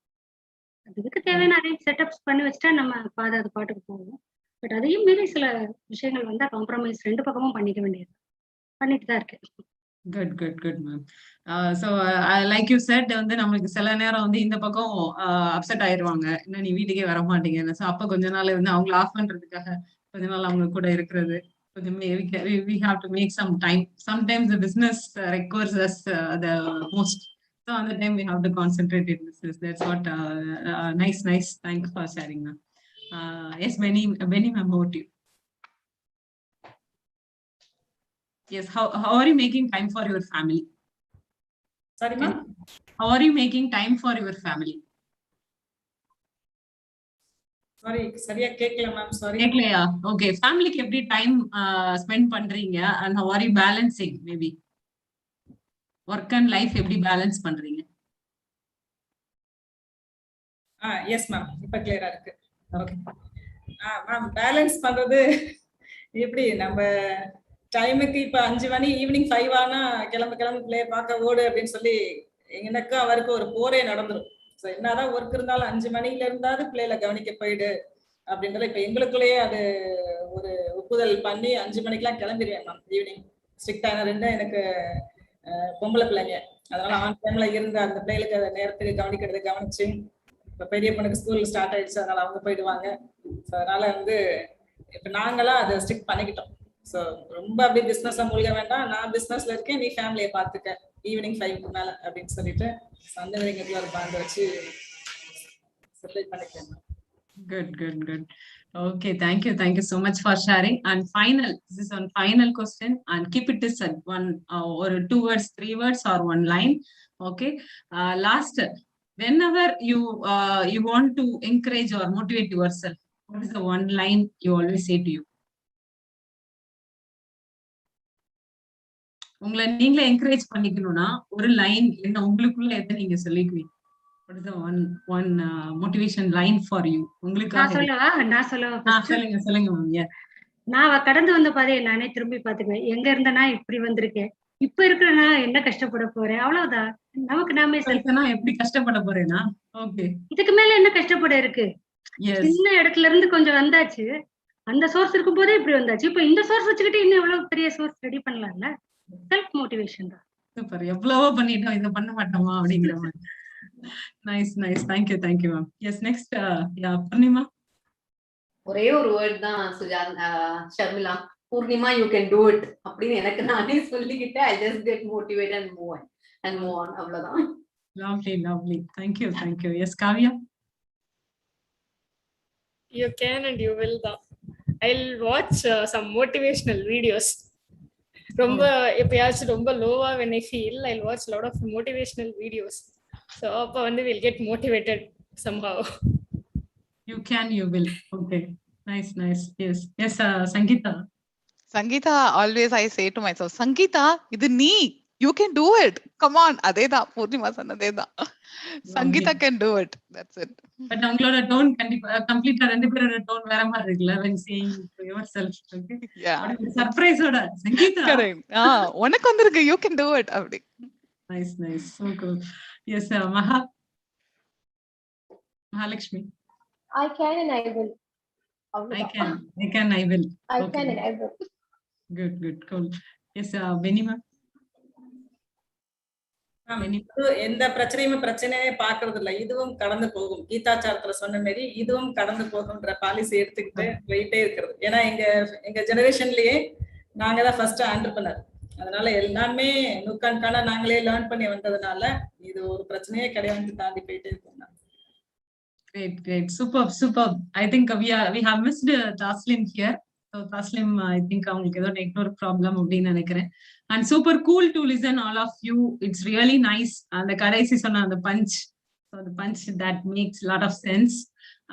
அதுக்கு தேவையான அரேஞ்ச் செட்டப்ஸ் பண்ணி வச்சுட்டா நம்ம அது பாட்டுக்கு போகும். பட் அதையும் மீறி சில விஷயங்கள் வந்தா காம்ப்ரமைஸ் ரெண்டு பக்கமும் பண்ணிக்க வேண்டியது. பண்ணிட்டு தான் இருக்கேன். Good ma'am. So like you said வந்து நம்மளுக்கு சில நேரம் வந்து இந்த பக்கம் அப்செட் ஆயிடுவாங்க, இன்னும் நீ வீட்டுக்கே வர மாட்டீங்கன்னு. ஸோ அப்போ கொஞ்ச நாள் வந்து அவங்கள ஆஃப் பண்றதுக்காக கொஞ்ச நாள் அவங்க கூட இருக்கிறது கொஞ்சம் we have to make some time. Sometimes the business requires us the most. So on the time we have to concentrate in business. That's what nice. Thanks for sharing, ma'am. Yes, Benny ma'am, over to you. Yes, how are you making time for your family? Sorry ma'am, how are you making time for your family? Sorry, சரியா கேட்கல ma'am. Sorry கேட்கலையா? Okay. ஃபேமிலிக்கு எப்படி time spend பண்றீங்க and how are you balancing maybe work and life எப்படி balance பண்றீங்க? Yes ma'am, இப்ப கிளியரா இருக்கு. ஓகே மேம், பேலன்ஸ் பண்றது எப்படி நம்ம டைமுக்கு இப்ப 5 மணி ஈவினிங் 5 ஆனா கிளம்பு பிள்ளைய பார்க்க ஓடு அப்படின்னு சொல்லி எனக்கும் அவருக்கு ஒரு போரே நடந்துரும். ஸோ என்னதான் ஒர்க் இருந்தாலும் 5 மணில இருந்தாவது பிள்ளைகளை கவனிக்க போயிடு அப்படின்றத இப்ப எங்களுக்குள்ளேயே அது ஒரு ஒப்புதல் பண்ணி 5 மணிக்கெல்லாம் கிளம்பிடுவேன் மேம். ஈவினிங் ஸ்ட்ரிக்டான ரெண்டும் எனக்கு பொம்பளை பிள்ளைங்க, அதனால ஆன் டைம்ல இருந்து அந்த பிள்ளைகளுக்கு அதை நேரத்துக்கு கவனிச்சு இப்ப பெரிய பொண்ணுக்கு ஸ்கூல் ஸ்டார்ட் ஆயிடுச்சு, அதனால அவங்க போயிடுவாங்க. ஸோ அதனால வந்து இப்ப நாங்களாம் அதை ஸ்ட்ரிக்ட் பண்ணிக்கிட்டோம். ஸோ ரொம்ப அப்படி பிசினஸ்ல மூழ்க வேண்டாம், நான் பிசினஸ்ல இருக்கேன், நீ ஃபேமிலியை பார்த்துக்க ஈவினிங் 5க்கு மேல அப்படின்னு சொல்லிட்டு அந்த வரைக்கும் ஒரு பாண்ட் வச்சு செலிப்ரேட் பண்ணிக்கிறேன். Good. Okay, thank you so much for sharing. And this is one final question, and keep it as one or 2 words, 3 words, or 1 line. Okay. Last, whenever you want to encourage or motivate yourself, what is the 1 line you always say to you? உங்களை நீங்களே encourage பண்ணிக்கணும்னா ஒரு line என்ன உங்களுக்குள்ள எதை நீங்க சொல்லிக்குவீங்க? What is the one motivation line for you? நான் சொல்லவா? சொல்லுங்க மேம். நான் கடந்து வந்த பாதையை நானே திரும்பி பாத்துக்குவேன். எங்க இருந்தனா இப்படி வந்திருக்கேன், இப்ப இருக்கிறனா என்ன கஷ்டப்பட போறேன், அவ்வளவுதான். நமக்கு நாமே எப்படி கஷ்டப்பட போறேன்னா ஓகே, இதுக்கு மேல என்ன கஷ்டப்பட இருக்கு? சின்ன இடத்துல இருந்து கொஞ்சம் வந்தாச்சு, அந்த சோர்ஸ் இருக்கும் போதே இப்படி வந்தாச்சு, இப்ப இந்த சோர்ஸ் வச்சுக்கிட்டு இன்னும் எவ்வளவு பெரிய சோர்ஸ் ரெடி பண்ணலாம்ல. செல்ஃப் மோட்டிவேஷன் தான். சூப்பர். எவ்வளவோ பண்ணிட்டோம், இதை பண்ண மாட்டோமா அப்படிங்கிற மாதிரி. Nice. Thank you ma'am. Yes, next Poornima. ஒரே ஒரு வேர்ட் தான் Sharmila, Poornima you can do it அப்படின்னு எனக்கு நானே சொல்லிக்கிட்டு I just get motivate and move on அவ்வளவுதான். Lovely. Thank you. Yes Kavya. You can and you will தான். I'll watch some motivational videos. ரொம்ப எப்பயாச்சும் ரொம்ப லோவா when I feel, I'll watch a lot of motivational videos. So அப்ப வந்து we'll get motivated somehow. You can, you will. Okay. Nice. Yes, Sangeeta, always I say to myself, Sangeeta, idu nee, you can do it. Come on. Adeda Purnima sannadeda. Sangeeta can do it. That's it. But அவங்களோட tone கம்ப்ளீட்டா ரெண்டு பேரோட tone வேற மாதிரி இருக்குல்ல when saying to yourself. Okay. Yeah. Surprise oda Sangeeta. Correct. உனக்கு வந்திருக்கு, you can do it அப்படி. Nice. So cool. Yes, Mahalakshmi. I can and I will. I can, I will. I can and I will. Good, cool. Yes, Benima. எந்த பிரச்சனையே பாக்குறது இல்ல, இதுவும் கடந்து போகும். கீதாச்சாரத்துல சொன்ன மாதிரி இதுவும் கடந்து போகும்ன்ற பாலிசி எடுத்துக்கிட்டு போயிட்டே இருக்கிறது. ஏன்னா எங்க ஜெனரேஷன்லயே நாங்க தான் ஃபர்ஸ்ட் ஆண்டர்பிரனர். அதனால எல்லாமே நுக்கான நாங்களே லேர்ன் பண்ணி வந்ததுனால இது ஒரு பிரச்சனையே கிடையாது, தாண்டி போயிட்டே இருக்கோம். Great. Superb. I think we have missed Taslim here. So Taslim, I think அவங்களுக்கு ஏதோ நெட்வொர்க் ப்ராப்ளம் அப்படின்னு நினைக்கிறேன். And super cool to listen all of you. It's really nice. அந்த கடைசி சொன்ன அந்த punch. So the punch that makes a lot of sense.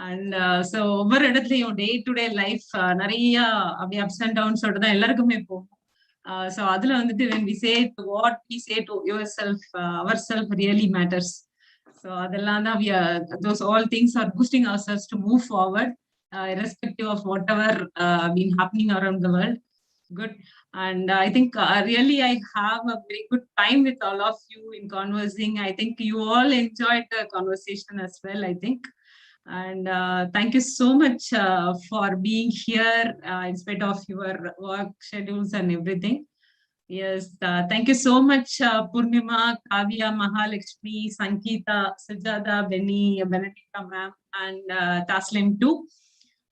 And so ஒவ்வொரு இடத்துலயும் day to day life நிறைய அப்படி ups and downs ஓட தான் எல்லாருக்குமே போகும். So அதுல வந்துட்டு when we say what we say to yourself, ourself really matters. So அதெல்லாம் தான் those all things are boosting ourselves to move forward, irrespective of whatever been happening around the world. Good. And I think really I have a very good time with all of you in conversing. I think you all enjoyed the conversation as well, I think. And thank you so much for being here in spite of your work schedules and everything. Yes, thank you so much, Purnima, Kavya, Mahalakshmi, Sankita, Sujata, Benny, Benedicta ma'am, and Taslim too.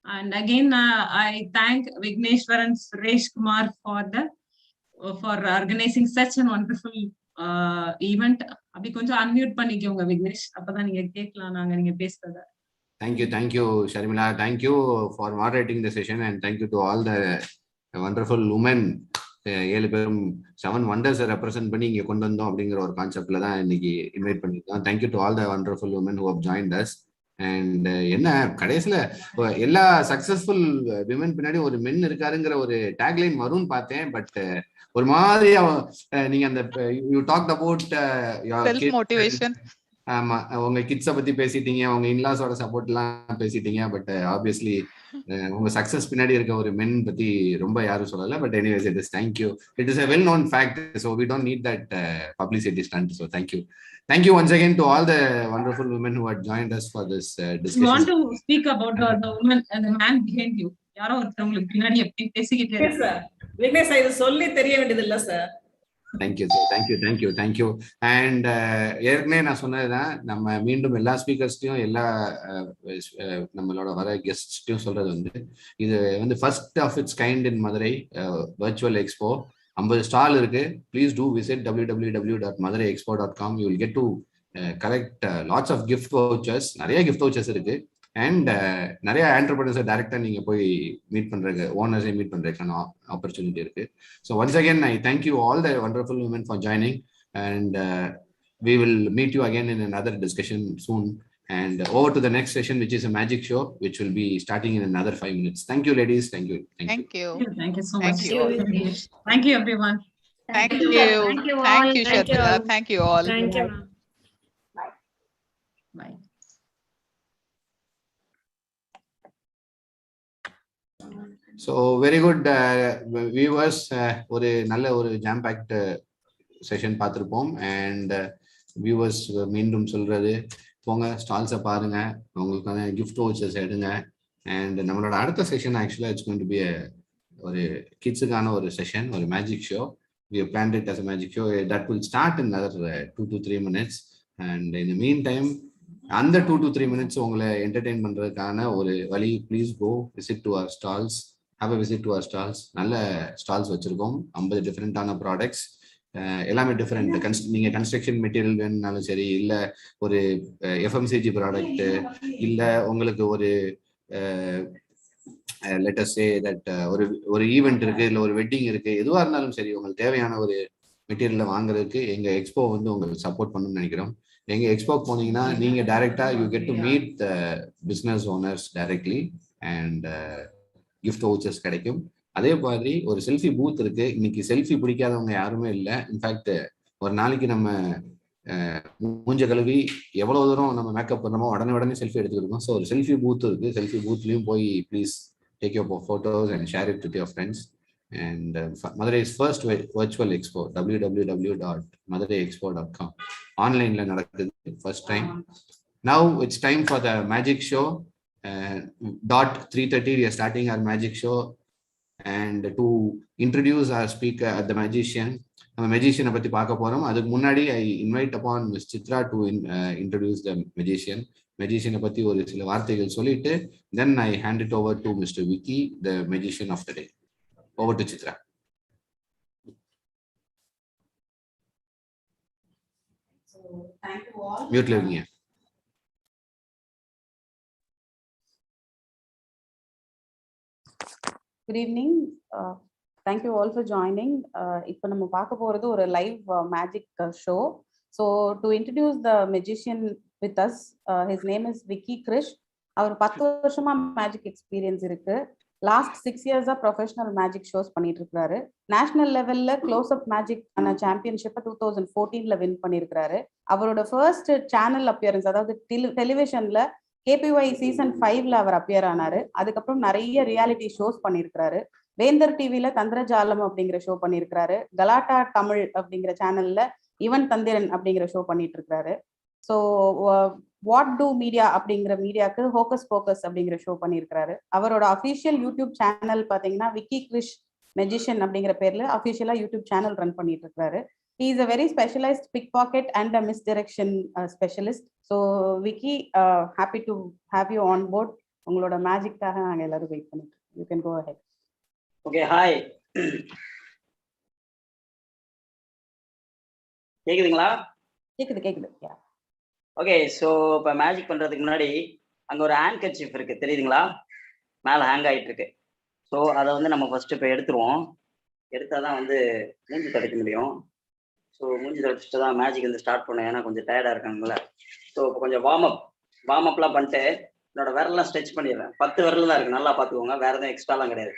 And again, I thank Vigneshwar and Suresh Kumar for organizing such a wonderful event. Abhi konja unmute பண்ணிக்கோங்க விக்னேஷ், அப்பதான் நீங்க கேட்கலாம் நாங்க நீங்க பேசுறத. Thank you, Sharmila. Thank you for moderating the session, and thank you to all the wonderful women. 7 பேரும் 7 wonders represent பண்ணி இங்க கொண்டு வந்தோம் அப்படிங்கிற ஒரு கான்செப்ட்ல தான் இன்னைக்கு இன்வைட் பண்ணிருக்கோம். Thank you to all the wonderful woman who have joined us. And என்ன கடைசியில எல்லா சக்சஸ்ஃபுல் விமன் பின்னாடி ஒரு மென் இருக்காருங்கிற ஒரு டேக்லைன் வரும்னு பார்த்தேன். பட் ஒரு மாதிரி நீங்க அந்த you talked about self motivation. ஆமா, உங்க கிட்ஸை பத்தி பேசிட்டீங்க, உங்க இன்லாஸோட சப்போர்ட் எல்லாம் பேசிட்டீங்க. பட் ஆப்வியஸ்லி உங்க சக்சஸ் பின்னாடி இருக்க ஒரு மென் பத்தி ரொம்ப யாரும் சொல்லல. But anyways it is thank you. It is a well known fact, so we don't need that publicity stunt. So thank you once again to all the wonderful women who had joined us for this discussion. You want to speak about the woman and the man behind you? யாரோ ஒருத்தவங்களுக்கு பின்னாடி எப்படி பேசிக்கிட்டே sir Vignesh, இது சொல்லி தெரிய வேண்டியது இல்ல sir. Thank you sir, thank you. And ஏற்கனவே நான் சொன்னதுதான், நம்ம மீண்டும் எல்லா ஸ்பீக்கர்ஸ்டையும் எல்லா நம்மளோட வர கெஸ்ட்டையும் சொல்றது வந்து, இது வந்து first of it's kind in Madurai virtual expo. 50 stall இருக்கு. Please to visit www.maduraiexpo.com. you will get to collect lots of gift vouchers. நிறைய கிஃப்ட் வவுச்சர்ஸ் இருக்கு. அண்ட் நிறைய ஆண்டர்பிரினர்ஸை டைரக்டா நீங்க போய் மீட் பண்றதுக்கு, ஓனர்ஸை மீட் பண்றதுக்கான ஆப்பர்ச்சுனிட்டி இருக்கு. So once again I thank you all the wonderful women for joining, and we will meet you again in another discussion soon. And over to the next session, which is a magic show, which will be starting in another 5 minutes. Thank you, ladies. Thank you so much. Thank you everyone. Thank you Sharmila. Thank you all. Thank you. Bye. So very good viewers, ஒரு நல்ல ஒரு jam fact session பார்த்துருப்போம். And viewers மீண்டும் சொல்றது, போங்க ஸ்டால்ஸை பாருங்க, உங்களுக்கான gift vouchers எடுங்க. அண்ட் நம்மளோட அடுத்த செஷன் ஆக்சுவலா இட்ஸ் கோயிங் டு பி ஒரு கிட்ஸுக்கான ஒரு செஷன், ஒரு magic show. We have planned it as a magic show that will start in another 2 to 3 minutes. And in the meantime, அந்த 2 to 3 minutes உங்களை entertain பண்றதுக்கான ஒரு வழி, please go visit to our stalls. have a visit to our stalls. நல்ல stalls வச்சிருக்கோம். 50 டிஃப்ரெண்டான products, எல்லாமே different. நீங்க கன்ஸ்ட்ரக்ஷன் மெட்டீரியல் வேணும்னாலும் சரி, இல்லை ஒரு எஃப்எம்சிஜி ப்ராடக்ட், இல்லை உங்களுக்கு ஒரு let us say that ஒரு ஈவெண்ட் இருக்கு, இல்லை ஒரு வெட்டிங் இருக்கு, எதுவாக இருந்தாலும் சரி, உங்களுக்கு தேவையான ஒரு மெட்டீரியலை வாங்குறதுக்கு எங்க எக்ஸ்போ வந்து உங்களுக்கு சப்போர்ட் பண்ணணும்னு நினைக்கிறோம். எங்க எக்ஸ்போக்கு போனீங்கன்னா நீங்க டைரக்டா you get to meet the business owners directly, and gift vouchers கிடைக்கும். அதே மாதிரி ஒரு செல்ஃபி பூத் இருக்கு. இன்னைக்கு செல்ஃபி பிடிக்காதவங்க யாருமே இல்லை. இன்ஃபேக்ட் ஒரு நாளைக்கு நம்ம மூஞ்ச கழுவி எவ்வளவு தூரம் நம்ம மேக்கப் பண்ணணுமோ உடனே செல்ஃபி எடுத்துக்கிட்டோம். ஸோ ஒரு செல்ஃபி பூத் இருக்கு. செல்ஃபி பூத்லயும் போய் please take your photos and share it with your friends. And Madurai's first virtual expo, www.maduraiexpo.com. Online la nadakudhu, first time. Now it's time for the magic show. Dot 3:30 we are starting our magic show, and to introduce our speaker, the magician, நம்ம மெஜிஷியனை பத்தி பார்க்க போறோம். அதுக்கு முன்னாடி I invite upon miss Chitra to introduce the magician. மெஜிஷியனை பத்தி ஒரு சில வார்த்தைகள் சொல்லிட்டு then I hand it over to mister Vicky, the magician of the day. Over to Chitra. Thank you all. மியூட்ல இருக்கீங்க. Good evening. Thank you all for joining. இப்போ நம்ம பார்க்க போறது ஒரு live magic show. So to introduce the magician with us, his name is Vicky Krish. அவர் 10 வருஷமா magic experience இருக்கு. Last 6 இயர்ஸா ப்ரொஃபஷனல் மேஜிக் ஷோஸ் பண்ணிட்டு இருக்காரு. நேஷனல் லெவல்ல க்ளோஸ் அப் மேஜிக் ஆன சாம்பியன்ஷிப்பை 2014ல வின் பண்ணியிருக்காரு. அவரோட ஃபர்ஸ்ட் சேனல் அப்பியரன்ஸ், அதாவது டெலிவிஷன்ல KPY சீசன் 5ல அவர் அப்பியர் ஆனாரு. அதுக்கப்புறம் நிறைய ரியாலிட்டி ஷோஸ் பண்ணியிருக்காரு. வேந்தர் டிவில தந்திரஜாலம் அப்படிங்கிற ஷோ பண்ணியிருக்காரு. கலாட்டா தமிழ் அப்படிங்கிற சேனல்ல இவன் தந்திரன் அப்படிங்கிற ஷோ பண்ணிட்டு இருக்காரு. ஸோ வாட் டூ மீடியா அப்படிங்கிற மீடியாவுக்கு ஹோக்கஸ் போக்கஸ் அப்படிங்கிற ஷோ பண்ணியிருக்காரு. அவரோட அஃபிஷியல் யூடியூப் சேனல் பார்த்தீங்கன்னா விக்கி கிரிஷ் மெஜிஷியன் அப்படிங்கிற பேர்ல அஃபிஷியலா யூடியூப் சேனல் ரன் பண்ணிட்டு இருக்காரு. He is a very specialized pickpocket and a misdirection specialist. So Vicky, happy to have you on board. உங்களோட மேஜிக்காக நாங்க எல்லாரும் வெயிட் பண்ணிட்டு. You can go ahead. Okay, hi. கேக்குதுங்களா? கேக்குது. ஓகே, ஸோ இப்போ மேஜிக் பண்ணுறதுக்கு முன்னாடி அங்கே ஒரு ஹேண்ட்கர்ச்சீஃப் இருக்குது, தெரியுதுங்களா? மேலே ஹேங் ஆகிட்டு இருக்கு. ஸோ அதை வந்து நம்ம ஃபர்ஸ்ட் இப்போ எடுத்துருவோம். எடுத்தால் தான் வந்து மூஞ்சி துடைக்க முடியும். ஸோ மூஞ்சி துடைச்சிட்டு தான் மேஜிக் வந்து ஸ்டார்ட் பண்ணேன், ஏன்னா கொஞ்சம் டயர்டாக இருக்காங்களே. ஸோ இப்போ கொஞ்சம் வார்ம் அப்லாம் பண்ணிட்டு என்னோட விரலாம் ஸ்ட்ரெச் பண்ணிடுறேன். 10 விரல் தான் இருக்குது, நல்லா பார்த்துக்கோங்க. வேறு எதுவும் எக்ஸ்ட்ராலாம் கிடையாது.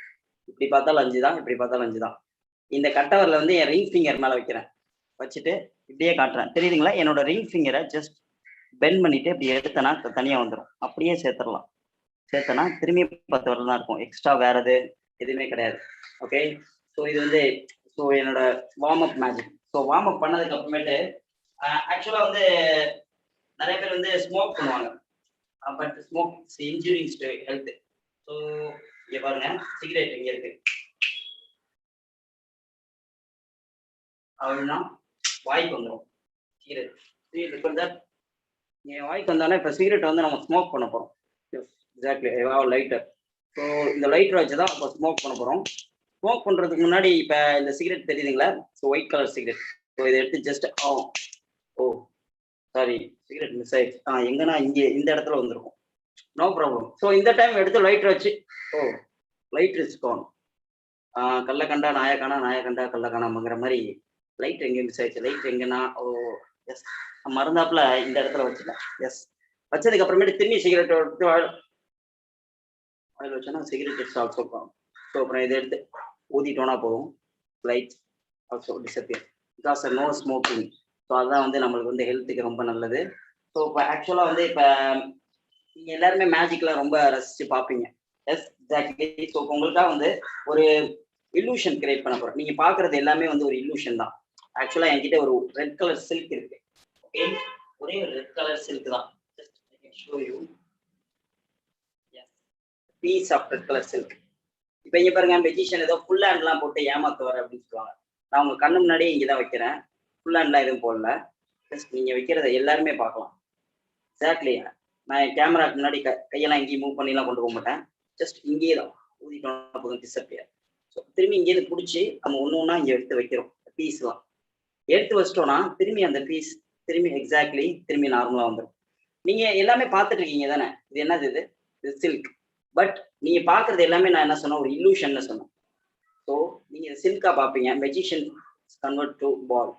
இப்படி பார்த்தாலும் 5 தான், இப்படி பார்த்தாலும் 5 தான். இந்த கட்டவரில் வந்து என் ரிங் ஃபிங்கர் மேலே வைக்கிறேன். வச்சுட்டு இப்படியே காட்டுறேன், தெரியுதுங்களா? என்னோட ரிங் ஃபிங்கரை ஜஸ்ட் பெண்ட் பண்ணிட்டு இப்படி எடுத்தனா தனியாக வந்துடும். அப்படியே சேர்த்துடலாம். சேர்த்தனா திரும்பி 10 விரல் தான் இருக்கும், எக்ஸ்ட்ரா வேற எதுவுமே கிடையாது. ஓகே, ஸோ இது வந்து என்னோட warm up magic. So warm up பண்ணதுக்கு அப்புறமேட்டு ஆக்சுவலாக வந்து நிறைய பேர் வந்து ஸ்மோக் பண்ணுவாங்க, but smoke is injurious to health. So இங்கே பாருங்க, சிகரெட் இங்கே இருக்கு. அப்படின்னா வாய்க்கு வந்துடும் சிகரெட். என் வாய்க்கு வந்தோடனே இப்போ சிகரெட் வந்து நம்ம ஸ்மோக் பண்ண போகிறோம். Exactly, lighter. ஸோ இந்த லைட்டர் வச்சு தான் இப்போ ஸ்மோக் பண்ண போகிறோம். ஸ்மோக் பண்ணுறதுக்கு முன்னாடி இப்போ இந்த சிகரெட் தெரியுதுங்களா? So white colour cigarette. So இதை எடுத்து ஜஸ்ட் சாரி, சிகரெட் மிஸ் ஆயிடுச்சு. எங்கன்னா இங்கே இந்த இடத்துல வந்துருக்கும், நோ ப்ராப்ளம். ஸோ இந்த டைம் எடுத்து லைட்டர் வச்சு லைட் வச்சுக்கோங்க. கள்ளக்கண்டா நாயக்கானா, நாயக்கண்டா கள்ளக்கானாங்கிற மாதிரி லைட் எங்கேயும் மிஸ் ஆயிடுச்சு. லைட் எங்கன்னா எஸ் மறந்தாப்புல இந்த இடத்துல வச்சுட்டேன். எஸ், வச்சதுக்கு அப்புறமேட்டு திரும்பி சிகரெட் எடுத்து ஆயில் வச்சோன்னா cigarette it's also come. So அப்புறம் இதை எடுத்து ஊதிட்டோன்னா போதும், light also disappear because no smoking. So அதுதான் வந்து நம்மளுக்கு வந்து ஹெல்த்துக்கு ரொம்ப நல்லது. ஸோ இப்போ ஆக்சுவலாக வந்து இப்போ நீங்கள் எல்லாருமே மேஜிக்லாம் ரொம்ப ரசித்து பார்ப்பீங்க. S, exactly. ஸோ இப்போ உங்களுக்காக வந்து ஒரு இல்லூஷன் கிரியேட் பண்ண போகிறோம். நீங்கள் பார்க்குறது எல்லாமே வந்து ஒரு இல்லூஷன் தான். ஆக்சுவலாக என்கிட்ட ஒரு ரெட் கலர் சில்க் இருக்கு. ஓகே, ஒரே ஒரு ரெட் கலர் சில்க் தான். Just I can show you piece of red colour silk. இப்போ இங்கே பாருங்க, மெஜிஷியன் ஏதோ ஃபுல் ஹேண்ட்லாம் போட்டு ஏமாத்துவார் அப்படின்னு சொல்லுவாங்க. நான் உங்கள் கண்ணு முன்னாடியே இங்கே தான் வைக்கிறேன். ஃபுல் ஹேண்ட்லாம் எதுவும் போடல. ஜஸ்ட் நீங்கள் வைக்கிறத எல்லாருமே பார்க்கலாம். எக்ஸாக்ட்லி, நான் என் கேமராக்கு முன்னாடி கையெல்லாம் எங்கேயும் மூவ் பண்ணிலாம் கொண்டு போக மாட்டேன். ஜஸ்ட் இங்கேயே தான் ஊதிட்டோம்னா போதும், டிஸப்பியர். ஸோ திரும்பி இங்கேருந்து பிடிச்சி நம்ம ஒன்று ஒன்றா இங்கே எடுத்து வைக்கிறோம். பீஸ்லாம் எடுத்து வச்சிட்டோம்னா திரும்பி அந்த பீஸ் திரும்பி எக்ஸாக்ட்லி திரும்பி நார்மலாக வந்துடும். நீங்கள் எல்லாமே பார்த்துட்டு இருக்கீங்க தானே, இது என்னது, இது சில்க். பட் நீங்கள் பார்க்குறது எல்லாமே நான் என்ன சொன்னேன், ஒரு இல்லூஷன்னு சொன்னேன். ஸோ நீங்கள் சில்காக பார்ப்பீங்க, magician convert to ball.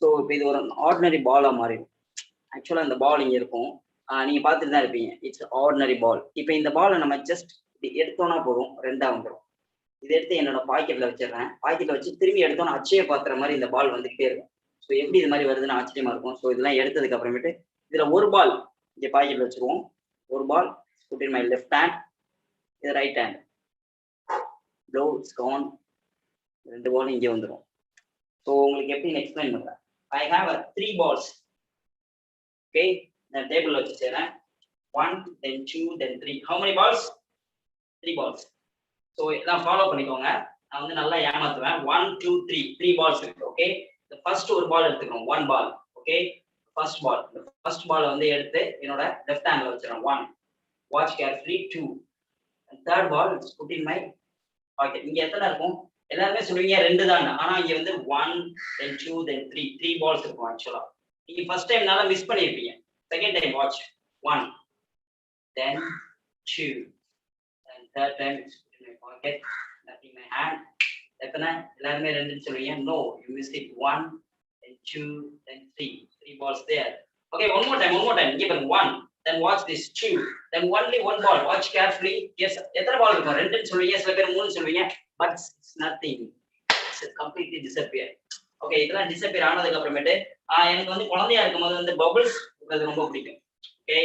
So இப்போ இது ஒரு ஆர்டினரி பாலாக மாறிடும். ஆக்சுவலாக இந்த பால் இங்கே இருக்கும், நீங்கள் பார்த்துட்டு தான் இருப்பீங்க. இட்ஸ் ஆர்டினரி பால். இப்போ இந்த பாலை நம்ம ஜஸ்ட் எடுத்தோன்னா போதும், 2ஆக வந்துடும். இதை எடுத்து என்னோட பாக்கெட்டில் வச்சிடுறேன். பாக்கெட்டில் வச்சு திரும்பி எடுத்தோன்னா அச்சய பாத்திர மாதிரி இந்த பால் வந்துகிட்டே இருக்கும். ஸோ எப்படி இது மாதிரி வருதுன்னு ஆச்சரியமா இருக்கும். ஸோ இதெல்லாம் எடுத்ததுக்கு அப்புறமேட்டு இதில் ஒரு பால் இங்கே பாக்கெட்டில் வச்சுருவோம். ஒரு ball put in my left hand, இது right hand. Blow it's gone. 2 பாலும் இங்கே வந்துடும். ஸோ உங்களுக்கு எப்படின்னு எக்ஸ்பிளைன் பண்ணுறேன். I have 3 balls. ஓகே, நான் டேபிள் வச்சு செய்கிறேன். 1 then 2 then 3. How many balls? 3 balls. So இதெல்லாம் ஃபாலோ பண்ணிக்கோங்க. நான் வந்து நல்லா ஏமாத்துவேன். 1 2 3 3 பால்ஸ் இருக்கு. ஓகே, ஃபர்ஸ்ட் ஒரு பால் எடுத்துக்கணும். 1 பால். Okay, first ball. இந்த ஃபர்ஸ்ட் பால் வந்து எடுத்து என்னோட லெஃப்ட் ஹேண்ட்ல வச்சிரேன். 1 watch carefully. 2 and third ball is put in my pocket. இங்க எத்தனை இருக்கும்? எல்லாருமே சொல்லுவீங்க 2 தான். ஆனா இங்க வந்து 1 then 2 then 3 3 balls இருக்கும். ஆக்சுவலா நீங்க ஃபர்ஸ்ட் டைம்னால மிஸ் பண்ணிருப்பீங்க. Second time watch 1 then 2 and third time it's put in my pocket, nothing my hand. எத்தனை? எல்லாருமே 2 சொல்லுவீங்க. No, you missed it. 1 then 2 then 3 balls there. Okay, one more time. இங்க பாருங்க. 1 then watch this. 2 then only 1 ball. Watch carefully. Yes, எத்தனை பால் இருக்கும்? 2 சொல்லுவீங்க, சில பேர் 3 சொல்லுவீங்க. But it's nothing. It's completely disappear. Okay, இதெல்லாம் டிஸப்பியர் ஆனதுக்கு அப்புறமேட்டு எனக்கு வந்து குழந்தையா இருக்கும்போது வந்து பபிள்ஸ் ரொம்ப பிடிக்கும். ஓகே,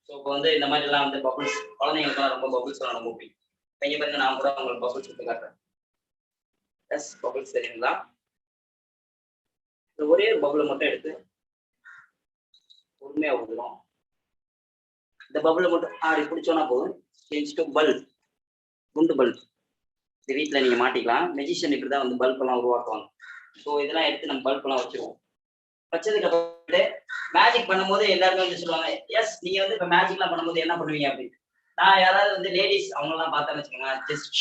ஸோ இப்போ வந்து இந்த மாதிரி எல்லாம் வந்து பபிள்ஸ் குழந்தைங்களுக்குலாம் ரொம்ப பபிள்ஸ் எல்லாம் ரொம்ப பிடிக்கும். இங்க பாருங்க, நான் கூட உங்களுக்கு பபிள்ஸ் எடுத்து காட்டுறேன். எஸ், பபிள்ஸ் தெரியுங்களா? இந்த ஒரே பபுளை மட்டும் எடுத்து பொறுமையா ஊதுறோம். இந்த பபுளை மட்டும் அப்படி பிடிச்சோன்னா போதும். சேஞ்ச் டு பல்ப், குண்டு பல்ப். இந்த வீட்டில் நீங்க மாட்டிக்கலாம். மெஜிஷியன் இப்படிதான் வந்து பல்ப் எல்லாம் உருவாக்குவாங்க. ஸோ இதெல்லாம் எடுத்து நம்ம பல்ப் எல்லாம் வச்சிருவோம். வச்சதுக்கு அப்புறமேட்டு மேஜிக் பண்ணும்போது எல்லாருமே வந்து சொல்லுவாங்க, எஸ் நீங்க வந்து இப்போ மேஜிக்லாம் பண்ணும்போது என்ன பண்ணுவீங்க அப்படின்னு. நான் யாராவது வந்து லேடிஸ் அவங்கெல்லாம் பார்த்தேன்னு வச்சுக்கோங்க, ஜஸ்ட்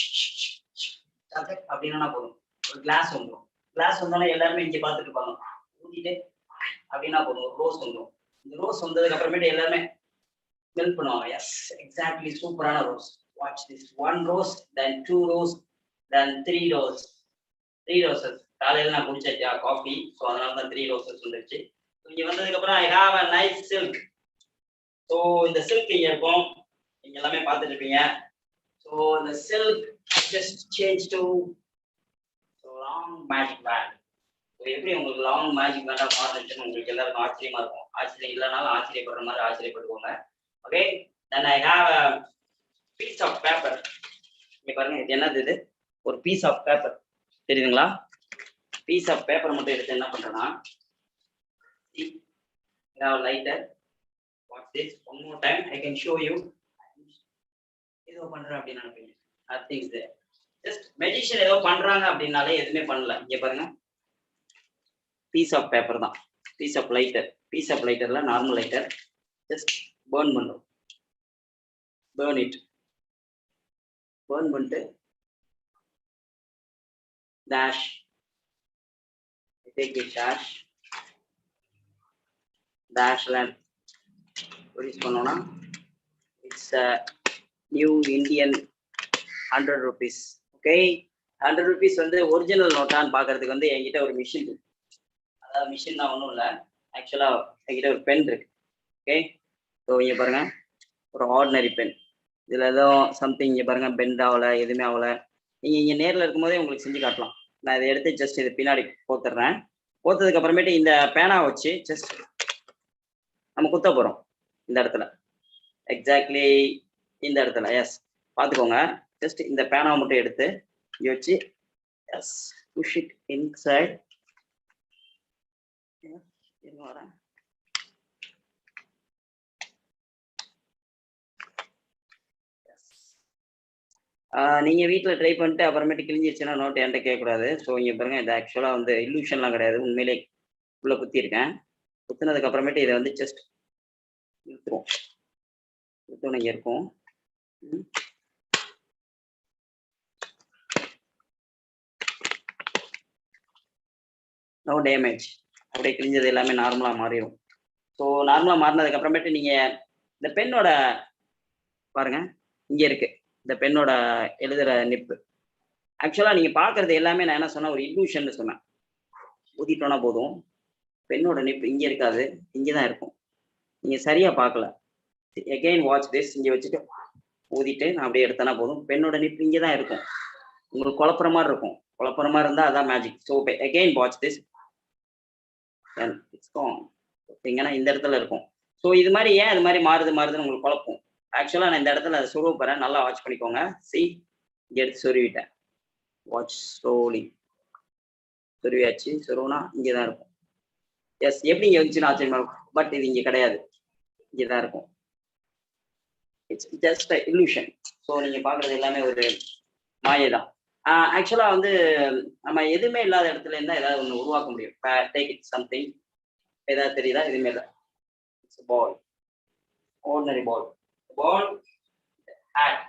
அப்படின்னா போதும், ஒரு கிளாஸ் வந்துடும். கிளாஸ் வந்தோன்னா எல்லாருமே இங்கே பார்த்துட்டு இருப்பாங்க. ஊதிட்டு அப்படின்னா போதும், ஒரு ரோஸ் வந்துடும். இந்த ரோஸ் வந்ததுக்கு அப்புறமேட்டு எல்லாருமே ஸ்மெல் பண்ணுவாங்க. எஸ், எக்ஸாக்ட்லி, சூப்பரான rose. Watch this. 1 rose then 2 rose then 3 rose. 3 roses. காலையில் நான் குடிச்சா காஃபி, ஸோ அதனால தான் 3 ரோசஸ் வந்துருச்சு. இங்கே வந்ததுக்கு அப்புறம் I have a nice silk. So இந்த சில்க் இங்கே இருக்கும், நீங்க எல்லாமே பார்த்துட்டு இருப்பீங்க. ஸோ இந்த silk just change to long magic band. எப்படி உங்களுக்கு லாங் மேஜிக் பேண்டா மாறிச்சுன்னு உங்களுக்கு எல்லாருக்கும் ஆச்சரியமா இருக்கும். ஆச்சரியம் இல்லைனாலும் ஆச்சரியப்படுற மாதிரி ஆச்சரியப்பட்டுக்கோங்க. Okay, then I have a piece of paper. இங்க பாருங்க, இது என்னது? இது ஒரு பீஸ் ஆஃப் பேப்பர், தெரியுதுங்களா? பீஸ் ஆஃப் பேப்பர் மட்டும் எடுத்து என்ன பண்றேன்னா, lighter. Watch this. One more time I can show you. ஏதோ பண்றேன் அப்படின்னு நினைப்பீங்க. நத்திங் தேர். ஜஸ்ட் மெஜிஷியன் ஏதோ பண்றாங்க அப்படின்னாலே எதுவுமே பண்ணல. இங்க பாருங்க, பீஸ் ஆஃப் பேப்பர் தான், piece of lighter. Piece of லைட்டர்ல நார்மல் லைட்டர் ஜஸ்ட் பேர்ன் பண்ணுறோம். Burn it. பேர்ன் பண்ணிட்டு டேஷ், டேக் இட் டேஷ். டேஷ்ல யூஸ் பண்ணோம்னா it's new Indian 100 rupees. Okay, 100 rupees வந்து ஒரிஜினல் நோட்டான்னு பார்க்கறதுக்கு வந்து என்கிட்ட ஒரு மிஷின் இருக்கு. அதாவது மிஷின் தான் ஒன்றும் இல்லை, ஆக்சுவலா என்கிட்ட ஒரு பென் இருக்கு. ஓகே, ஸோ இங்கே பாருங்க, ஒரு ஆர்டினரி பென். இதில் எதுவும் சம்திங் இங்கே பாருங்க பெண்ட் ஆகலை, எதுவுமே ஆகலை. நீங்கள் இங்கே நேரில் இருக்கும்போதே உங்களுக்கு செஞ்சு காட்டலாம். நான் இதை எடுத்து ஜஸ்ட் இது பின்னாடி போத்துடுறேன். போத்ததுக்கு அப்புறமேட்டு இந்த பேனா வச்சு ஜஸ்ட் நம்ம குத்த போகிறோம் இந்த இடத்துல. எக்ஸாக்ட்லி இந்த இடத்துல. எஸ், பார்த்துக்கோங்க. ஜஸ்ட் இந்த பேனாவை மட்டும் எடுத்து இங்கே வச்சு எஸ் புஷ் இட் இன்சைட். வரேன். நீங்க வீட்டில் ட்ரை பண்ணிட்டு அப்புறமேட்டு கிழிஞ்சிருச்சுன்னா நோட் என்கிட்ட கேட்கக்கூடாது. ஸோ இங்கே பாருங்க, இது ஆக்சுவலாக வந்து இல்லூஷன்லாம் கிடையாது, உண்மையிலே உள்ள குத்திருக்கேன். குத்துனதுக்கு அப்புறமேட்டு இதை வந்து ஜஸ்ட் இழுத்துருவோம். இழுத்தோன்னு இங்கே இருக்கும். No damage. அப்படியே கிழிஞ்சது எல்லாமே நார்மலாக மாறிடும். ஸோ நார்மலாக மாறினதுக்கு அப்புறமேட்டு நீங்கள் இந்த பெண்ணோட பாருங்க, இங்கே இருக்கு இந்த பெண்ணோட எழுதுற நிப்பு. ஆக்சுவலா நீங்க பாக்குறது எல்லாமே நான் என்ன சொன்னேன், ஒரு இல்லூஷன் சொன்னேன். ஊதிட்டோன்னா போதும், பெண்ணோட நிப்பு இங்க இருக்காது, இங்கதான் இருக்கும். நீங்க சரியா பார்க்கல. Again watch this. இங்க வச்சுட்டு ஊதிட்டு நான் அப்படியே எடுத்தனா போதும், பெண்ணோட நிப்பு இங்கதான் இருக்கும். உங்களுக்கு குழப்புற மாதிரி இருக்கும். குழப்புற மாதிரி இருந்தா அதான் magic. So again watch this. இங்கன்னா இந்த இடத்துல இருக்கும். ஸோ இது மாதிரி ஏன் இது மாதிரி மாறுதுன்னு உங்களுக்கு குழப்பம். ஆக்சுவலா நான் இந்த இடத்துல அதை சொருவ போறேன், நல்லா வாட்ச் பண்ணிக்கோங்க. சி, இங்க எடுத்து சொருவிட்டேன். Watch slowly. சொருவியாச்சு. சொருவுனா இங்கதான் இருக்கும். எஸ், எப்படி இங்க வந்துச்சுன்னு ஆச்சரியமா இருக்கும். பட் இது இங்க கிடையாது, இங்கதான் இருக்கும். It's just illusion. ஸோ நீங்க பாக்குறது எல்லாமே ஒரு மாயை தான். ஆக்சுவலா வந்து நம்ம எதுவுமே இல்லாத இடத்துல இருந்தா ஏதாவது ஒண்ணு உருவாக்க முடியும். Take it something. ஏதாவது தெரியுதா? எதுவுமே இல்லை. It's ball, ordinary ball. Ball hat.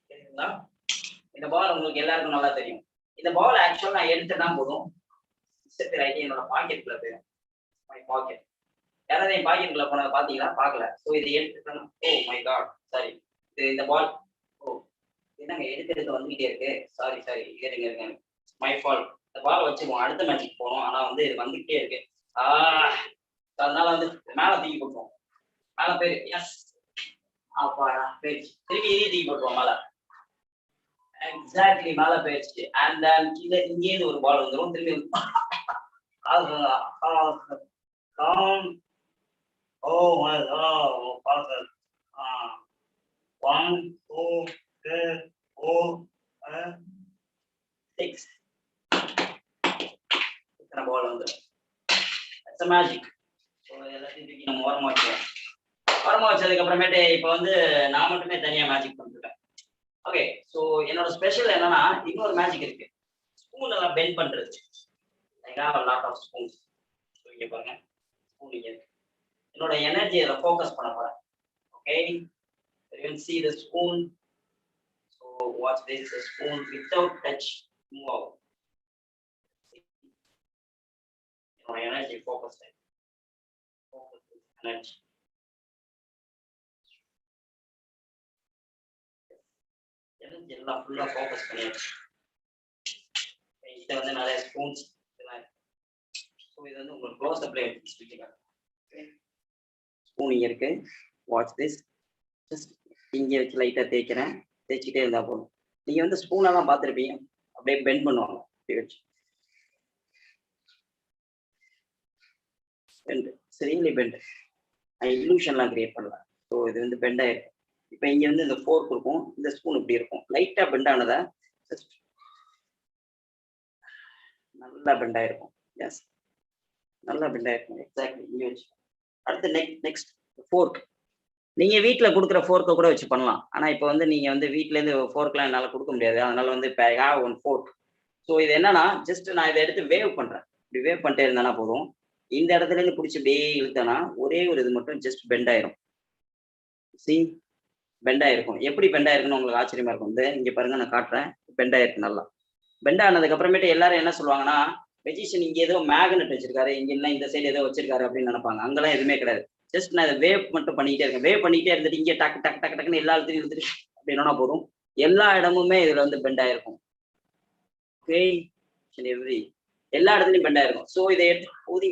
சரிங்களா? இந்த பால் உங்களுக்கு எல்லாருக்கும் நல்லா தெரியும். இந்த பால் ஆக்சுவலா நான் எடுத்துதான் போதும். என்னோட பாக்கெட்ல போயிடும். My pocket. யாராவது என் பாக்கெட்ல போனதை பாத்தீங்களா? பார்க்கல. ஸோ இதை எடுத்துக்கணும். Oh my god, sorry. இந்த பால், ஓ என்னங்க எடுக்கிறது வந்துகிட்டே இருக்கு. சாரி இருங்க. My fault. இந்த பால் வச்சுக்குவோம், அடுத்த மேட்சுக்கு போகணும். ஆனா வந்து இது வந்துகிட்டே இருக்கு. அதனால வந்து மேல தூக்கி போட்டுருவோம். மேல போயிரு. எஸ், அப்பாடா போயிடுச்சு. திரும்பி இதையும் தூக்கி போட்டுருவோம் மேல. எக்ஸாக்ட்லி மேல போயிடுச்சு. அண்ட் தென் கீழே இங்கேருந்து ஒரு பால் வந்துடும். திரும்பி oh my god, perfect. 1 2 3 4 6 இத்தனை பால் வந்து இட்ஸ் a magic. ஸோ எல்லாத்தையும் தூக்கி நம்ம ஓரமா வச்சதுக்கு அப்புறமேட்டு இப்போ வந்து நான் மட்டுமே தனியா மேஜிக் பண்ணிருக்கேன். ஓகே, ஸோ என்னோட ஸ்பெஷல் என்னன்னா இன்னொரு மேஜிக் இருக்கு. ஸ்பூன் எல்லாம் பெண்ட் பண்றது. I have a lot of spoons. So இங்க பாருங்க, ஸ்பூன் இங்க இருக்கு. என்னோட எனர்ஜி அதை ஃபோக்கஸ் பண்ண போறேன். Okay, you can see the spoon. So watch this, the spoon without touch move out. என்னோட எனர்ஜி ஃபோக்கஸ் எனர்ஜி. எனர்ஜி எல்லாம் ஃபுல்லா ஃபோக்கஸ் பண்ணியாச்சு. இதை வந்து நிறைய ஸ்பூன்ஸ். ஸோ இது வந்து உங்களுக்கு க்ளோஸ் அப்ல எடுத்து ஸ்பூன் இங்கே இருக்கு. Watch this. ஜஸ்ட் இங்கே வச்சு லைட்டாக தேய்க்கிறேன். தேய்ச்சிக்கிட்டே இருந்தால் போதும். நீங்கள் வந்து ஸ்பூனெல்லாம் பார்த்துருப்பீங்க, அப்படியே பெண்ட் பண்ணுவாங்க. இப்படி வச்சு பெண்ட், சரிங்களே பெண்ட். இல்யூஷன்லாம் கிரியேட் பண்ணலாம். ஸோ இது வந்து பெண்ட் ஆயிருக்கும். இப்போ இங்கே வந்து இந்த ஃபோர்க் இருக்கும், இந்த ஸ்பூன் இப்படி இருக்கும். லைட்டாக பெண்ட் ஆனதை ஜஸ்ட் நல்லா பெண்ட் ஆயிருக்கும். எஸ், நல்லா பெண்ட் ஆயிருக்கும். எக்ஸாக்ட்லி இங்கே வச்சு. அடுத்து நெக்ஸ்ட் ஃபோர்க். நீங்க வீட்டுல கொடுக்குற ஃபோர்க்கை கூட வச்சு பண்ணலாம். ஆனா இப்போ வந்து நீங்க வந்து வீட்ல இருந்து ஃபோர்க்லாம் என்னால கொடுக்க முடியாது. அதனால வந்து I have one fork. So இது என்னன்னா, ஜஸ்ட் நான் இதை எடுத்து வேவ் பண்றேன். இப்படி வேவ் பண்ணிட்டே இருந்தானா போதும். இந்த இடத்துல இருந்து பிடிச்சி அப்படியே இழுத்தனா ஒரே ஒரு இது மட்டும் ஜஸ்ட் பெண்ட் ஆயிரும். சி, பெண்ட் ஆயிருக்கும். எப்படி பெண்ட் ஆயிருக்குன்னு உங்களுக்கு ஆச்சரியமா இருக்கும். இங்க பாருங்க, நான் காட்டுறேன். பெண்ட் ஆயிருக்கு நல்லா. பெண்ட் ஆனதுக்கு அப்புறமேட்டு எல்லாரும் என்ன சொல்லுவாங்கன்னா, மெஜிஷியன் இங்க ஏதோ மேக்னெட் வச்சிருக்காரு, இங்க இல்லை இந்த சைடு ஏதோ வச்சிருக்காரு அப்படின்னு நினைப்பாங்க. அங்கெல்லாம் எதுவுமே கிடையாது. ஜஸ்ட் நான் இதை வேவ் மட்டும் பண்ணிக்கிட்டே இருக்கேன். வேவ் பண்ணிக்கிட்டே இருந்துட்டு இங்கே டக்கு டக்கு டக்கு டக்குன்னு எல்லா இடத்துலையும் இருந்துட்டு அப்படின்னா போதும். எல்லா இடமுமே இதுல வந்து பெண்ட் ஆயிருக்கும். ஓகே, எல்லா இடத்துலையும் பெண்ட் ஆயிருக்கும். ஸோ இதை எடுத்து ஊதி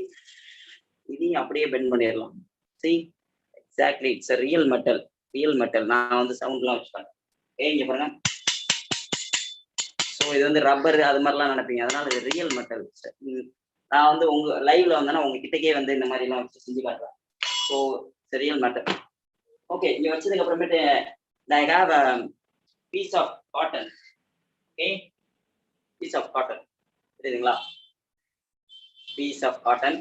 இதையும் அப்படியே பெண்ட் பண்ணிடலாம். C, exactly it's a real metal. நான் வந்து சவுண்ட்லாம் வச்சுட்டேன். இங்க பாருங்க. ஸோ இது வந்து ரப்பர் அது மாதிரிலாம் நினைப்பீங்க. அதனால இது ரியல் மெட்டல். நான் வந்து உங்க லைவ்ல வந்தேன்னா உங்ககிட்டக்கே வந்து இந்த மாதிரி எல்லாம் வச்சு செஞ்சு காட்டுறேன். So it's real metal. Okay, இங்க வச்சதுக்கு அப்புறமேட்டு I have a piece of cotton. Okay, piece of cotton. புரியுதுங்களா? piece of cotton.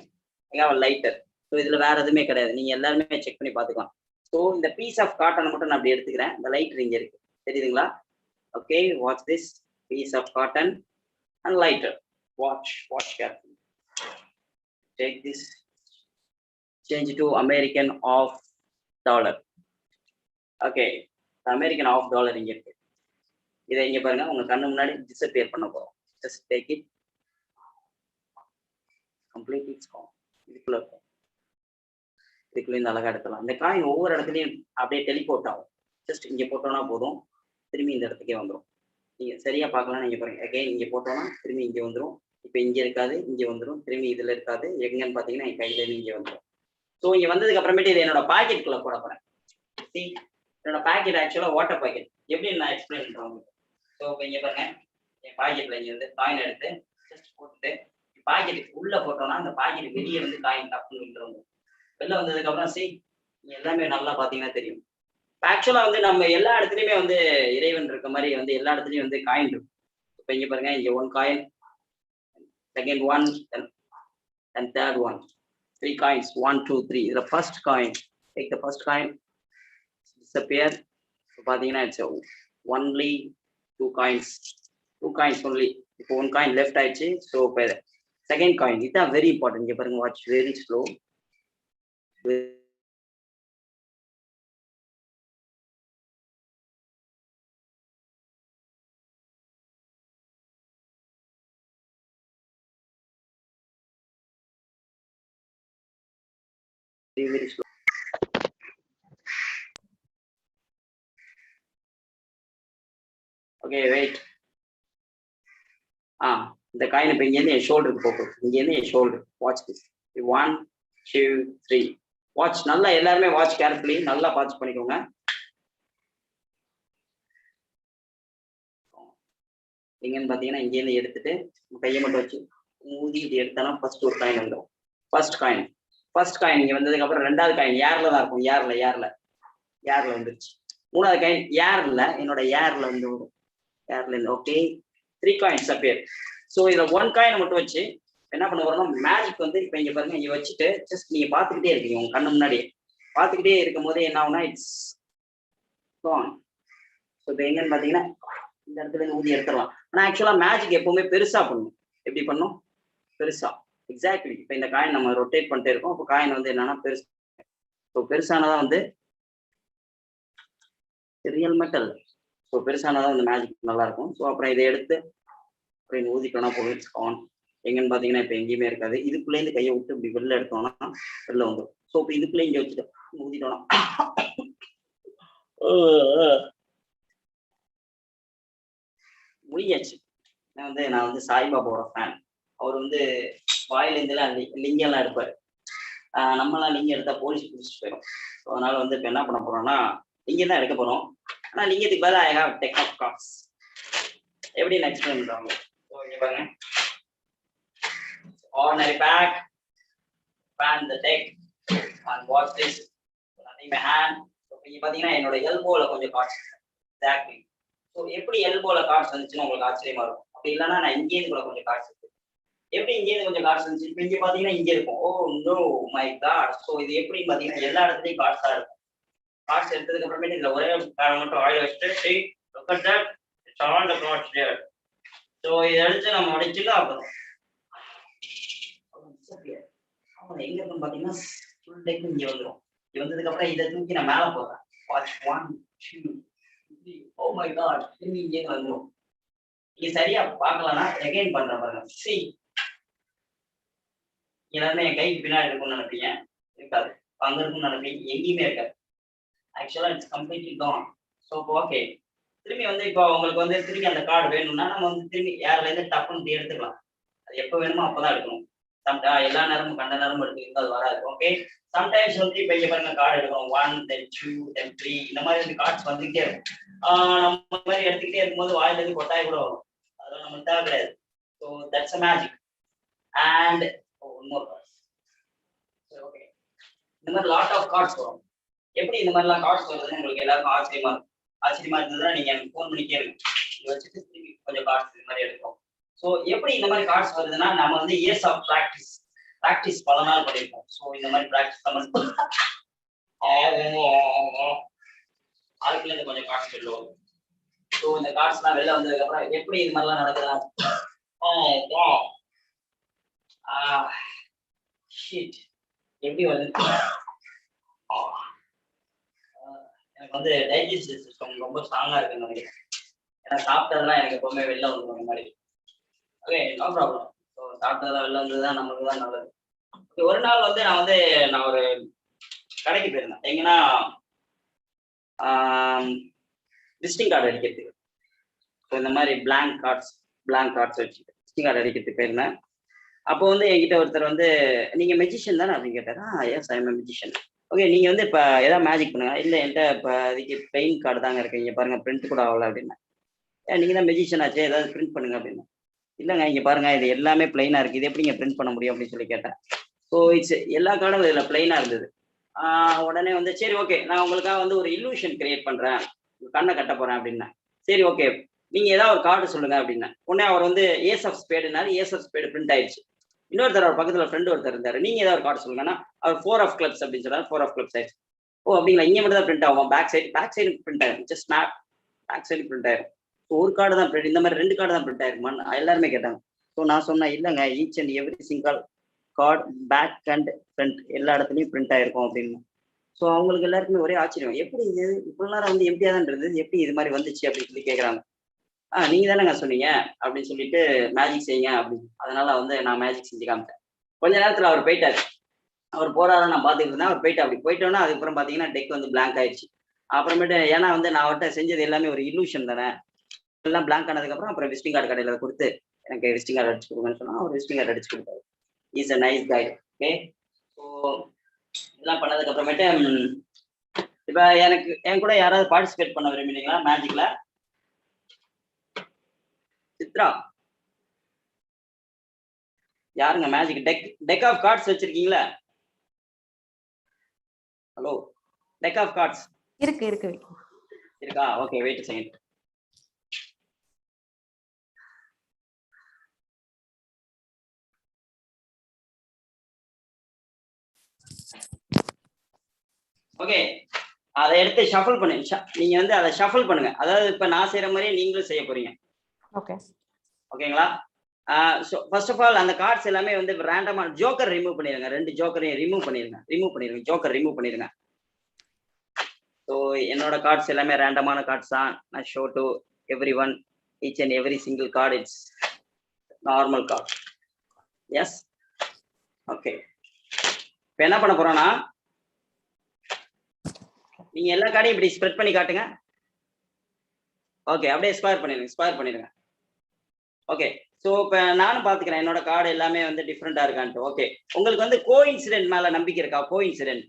I have a lighter. So இதுல வேற எதுவுமே கிடையாது. நீங்க எல்லாருமே செக் பண்ணி பார்த்துக்கலாம். ஸோ இந்த பீஸ் ஆஃப் காட்டன் மட்டும் நான் அப்படி எடுத்துக்கிறேன். இந்த லைட்டர் இங்க இருக்கு, தெரியுதுங்களா? Okay, watch this. piece of cotton and lighter. Watch carefully. Take this, change to American of dollar. Okay, American of dollar இங்க இருக்கு. இதை இங்க பாருங்க, உங்க கண்ணு முன்னாடி டிஸப்பியர் பண்ண போறோம். Just take it, completely it's gone. இதுக்குள்ள இருக்கும். இதுக்குள்ள இந்த அழகா எடுக்கலாம். இந்த காயின் ஒவ்வொரு இடத்துலையும் அப்படியே டெலிபோர்ட் ஆகும். ஜஸ்ட் இங்க போட்டோம்னா போதும், திரும்பி இந்த இடத்துக்கே வந்துடும். நீங்க சரியா பார்க்கலாம். நீங்க பாருங்க, அகைன் இங்க போட்டோம்னா திரும்பி இங்க வந்துடும். இப்போ இங்க இருக்காது, இங்க வந்துடும். திரும்பி இதுல இருக்காது. எங்கன்னு பாத்தீங்கன்னா என் கையில இருந்து இங்க வந்துடும். ஸோ இங்க வந்ததுக்கு அப்புறமேட்டு இது என்னோட பாக்கெட்டுக்குள்ள போட போறேன். என்னோட பாக்கெட் ஆக்சுவலா வாட்டர் பாக்கெட். எப்படின்னு நான் எக்ஸ்பிளைன் பண்றேன் உங்களுக்கு. ஸோ இப்போ இங்க பாருங்க, என் பாக்கெட்ல இங்க வந்து காயின் எடுத்து ஜஸ்ட் போட்டுட்டு பாக்கெட்டுக்கு உள்ள போட்டோம்னா அந்த பாக்கெட் வெளியே வந்து காயின் தப்புன்னு விட்டுருவோம். வெளில வந்ததுக்கு அப்புறம் எல்லாமே நல்லா பாத்தீங்கன்னா தெரியும். ஆக்சுவலா வந்து நம்ம எல்லா இடத்துலயுமே வந்து இறைவன் இருக்க மாதிரி வந்து எல்லா இடத்துலயும் வந்து காயின் இருக்கும். இப்போ இங்க பாருங்க, இங்க one coin, second one, and third one. 3 coins, 1 2 3. The first coin, take the first coin, disappear. So பாத்தீங்கன்னா it's only 2 coins, 2 coins only. இப்போ 1 coin left ஆயிடுச்சு. ஸோ இப்போ செகண்ட் காயின் இதுதான் வெரி இம்பார்ட்டன்ட். இங்கே பாருங்க, watch very slow. very slow. Okay, wait. இந்த coin இப்போ இங்கேருந்து என் ஷோல்டருக்கு போகும். இங்கேருந்து என் ஷோல்டர். Watch this. 1 2 3. வாட்ச் நல்லா, எல்லாருமே வாட்ச் கேர்ஃபுல்லி, நல்லா வாட்ச் பண்ணிக்கோங்க. எங்கன்னு பார்த்தீங்கன்னா இங்கேருந்து எடுத்துட்டு கையை மட்டும் வச்சு ஊதி இது எடுத்தானா ஃபர்ஸ்ட் ஒரு காயின் வந்துடும். ஃபர்ஸ்ட் காயின் இங்கே வந்ததுக்கப்புறம் ரெண்டாவது காயின் ஏர்ல தான் இருக்கும். ஏர்ல வந்துருச்சு. மூணாவது காயின் ஏர்ல, என்னோட ஏர்ல வந்து வரும். ஏர்ல இருந்து ஓகே 3 coins appear. ஸோ இதில் 1 coin மட்டும் வச்சு என்ன பண்ண போறோம்னா மேஜிக் வந்து இப்போ இங்கே பாருங்க, இங்கே வச்சுட்டு ஜஸ்ட் நீங்கள் பார்த்துக்கிட்டே இருக்கீங்க. உங்க கண்ணு முன்னாடி பார்த்துக்கிட்டே இருக்கும் போது என்ன ஆகுனா இட்ஸ் கான். ஸோ இப்போ எங்கன்னு பார்த்தீங்கன்னா இந்த இடத்துல இருந்து ஊதி எடுத்துடலாம். ஆனால் ஆக்சுவலாக மேஜிக் எப்பவுமே பெருசா பண்ணும். எப்படி பண்ணும்? பெருசா. எக்ஸாக்ட்லி. இப்போ இந்த காயின் நம்ம ரொட்டேட் பண்ணிட்டே இருக்கோம். இப்போ காயின் வந்து என்னன்னா பெருசு. ஸோ பெருசானதான் வந்து ரியல் மெட்டல். ஸோ பெருசானதான் வந்து மேஜிக் நல்லா இருக்கும். ஸோ அப்புறம் இதை எடுத்து அப்புறம் ஊதிட்டோம்னா போதும், இட்ஸ் ஆன். எங்கன்னு பார்த்தீங்கன்னா இப்போ எங்கேயுமே இருக்காது. இதுக்குள்ளேருந்து கையை விட்டு இப்படி வெளில எடுத்தோம்னா வெளில வந்துடும். ஸோ இப்போ இதுக்குள்ளே இங்கே வச்சுட்டு ஊதிட்டோம்னா முடியாச்சு. நான் வந்து சாய்பாபாவோட ஃபேன். அவர் வந்து வாயிலேருந்துலாம் லிங்கெல்லாம் எடுப்பார். நம்மளாம் லிங்கம் எடுத்தா போலீஸ் பிடிச்சிட்டு போயிடும். ஸோ அதனால வந்து இப்போ என்ன பண்ண போறோம்னா லிங்கம் தான் எடுக்க போறோம். ஆனால் லிங்கத்துக்கு பதிலாக I have deck of cards. எப்படி நான் எக்ஸ்பிளைன் பண்றாங்க? ஸோ இங்கே பாருங்க, ordinary pack, fan the deck and watch this. Nothing my hand. So இங்கே பார்த்தீங்கன்னா என்னோட எல்போல கொஞ்சம் கார்ட்ஸ். எக்ஸாக்ட்லி. ஸோ எப்படி எல்போல கார்ட்ஸ் வந்துச்சுன்னு உங்களுக்கு ஆச்சரியமா இருக்கும். அப்படி இல்லைன்னா நான் இங்கேருந்து கூட கொஞ்சம் கார்ட்ஸ் இருக்கு. எப்படி இங்கேருந்து கொஞ்சம் கார்ட்ஸ் வந்துச்சு? இப்போ இங்கே பார்த்தீங்கன்னா இங்கே இருக்கும். Oh no my god. So இது எப்படின்னு பார்த்தீங்கன்னா எல்லா இடத்துலையும் கார்ட்ஸாக இருக்கும். கார்ட்ஸ் எடுத்ததுக்கு அப்புறமேட்டு இதில் ஒரே காரணம் மட்டும் ஆயில் வச்சுட்டு look at that, it's all the cards there. So இதை எடுத்து நம்ம அடிச்சுட்டு அப்புறம் எங்க இருக்குன்னு பார்த்தீங்கன்னா ஃபுல் டெக் இங்கே வந்துடும். இது வந்ததுக்கு அப்புறம் இதை தூக்கி நான் மேலே போடுறேன். வாட்ச் 1 2 3. ஓ மை காட், திரும்பி இங்கேருந்து வந்துடும். நீங்க சரியா பார்க்கலன்னா எகைன் பண்றேன் பாருங்க. சி எல்லாருமே என் கைக்கு பின்னாடி இருக்கும்னு நினைப்பீங்க, இருக்காது. அங்க இருக்கும்னு நினைப்பீங்க, எங்கேயுமே இருக்காது. ஆக்சுவலா it's completely Khan. So okay, திரும்பி வந்து இப்போ உங்களுக்கு வந்து திரும்பி அந்த கார்டு வேணும்னா நம்ம வந்து திரும்பி யார்ல இருந்து டப்புன்னு எடுத்துக்கலாம். அது எப்போ வேணுமோ அப்பதான் எடுக்கணும். எல்லா நேரமும் கண்ட நேரமும் எடுத்துக்கிட்டு அது வராது. ஓகே, சம்டைம்ஸ் வந்து இப்போ இங்க பாருங்க கார்டு எடுக்கணும். 1 then 2 then 3 இந்த மாதிரி வந்து கார்ட்ஸ் வந்துகிட்டே இருக்கும். நம்ம மாதிரி எடுத்துக்கிட்டே இருக்கும்போது வாயில இருந்து கொட்டாய் கூட வரும். அதெல்லாம் நமக்கு தேவை கிடையாது. So that's a magic. And one more cards. Okay, இந்த மாதிரி லாட் ஆஃப் கார்ட்ஸ் வரும். எப்படி இந்த மாதிரிலாம் கார்ட்ஸ் வருதுன்னு உங்களுக்கு எல்லாருக்கும் ஆச்சரியமா இருந்ததுன்னா நீங்க எனக்கு ஃபோன் பண்ணி கேளுங்க. இதை வச்சுட்டு திரும்பி கொஞ்சம் கார்ட்ஸ் இது மாதிரி எடுக்கும். ஸோ எப்படி இந்த மாதிரி கார்ட்ஸ் வருதுன்னா நம்ம வந்து இயர்ஸ் ஆஃப் ப்ராக்டிஸ் பல நாள் பண்ணியிருக்கோம். ஸோ இந்த மாதிரி ப்ராக்டிஸ் அதுக்குள்ள இருந்து கொஞ்சம் கார்ட்ஸ் வெளில வரும். ஸோ இந்த கார்ட்ஸ்லாம் வெளில வந்ததுக்கு அப்புறம் எப்படி இது மாதிரிலாம் நடக்குதுன்னா எப்படி வருது? எனக்கு வந்து டைஜஸ்டிவ் சிஸ்டம் ரொம்ப ஸ்ட்ராங்கா இருக்குன்னு நினைக்கிறேன். ஏன்னா சாப்பிட்டதெல்லாம் எனக்கு எப்பவுமே வெளில வந்துடும் இந்த மாதிரி. Okay, no problem. ஸோ சாப்பிட்டதெல்லாம் வெளில வந்ததுதான் நமக்கு தான் நல்லது. ஒரு நாள் வந்து நான் ஒரு கடைக்கு போயிருந்தேன். எங்கன்னா விசிட்டிங் கார்டு அடிக்கிறதுக்கு. ஸோ இந்த மாதிரி பிளாங்க் கார்ட்ஸ் வச்சு விசிட்டிங் கார்டு அடிக்கிறதுக்கு போயிருந்தேன். அப்போ வந்து என்கிட்ட ஒருத்தர் வந்து நீங்க மெஜிஷியன் தானே அப்படின்னு கேட்டார். Yes I am magician. Okay, நீங்க வந்து இப்போ ஏதாவது மேஜிக் பண்ணுங்க. இல்லை என்கிட்ட இப்போ அதுக்கு பெயிண்ட் கார்டு தாங்க இருக்கு, இங்கே பாருங்க பிரிண்ட் கூட ஆகல அப்படின்னா. நீங்க தான் மெஜிஷியன் ஆச்சு, ஏதாவது பிரிண்ட் பண்ணுங்க அப்படின்னா. இல்லைங்க இங்கே பாருங்க இது எல்லாமே பிளைனா இருக்கு, இது எப்படிங்க பிரிண்ட் பண்ண முடியும் அப்படின்னு சொல்லி கேட்டேன். ஸோ இட்ஸ் எல்லா கார்டும் இதில் பிளைனா இருந்தது. உடனே வந்து சரி ஓகே நான் உங்களுக்காக வந்து ஒரு இல்லூஷன் கிரியேட் பண்றேன், கண்ணை கட்ட போறேன் அப்படின்னா. சரி ஓகே நீங்க ஏதாவது ஒரு கார்டு சொல்லுங்க அப்படின்னா. உடனே அவர் வந்து ஏஸ் ஆஃப் ஸ்பேடுனாரு. ஏஸ் ஆஃப் ஸ்பேடு பிரிண்ட் ஆயிடுச்சு. இன்னொருத்தர் அவர் பக்கத்துல ஃப்ரெண்டு ஒருத்தர் இருந்தாரு. நீங்க ஏதாவது ஒரு கார்டு சொல்லுங்கன்னா அவர் 4 ஆஃப் கிளப்ஸ் அப்படின்னு சொன்னார். 4 ஆஃப் கிளப்ஸ் ஆயிடுச்சு. ஓ அப்படிங்களா, இங்கே மட்டும் தான் பிரிண்ட் ஆகும், பேக் சைடு பிரிண்ட் ஆயிரும். Just snap back side print ஆயிரும். ஒரு கார்டு தான் பிரிண்ட், இந்த மாதிரி 2 கார்டு தான் பிரிண்ட் ஆயிருக்குமான்னு எல்லாருமே கேட்டாங்க. ஸோ நான் சொன்னேன் இல்லைங்க, each and every single card back and front எல்லா இடத்துலையும் பிரிண்ட் ஆயிருக்கும் அப்படின்னு. ஸோ அவங்களுக்கு எல்லாருக்குமே ஒரே ஆச்சரியம், எப்படி இது இவ்வளோ நேரம் வந்து எப்படியா தான் இருந்தது, எப்படி இது மாதிரி வந்துச்சு அப்படின்னு சொல்லி கேட்குறாங்க. நீங்க தானேங்க சொன்னீங்க அப்படின்னு சொல்லிட்டு மேஜிக் செய்யுங்க அப்படின்னு. அதனால வந்து நான் மேஜிக் செஞ்சு காமிச்சேன். கொஞ்ச நேரத்தில் அவர் போயிட்டாரு. அவர் போறாரு, நான் பார்த்துட்டு இருந்தேன். அவர் போயிட்டு அப்படி போயிட்டோன்னா அதுக்கப்புறம் பார்த்தீங்கன்னா டெக் வந்து பிளாங்க் ஆயிடுச்சு. அப்புறமேட்டு ஏன்னா வந்து நான் அவர்கிட்ட செஞ்சது எல்லாமே ஒரு இல்லூஷன் தானே, எல்லாம் பிளாங்க் ஆனதுக்கப்புறம் அப்புறம் விசிட்டிங் கார்டு கடையில் கொடுத்து எனக்கு விசிட்டிங் கார்டு அடிச்சு கொடுங்கன்னு சொன்னா அவர் விசிட்டிங் கார்டு அடிச்சு கொடுத்தாரு. Is a nice guy. Okay, so இதெல்லாம் பண்ணதுக்கு அப்புறமேட்டு இப்போ எனக்கு என் கூட யாராவது பார்ட்டிசிபேட் பண்ண விரும்புறீங்களா மேஜிக்ல? சித்ரா யாருங்க மேஜிக் டெக் ஆஃப் கார்ட்ஸ் வச்சிருக்கீங்களா? ஹலோ, டெக் ஆஃப் கார்ட்ஸ் இருக்கு இருக்கா? Okay, wait second. ஓகே, அதை எடுத்து ஷஃபிள் பண்ணுங்க. நீங்க வந்து அதை ஷஃபிள் பண்ணுங்க. அதாவது இப்ப நான் செய்யற மாதிரியே நீங்களும் செய்ய போறீங்க. ஓகே, ஓகேங்களா? ஃபர்ஸ்ட் ஆஃப் ஆல் அந்த கார்ட்ஸ் எல்லாமே வந்து ரேண்டமா ஜோக்கர் ரிமூவ் பண்ணிருங்க. 2 ஜோக்கரையும் ரிமூவ் பண்ணிருங்க. ஜோக்கர் ரிமூவ் பண்ணிருங்க. ஸோ என்னோட கார்ட்ஸ் எல்லாமே ரேண்டமான கார்ட்ஸ் தான். நான் show to everyone each and every single card it's normal card. Yes, okay. இப்போ என்ன பண்ண போறோம்னா, நீங்க எல்லா கார்டையும் இப்படி ஸ்ப்ரெட் பண்ணி காட்டுங்க. ஓகே, அப்படியே ஸ்கொயர் பண்ணிடுங்க. ஓகே, ஸோ இப்போ நானும் பார்த்துக்கிறேன் என்னோட கார்டு எல்லாமே வந்து டிஃப்ரெண்டா இருக்கான்ட்டு. ஓகே, உங்களுக்கு வந்து கோ இன்சிடென்ட் மேல நம்பிக்கை இருக்கா? Coincident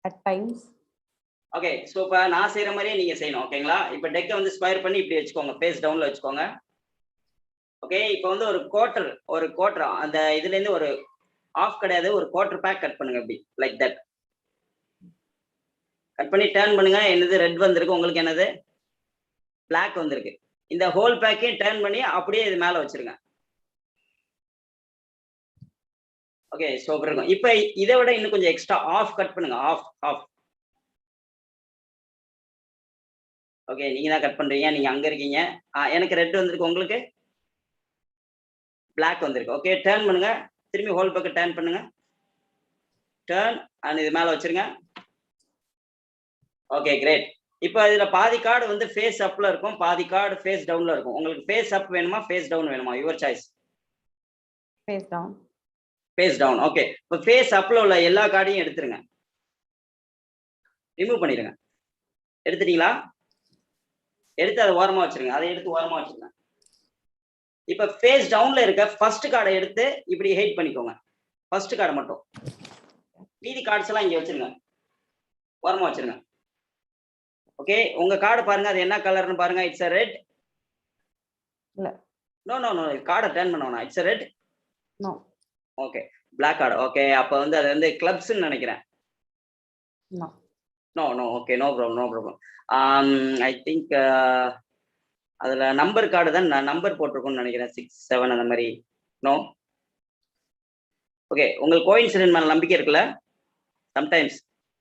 at times. Okay, so இப்போ நான் செய்யற மாதிரியே நீங்க செய்யணும். ஓகேங்களா? இப்போ டெக்கை வந்து ஸ்கொயர் பண்ணி இப்படி வச்சுக்கோங்க, ஃபேஸ் டவுன்ல வச்சுக்கோங்க. ஓகே, இப்போ வந்து ஒரு குவார்டர் அந்த இதுல இருந்து ஒரு ஆஃப் கிடையாது, ஒரு குவார்டர் பேக் கட் பண்ணுங்க. அப்படி லைக் தட் கட் பண்ணி டர்ன் பண்ணுங்க. என்னது ரெட் வந்திருக்கு, உங்களுக்கு என்னது பிளாக் வந்திருக்கு. இந்த ஹோல் பேக்கையும் டர்ன் பண்ணி அப்படியே இது மேல வச்சிருங்க. ஓகே, சூப்பர் இருக்கும். இப்போ இதை விட இன்னும் கொஞ்சம் எக்ஸ்ட்ரா ஆஃப் கட் பண்ணுங்க. ஆஃப் ஓகே, நீங்க தான் கட் பண்றீங்க, நீங்க அங்க இருக்கீங்க. எனக்கு ரெட் வந்திருக்கு, உங்களுக்கு பிளாக் வந்திருக்கு. ஓகே, டர்ன் பண்ணுங்க. திரும்பி ஹோல் பேக்கை டர்ன் பண்ணுங்க. டர்ன் அண்ட் இது மேல வச்சிருங்க. Okay, great. இப்போ இதுல பாதி கார்டு வந்து ஃபேஸ் அப்ல இருக்கும், பாதி கார்டு ஃபேஸ் டவுன்ல இருக்கும். உங்களுக்கு ஃபேஸ் அப் வேணுமா ஃபேஸ் டவுன் வேணுமா? Your choice. Face down. Okay, இப்போ ஃபேஸ் அப்ல உள்ள எல்லா கார்டையும் எடுத்துருங்க, ரிமூவ் பண்ணிடுங்க. எடுத்துட்டீங்களா? எடுத்து அதை ஓரமா வச்சிருங்க. அதை எடுத்து ஓரமா வச்சிருங்க. இப்போ ஃபேஸ் டவுன்ல இருக்க ஃபர்ஸ்ட் கார்டை எடுத்து இப்படி ஹைட் பண்ணிக்கோங்க. ஃபர்ஸ்ட் கார்டை மட்டும், மீதி கார்ட்ஸ் எல்லாம் இங்க வச்சிருங்க, ஓரமா வச்சிருங்க. ஓகே, உங்க கார்டு பாருங்க, அது என்ன கலர்னு பாருங்க. It's a red. இல்ல, நோ கார்டை டர்ன் பண்ணனும். It's a red. No. Okay, black card. Okay, அப்ப வந்து அது வந்து கிளப்ஸ்னு நினைக்கிறேன். No okay, no problem. I think அதுல நம்பர் கார்டு தான் நம்பர் போட்டிருக்கும்னு நினைக்கிறேன், 6 7 அந்த மாதிரி. நோ. ஓகே, உங்களுக்கு கோயின்சிடென்ட் மேல நம்பிக்கை இருக்குல்ல? சம்டைம்ஸ்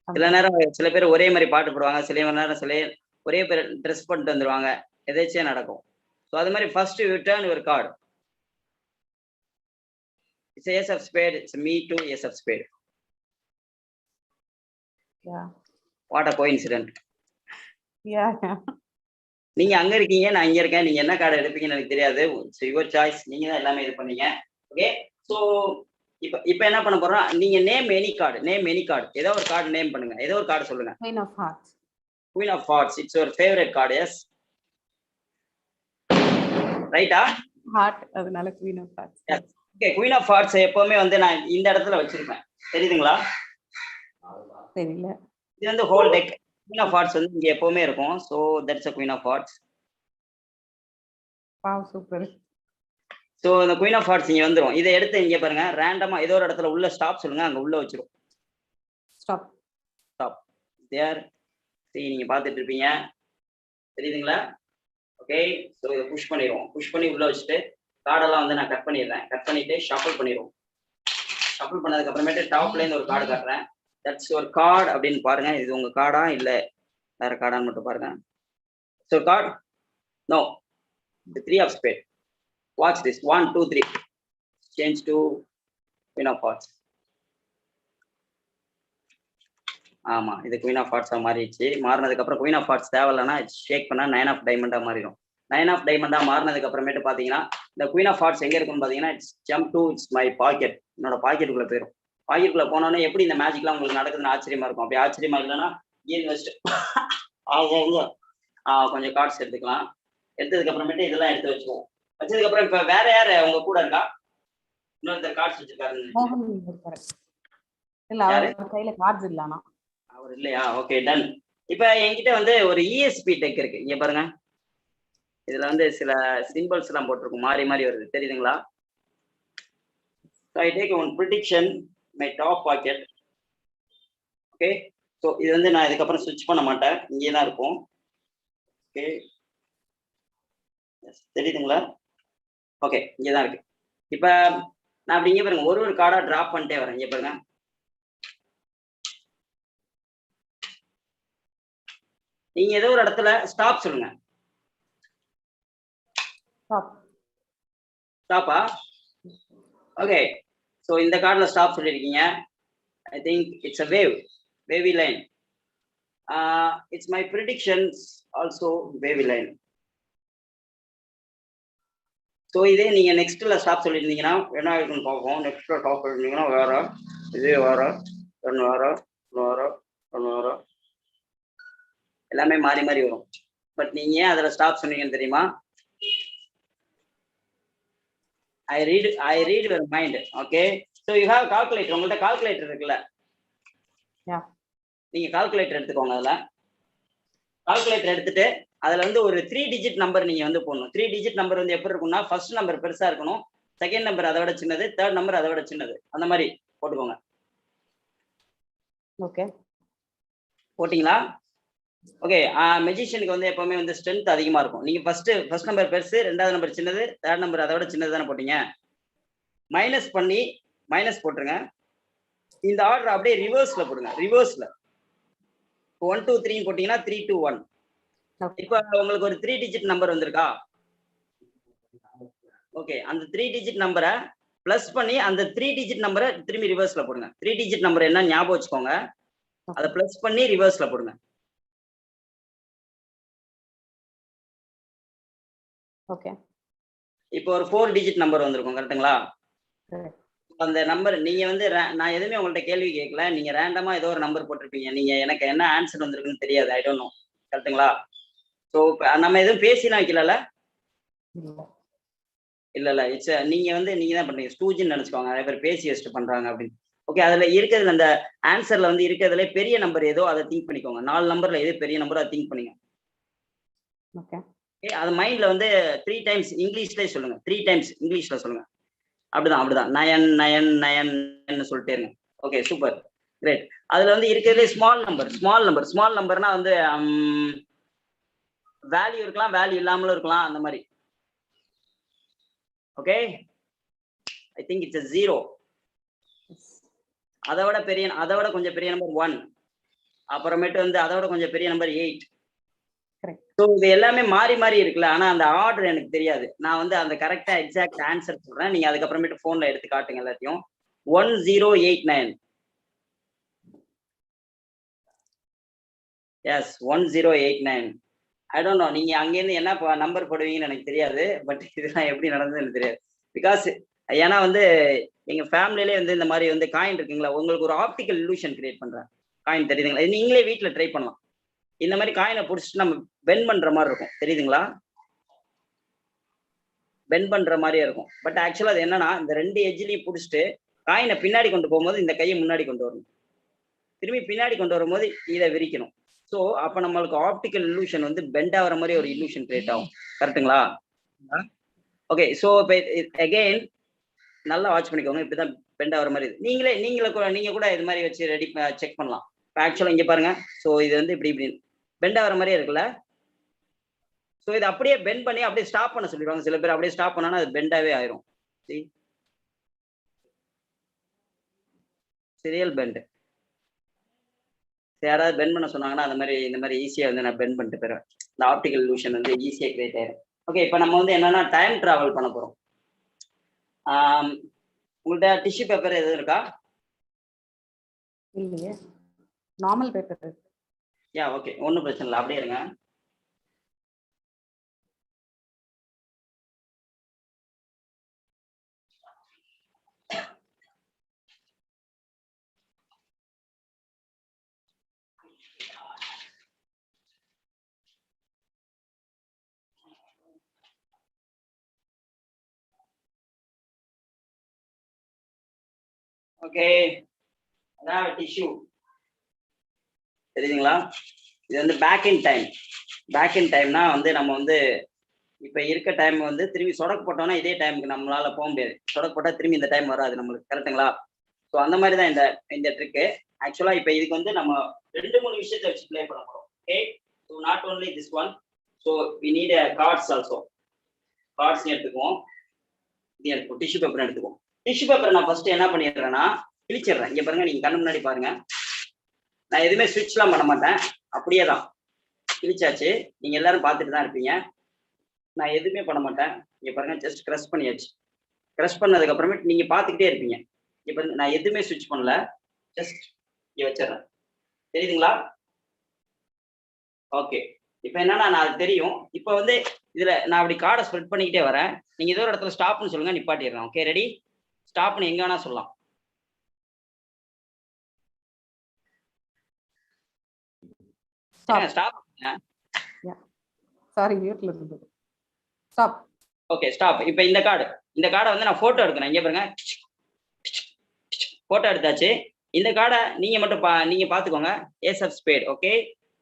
சில நேரம் சில பேர் ஒரே மாதிரி பாட்டு போடுவாங்க, சில நேரம் ஒரே பேர் ட்ரெஸ் பண்ணிட்டு வந்துருவாங்க, எதாச்சும் நடக்கும். ஸோ அது மாதிரி first you turn your card. It's ace of spade. It's me to ace of spade. What a coincident. நீங்க அங்க இருக்கீங்க, நான் இங்க இருக்கேன். நீங்க என்ன கார்டு எடுப்பீங்கன்னு எனக்கு தெரியாது. Your choice. நீங்க தான் எல்லாமே இது பண்ணீங்க. ஓகே, ஸோ இப்போ என்ன பண்ண போறோம்? நீங்க நேம் எனி கார்டு. ஏதோ ஒரு கார்டு நேம் பண்ணுங்க. ஏதோ ஒரு கார்டு சொல்லுங்க. Queen of Hearts. It's your favorite card, yes? ரைட்டா? ஹார்ட், அதனால Queen of Hearts. Yes. Okay, Queen of Hearts எப்பவுமே வந்து நான் இந்த இடத்துல வச்சிருப்பேன். தெரியுதுங்களா? தெரியல. இது வந்து whole tech. Queen of Hearts வந்து இங்க எப்பவுமே இருக்கும். So that's a Queen of Hearts. Wow, super. So இந்த குயின் ஆஃப் ஹார்ட்ஸ் இங்கே வந்துடும். இதை எடுத்து இங்கே பாருங்க, ரேண்டமா ஏதோ ஒரு இடத்துல உள்ள ஸ்டாப் சொல்லுங்க, அங்கே உள்ள வச்சிரும். Stop there. சரி, நீங்க பார்த்துட்டு இருப்பீங்க, தெரியுதுங்களா? ஓகே, ஸோ இதை புஷ் பண்ணிடுவோம். புஷ் பண்ணி உள்ள வச்சுட்டு கார்டெல்லாம் வந்து நான் கட் பண்ணிடுறேன். கட் பண்ணிட்டு ஷஃபிள் பண்ணிடுவோம். ஷஃபிள் பண்ணதுக்கு அப்புறமேட்டு டாப்லேருந்து ஒரு கார்டு காட்டுறேன். தட்ஸ் ஒரு கார்டு அப்படின்னு பாருங்க. இது உங்க கார்டா இல்லை வேற கார்டான்னு மட்டும் பாருங்க. So card, no, the 3 of spade. Watch this, 1, 2, 3. Change to Queen of Hearts. ஆமா, இது Queen of Hearts மாறிடுச்சு. மாறினதுக்கு அப்புறம் Queen of Hearts தேவையில்லைன்னா ஷேக் பண்ணா 9 of Diamond மாறிடும். 9 of Diamond மாறினதுக்கு அப்புறமேட்டு பாத்தீங்கன்னா இந்த Queen of Hearts எங்க இருக்குன்னு பாத்தீங்கன்னா it's jump to it's my packet. என்னோட பாக்கெட்டுக்குள்ள போயிடும். பாக்கெட்டுக்குள்ள போனோன்னே எப்படி இந்த மேஜிக்லாம் உங்களுக்கு நடக்குதுன்னு ஆச்சரியமா இருக்கும். அப்படி ஆச்சரியமா இல்லைன்னா இன்வெஸ்ட் கொஞ்சம் கார்ட்ஸ் எடுத்துக்கலாம். எடுத்ததுக்கு அப்புறமேட்டு இதெல்லாம் எடுத்து வச்சுக்குவோம். வச்சதுக்கு அப்புறம் இப்ப வேற யாரு உங்க கூட இருக்கா? இன்னொருத்தர் கார்ட்ஸ் வச்சிருக்காரு. இல்ல அவர் கையில கார்ட்ஸ் இல்லனா அவர் இல்லையா? Okay, done. இப்ப என்கிட்ட வந்து ஒரு ESP டெக் இருக்கு. இங்க பாருங்க, இதுல வந்து சில சிம்பிள்ஸ் எல்லாம் போட்டிருக்கும், மாறி மாறி வருது, தெரியுதுங்களா? So I take one prediction, my top pocket. Okay, so இது வந்து நான் இதுக்கப்புறம் ஸ்விட்ச் பண்ண மாட்டேன், இங்கே தான் இருக்கும். ஓகே, தெரியுதுங்களா? ஓகே, இங்கே தான் இருக்கு. இப்ப நான் அப்படி இங்கே பாருங்க, ஒரு கார்டா டிராப் பண்ணிட்டே வரேன். இங்கே பாருங்க, நீங்க ஏதோ ஒரு இடத்துல ஸ்டாப் சொல்லுங்க. ஸ்டாப்பா? ஓகே, ஸோ இந்த கார்டில் ஸ்டாப் சொல்லியிருக்கீங்க. I think it's a wavy line. It's my predictions also wavy line. So இதே நீங்க நெக்ஸ்ட்ல ஸ்டாப் சொல்லியிருந்தீங்கன்னா என்ன இருக்குன்னு பார்ப்போம். நெக்ஸ்ட்ல ஸ்டாப் சொல்லியிருந்தீங்கன்னா வேற, இதே வேற, ஒன்று வேற, ஒன்று வேற, ஒன்று வேற, எல்லாமே மாறி மாறி வரும். பட் நீங்க ஏன் அதில் ஸ்டாப் சொன்னீங்கன்னு தெரியுமா? I read your mind. Okay, so you have calculator. உங்கள்ட்ட கால்குலேட்டர் இருக்குல்ல? நீங்க கால்குலேட்டர் எடுத்துக்கோங்க. அதுல கால்குலேட்டர் எடுத்துட்டு அதுல வந்து ஒரு 3 டிஜிட் நம்பர் நீங்க வந்து போடணும். 3 டிஜிட் நம்பர் வந்து எப்படி இருக்கும்னா, ஃபர்ஸ்ட் நம்பர் பெருசா இருக்கணும், செகண்ட் நம்பர் அதை விட சின்னது, தேர்ட் நம்பர் அதை விட சின்னது, அந்த மாதிரி போட்டுக்கோங்க. ஓகே, போட்டிங்களா? ஓகே, மெஜிஷியனுக்கு வந்து எப்பவுமே வந்து ஸ்ட்ரென்த் அதிகமா இருக்கும். நீங்க ஃபர்ஸ்ட் நம்பர் பெருசு, ரெண்டாவது நம்பர் சின்னது, தேர்ட் நம்பர் அதை விட சின்னது தானே போட்டீங்க. மைனஸ் பண்ணி மைனஸ் போட்டுருங்க. இந்த ஆர்டர் அப்படியே ரிவர்ஸ்ல போடுங்க. ரிவர்ஸ்ல 1 2 3 போட்டீங்கன்னா 3 2 1. இப்ப உங்களுக்கு ஒரு 3 டிஜிட் நம்பர் வந்திருக்கா? ஓகே, அந்த 3 டிஜிட் நம்பரை பிளஸ் பண்ணி அந்த 3 டிஜிட் நம்பரை திரும்பி ரிவர்ஸ்ல போடுங்க. 3 டிஜிட் நம்பர் என்ன ஞாபகம் வச்சுக்கோங்க, அதை பிளஸ் பண்ணி ரிவர்ஸ்ல போடுங்க. ஓகே, இப்போ ஒரு 4 டிஜிட் நம்பர் வந்திருக்கும், கரெக்ட்டுங்களா? அந்த நம்பர் நீங்க வந்து நான் எதுவுமே உங்கள்ட்ட கேள்வி கேட்கல, நீங்க ரேண்டமா ஏதோ ஒரு நம்பர் போட்டிருப்பீங்க. நீங்க எனக்கு என்ன ஆன்சர் வந்திருக்குன்னு தெரியாது, ஐ டோன்ட் நோ, கரெக்ட்டுங்களா? ஸோ நம்ம எதுவும் பேசினா வைக்கல, இல்ல இட்ஸ் நீங்க தான் பண்றீங்க, ஸ்டூஜின்னு நினைச்சுக்கோங்க. நிறைய பேர் பேசி வச்சுட்டு பண்றாங்க அப்படின்னு. ஓகே, அதுல இருக்கிறதுல அந்த ஆன்சர்ல வந்து இருக்கிறதுல பெரிய நம்பர் ஏதோ அதை திங்க் பண்ணிக்கோங்க. 4 நம்பர்ல எது பெரிய நம்பரோ அதை திங்க் பண்ணிக்கோங்க. ஓகே, அது மைண்ட்ல வந்து 3 டைம்ஸ் இங்கிலீஷ்லேயே சொல்லுங்க. 3 டைம்ஸ் இங்கிலீஷ்ல சொல்லுங்க. அப்படிதான் நயன் நயன் நயன் சொல்லிட்டே இருங்க. Okay, super, great. அதுல வந்து இருக்கிறதுலே ஸ்மால் நம்பர்னா வந்து வேல்யூ இருக்கலாம், வேல்யூ இல்லாமலும் இருக்கலாம், அந்த மாதிரி. Okay, I think it's a 0. அதை விட கொஞ்சம் பெரிய நம்பர் 1. அப்புறமேட்டு வந்து அதை விட கொஞ்சம் பெரிய நம்பர் 8. ஸோ இது எல்லாமே மாறி மாறி இருக்குல்ல, ஆனா அந்த ஆர்டர் எனக்கு தெரியாது. நான் வந்து அந்த கரெக்டா எக்ஸாக்ட் ஆன்சர் சொல்றேன், நீங்க அதுக்கப்புறமேட்டு போன்ல எடுத்து காட்டுங்க எல்லாத்தையும். 1089. எஸ், 1089. ஐ டோன்ட் நோ நீங்க அங்கேருந்து என்ன நம்பர் போடுவீங்கன்னு எனக்கு தெரியாது. பட் இதெல்லாம் எப்படி நடந்ததுன்னு தெரியாது. பிகாஸ் ஏன்னா வந்து எங்க ஃபேமிலியிலே வந்து இந்த மாதிரி வந்து காயின் இருக்குங்களா, உங்களுக்கு ஒரு ஆப்டிக்கல் இல்யூஷன் கிரியேட் பண்றேன். காயின் தெரியுதுங்களா? நீங்களே வீட்டுல ட்ரை பண்ணலாம். இந்த மாதிரி காயினை பிடிச்சிட்டு நம்ம பெண்ட் பண்ற மாதிரி இருக்கும், தெரியுதுங்களா? பெண்ட் பண்ற மாதிரியே இருக்கும். பட் ஆக்சுவலா அது என்னன்னா, இந்த 2 எட்ஜ்லயும் பிடிச்சிட்டு காயினை பின்னாடி கொண்டு போகும்போது இந்த கையை முன்னாடி கொண்டு வரணும், திரும்பி பின்னாடி கொண்டு வரும்போது இதை விரிக்கணும். ஸோ அப்ப நம்மளுக்கு ஆப்டிக்கல் இல்யூஷன் வந்து பெண்ட் ஆகிற மாதிரி ஒரு இல்யூஷன் கிரியேட் ஆகும், கரெக்டுங்களா? ஓகே, ஸோ இப்போ அகெயின் நல்லா வாட்ச் பண்ணிக்கோங்க. இப்படிதான் பெண்ட் ஆகிற மாதிரி நீங்க கூட இது மாதிரி வச்சு ரெடி செக் பண்ணலாம். இப்போ ஆக்சுவலா இங்க பாருங்க, ஸோ இது வந்து இப்படி பெண்ட் ஆகிற மாதிரியே இருக்குல்ல. ஸோ இதை அப்படியே பெண்ட் பண்ணி அப்படியே ஸ்டாப் பண்ண சொல்லிடுவாங்க சில பேர். அப்படியே ஸ்டாப் பண்ணா அது பெண்டாவே ஆயிரும். சீரியல் பெண்ட் யாராவது பெண்ட் பண்ண சொன்னாங்கன்னா இந்த மாதிரி ஈஸியா வந்து நான் பெண்ட் பண்ணிட்டு போயிடுவேன். இந்த ஆப்டிகல் illusion வந்து ஈஸியாக கிரியேட் ஆயிடும். ஓகே, இப்போ நம்ம வந்து என்னன்னா டைம் டிராவல் பண்ண போகிறோம். உங்கள்கிட்ட டிஷ்யூ பேப்பர் எதுவும் இருக்கா? இல்லையே, நார்மல் பேப்பர். யா ஓகே, ஒன்றும் பிரச்சனை இல்லை, அப்படியே இருங்க. ஓகே, அதான் டிஷ்யூ தெரியுதுங்களா? இது வந்து back in time. Back in டைம்னா வந்து நம்ம வந்து இப்போ இருக்க டைம் வந்து திரும்பி சொடக்கு போட்டோம்னா இதே டைமுக்கு நம்மளால போக முடியாது. சொடக்கு போட்டால் திரும்பி இந்த டைம் வராது நம்மளுக்கு, கரெக்டுங்களா? ஸோ அந்த மாதிரி தான் இந்த ட்ரிக்கு. ஆக்சுவலாக இப்போ இதுக்கு வந்து நம்ம 2-3 விஷயத்தை வச்சு ப்ளே பண்ண போகிறோம். Okay, so not only this one, so we need cards also. Cards எடுத்துக்குவோம், இது எடுத்துக்குவோம், டிஷ்யூ பேப்பர் எடுத்துக்குவோம். டிஷ்யூ பேப்பர் நான் ஃபர்ஸ்ட் என்ன பண்ணிடுறேன்னா கிழிச்சிடுறேன். இங்கே பாருங்க, நீங்கள் கண்ணு முன்னாடி பாருங்க, நான் எதுவுமே ஸ்விட்ச்லாம் பண்ண மாட்டேன், அப்படியே தான் கிழிச்சாச்சு. நீங்கள் எல்லாரும் பார்த்துட்டு தான் இருப்பீங்க, நான் எதுவுமே பண்ண மாட்டேன். இங்கே பாருங்க, ஜஸ்ட் க்ரஷ் பண்ணியாச்சு. க்ரஷ் பண்ணதுக்கு அப்புறமேட்டு நீங்கள் பார்த்துக்கிட்டே இருப்பீங்க. இப்போ நான் எதுவுமே ஸ்விட்ச் பண்ணல, ஜஸ்ட் இங்கே வச்சிடறேன். தெரியுதுங்களா? ஓகே, இப்போ என்னன்னா நான் அது தெரியும். இப்போ வந்து இதில் நான் அப்படி கார்டை ஸ்ப்ரெட் பண்ணிக்கிட்டே வரேன். நீங்கள் ஏதோ ஒரு இடத்துல ஸ்டாப்னு சொல்லுங்க, நிப்பாட்டிடுறேன். Okay, ready? ஸ்டாப்னு எங்கே வேணா சொல்லலாம். ஸ்டாப். சாரி, மியூட்ல இருந்தது. ஸ்டாப். Okay, stop. இப்போ இந்த கார்டை வந்து நான் போட்டோ எடுக்கிறேன். இங்கே பாருங்க, போட்டோ எடுத்தாச்சு. இந்த கார்டை நீங்க மட்டும் நீங்க பாத்துக்கோங்க, ace of spade. Okay,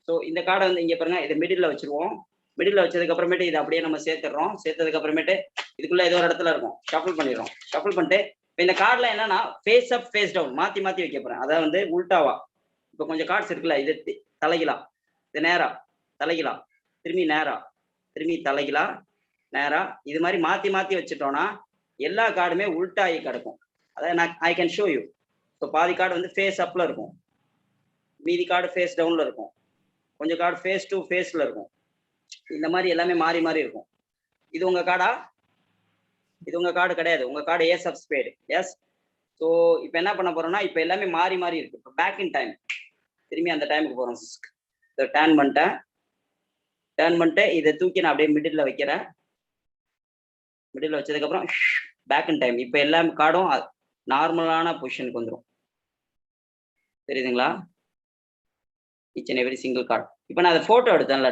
so இந்த கார்டை வந்து இங்க பாருங்க, இதை மிடில் வச்சிருவோம். மிடில் வச்சதுக்கு அப்புறமேட்டு இதை அப்படியே நம்ம சேர்த்துடுறோம். சேர்த்ததுக்கு அப்புறமேட்டு இதுக்குள்ள ஏதோ ஒரு இடத்துல இருக்கும், ஷஃபிள் பண்ணிடுறோம். ஷஃபிள் பண்ணிட்டு இப்போ இந்த கார்டில் என்னன்னா ஃபேஸ் அப் ஃபேஸ் டவுன் மாத்தி மாத்தி வைக்க போறேன். அதாவது வந்து உல்டாவா. இப்போ கொஞ்சம் கார்ட்ஸ் இருக்குல்ல, இது தலைகிலா, இது நேரா, தலைகிலா, திரும்பி நேரா, திரும்பி தலைகிலா, நேரா, இது மாதிரி மாத்தி மாத்தி வச்சுட்டோம்னா எல்லா கார்டுமே உல்டாகி கிடக்கும். அதாவது நான் ஐ கேன் ஷோ யூ. ஸோ பாதி கார்டு வந்து ஃபேஸ் அப்ல இருக்கும், மீதி கார்டு ஃபேஸ் டவுன்ல இருக்கும், கொஞ்சம் கார்டு ஃபேஸ் டு ஃபேஸ்ல இருக்கும். இந்த மாதிரி எல்லாமே மாறி மாறி இருக்கும். இது உங்க கார்டா? இது உங்க கார்டு கிடையாது, உங்க card ace of spade. Yes. So இப்போ என்ன பண்ண போறோம்னா இப்போ எல்லாமே மாறி மாறி இருக்கு. இப்போ பேக் இன் டைம், திரும்பி அந்த டைமுக்கு போறோம். இதை டேர்ன் பண்ணிட்டு இதை தூக்கி நான் அப்படியே மிடில் வைக்கிறேன். மிடில் வச்சதுக்கப்புறம் பேக் இன் டைம். இப்போ எல்லா கார்டும் நார்மலான பொசிஷனுக்கு வந்துடும். தெரியுதுங்களா? Each and every single card. இப்போ நான் அதை ஃபோட்டோ எடுத்தேன்ல,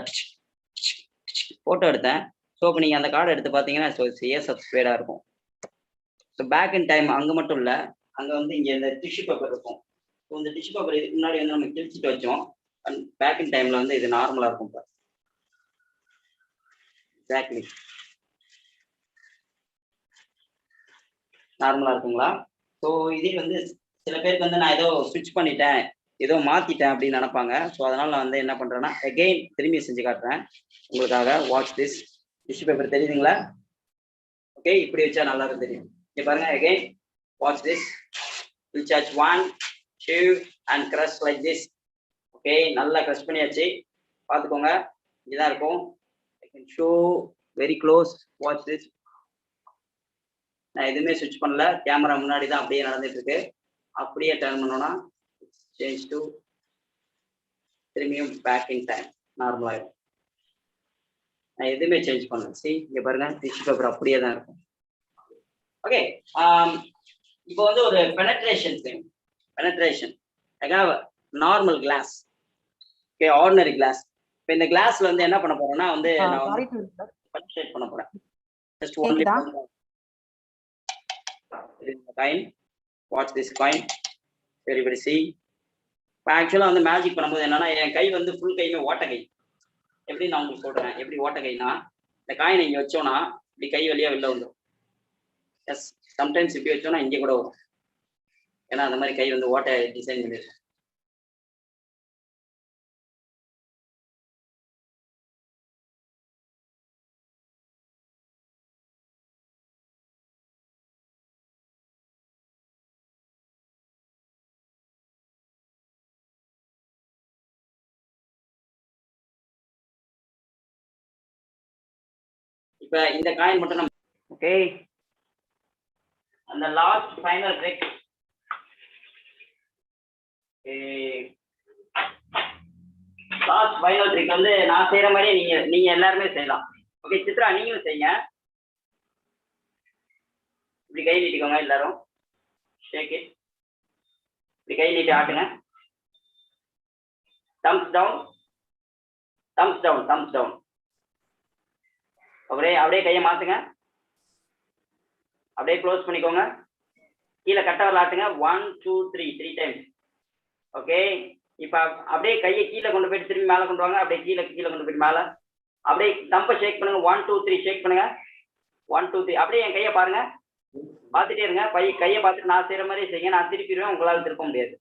ஃபோட்டோ எடுத்தேன். ஸோ இப்போ நீங்கள் அந்த கார்டு எடுத்து பார்த்தீங்கன்னா ஏஸ் ஆஃப் ஸ்பேடாக இருக்கும். ஸோ பேக் இன் டைம் அங்கே மட்டும் இல்லை, அங்கே வந்து இங்கே இந்த டிஷ்யூ பேப்பர் இருக்கும். ஸோ இந்த டிஷ்யூ பேப்பர் இதுக்கு முன்னாடி வந்து நம்ம கிழிச்சிட்டு வச்சோம். பேக் இன் டைமில் வந்து இது நார்மலாக இருக்கும். இப்போ எக்ஸாக்ட்லி நார்மலாக இருக்குங்களா? ஸோ இதே வந்து சில பேருக்கு வந்து நான் ஏதோ ஸ்விட்ச் பண்ணிட்டேன், ஏதோ மாற்றிட்டேன் அப்படின்னு நினைப்பாங்க. ஸோ அதனால் நான் வந்து என்ன பண்ணுறேன்னா அகெயின் திரும்பி செஞ்சு காட்டுறேன் உங்களுக்காக. Watch this. டிஷ்யூ பேப்பர் தெரியுதுங்களா? ஓகே, இப்படி வச்சா நல்லா இருக்கும், தெரியும். இங்கே பாருங்க, again watch this. Recharge 1 2 and crush like this. Okay, நல்லா க்ரஷ் பண்ணியாச்சு. பார்த்துக்கோங்க, இதுதான் இருக்கும். ஐ can show very close. Watch this. நான் எதுவுமே ஸ்விட்ச் பண்ணல, கேமரா முன்னாடி தான் அப்படியே நடந்துட்டு இருக்கு. அப்படியே டர்ன் பண்ணோம்னா சேஞ்ச் டு திரும்பியும் பேக் இன் டைம் நார்மலாகிடும். நான் எதுவுமே சேஞ்ச் பண்ணல. சி இங்க பாருங்க, டிஷ்யூ பேப்பர் அப்படியே தான் இருக்கும். ஓகே, இப்போ வந்து ஒரு பெனட்ரேஷன் தேவை. Penetration normal glass. Okay, ordinary glass. இப்போ இந்த கிளாஸ்ல வந்து என்ன பண்ண போறேன்னா வந்து நான் வந்து பெனட்ரேட் பண்ண போறேன். Just only coin. Watch this coin. Everybody see. ஆக்சுவலாக வந்து மேஜிக் பண்ணும்போது என்னன்னா என் கை வந்து ஃபுல் கையுமே ஓட்ட கை. எப்படி நான் உங்களுக்கு சொல்றேன், எப்படி ஓட்ட கைனா இந்த காயினை இங்கே வச்சோன்னா இப்படி கை வழியா வெளில வந்துடும். எஸ், சம்டைம்ஸ் இப்படி வச்சோன்னா இங்கே கூட வரும். ஏன்னா அந்த மாதிரி கை வந்து ஓட்ட டிசைன் பண்ணிருக்கேன். இப்ப இந்த காயின் மட்டும் நம்ம ஓகே அந்த last final trick last final trick வந்து நான் செய்யற மாதிரியே நீங்க எல்லாருமே செய்யலாம். ஓகே சித்ரா நீங்களும் செய்யுங்க. இப்படி கை நீட்டிக்கோங்க எல்லாரும். Shake it. இப்படி கை நீட்டி ஆட்டுங்க. Thumbs down thumbs down thumbs down. அப்படியே கையை மாத்துங்க. அப்படியே க்ளோஸ் பண்ணிக்கோங்க. கீழே கட்ட வரல ஆட்டுங்க. 1 2 3 3 டைம்ஸ். ஓகே இப்ப அப்படியே கையை கீழே கொண்டு போயிட்டு திரும்பி மேலே கொண்டு வாங்க. அப்படியே கீழே கொண்டு போயிட்டு மேலே அப்படியே தம்பை ஷேக் பண்ணுங்க. 1 2 3 ஷேக் பண்ணுங்க. 1 2 3 அப்படியே என் கையை பாருங்க. பார்த்துட்டே இருங்க. கையை பார்த்துட்டு நான் செய்யற மாதிரி செய்யுங்க. நான் திருப்பிடுவேன், உங்களால திருப்ப முடியாது.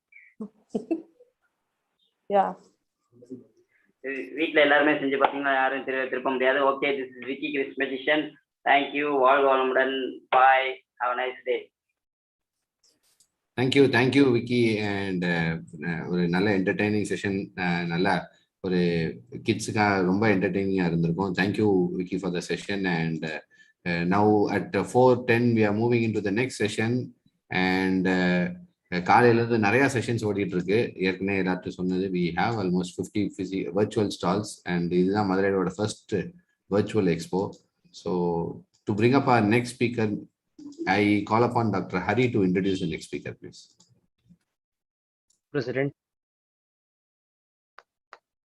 வீட்டுல எல்லாருமே செஞ்சு பார்த்தீங்கன்னா யாரும் திருப்ப முடியாது. Okay this is Vicky Chris magician. Thank you. வாழ்க வளமுடன். Bye. Have a nice day. Thank you Vicky. And ஒரு நல்ல என்டர்டைனிங் செஷன், நல்ல ஒரு கிட்ஸுக்காக ரொம்ப என்டர்டைனிங்காக இருந்திருக்கும். Thank you Vicky for the session. And now at 4:10 we are moving into the next session. And காலையிலேருந்து நிறையா செஷன்ஸ் ஓடிட்டு இருக்கு. ஏற்கனவே எல்லாத்தையும் சொன்னது, we have almost 50 virtual stalls and இதுதான் மதுரையோட first virtual expo. So to bring up our next speaker, I call upon Dr. Hari to introduce the next speaker, please. President,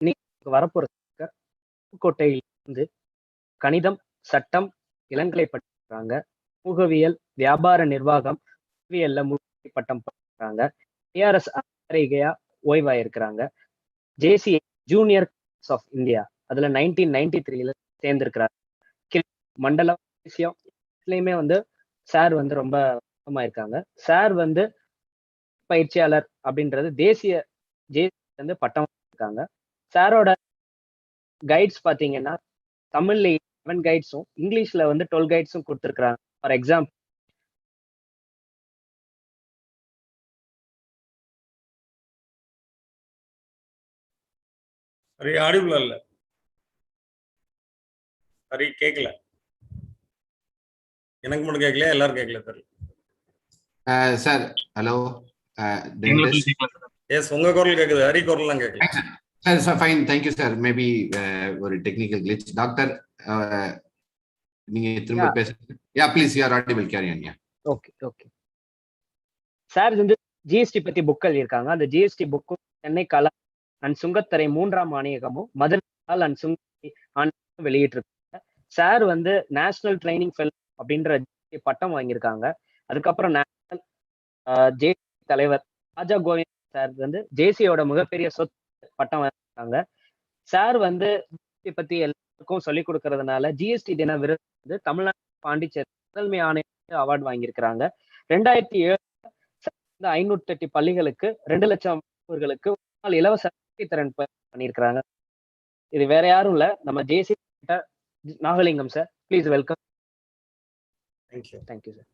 நீங்க வரப்போற ஸ்பீக்கர் புதுக்கோட்டையிலிருந்து கணிதம், சட்டம், இளங்கலை படிக்கிறாங்க. சமூகவியல், வியாபார நிர்வாகம், முதுகலை பட்டம் படிக்கிறாங்க. ARS அமெரிக்கையா ஓய்வாயிருக்கிறாங்க. JC ஜூனியர் ஆஃப் இந்தியா அதுல 1993 சேர்ந்திருக்கிறாங்க. மண்டலம் விஷயம்லயுமே வந்து சார் வந்து ரொம்ப இருக்காங்க. சார் வந்து பயிற்சியாளர் அப்படின்றது தேசிய வந்து பட்டம் இருக்காங்க. சாரோட கைட்ஸ் பாத்தீங்கன்னா தமிழ்ல 11 கைட்ஸும் இங்கிலீஷ்ல வந்து 12 கைட்ஸும் கொடுத்துருக்காங்க. ஃபார் எக்ஸாம்பிள் ஹரி ஆடிபிள் இல்ல. ஹரி கேட்கல. எனக்கு மட்டும் கேட்கல, எல்லாரும் கேட்கல. தெரியல சார். ஹலோ. எஸ் உங்க குரல் கேக்குது, ஹரி குரல்லாம் கேட்கல. Sir fine. Thank you sir. Maybe ஒரு டெக்னிக்கல் கிளிச். டாக்டர் நீங்க திரும்ப பேசுங்க. Yeah please, you are audible. Carry on. Yeah okay. Sir வந்து ஜிஎஸ்டி பத்தி புக் எழுதியிருக்காங்க. அந்த ஜிஎஸ்டி புக்கும் சென்னை கலா அண்ட் சுங்கத்தரை 3ஆம் ஆணையகமும் மதுரை அண்ட் சுங்கத்தரை ஆணையகம் வெளியிட்டிருக்காங்க. சார் வந்து நேஷனல் ட்ரைனிங் ஃபெல்லோ அப்படின்ற பட்டம் வாங்கியிருக்காங்க. அதுக்கப்புறம் நேஷனல் ஜேசி தலைவர் ராஜா கோவிந்த் சார் வந்து ஜேசியோட மிகப்பெரிய சொத்து பட்டம் வாங்கியிருக்காங்க. சார் வந்து ஜிஎஸ்டி பத்தி எல்லாருக்கும் சொல்லிக் கொடுக்கறதுனால ஜிஎஸ்டி தின விருது வந்து தமிழ்நாடு பாண்டிச்சேரி முதன்மை ஆணையர் அவார்டு வாங்கியிருக்கிறாங்க. 2007 508 பள்ளிகளுக்கு 2 லட்சம் மாணவர்களுக்கு இலவச திறன் பண்ணியிருக்கிறாங்க. இது வேற யாரும் இல்ல, நம்ம J C Nagalingam sir. Please welcome. Thank you sir.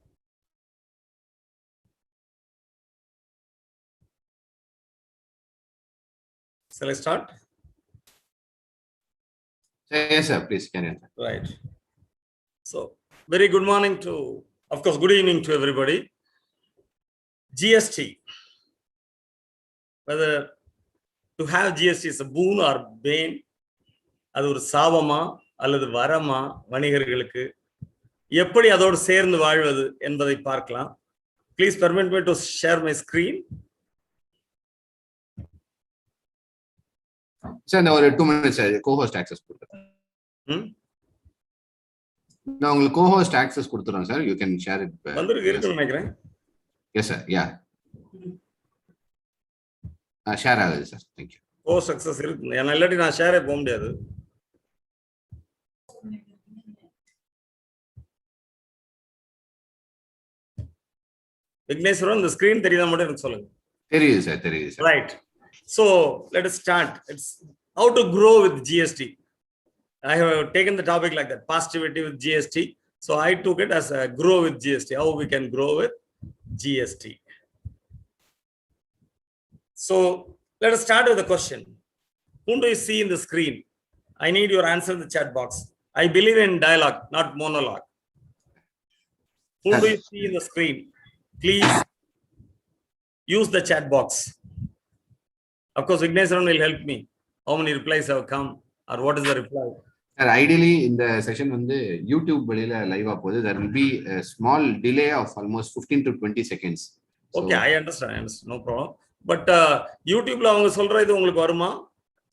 Shall I start? Yes sir, please carry on. Right. So very good morning to, of course, good evening to everybody. GST, whether to have GST is a boon or bane, அது ஒரு சாபமா அல்லது வரமா வணிகர்களுக்கு, எப்படி அதோடு சேர்ந்து வாழ்வது என்பதை பார்க்கலாம். Please permit me to share my screen. Sir நான் ஒரு 2 minutes co-host access கொடுத்துறேன். நான் உங்களுக்கு co-host access கொடுத்துறேன் sir. You can share it. இருக்குன்னு நினைக்கிறேன். Yes sir. Yeah. ஷேர் ஆகுது sir. Thank you. Co-host access இருக்கு. நான் இல்லாட்டி நான் ஷேரே போக முடியாது. விக்னேஸ்வரன், இந்த ஸ்கிரீன் தெரியுதா மட்டும் எனக்கு சொல்லுங்க. தெரியுது சார், தெரியுது sir. Right. So let us start. It's how to grow with GST. I have taken the topic like that, positivity with GST. So I took it as a grow with GST. How we can grow with GST. So let us start with the question. Whom do you see in the screen? I need your answer in the chat box. I believe in dialogue, not monologue. Who do you see in the screen? Please use the chat box. Of course, Vignesh will help me. How many replies have come or what is the reply? Ideally, in the session வந்து YouTube வெளியில லைவா போகுது. There will be a small delay of almost 15 to 20 seconds. Okay, I understand. No problem. But YouTubeல அவங்க சொல்ற இது உங்களுக்கு வருமா?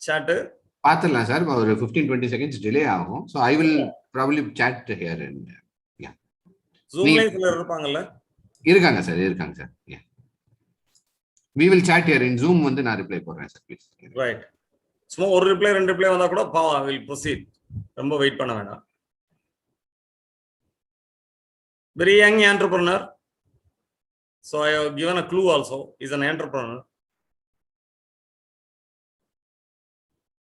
Chat? பாத்துடலாம் சார். ஒரு 15-20 seconds delay ஆகும். So I will probably chat here and yeah. Zoomல சிலர் இருப்பாங்கல்ல? இருக்காங்க சார், இருக்காங்க sir. Yeah. We will chat here in Zoom வந்து நான் ரிப்ளை போடுறேன் சார் ப்ளீஸ். Right. சும்மா ஒரு ரிப்ளை ரெண்டு ரிப்ளை வந்தா கூட I will proceed. ரொம்ப வெயிட் பண்ண வேண்டாம். Very young entrepreneur. So I have given a clue also. He's an entrepreneur.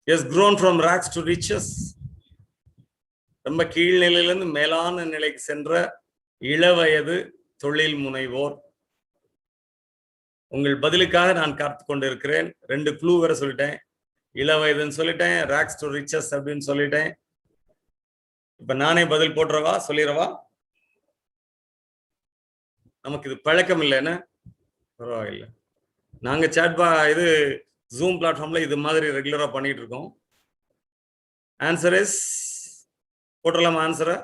He has grown from rags to riches. ரொம்ப கீழ் நிலையிலிருந்து மேலான நிலைக்கு சென்ற இளவயது தொழில் முனைவோர். உங்கள் பதிலுக்காக நான் காத்து கொண்டிருக்கிறேன். 2 க்ளூ வேற சொல்லிட்டேன். இளவயதுன்னு சொல்லிட்டேன், ராக்ஸ் டு ரிச்சஸ் அப்படின்னு சொல்லிட்டேன். இப்ப நானே பதில் போட்டுறவா, சொல்லிடவா? நமக்கு இது பழக்கம் இல்லைன்னு பரவாயில்லை. நாங்க இது ஜூம் பிளாட்ஃபார்ம்ல இது மாதிரி ரெகுலரா பண்ணிட்டு இருக்கோம். ஆன்சர் இஸ் போட்டுடலாமா? ஆன்சரை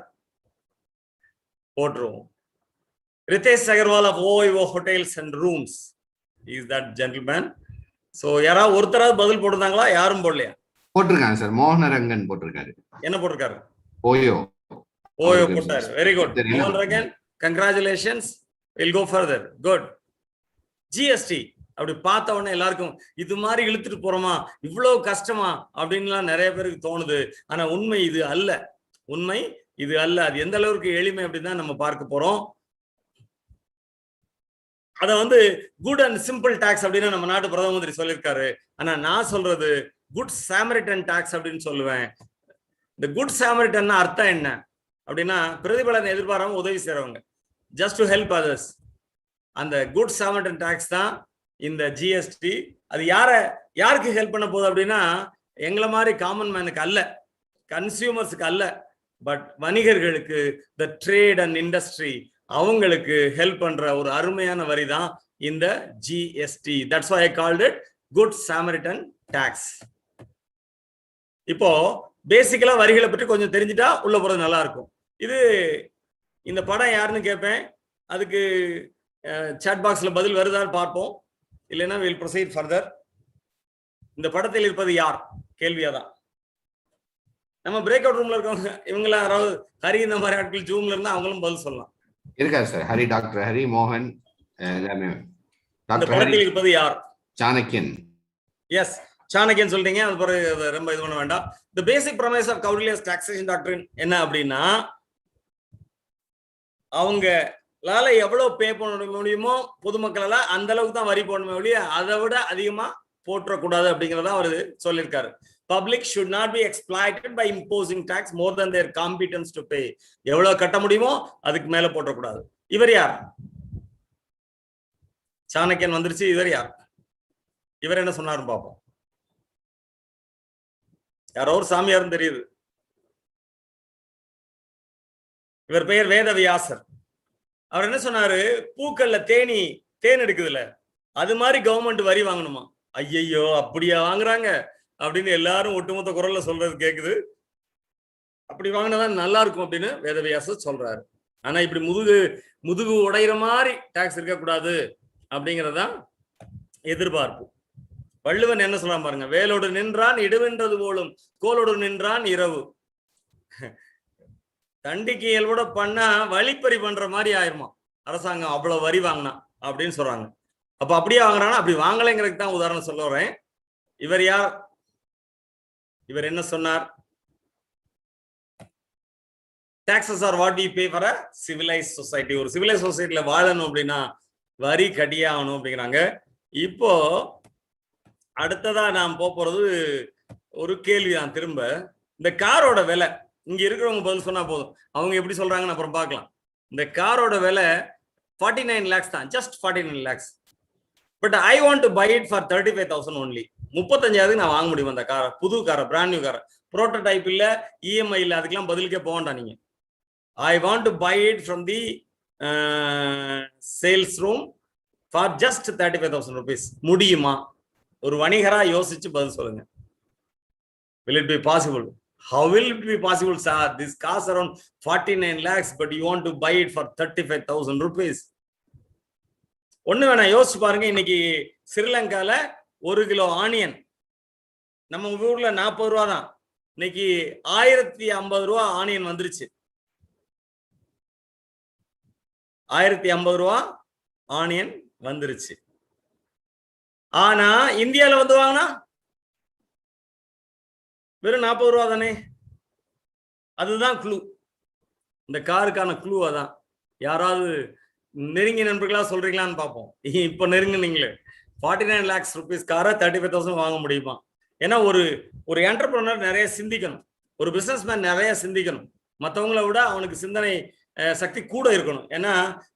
போட்டுருவோம். Ritesh Agarwal of OYO hotels and rooms is that gentleman. So யாராவது ஒருத்தராவது பதில் போட்டிருந்தாங்களா? யாரும் போடலையா? போட்டிருக்காங்க சார். மோகனரங்கன் போட்டிருக்காரு. என்ன போட்டிருக்காரு? ஓயோ போட்டாரு. Very good Mohanarangan, congratulations. Will go further. Good. GST அப்படி பார்த்த உடனே எல்லாருக்கும் இது மாதிரி இழுத்துட்டு போறோமா, இவ்வளவு கஷ்டமா அப்படின்லாம் நிறைய பேருக்கு தோணுது. ஆனா உண்மை இது அல்ல. உண்மை இது அல்ல. அது எந்த அளவுக்கு எளிமை அப்படின்னு நம்ம பார்க்க போறோம். அத குட் அண்ட் சிம்பிள் டாக்ஸ் அப்படின்னு நம்ம நாட்டு பிரதம மந்திரி சொல்லியிருக்காரு. ஆனா நான் சொல்றது குட் சாமரிட்டன் டாக்ஸ் அப்படின்னு சொல்லுவேன். இந்த குட் சாமரிட்டன் அர்த்தம் என்ன அப்படின்னா, பிரதிபலனை எதிர்பாராம உதவி செய்யறவங்க, ஜஸ்ட் டு ஹெல்ப் அதர்ஸ். அந்த குட் சாமரிட்டன் டாக்ஸ் தான் இந்த ஜிஎஸ்டி. அது யாருக்கு ஹெல்ப் பண்ண போகுது அப்படின்னா, எங்களை மாதிரி காமன் மேனுக்கு அல்ல, கன்சியூமர்ஸுக்கு அல்ல, பட் வணிகர்களுக்கு, த ட்ரேட் அண்ட் இண்டஸ்ட்ரி, அவங்களுக்கு ஹெல்ப் பண்ற ஒரு அருமையான வரி தான் இந்த GST. That's why I called it good Samaritan tax. இப்போ பேசிக்கலா வரிகளை பற்றி கொஞ்சம் தெரிஞ்சுட்டா உள்ள போறது நல்லா இருக்கும். இது இந்த படம் யாருன்னு கேட்பேன். அதுக்கு சாட் பாக்ஸ்ல பதில் வருதான்னு பார்ப்போம். இல்லைன்னா வில் ப்ரொசீட் ஃபர்தர். இந்த படத்தில் இருப்பது யார்? கேள்வியாதான். நம்ம பிரேக் அவுட் ரூம்ல இருக்கவங்க இவங்கள யாராவது ஹரி இந்த மாதிரி ஆட்கள் ஜூம்ல இருந்தா அவங்களும் பதில் சொல்லலாம். இருக்காரு சார். ஹரி, டாக்டர் ஹரி, மோகன் எல்லாமே. டாக்டர் ஹரி இருப்பது யார்? சாணக்கியன். எஸ், சாணக்கியன் சொல்றீங்க. அது பிறகு ரொம்ப இது பண்ண வேண்டாம். தி பேசிக் ப்ரமைஸ் ஆஃப் கௌடில்யாஸ் டாக்ஸேஷன் டாக்டரின் என்ன அப்படின்னா, அவங்களால எவ்வளவு பே பண்ண முடியுமோ பொதுமக்களால அந்த அளவுக்கு தான் வரி போடணுமே ஒழிய அதை விட அதிகமா போற்றக்கூடாது அப்படிங்கிறத அவர் சொல்லியிருக்காரு. Public should not be exploited by imposing tax more than their competence to pay. எவ்வளவு கட்ட முடியுமோ அதுக்கு மேல போட்டக்கூடாது. இவர் யார்? சாணக்கியன் வந்துருச்சு. இவர் யார்? இவர் என்ன சொன்னாரு பாப்போம். யாரோ ஒரு சாமியாரும் தெரியுது. இவர் பெயர் வேதவியாசர். அவர் என்ன சொன்னாரு? பூக்கள்ல தேன் எடுக்குதுல, அது மாதிரி கவர்மெண்ட் வரி வாங்கணுமா? ஐயையோ, அப்படியா வாங்குறாங்க அப்படின்னு எல்லாரும் ஒட்டுமொத்த குரல்ல சொல்றது கேக்குது. அப்படி வாங்கினதான் நல்லா இருக்கும் அப்படின்னு வேதவியாசர் சொல்றாரு. ஆனா இப்படி முதுகு உடையிற மாதிரி டாக்ஸ் இருக்கக்கூடாது அப்படிங்கறதுதான் எதிர்பார்ப்பு. வள்ளுவன் என்ன சொல்றான் பாருங்க. வேலோடு நின்றான் இடுவென்றது போலும், கோலோடு நின்றான் இரவு. தண்டிக்கு இயல்போட பண்ணா வழிப்பறி பண்ற மாதிரி ஆயிருமா அரசாங்கம் அவ்வளவு வரி வாங்கினா அப்படின்னு சொல்றாங்க. அப்ப அப்படியே வாங்குறானா? அப்படி வாங்கலைங்கிறதுக்கு தான் உதாரணம் சொல்ல வரேன். இவர் யார்? இவர் என்ன சொன்னார்? Taxes are what we pay for a civilised society. ஒரு சிவிலைஸ் சொசைட்டில வாழணும் அப்படின்னா வரி கட்டியே ஆகணும் அப்படிங்கிறாங்க. இப்போ அடுத்ததா நாம் போறது ஒரு கேள்விதான். திரும்ப இந்த காரோட விலை, இங்க இருக்கிறவங்க பதில் சொன்னா போதும். அவங்க எப்படி சொல்றாங்கன்னு அப்புறம் பார்க்கலாம். இந்த காரோட விலை 49 lakhs தான், just 49 lakhs. But I want to buy it for 35,000 only. 35,000 நான் வாங்க முடியும் அந்த காரை, புது காரை, பிராண்ட் நியூ காரை. புரோட்டோடைப் இல்ல, இஎம்ஐ இல்ல, அதுக்கெல்லாம் பதிலுக்கே போக வேண்டாம் நீங்க. I want to buy it from the sales room for just 35,000 rupees. முடியுமா? ஒரு வணிகரா யோசிச்சு பதில் சொல்லுங்க. Will it be possible? How will it be possible, sir? This costs around 49 lakhs, but you want to buy it for 35,000 rupees. ஒண்ணு வேணா யோசிச்சு பாருங்க. இன்னைக்கு ஸ்ரீலங்கால 1 கிலோ ஆனியன் நம்ம ஊர்ல 40 ரூபா தான். இன்னைக்கு 1050 ரூபா ஆனியன் வந்துருச்சு. 1050 ரூபா ஆனியன் வந்துருச்சு. ஆனா இந்தியால வந்து வாங்கினா வெறும் 40 ரூபா தானே. அதுதான் க்ளூ. இந்த காருக்கான க்ளூ அதான். யாராவது நெருங்கிய நண்பர்களா சொல்றீங்களான்னு பார்ப்போம். இப்ப நெருங்குனீங்களே 49 lakhs rupees காரை 35,000 வாங்க முடியுமா? ஏன்னா ஒரு என்டர்பிரனர் நிறைய சிந்திக்கணும். ஒரு பிசினஸ் மேன் நிறைய சிந்திக்கணும். மற்றவங்களை விட அவனுக்கு சிந்தனை சக்தி கூட இருக்கணும். ஏன்னா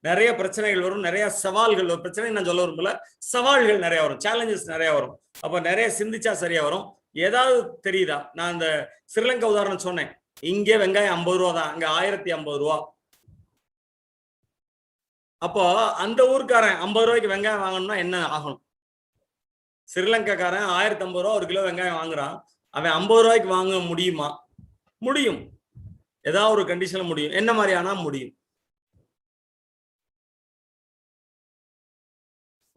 நிறைய பிரச்சனைகள் வரும், நிறைய சவால்கள் வரும். பிரச்சனை நான் சொல்ல விரும்பல, சவால்கள் நிறைய வரும், சேலஞ்சஸ் நிறைய வரும். அப்ப நிறைய சிந்திச்சா சரியா வரும். ஏதாவது தெரியுதா? நான் அந்த ஸ்ரீலங்கா உதாரணம் சொன்னேன். இங்கே வெங்காயம் 50 ரூபா தான், அங்க 1050 ரூபா. அப்போ அந்த ஊருக்காரன் 50 ரூபாய்க்கு வெங்காயம் வாங்கணும்னா என்ன ஆகணும்? ஸ்ரீலங்காக்காரன் 1050 ரூபா 1 கிலோ வெங்காயம் வாங்குறான். அவன் 50 ரூபாய்க்கு வாங்க முடியுமா? முடியும். ஏதாவது ஒரு கண்டிஷன்ல முடியும். என்ன மாதிரி ஆனா முடியும்.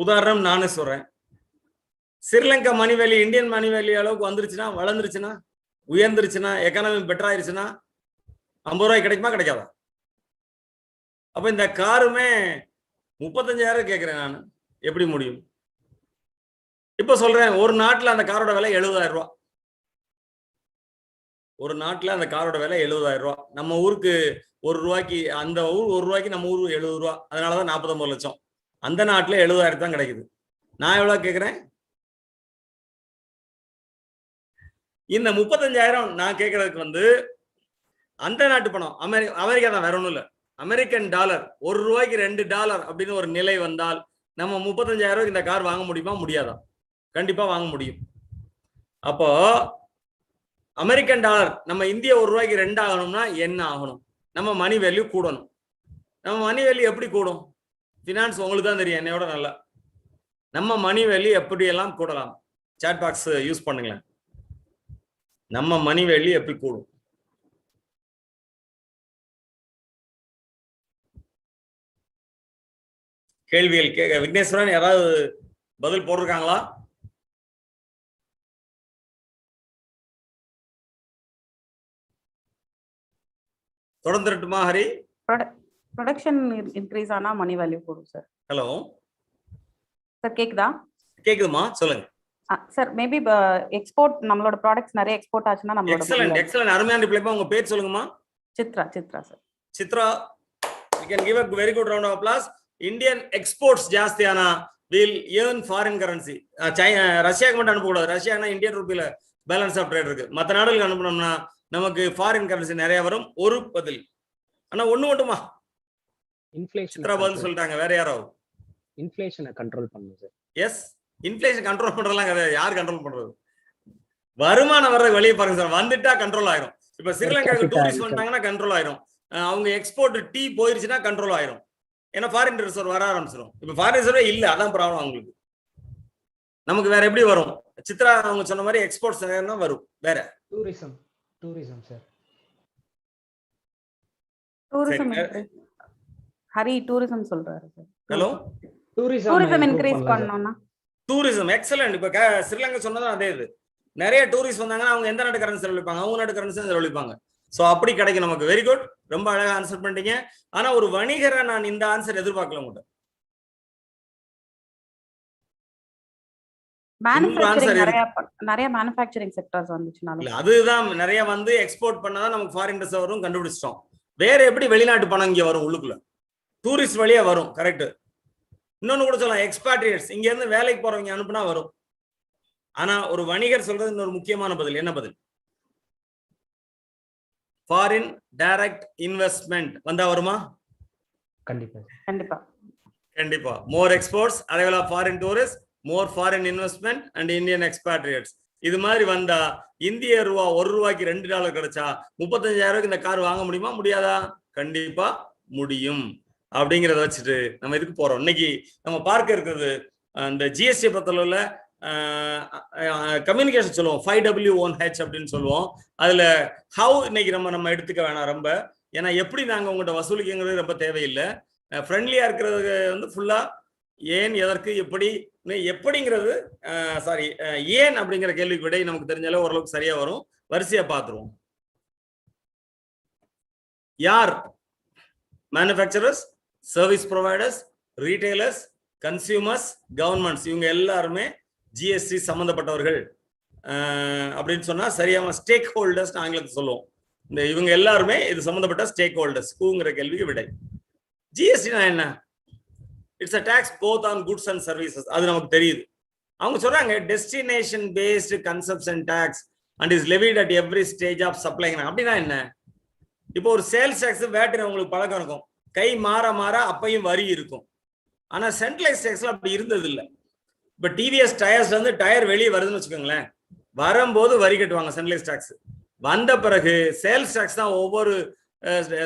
உதாரணம் நானே சொல்றேன். ஸ்ரீலங்கா மணி வேல்யூ இந்தியன் மணி வேல்யூ அளவுக்கு வந்துருச்சுன்னா, வளர்ந்துருச்சுன்னா, உயர்ந்துருச்சுன்னா, எக்கானமி பெட்டர் ஆயிருச்சுன்னா 50 ரூபாய்க்கு கிடைக்குமா கிடைக்காதா? அப்ப இந்த காருமே 35,000 கேட்கிறேன் நான். எப்படி முடியும்? இப்ப சொல்றேன், ஒரு நாட்டுல அந்த காரோட விலை 70,000 ரூபாய். ஒரு நாட்டுல அந்த காரோட விலை 70,000 ரூபாய். நம்ம ஊருக்கு 1 ரூபாய்க்கு, அந்த ஊர் 1 ரூபாய்க்கு, நம்ம ஊர் 70 ரூபா. அதனாலதான் 49 லட்சம். அந்த நாட்டுல 70,000 தான் கிடைக்குது. நான் எவ்வளவு கேட்கிறேன்? இந்த 35,000 நான் கேட்கறதுக்கு வந்து அந்த நாட்டு பணம், அமெரிக்கா தான், வேற ஒண்ணும் இல்ல. அமெரிக்கன் டாலர் 1 ரூபாய்க்கு $2 அப்படின்னு ஒரு நிலை வந்தால் நம்ம 35,000 ரூபாய்க்கு இந்த கார் வாங்க முடியுமா? முடியாதா? கண்டிப்பா வாங்க முடியும். அப்போ அமெரிக்கன் டாலர் நம்ம இந்திய 1 ரூபாய்க்கு 2 ஆகணும்னா என்ன ஆகணும்? நம்ம மணி வேல்யூ கூடணும். நம்ம மணி வேல்யூ எப்படி கூடும்? பினான்ஸ் உங்களுக்கு தான் தெரியும் என்னையோட நல்லா. நம்ம மணி வேல்யூ எப்படியெல்லாம் கூடலாம்? சாட் பாக்ஸ் யூஸ் பண்ணுங்களேன். நம்ம மணி வேல்யூ எப்படி கூடும்? கேள்விகள் கேட்க விக்னேஸ்வரன் யாராவது பதில் போட்டிருக்காங்களா? தொடர்ந்துட்டுமா ஹரி? ப்ரொடக்ஷன் இன்க்ரீஸ் ஆனா மணி வேல்யூ கூடும் சார். ஹலோ சார், கேக்குதா? கேக்குதுமா, சொல்லுங்க சார். மேபி எக்ஸ்போர்ட், நம்மளோட ப்ராடக்ட்ஸ் நிறைய எக்ஸ்போர்ட் ஆச்சுன்னா நம்மளோட. எக்ஸலென்ட் எக்ஸலென்ட், அருமையான ரிப்ளைப்பா. உங்க பேர் சொல்லுங்கம்மா. Chitra. Chitra sir. Chitra, you can give a very good round of applause. Indian exports ஜாஸ்தி ஆனா will earn foreign currency. ரஷ்யாக்கு மட்டும் அனுப்பக்கூடாது. ரஷ்யானா இந்தியன் ரூபியில பேலன்ஸ் ஆஃப் ட்ரேட் இருக்கு. மற்ற நாடுகளுக்கு அனுப்பணும்னா நமக்கு ஃபாரின் கரன்சி நிறைய வரும். ஒரு பதில். ஆனா ஒண்ணு மட்டுமா? இன்ஃப்ளேஷன் சித்ரா பதில் சொல்லிட்டாங்க. வேற யாராவது? இன்ஃப்ளேஷனை கண்ட்ரோல் பண்ணுங்க சார். எஸ், இன்ஃப்ளேஷன் கண்ட்ரோல் பண்றதெல்லாம் கிடையாது. யார் கண்ட்ரோல் பண்றது? வருமானம் வர்றது வெளியே பாருங்க சார். வந்துட்டா கண்ட்ரோல் ஆயிரும். இப்ப ஸ்ரீலங்காவுக்கு டூரிஸ்ட் வந்துட்டாங்கன்னா கண்ட்ரோல் ஆயிரும். அவங்க எக்ஸ்போர்ட் டீ போயிருச்சுன்னா கண்ட்ரோல் ஆயிரும். ஏன்னா ஃபாரின் ரிசர்வ் வர ஆரம்பிச்சிடும். இப்ப ஃபாரின் ரிசர்வே இல்ல, அதான் ப்ராப்ளம் அவங்களுக்கு. நமக்கு வேற எப்படி வரும்? சித்ரா அவங்க சொன்ன மாதிரி எக்ஸ்போர்ட்ஸ் தான் வரும். வேற tourism. Tourism sir. Tourism Hari tourism சொல்றாரு சார். ஹலோ, டூரிசம் இன்க்ரீஸ் பண்ணனும்னா டூரிசம் எக்ஸலென்ட். இப்ப ஸ்ரீலங்கா சொன்னதும் அதே இது. நிறைய டூரிஸ்ட் வந்தாங்கன்னா அவங்க எந்த நாட்டு கரன்சி செலவழிப்பாங்க? அவங்க நாட்டு கரன்சி செலவழிப்பாங்க. சோ அப்படி கிடைக்கும் நமக்கு. வெரி குட், ரொம்ப அழகா ஆன்சர் பண்ணிட்டீங்க. ஆனா ஒரு வணிகரை நான் இந்த ஆன்சர் எதிர்பார்க்கல உங்கள்கிட்ட. நிறைய மேனுஃபேக்சரிங் செக்டர்ஸ் வந்துச்சுனால அதுதான் நிறைய வந்து எக்ஸ்போர்ட் பண்ணாதான் நமக்கு ஃபாரின் ரிசர்வரும் கண்டுபிடிச்சிட்டோம். வேற எப்படி வெளிநாட்டு பணம் இங்க வரும்? உள்ளுக்குள்ள டூரிஸ்ட் வழியா வரும். கரெக்ட். இன்னொன்னு கூட சொல்லலாம், எக்ஸ்பாட்ரியேட்ஸ் இங்க இருந்து வேலைக்கு போறவங்க அனுப்புனா வரும். ஆனா ஒரு வணிகர் சொல்றது இன்னொரு முக்கியமான பதில். என்ன பதில்? ஃபாரின் டைரக்ட் இன்வெஸ்ட்மெண்ட் வந்தா வருமா? கண்டிப்பா கண்டிப்பா கண்டிப்பா. More exports, arrival of foreign tourist, more foreign investment and Indian expatriates. இது மாதிரி வந்தா இந்திய ரூபா $1 $2 கிடைச்சா 35,000 இந்த கார் வாங்க முடியுமா முடியாதா? கண்டிப்பா முடியும். அப்படிங்கிறத வச்சுட்டு நம்ம இதுக்கு போறோம். இன்னைக்கு நம்ம பார்க்க இருக்கிறது அந்த ஜிஎஸ்டி பொறுத்தளவுல கம்யூனிகேஷன் சொல்லுவோம் 5W1H அப்படின்னு சொல்லுவோம். அதுல ஹவு இன்னைக்கு நம்ம எடுத்துக்க வேணாம் ரொம்ப. ஏன்னா எப்படி நாங்க உங்கள்கிட்ட வசூலிக்கிறது ரொம்ப தேவையில்லை. ஃப்ரெண்ட்லியா இருக்கிறது வந்து ஃபுல்லா ஏன் எதற்கு எப்படி எப்படிங்கிறது சாரி ஏன் அப்படிங்கிற கேள்விக்கு விடை நமக்கு தெரிஞ்சாலே ஓரளவுக்கு சரியா வரும். வரிசையா பார்த்துருவோம். யார்? Manufacturers, service providers, retailers, consumers, governments, இவங்க எல்லாருமே ஜிஎஸ்டி சம்பந்தப்பட்டவர்கள் அப்படின்னு சொன்னா சரியான ஸ்டேக் ஹோல்டர்ஸ் ஆங்கிலத்தை சொல்லுவோம். இந்த இவங்க எல்லாருமே இது சம்பந்தப்பட்ட ஸ்டேக் ஹோல்டர்ஸ் கூங்கிற கேள்விக்கு விடை. ஜிஎஸ்டினா என்ன? It's a tax both on goods and services. அது நமக்கு தெரியுது. அவங்க சொல்றாங்க destination based consumption tax and is levied at every stage of supply. அப்படின்னா என்ன? இப்போ ஒரு சேல்ஸ் டாக்ஸ் வேட்டு உங்களுக்கு பழக்கம் இருக்கும். கை மாற மாற அப்பையும் வரி இருக்கும். ஆனா சென்ட்ரலைஸ் டாக்ஸ்ல அப்படி இருந்தது இல்லை. இப்போ டிவிஎஸ் டயர்ஸ்ல இருந்து டயர் வெளியே வருதுன்னு வச்சுக்கோங்களேன், வரும்போது வரி கட்டுவாங்க சென்ட்ரலைஸ் டாக்ஸ். வந்த பிறகு சேல்ஸ் டாக்ஸ் தான் ஒவ்வொரு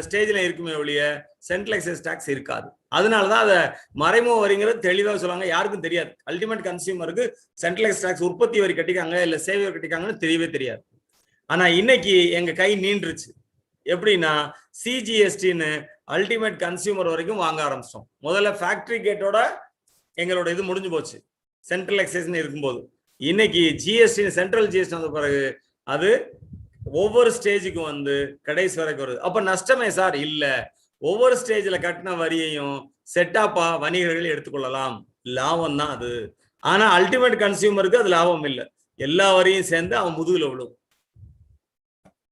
ஸ்டேஜ்ல இருக்குமே ஒழிய சென்ட்ரலைசேஷன் டாக்ஸ் இருக்காது. அதனாலதான் அதை மறைமுக வரிங்கிறது தெளிவாக சொல்லுவாங்க. யாருக்கும் தெரியாது. அல்டிமேட் கன்சியூமருக்கு சென்ட்ரலைஸ் டாக்ஸ் உற்பத்தி வரி கட்டிக்காங்க இல்ல சேவை வரி கட்டிக்காங்கன்னு தெரியவே தெரியாது. ஆனா இன்னைக்கு எங்க கை நீண்டுருச்சு. எப்படின்னா சிஜிஎஸ்டின்னு அல்டிமேட் கன்சியூமர் வரைக்கும் வாங்க ஆரம்பிச்சோம். முதல்ல ஃபேக்டரி கேட்டோட எங்களோட இது முடிஞ்சு போச்சு சென்ட்ரலைசேஷன் இருக்கும்போது. இன்னைக்கு ஜிஎஸ்டி சென்ட்ரல் ஜிஎஸ்டி வந்த பிறகு அது ஒவ்வொரு ஸ்டேஜுக்கும் வந்து கடைசி வரைக்கும் வருது. அப்ப நஷ்டமே சார்? இல்ல, ஒவ்வொரு ஸ்டேஜ்ல கட்டின வரியையும் செட்டாப்பா வணிகர்கள் எடுத்துக்கொள்ளலாம். லாபம் தான் அது. ஆனா அல்டிமேட் கன்சியூமருக்கு அது லாபம் இல்லை. எல்லா வரியும் சேர்ந்து அவன் முதுகுல விழும்.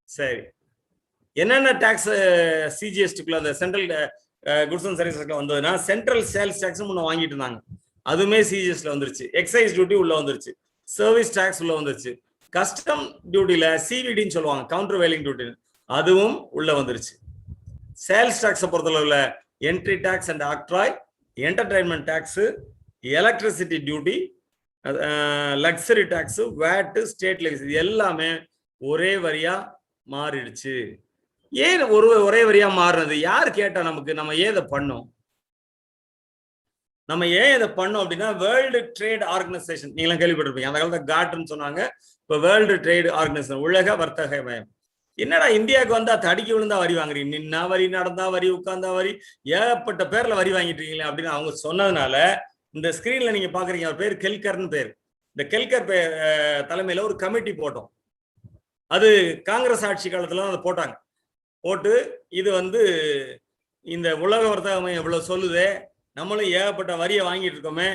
சரி, என்னென்ன டாக்ஸ் சிஜிஎஸ்டிக்குள்ள அந்த சென்ட்ரல் குட்ஸ் அண்ட் சர்வீசஸ்ல வந்ததுன்னா சென்ட்ரல் சேல்ஸ் டாக்ஸ் முன்ன வாங்கிட்டு இருந்தாங்க. அதுவுமே சிஜிஎஸ்டில வந்துருச்சு. எக்ஸைஸ் டியூட்டி உள்ள வந்துருச்சு. சர்வீஸ் டாக்ஸ் உள்ள வந்துருச்சு. கஸ்டம் டியூட்டில சிவிடின்னு சொல்லுவாங்க, கவுண்டர் வெயிலிங் டியூட்டி, அதுவும் உள்ள வந்துருச்சு. சேல்ஸ் டாக்ஸை பொறுத்தளவுல entry tax and octroi, entertainment tax, electricity duty, luxury tax, VAT, state லெக்ஸ், இது எல்லாமே ஒரே வரியா மாறிடுச்சு. ஏன் ஒரே வரியா மாறுறது? யார் கேட்டா நமக்கு? நம்ம ஏன் இதை பண்ணோம்? நம்ம ஏன் இதை பண்ணோம் அப்படின்னா வேர்ல்டு ட்ரேட் ஆர்கனைசேஷன், நீங்களும் கேள்விப்பட்டிருப்பீங்க. அந்த காலத்துல காட்னு சொன்னாங்க, இப்போ வேர்ல்டு ட்ரேட் ஆர்கனைசேஷன், உலக வர்த்தக மையம். என்னடா இந்தியாவுக்கு வந்தா தடிக்கி விழுந்தா வரி வாங்குறீங்க, நின்னா வரி, நடந்தா வரி, உட்கார்ந்தா வரி, ஏகப்பட்ட பேர்ல வரி வாங்கிட்டு இருக்கீங்களே அப்படின்னு அவங்க சொன்னதுனால இந்த ஸ்கிரீன்ல நீங்க பாக்குறீங்க, அவர் பேர் கெல்கர்னு பேர். இந்த கெல்கர் தலைமையில ஒரு கமிட்டி போட்டோம். அது காங்கிரஸ் ஆட்சி காலத்துல அதை போட்டாங்க. போட்டு இது வந்து இந்த உலக வர்த்தக மையம் இவ்வளவு சொல்லுதே, நம்மளும் ஏகப்பட்ட வரியை வாங்கிட்டு இருக்கோமே,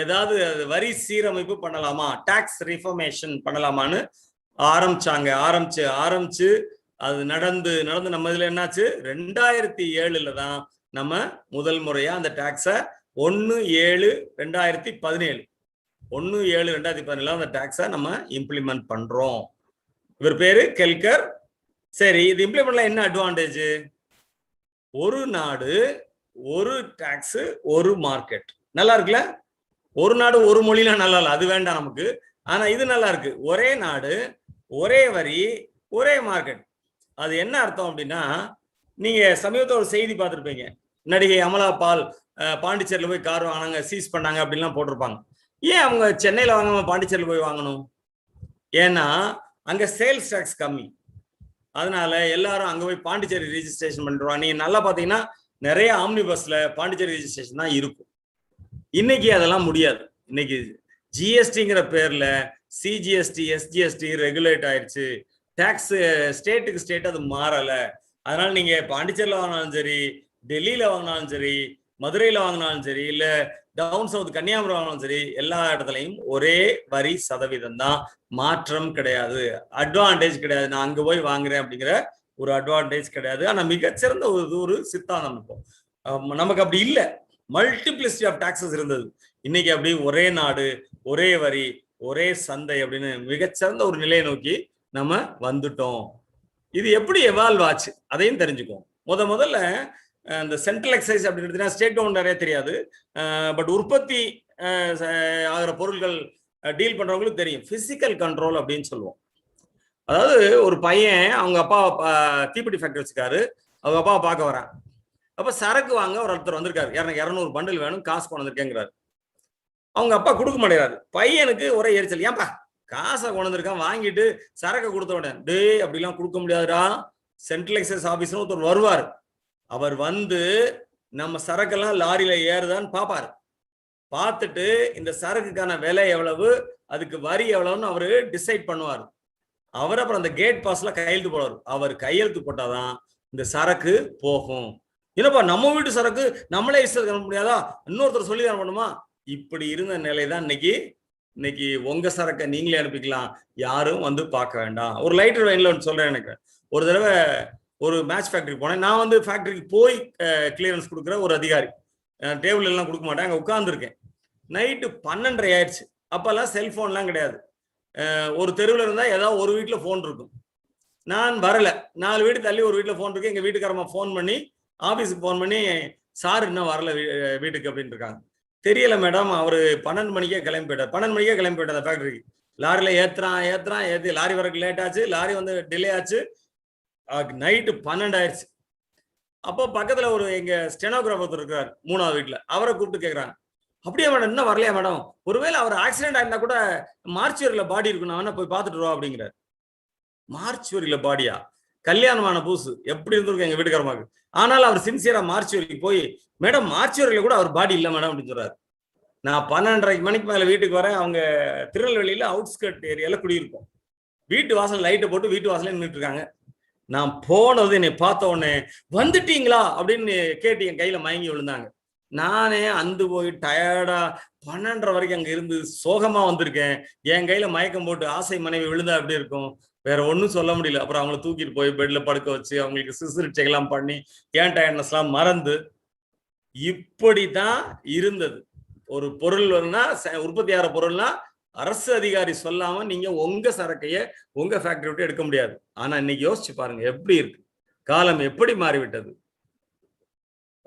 ஏதாவது வரி சீரமைப்பு பண்ணலாமா, டாக்ஸ் ரிஃபர்மேஷன் பண்ணலாமான்னு ஆரம்பிச்சு அது நடந்து நம்ம இதுல என்னாச்சு, 2007 தான் நம்ம முதல் முறையா அந்த டாக்ஸை 1/7/2017 அந்த டாக்ஸை நம்ம இம்ப்ளிமெண்ட் பண்றோம். இவர் பேரு கெல்கர். சரி, இது இம்ப்ளிமெண்ட்ல என்ன அட்வான்டேஜ்? ஒரு நாடு ஒரு டாக்ஸ் ஒரு மார்க்கெட். நல்லா இருக்குல்ல? ஒரு நாடு ஒரு மொழிலாம் நல்லா இல்லை, அது வேண்டாம் நமக்கு. ஆனா இது நல்லா இருக்கு. ஒரே நாடு ஒரே வரி ஒரே மார்க்கெட். அது என்ன அர்த்தம் அப்படின்னா, நீங்க சமீபத்தில் ஒரு செய்தி பார்த்துருப்பீங்க, நடிகை அமலா பால் பாண்டிச்சேரியில் போய் கார் வாங்கினாங்க, சீஸ் பண்ணாங்க அப்படின்லாம் போட்டிருப்பாங்க. ஏன் அவங்க சென்னையில் வாங்காம பாண்டிச்சேரியில் போய் வாங்கணும்? ஏன்னா அங்க சேல்ஸ் டாக்ஸ் கம்மி. அதனால எல்லாரும் அங்க போய் பாண்டிச்சேரி ரிஜிஸ்ட்ரேஷன் பண்ணிடுவாங்க. நீங்க நல்லா பாத்தீங்கன்னா நிறைய ஆம்னி பஸ்ல பாண்டிச்சேரி ரிஜிஸ்ட்ரேஷன் தான் இருக்கும். இன்னைக்கு அதெல்லாம் முடியாது. இன்னைக்கு ஜிஎஸ்டிங்கிற பேர்ல சிஜிஎஸ்டி, எஸ்ஜிஎஸ்டி ரெகுலேட் ஆயிடுச்சு. டாக்ஸ் ஸ்டேட்டுக்கு ஸ்டேட் அது மாறல. அதனால நீங்க பாண்டிச்சேரியில வாங்கினாலும் சரி, டெல்லியில வாங்கினாலும் சரி, மதுரையில வாங்கினாலும் சரி, இல்ல டவுன் சவுத் கன்னியாகுமரி வாங்கினாலும் சரி, எல்லா இடத்துலையும் ஒரே வரி சதவீதம் தான், மாற்றம் கிடையாது, அட்வான்டேஜ் கிடையாது. நான் அங்க போய் வாங்குறேன் அப்படிங்கிற ஒரு அட்வான்டேஜ் கிடையாது. ஆனா மிகச்சிறந்த ஒரு சித்தாந்தம். இப்போ நமக்கு அப்படி இல்லை, மல்டிப்ளிசிட்டி ஆஃப் டாக்ஸஸ் இருந்தது. இன்னைக்கு அப்படி ஒரே நாடு ஒரே வரி ஒரே சந்தை அப்படின்னு மிகச்சிறந்த ஒரு நிலையை நோக்கி நம்ம வந்துட்டோம். இது எப்படி எவால்வ் ஆச்சு அதையும் தெரிஞ்சுக்குவோம். முதல்ல இந்த சென்ட்ரல் எக்ஸைஸ் அப்படின்னு ஸ்டேட் கவர்மெண்ட் நிறைய தெரியாது. பட் உற்பத்தி ஆகிற பொருட்கள் டீல் பண்றவங்களுக்கு தெரியும். பிசிக்கல் கண்ட்ரோல் அப்படின்னு சொல்லுவோம். அதாவது ஒரு பையன் அவங்க அப்பா தீப்பெட்டி ஃபேக்டரி வச்சுக்காரு, அவங்க அப்பாவை பார்க்க வரான். அப்ப சரக்கு வாங்க ஒருத்தர் வந்திருக்காரு, எனக்கு 200 பண்டில் வேணும், காசு கொண்டு வந்திருக்கேங்கிறாரு. அவங்க அப்பா கொடுக்க மாட்டேங்கிறாரு. பையனுக்கு ஒரே எரிச்சல், ஏன்பா காசை கொண்டு வந்திருக்கான், வாங்கிட்டு சரக்கை கொடுத்த உடனே, டே அப்படிலாம் கொடுக்க முடியாதுடா, சென்ட்ரல் எக்ஸைஸ் ஆபீஸ்னு ஒருத்தர் வருவார். அவர் வந்து நம்ம சரக்கெல்லாம் லாரியில ஏறுதான்னு பார்ப்பாரு. பார்த்துட்டு இந்த சரக்குக்கான விலை எவ்வளவு, அதுக்கு வரி எவ்வளவுன்னு அவரு டிசைட் பண்ணுவார். அவர் அப்புறம் அந்த கேட் பாஸ்ல கையெழுத்து போடுவார். அவர் கையெழுத்து போட்டாதான் இந்த சரக்கு போகும். என்னப்பா நம்ம வீட்டு சரக்கு நம்மளே இஷ்டம் பண்ண முடியாதா, இன்னொருத்தர் சொல்லி தான் பண்ணுமா? இப்படி இருந்த நிலை தான் இன்னைக்கு உங்க சரக்கை நீங்களே அனுப்பிக்கலாம், யாரும் வந்து பார்க்க வேண்டாம். ஒரு லைட்டர் வைன்ல ஒன்று சொல்றேன். எனக்கு ஒரு தடவை ஒரு மேட்ச் ஃபேக்டரி போனேன். நான் வந்து ஃபேக்டரிக்கு போய் கிளியரன்ஸ் கொடுக்குற ஒரு அதிகாரி, டேபிள் எல்லாம் கொடுக்க மாட்டேன், அங்கே உட்கார்ந்துருக்கேன். நைட்டு 12:30 ஆயிடுச்சு. அப்பெல்லாம் செல்போன்லாம் கிடையாது. ஒரு தெருவில் இருந்தால் ஏதாவது ஒரு வீட்டில் ஃபோன் இருக்கும். நான் வரல, 4 வீடு தள்ளி ஒரு வீட்டில் ஃபோன் இருக்கு. எங்கள் வீட்டுக்காரம்மா ஃபோன் பண்ணி ஆஃபீஸுக்கு ஃபோன் பண்ணி, சார் இன்னும் வரல வீட்டுக்கு அப்படின்னு இருக்காங்க. தெரியல மேடம், அவர் 12 மணிக்கே கிளம்பி போயிட்டார். 12 மணிக்கே கிளம்பி போயிட்டார் அந்த ஃபேக்டரிக்கு. லாரியில் ஏற்றி லாரி வரக்கு லேட் ஆச்சு, லாரி வந்து டிலே ஆச்சு. நைட்டு 12 ஆயிடுச்சு. அப்போ பக்கத்தில் ஒரு எங்கள் ஸ்டெனோகிராஃபர் இருக்கிறார் 3வது வீட்டில், அவரை கூப்பிட்டு கேட்குறாங்க, அப்படியே மேடம் இன்னும் வரலையா மேடம், ஒருவேளை அவர் ஆக்சிடென்ட் ஆயிருந்தா கூட மார்ச்சுவரியில் பாடி இருக்கும், நான் வேணா போய் பார்த்துட்டு வரோம் அப்படிங்கிறார். மார்ச்சுவரியில் பாடியா? கல்யாணமான பூசு எப்படி இருந்திருக்கும் எங்க வீட்டுக்காரமாக்கு. ஆனால் அவர் சின்சியரா மார்ச்சுவரிக்கு போய், மேடம் மார்ச்சுவரியில் கூட அவர் பாடி இல்லை மேடம் அப்படின்னு சொல்றாரு. நான் 12:30 மணிக்கு மேல வீட்டுக்கு வரேன். அவங்க திருநெல்வேலியில அவுட்ஸ்கர்ட் ஏரியால குடியிருப்போம். வீட்டு வாசல் லைட்டை போட்டு வீட்டு வாசல நின்றுட்டு இருக்காங்க. நான் போனது என்னை பார்த்த உடனே, வந்துட்டீங்களா அப்படின்னு கேட்டு என் கையில மயங்கி விழுந்தாங்க. நானே அந்து போய் டயர்டா 12:30 வரைக்கும் அங்க இருந்து சோகமா வந்திருக்கேன். என் கையில மயக்கம் போட்டு ஆசை மனைவி விழுந்தா எப்படி இருக்கும், வேற ஒன்றும் சொல்ல முடியல. அப்புறம் அவங்கள தூக்கிட்டு போய் பெட்ல படுக்க வச்சு அவங்களுக்கு சிகிச்சைகள்லாம் பண்ணி ஏன் டயர்ட்னஸ் எல்லாம் மறந்து இப்படிதான் இருந்தது. ஒரு பொருள் உற்பத்தி ஆகிற பொருள்னா அரசு அதிகாரி சொல்லாம நீங்க உங்க சரக்கைய உங்க ஃபேக்டரி விட்டு எடுக்க முடியாது. ஆனா இன்னைக்கு யோசிச்சு பாருங்க எப்படி இருக்கு, காலம் எப்படி மாறிவிட்டது.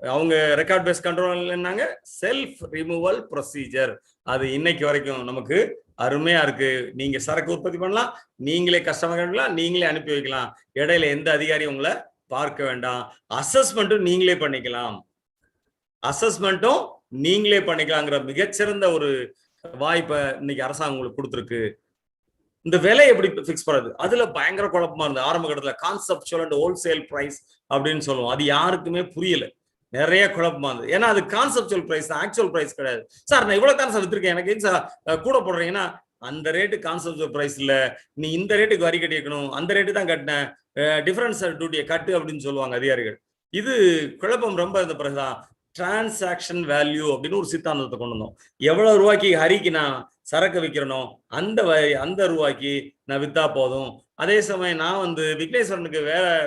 அவங்க ரெக்கார்ட் பேஸ் கண்ட்ரோல் என்னங்க, செல்ஃப் ரிமூவல் ப்ரொசீஜர். அது இன்னைக்கு வரைக்கும் நமக்கு அருமையா இருக்கு. நீங்க சரக்கு உற்பத்தி பண்ணலாம், நீங்களே கஸ்டமர் பண்ணலாம், நீங்களே அனுப்பி வைக்கலாம். இடையில எந்த அதிகாரியும் உங்களை பார்க்க வேண்டாம். அசஸ்மெண்ட்டும் நீங்களே பண்ணிக்கலாம், அசஸ்மெண்ட்டும் நீங்களே பண்ணிக்கலாங்கிற மிகச்சிறந்த ஒரு வாய்ப்பை இன்னைக்கு அரசாங்கம் உங்களுக்கு கொடுத்துருக்கு. இந்த விலை எப்படி பிக்ஸ் பண்றது, அதுல பயங்கர குழப்பமா இருந்தது ஆரம்ப கட்டத்துல. கான்செப்சுவல் அண்ட் ஹோல்சேல் பிரைஸ் அப்படின்னு சொல்லுவோம். அது யாருக்குமே புரியல, நிறைய குழப்பமா இருந்தது. ஏன்னா அது கான்செப்சுவல் பிரைஸ் தான், ஆக்சுவல் பிரைஸ் கிடையாது. சார் நான் இவ்வளவு தான் சார் வித்துருக்கேன், எனக்கு சார் கூட போடுறீங்கன்னா அந்த ரேட்டு கான்செப்சுவல் பிரைஸ் இல்ல, நீ இந்த ரேட்டுக்கு வரி கட்டிக்கணும், அந்த ரேட்டு தான் கட்டினேன், டிஃபரன்ஸ் டியூட்டியை கட்டு அப்படின்னு சொல்லுவாங்க அதிகாரிகள். இது குழப்பம் ரொம்ப இருந்த பிறகுதான் டிரான்சாக்ஷன் வேல்யூ அப்படின்னு ஒரு சித்தாந்தத்தை கொண்டு வந்தோம். எவ்வளவு ரூபாய்க்கு ஹரிக்கு நான் சரக்கு விற்கிறனோ அந்த ரூபாய்க்கு நான் வித்தா போதும். அதே சமயம் நான் வந்து விக்னேஸ்வரனுக்கு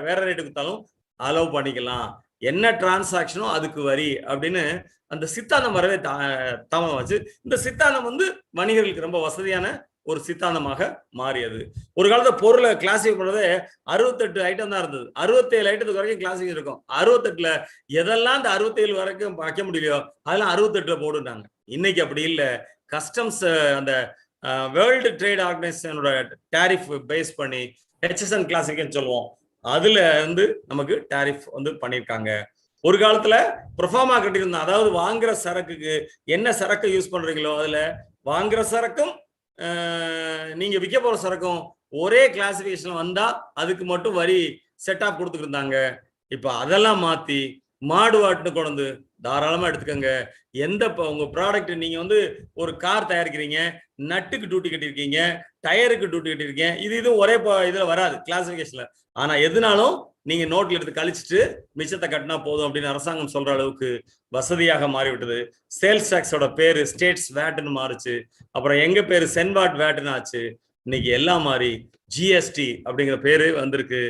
வேற ரேட்டு வித்தாலும் அலோவ் பண்ணிக்கலாம், என்ன டிரான்சாக்ஷனோ அதுக்கு வரி அப்படின்னு அந்த சித்தாந்தம் வரவே தாமதமாச்சு. இந்த சித்தாந்தம் வந்து வணிகர்களுக்கு ரொம்ப வசதியான ஒரு சித்தாந்தமாக மாறியது. ஒரு காலத்துல பொருளை கிளாசிஃபை பண்றதே 68 ஐட்டம் தான் இருந்தது. 67 ஐட்டத்துக்கு வரைக்கும் கிளாசிஃபை இருக்கும். 68ல எதெல்லாம் இந்த 67 வரைக்கும் வைக்க முடியலையோ அதெல்லாம் 68ல போடுறாங்க. இன்னைக்கு அப்படி இல்லை. கஸ்டம்ஸ் அந்த வேர்ல்டு ட்ரேட் ஆர்கனைசேஷனோட டாரிஃப் பேஸ் பண்ணி HSN கிளாசிஃபிகேஷன் சொல்லுவோம், அதுல வந்து நமக்கு டாரிஃப் வந்து பண்ணியிருக்காங்க. ஒரு காலத்துல ப்ரொஃபார்மா கட்டியிருந்தோம், அதாவது வாங்குற சரக்குக்கு என்ன சரக்கு யூஸ் பண்றீங்களோ அதுல வாங்குற சரக்கும் நீங்க விற்க போற சரக்கும் ஒரே கிளாசிபிகேஷன் வந்தா அதுக்கு மட்டும் வரி செட்டப் கொடுத்துட்டு இருந்தாங்க. இப்ப அதெல்லாம் மாத்தி மாடுவாட்டுன்னு கொண்டு தாராளமா எடுத்துக்கோங்க. உங்க ப்ராடக்ட் நீங்க வந்து ஒரு கார் தயாரிக்கிறீங்க, நட்டுக்கு டியூட்டி கட்டியிருக்கீங்க, டயருக்கு டியூட்டி கட்டியிருக்கீங்க, இது ஒரே இதுல வராது கிளாசிபிகேஷன்ல. ஆனா எதுனாலும் நீங்க நோட்ல எடுத்து கழிச்சுட்டு மிச்சத்தை கட்டினா போதும் அப்படின்னு அரசாங்கம் சொல்ற அளவுக்கு வசதியாக மாறிவிட்டது. சேல்ஸ் டாக்ஸோட பேரு ஸ்டேட்ஸ் வேட்னு மாறுச்சு, அப்புறம் எங்க பேரு சென்வாட் வேட்னு ஆச்சு. இன்னைக்கு எல்லாம் மாறி ஜிஎஸ்டி அப்படிங்கிற பேரு வந்திருக்கு.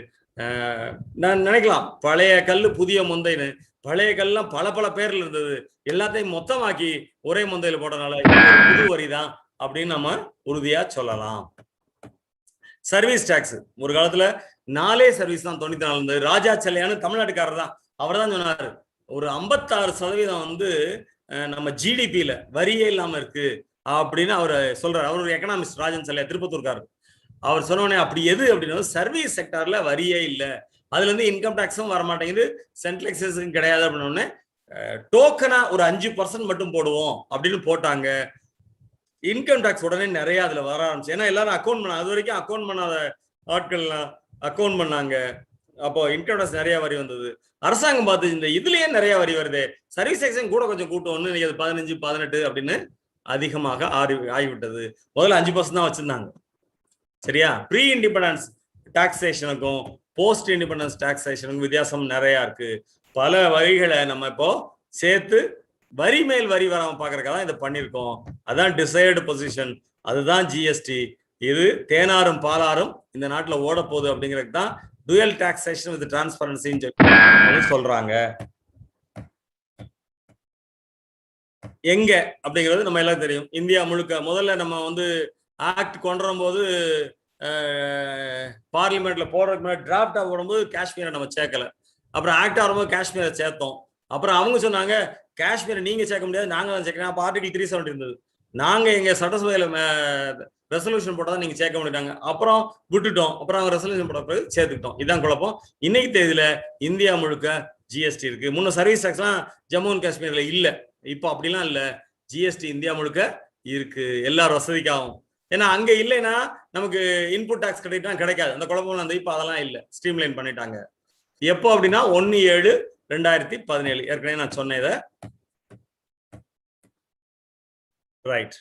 நான் நினைக்கலாம் பழைய கல்லு புதிய மொந்தைன்னு, பழைய கல்லாம் பல பேர்ல இருந்தது, எல்லாத்தையும் மொத்தமாக்கி ஒரே மொந்தையில போடுறதுனால புது வரிதான் அப்படின்னு நம்ம உறுதியா சொல்லலாம். சர்வீஸ் டாக்ஸ் ஒரு காலத்துல 4 சர்வீஸ் தான் 94 இருந்தது. ராஜா செல்லையான்னு தமிழ்நாட்டுக்காரர் தான், அவர் தான் சொன்னாரு ஒரு 56% வந்து நம்ம ஜிடிபியில வரியே இல்லாம இருக்கு, அப்படின்னு அவர் சொல்றாரு. அவர் ஒரு எக்கனாமிஸ்ட், ராஜன் சல்லையா, திருப்பத்தூர்காரர். அவர் சொன்னோடனே அப்படி எது அப்படின்னா சர்வீஸ் செக்டார்ல வரியே இல்லை, அதுல இருந்து இன்கம் டாக்ஸும் வரமாட்டேங்குது, சென்ட்ரல் எக்ஸைஸும் கிடையாது அப்படின்னோடனே டோக்கனா ஒரு 5% மட்டும் போடுவோம் அப்படின்னு போட்டாங்க. இன்கம் டாக்ஸ் உடனே நிறைய அதுல வர ஆரம்பிச்சு. ஏன்னா எல்லாரும் அக்கௌண்ட் பண்ண, அது வரைக்கும் அக்கௌண்ட் பண்ணாத ஆட்கள்லாம் அக்கௌண்ட் பண்ணாங்க. அப்போ இன்கம் டாக்ஸ் நிறைய வரி வந்தது. அரசாங்கம் பார்த்து இந்த இதுலயே நிறைய வரி வருது, சர்வீஸ் டேக்ஸையும் கூட கொஞ்சம் கூட்டம்னு 15, 18 அப்படின்னு அதிகமாக ஆகிவிட்டது. முதல்ல 5% தான் வச்சிருந்தாங்க. சரியா? ப்ரீ இண்டிபெண்டன்ஸ் டாக்ஸேஷனுக்கும் போஸ்ட் இண்டிபெண்டன்ஸ் டாக்ஸேஷனுக்கும் வித்தியாசம் நிறைய இருக்கு. பல வரிகளை நம்ம இப்போ சேர்த்து வரி மேல் வரி வராம பாக்குறதுக்காக தான் இதை பண்ணியிருக்கோம். அதான் டிசைர்டு பொசிஷன், அதுதான் ஜிஎஸ்டி. இது தேனாரும் பாலாரும் இந்த நாட்டுல ஓட போகுது அப்படிங்கிறது தான் டுயல் டாக்ஸேஷன் வித் டிரான்ஸ்பரன்சின்னு சொல்றாங்க. எங்க அப்படிங்கிறது நம்ம எல்லாம் தெரியும். இந்தியா முழுக்க முதல்ல நம்ம வந்து ஆக்ட் கொண்டு வரும்போது பார்லிமெண்ட்ல போடுறதுக்கு முன்னாடி டிராப்டா போடும்போது காஷ்மீரை நம்ம சேர்க்கல. அப்புறம் ஆக்ட் வரும்போது காஷ்மீரை சேர்த்தோம். அப்புறம் அவங்க சொன்னாங்க காஷ்மீரை நீங்க சேர்க்க முடியாது, நாங்க தான் சேர்க்கணும். அப்போ ஆர்டிகல் 370 இருந்தது. நாங்க எங்க சட்டசபையில ரெசல்யூஷன் போட்டதான் நீங்க சேர்க்க முடியாங்க. அப்புறம் விட்டுட்டோம். அப்புறம் அவங்க ரெசல்யூஷன் போட்ட பிறகு சேர்த்துக்கிட்டோம். இதுதான் குழப்பம். இன்னைக்கு தேதியில இந்தியா முழுக்க ஜிஎஸ்டி இருக்கு. முன்ன சர்வீஸ் டாக்ஸ்லாம் ஜம்மு அண்ட் காஷ்மீர்ல இல்ல, இப்போ அப்படிலாம் இல்ல. ஜிஎஸ்டி இந்தியா முழுக்க இருக்கு, எல்லாரும் வசதிக்காகும். ஏன்னா அங்க இல்லைன்னா நமக்கு இன்புட் டாக்ஸ் கிடைக்காது. அந்த குழப்பம் வந்து இப்ப அதெல்லாம் இல்ல, ஸ்ட்ரீம்லைன் பண்ணிட்டாங்க. எப்போ அப்படின்னா 1/7/2017. ஏற்கனவே நான் சொன்னேன் இதை. ரைட்.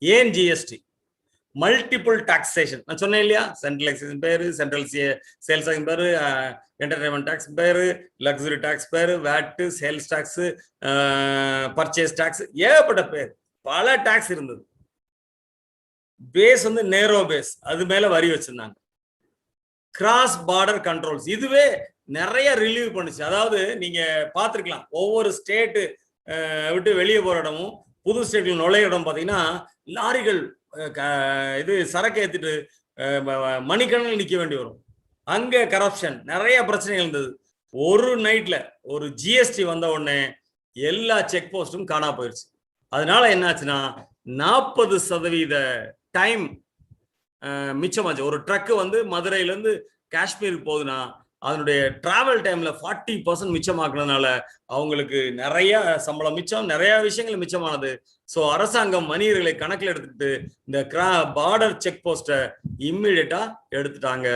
ஏன் ஜிஎஸ்டி? மல்டிபிள் டாக்ஸேஷன் நான் சொன்னேன் இல்லையா? சென்ட்ரல் எக்ஸைஸ் பேரு, சென்ட்ரல் சேல்ஸ் டாக்ஸ் பேரு, என்டர்டைன்மெண்ட் டாக்ஸ் பேரு, லக்ஸுரி டாக்ஸ் பேரு, VAT, sales tax, purchase tax, ஏகப்பட்ட பேர், பல டாக்ஸ் இருந்தது. பேஸ் வந்து நேரோ பேஸ், அது மேல வரி வச்சிருந்தாங்க. கிராஸ் பார்டர் கண்ட்ரோல்ஸ், இதுவே நிறைய ரிலீவ் பண்ணுச்சு. அதாவது நீங்க பார்த்துருக்கலாம், ஒவ்வொரு ஸ்டேட்டு விட்டு வெளியே போற இடமும் புது ஸ்டேட்ல நுழைய இடம் பார்த்தீங்கன்னா லாரிகள் இது சரக்கு ஏற்றிட்டு மணிக்கணக்கில் நிற்க வேண்டி வரும். அங்க கரப்ஷன், நிறைய பிரச்சனைகள் இருந்தது. ஒரு நைட்ல ஒரு ஜிஎஸ்டி வந்த உடனே எல்லா செக் போஸ்டும் காணா போயிடுச்சு. அதனால என்னாச்சுன்னா 40% டைம் மிச்சமாச்சு. ஒரு ட்ரக்கு வந்து மதுரையில இருந்து காஷ்மீருக்கு போகுதுன்னா அதனுடைய டிராவல் டைம்ல 40% மிச்சமாக்குறதுனால அவங்களுக்கு நிறைய சம்பளம் மிச்சம், நிறைய விஷயங்கள் மிச்சமானது. ஸோ அரசாங்கம் மனிதர்களை கணக்கில் எடுத்துக்கிட்டு இந்த பார்டர் செக் போஸ்ட்டை இம்மிடியட்டா எடுத்துட்டாங்க.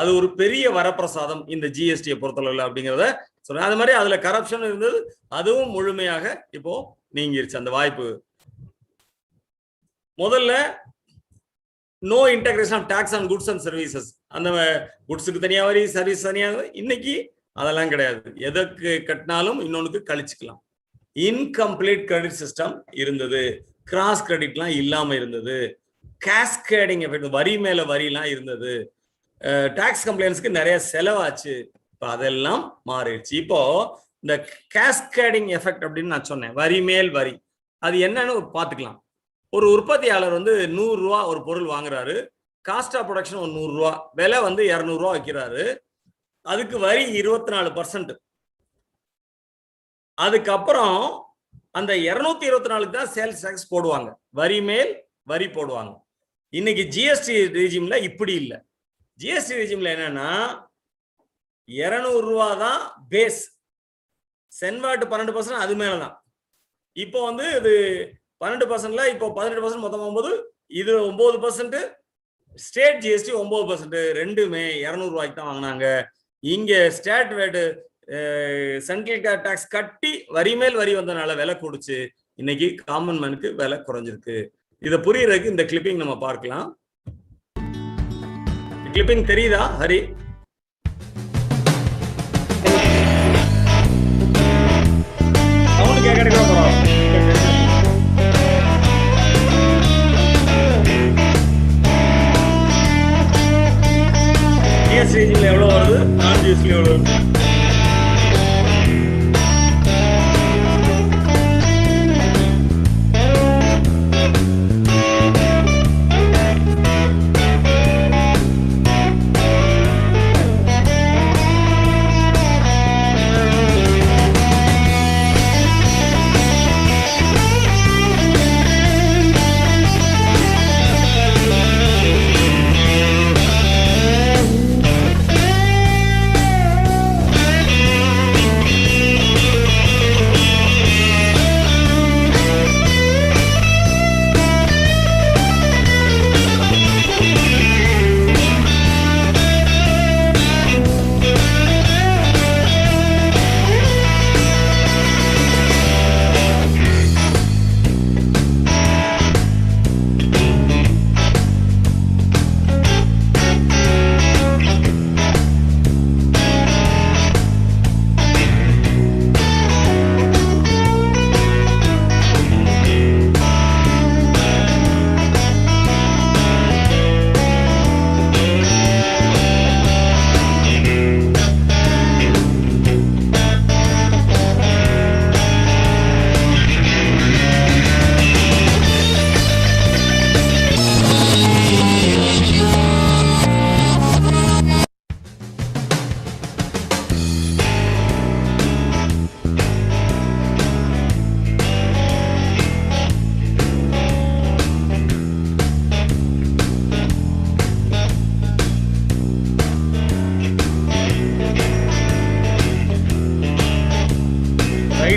அது ஒரு பெரிய வரப்பிரசாதம் இந்த ஜிஎஸ்டியை பொறுத்தளவில் அப்படிங்கிறத சொன்னேன். அது மாதிரி அதுல கரப்ஷன் இருந்தது, அதுவும் முழுமையாக இப்போ நீங்கிருச்சு அந்த வாய்ப்பு. முதல்ல no integration of tax on goods and services, அந்த குட்ஸுக்கு தனியா வரி, சர்வீஸ் தனியாக. இன்னைக்கு அதெல்லாம் கிடையாது. எதற்கு கட்டினாலும் இன்னொன்னுக்கு கழிச்சுக்கலாம். இன்கம்ப்ளீட் கிரெடிட் சிஸ்டம் இருந்தது, கிராஸ் கிரெடிட்லாம் இல்லாம இருந்தது, கேஸ்கேடிங் எஃபெக்ட், வரி மேல வரிலாம் இருந்தது, டாக்ஸ் கம்ப்ளைண்ட்ஸ்க்கு நிறைய செலவாச்சு. இப்போ அதெல்லாம் மாறிடுச்சு. இப்போ இந்த கேஸ்கேடிங் எஃபெக்ட் அப்படின்னு நான் சொன்னேன், வரி மேல் வரி, அது என்னன்னு பார்த்துக்கலாம். ஒரு உற்பத்தியாளர் வந்து 100 ரூபா ஒரு பொருள் வாங்குறாரு, காஸ்ட் ஆஃப் ப்ரொடக்ஷன் ஒரு 100 ரூபா, விலை வந்து 200 ரூபா வைக்கிறாரு, அதுக்கு வரி 24%. அதுக்கப்புறம் அந்த 224 தான் சேல்ஸ் டாக்ஸ் போடுவாங்க, வரி மேல் வரி போடுவாங்க. இன்னைக்கு ஜிஎஸ்டி ரெஜிம்ல இப்படி இல்லை. ஜிஎஸ்டி ரெஜிம்ல என்னன்னா 200 ரூபா தான் பேஸ், சென்வாட் 12% அது மேலதான். இப்போ வந்து இது 12%ல இப்போ 18% மொத்தம் போது இது 9%, ஸ்டேட் ஜிஎஸ்டி 9%, ரெண்டுமே 200 ரூபாய்க்கு தான் வாங்கினாங்க. இங்க ஸ்டேட் ரேட்டு சென்ட்ரல் டாக்ஸ் கட்டி வரி மேல் வரி வந்தனால விலை கூடுச்சு. இன்னைக்கு காமன் மேனுக்கு விலை குறைஞ்சிருக்கு. இதை புரியறதுக்கு இந்த கிளிப்பிங் நம்ம பார்க்கலாம். கிளிப்பிங் தெரியுதா ஹரி? ஜிஎஸ்டி எவ்வளவு வருது, நான் ஜிஎஸ்டி எவ்வளவு வருது?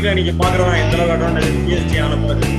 மார்க்கெட்ல நீங்க பாக்குறதா எந்த அளவுக்கு அட்வான்டேஜ் ஜிஎஸ்டி ஆன பிறகு.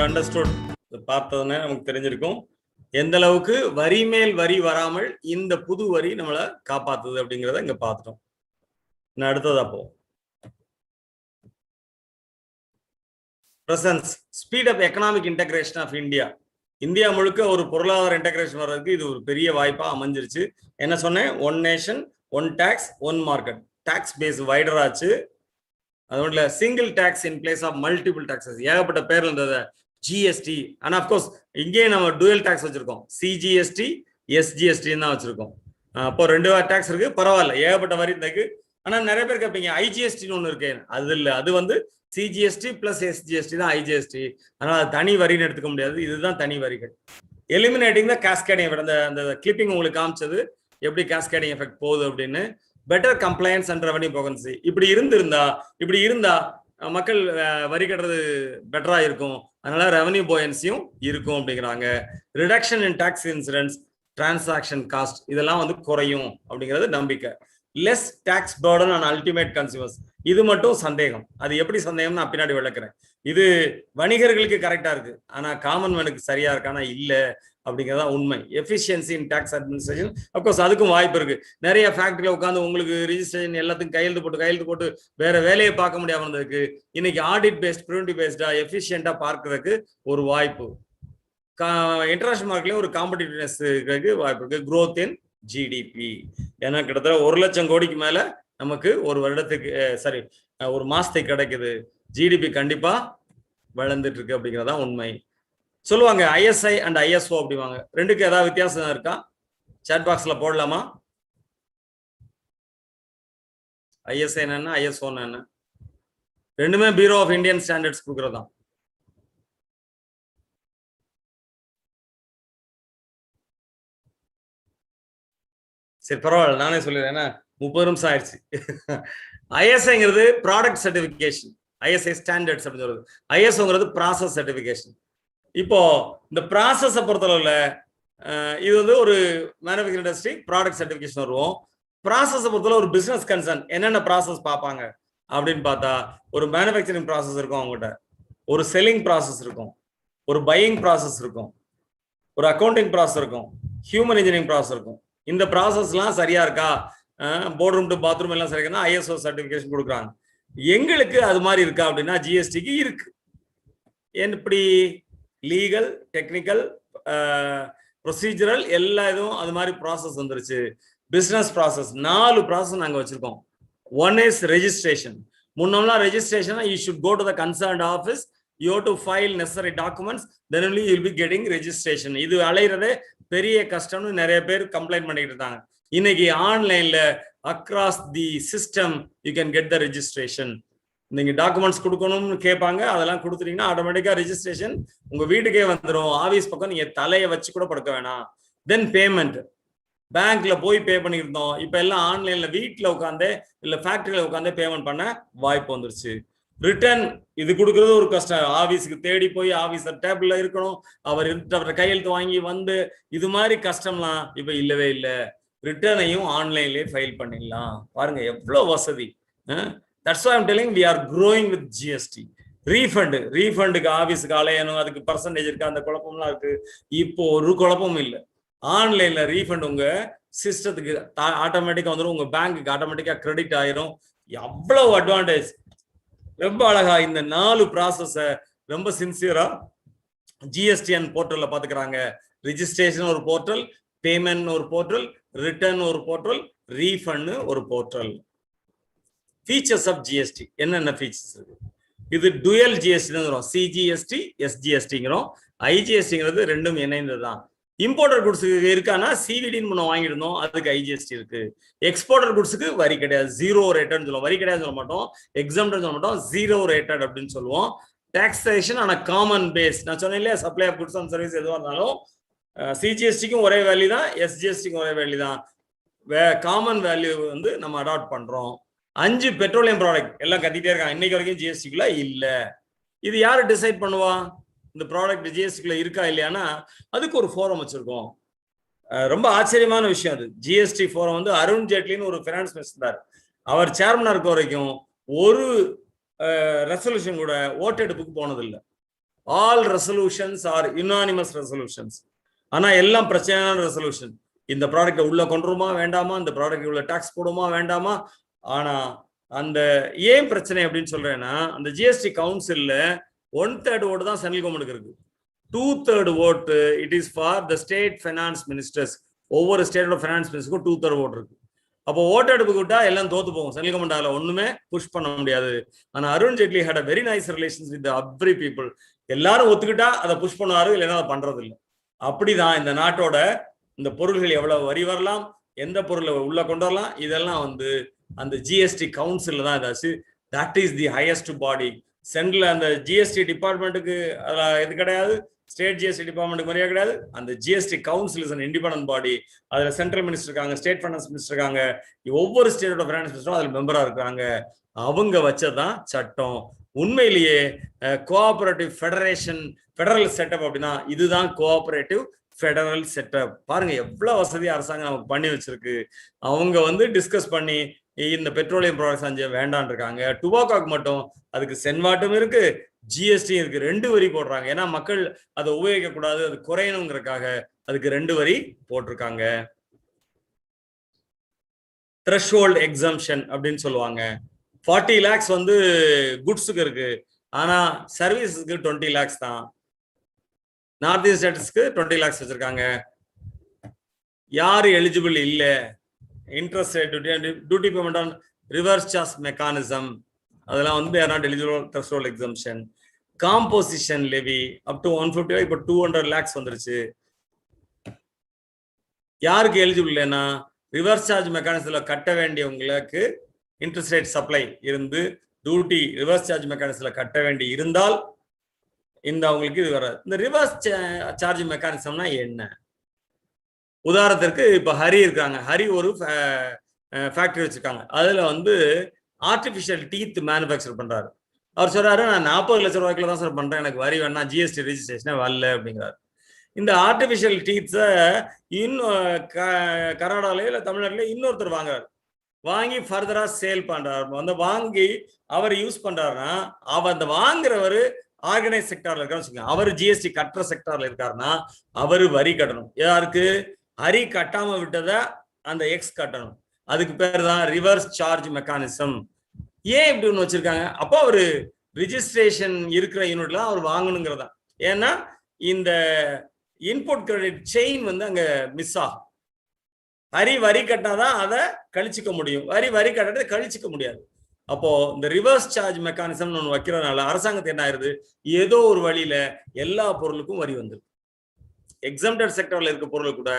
அண்டர்ஸ்டுட் பார்த்ததுன்னு நமக்கு தெரிஞ்சிருக்கும் எந்த அளவுக்கு வரி மேல் வரி வராமல் இந்த புது வரி நம்மளை காப்பாத்துது அப்படிங்கிறத இங்க பார்த்துட்டோம். நான் அடுத்ததா போ பிரசன்ஸ் speed up economic integration of India. India முழுக்க ஒரு பொருளாதார இன்டகிரேஷன் வர்றதுக்கு இது ஒரு பெரிய வாய்ப்பா அமைஞ்சிருச்சு. என்ன சொன்னேன்? One nation one tax one market. Tax base wider ஆச்சு. அதோட single tax in place of multiple taxes. ஏகப்பட்ட பேர்ல இருந்தது ஜிஎஸ்டி. ஆனா அப்கோர்ஸ் இங்கேயே நம்ம டுவல் டாக்ஸ் வச்சிருக்கோம். சிஜிஎஸ்டி எஸ்ஜிஎஸ்டி தான் வச்சிருக்கோம். அப்போ 2 டாக்ஸ் இருக்கு, பரவாயில்ல, ஏகப்பட்ட வரி இருக்கு. ஆனா நிறைய பேர் கேட்பீங்க ஐஜிஎஸ்டின்னு ஒண்ணு இருக்கு. அது இல்லை, அது வந்து சிஜிஎஸ்டி பிளஸ் எஸ்ஜிஎஸ்டி தான் ஐஜிஎஸ்டி. அதனால அது தனி வரின்னு எடுத்துக்க முடியாது. இதுதான் தனி வரிகள். Eliminating the cascading. அந்த கிளிப்பிங் உங்களுக்கு காமிச்சது எப்படி கேஸ்கேடிங் எஃபெக்ட் போகுது அப்படின்னு. Better compliance and revenue buoyancy. இப்படி இருந்தா மக்கள் வரி கட்டுறது பெட்டரா இருக்கும். அதனால ரெவன்யூ போயன்சியும் இருக்கும் அப்படிங்கிறாங்க. Reduction in tax insurance transaction cost இதெல்லாம் வந்து குறையும் அப்படிங்கிறது நம்பிக்கை. Less tax burden on ultimate consumers. இது மட்டும் சந்தேகம். அது எப்படி சந்தேகம் நான் பின்னாடி விளக்குறேன். இது வணிகர்களுக்கு கரெக்டா இருக்கு, ஆனா காமன் மேனுக்கு சரியா இருக்கானா இல்ல அப்படிங்கிறதா உண்மை. Efficiency in tax administration of course அதுக்கும் வாய்ப்பு இருக்கு. நிறைய ஃபேக்டரியில உட்காந்து உங்களுக்கு ரிஜிஸ்ட்ரேஷன் எல்லாத்துக்கும் கையெழுத்து போட்டு வேற வேலையை பார்க்க முடியாம இருந்ததுக்கு இன்னைக்கு ஆடிட் பேஸ்ட் ப்ரிவென்டிவ் பேஸ்டா எஃபிஷியன்டா பார்க்கறதுக்கு ஒரு வாய்ப்பு. இன்டர்நேஷனல் மார்க்கெட்லயும் ஒரு காம்படிட்டிவ்னஸ் வாய்ப்பு இருக்கு. growth in GDP. ஏன்னா கிட்டத்தட்ட 1 லட்சம் கோடிக்கு மேல நமக்கு ஒரு வருடத்துக்கு ஒரு மாசத்துக்கு கிடைக்குது. ஜிடிபி கண்டிப்பா வளர்ந்துட்டு இருக்கு அப்படிங்கிறதா உண்மை. சொல்லுவாங்க ஐஎஸ்ஐ அண்ட் ஐஎஸ்ஓ அப்படிவாங்க. ரெண்டுக்கு ஏதாவது வித்தியாசம் இருக்கா? சாட் பாக்ஸ்ல போடலாமா? ஐஎஸ்ஐ என்ன, ஐஎஸ்ஓ என்ன? ரெண்டுமே பியூரோ ஆஃப் இந்தியன் ஸ்டாண்டர்ட்ஸ் கொடுக்கறதா. சரி பரவாயில்ல, நானே சொல்லிடுறேன். 30 நிமிஷம் ஆயிடுச்சு. ஐஎஸ்ஐங்கிறது ப்ராடக்ட் சர்டிபிகேஷன். ஐஎஸ்ஐ ஸ்டாண்டர்ட்ஸ் அப்படின்னு சொல்றது. ஐஎஸ்ஓங்கிறது ப்ராசஸ் சர்டிபிகேஷன். இப்போ இந்த ப்ராசஸை பொறுத்தளவுல இது வந்து ஒரு மேனுஃபேக்சரிங் இண்டஸ்ட்ரி ப்ராடக்ட் சர்டிபிகேஷன் வருவோம். ப்ராசஸை பொறுத்தளவு ஒரு பிசினஸ் கன்சர்ன் என்னென்ன ப்ராசஸ் பார்ப்பாங்க அப்படின்னு பார்த்தா ஒரு மேனுஃபேக்சரிங் ப்ராசஸ் இருக்கும் அவங்ககிட்ட, ஒரு செல்லிங் ப்ராசஸ் இருக்கும், ஒரு பையிங் ப்ராசஸ் இருக்கும், ஒரு அக்கௌண்டிங் ப்ராசஸ் இருக்கும், ஹியூமன் இன்ஜினியரிங் ப்ராசஸ் இருக்கும். இந்த ப்ராசஸ்லாம் சரியா இருக்கா, போர்ட் ரூம் டு பாத்ரூம் எல்லாம் சரியா ஐஎஸ்ஓ சர்டிபிகேஷன் கொடுக்குறாங்க. எங்களுக்கு அது மாதிரி இருக்கா அப்படின்னா ஜிஎஸ்டிக்கு இருக்கு. எப்படி லீகல், டெக்னிக்கல், ப்ரொசீஜரல் எல்லா இதுவும் அது மாதிரி ப்ராசஸ் வந்துருச்சு. பிசினஸ் ப்ராசஸ் 4 ப்ராசஸ் நாங்கள் வச்சிருக்கோம். One is registration. முன்னெல்லாம் registration you should go to the concerned office, you have to file necessary documents, then only you will be getting registration. இது அலையிறதே பெரிய கஷ்டம்னு நிறைய பேர் கம்ப்ளைண்ட் பண்ணிட்டு இருந்தாங்க. இன்னைக்கு ஆன்லைன்ல across the system you can get the registration. நீங்க டாக்குமெண்ட்ஸ் கொடுக்கணும்னு கேட்பாங்க, அதெல்லாம் கொடுத்துட்டீங்கன்னா ஆட்டோமேட்டிக்கா ரெஜிஸ்ட்ரேஷன் உங்க வீட்டுக்கே வந்துடும். ஆபீஸ் பக்கம் நீங்க தலையை வச்சு கூட படுக்க வேணாம். தென் பேமெண்ட் பேங்க்ல போய் பே பண்ணிருந்தோம். இப்ப எல்லாம் ஆன்லைன்ல வீட்டுல உட்காந்தே இல்ல ஃபேக்டரியில உட்காந்தே பேமெண்ட் பண்ண வாய்ப்பு வந்துருச்சு. ரிட்டர்ன் இது கொடுக்கறது ஒரு கஷ்டம். ஆபீஸுக்கு தேடி போய் ஆபீஸர் டேபிள்ல இருக்கணும், அவர் கையெழுத்து வாங்கி வந்து இது மாதிரி கஷ்டம்லாம் இப்ப இல்லவே இல்லை. ரிட்டர்னையும் ஆன்லைன்லயே ஃபைல் பண்ணிடலாம். பாருங்க எவ்வளவு வசதி. That's why I'm telling we are growing with GST. ரீஃபண்டுக்கு ஆபீஸுக்கு அலையணும், அதுக்கு பர்சன்டேஜ் இருக்கு, அந்த குழப்பம்லாம் இருக்கு. இப்போ ஒரு குழப்பமும் இல்லை. ஆன்லைன்ல ரீஃபண்ட் உங்க சிஸ்டத்துக்கு ஆட்டோமேட்டிக்கா வந்துடும், உங்க பேங்க்குக்கு ஆட்டோமேட்டிக்கா கிரெடிட் ஆயிரும். எவ்வளவு அட்வான்டேஜ். ரொம்ப அழகா இந்த 4 ப்ராசஸ ரொம்ப சின்சியரா ஜிஎஸ்டிஎன் போர்ட்டல்ல பாத்துக்கிறாங்க. ரிஜிஸ்ட்ரேஷன் ஒரு போர்ட்டல், பேமெண்ட் ஒரு போர்ட்டல், ரிட்டர்ன் ஒரு போர்ட்டல், ரீஃபண்ட் ஒரு போர்ட்டல். ஃபீச்சர்ஸ் ஆஃப் ஜிஎஸ்டி என்னென்ன ஃபீச்சர்ஸ் இருக்கு? இது டுயல் ஜிஎஸ்டி, சிஜிஎஸ்டி எஸ்ஜிஎஸ்டிங்கிறோம். ஐஜிஎஸ்டிங்கிறது ரெண்டும் இணைந்ததுதான். இம்போர்ட்டர் குட்ஸுக்கு இருக்கானா சிவிடின்னு முன்ன வாங்கியிருந்தோம், அதுக்கு ஐஜிஎஸ்டி இருக்கு. எக்ஸ்போர்ட்டர் குட்ஸுக்கு வரி கிடையாது, ஜீரோ ரேட்டட்னு சொல்லுவோம். வரி கிடையாது சொல்ல மாட்டோம், எக்ஸாம்னு சொல்ல மாட்டோம், ஜீரோ ரேட்டட் அப்படின்னு சொல்லுவோம். டாக்ஸேஷன் ஆன காமன் பேஸ். நான் சொன்னேன் இல்லையா, supply of goods and service எதுவாக இருந்தாலும் சிஜிஎஸ்டிக்கும் ஒரே வேல்யூ தான், எஸ்ஜிஎஸ்டிக்கும் ஒரே வேல்யூ தான். காமன் வேல்யூ வந்து நம்ம அடாப்ட் பண்றோம். 5 பெட்ரோலியம் ப்ராடக்ட் எல்லாம் கத்திட்டே இருக்காங்க, இன்னைக்கு வரைக்கும் ஜிஎஸ்டிக்குள்ள இல்ல. இது யாரு டிசைட் பண்ணுவா? இந்த ப்ராடக்ட் ஜிஎஸ்டிக்குள்ள இருக்கா இல்லையானா அதுக்கு ஒரு ஃபோரம் வச்சிருக்கோம். ரொம்ப ஆச்சரியமான விஷயம் அது. ஜிஎஸ்டி ஃபோரம் வந்து அருண் ஜேட்லின்னு ஒரு ஃபினான்ஸ் மினிஸ்டர், அவர் சேர்மனா இருக்க வரைக்கும் ஒரு ரெசல்யூஷன் கூட ஓட்டெடுப்புக்கு போனதில்லை. All resolutions are unanimous resolutions. ஆனா எல்லாம் பிரச்சனையான ரெசல்யூஷன். இந்த ப்ராடக்ட் உள்ள கொண்டுருமா வேண்டாமா, இந்த ப்ராடக்ட் உள்ள டாக்ஸ் போடுமா வேண்டாமா. ஆனா அந்த ஏன் பிரச்சனை அப்படின்னு சொல்றேன்னா, அந்த ஜிஎஸ்டி கவுன்சில்ல 1/3 ஓட்டு தான் சென்ட்ரல் கவர்மெண்ட்டுக்கு இருக்கு, 2/3 ஓட்டு it is for the state finance ministers. ஒவ்வொரு ஸ்டேட்டோட ஃபைனான்ஸ் மினிஸ்டருக்கும் 2/3 ஓட்டு இருக்கு. அப்போ ஓட்டெடுப்பு விட்டா எல்லாம் தோத்து போகும், சென்ட்ரல் கவர்மெண்ட் அதில் ஒண்ணுமே புஷ் பண்ண முடியாது. ஆனா Arun Jaitley had a very nice relations with every people. எல்லாரும் ஒத்துக்கிட்டா அதை புஷ் பண்ணுவாரு, இல்லைன்னா அதை பண்றது இல்லை. அப்படிதான் இந்த நாட்டோட இந்த பொருள்கள் எவ்வளவு வரி வரலாம், எந்த பொருளை உள்ள கொண்டு வரலாம், இதெல்லாம் வந்து அந்த ஜிஎஸ்டி கவுன்சில் தான் இதாச்சு. That is the highest body. Central அந்த ஜிஎஸ்டி டிபார்ட்மெண்ட்டுக்கு இது கிடையாது, ஸ்டேட் ஜிஎஸ்டி டிபார்ட்மெண்ட் மாதிரியே கிடையாது. அந்த GST council is an independent body. அதுல சென்ட்ரல் மினிஸ்டர் இருக்காங்க, ஸ்டேட் ஃபைனான்ஸ் மினிஸ்டர் இருக்காங்க, ஒவ்வொரு ஸ்டேட்டோட ஃபைனான்ஸ் மினிஸ்டரும் அதுல மெம்பரா இருக்காங்க. அவங்க வச்சதான் சட்டம். உண்மையிலேயே கோஆபரேட்டிவ் ஃபெடரேஷன் ஃபெடரல் செட்டப் அப்படின்னா இதுதான் கோஆபரேட்டிவ் ஃபெடரல் செட்டப். பாருங்க எவ்வளவு வசதி அரசாங்கம் நமக்கு பண்ணி வச்சிருக்கு. அவங்க வந்து டிஸ்கஸ் பண்ணி இந்த பெட்ரோலியம் ப்ராடக்ட்ஸ் 5 வேண்டான் இருக்காங்க. டுபாக்கோக்கு மட்டும் அதுக்கு சென்வாட்டும் இருக்கு, ஜிஎஸ்டி இருக்கு, 2 வரி போடுறாங்க. ஏன்னா மக்கள் அதை உபயோகிக்க கூடாது, அது குறையணுங்கிறதுக்காக அதுக்கு 2 வரி போட்டிருக்காங்க. த்ரெஷ்ஹோல்ட் எக்ஸம்ஷன் அப்படின்னு சொல்லுவாங்க. 40 lakhs வந்து குட்ஸுக்கு இருக்கு, ஆனா சர்வீஸுக்கு 20 lakhs தான். நார்த் ஈஸ்ட் ஸ்டேட்ஸ்க்கு 20 lakhs வச்சிருக்காங்க. யாரு எலிஜிபிள் இல்ல? Interest rate, duty payment on reverse charge mechanism, அதெல்லாம் வந்து are not eligible threshold exemption. Composition levy up to 150, இப்போ 200 lakhs வந்துருச்சு. யாருக்கு எலிஜிபிள் இல்லைன்னா ரிவர்ஸ் சார்ஜ் மெக்கானிசத்துல கட்ட வேண்டியவங்களுக்கு இன்ட்ரெஸ்ட் ரேட் சப்ளை இருந்து டியூட்டி ரிவர்ஸ் சார்ஜ் மெக்கானிசத்துல கட்ட வேண்டி இருந்தால் இந்த அவங்களுக்கு இது வராது. இந்த ரிவர்ஸ் சார்ஜ் மெக்கானிசம்னா என்ன? உதாரணத்திற்கு இப்ப ஹரி இருக்காங்க, ஹரி ஒரு ஃபேக்டரி வச்சிருக்காங்க, அதுல வந்து ஆர்டிபிஷியல் டீத் மேனுஃபேக்சர் பண்றாரு. அவர் சொல்றாரு, நான் 40 லட்சம் ரூபாய்க்குள்ள தான் சார் பண்றேன், எனக்கு வரி வேணா, ஜிஎஸ்டி ரெஜிஸ்ட்ரேஷனே வரல அப்படிங்கிறாரு. இந்த ஆர்டிபிஷியல் டீத்ஸை இன்னும் கர்நாடகாலயோ இல்லை தமிழ்நாட்டிலயோ இன்னொருத்தர் வாங்குறாரு, வாங்கி ஃபர்தரா சேல் பண்றாரு. அந்த வாங்கி அவர் யூஸ் பண்றாருன்னா அவர் அந்த வாங்குறவர் ஆர்கனைஸ் செக்டார்ல இருக்காருன்னு வச்சுக்கோங்க, அவர் ஜிஎஸ்டி கட்டுற செக்டார்ல இருக்காருன்னா அவர் வரி கட்டணும். யாருக்கு? ஹரி கட்டாம விட்டதை அந்த எக்ஸ் கட்டணும். அதுக்கு பேர் தான் ரிவர்ஸ் சார்ஜ் மெக்கானிசம். ஏன் இப்படி ஒன்று வச்சிருக்காங்க? அப்போ அவரு ரிஜிஸ்ட்ரேஷன் இருக்கிற யூனிட்ல அவர் வாங்கணுங்கிறதா. ஏன்னா இந்த இன்புட் கிரெடிட் செயின் வந்து அங்க மிஸ் ஆகும். ஹரி வரி கட்டாதான் அதை கழிச்சுக்க முடியும், வரி கட்டாத கழிச்சுக்க முடியாது. அப்போ இந்த ரிவர்ஸ் சார்ஜ் மெக்கானிசம் ஒன்று வைக்கிறதுனால அரசாங்கத்துக்கு என்ன ஆயிருது, ஏதோ ஒரு வழியில எல்லா பொருளுக்கும் வரி வந்துருக்கு. எக்ஸம்டட் செக்டர்ல இருக்க பொருள் கூட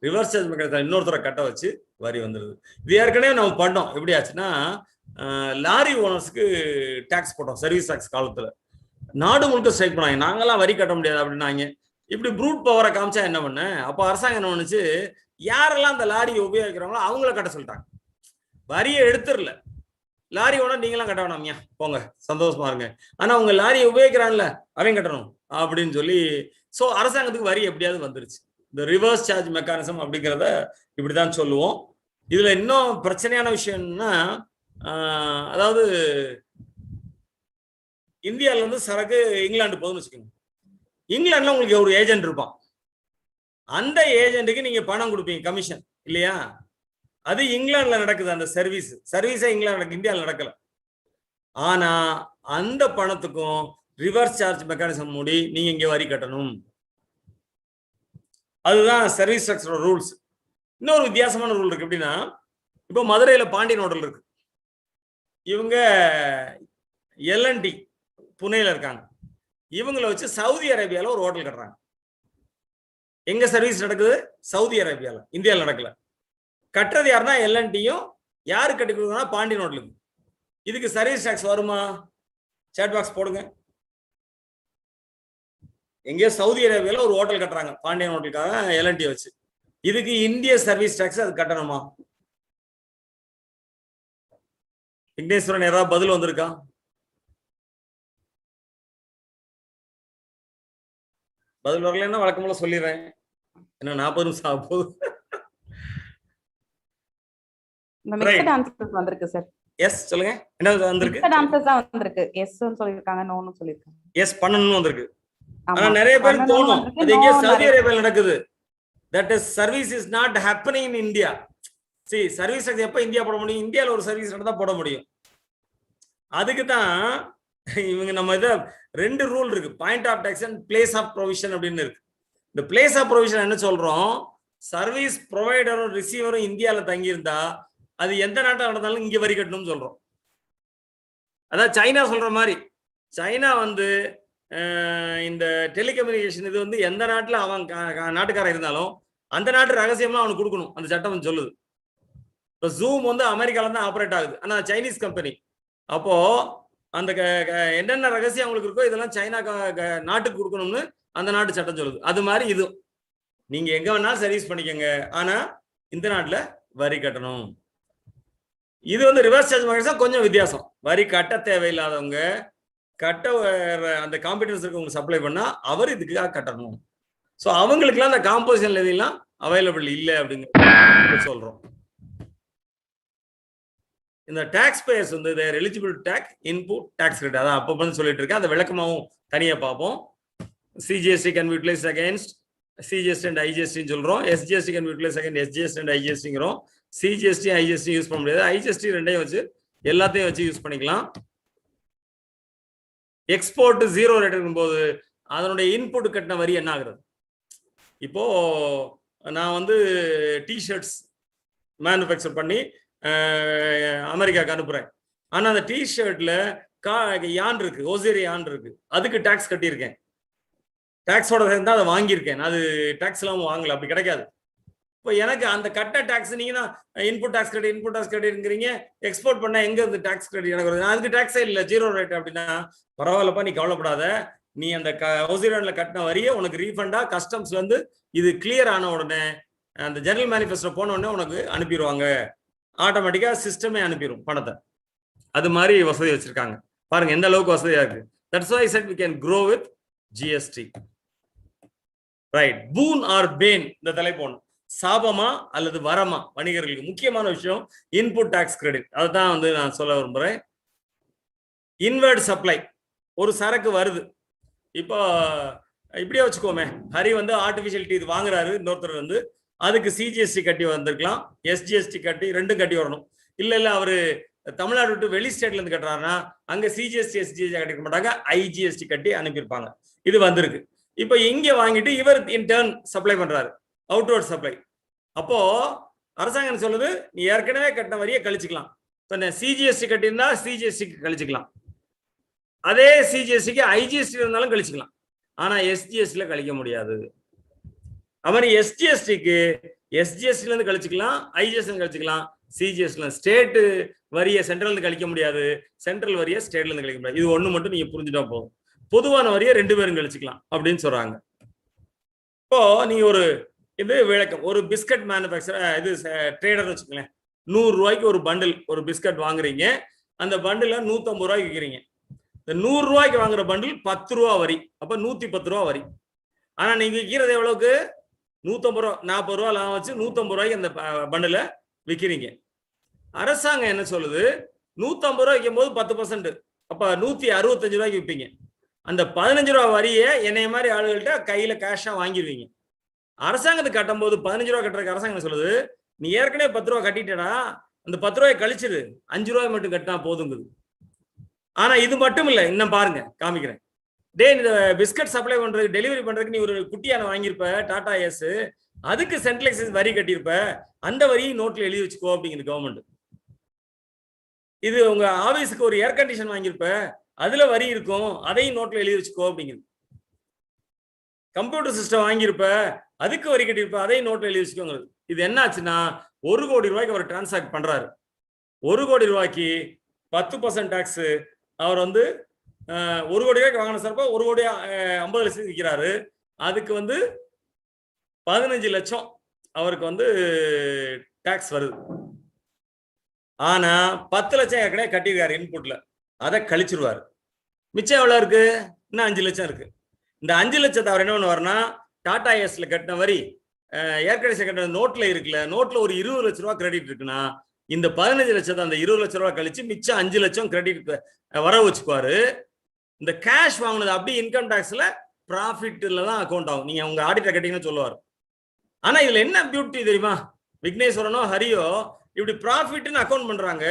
ரிவர்ஸ் சார்ஜ் மெக்கானிசம் இன்னொருத்தரை கட்ட வச்சு வரி வந்துருது. இது ஏற்கனவே நம்ம பண்ணோம். எப்படி ஆச்சுன்னா, லாரி ஓனர்ஸ்க்கு டாக்ஸ் போட்டோம் சர்வீஸ் டாக்ஸ் காலத்துல. நாடு முழுக்க ஸ்ட்ரைக் பண்ணாங்க, நாங்கெல்லாம் வரி கட்ட முடியாது அப்படின்னாங்க. இப்படி ப்ரூட் பவரை காமிச்சா என்ன பண்ண? அப்போ அரசாங்கம் என்ன பண்ணுச்சு, யாரெல்லாம் அந்த லாரியை உபயோகிக்கிறாங்களோ அவங்கள கட்ட சொல்லிட்டாங்க. வரியை எடுத்துடல, லாரி ஓனர் நீங்களாம் கட்ட வேணாமியா, போங்க சந்தோஷமா இருங்க, ஆனா உங்க லாரியை உபயோகிக்கிறான்ல அவன் கட்டணும் அப்படின்னு சொல்லி. ஸோ அரசாங்கத்துக்கு வரி எப்படியாவது வந்துருச்சு. இந்த ரிவர்ஸ் சார்ஜ் மெக்கானிசம் அப்படிங்கிறத இப்படிதான் சொல்லுவோம். இதுல இன்னும் பிரச்சனையான விஷயம் என்னன்னா, அதாவது இந்தியால இருந்து சரக்கு இங்கிலாந்து போகுதுன்னு வச்சுக்கோங்க. இங்கிலாந்துல உங்களுக்கு ஒரு ஏஜென்ட் இருப்பான், அந்த ஏஜென்ட்டுக்கு நீங்க பணம் கொடுப்பீங்க கமிஷன் இல்லையா? அது இங்கிலாந்துல நடக்குது. அந்த சர்வீஸை இங்கிலாந்து நடக்குது, இந்தியாவில் நடக்கல. ஆனா அந்த பணத்துக்கும் ரிவர்ஸ் சார்ஜ் மெக்கானிசம் மூடி நீங்க இங்க வரி கட்டணும். அதுதான் சர்வீஸ் ஸ்ட்ரக்சர் ரூல்ஸ். இன்னொரு வித்தியாசமான ரூல் இருக்கு. எப்படின்னா, இப்போ மதுரையில பாண்டியன் ஹோட்டல் இருக்கு. இவங்க எல்என்டி புனேல இருக்காங்க. இவங்களை வச்சு சவுதி அரேபியால ஒரு ஹோட்டல் கட்டுறாங்க. எங்க சர்வீஸ் நடக்குது? சவுதி அரேபியால, இந்தியாவில் நடக்கல. கட்டுறது யாருன்னா எல்என்டியும். யாரு கட்டி கொடுக்குறா? பாண்டியன் ஹோட்டலுக்கு. இதுக்கு சர்வீஸ் டாக்ஸ் வருமா? சேட் பாக்ஸ் போடுங்க. எங்கேயோ சவுதி அரேபியால ஒரு ஹோட்டல் கட்டுறாங்க, பாண்டியன் ஹோட்டலுக்காக எல்என்டி வச்சு. இதுக்கு இந்திய சர்வீஸ் டாக்ஸ் அது கட்டணுமா? விக்னேஸ்வரன் ஏதாவது பதில் வந்திருக்கா? பதில் வரலன்னா வழக்கம்போல சொல்லிடுறேன். என்ன 40 நிமிஷம் ஆக போகுது. வந்திருக்கு சார். எஸ் சொல்லுங்க. என்ன வந்திருக்கு? வந்திருக்கு. எஸ் சொல்லிருக்காங்க, நோன்னு சொல்லிருக்காங்க. எஸ் பண்ணணும்னு வந்திருக்கு. ஆனா நிறைய பேர் தோணும் அது எங்க சவுதி அரேபியால நடக்குது. That is service is not happening in India. see service எப்ப இந்தியா போட முடியும்? இந்தியால ஒரு சர்வீஸ் நடந்தா போட முடியும். அதுக்கு தான் இவங்க நம்ம இத ரெண்டு ரூல் இருக்கு. Point of tax and place of provision அப்படின்னு இருக்கு. இந்த பிளேஸ் ஆஃப் ப்ரொவிஷன் என்ன சொல்றோம்? சர்வீஸ் ப்ரொவைடரும் ரிசீவரும் இந்தியால தங்கி இருந்தா அது எந்த நாட்டில் நடந்தாலும் இங்க வரி கட்டணும்னு சொல்றோம். அதான் சைனா சொல்ற மாதிரி. சைனா வந்து இந்த டெலிகம்யூனிகேஷன் இது வந்து எந்த நாட்டில் அவன் நாட்டுக்காரன் இருந்தாலும் அந்த நாட்டு ரகசியம்லாம் அவனுக்கு கொடுக்கணும். அந்த சட்டம் சொல்லுது. இப்போ ஜூம் வந்து அமெரிக்கால தான் ஆப்ரேட் ஆகுது, ஆனால் சைனீஸ் கம்பெனி. அப்போ அந்த என்னென்ன ரகசியம் அவங்களுக்கு இருக்கோ இதெல்லாம் சைனா நாட்டுக்கு கொடுக்கணும்னு அந்த நாட்டு சட்டம் சொல்லுது. அது மாதிரி இது நீங்க எங்க வேணாலும் சர்வீஸ் பண்ணிக்கோங்க, ஆனா இந்த நாட்டில் வரி கட்டணும். இது வந்து ரிவர்ஸ் சார்ஜ் மெக்கானிசம் கொஞ்சம் வித்தியாசம். வரி கட்ட தேவையில்லாதவங்க கட்ட அந்த காம்படிட்டர்ஸ் இருக்கவங்க சப்ளை பண்ணா அவர் இதுக்காக கட்டணும். ஸோ அவங்களுக்குலாம் அந்த காம்போசிஷன் லெவிலாம் அவைலபிள் இல்லை அப்படிங்கிற சொல்றோம். இந்த டாக்ஸ் பேயர்ஸ் வந்து their eligible tax input tax credit, அதான் அப்போ வந்து சொல்லிட்டு இருக்கேன். அந்த விளக்கமாகவும் தனியாக பார்ப்போம். CGST can be utilised against CGST and ஐஜிஎஸ்டின்னு சொல்றோம். SGST can be utilised against SGST and ஐஜிஎஸ்டிங்கிறோம். சிஜிஎஸ்டி ஐஜிஎஸ்டி யூஸ் பண்ண முடியாது. ஐஜிஎஸ்டி ரெண்டையும் வச்சு எல்லாத்தையும் வச்சு யூஸ் பண்ணிக்கலாம். எக்ஸ்போர்ட் 0 ரேட் இருக்கும்போது அதனுடைய இன்புட் கட்டின வரி என்ன ஆகுறது? இப்போ நான் வந்து டிஷர்ட்ஸ் மேனுஃபேக்சர் பண்ணி அமெரிக்காவுக்கு அனுப்புறேன். ஆனா அந்த டிஷர்ட்ல யான் இருக்கு, ஓசேரி யான் இருக்கு, அதுக்கு டாக்ஸ் கட்டியிருக்கேன். டாக்ஸோட சேர்ந்து அதை வாங்கியிருக்கேன். அது டாக்ஸ் எல்லாம் வாங்கல, அப்படி கிடைக்காது. இப்போ எனக்கு அந்த கட்ட டாக்ஸ் நீங்க தான் இன்புட் டாக்ஸ் கிரெடிட்ங்கிறீங்க. எக்ஸ்போர்ட் பண்ண எங்க இருந்து டாக்ஸ் கிரெடிட் எனக்கு வருது? அதுக்கு டாக்ஸே இல்லை, 0 ரேட். அப்படின்னா பரவாயில்லப்பா, நீ கவலைப்படாத. நீ அந்த ஓசிரான்ல கட்டின வரியை உனக்கு ரீஃபண்டா கஸ்டம்ஸ் வந்து இது கிளியர் ஆன உடனே அந்த ஜெனரல் மேனிஃபெஸ்டோ போன உடனே உனக்கு அனுப்பிடுவாங்க. ஆட்டோமேட்டிக்கா சிஸ்டமே அனுப்பிடும் பணத்தை. அது மாதிரி வசதி வச்சிருக்காங்க. பாருங்க எந்த அளவுக்கு வசதியா இருக்கு. That's why I said we can grow with GST. Right. Boon or bane இந்த தலைப்போன் சாபமா அல்லது வரமா வணிகர்களுக்கு முக்கியமான விஷயம் இன்புட் டாக்ஸ் கிரெடிட். அதுதான் வந்து நான் சொல்ல விரும்புறேன். இன்வெர்ட் சப்ளை, ஒரு சரக்கு வருது. இப்போ இப்படியே வச்சுக்கோமே, ஹரி வந்து ஆர்டிபிஷியல் டீத் வாங்குறாரு, இன்னொருத்தர் வந்து அதுக்கு சிஜிஎஸ்டி கட்டி வந்திருக்கலாம், எஸ்ஜிஎஸ்டி கட்டி ரெண்டும் கட்டி வரணும். இல்ல அவரு தமிழ்நாடு விட்டு வெளி ஸ்டேட்ல இருந்து கட்டுறாருன்னா அங்க சிஜிஎஸ்டி எஸ்ஜிஎஸ்டி கட்டிக்க மாட்டாங்க, ஐஜிஎஸ்டி கட்டி அனுப்பியிருப்பாங்க. இது வந்திருக்கு. இப்போ இங்க வாங்கிட்டு இவர் இன்டர்ன் சப்ளை பண்றாரு, அவுட்வர்ட் சப்ளை. அப்போ அரசாங்கம் சொல்லுது நீ ஏற்கனவே கட்டின வரியை கழிச்சுக்கலாம். இப்போ சிஜிஎஸ்டி கட்டியிருந்தா சிஜிஎஸ்டிக்கு கழிச்சுக்கலாம், அதே சிஜிஎஸ்டிக்கு ஐஜிஎஸ்டி இருந்தாலும் கழிச்சுக்கலாம். ஆனா எஸ்ஜிஎஸ்டில கழிக்க முடியாது. அவர் எஸ்ஜிஎஸ்டிக்கு எஸ்ஜிஎஸ்டில இருந்து கழிச்சுக்கலாம், ஐஜிஎஸ்டி கழிச்சுக்கலாம். சிஜிஎஸ்டில ஸ்டேட் வரியை சென்ட்ரல் இருந்து கழிக்க முடியாது, சென்ட்ரல் வரியை ஸ்டேட்ல இருந்து கழிக்க முடியாது. இது ஒண்ணு மட்டும் நீங்க புரிஞ்சுட்டா போதும். பொதுவான வரியை 2 பேரும் கழிச்சுக்கலாம் அப்படின்னு சொல்றாங்க. இப்போ நீங்க ஒரு இது விளக்கம், ஒரு பிஸ்கட் மேனுஃபேக்சர் இது ட்ரேடர் வச்சுக்கோங்களேன், 100 ரூபாய்க்கு ஒரு பண்டில் ஒரு பிஸ்கட் வாங்குறீங்க. அந்த பண்டில் 150 ரூபாய்க்கு விற்கிறீங்க. இந்த 100 ரூபாய்க்கு வாங்குற பண்டில் 10 ரூபா வரி, அப்ப 110 ரூபா வரி. ஆனா நீங்க விற்கிறது எவ்வளவுக்கு? 150 ரூபா, 40 ரூபா லாபம் வச்சு 150 ரூபாய்க்கு அந்த பண்டில விற்கிறீங்க. அரசாங்கம் என்ன சொல்லுது? 150 ரூபாய் விற்கும் போது 10%, அப்ப 165 ரூபாய்க்கு விற்பீங்க. அந்த 15 ரூபா வரியை என்னைய மாதிரி ஆளுகள்கிட்ட கையில கேஷா வாங்கிடுவீங்க. அரசாங்கத்துக்கு கட்டும் போது 15 ரூபா கட்டுறதுக்கு அரசாங்கம் என்ன சொல்லுது? நீ ஏற்கனவே 10 ரூபா கட்டிட்டடா, அந்த 10 ரூபாய் கழிச்சிரு, 5 ரூபாய் மட்டும் கட்டினா போதுங்குது. ஆனா இது மட்டும் இல்லை, இன்னும் பாருங்க காமிக்கிறேன். இந்த பிஸ்கட் சப்ளை பண்றதுக்கு டெலிவரி பண்றதுக்கு நீ ஒரு குட்டியான வாங்கியிருப்ப டாடா எஸ், அதுக்கு சென்ட்ரல் எக்ஸைஸ் வரி கட்டியிருப்ப, அந்த வரியை நோட்ல எழுதி வச்சுக்கோ அப்படிங்குது கவர்மெண்ட். இது உங்க ஆபீஸுக்கு ஒரு ஏர் கண்டிஷன் வாங்கியிருப்ப, அதுல வரி இருக்கும், அதையும் நோட்ல எழுதி வச்சுக்கோ அப்படிங்குது. கம்ப்யூட்டர் சிஸ்டம் வாங்கியிருப்ப, அதுக்கு வரி கட்டியிருப்ப, அதையும் நோட்ல எழுதி வச்சுக்கோங்க. இது என்ன ஆச்சுன்னா 1 கோடி ரூபாய்க்கு அவர் டிரான்சாக்ட் பண்றாரு. 1 கோடி ரூபாய்க்கு 10% டாக்ஸ். அவர் வந்து 1 கோடி ரூபாய்க்கு வாங்கின சார்பா 1 கோடி 50 லட்சம் விற்கிறாரு. அதுக்கு வந்து 15 லட்சம் அவருக்கு வந்து டாக்ஸ் வருது. ஆனா 10 லட்சம் ஏற்கனவே கட்டியிருக்காரு இன்புட்ல, அதை கழிச்சிருவாரு. மிச்சம் எவ்வளவு இருக்கு? இன்னும் 5 லட்சம் இருக்கு. இந்த 5 லட்சத்தை அவர் என்ன பண்ணுவாருன்னா, டாடா எஸ்ல கட்டின வரி, ஏற்கனவே கட்டின நோட்ல இருக்குல்ல, நோட்ல ஒரு 20 லட்ச ரூபாய் கிரெடிட் இருக்குன்னா, இந்த 15 லட்சத்தை அந்த 20 லட்ச ரூபாய் கழிச்சு மிச்சம் 5 லட்சம் கிரெடிட் வர வச்சுக்குவாரு. இந்த கேஷ் வாங்கினது அப்படி இன்கம் டாக்ஸ்ல ப்ராஃபிட்ல தான் அக்கௌண்ட் ஆகும். நீங்க உங்க ஆடிட்டர் கேட்டீங்கன்னு சொல்லுவார். ஆனா இதுல என்ன பியூட்டி தெரியுமா, விக்னேஸ்வரனோ ஹரியோ இப்படி ப்ராஃபிட்னு அக்கௌண்ட் பண்றாங்க,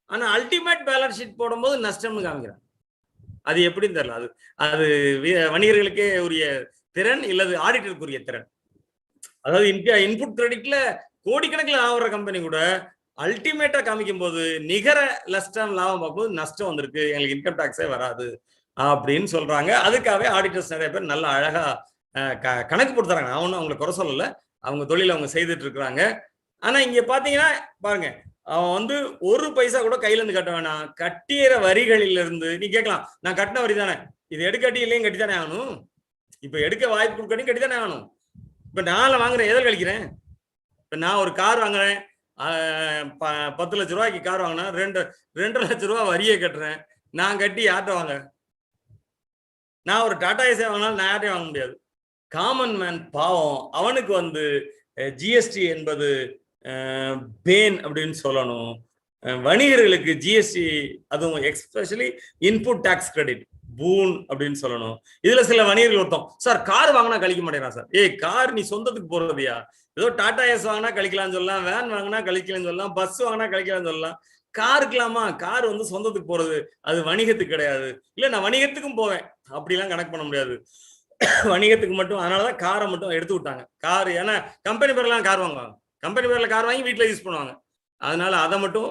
ஆனா அல்டிமேட் பேலன்ஸ் ஷீட் போடும்போது நஷ்டம்னு காமிக்கிறாங்க. அது எப்படின்னு தெரியல. அது வணிகர்களுக்கே உரிய திறன் இல்லது ஆடிட்டருக்குரிய திறன். அதாவது இன்புட் கிரெடிட்ல கோடிக்கணக்கில் ஆகிற கம்பெனி கூட அல்டிமேட்டா காமிக்கும் போது நிகர நஷ்டம் லாபம் பார்க்கும்போது நஷ்டம் வந்திருக்கு, எங்களுக்கு இன்கம் டாக்ஸே வராது அப்படின்னு சொல்றாங்க. அதுக்காகவே ஆடிட்டர்ஸ் நிறைய பேர் நல்ல அழகா கணக்கு போட்டுறாங்க. அவனும் அவங்களை குறை சொல்லல, அவங்க தொழில் அவங்க செய்துட்டு இருக்கிறாங்க. ஆனா இங்க பாத்தீங்கன்னா பாருங்க, அவன் வந்து 1 பைசா கூட கையில இருந்து கட்ட வேணாம், கட்டிற வரிகளில் இருந்து. நீ கேட்கலாம், நான் கட்டின வரி தானே, இது எடுக்கட்டி இல்லையும் கட்டித்தானே ஆகணும். இப்ப எடுக்க வாய்ப்பு கொடுக்கணும், கட்டித்தானே ஆகணும். இப்ப நான் வாங்குறேன், எதில் கழிக்கிறேன்? இப்ப நான் ஒரு கார் வாங்குறேன், 10 லட்ச ரூபாய்க்கு கார் வாங்கினா 2 லட்ச ரூபாய் வரியை கட்டுறேன். நான் கட்டி யார்கிட்ட வாங்க? நான் ஒரு டாடா ஏசி வாங்கினாலும் நான் யார்ட்டையும் வாங்க முடியாது. காமன் மேன் பாவம், அவனுக்கு வந்து ஜிஎஸ்டி என்பது பேன் அப்படின்னு சொல்லணும். வணிகர்களுக்கு ஜிஎஸ்டி, அதுவும் எஸ்பெஷலி இன்புட் டாக்ஸ் கிரெடிட் பூன் அப்படின்னு சொல்லணும். இதுல சில வணிகர்கள் ஒருத்தம், சார் கார் வாங்கினா கழிக்க மாட்டேங்கிறான் சார். ஏய், கார் நீ சொந்தத்துக்கு போறதுயா? ஏதோ டாடா ஏஸ் வாங்கினா கழிக்கலாம்னு சொல்லலாம், வேன் வாங்கினா கழிக்கலாம்னு சொல்லலாம், பஸ் வாங்கினா கழிக்கலாம்னு சொல்லலாம். காருக்கலாமா? கார் வந்து சொந்தத்துக்கு போறது, அது வணிகத்துக்கு கிடையாது. இல்ல நான் வணிகத்துக்கும் போவேன், அப்படிலாம் கணக்கு பண்ண முடியாது, வணிகத்துக்கு மட்டும். அதனாலதான் காரை மட்டும் எடுத்து விட்டாங்க. கார் ஏன்னா கம்பெனி பேர்லாம் கார் வாங்குவாங்க, கம்பெனி பேர்ல கார் வாங்கி வீட்டில் யூஸ் பண்ணுவாங்க. அதனால அதை மட்டும்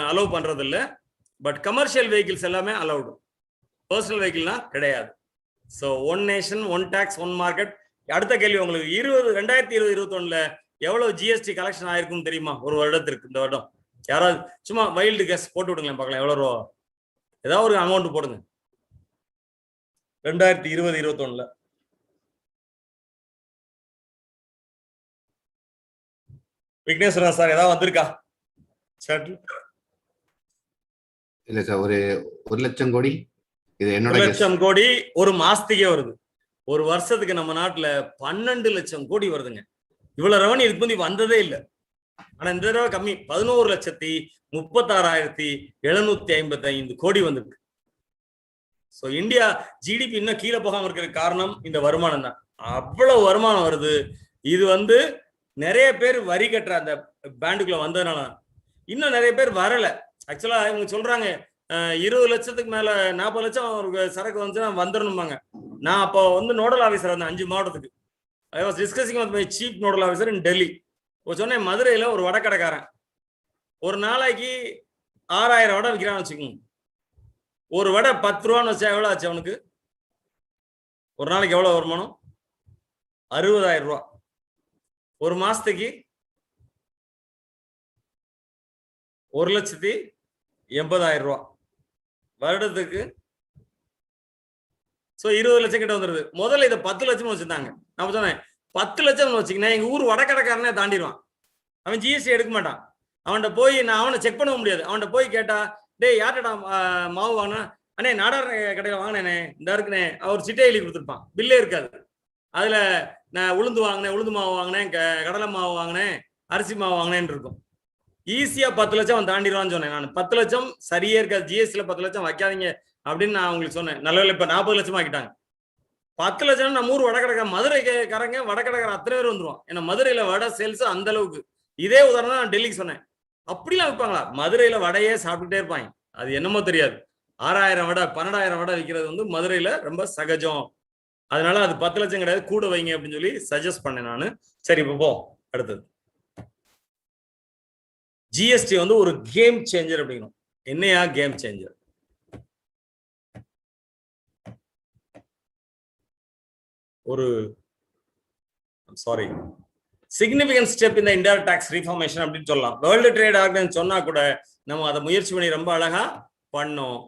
அலோவ் பண்றது இல்லை. பட் கமர்ஷியல் வெஹிக்கிள்ஸ் எல்லாமே அலௌடு, பர்சனல் வெஹிக்கிள்லாம் கிடையாது. So one nation one tax one market. அடுத்த கேள்வி உங்களுக்கு, 2020-21 எவ்வளவு ஜிஎஸ்டி கலெக்ஷன் ஆயிருக்கும் தெரியுமா ஒரு வருடத்திற்கு? இந்த வருடம் யாராவது சும்மா வைல்டு கெஸ் போட்டு விடுங்களேன் பார்க்கலாம், எவ்வளவு ரூபா? ஏதாவது ஒரு அமௌண்ட் போடுங்க. 2020-21 விக்னேஸ்வரன் சார் ஏதாவது வந்திருக்கா? இல்ல சார், ஒரு 1 லட்சம் கோடி. இது என்னோட 1 லட்சம் கோடி ஒரு மாசத்துக்கே வருது. ஒரு வருஷத்துக்கு நம்ம நாட்டுல 12 லட்சம் கோடி வருதுங்க. இவ்வளவு ரெவன்யூ இதுக்கு முந்தி வந்ததே இல்லை. ஆனா இந்த தடவை கம்மி, 11,36,755 கோடி வந்திருக்கு. ஸோ இந்தியா ஜிடிபி இன்னும் கீழே போகாம இருக்கிற காரணம் இந்த வருமானம் தான். அவ்வளவு வருமானம் வருது. இது வந்து நிறைய பேர் வரி கட்டுற அந்த பேண்டுக்குள்ள வந்ததுனால, இன்னும் நிறைய பேர் வரல. ஆக்சுவலா இவங்க சொல்றாங்க 20 லட்சத்துக்கு மேல 40 லட்சம் ஒரு சரக்கு வந்துச்சுன்னா வந்துடணுமாங்க. நான் அப்போ வந்து நோடல் ஆஃபீஸர் இருந்தேன் 5 மாவட்டத்துக்கு. I was discussing with my chief nodal officer இன் டெல்லி. சொன்னேன், மதுரையில ஒரு வடக்கடைக்காரன் ஒரு நாளைக்கு 6000 வடை விற்கிறான்னு வச்சுக்கோங்க. ஒரு வடை 10 ரூபான்னு வச்சா எவ்வளவு ஆச்சு அவனுக்கு? ஒரு நாளைக்கு எவ்வளவு வருமானம்? 60,000 ரூபாய். ஒரு மாசத்துக்கு 1,80,000 ரூபாய். வருடத்துக்கு 20 லட்சம் கிட்ட வந்துருது. முதல்ல இதை 10 லட்சம் வச்சிருந்தாங்க. நான் சொன்னேன் 10 லட்சம் வச்சுக்கினா எங்க ஊர் வடக்கடைக்காரனே தாண்டிடுவான். அவன் ஜிஎஸ்டி எடுக்க மாட்டான். அவன்கிட்ட போய் நான் அவனை செக் பண்ண முடியாது. அவன்கிட்ட போய் கேட்டா, டேய் யார்டா மாவு வாங்கினா? அண்ணே நாடார் கடையில் வாங்கினேனே, இந்த இருக்குனே. அவர் சிட்டை எழுதி கொடுத்துருப்பான், பில்லே இருக்காது. அதுல நான் உளுந்து வாங்கினேன், உளுந்து மாவு வாங்கினேன், கடலை மாவு வாங்கினேன், அரிசி மாவு வாங்கினேன்னு இருக்கும். ஈஸியா 10 லட்சம் அவன் தாண்டிடுவான்னு சொன்னேன். நான் 10 லட்சம் சரியே இருக்காது, ஜிஎஸ்டில 10 லட்சம் வைக்காதீங்க அப்படின்னு நான் உங்களுக்கு சொன்னேன். நல்ல வேலை இப்ப 40 லட்சம் ஆக்கிட்டாங்க. 10 லட்சம் நம்ம ஊர் வடக்கடை மதுரைக்காரங்க வடக்கடைக்கார அத்தனை பேர் வந்துருவான். ஏன்னா மதுரையில வடை சேல்ஸ் அந்த அளவுக்கு. இதே உதாரணம் நான் டெல்லிக்கு சொன்னேன். அப்படிலாம் வைப்பாங்களா? மதுரையில வடையே சாப்பிட்டுட்டே இருப்பாங்க. அது என்னமோ தெரியாது. 6000 வடை 12000 வடை விற்கிறது வந்து மதுரையில ரொம்ப சகஜம். அதனால அது 10 லட்சம் கிடையாது, கூட வைங்க அப்படின்னு சொல்லி சஜஸ்ட் பண்ணேன் நான். சரி, இப்போ போ அடுத்தது. ஜிஎஸ்டி வந்து ஒரு கேம் சேஞ்சர் அப்படிங்கணும். என்னையா கேம் சேஞ்சர்? ஒரு சாரி சிக்னிபிகன்ட் ஸ்டெப் இந்த இன்டைரக்ட் டாக்ஸ் ரீஃபார்மேஷன் அப்படின்னு சொல்லலாம். வேர்ல்டு ட்ரேட் ஆர்கனைசேஷன் சொன்னா கூட நம்ம அதை முயற்சி பண்ணி ரொம்ப அழகா பண்ணோம்.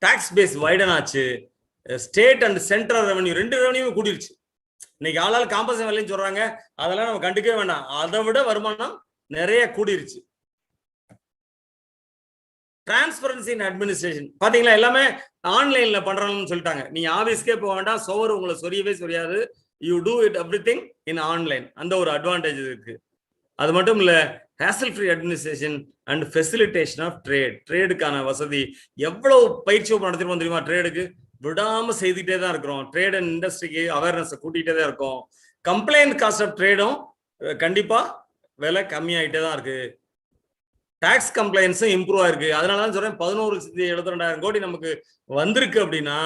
டாக்ஸ் பேஸ் வைடன் ஆச்சு. State and central revenue 2 revenue கூடிருச்சு. இன்னைக்கு ஆளால் காம்பன்சேஷன் வரலன்னு சொல்றாங்க, அதெல்லாம் நம்ம கண்டுக்கவே வேண்டாம். அதை விட வருமானம் நிறைய கூடிருச்சு. டிரான்ஸ்பரன்சி இன் அட்மினிஸ்ட்ரேஷன் பாத்தீங்களா, எல்லாமே ஆன்லைன்ல பண்றாங்கன்னு சொல்லிட்டாங்க. நீங்க ஆபீஸ்க்கே போக வேண்டாம், சோறு உங்களை சொரியவே சொரியாது. You do it everything in online. அந்த ஒரு அட்வான்டேஜ் இருக்கு. அது மட்டும் இல்ல, hassle free administration and facilitation of trade. ட்ரேடுக்கான வசதி எவ்வளவு பயிற்சி நடத்திருப்போம் தெரியுமா? ட்ரேடுக்கு விடாம செய்துட்டே தான் இருக்கிறோம். ட்ரேட் அண்ட் இண்டஸ்ட்ரிக்கு அவேர்னஸ் கூட்டிகிட்டே தான் இருக்கும். கம்ப்ளைண்ட் காஸ்ட் ஆஃப் ட்ரேடும் கண்டிப்பா விலை கம்மியாயிட்டே தான் இருக்கு. டாக்ஸ் கம்ப்ளைன்ஸும் இம்ப்ரூவ் ஆயிருக்கு. அதனாலதான் சொல்றேன் 11,72,000 கோடி நமக்கு வந்திருக்கு அப்படின்னா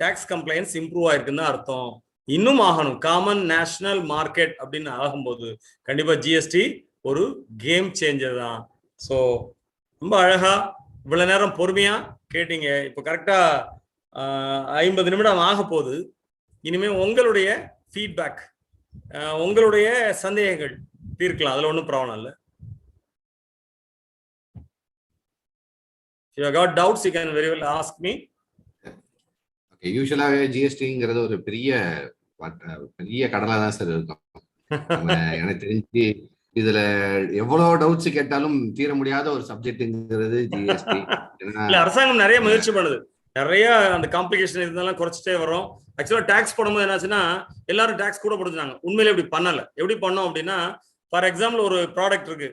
டாக்ஸ் கம்ப்ளைன்ஸ் இம்ப்ரூவ் ஆயிருக்குன்னு தான் அர்த்தம். இன்னும் ஆகணும். காமன் நேஷனல் மார்க்கெட் அப்படின்னு ஆகும்போது கண்டிப்பா ஜிஎஸ்டி ஒரு கேம் சேஞ்சர் தான். ஸோ ரொம்ப அழகா இவ்வளவு நேரம் பொறுமையா கேட்டீங்க. இப்போ கரெக்டா 50 நிமிடம் ஆக போகுது. இனிமே உங்களுடைய ஃபீட்பேக், உங்களுடைய சந்தேகங்கள் தீர்க்கலாம். அதுல ஒன்றும் ப்ராப்ளம் இல்லை. If you have got doubts, you can very well ask me. Okay, யூசுவலாவே ஜிஎஸ்டிங்கிறது ஒரு பெரிய கடலா தான் சார் இருக்கும். எனக்கு தெரிஞ்சு இதுல எவ்வளவு டவுட்ஸ் கேட்டாலும் தீர முடியாத ஒரு சப்ஜெக்ட்ங்கிறது ஜிஎஸ்டி. அரசாங்கம் நிறைய முயற்சி பண்ணுது. நிறைய அந்த காம்ப்ளிகேஷன் இதெல்லாம் குறைச்சிட்டே வரும். ஆக்சுவலா டாக்ஸ் போடும்போது என்னாச்சுன்னா எல்லாரும் டாக்ஸ் கூட போடுறாங்க. உண்மையிலே இப்படி பண்ணல. எப்படி பண்ணோம் அப்படின்னா, ஃபார் எக்ஸாம்பிள் ஒரு ப்ராடக்ட் இருக்கு,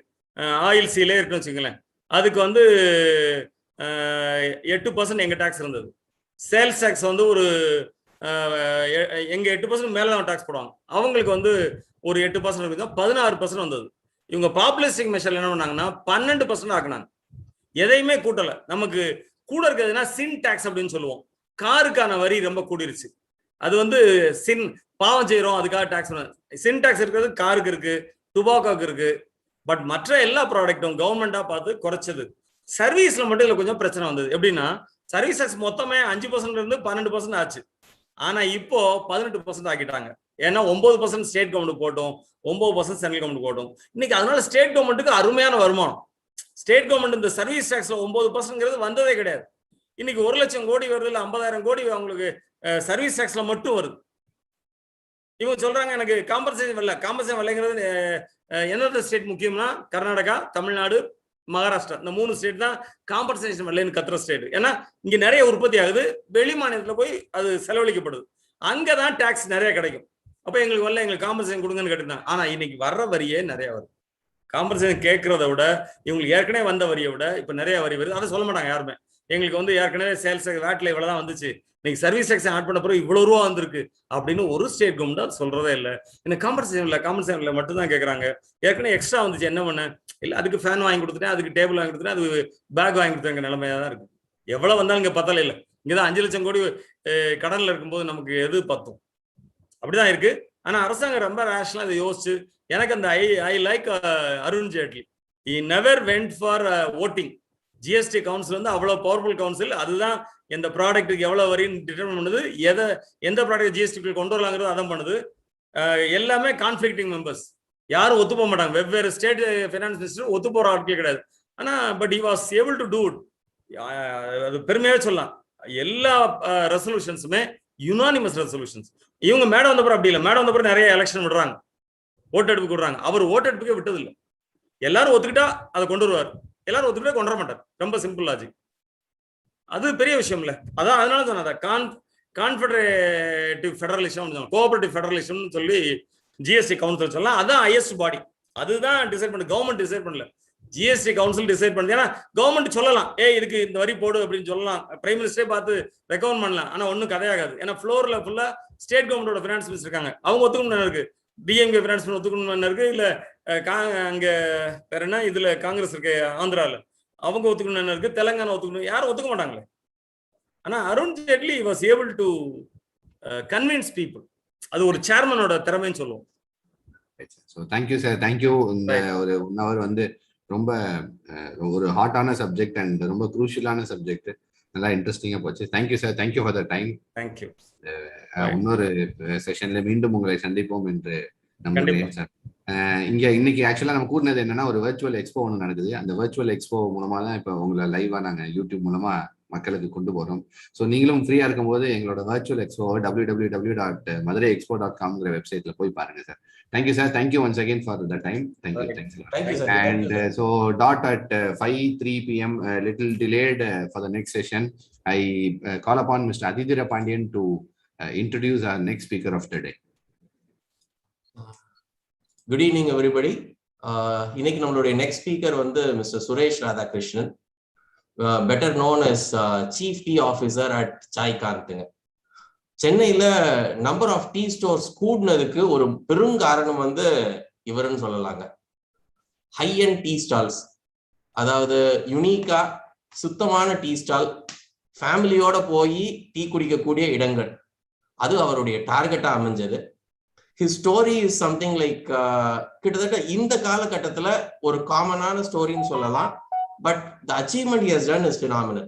ஆயில் சீலே இருக்குன்னு வச்சுங்களேன். அதுக்கு வந்து 8% எங்க டாக்ஸ் இருந்தது. சேல்ஸ் டாக்ஸ் வந்து ஒரு எங்க 8% மேல தான் டாக்ஸ் போடுவாங்க. அவங்களுக்கு வந்து ஒரு 8% இருக்கு, 16% வந்தது. இவங்க பாப்புலேஷன் மெஷர்ல என்ன பண்ணாங்கன்னா 12% ஆக்குனாங்க. எதையுமே கூட்டல. நமக்கு கூட இருக்கிறதுனா சின் டாக்ஸ் அப்படின்னு சொல்லுவோம். காருக்கான வரி ரொம்ப கூடிருச்சு. அது வந்து சின் பாவம் செய்யறோம் அதுக்காக டாக்ஸ். சின் டாக்ஸ் இருக்கிறது காருக்கு இருக்கு, டுபாக்கோக்கு இருக்கு. பட் மற்ற எல்லா ப்ராடக்டும் கவர்மெண்டா பார்த்து குறைச்சது. சர்வீஸ்ல மட்டும் இதுல கொஞ்சம் பிரச்சனை வந்தது. எப்படின்னா சர்வீஸ் டாக்ஸ் மொத்தமே 5% இருந்து 12% ஆச்சு. ஆனா இப்போ 18% ஆக்கிட்டாங்க. ஏன்னா 9% ஸ்டேட் கவர்மெண்ட் போட்டோம், 9% சென்ட்ரல் கவர்மெண்ட் போட்டோம். இன்னைக்கு அதனால ஸ்டேட் கவர்மெண்ட்டுக்கு அருமையான வருமானம். ஸ்டேட் கவர்மெண்ட் இந்த சர்வீஸ் டாக்ஸ்ல 9% வந்ததே கிடையாது. இன்னைக்கு 1 லட்சம் கோடி வருது, இல்ல 50,000 கோடி அவங்களுக்கு சர்வீஸ் டாக்ஸ்ல மட்டும் வருது. இவங்க சொல்றாங்க எனக்கு காம்பன்சேஷன் வரல. காம்பன்சேஷன் வரலைங்கிறது எந்தெந்த ஸ்டேட் முக்கியம்னா கர்நாடகா, தமிழ்நாடு, மகாராஷ்டிரா, இந்த 3 ஸ்டேட் தான் காம்பன்சேஷன் வரலன்னு கத்துற ஸ்டேட். ஏன்னா இங்க நிறைய உற்பத்தி ஆகுது, வெளி மாநிலத்துல போய் அது செலவழிக்கப்படுது. அங்கதான் டாக்ஸ் நிறைய கிடைக்கும். அப்ப எங்களுக்கு வரல, எங்களுக்கு காம்பன்சேஷன் கொடுங்கன்னு கேட்டுருந்தாங்க. ஆனா இன்னைக்கு வர்ற வரியே நிறைய வருது. காம்பன்சேஷன் கேட்கறத விட இவங்களுக்கு ஏற்கனவே வந்த வரியை விட இப்ப நிறைய வரி வருது. அதை சொல்ல மாட்டாங்க யாருமே. எங்களுக்கு வந்து ஏற்கனவே சேல்ஸ் வேட்ல இவ்வளவுதான் வந்துச்சு, இன்னைக்கு சர்வீஸ் டாக்ஸ் ஆட் பண்ண பிறகு இவ்வளவு ரூபா வந்திருக்கு அப்படின்னு ஒரு ஸ்டேட் கவர்மெண்ட் சொல்றதே இல்லை. எனக்கு காம்பன்சேஷன்ல மட்டும் தான் கேட்கறாங்க. ஏற்கனவே எக்ஸ்ட்ரா வந்துச்சு, என்ன பண்ண இல்ல, அதுக்கு ஃபேன் வாங்கி கொடுத்துட்டேன், அதுக்கு டேபிள் வாங்கி கொடுத்துட்டேன், அது பேக் வாங்கி கொடுத்தேன் நிலைமையா தான் இருக்கு. எவ்வளவு வந்தாலும் இங்க பத்தல இல்லை. இங்கதான் 5 லட்சம் கோடி கடன்ல இருக்கும்போது நமக்கு எது பத்தும்? அப்படிதான் இருக்கு. ஆனா அரசாங்கம் ரொம்ப ரேஷனலா இதை யோசிச்சு, எனக்கு அந்த I like Arun Jaitley. he never went for voting. GST council வந்து அவ்வளவு பவர்ஃபுல் கவுன்சில். அதுதான் எந்த ப்ராடக்ட்டுக்கு எவ்வளவு வரின்னு டிட்டர்மின் பண்ணுது, எந்த ப்ராடக்ட் ஜிஎஸ்டி கொண்டு வரலாங்கிறது அதான் பண்ணுது. எல்லாமே கான்ஃபிளிக்டிங் மெம்பர்ஸ், யாரும் ஒத்து போக மாட்டாங்க. வெவ்வேறு ஸ்டேட் ஃபைனான்ஸ் மினிஸ்டர் ஒத்து போற ஆட்கள் கிடையாது. ஆனா but he was able to do it. அது பெருமையாவே சொல்லலாம். எல்லா ரெசல்யூஷன்ஸுமே யுனானிமஸ் ரெசல்யூஷன்ஸ். இவங்க மேடம் வந்த பிறகு அப்படி இல்லை. மேடம் வந்த பிறகு நிறைய எலெக்ஷன் விடுறாங்க, ஓட்டெடுப்பு விடுறாங்க. அவர் ஓட்டெடுப்புக்கே விட்டது இல்லை. எல்லாரும் ஒத்துக்கிட்டா அதை கொண்டு வருவார், எல்லாரும் ஒத்துக்கிட்டா கொண்டு வர மாட்டார். ரொம்ப சிம்பிள் லாஜிக். அது பெரிய விஷயம் இல்லை. அதான் அதனால சொன்னேன் கான்ஃபெடரேட்டிவ் ஃபெடரலிசம், கோஆபரேட்டிவ் ஃபெடரலிசம் சொல்லி ஜிஎஸ்டி கவுன்சில் சொல்லலாம். அதான் ஹையஸ்ட் பாடி. அதுதான் டிசைட் பண்ணு, கவர்மெண்ட் டிசைட் பண்ணல, ஜிஎஸ்டி கவுன்சில் டிசைட் பண்ணுது. ஏன்னா கவர்மெண்ட் சொல்லலாம், இதுக்கு இந்த வரி போடு அப்படின்னு சொல்லலாம், பிரைம் மினிஸ்டரே பார்த்து ரெக்கமெண்ட் பண்ணலாம். ஆனா ஒன்றும் கதையாகாது. ஏன்னா ஃப்ளோர்ல ஃபுல்லா ஸ்டேட் கவர்மெண்டோட ஃபினான்ஸ் மினிஸ்டர் இருக்காங்க, அவங்க ஒத்துக்கணும் இருக்கு. டிஎம்கே ஃபினான்ஸ் மினிஸ்டர் ஒத்துக்கணும் இருக்கு, இல்ல அங்க வேற என்ன இதுல காங்கிரஸ் இருக்கு ஆந்திரால, அவங்க ஒத்துக்கணும் இருக்கு, தெலங்கானா ஒத்துக்கணும், யாரும் ஒத்துக்க மாட்டாங்களே. ஆனா Arun Jaitley was able to convince people. அது ஒரு சேர்மனோட திறமைன்னு சொல்லுவோம். So thank you sir, thank you. இந்த ஒரு 1 hour வந்து ரொம்ப ஒரு ஹாட்டான சப்ஜெக்ட் அண்ட் ரொம்ப குரூஷியலான சப்ஜெக்ட், நல்லா இன்ட்ரெஸ்டிங்கா போச்சு. Thank you sir, thank you for the time. Thank you. இன்னொரு செஷன்ல மீண்டும் உங்களை சந்திப்போம் என்று நம்புகிறேன் சார். இங்க இன்னைக்கு ஆக்சுவலா நம்ம கூறினது என்னன்னா, ஒரு வெர்ச்சுவல் எக்ஸ்போ ஒன்று நடக்குது. அந்த வெர்ச்சுவல் எக்ஸ்போ மூலமா தான் இப்போ உங்களை லைவா நாங்க யூடியூப் மூலமா மக்களுக்கு கொண்டு போறோம். ஸோ நீங்களும் ஃப்ரீயா இருக்கும்போது எங்களோட வெர்ச்சுவல் எக்ஸ்போ www.madurai.expo.com வெப்சைட்ல போய் பாருங்க sir. Thank you sir, thank you once again for the time. Thank you. And so dot at 5:03 PM, little delayed for the next session, I call upon Mr. Aditya Pandian to introduce our next speaker of the day. Good evening, everybody. இன்னைக்கு நம்மளுடைய next speaker வந்து mister Suresh Radhakrishnan, better known as chief tea officer at Chai கார்த்துங்க. சென்னையில number of tea stores கூடுனதுக்கு ஒரு பெருங்காரணம் வந்து இவருன்னு சொல்லலாங்க. ஹை அண்ட் டீ ஸ்டால்ஸ், அதாவது யுனிக்கா சுத்தமான டீ ஸ்டால், ஃபேமிலியோட போய் டீ குடிக்கக்கூடிய இடங்கள், அது அவருடைய டார்கெட்டா அமைஞ்சது. His story is something like கிட்டத்தட்ட இந்த காலகட்டத்தில் ஒரு காமனான ஸ்டோரின்னு சொல்லலாம். But the achievement he has ton is phenomenal.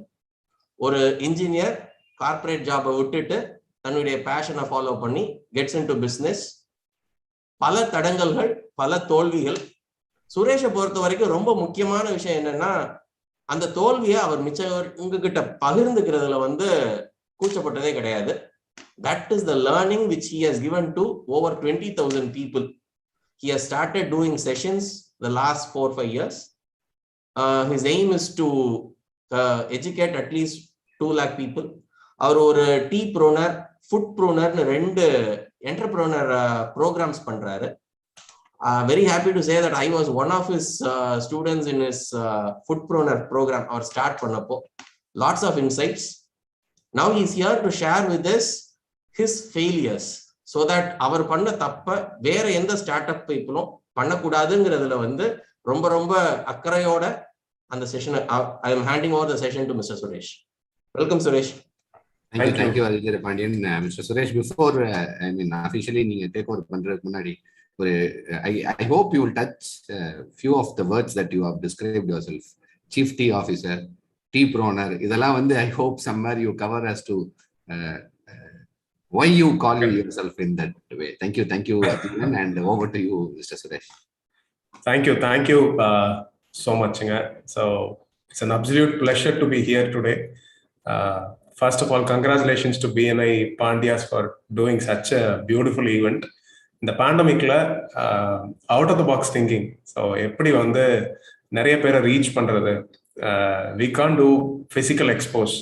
ஒரு இன்ஜினியர் கார்பரேட் ஜாபை விட்டுட்டு தன்னுடைய பேஷனை ஃபாலோ பண்ணி கெட்ஸ் இன் டு பிஸ்னஸ். பல தடங்கல்கள், பல தோல்விகள். சுரேஷை பொறுத்த வரைக்கும் ரொம்ப முக்கியமான விஷயம் என்னன்னா, அந்த தோல்வியை அவர் உங்ககிட்ட பகிர்ந்துக்கிறதுல வந்து கூச்சப்பட்டதே கிடையாது. That is the learning which he has given to over 20,000 people. He has started doing sessions the last 4-5 years. His aim is to educate at least 2 lakh people. அவர் ஒரு டீ ப்ரோனர், ஃபுட் ப்ரோனர்னு 2 என்டர்பிரோனர் ப்ரோக்ராம்ஸ் பண்றாரு. Very happy to say that I was one of his students in his food proner program. Our start பண்ணப்போ lots of insights. Now he is here to share with us his failures, so that அவர் பண்ண தப்ப வேற எந்த start up பீப்புளும் பண்ணக்கூடாதுங்கிறதுல வந்து ரொம்ப ரொம்ப அக்கறையோட அந்த செஷனை I am handing over the session to Mr. Suresh. Welcome, Suresh. Thank you Aditya Pandian. Mr. Suresh, before officially நீங்க டேக் ஓவர் பண்றதுக்கு முன்னாடி I hope you will touch few of the words that you have described yourself. Chief tea officer, tea proner, இதெல்லாம் வந்து I hope somewhere you cover as to why you call yourself in that way. Thank you Aditya, and over to you, Mr. Suresh. Thank you so much. So it's an absolute pleasure to be here today. First of all, congratulations to BNI Pandyas for doing such a beautiful event. இந்த பேண்டமிக்ல out of the box thinking, so எப்படி வந்து நிறைய பேரை reach பண்றது, we can't do physical expos,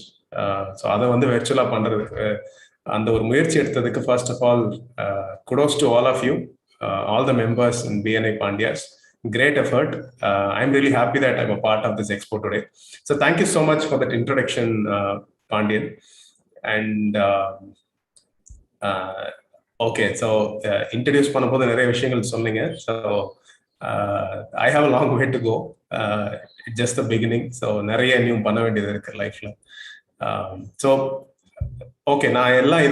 so அதை வந்து வெர்ச்சுவலா பண்றதுக்கு அந்த ஒரு முயற்சி எடுத்ததுக்கு first of all kudos to all of you, all the members in BNI Pandyas. Great effort. I'm really happy that I'm a part of this expo today. So thank you so much for that introduction, Pandian. And okay, so introduce பண்ணும்போது நிறைய விஷயங்கள் சொன்னீங்க. So I have a long way to go. It's just the beginning. So நிறைய இன்னும் பண்ண வேண்டியது இருக்கு லைஃப்ல. So ஓகே, நான் இதெல்லாம்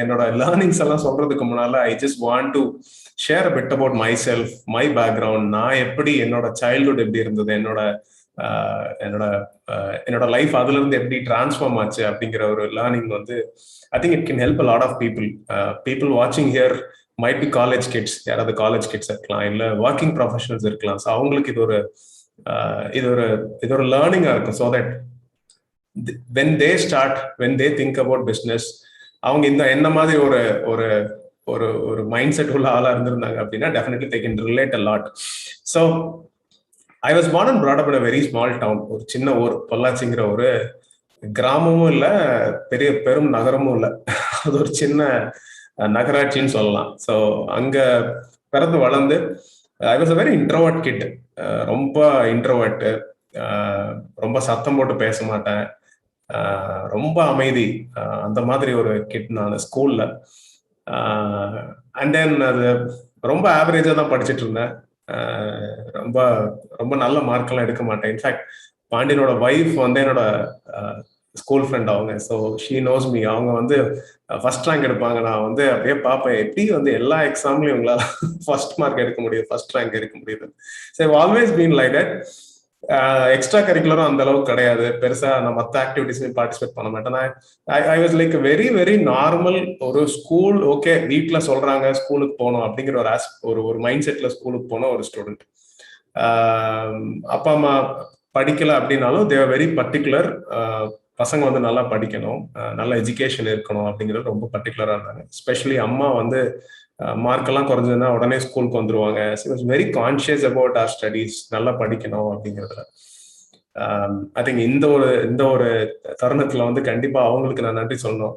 என்னோட லேர்னிங்ஸ் எல்லாம் சொல்றதுக்கு முன்னால I just want to share a bit about my self, my background. நான் எப்படி என்னோட சைல்ட்ஹுட் எப்படி இருந்தது, என்னோட லைஃப் அதுல இருந்து எப்படி டிரான்ஸ்ஃபார்ம் ஆச்சு அப்படிங்கிற ஒரு லேர்னிங் வந்து I think it can help a lot of people வாட்சிங் here. Might be college kids, யாராவது காலேஜ் கிட்ஸ் இருக்கலாம், இல்லை ஒர்க்கிங் ப்ரொஃபஷனல்ஸ் இருக்கலாம். ஸோ அவங்களுக்கு இது ஒரு லேர்னிங்கா இருக்கும். So that when they think about business, அவங்க என்ன மாதிரி ஒரு மைண்ட் செட் உள்ள ஆளா இருந்திருந்தாங்க அப்படின்னா definitely they can relate a lot. So I was born and brought up in a very small town. ஒரு சின்ன ஊர், பொள்ளாச்சிங்கிற ஒரு கிராமமும் இல்லை, பெரும் நகரமும் இல்லை, அது ஒரு சின்ன நகராட்சின்னு சொல்லலாம். ஸோ அங்க பிறந்து வளர்ந்து I was a very introvert kid. ரொம்ப இன்ட்ரோவர்ட், ரொம்ப சத்தம் போட்டு பேச மாட்டேன், ரொம்ப அமைதி, அந்த மாதிரி ஒரு கிட் நான் ஸ்கூல்ல. அண்ட் தென் அது ரொம்ப ஆவரேஜா தான் படிச்சுட்டு இருந்தேன். ரொம்ப ரொம்ப நல்ல மார்க்கெல்லாம் எடுக்க மாட்டேன். இன்ஃபேக்ட் பாண்டியனோட வைஃப் வந்து என்னோட ஸ்கூல் ஃப்ரெண்ட் அவங்க. So she nose me. அவங்க வந்து ஃபர்ஸ்ட் ரேங்க் எடுப்பாங்க. நான் வந்து அப்படியே பார்ப்பேன், எப்படி வந்து எல்லா எக்ஸாம்லையும் உங்களால் ஃபர்ஸ்ட் மார்க் எடுக்க முடியுது, ஃபர்ஸ்ட் ரேங்க் எடுக்க முடியுது. So always been like that. Extra கரிக்குலரும் அந்த அளவுக்கு கிடையாது, பெருசா நான் மற்ற ஆக்டிவிட்டிஸ்லையும் பார்ட்டிசிபேட் பண்ண மாட்டேன். I was like very very normal. ஒரு ஸ்கூல் ஓகே, வீட்டில் சொல்றாங்க ஸ்கூலுக்கு போகணும் அப்படிங்கிற ஒரு மைண்ட் செட்ல ஸ்கூலுக்கு போன ஒரு ஸ்டூடெண்ட். அப்பா அம்மா படிக்கல அப்படின்னாலும் தேர் வெரி பர்டிகுலர். பசங்க வந்து நல்லா படிக்கணும், நல்ல எஜுகேஷன் இருக்கணும் அப்படிங்கிறது ரொம்ப பர்டிகுலரா இருந்தாங்க. எஸ்பெஷலி அம்மா வந்து மார்க் எல்லாம் குறைஞ்சதுன்னா உடனே ஸ்கூலுக்கு வந்துருவாங்க. Very conscious about our studies, நல்லா படிக்கணும் அப்படிங்கிறதுல. ஐ திங்க் இந்த ஒரு தருணத்துல வந்து கண்டிப்பா அவங்களுக்கு நான் நன்றி சொல்லணும்.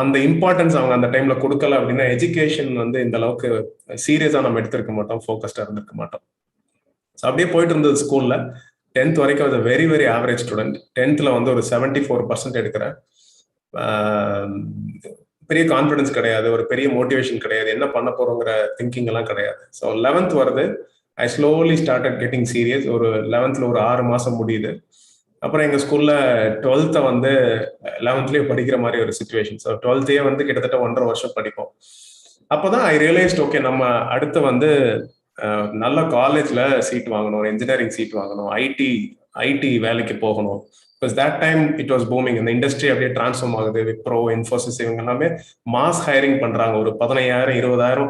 அந்த இம்பார்ட்டன்ஸ் அவங்க அந்த டைம்ல கொடுக்கல அப்படின்னா எஜுகேஷன் வந்து இந்த அளவுக்கு சீரியஸா நம்ம எடுத்திருக்க மாட்டோம், ஃபோக்கஸ்டா இருந்திருக்க மாட்டோம். ஸோ அப்படியே போயிட்டு இருந்தது ஸ்கூல்ல. 10th வரைக்கும் அது very very average student. 10th வந்து ஒரு 74% எடுக்கிறேன். பெரிய கான்ஃபிடன்ஸ் கிடையாது, ஒரு பெரிய மோட்டிவேஷன் கிடையாது, என்ன பண்ண போறோங்கிற திங்கிங் எல்லாம் கிடையாது. ஸோ 11th வருது, I slowly started getting serious. ஒரு 11th ஒரு 6 மாசம் முடியுது. அப்புறம் எங்க ஸ்கூல்ல 12th வந்து 11th படிக்கிற மாதிரி ஒரு சுச்சுவேஷன். ஸோ 12th வந்து கிட்டத்தட்ட 1.5 வருஷம் படிப்போம். அப்போதான் ஐ ரியலைஸ்ட் ஓகே, நம்ம அடுத்து வந்து நல்ல காலேஜ்ல சீட் வாங்கணும், ஒரு இன்ஜினியரிங் சீட் வாங்கணும், ஐடி வேலைக்கு போகணும். Because that time it was booming. இந்த இண்டஸ்ட்ரி அப்படியே டிரான்ஸ்ஃபார்ம் ஆகுது. விப்ரோ, இன்ஃபோசிஸ் இவங்க எல்லாமே மாஸ் ஹைரிங் பண்றாங்க. ஒரு 15,000 20,000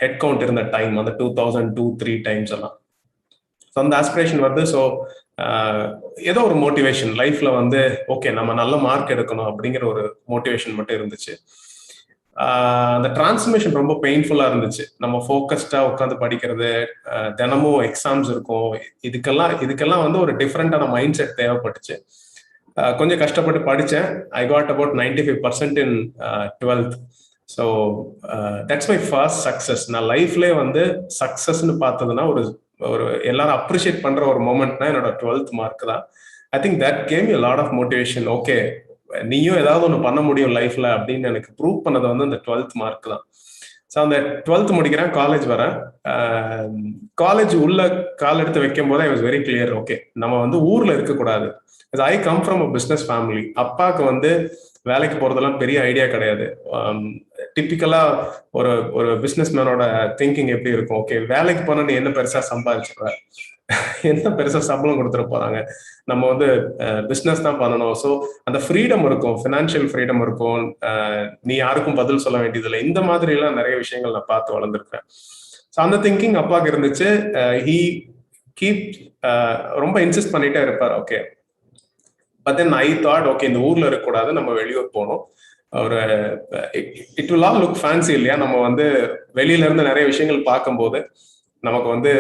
ஹெட் கவுண்ட் இருந்த டைம், அந்த 2002-3 டைம்ஸ் எல்லாம். ஸோ அந்த ஆஸ்பிரேஷன் வருது. ஸோ ஏதோ ஒரு மோட்டிவேஷன் லைஃப்ல வந்து ஓகே நம்ம நல்ல மார்க் எடுக்கணும் அப்படிங்கிற ஒரு மோட்டிவேஷன் மட்டும் இருந்துச்சு. அந்த டிரான்ஸ்ஃபர்மேஷன் ரொம்ப பெயின்ஃபுல்லா இருந்துச்சு. நம்ம ஃபோக்கஸ்டா உட்காந்து படிக்கிறது, தினமும் எக்ஸாம்ஸ் இருக்கும், இதுக்கெல்லாம் வந்து ஒரு டிஃப்ரெண்டான மைண்ட் செட் தேவைப்பட்டுச்சு. கொஞ்சம் கஷ்டப்பட்டு படித்தேன். I got about 95% in 12th. So that's my first success. நான் லைஃப்லேயே வந்து சக்சஸ்ன்னு பார்த்ததுன்னா ஒரு எல்லாரும் அப்ரிஷியேட் பண்ற ஒரு மொமெண்ட்னா என்னோட 12th மார்க் தான். I think that came you lot of motivation. Okay, நீயும் ஏதாவது ஒன்று பண்ண முடியும் லைஃப்ல அப்படின்னு எனக்கு ப்ரூவ் பண்ணது வந்து அந்த 12th மார்க் தான். ஸோ அந்த 12th முடிக்கிறேன், காலேஜ் வரேன். காலேஜ் உள்ள கால் எடுத்து வைக்கும் போது ஐ வாஸ் வெரி கிளியர். ஓகே, நம்ம வந்து ஊர்ல இருக்கக்கூடாது. I come from a business family. அப்பாவுக்கு வந்து வேலைக்கு போறதெல்லாம் பெரிய ஐடியா கிடையாது. டிப்பிக்கலா ஒரு பிஸ்னஸ் மேனோட திங்கிங் எப்படி இருக்கும், ஓகே வேலைக்கு போனா நீ என்ன பெருசா சம்பாதிச்சிடுற, என்ன பெருசா சம்பளம் கொடுத்துட போறாங்க, நம்ம வந்து பிஸ்னஸ் தான் பண்ணணும். ஸோ அந்த ஃப்ரீடம் இருக்கும், ஃபினான்ஷியல் ஃப்ரீடம் இருக்கும், நீ யாருக்கும் பதில் சொல்ல வேண்டியதில்லை. இந்த மாதிரி எல்லாம் நிறைய விஷயங்கள் நான் பார்த்து வளர்ந்துருக்கேன். ஸோ அந்த திங்கிங் அப்பாவுக்கு இருந்துச்சு. ஹீ கீப் ரொம்ப இன்சிஸ்ட் பண்ணிட்டே இருப்பார். Okay, but then I thought okay இந்த ஊர்ல இருக்கக்கூடாது, நம்ம வெளியூர் போகணும். ஒரு it will all look fancy இல்லையா, நம்ம வந்து வெளியில இருந்து நிறைய விஷயங்கள் பார்க்கும்போது நமக்கு வந்து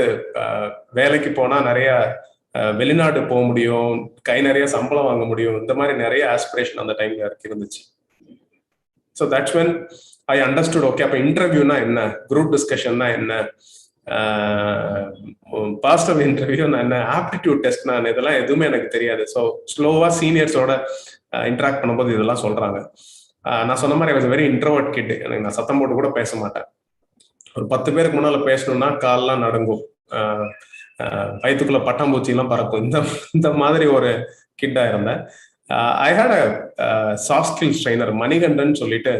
வேலைக்கு போனா நிறைய வெளிநாடு போக முடியும், கை நிறைய சம்பளம் வாங்க முடியும், இந்த மாதிரி நிறைய ஆஸ்பிரேஷன் அந்த டைம்ல இருந்துச்சு. So that's when I understood okay அப்போ இன்டர்வியூனா என்ன, குரூப் டிஸ்கஷன்னா என்ன, பாஸ்டர் இன்டர்வியூனா என்ன, ஆப்டிடியூட் டெஸ்ட்னா என்ன, இதெல்லாம் எதுவுமே எனக்கு தெரியாது. ஸோ ஸ்லோவா சீனியர்ஸோட இன்டராக்ட் பண்ணும்போது இதெல்லாம் சொல்றாங்க. நான் சொன்ன மாதிரி I was very introvert kid. எனக்கு நான் சத்தம் போட்டு கூட பேச மாட்டேன். ஒரு 10 பேருக்கு முன்னால பேசணும்னா கால்லாம் நடுங்கும், வயிற்றுக்குள்ள பட்டாம்பூச்சி எல்லாம் பறக்கும். இந்த மாதிரி ஒரு கிட்டா இருந்தேன். I had a soft skills trainer Manikandan சொல்லிட்டு,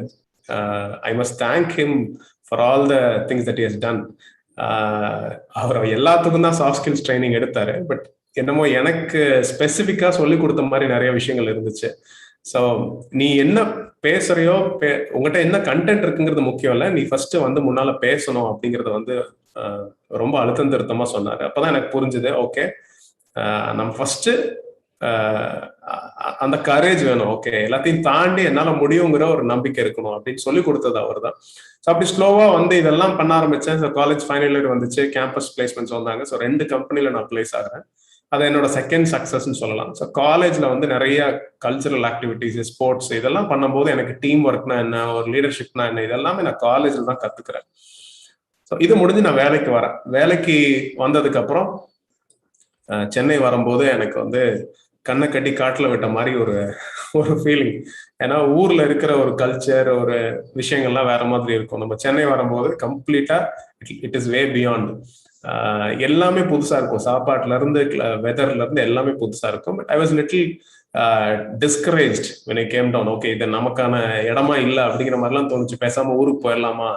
I must thank him for all the things that he has done. அவர் எல்லாத்துக்கும் தான் சாஃப்ட் ஸ்கில்ஸ் ட்ரைனிங் எடுத்தாரு. பட் என்னமோ எனக்கு ஸ்பெசிஃபிக்கா சொல்லி கொடுத்த மாதிரி நிறைய விஷயங்கள் இருந்துச்சு. ஸோ நீ என்ன பேசுறியோ, உங்ககிட்ட என்ன கண்டென்ட் இருக்குங்கிறது முக்கியம் இல்லை, நீ ஃபர்ஸ்ட் வந்து முன்னால பேசணும் அப்படிங்கறத வந்து ரொம்ப அழுத்தம் திருத்தமா சொன்னாரு. அப்பதான் எனக்கு புரிஞ்சுது ஓகே நம்ம ஃபர்ஸ்ட் அந்த கரேஜ் வேணும், ஓகே எல்லாத்தையும் தாண்டி என்னால முடியுங்கிற ஒரு நம்பிக்கை இருக்கணும் அப்படின்னு சொல்லி கொடுத்தது அவர் தான். ஸோ அப்படி ஸ்லோவா வந்து இதெல்லாம் பண்ண ஆரம்பிச்சேன். ஸோ காலேஜ் ஃபைனல் இயர் வந்துச்சு, கேம்பஸ் பிளேஸ்மெண்ட்ஸ் வந்தாங்க. ஸோ 2 கம்பெனில நான் பிளேஸ் ஆகிறேன். அது என்னோட செகண்ட் சக்சஸ்ன்னு சொல்லலாம். ஸோ காலேஜ்ல வந்து நிறைய கல்ச்சரல் ஆக்டிவிட்டிஸ், ஸ்போர்ட்ஸ் இதெல்லாம் பண்ணும்போது எனக்கு டீம் ஒர்க்னா என்ன, ஒரு லீடர்ஷிப்னா என்ன, இதெல்லாமே நான் காலேஜ்ல தான் கத்துக்கிறேன். ஸோ இது முடிஞ்சு நான் வேலைக்கு வரேன். வேலைக்கு வந்ததுக்கு அப்புறம் சென்னை வரும்போது எனக்கு வந்து கண்ணை கட்டி காட்டுல விட்ட மாதிரி ஒரு ஃபீலிங். ஏன்னா ஊர்ல இருக்கிற ஒரு கல்ச்சர், ஒரு விஷயங்கள்லாம் வேற மாதிரி இருக்கும். நம்ம சென்னை வரும்போது கம்ப்ளீட்டா இட் இஸ் வே பியாண்ட். எல்லாமே புதுசா இருக்கும், சாப்பாட்டுல இருந்து வெதர்ல இருந்து எல்லாமே புதுசா இருக்கும். But I was little discouraged when I came down. Okay, இது நமக்கான இடமா இல்லை அப்படிங்கிற மாதிரிலாம் தோணுச்சு. பேசாம ஊருக்கு போயிடலாமா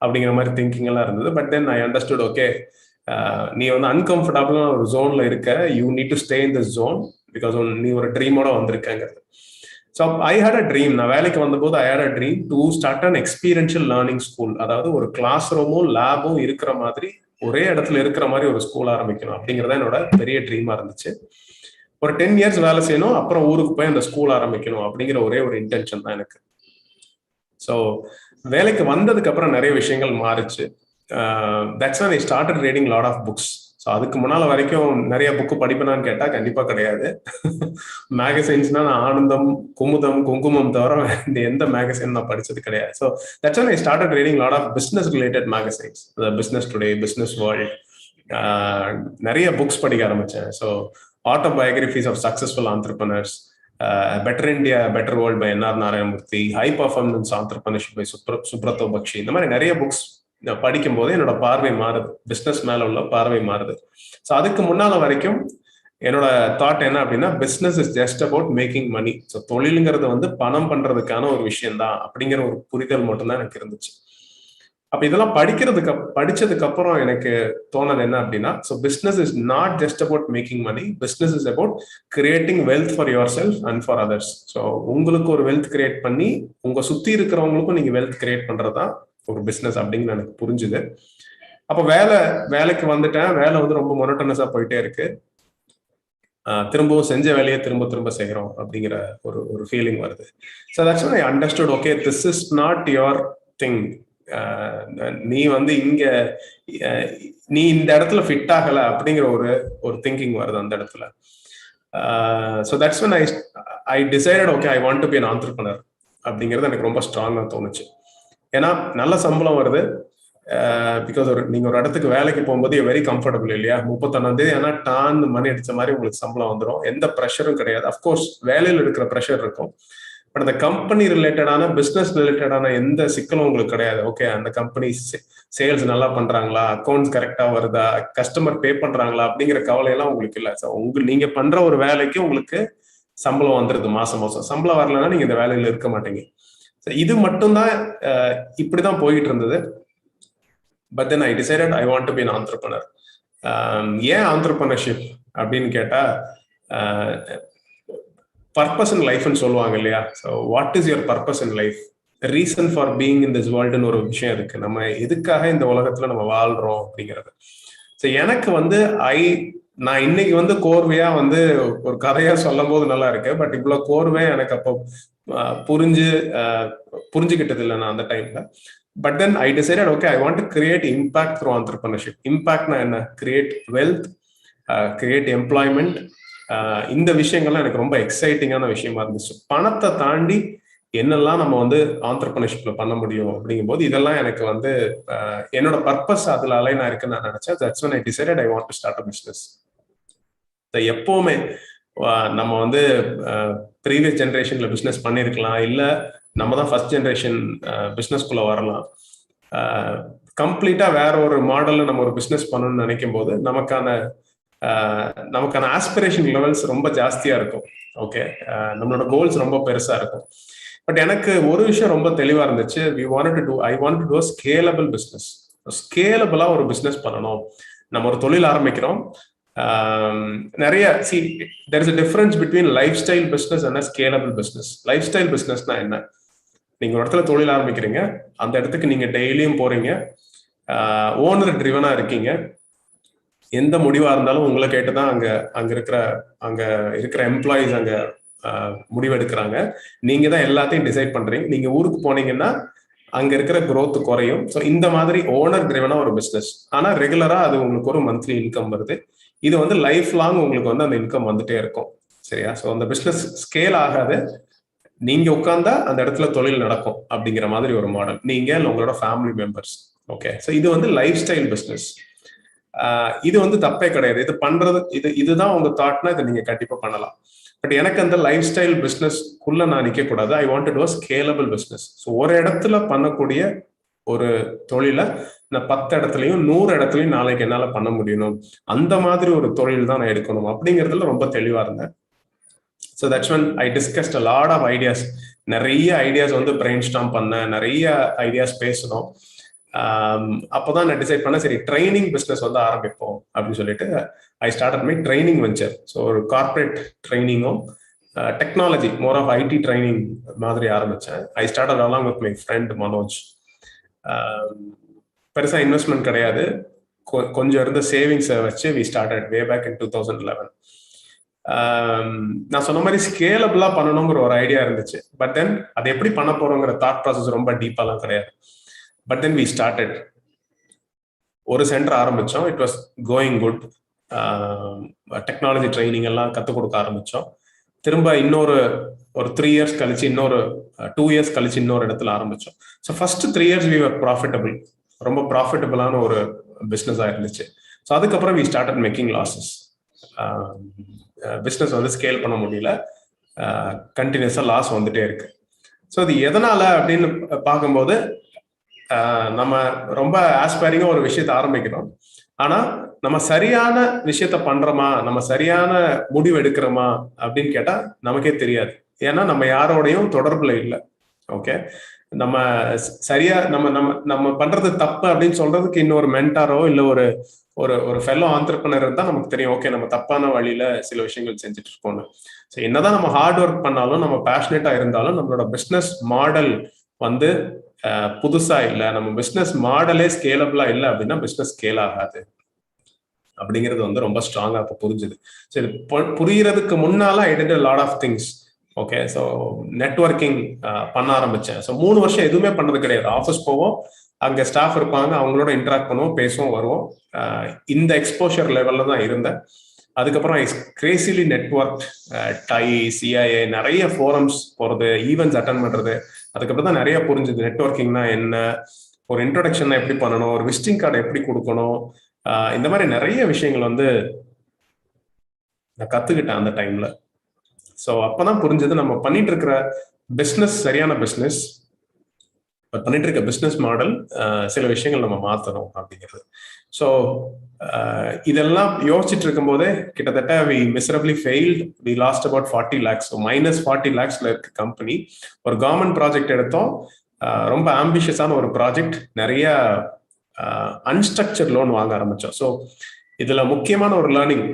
அப்படிங்கிற மாதிரி திங்கிங் எல்லாம் இருந்தது. But then I understood, okay நீ வந்து அன்கம்ஃபர்டபுளான ஒரு ஜோன்ல இருக்க, you need to stay in this zone because நீ ஒரு ட்ரீமோட வந்திருக்கங்கிறது. So I had a dream. நான் வேலைக்கு வந்தபோது I had a dream to start an experiential learning school. அதாவது ஒரு கிளாஸ் ரூமும் லேபும் இருக்கிற மாதிரி, ஒரே இடத்துல இருக்கிற மாதிரி ஒரு ஸ்கூல் ஆரம்பிக்கணும் அப்படிங்கிறத என்னோட பெரிய ட்ரீமா இருந்துச்சு. ஒரு 10 இயர்ஸ் வேலை செய்யணும், அப்புறம் ஊருக்கு போய் அந்த ஸ்கூல் ஆரம்பிக்கணும் அப்படிங்கிற ஒரே ஒரு இன்டென்ஷன் தான் எனக்கு. ஸோ வேலைக்கு வந்ததுக்கு அப்புறம் நிறைய விஷயங்கள் மாறுச்சு. That's when I started reading lot of books. So அதுக்கு முன்னால வரைக்கும் நிறைய புக்கு படிப்பேனான்னு கேட்டா கண்டிப்பா கிடையாது. மேகசைன்ஸ்னா நான் ஆனந்தம், குமுதம், குங்குமம் தவிர எந்த மேகசைன் நான் படிச்சது கிடையாது. So that's when I started reading lot of business related magazines, the Business Today, Business World, நிறைய புக்ஸ் படிக்க ஆரம்பிச்சேன். So autobiographies of successful entrepreneurs, Better India, Better World by N.R. Narayanamurthy, High Performance Entrepreneurship by Subrato Bakshi. இந்த மாதிரி நிறைய books படிக்கும் போது என்னோட பார்வை மாறுது, பிஸ்னஸ் மேல உள்ள பார்வை மாறுது. ஸோ அதுக்கு முன்னால வரைக்கும் என்னோட தாட் என்ன அப்படின்னா, business is just about making money. So தொழிலுங்கிறது வந்து பணம் பண்றதுக்கான ஒரு விஷயம் தான் அப்படிங்கிற ஒரு புரிதல் மட்டும்தான் எனக்கு இருந்துச்சு. அப்ப இதெல்லாம் படிச்சதுக்கு அப்புறம் எனக்கு தோணுது என்ன அப்படின்னா, so business is not just about making money, business is about creating wealth for yourself and for others. So உங்களுக்கு ஒரு வெல்த் கிரியேட் பண்ணி உங்க சுத்தி இருக்கிறவங்களுக்கும் நீங்க வெல்த் கிரியேட் பண்றதுதான் ஒரு பிஸ்னஸ் அப்படின்னு எனக்கு புரிஞ்சுது. அப்ப வேலைக்கு வந்துட்டேன். வேலை வந்து ரொம்ப மொனோட்டனஸா போயிட்டே இருக்கு. திரும்பவும் செஞ்ச வேலையை திரும்ப செய்யறோம் அப்படிங்கிற ஒரு ஃபீலிங் வருது. So that's when I understood, okay, this is not your thing. நீ வந்து நீ இந்த இடத்துல ஃபிட் ஆகல அப்படிங்கிற ஒரு திங்கிங் வருது அந்த இடத்துல. So that's when I decided, okay, I want to be an entrepreneur அப்படிங்கிறது எனக்கு ரொம்ப ஸ்ட்ராங்கா தோணுச்சு. ஏன்னா நல்ல சம்பளம் வருது. பிகாஸ் நீங்க ஒரு இடத்துக்கு வேலைக்கு போகும்போது வெரி கம்ஃபர்டபுள் இல்லையா? 31ஆம் தேதி ஆனா டான் மணி அடிச்ச மாதிரி உங்களுக்கு சம்பளம் வந்துடும். எந்த ப்ரெஷரும் கிடையாது. அஃப்கோர்ஸ் வேலையில் இருக்கிற ப்ரெஷர் இருக்கும், பட் அந்த கம்பெனி ரிலேட்டடான, பிசினஸ் ரிலேட்டடான எந்த சிக்கலும் உங்களுக்கு கிடையாது. ஓகே, அந்த கம்பெனி சேல்ஸ் நல்லா பண்றாங்களா, அக்கௌண்ட்ஸ் கரெக்டா வருதா, கஸ்டமர் பே பண்றாங்களா அப்படிங்கிற கவலையெல்லாம் உங்களுக்கு இல்லை. ஸோ நீங்க பண்ற ஒரு வேலைக்கு உங்களுக்கு சம்பளம் வந்துருது மாசம். சம்பளம் வரலன்னா நீங்க இந்த வேலையில இருக்க மாட்டீங்க. இது மட்டும்தான் இப்படிதான் போயிட்டு இருந்தது. But then I decided I want to be an entrepreneur. ஏன் ஆண்டர்பிரினர்ஷிப் அப்படின்னு கேட்டா, பர்பஸ் இன் லைஃப்னு சொல்லுவாங்க இல்லையா? So what is your purpose in life, reason for being in this வேர்ல்டுன்னு ஒரு விஷயம் இருக்கு. நம்ம எதுக்காக இந்த உலகத்துல நம்ம வாழ்றோம் அப்படிங்கிறது. ஸோ எனக்கு வந்து நான் இன்னைக்கு வந்து கோர்வையா வந்து ஒரு கதையா சொல்லும் போது நல்லா இருக்கு, பட் இவ்வளவு கோர்வையா எனக்கு அப்போ புரிஞ்சுக்கிட்டது இல்லை நான் அந்த டைம்ல. But then I decided, okay, I want to create impact through entrepreneurship. இம்பாக்ட்னா என்ன? Create wealth, create employment. இந்த விஷயங்கள்லாம் எனக்கு ரொம்ப எக்ஸைட்டிங்கான விஷயமா இருந்துச்சு. பணத்தை தாண்டி என்னெல்லாம் நம்ம வந்து ஆண்டர்பிரினர்ஷிப்ல பண்ண முடியும் அப்படிங்கும் போது இதெல்லாம் எனக்கு வந்து என்னோட பர்பஸ் அதுல அலைனா இருக்குன்னு நான் நினைச்சேன். That's when I decided I want to start a business. எப்பவுமே நம்ம வந்து ப்ரீவியஸ் ஜென்ரேஷன்ல பிஸ்னஸ் பண்ணியிருக்கலாம், இல்லை நம்ம தான் ஃபர்ஸ்ட் ஜென்ரேஷன் பிஸ்னஸ்குள்ள வரலாம். கம்ப்ளீட்டா வேற ஒரு மாடல்ல நம்ம ஒரு பிஸ்னஸ் பண்ணணும்னு நினைக்கும் போது நமக்கான ஆஸ்பிரேஷன் லெவல்ஸ் ரொம்ப ஜாஸ்தியா இருக்கும். ஓகே, நம்மளோட கோல்ஸ் ரொம்ப பெருசா இருக்கும். பட் எனக்கு ஒரு விஷயம் ரொம்ப தெளிவா இருந்துச்சு. I wanted to do a scalable business. ஸ்கேலபிளா ஒரு பிஸ்னஸ் பண்ணணும். நம்ம ஒரு தொழில் ஆரம்பிக்கிறோம். நிறைய there is a difference between lifestyle business and a scalable business. lifestyle businessனா என்ன? நீங்க ஒரு இடத்துல தொழில் ஆரம்பிக்கிறீங்க, அந்த இடத்துக்கு நீங்க டெய்லியும் போறீங்க, ஓனர் ட்ரிவனா இருக்கீங்க, எந்த முடிவா இருந்தாலும் உங்களை கேட்டுதான் அங்க இருக்கிற எம்ப்ளாயிஸ் அங்க முடிவெடுக்கிறாங்க. நீங்க தான் எல்லாத்தையும் டிசைட் பண்றீங்க. நீங்க ஊருக்கு போனீங்கன்னா அங்க இருக்கிற growth குறையும். ஸோ இந்த மாதிரி ஓனர் ட்ரிவனா ஒரு பிஸ்னஸ், ஆனா ரெகுலரா அது உங்களுக்கு ஒரு மந்த்லி இன்கம் வருது. இது வந்து லைஃப் லாங் உங்களுக்கு வந்து அந்த இன்கம் வந்துட்டே இருக்கும். சரியா? ஸோ அந்த பிஸ்னஸ் ஸ்கேல் ஆகாது, நீங்க உட்கார்ந்தா அந்த இடத்துல தொழில் நடக்கும் அப்படிங்கிற மாதிரி ஒரு மாடல். நீங்க உங்களோட ஃபேமிலி மெம்பர்ஸ். ஓகே, ஸோ இது வந்து லைஃப் ஸ்டைல் பிஸ்னஸ். இது வந்து தப்பே கிடையாது. இது பண்றது இதுதான் உங்க தாட்னா இதை நீங்க கண்டிப்பா பண்ணலாம். பட் எனக்கு அந்த லைஃப் ஸ்டைல் பிஸ்னஸ்க்குள்ள நான் நிக்க கூடாது. ஐ want to to scalable business. So ஒரு இடத்துல பண்ணக்கூடிய ஒரு தொழிலை நான் 10 இடத்துலையும் 100 இடத்துலையும் நாளைக்கு என்னால் பண்ண முடியணும், அந்த மாதிரி ஒரு தொழில் தான் நான் எடுக்கணும் அப்படிங்கிறதுல ரொம்ப தெளிவாக இருந்தேன். So that's when I discussed a lot of ideas. நிறைய ஐடியாஸ் வந்து பிரெயின் ஸ்டார்ம் பண்ணேன், நிறைய ஐடியாஸ் பேசணும். அப்போதான் நான் டிசைட் பண்ணேன், சரி ட்ரைனிங் பிஸ்னஸ் வந்து ஆரம்பிப்போம் அப்படின்னு சொல்லிட்டு I started my training venture. So ஒரு கார்பரேட் ட்ரைனிங்கும் technology more of IT training மாதிரி ஆரம்பித்தேன். I started along with my friend Manoj. பெருசாக இன்வெஸ்ட்மெண்ட் கிடையாது, கொஞ்சம் இருந்த சேவிங்ஸை வச்சு we started way back in 2011. நான் சொன்ன மாதிரி ஸ்கேலபிளா பண்ணணுங்கிற ஒரு ஐடியா இருந்துச்சு. பட் தென் அதை எப்படி பண்ண போறோங்கிற தாட் ப்ராசஸ் ரொம்ப டீப்பாலாம் கிடையாது. But then we started. ஒரு சென்டர் ஆரம்பிச்சோம். It was going good. Technology training எல்லாம் கற்றுக் கொடுக்க ஆரம்பிச்சோம். திரும்ப ஒரு 3 years கழிச்சு இன்னொரு 2 years கழிச்சு இன்னொரு இடத்துல ஆரம்பிச்சோம். So first 3 years we were profitable. ரொம்ப ப்ராஃபிட்டபிளான ஒரு பிஸ்னஸாக இருந்துச்சு. ஸோ அதுக்கப்புறம் we started making losses. Business வந்து ஸ்கேல் பண்ண முடியல, கண்டினியூஸாக லாஸ் வந்துட்டே இருக்கு. ஸோ இது எதனால அப்படின்னு பார்க்கும்போது நம்ம ரொம்ப ஆஸ்பைரிங்காக ஒரு விஷயத்தை ஆரம்பிக்கிறோம், ஆனால் நம்ம சரியான விஷயத்த பண்றோமா, நம்ம சரியான முடிவு எடுக்கிறோமா அப்படின்னு கேட்டால் நமக்கே தெரியாது. ஏன்னா நம்ம யாரோடையும் தொடர்புல இல்லை. ஓகே, நம்ம சரியா நம்ம நம்ம நம்ம பண்றது தப்பு அப்படின்னு சொல்றதுக்கு இன்னொரு மென்டாரோ இல்லை ஒரு ஒரு ஒரு ஃபெல்லோ ஆண்டர்பிரனர் தான் நமக்கு தெரியும். ஓகே, நம்ம தப்பான வழியில சில விஷயங்கள் செஞ்சுட்டு இருக்கோம்னு. ஸோ என்னதான் நம்ம ஹார்ட் ஒர்க் பண்ணாலும், நம்ம பேஷனேட்டா இருந்தாலும், நம்மளோட பிஸ்னஸ் மாடல் வந்து புதுசா இல்லை, நம்ம பிஸ்னஸ் மாடலே ஸ்கேலபிளா இல்லை அப்படின்னா பிஸ்னஸ் ஸ்கேல் ஆகாது அப்படிங்கிறது வந்து ரொம்ப ஸ்ட்ராங்கா இப்போ புரிஞ்சுது. ஸோ இது புரியறதுக்கு முன்னால I did a lot of things. Okay, so networking பண்ண ஆரம்பிச்சேன். ஸோ 3 வருஷம் எதுவுமே பண்ணது கிடையாது. ஆஃபீஸ் போவோம், அங்கே ஸ்டாஃப் இருப்பாங்க, அவங்களோட இன்ட்ராக்ட் பண்ணுவோம், பேசுவோம், வருவோம். இந்த எக்ஸ்போஷர் லெவல்ல தான் இருந்தேன். அதுக்கப்புறம் கிரேசிலி நெட்வொர்க், டை, சிஐஏ, நிறைய ஃபோரம்ஸ் போகிறது, ஈவெண்ட்ஸ் அட்டன் பண்ணுறது. அதுக்கப்புறம் தான் நிறைய புரிஞ்சுது நெட்வொர்க்கிங்னா என்ன, ஒரு இன்ட்ரோடக்ஷன் எப்படி பண்ணணும், ஒரு விசிட்டிங் கார்டு எப்படி கொடுக்கணும், இந்த மாதிரி நிறைய விஷயங்கள் வந்து நான் கற்றுக்கிட்டேன் அந்த டைமில். ஸோ அப்போ தான் புரிஞ்சது நம்ம பண்ணிட்டு இருக்கிற பிஸ்னஸ் சரியான பிஸ்னஸ், பண்ணிட்டு இருக்க பிஸ்னஸ் மாடல் சில விஷயங்கள் நம்ம மாற்றணும் அப்படிங்கிறது. ஸோ இதெல்லாம் யோசிச்சுட்டு இருக்கும் போதே கிட்டத்தட்ட we miserably failed. We lost about 40 lakhs. So -40 lakhs இருக்கு கம்பெனி. ஒரு கவர்மெண்ட் ப்ராஜெக்ட் எடுத்தோம், ரொம்ப ஆம்பிஷியஸான ஒரு ப்ராஜெக்ட். நிறைய அன்ஸ்ட்ரக்சர்ட் லோன் வாங்க ஆரம்பிச்சோம். ஸோ இதுல முக்கியமான ஒரு லேர்னிங்,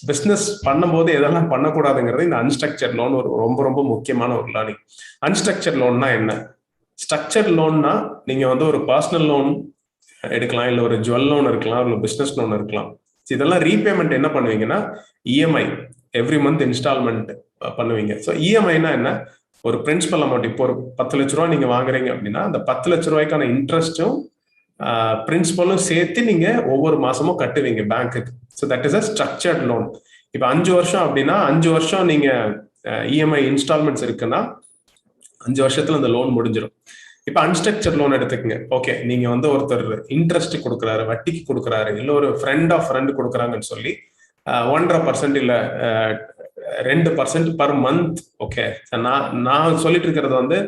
பிஸ்னஸ் பண்ணும்போது எதெல்லாம் பண்ணக்கூடாதுங்கிறது இந்த அன்ஸ்ட்ரக்சர்ட் லோன் ஒரு ரொம்ப ரொம்ப முக்கியமான ஒரு லேர்னிங். அன்ஸ்ட்ரக்சர்ட் லோன்னா என்ன? ஸ்ட்ரக்சர்ட் லோன்னா நீங்க வந்து ஒரு பர்சனல் லோன் எடுக்கலாம், இல்லை ஒரு ஜுவல் லோன் இருக்கலாம், இல்லை பிஸ்னஸ் லோன் இருக்கலாம். இதெல்லாம் ரீபேமெண்ட் என்ன பண்ணுவீங்கன்னா இஎம்ஐ, எவ்ரி மந்த் இன்ஸ்டால்மெண்ட் பண்ணுவீங்க. ஸோ இஎம்ஐனா என்ன? ஒரு பிரின்சிபல் அமௌண்ட். இப்போ ஒரு 10 லட்ச ரூபா நீங்க வாங்குறீங்க அப்படின்னா அந்த 10 லட்ச ரூபாய்க்கான இன்ட்ரெஸ்ட்டும் பிரின்சிபலும் சேர்த்து நீங்க ஒவ்வொரு மாசமும் கட்டுவீங்க பேங்க்குக்கு. So that is a structured loan. இப்போ 5 வருஷம் அப்படின்னா 5 வருஷம் நீங்க இஎம்ஐ இன்ஸ்டால்மெண்ட்ஸ் இருக்குன்னா 5 வருஷத்துல அந்த லோன் முடிஞ்சிடும். இப்போ அன்ஸ்ட்ரக்சர்ட் லோன் எடுத்துக்கங்க. ஓகே, நீங்க வந்து ஒருத்தர் இன்ட்ரெஸ்ட் கொடுக்குறாரு, வட்டிக்கு கொடுக்குறாரு, இல்லை ஒரு ஃப்ரெண்ட் ஆஃப் ஃப்ரெண்ட் கொடுக்குறாங்கன்னு சொல்லி 1.5% இல்லை 2% பர் மந்த். ஓகே, நான் சொல்லிட்டு இருக்கிறது வந்து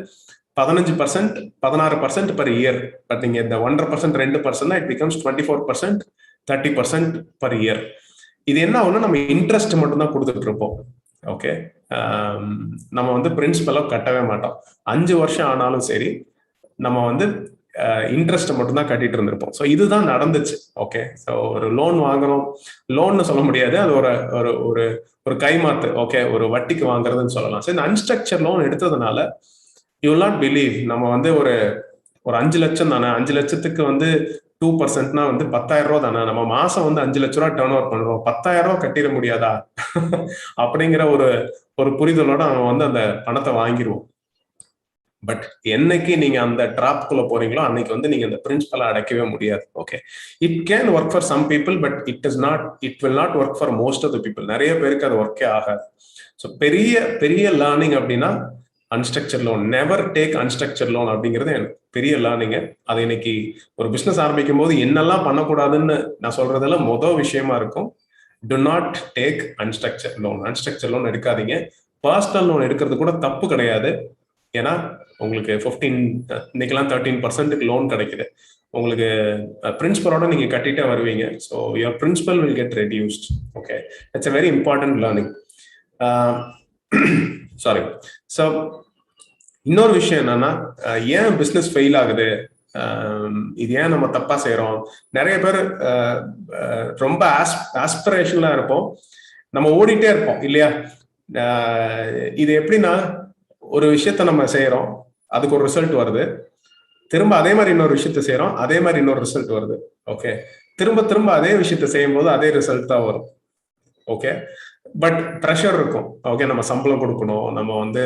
15%, 16% per year. பட் நீங்க இந்த 1.5%, 2% இட் பிகம்ஸ் 24%, 30% per year. இது என்ன ஆகும்னா நம்ம இன்ட்ரெஸ்ட் மட்டும் தான் கொடுத்துட்டு இருப்போம். ஓகே, நம்ம வந்து பிரின்சிபலா கட்டவே மாட்டோம். 5 வருஷம் ஆனாலும் சரி நம்ம வந்து இன்ட்ரெஸ்ட் மட்டும் தான் கட்டிட்டு இருந்திருப்போம். ஸோ இதுதான் நடந்துச்சு. ஓகே, ஸோ ஒரு லோன் வாங்குறோம், லோன்னு சொல்ல முடியாது, அது ஒரு ஒரு ஒரு கைமாத்து. ஓகே, ஒரு வட்டிக்கு வாங்குறதுன்னு சொல்லலாம். ஸோ இந்த அன்ஸ்ட்ரக்சர் லோன் எடுத்ததுனால யூ வில் நாட் பிலீவ், நம்ம வந்து ஒரு 5 லட்சம் தானே, 5 லட்சத்துக்கு வந்து 2%னா வந்து 10,000 ரூபா தானே, நம்ம மாசம் வந்து 5 லட்ச ரூபா டர்ன் ஓவர் பண்றோம், 10,000 ரூபா கட்டிட முடியாதா அப்படிங்கிற ஒரு புரிதலோட நம்ம வந்து அந்த பணத்தை வாங்கிடுவோம். பட் என்னைக்கு நீங்க அந்த டிராப்குள்ள போறீங்களோ அன்னைக்கு வந்து நீங்க அந்த பிரின்சிபலை அடைக்கவே முடியாது. Okay, it can work for some people, but it will not work for most of the people. நிறைய பேருக்கு அது ஒர்க்கே ஆகாது. ஸோ பெரிய லேர்னிங் அப்படின்னா unstructured loan. Never take unstructured loan அப்படிங்கிறது எனக்கு பெரிய லேர்னிங். அது இன்னைக்கு ஒரு பிசினஸ் ஆரம்பிக்கும் போது என்னெல்லாம் பண்ணக்கூடாதுன்னு நான் சொல்றதெல்லாம் மொதல் விஷயமா இருக்கும். To not take unstructured loan. Unstructured loan எடுக்காதீங்க. பர்சனல் லோன் எடுக்கிறது கூட தப்பு கிடையாது. ஏன்னா உங்களுக்கு 15 இன்னைக்கெல்லாம் 13% லோன் கிடைக்குது. உங்களுக்கு பிரின்சிபலோட நீங்க கட்டிட்டே வருவீங்க. So your principal will get reduced. Okay, it's a very important learning. Sorry. So இன்னொரு விஷயம் என்னன்னா, ஏன் பிஸ்னஸ் ஃபெயில் ஆகுது, இது ஏன் நம்ம தப்பா செய்யறோம். நிறைய பேர் ரொம்ப ஆஸ்பிரேஷனலா இருப்போம், நம்ம ஓடிட்டே இருப்போம் இல்லையா. இது எப்படின்னா, ஒரு விஷயத்த நம்ம செய்யறோம், அதுக்கு ஒரு ரிசல்ட் வருது, திரும்ப அதே மாதிரி இன்னொரு விஷயத்த செய்யறோம், அதே மாதிரி இன்னொரு ரிசல்ட் வருது. ஓகே, திரும்ப திரும்ப அதே விஷயத்த செய்யும் போது அதே ரிசல்ட் தான் வரும். ஓகே, பட் ப்ரெஷர் இருக்கும். ஓகே, நம்ம சம்பளம் கொடுக்கணும், நம்ம வந்து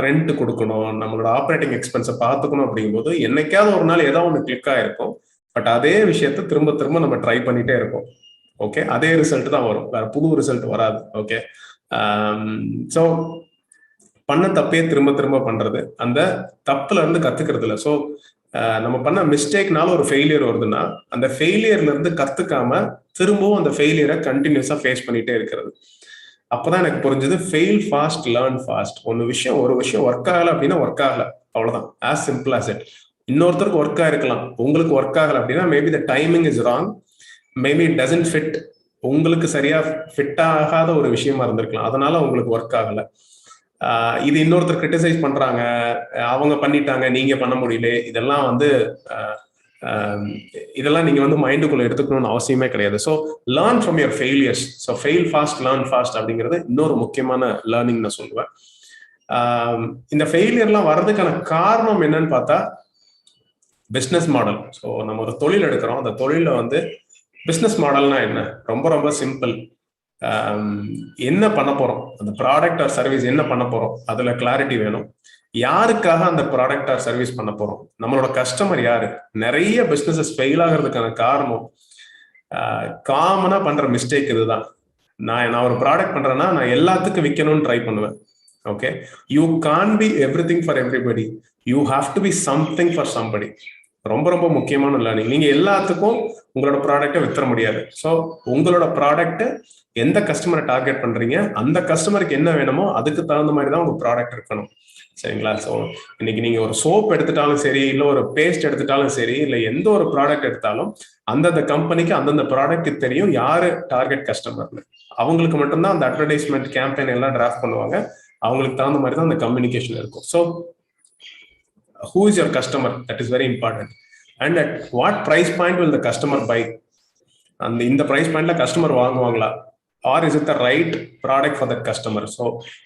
ரெண்ட் கொடுக்கணும், நம்மளோட ஆப்ரேட்டிங் எக்ஸ்பென்ஸை பார்த்துக்கணும். அப்படிங்கும்போது என்னைக்காவது ஒரு நாள் ஏதாவது ஒன்று கிளிக் ஆயிருக்கும். பட் அதே விஷயத்த திரும்ப திரும்ப நம்ம ட்ரை பண்ணிட்டே இருப்போம். ஓகே, அதே ரிசல்ட் தான் வரும், வேற புது ரிசல்ட் வராது. ஓகே, ஸோ பண்ண தப்பே திரும்ப திரும்ப பண்றது, அந்த தப்புல இருந்து கத்துக்கிறது இல்லை. ஸோ நம்ம பண்ண மிஸ்டேக்னால ஒரு ஃபெயிலியர் வருதுன்னா, அந்த ஃபெயிலியர்ல இருந்து கத்துக்காம திரும்பவும் அந்த ஃபெயிலியரை கண்டினியூஸா ஃபேஸ் பண்ணிட்டே இருக்கிறது. அப்பதான் எனக்கு புரிஞ்சது, ஃபெயில் ஃபாஸ்ட் லேர்ன் ஃபாஸ்ட். ஒரு விஷயம் ஒர்க் ஆகல அப்படின்னா ஒர்க் ஆகல, அவ்வளவுதான். As simple as it. இன்னொருத்தருக்கு ஒர்க் ஆயிருக்கலாம், உங்களுக்கு ஒர்க் ஆகல அப்படின்னா maybe the timing is wrong, maybe it doesn't fit, உங்களுக்கு சரியா ஃபிட் ஆகாத ஒரு விஷயமா இருந்திருக்கலாம், அதனால உங்களுக்கு ஒர்க் ஆகல. இது இன்னொருத்தர் கிரிட்டிசைஸ் பண்றாங்க, அவங்க பண்ணிட்டாங்க நீங்க பண்ண முடியல, இதெல்லாம் வந்து இதெல்லாம் நீங்க வந்து மைண்டுக்குள்ள எடுத்துக்கணும்னு அவசியமே கிடையாது. So learn from your failures. So fail fast learn fast அப்படிங்கிறது இன்னொரு முக்கியமான லேர்னிங் நான் சொல்லுவேன். இந்த ஃபெயிலியர்லாம் வர்றதுக்கான காரணம் என்னன்னு பார்த்தா பிஸ்னஸ் மாடல். ஸோ நம்ம ஒரு தொழில் எடுக்கிறோம், அந்த தொழில வந்து பிஸ்னஸ் மாடல்னா என்ன, ரொம்ப ரொம்ப சிம்பிள். என்ன பண்ண போறோம், அந்த ப்ராடக்ட் ஆர் சர்வீஸ் என்ன பண்ண போறோம், அதுல கிளாரிட்டி வேணும். யாருக்காக அந்த ப்ராடக்ட் ஆர் சர்வீஸ் பண்ண போறோம், நம்மளோட கஸ்டமர் யாரு. நிறைய பிசினஸஸ் ஃபெயில் ஆகிறதுக்கான காரணம் காமனா பண்ற மிஸ்டேக் இதுதான். நான் ஒரு ப்ராடக்ட் பண்றேன்னா நான் எல்லாத்துக்கும் விற்கணும்னு ட்ரை பண்ணுவேன். Okay, you can be everything for everybody, you have to be something for somebody. ரொம்ப ரொம்ப முக்கியமான லேர்னிங். நீங்க எல்லாத்துக்கும் உங்களோட ப்ராடக்டை விற்ற முடியாது. ஸோ உங்களோட ப்ராடக்ட் எந்த கஸ்டமரை டார்கெட் பண்றீங்க, அந்த கஸ்டமருக்கு என்ன வேணுமோ அதுக்கு தகுந்த மாதிரி தான் உங்க ப்ராடக்ட் இருக்கணும். சரிங்களா. ஸோ இன்னைக்கு நீங்க ஒரு சோப் எடுத்துட்டாலும் சரி, இல்லை ஒரு பேஸ்ட் எடுத்துட்டாலும் சரி, இல்லை எந்த ஒரு ப்ராடக்ட் எடுத்தாலும் அந்தந்த கம்பெனிக்கு அந்தந்த ப்ராடக்ட் தெரியும் யாரு டார்கெட் கஸ்டமர்னு. அவங்களுக்கு மட்டும்தான் அந்த அட்வர்டைஸ்மெண்ட் கேம்பெயின் எல்லாம் டிராஃப்ட் பண்ணுவாங்க, அவங்களுக்கு தகுந்த மாதிரி தான் அந்த கம்யூனிகேஷன் இருக்கும். So who is your customer, that is very important, and at what price point will the customer buy, and இந்த price pointல கஸ்டமர் வாங்குவாங்களா, or is it the right product for that customer. So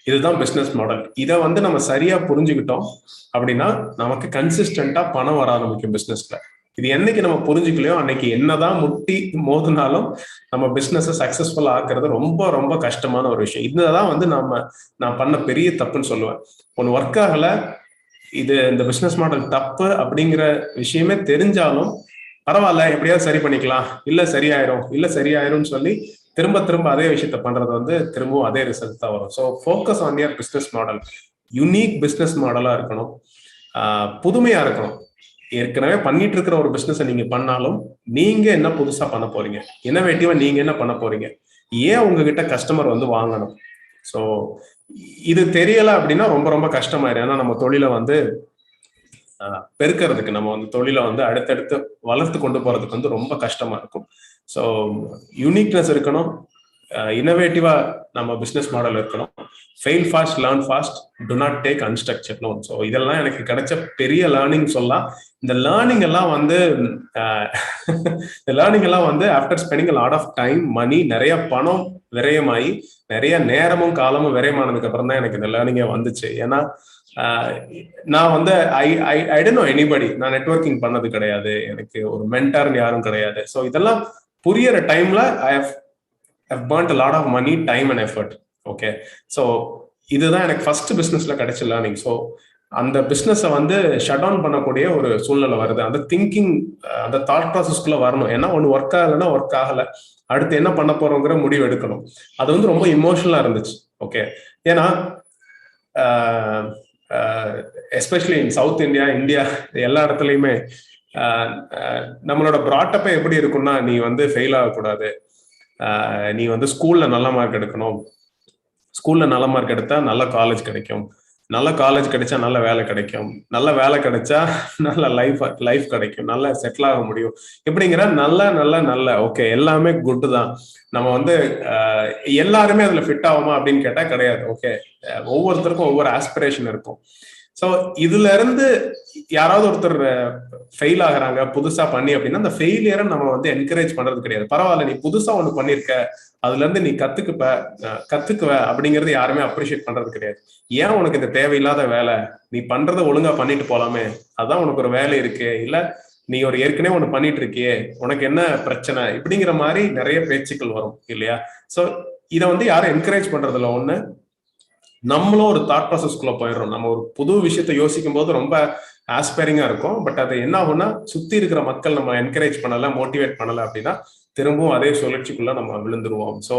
இதுதான் business model. இதை வந்து நம்ம சரியா புரிஞ்சுக்கிட்டோம் அப்படின்னா நமக்கு கன்சிஸ்டன்டா பணம் வர ஆரம்பிக்கும் பிசினஸ்ல. இது என்னைக்கு நம்ம புரிஞ்சுக்கலையோ அன்னைக்கு என்னதான் முட்டி மோதினாலும் நம்ம பிசினஸ் சக்சஸ்ஃபுல் ஆக்குறது ரொம்ப ரொம்ப கஷ்டமான ஒரு விஷயம். இதுதான் வந்து நான் பண்ண பெரிய தப்புன்னு சொல்லுவேன். ஒன்னு ஒர்க் ஆகல, இது இந்த பிசினஸ் மாடல் தப்பு அப்படிங்கிற விஷயமே தெரிஞ்சாலும் பரவாயில்ல, எப்படியாவது சரி பண்ணிக்கலாம், இல்ல சரியாயிரும்னு சொல்லி திரும்ப திரும்ப அதே விஷயத்த பண்றது வந்து திரும்பவும் அதே ரிசல்ட் தான் வரும். So focus on your business model. Unique business மாடலா இருக்கணும், புதுமையா இருக்கணும். ஏற்கனவே பண்ணிட்டு இருக்கிற ஒரு பிசினஸ் நீங்க பண்ணாலும் நீங்க என்ன புதுசா பண்ண போறீங்க, இன்னோவேட்டிவா நீங்க என்ன பண்ண போறீங்க, ஏன் உங்ககிட்ட கஸ்டமர் வந்து வாங்கணும். ஸோ இது தெரியல அப்படின்னா ரொம்ப ரொம்ப கஷ்டமாயிடும். ஏன்னா நம்ம தொழிலை வந்து பெருக்கிறதுக்கு, நம்ம வந்து தொழிலை வந்து அடுத்தடுத்து வளர்த்து கொண்டு போறதுக்கு வந்து ரொம்ப கஷ்டமா இருக்கும். ஸோ யூனிக்னஸ் இருக்கணும், இன்னோவேட்டிவா நம்ம பிசினஸ் மாடல் இருக்கணும். Fail fast learn fast, to not take unstructured loan. So இதெல்லாம் எனக்கு கிடைச்ச பெரிய லேர்னிங் சொல்லலாம். இந்த லேர்னிங் எல்லாம் வந்து after spending a lot of time, money, நிறைய பணம் விரயமாயி நிறைய நேரமும் காலமும் விரயமானதுக்கு அப்புறம் தான் எனக்கு இந்த லேர்னிங்கே வந்துச்சு. ஏன்னா நான் வந்து ஐ டோன்ட் நோ எனிபடி, நான் நெட்வொர்க்கிங் பண்ணது கிடையாது, எனக்கு ஒரு மென்டார்னு யாரும் கிடையாது. ஸோ இதெல்லாம் புரியற டைம்ல I've burnt a lot of money, time and effort. Okay, so இதுதான் எனக்கு ஃபர்ஸ்ட் பிஸ்னஸ்ல கிடைச்ச லேர்னிங். ஸோ அந்த பிஸ்னஸை வந்து ஷட் டவுன் பண்ணக்கூடிய ஒரு சூழ்நிலை வருது. அந்த திங்கிங், அந்த தாட் ப்ராசஸ்க்குள்ள வரணும். ஏன்னா ஒன்று ஒர்க் ஆகலைன்னா ஒர்க் ஆகலை, அடுத்து என்ன பண்ண போறோங்கிற முடிவு எடுக்கணும். அது வந்து ரொம்ப இமோஷனலா இருந்துச்சு. ஓகே, ஏன்னா எஸ்பெஷலி இன் சவுத் இந்தியா எல்லா இடத்துலையுமே நம்மளோட ப்ராட்டப்பை எப்படி இருக்கும்னா, நீ வந்து ஃபெயில் ஆகக்கூடாது, நீ வந்து ஸ்கூல்ல நல்ல மார்க் எடுக்கணும், ஸ்கூல்ல நல்ல மார்க் எடுத்தா நல்ல காலேஜ் கிடைக்கும், நல்ல காலேஜ் கிடைச்சா நல்ல வேலை கிடைக்கும், நல்ல வேலை கிடைச்சா நல்ல லைஃப் கிடைக்கும், நல்ல செட்டில் ஆக முடியும். எப்படிங்கிற நல்ல ஓகே எல்லாமே குட் தான். நம்ம வந்து எல்லாருமே அதுல ஃபிட் ஆகுமா அப்படின்னு கேட்டா கிடையாது. ஓகே, ஒவ்வொருத்தருக்கும் ஒவ்வொரு ஆஸ்பிரேஷன் இருக்கும். ஸோ இதுல இருந்து யாராவது ஒருத்தர் ஃபெயில் ஆகுறாங்க புதுசா பண்ணி அப்படின்னா அந்த ஃபெயிலியரை நம்ம வந்து என்கரேஜ் பண்றது கிடையாது. பரவாயில்ல, நீ புதுசா ஒண்ணு பண்ணிருக்க, அதுல இருந்து நீ கத்துக்குவ அப்படிங்கறது யாருமே அப்ரிஷியேட் பண்றது கிடையாது. ஏன் உனக்கு இந்த தேவையில்லாத வேலை, நீ பண்றதை ஒழுங்கா பண்ணிட்டு போலாமே, அதான் உனக்கு ஒரு வேலை இருக்கு, இல்ல நீ ஒரு ஏற்கனவே ஒண்ணு பண்ணிட்டு இருக்கியே, உனக்கு என்ன பிரச்சனை, இப்படிங்கிற மாதிரி நிறைய பேச்சுக்கள் வரும் இல்லையா? ஸோ இதை வந்து யாரும் என்கரேஜ் பண்றதுல ஒண்ணு, நம்மளும் ஒரு தாட் ப்ராசஸ்குள்ள போயிடுறோம். நம்ம ஒரு புது விஷயத்த யோசிக்கும் போது ரொம்ப ஆஸ்பைரிங்கா இருக்கும். பட் அது என்ன ஆகும்னா, சுத்தி இருக்கிற மக்கள் நம்ம என்கரேஜ் பண்ணல, மோட்டிவேட் பண்ணல அப்படின்னா திரும்பவும் அதே சுழற்சிக்குள்ள நம்ம விழுந்துருவோம். ஸோ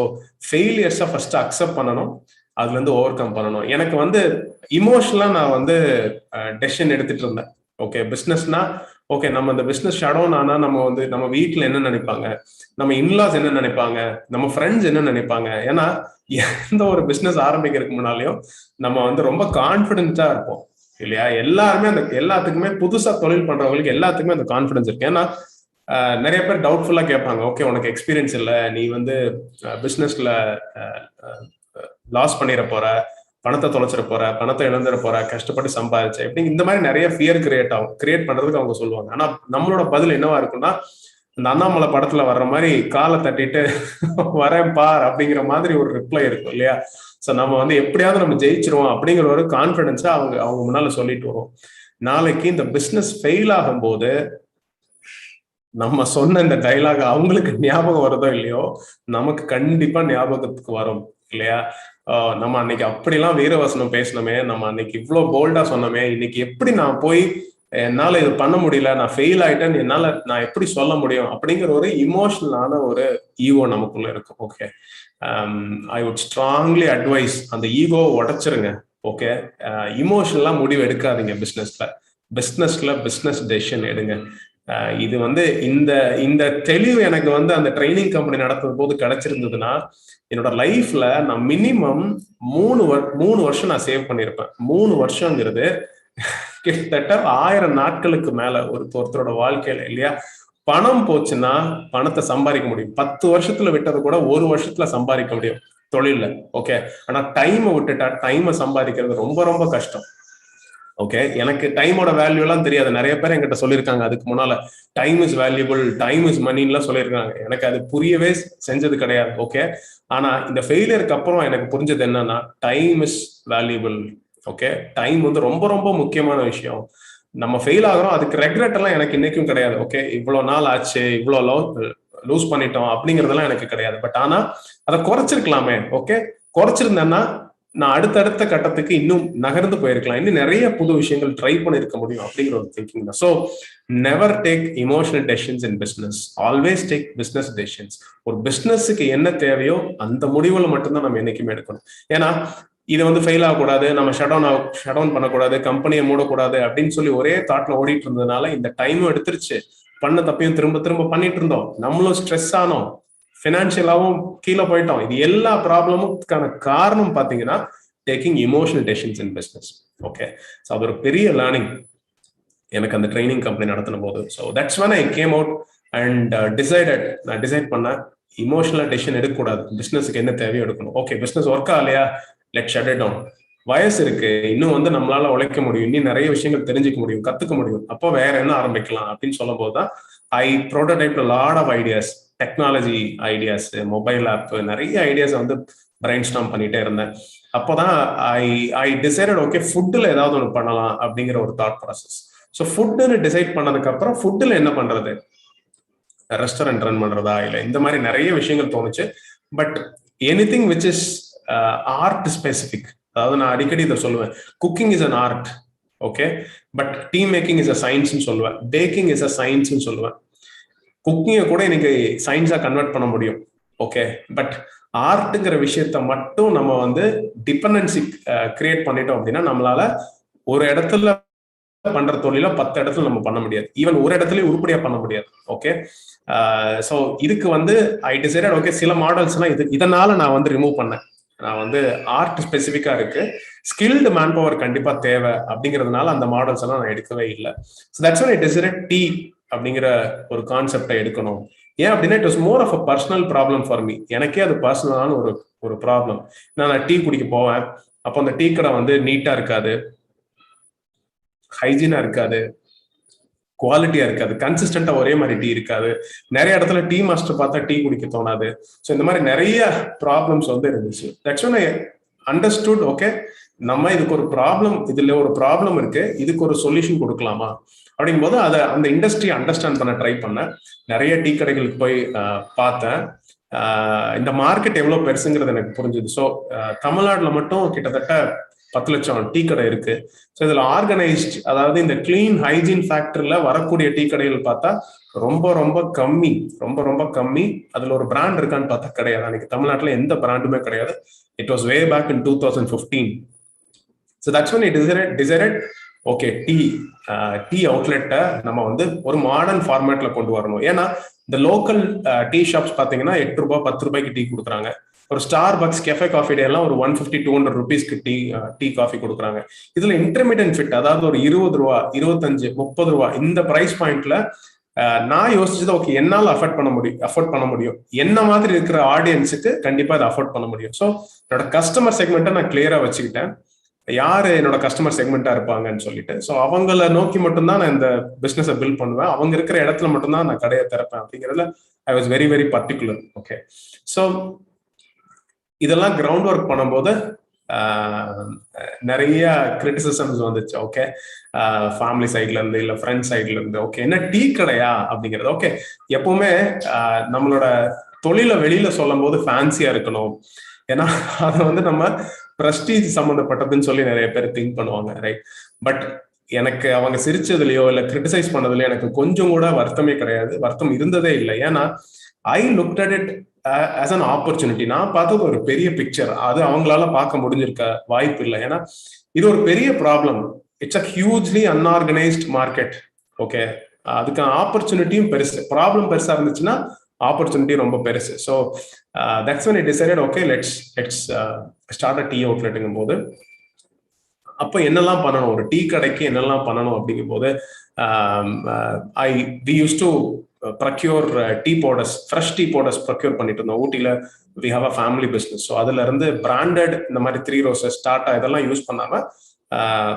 ஃபெயிலியர்ஸை ஃபர்ஸ்ட் அக்செப்ட் பண்ணணும், அதுல இருந்து ஓவர் கம் பண்ணணும். எனக்கு வந்து இமோஷனலா நான் வந்து டெசிஷன் எடுத்துட்டு இருந்தேன். ஓகே, பிசினஸ்னா ஓகே, நம்ம இந்த பிசினஸ் ஷட் டவுன் ஆனா நம்ம வந்து நம்ம வீட்டுல என்ன நினைப்பாங்க, நம்ம இன்லாஸ் என்ன நினைப்பாங்க, நம்ம ஃப்ரெண்ட்ஸ் என்ன நினைப்பாங்க. ஏன்னா எந்த ஒரு பிசினஸ் ஆரம்பிக்கிறதுக்கு முன்னாலேயும் நம்ம வந்து ரொம்ப கான்பிடென்ட்டா இருப்போம் இல்லையா? எல்லாருமே அந்த எல்லாத்துக்குமே புதுசா தொழில் பண்றவங்களுக்கு எல்லாத்துக்குமே அந்த கான்பிடன்ஸ் இருக்கு. ஏன்னா நிறைய பேர் டவுட்ஃபுல்லா கேட்பாங்க, ஓகே உனக்கு எக்ஸ்பீரியன்ஸ் இல்லை, நீ வந்து பிசினஸ்ல லாஸ் பண்ணிட போற, பணத்தை தொலைச்சிட போற, பணத்தை இழந்துட போற, கஷ்டப்பட்டு சம்பாதிச்ச, எப்படி இந்த மாதிரி நிறைய ஃபியர் கிரியேட் பண்றதுக்கு அவங்க சொல்லுவாங்க. ஆனா நம்மளோட பதில் என்னவா இருக்குன்னா, இந்த அண்ணாமலை படத்துல வர்ற மாதிரி காலை தட்டிட்டு வரேன் பார் அப்படிங்கிற மாதிரி ஒரு ரிப்ளை இருக்கும் இல்லையா? சோ நம்ம வந்து எப்படியாவது நம்ம ஜெயிச்சிருவோம் அப்படிங்கிற ஒரு கான்பிடன்ஸா அவங்க முன்னால சொல்லிட்டு வரும். நாளைக்கு இந்த பிசினஸ் ஃபெயில் ஆகும் போது நம்ம சொன்ன இந்த டைலாக் அவங்களுக்கு ஞாபகம் வருதோ இல்லையோ, நமக்கு கண்டிப்பா ஞாபகத்துக்கு வரும் இல்லையா? நம்ம அன்னைக்கு அப்படிலாம் வீரவசனம் பேசணுமே, நம்ம அன்னைக்கு இவ்வளவு போல்டா சொன்னோமே, இன்னைக்கு எப்படி நான் போய் என்னால இது பண்ண முடியல, நான் ஃபெயில் ஆயிட்டேன்னு நான் எப்படி சொல்ல முடியும் அப்படிங்கிற ஒரு இமோஷனலான ஒரு ஈகோ நமக்குள்ள இருக்கும். Okay, I would strongly advice அந்த ஈகோ உடைச்சிருங்க. ஓகே, இமோஷனலா முடிவு எடுக்காதீங்க. பிசினஸ் டெசிஷன் எடுங்க. இது வந்து இந்த தெளிவு எனக்கு வந்து அந்த ட்ரைனிங் கம்பெனி நடத்தும் போது கிடைச்சிருந்ததுன்னா, என்னோட லைஃப்ல நான் மினிமம் 3 வருஷம் நான் சேவ் பண்ணியிருப்பேன். 3 வருஷங்கிறது கிட்டத்தட்ட 1000 நாட்களுக்கு மேல ஒருத்தரோட வாழ்க்கையில இல்லையா? பணம் போச்சுன்னா பணத்தை சம்பாதிக்க முடியும். 10 வருஷத்துல விட்டது கூட 1 வருஷத்துல சம்பாதிக்க முடியும் தொழில்ல. ஓகே, ஆனா டைமை விட்டுட்டா டைமை சம்பாதிக்கிறது ரொம்ப ரொம்ப கஷ்டம். ஓகே, எனக்கு டைமோட வேல்யூ எல்லாம் தெரியாது. நிறைய பேர் என்கிட்ட சொல்லியிருக்காங்க அதுக்கு முன்னால, time is valuable, time is மணின்லாம் சொல்லியிருக்காங்க. எனக்கு அது புரியவே செஞ்சது கிடையாது. ஓகே, ஆனா இந்த ஃபெயிலியருக்கு அப்புறம் எனக்கு புரிஞ்சது என்னன்னா, time is valuable. Okay, time வந்து ரொம்ப ரொம்ப முக்கியமான விஷயம். நம்ம ஃபெயில் ஆகிறோம், அதுக்கு ரெக்ரெட் எல்லாம் எனக்கு இன்னைக்கும் கிடையாது. ஓகே, இவ்வளவு நாள் ஆச்சு, இவ்வளவு லூஸ் பண்ணிட்டோம் அப்படிங்கறதெல்லாம் எனக்கு கிடையாது. பட் ஆனா அதை குறைச்சிருக்கலாமே. ஓகே, குறைச்சிருந்தேன்னா நான் அடுத்தடுத்த கட்டத்துக்கு இன்னும் நகர்ந்து போயிருக்கலாம், இன்னும் நிறைய புது விஷயங்கள் ட்ரை பண்ணிருக்க முடியும் அப்படிங்கிற ஒரு திங்கிங் தான். So never take emotional decisions இன் business, always take business decisions. ஒரு பிசினஸுக்கு என்ன தேவையோ அந்த முடிவுல மட்டும்தான் நம்ம என்னைக்குமே எடுக்கணும். ஏன்னா இது வந்து ஃபெயில் ஆகக்கூடாது, நம்ம ஷட் டவுன் பண்ணக்கூடாது, கம்பெனியை மூடக்கூடாது அப்படின்னு சொல்லி ஒரே தாட்ல ஓடிட்டு இருந்ததுனால இந்த டைமும் எடுத்துருச்சு, பண்ண தப்பையும் திரும்ப திரும்ப பண்ணிட்டு இருந்தோம், நம்மளும் ஸ்ட்ரெஸ் ஆனோம், ஃபினான்ஷியலாவும் கீழே போயிட்டோம். இது எல்லா ப்ராப்ளமுக்கான காரணம் பாத்தீங்கன்னா டேக்கிங் இமோஷனல் டெசிஷன்ஸ் இன் பிசினஸ். ஓகே, ஸோ அது ஒரு பெரிய லேர்னிங் எனக்கு அந்த ட்ரைனிங் கம்பெனி நடத்தின போது. So that's when I came out and நான் டிசைட் பண்ணேன், இமோஷனல் டெசிஷன் எடுக்கக்கூடாது, பிசினஸுக்கு என்ன தேவையோ எடுக்கணும். ஓகே, பிசினஸ் ஒர்க் ஆகலையா, லெட் ஷட் இட் டவுன். வயசு இருக்கு, இன்னும் வந்து நம்மளால உழைக்க முடியும், இன்னும் நிறைய விஷயங்கள் தெரிஞ்சுக்க முடியும், கத்துக்க முடியும், அப்போ வேற என்ன ஆரம்பிக்கலாம் அப்படின்னு சொல்லும் போதுதான் I prototype lot of ideas, technology ideas, mobile app, நிறைய ஐடியாஸ் வந்து பிரைன் ஸ்டார்ம் பண்ணிட்டே இருந்தேன். அப்போதான் ஐ டிசைடட் ஓகே, ஃபுட்டில் ஏதாவது ஒன்று பண்ணலாம் அப்படிங்கிற ஒரு தாட் ப்ராசஸ். ஸோ ஃபுட்டுன்னு டிசைட் பண்ணதுக்கு அப்புறம் ஃபுட்டில் என்ன பண்றது, ரெஸ்டாரண்ட் ரன் பண்றதா, இல்லை இந்த மாதிரி நிறைய விஷயங்கள் தோணுச்சு. But anything which is art specific, அதாவது நான் அடிக்கடி இதை சொல்லுவேன், cooking is an art. Okay, but tea making is a சயின்ஸ்னு சொல்லுவேன், பேக்கிங் இஸ் அ சயின்ஸ்னு சொல்லுவேன். குக்கிங்கை கூட இன்னைக்கு சயின்ஸா கன்வெர்ட் பண்ண முடியும். ஓகே, பட் ஆர்ட்டுங்கிற விஷயத்த மட்டும் நம்ம வந்து டிபெண்டன்சி கிரியேட் பண்ணிட்டோம் அப்படின்னா நம்மளால ஒரு இடத்துல பண்ற தொழில 10 இடத்துல நம்ம பண்ண முடியாது, ஈவன் ஒரு இடத்துலயே உருப்படியா பண்ண முடியாது. ஓகே, ஸோ இதுக்கு வந்து ஐ டிசைடட் ஓகே, சில மாடல்ஸ் எல்லாம் இதனால நான் வந்து ரிமூவ் பண்ணேன். நான் வந்து ஆர்ட் ஸ்பெசிஃபிக்கா இருக்கு, ஸ்கில்டு மேன் பவர் கண்டிப்பா தேவை அப்படிங்கிறதுனால அந்த மாடல்ஸ் எல்லாம் நான் எடுக்கவே இல்லை. So that's why I decided tea அப்படிங்கிற ஒரு கான்செப்டை எடுக்கணும். ஏன் அப்படின்னா it was more of a personal problem for me. எனக்கே அது பர்சனலான ஒரு ப்ராப்ளம். நான் டீ குடிக்க போவேன், அப்போ அந்த டீ கடை வந்து நீட்டா இருக்காது, ஹைஜீனா இருக்காது, குவாலிட்டியா இருக்காது, கன்சிஸ்டன்டா ஒரே மாதிரி டீ இருக்காது. நிறைய இடத்துல டீ மாஸ்டர் பார்த்தா டீ குடிக்க தோணாது. ஸோ இந்த மாதிரி நிறைய ப்ராப்ளம்ஸ் வந்து இருந்துச்சு. That's one I understood, okay நம்ம இதுக்கு ஒரு ப்ராப்ளம், இதுல ஒரு ப்ராப்ளம் இருக்கு, இதுக்கு ஒரு சொல்யூஷன் கொடுக்கலாமா அப்படிங்கும் போது அதை அந்த இண்டஸ்ட்ரி அண்டர்ஸ்டாண்ட் பண்ண ட்ரை பண்ணேன். நிறைய டீ கடைகளுக்கு போய் பார்த்தேன். இந்த மார்க்கெட் எவ்வளவு பெருசுங்கிறது எனக்கு புரிஞ்சுது. ஸோ தமிழ்நாட்டுல மட்டும் கிட்டத்தட்ட 10 லட்சம் டீ கடை இருக்கு. ஸோ இதுல ஆர்கனைஸ்ட், அதாவது இந்த கிளீன் ஹைஜீன் ஃபேக்டர்ல வரக்கூடிய டீ கடைகள் பார்த்தா ரொம்ப ரொம்ப கம்மி, ரொம்ப ரொம்ப கம்மி. அதுல ஒரு பிராண்ட் இருக்கான்னு பார்த்தா கிடையாது. அன்னைக்கு தமிழ்நாட்டுல எந்த பிராண்டுமே கிடையாது. It was way back in 2015. So that's when it decided okay tea அவுட்லெட்டை நம்ம வந்து ஒரு மாடர்ன் ஃபார்மேட்ல கொண்டு வரணும். ஏன்னா இந்த லோக்கல் டீ ஷாப்ஸ் பார்த்தீங்கன்னா 8 ரூபாய் 10 ரூபாய்க்கு டீ கொடுக்குறாங்க. ஒரு Starbucks, Cafe Coffee Day எல்லாம் ஒரு 150-200 ருபீஸ்க்கு டீ காஃபி கொடுக்குறாங்க. இதுல இன்டர்மீடியன்ட் ஃபிட், அதாவது ஒரு 20 ரூபா 25 30 ரூபா இந்த பிரைஸ் பாயிண்ட்ல நான் யோசிச்சது ஓகே என்னால அஃபோர்ட் பண்ண முடியும், என்ன மாதிரி இருக்கிற ஆடியன்ஸுக்கு கண்டிப்பா அதை அஃபோர்ட் பண்ண முடியும். ஸோ என்னோட கஸ்டமர் செக்மெண்ட்டை நான் கிளியரா வச்சுக்கிட்டேன், யாரு என்னோட கஸ்டமர் செக்மெண்டா இருப்பாங்கன்னு சொல்லிட்டு. ஸோ அவங்கள நோக்கி மட்டும்தான் நான் இந்த பிசினஸை பில்ட் பண்ணுவேன், அவங்க இருக்கிற இடத்துல மட்டும்தான் நான் கடையை திறப்பேன் அப்படிங்கிறதுல ஐ was very very particular. Okay, so இதெல்லாம் கிரவுண்ட் ஒர்க் பண்ணும்போது நிறைய கிரிட்டிசிசம்ஸ் வந்துச்சு. ஓகே, ஃபேமிலி சைட்ல இருந்து இல்ல ஃப்ரெண்ட் சைட்ல இருந்து. ஓகே, என்ன டீ கடையா அப்படிங்கிறது. ஓகே, எப்பவுமே நம்மளோட தொழிலை வெளியில சொல்லும் போது ஃபேன்சியா இருக்கணும், ஏன்னா அதை வந்து நம்ம பிரஸ்டீஜ் சம்மந்தப்பட்டதுன்னு சொல்லி நிறைய பேர் திங்க் பண்ணுவாங்க, ரைட்? பட் எனக்கு அவங்க சிரிச்சதுலயோ இல்ல கிரிட்டிசைஸ் பண்ணதுலயோ எனக்கு கொஞ்சம் கூட வருத்தமே கிடையாது, வருத்தம் இருந்ததே இல்லை. ஏன்னா ஐ looked at it as an opportunity. நான் பார்த்தது ஒரு பெரிய பிக்சர், அது அவங்களால பார்க்க முடிஞ்சிருக்க வாய்ப்பு இல்லை. ஏன்னா இது ஒரு பெரிய problem, it's a hugely unorganised market. Okay, அதுக்கான ஆப்பர்ச்சுனிட்டியும் பெருசு, ப்ராப்ளம் பெருசா இருந்துச்சுன்னா ஆப்பர்ச்சுனிட்டி ரொம்ப பெருசு. So that's when I decided okay let's start a tea outletங்கும் போது அப்போ என்னெல்லாம் பண்ணணும், ஒரு டீ கடைக்கு என்னெல்லாம் பண்ணணும் அப்படிங்கும் போது we used to procure tea powders, fresh tea powders procure பண்ணிட்டு இருந்தோம். ஊட்டியில we have a family business. So அதுல இருந்து பிராண்டட் இந்த மாதிரி 3 ரோசஸ், டாட்டா இதெல்லாம் யூஸ் பண்ணாம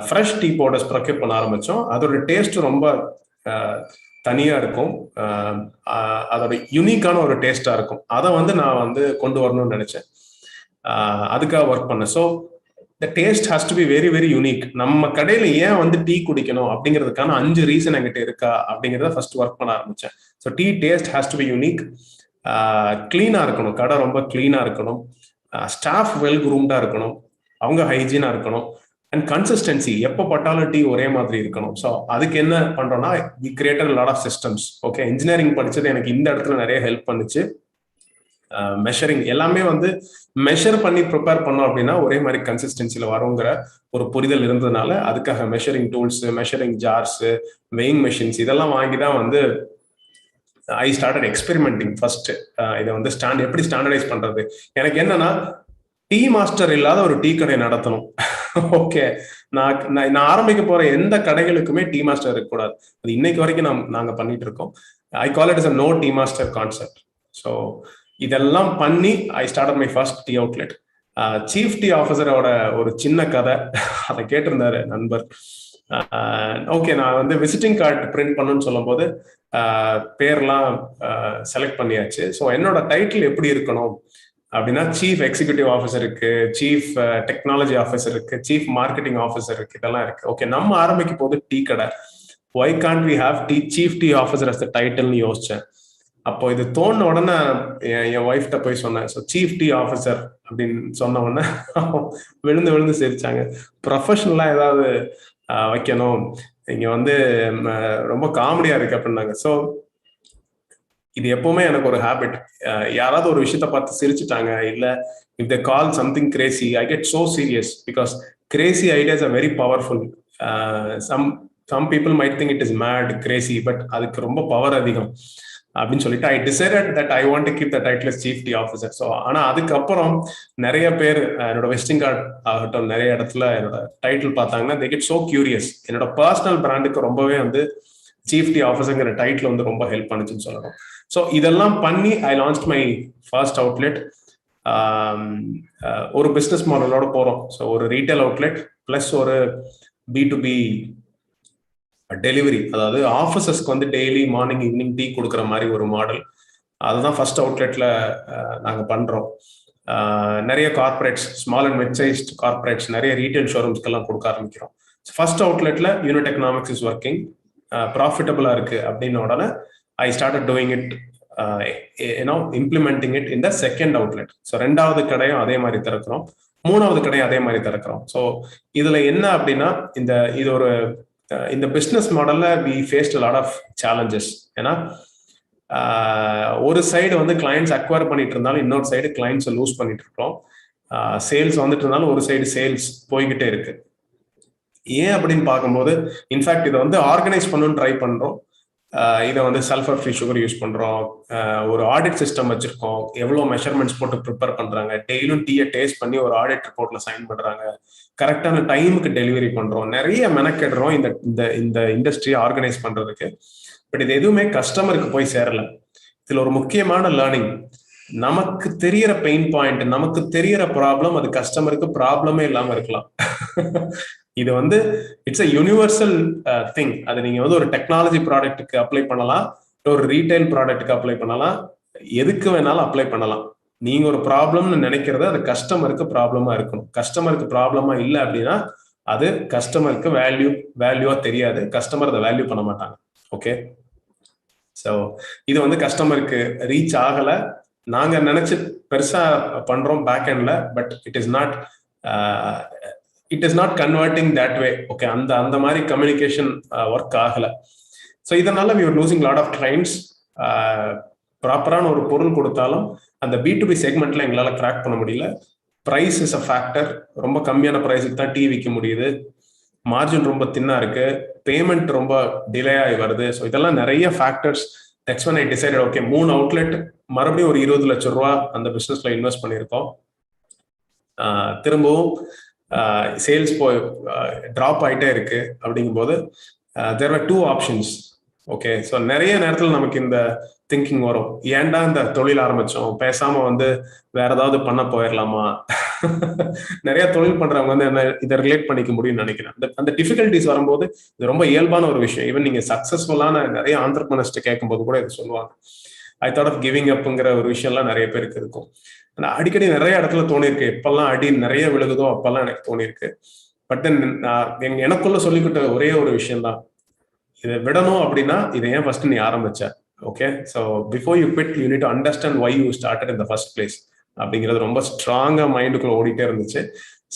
ஃப்ரெஷ் டீ பவுடர்ஸ் ப்ரொக்யூர் பண்ண ஆரம்பிச்சோம். அதோட டேஸ்ட் ரொம்ப தனியா இருக்கும், அதோட யூனிக்கான ஒரு டேஸ்டா இருக்கும். அதை வந்து நான் வந்து கொண்டு வரணும்னு நினைச்சேன், அதுக்காக ஒர்க் பண்ணேன். So the taste has to be very very unique. நம்ம கடையில ஏன் வந்து டீ குடிக்கணும் அப்படிங்கிறதுக்கான 5 ரீசன் என்கிட்ட இருக்கா அப்படிங்கிறத ஃபர்ஸ்ட் ஒர்க் பண்ண ஆரம்பிச்சேன். So tea taste has to be unique, கிளீனா இருக்கணும், கடை ரொம்ப கிளீனா இருக்கணும், ஸ்டாஃப் வெல் குரூம்டா இருக்கணும், அவங்க ஹைஜீனா இருக்கணும், அண்ட் கன்சிஸ்டன்சி, எப்போ பட்டாலும் டீ ஒரே மாதிரி இருக்கணும். ஸோ அதுக்கு என்ன பண்றோம்னா we created lot of systems. Okay, engineering படிச்சது எனக்கு இந்த இடத்துல நிறைய ஹெல்ப் பண்ணுச்சு. மெஷரிங் எல்லாமே வந்து மெஷர் பண்ணி ப்ரிப்பேர் பண்ணோம் அப்படின்னா ஒரே மாதிரி கன்சிஸ்டன்சில வருங்கிற ஒரு புரிதல் இருந்ததுனால அதுக்காக measuring tools, measuring jars, weighing machines இதெல்லாம் வாங்கி தான் வந்து ஐ ஸ்டார்டட் எக்ஸ்பெரிமெண்டிங். ஃபர்ஸ்ட் இதை வந்து எப்படி ஸ்டாண்டர்டைஸ் பண்றது. எனக்கு என்னன்னா டீ மாஸ்டர் இல்லாத ஒரு டீ கடை நடத்தணும். ஓகே, நான் ஆரம்பிக்க போற எந்த கடைகளுக்குமே டீ மாஸ்டர் இருக்கக்கூடாது. அது இன்னைக்கு வரைக்கும் நாங்க பண்ணிட்டு இருக்கோம். I call it is a no tea master concept. So இதெல்லாம் பண்ணி I started my first tea outlet. Chief tea ஆஃபீஸரோட ஒரு சின்ன கதை, அதை கேட்டிருந்தாரு நண்பர். ஓகே, நான் வந்து விசிட்டிங் கார்டு பிரிண்ட் பண்ணுன்னு சொல்லும் போது பேர்லாம் செலக்ட் பண்ணியாச்சு. ஸோ என்னோட டைட்டில் எப்படி இருக்கணும் அப்படின்னா சீஃப் எக்ஸிக்யூட்டிவ் ஆஃபீஸர் இருக்கு, சீஃப் டெக்னாலஜி ஆஃபீஸர் இருக்கு, சீஃப் மார்க்கெட்டிங் ஆஃபீஸர் இருக்கு, இதெல்லாம் இருக்கு. ஓகே, நம்ம ஆரம்பிக்கும் போது டீ கடை, why can't we have chief tea officer as the டைட்டில்னு யோசிச்சேன். அப்போ இது தோணுன உடனே என் ஒய்ஃப்ட போய் சொன்னேன். ஸோ சீஃப் டீ ஆஃபீஸர் அப்படின்னு சொன்ன உடனே விழுந்து விழுந்து சிரிச்சாங்க. ப்ரொஃபஷனலா ஏதாவது வைக்கணும், இங்க வந்து ரொம்ப காமெடியா இருக்கு அப்படின்னாங்க. ஸோ இது எப்பவுமே எனக்கு ஒரு ஹேபிட், யாராவது ஒரு விஷயத்த பார்த்து சிரிச்சுட்டாங்க இல்ல if they call something crazy, I get so serious because crazy ideas are very powerful. Some people might think it is mad crazy, but அதுக்கு ரொம்ப பவர் அதிகம். அப்படின்னு சொல்லிட்டு I decided that I want to keep the title chief tea officer. So ஆனால் அதுக்கப்புறம் நிறைய பேர் என்னோட விசிட்டிங் கார்டு ஆகட்டும் நிறைய இடத்துல என்னோட டைட்டில் பார்த்தாங்கன்னா they get so curious. என்னோட பர்சனல் பிராண்டுக்கு ரொம்பவே வந்து சீஃப் டி ஆஃபீஸர்ங்கிற டைட்டில் வந்து ரொம்ப ஹெல்ப் பண்ணுச்சுன்னு சொல்லணும். ஸோ இதெல்லாம் பண்ணி ஐ லான்ச் மை ஃபர்ஸ்ட் அவுட்லெட். ஒரு பிஸ்னஸ் மாடலோட போகிறோம். ஸோ ஒரு ரீட்டைல் அவுட்லெட் ப்ளஸ் ஒரு B2B டெலிவரி, அதாவது ஆஃபீஸர்ஸ்க்கு வந்து டெய்லி மார்னிங் ஈவினிங் டீ கொடுக்குற மாதிரி ஒரு மாடல். அதுதான் ஃபர்ஸ்ட் அவுட்லெட்ல நாங்கள் பண்ணுறோம். நிறைய corporates, small and mid sized corporates நிறைய ரீட்டைல் ஷோரூம்ஸ்க்கெல்லாம் கொடுக்க ஆரம்பிக்கிறோம். ஃபர்ஸ்ட் அவுட்லெட்ல யூனிட் எக்கனாமிக்ஸ் இஸ் ஒர்க்கிங், ப்ராஃபிட்டபிளா இருக்கு அப்படின்னு உடனே I started doing it, implementing it in the second outlet. So 2வது கடையும் அதே மாதிரி திறக்கிறோம், 3வது கடையும் அதே மாதிரி திறக்கிறோம். ஸோ இதுல என்ன அப்படின்னா இது ஒரு இந்த பிஸ்னஸ் மாடல்ல we faced a lot of challenges. ஏன்னா ஒரு சைடு வந்து கிளைண்ட்ஸ் அக்வயர் பண்ணிட்டு இருந்தாலும் இன்னொரு சைடு கிளைண்ட்ஸை லூஸ் பண்ணிட்டு இருக்கோம். சேல்ஸ் வந்துட்டு இருந்தாலும் ஒரு சைடு சேல்ஸ் போய்கிட்டே இருக்கு. ஏன் அப்படின்னு பார்க்கும்போது இன்ஃபேக்ட் இதை வந்து ஆர்கனைஸ் பண்ணணும்னு ட்ரை பண்றோம். இதை வந்து சல்ஃபர் ஃப்ரீ சுகர் யூஸ் பண்றோம், ஒரு ஆடிட் சிஸ்டம் வச்சிருக்கோம், எவ்வளோ மெஷர்மெண்ட்ஸ் போட்டு ப்ரிப்பேர் பண்றாங்க, டெய்லியும் டீயை டேஸ்ட் பண்ணி ஒரு ஆடிட் ரிப்போர்ட்ல சைன் பண்றாங்க, கரெக்டான டைமுக்கு டெலிவரி பண்றோம், நிறைய மெனக்கெடுறோம் இந்த இண்டஸ்ட்ரியை ஆர்கனைஸ் பண்றதுக்கு. பட் இது எதுவுமே கஸ்டமருக்கு போய் சேரல. இதுல ஒரு முக்கியமான லேர்னிங், நமக்கு தெரியற பெயின் பாயிண்ட், நமக்கு தெரியற ப்ராப்ளம் அது கஸ்டமருக்கு ப்ராப்ளமே இல்லாம இருக்கலாம். இது வந்து இட்ஸ் அ யூனிவர்சல் திங். அது நீங்க வந்து ஒரு டெக்னாலஜி ப்ராடக்ட்டுக்கு அப்ளை பண்ணலாம், ஒரு ரீட்டைல் ப்ராடக்ட்டுக்கு அப்ளை பண்ணலாம், எதுக்கு வேணாலும் அப்ளை பண்ணலாம். நீங்க ஒரு ப்ராப்ளம்னு நினைக்கிறது அது கஸ்டமருக்கு ப்ராப்ளமா இருக்கணும். கஸ்டமருக்கு ப்ராப்ளமா இல்லை அப்படின்னா அது கஸ்டமருக்கு வேல்யூவா தெரியாது, கஸ்டமர் அதை வேல்யூ பண்ண மாட்டாங்க. ஓகே, ஸோ இது வந்து கஸ்டமருக்கு ரீச் ஆகல. நாங்க நினைச்சு பெருசா பண்றோம் பேக் எண்ட்ல, but it is not converting that way. Okay, அந்த மாதிரி கம்யூனிகேஷன் ஒர்க் ஆகல. ஸோ இதனால we were losing lot of clients. ப்ராப்பரான ஒரு பொருள் கொடுத்தாலும் அந்த B2B செக்மெண்ட்ல எங்களால் கிராக் பண்ண முடியல. Price is a factor. ரொம்ப கம்மியான ப்ரைஸுக்கு தான் டீ விற்க முடியுது, மார்ஜின் ரொம்ப தின்னா இருக்கு, பேமெண்ட் ரொம்ப டிலே ஆகி வருது. ஸோ இதெல்லாம் நிறைய ஃபேக்டர்ஸ். நெக்ஸ்ட் ஒன் ஐ டிசைடட், ஓகே 3 அவுட்லெட் மறுபடியும் ஒரு 20 லட்சம் ரூபா அந்த பிஸ்னஸ்ல இன்வெஸ்ட் பண்ணியிருக்கோம். திரும்பவும் சேல்ஸ் ட்ராப் ஆகிட்டே இருக்கு. அப்படிங்கும்போது there are 2 options. Okay, so நிறைய நேரத்தில் நமக்கு இந்த திங்கிங் வரும், ஏன்டா இந்த தொழில் ஆரம்பிச்சோம், பேசாம வந்து வேற ஏதாவது பண்ண போயிடலாமா. நிறைய தொழில் பண்றவங்க வந்து என்ன இதை ரிலேட் பண்ணிக்க முடியும்னு நினைக்கிறேன். அந்த டிஃபிகல்டிஸ் வரும்போது இது ரொம்ப இயல்பான ஒரு விஷயம். ஈவன் நீங்க சக்சஸ்ஃபுல்லான நிறைய ஆண்டர்பிரனர்ஸ்ட் கேட்கும்போது கூட இது சொல்லுவாங்க, ஐ தாட் ஆஃப் கிவிங் அப்ங்கிற ஒரு விஷயம்லாம் நிறைய பேருக்கு இருக்கும். ஆனால் அடிக்கடி நிறைய இடத்துல தோணிருக்கு, எப்பெல்லாம் அடி நிறைய விழுகுதோ அப்பெல்லாம் எனக்கு தோணிருக்கு. பட் தென் எனக்குள்ள சொல்லிக்கிட்ட ஒரே ஒரு விஷயம் தான், இதை விடணும் அப்படின்னா இதை ஏன் ஃபர்ஸ்ட் நீ ஆரம்பிச்ச. Okay, so before you quit you need to understand why you started in the first place அப்படிங்கிறது ரொம்ப ஸ்ட்ராங்கா மைண்டுக்குள்ள ஓடிட்டே இருந்துச்சு.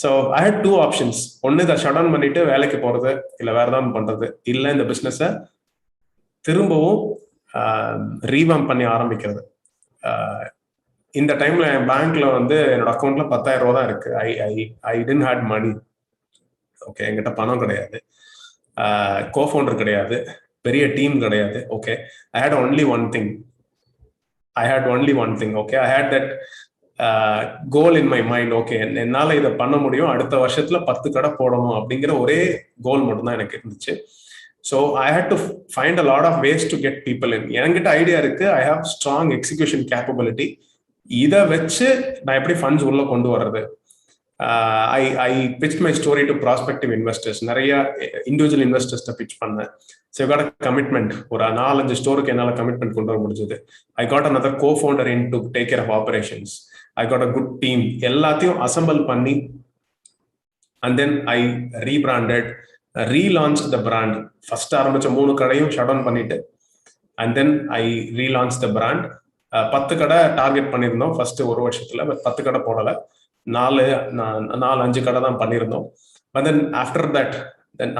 So I had 2 options. ஒன்று இதை ஷட் டவுன் பண்ணிட்டு வேலைக்கு போறது, இல்லை வேற ஏதாவது பண்றது, இல்லை இந்த பிஸ்னஸை திரும்பவும் ரீவாம் பண்ணி ஆரம்பிக்கிறது. இந்த டைம்ல என் பேங்க்ல வந்து என்னோட அக்கௌண்ட்ல 10,000 ரூபா தான் இருக்கு. I didn't had money. Okay, என்கிட்ட பணம் கிடையாது, கோஃபவுண்டர் கிடையாது, பெரிய டீம் கிடையாது. Okay, I had only one thing. Okay, I had that goal in my mind. Okay, என்னால இதை பண்ண முடியும், அடுத்த வருஷத்துல 10 கடை போடணும் அப்படிங்கிற ஒரே கோல் மட்டும் தான் எனக்கு இருந்துச்சு. So I had to find a lot of ways to get people in. என்கிட்ட ஐடியா இருக்கு, I have strong execution capability. இதை வச்சு நான் எப்படி ஃபண்ட்ஸ் உள்ள கொண்டு வர்றது. I pitch my story to prospective investors. நிறைய இண்டிவிஜுவல் இன்வெஸ்டர்ஸ்ட பிச் பண்ணேன். ஸோ காட் கமிட்மெண்ட், ஒரு 4-5 ஸ்டோருக்கு என்னால் கமிட்மெண்ட் கொண்டு வர முடிஞ்சது. I got another co-founder in to take care of operations. I got a good team. எல்லாத்தையும் அசம்பிள் பண்ணி and then I rebranded, relaunched the brand. First ஆரம்பிச்ச 3 கடையும் ஷட் டவுன் பண்ணிட்டு and then I relaunched the brand. 10 கடை target பண்ணியிருந்தோம் first ஒரு வருஷத்துல, but 10 கடை போடலை, 4-5 கடை தான் பண்ணியிருந்தோம். பட் தென் ஆஃப்டர் தட்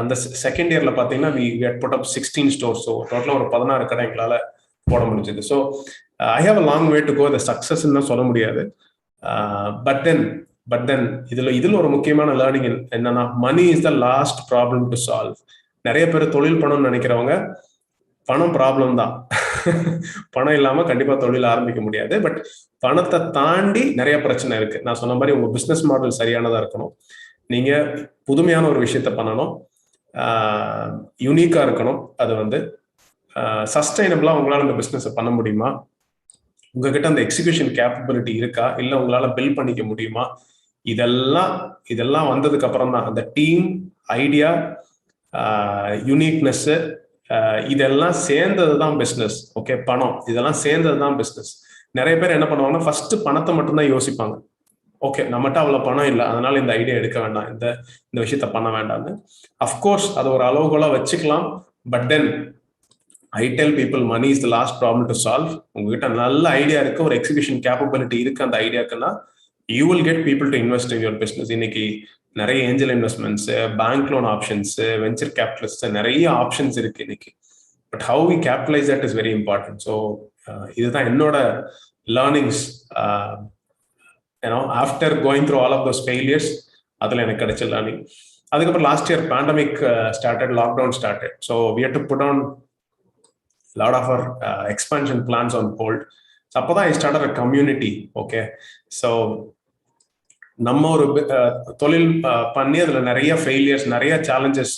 அந்த செகண்ட் இயர்ல பாத்தீங்கன்னா we had put up 16 stores. So டோட்டலாக ஒரு 16 கடை எங்களால் போட முடிஞ்சது. So I have a long way to go. The சக்ஸஸ்ன்னு சொல்ல முடியாது. பட் தென் இதுல ஒரு முக்கியமான லேர்னிங் என்னன்னா, money is the last problem to solve. நிறைய பேர் தொழில் பண்ணணும்னு நினைக்கிறவங்க பணம் ப்ராப்ளம் தான். பணம் இல்லாம கண்டிப்பா தொழில் ஆரம்பிக்க முடியாது. பட் பணத்தை தாண்டி நிறைய பிரச்சனை இருக்கு. நான் சொன்ன மாதிரி உங்க பிசினஸ் மாடல் சரியானதா இருக்கணும். நீங்க புதுமையான ஒரு விஷயத்த பண்ணணும், யூனிக்கா இருக்கணும். அது வந்து சஸ்டைனபிளா உங்களால அந்த பிசினஸ் பண்ண முடியுமா, உங்ககிட்ட அந்த எக்ஸிகியூஷன் கேப்பபிலிட்டி இருக்கா, இல்ல உங்களால பில்ட் பண்ணிக்க முடியுமா, இதெல்லாம் வந்ததுக்கு அப்புறம் தான் அந்த டீம் ஐடியா, யூனிக்னஸ், இதெல்லாம் சேர்ந்தது தான் பிஸ்னஸ். ஓகே, பணம் இதெல்லாம் சேர்ந்தது தான் பிஸ்னஸ். நிறைய பேர் என்ன பண்ணுவாங்கன்னா ஃபர்ஸ்ட் பணத்தை மட்டும்தான் யோசிப்பாங்க. ஓகே, நம்மகிட்ட அவ்வளவு பணம் இல்லை, அதனால இந்த ஐடியா எடுக்க வேண்டாம், இந்த விஷயத்த பண்ண வேண்டாம்னு. அஃப்கோர்ஸ் அது ஒரு அளவுகோலா வச்சுக்கலாம். But then I tell people money is the last problem to solve. உங்ககிட்ட நல்ல ஐடியா இருக்கு, ஒரு எக்ஸிகியூஷன் கேப்பபிலிட்டி இருக்கு அந்த ஐடியாக்குன்னா you will get people to invest in your business. இன்னைக்கு நிறைய angel investments, bank loan options, venture capitalist, நிறைய ஆப்ஷன்ஸ் இருக்கு இன்னைக்கு. But how we capitalize that is very important. So இதுதான் என்னோட learnings after going through all of those failures. அதில் எனக்கு கிடைச்ச லேர்னிங். அதுக்கப்புறம் last year pandemic started, lockdown started. So we had to put on lot of our expansion plans on hold. So அப்பதான் I started a community. Okay, so நம்ம ஒரு தொழில் பண்ணி அதுல நிறைய ஃபெயிலியர்ஸ், நிறைய சேலஞ்சஸ்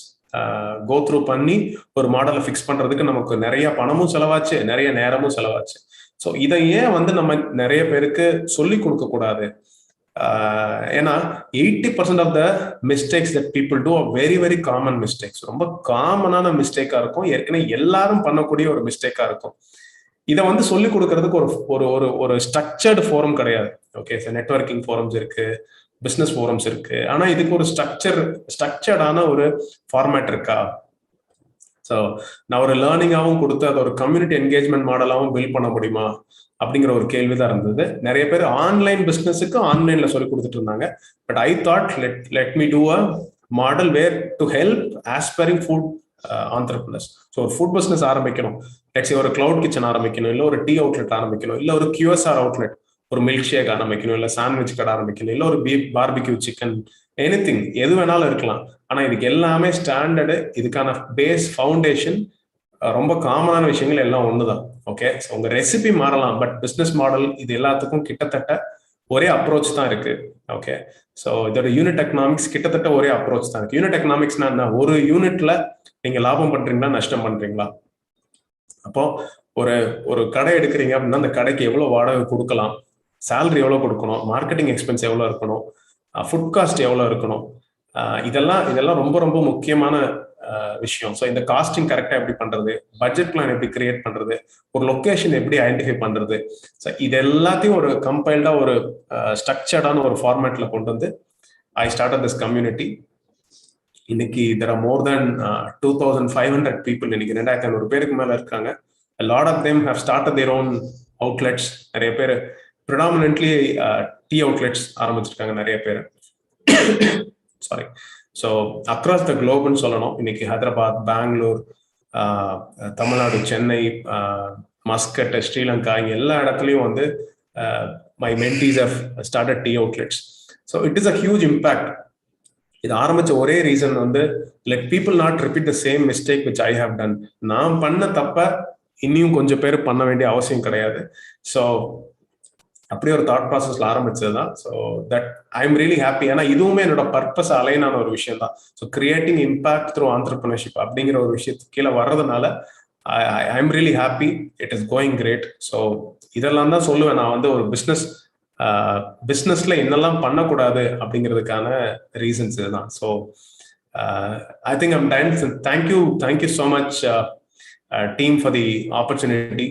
கோ த்ரூ பண்ணி ஒரு மாடலை ஃபிக்ஸ் பண்றதுக்கு நமக்கு நிறைய பணமும் செலவாச்சு, நிறைய நேரமும் செலவாச்சு. ஸோ இதை ஏன் வந்து நம்ம நிறைய பேருக்கு சொல்லி கொடுக்க கூடாது? ஏன்னா 80% of the mistakes that people do are very very common mistakes. ரொம்ப காமனான மிஸ்டேக்கா இருக்கும், ஏற்கனவே எல்லாரும் பண்ணக்கூடிய ஒரு மிஸ்டேக்கா இருக்கும். இதை வந்து சொல்லி கொடுக்கறதுக்கு ஒரு ஒரு ஒரு ஸ்ட்ரக்சர்டு ஃபோரம் கிடையாது. ஓகே, நெட்வொர்க்கிங் ஃபோரம்ஸ் இருக்கு, பிஸ்னஸ் ஃபோரம்ஸ் இருக்கு, ஆனா இதுக்கு ஒரு ஸ்ட்ரக்சர்டான ஒரு ஃபார்மேட் இருக்கா? ஸோ நான் ஒரு லேர்னிங்காகவும் கொடுத்து அதை ஒரு கம்யூனிட்டி என்கேஜ்மெண்ட் மாடலாகவும் பில்ட் பண்ண முடியுமா அப்படிங்கிற ஒரு கேள்விதான் இருந்தது. நிறைய பேர் ஆன்லைன் பிஸ்னஸுக்கு ஆன்லைன்ல சொல்லி கொடுத்துட்டு இருந்தாங்க. But I thought let me do a model where to help aspiring food entrepreneurs. So ஒரு ஃபுட் பிஸ்னஸ் ஆரம்பிக்கணும், லெட்ஸ் ஒரு கிளவுட் கிச்சன் ஆரம்பிக்கணும், இல்லை ஒரு டீ அவுட்லெட் ஆரம்பிக்கணும், இல்லை ஒரு QSR அவுட்லெட், ஒரு மில்க் ஷேக் ஆரம்பிக்கணும், இல்லை சாண்ட்விச் கடை ஆரம்பிக்கணும், இல்லை ஒரு பார்பிக்யூ சிக்கன், எனிதிங், எது வேணாலும் இருக்கலாம். ஆனா இதுக்கு எல்லாமே ஸ்டாண்டர்டு, இதுக்கான பேஸ் ஃபவுண்டேஷன் ரொம்ப காமனான விஷயங்கள் எல்லாம் ஒண்ணுதான். ஓகே, உங்க ரெசிபி மாறலாம், பட் பிசினஸ் மாடல் இது எல்லாத்துக்கும் கிட்டத்தட்ட ஒரே அப்ரோச் தான் இருக்கு. ஓகே, ஸோ இதோட யூனிட் எக்கனாமிக்ஸ் கிட்டத்தட்ட ஒரே அப்ரோச் தான் இருக்கு. யூனிட் எக்கனாமிக்ஸ்னா என்ன? ஒரு யூனிட்ல நீங்க லாபம் பண்றீங்களா, நஷ்டம் பண்றீங்களா? அப்போ ஒரு கடை எடுக்கிறீங்க அப்படின்னா அந்த கடைக்கு எவ்வளவு வாடகை கொடுக்கலாம், சேலரி எவ்வளவு கொடுக்கணும், மார்க்கெட்டிங் எக்ஸ்பென்ஸ் எவ்வளவு இருக்கணும், ஃபுட் காஸ்ட் எவ்வளவு இருக்கணும், இதெல்லாம் ரொம்ப ரொம்ப முக்கியமான விஷயம். ஸோ இந்த காஸ்டிங் கரெக்டாக எப்படி பண்றது, பட்ஜெட் பிளான் எப்படி கிரியேட் பண்றது, ஒரு லொக்கேஷன் எப்படி ஐடென்டிஃபை பண்றது, ஸோ இது எல்லாத்தையும் ஒரு கம்பைல்டா ஒரு ஸ்ட்ரக்சர்டான ஒரு ஃபார்மேட்ல கொண்டு வந்து ஐ ஸ்டார்டட் திஸ் கம்யூனிட்டி. இன்னைக்கு there are more than 2500 people. இன்னைக்கு 2500 பேருக்கு மேல இருக்காங்க. A lot of them have started their own outlets. நிறைய பேர் predominantly டீ அவுட்லெட்ஸ் ஆரம்பிச்சிருக்காங்க நிறைய பேர். சாரி. ஸோ அக்ராஸ் த குளோப்னு சொல்லணும். இன்னைக்கு ஹைதராபாத், பெங்களூர், தமிழ்நாடு, சென்னை, மஸ்கட், ஸ்ரீலங்கா, இங்கே எல்லா இடத்துலையும் வந்து my மென்டீஸ் have started tea outlets. So it is a huge impact. இது ஆரம்பிச்ச ஒரே ரீசன் வந்து let people not repeat the same mistake which I have done. நான் பண்ண தப்ப இன்னும் கொஞ்சம் பேர் பண்ண வேண்டிய அவசியம் கிடையாது. ஸோ அப்படியே ஒரு தாட் ப்ராசஸ்ல ஆரம்பிச்சதுதான். So that I am really happy. ஏன்னா இதுவுமே என்னோட பர்பஸ் அலைனான ஒரு விஷயம் தான். So creating impact through entrepreneurship அப்படிங்கிற ஒரு விஷயத்துக்கு கீழே வர்றதுனால I am really happy. It is going great. So இதெல்லாம் தான் சொல்லுவேன் நான் வந்து ஒரு பிஸ்னஸ்ல என்னெல்லாம் பண்ணக்கூடாது அப்படிங்கிறதுக்கான ரீசன்ஸ் இதுதான். So I think I'm ton. Thank you so much team for the opportunity.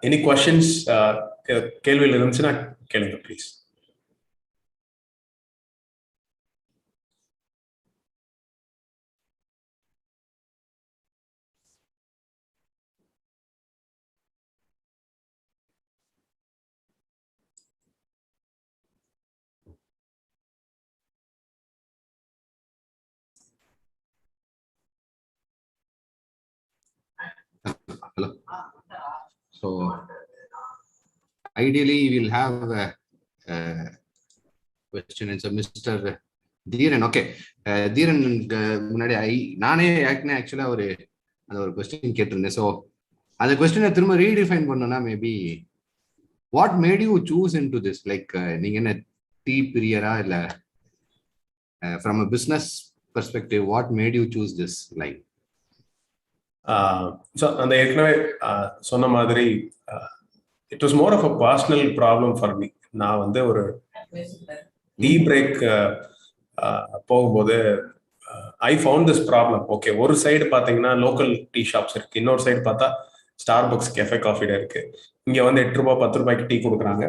Any questions, கேள்வியில் இருந்துச்சுன்னா கேளுங்க please. Hello. So ideally we'll have a question and so Mr. Dhiran. Okay, Dhiran முன்னாடி நானே ஆக்சுவலா ஒரு அந்த ஒரு கொஸ்டின் கேட்டிருந்தேன். ஸோ அந்த கொஸ்டினை திரும்ப ரீடிஃபைன் பண்ணோம்னா maybe what made you choose in to this, like நீங்க என்ன டீ பிரியரா இல்ல from a business perspective what made you choose this line? So அந்த ஏற்கனவே சொன்ன மாதிரி it was more of a personal problem for me. நான் வந்து ஒரு டீ பிரேக் போகும்போது I found this problem. Okay, ஒரு சைடு பார்த்தீங்கன்னா லோக்கல் டீ ஷாப்ஸ் இருக்கு, இன்னொரு சைடு பார்த்தா ஸ்டார்பக்ஸ் கெஃபே காஃபி டே இருக்கு. இங்க வந்து 8 ரூபாய் 10 ரூபாய்க்கு டீ கொடுக்குறாங்க,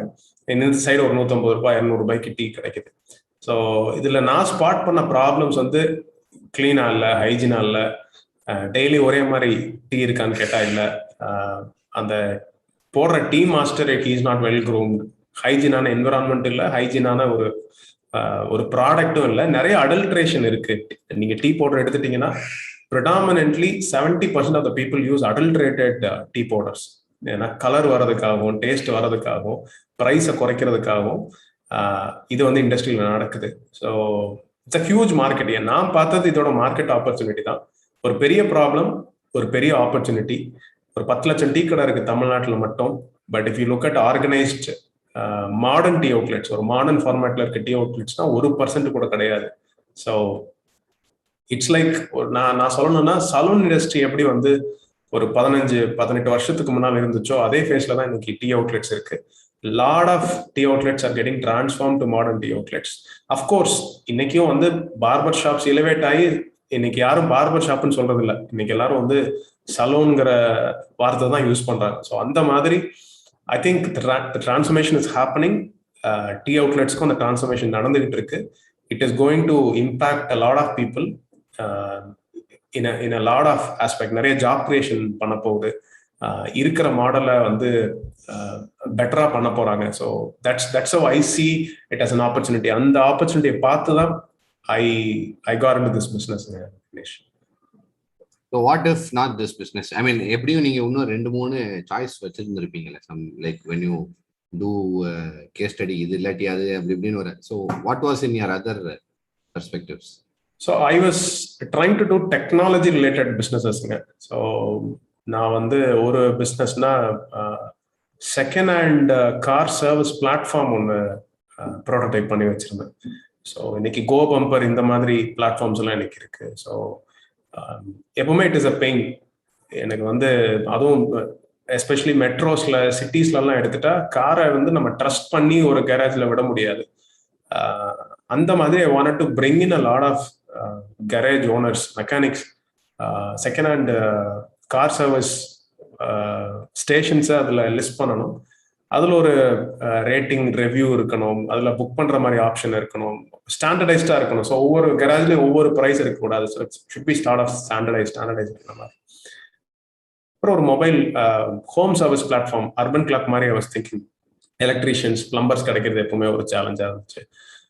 இந்த சைடு ஒரு 150 ரூபாய் 200 ரூபாய்க்கு டீ கிடைக்குது. ஸோ இதுல நான் ஸ்பாட் பண்ண ப்ராப்ளம்ஸ் வந்து கிளீனா இல்லை, ஹைஜீனா இல்லை, டெய்லி ஒரே மாதிரி டீ இருக்கான்னு கேட்டா இல்லை, அந்த போடுற tea master is not well groomed, ஹைஜீனான என்விரான்மெண்ட் இல்லை, ஹைஜீனான ஒரு ப்ராடக்டும் இல்லை, நிறைய அடல்ட்ரேஷன் இருக்கு. நீங்க டீ பவுடர் எடுத்துட்டீங்கன்னா predominantly 70% of the people use adulterated tea powders. ஏன்னா கலர் வர்றதுக்காகவும் டேஸ்ட் வர்றதுக்காகவும் ப்ரைஸை குறைக்கிறதுக்காகவும் இது வந்து இண்டஸ்ட்ரியில் நடக்குது. So it's a huge market. நான் பார்த்தது இதோட மார்க்கெட் ஆப்பர்ச்சுனிட்டி தான். ஒரு பெரிய ப்ராப்ளம், ஒரு பெரிய ஆப்பர்ச்சுனிட்டி. ஒரு 10 லட்சம் டீ கடை இருக்கு தமிழ்நாட்டில் மட்டும். But if you look at organised modern tea outlets, ஒரு மாடர்ன் ஃபார்மேட்ல இருக்க டீ அவுட்லெட்ஸ்னா 1% கூட கிடையாது. ஸோ இட்ஸ் லைக் நான் சொல்லணும்னா சலூன் இண்டஸ்ட்ரி எப்படி வந்து ஒரு 15-18 வருஷத்துக்கு முன்னால் இருந்துச்சோ அதே ஃபேஸ்ல தான் இன்னைக்கு டீ அவுட்லெட்ஸ் இருக்கு. Lot of tea outlets are getting transform to modern tea outlets. Of course இன்னைக்கும் வந்து பார்பர் ஷாப்ஸ் எலிவேட் ஆகி இன்னைக்கு யாரும் பார்பர் ஷாப்னு சொல்றது இல்லை, இன்னைக்கு எல்லாரும் வந்து சலூன்ங்கிற வார்த்தை தான் யூஸ் பண்றாங்க. ஸோ அந்த மாதிரி I think transformation is happening. Tea அவுட்லெட்ஸ்க்கும் அந்த டிரான்ஸ்ஃபர்மேஷன் நடந்துகிட்டு இருக்கு. It is going to impact a lot of people in a lot of aspect. நிறைய ஜாப் கிரியேஷன் பண்ண போகுது, இருக்கிற மாடலை வந்து பெட்டரா பண்ண போறாங்க. So that's how I see it as an opportunity. அந்த ஆப்பர்ச்சுனிட்டியை பார்த்து தான் I got into this business. So what if not this business? I mean, எப்படியும் நீங்க இன்னும் 2-3 choice வச்சிருந்துருப்பீங்கல்ல, some like when you do case study இது இல்லாட்டி அது அப்படி இப்படின்னு வர. So what was in your other perspectives? So I was trying to do technology related businesses. So நான் வந்து ஒரு பிஸ்னஸ்னா second hand car service platform ஒன்று ப்ரோட்டோடைப் பண்ணி வச்சிருந்தேன். ஸோ இன்னைக்கு கோ பம்பர் இந்த மாதிரி பிளாட்ஃபார்ம்ஸ் எல்லாம் இன்னைக்கு இருக்கு. ஸோ எப்பவுமே இட் இஸ் அ பெயின் எனக்கு வந்து, அதுவும் எஸ்பெஷலி மெட்ரோஸ்ல சிட்டிஸ்லாம் எடுத்துட்டா காரை வந்து நம்ம ட்ரஸ்ட் பண்ணி ஒரு கேரேஜ்ல விட முடியாது. அந்த மாதிரி I wanted to bring in a lot of garage owners, mechanics, second hand car service stations அதில் லிஸ்ட் பண்ணணும். அதில் ஒரு ரேட்டிங் ரிவ்யூ இருக்கணும், அதில் புக் பண்ணுற மாதிரி ஆப்ஷன் இருக்கணும், ஸ்டாண்டர்டைஸ்டாக இருக்கணும். ஸோ ஒவ்வொரு கராஜ்லேயும் ஒவ்வொரு ப்ரைஸ் இருக்கக்கூடாது. So it should be start of standardise இருக்கிற மாதிரி. அப்புறம் ஒரு mobile home service platform, Urban Clap மாதிரி I was thinking. Electricians, plumbers கிடைக்கிறது எப்பவுமே ஒரு சேலஞ்சாக இருந்துச்சு.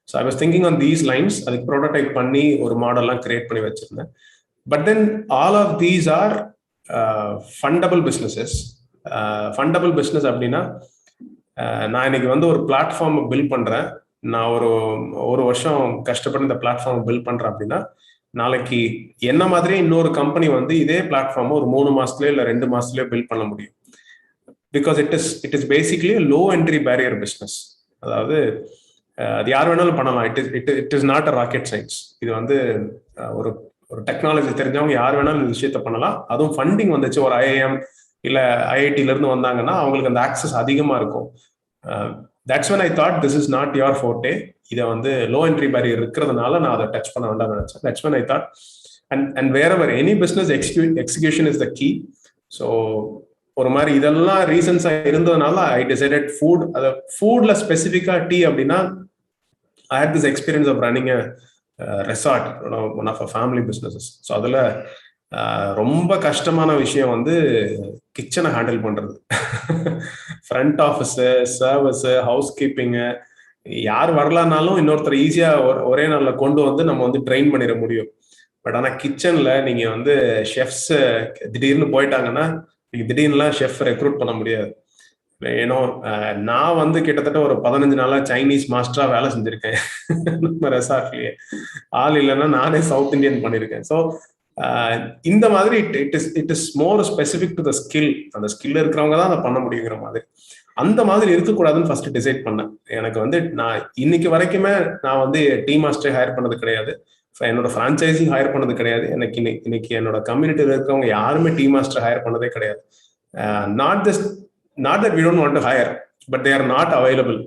So I was thinking on these lines. அதுக்கு ப்ரோட்டோடைப் பண்ணி ஒரு மாடல்லாம் கிரியேட் பண்ணி வச்சிருந்தேன். But then all of these are fundable businesses. Fundable business அப்படின்னா நான் இன்னைக்கு வந்து ஒரு பிளாட்ஃபார்ம் பில்ட் பண்றேன், நான் ஒரு வருஷம் கஷ்டப்பட்டு இந்த பிளாட்ஃபார்ம் பில்ட் பண்றேன் அப்படின்னா நாளைக்கு என்ன மாதிரியே இன்னொரு கம்பெனி வந்து இதே பிளாட்ஃபார்ம் ஒரு 3 மாசத்துலயோ இல்லை 2 மாசத்துலயோ பில்ட் பண்ண முடியும். Because it is basically low entry barrier business. அதாவது அது யார் வேணாலும் பண்ணலாம். It is not a rocket science. இது வந்து ஒரு டெக்னாலஜி தெரிஞ்சவங்க யார் வேணாலும் இந்த விஷயத்த பண்ணலாம். அதுவும் ஃபண்டிங் வந்துச்சு, ஒரு IIM இல்ல IIT இருந்து வந்தாங்கன்னா அவங்களுக்கு அந்த ஆக்சஸ் அதிகமா இருக்கும். That's when I thought this is not your forte. இதை வந்து லோ என்ட்ரி பேரியர் இருக்கிறதுனால நான் அதை டச் பண்ண வேண்டாம்னு நினைச்சேன். That's when I thought and wherever any business execution is the key. So ஒரு மாதிரி இதெல்லாம் ரீசன்ஸா இருந்ததுனால ஐ டிசைடட் ஃபுட்ல ஸ்பெசிஃபிக்கா டீ அப்படின்னா I had this experience of running a resort, one of our family businesses. So அதுல ரொம்ப கஷ்டமான விஷயம் வந்து கிச்சனை ஹேண்டில் பண்றது. Front office, service, house keeping, யார் வரலனாலும் இன்னொருத்தர் ஈஸியா ஒரே நாள்ல கொண்டு வந்து நம்ம வந்து ட்ரெயின் பண்ணிட முடியும். பட் ஆனா கிச்சன்ல நீங்க வந்து ஷெஃப்ஸ் திடீர்னு போயிட்டாங்கன்னா திடீர்னுலாம் ஷெஃப் ரெக்ரூட் பண்ண முடியாது. ஏன்னோ நான் வந்து கிட்டத்தட்ட ஒரு 15 நாளா சைனீஸ் மாஸ்டரா வேலை செஞ்சிருக்கேன் நம்ம ரெசார்ட்லயே. ஆள் இல்லைன்னா நானே சவுத் இந்தியன் பண்ணிருக்கேன். ஸோ இந்த மாதிரி it is more specific to the skill. அந்த ஸ்கில் இருக்கிறவங்க தான் அதை பண்ண முடியுங்கிற மாதிரி. அந்த மாதிரி இருக்கக்கூடாதுன்னு ஃபர்ஸ்ட் டிசைட் பண்ணேன். எனக்கு வந்து நான் இன்னைக்கு வரைக்குமே நான் வந்து டீம் மாஸ்டர் ஹையர் பண்ணது கிடையாது, என்னோட ஃப்ரான்ச்சைஸி ஹையர் பண்ணது கிடையாது. எனக்கு இன்னைக்கு என்னோட கம்யூனிட்டியில் இருக்கிறவங்க யாருமே டீம் மாஸ்டர் ஹையர் பண்ணதே கிடையாது. Not that we don't want to hire, but they are not available.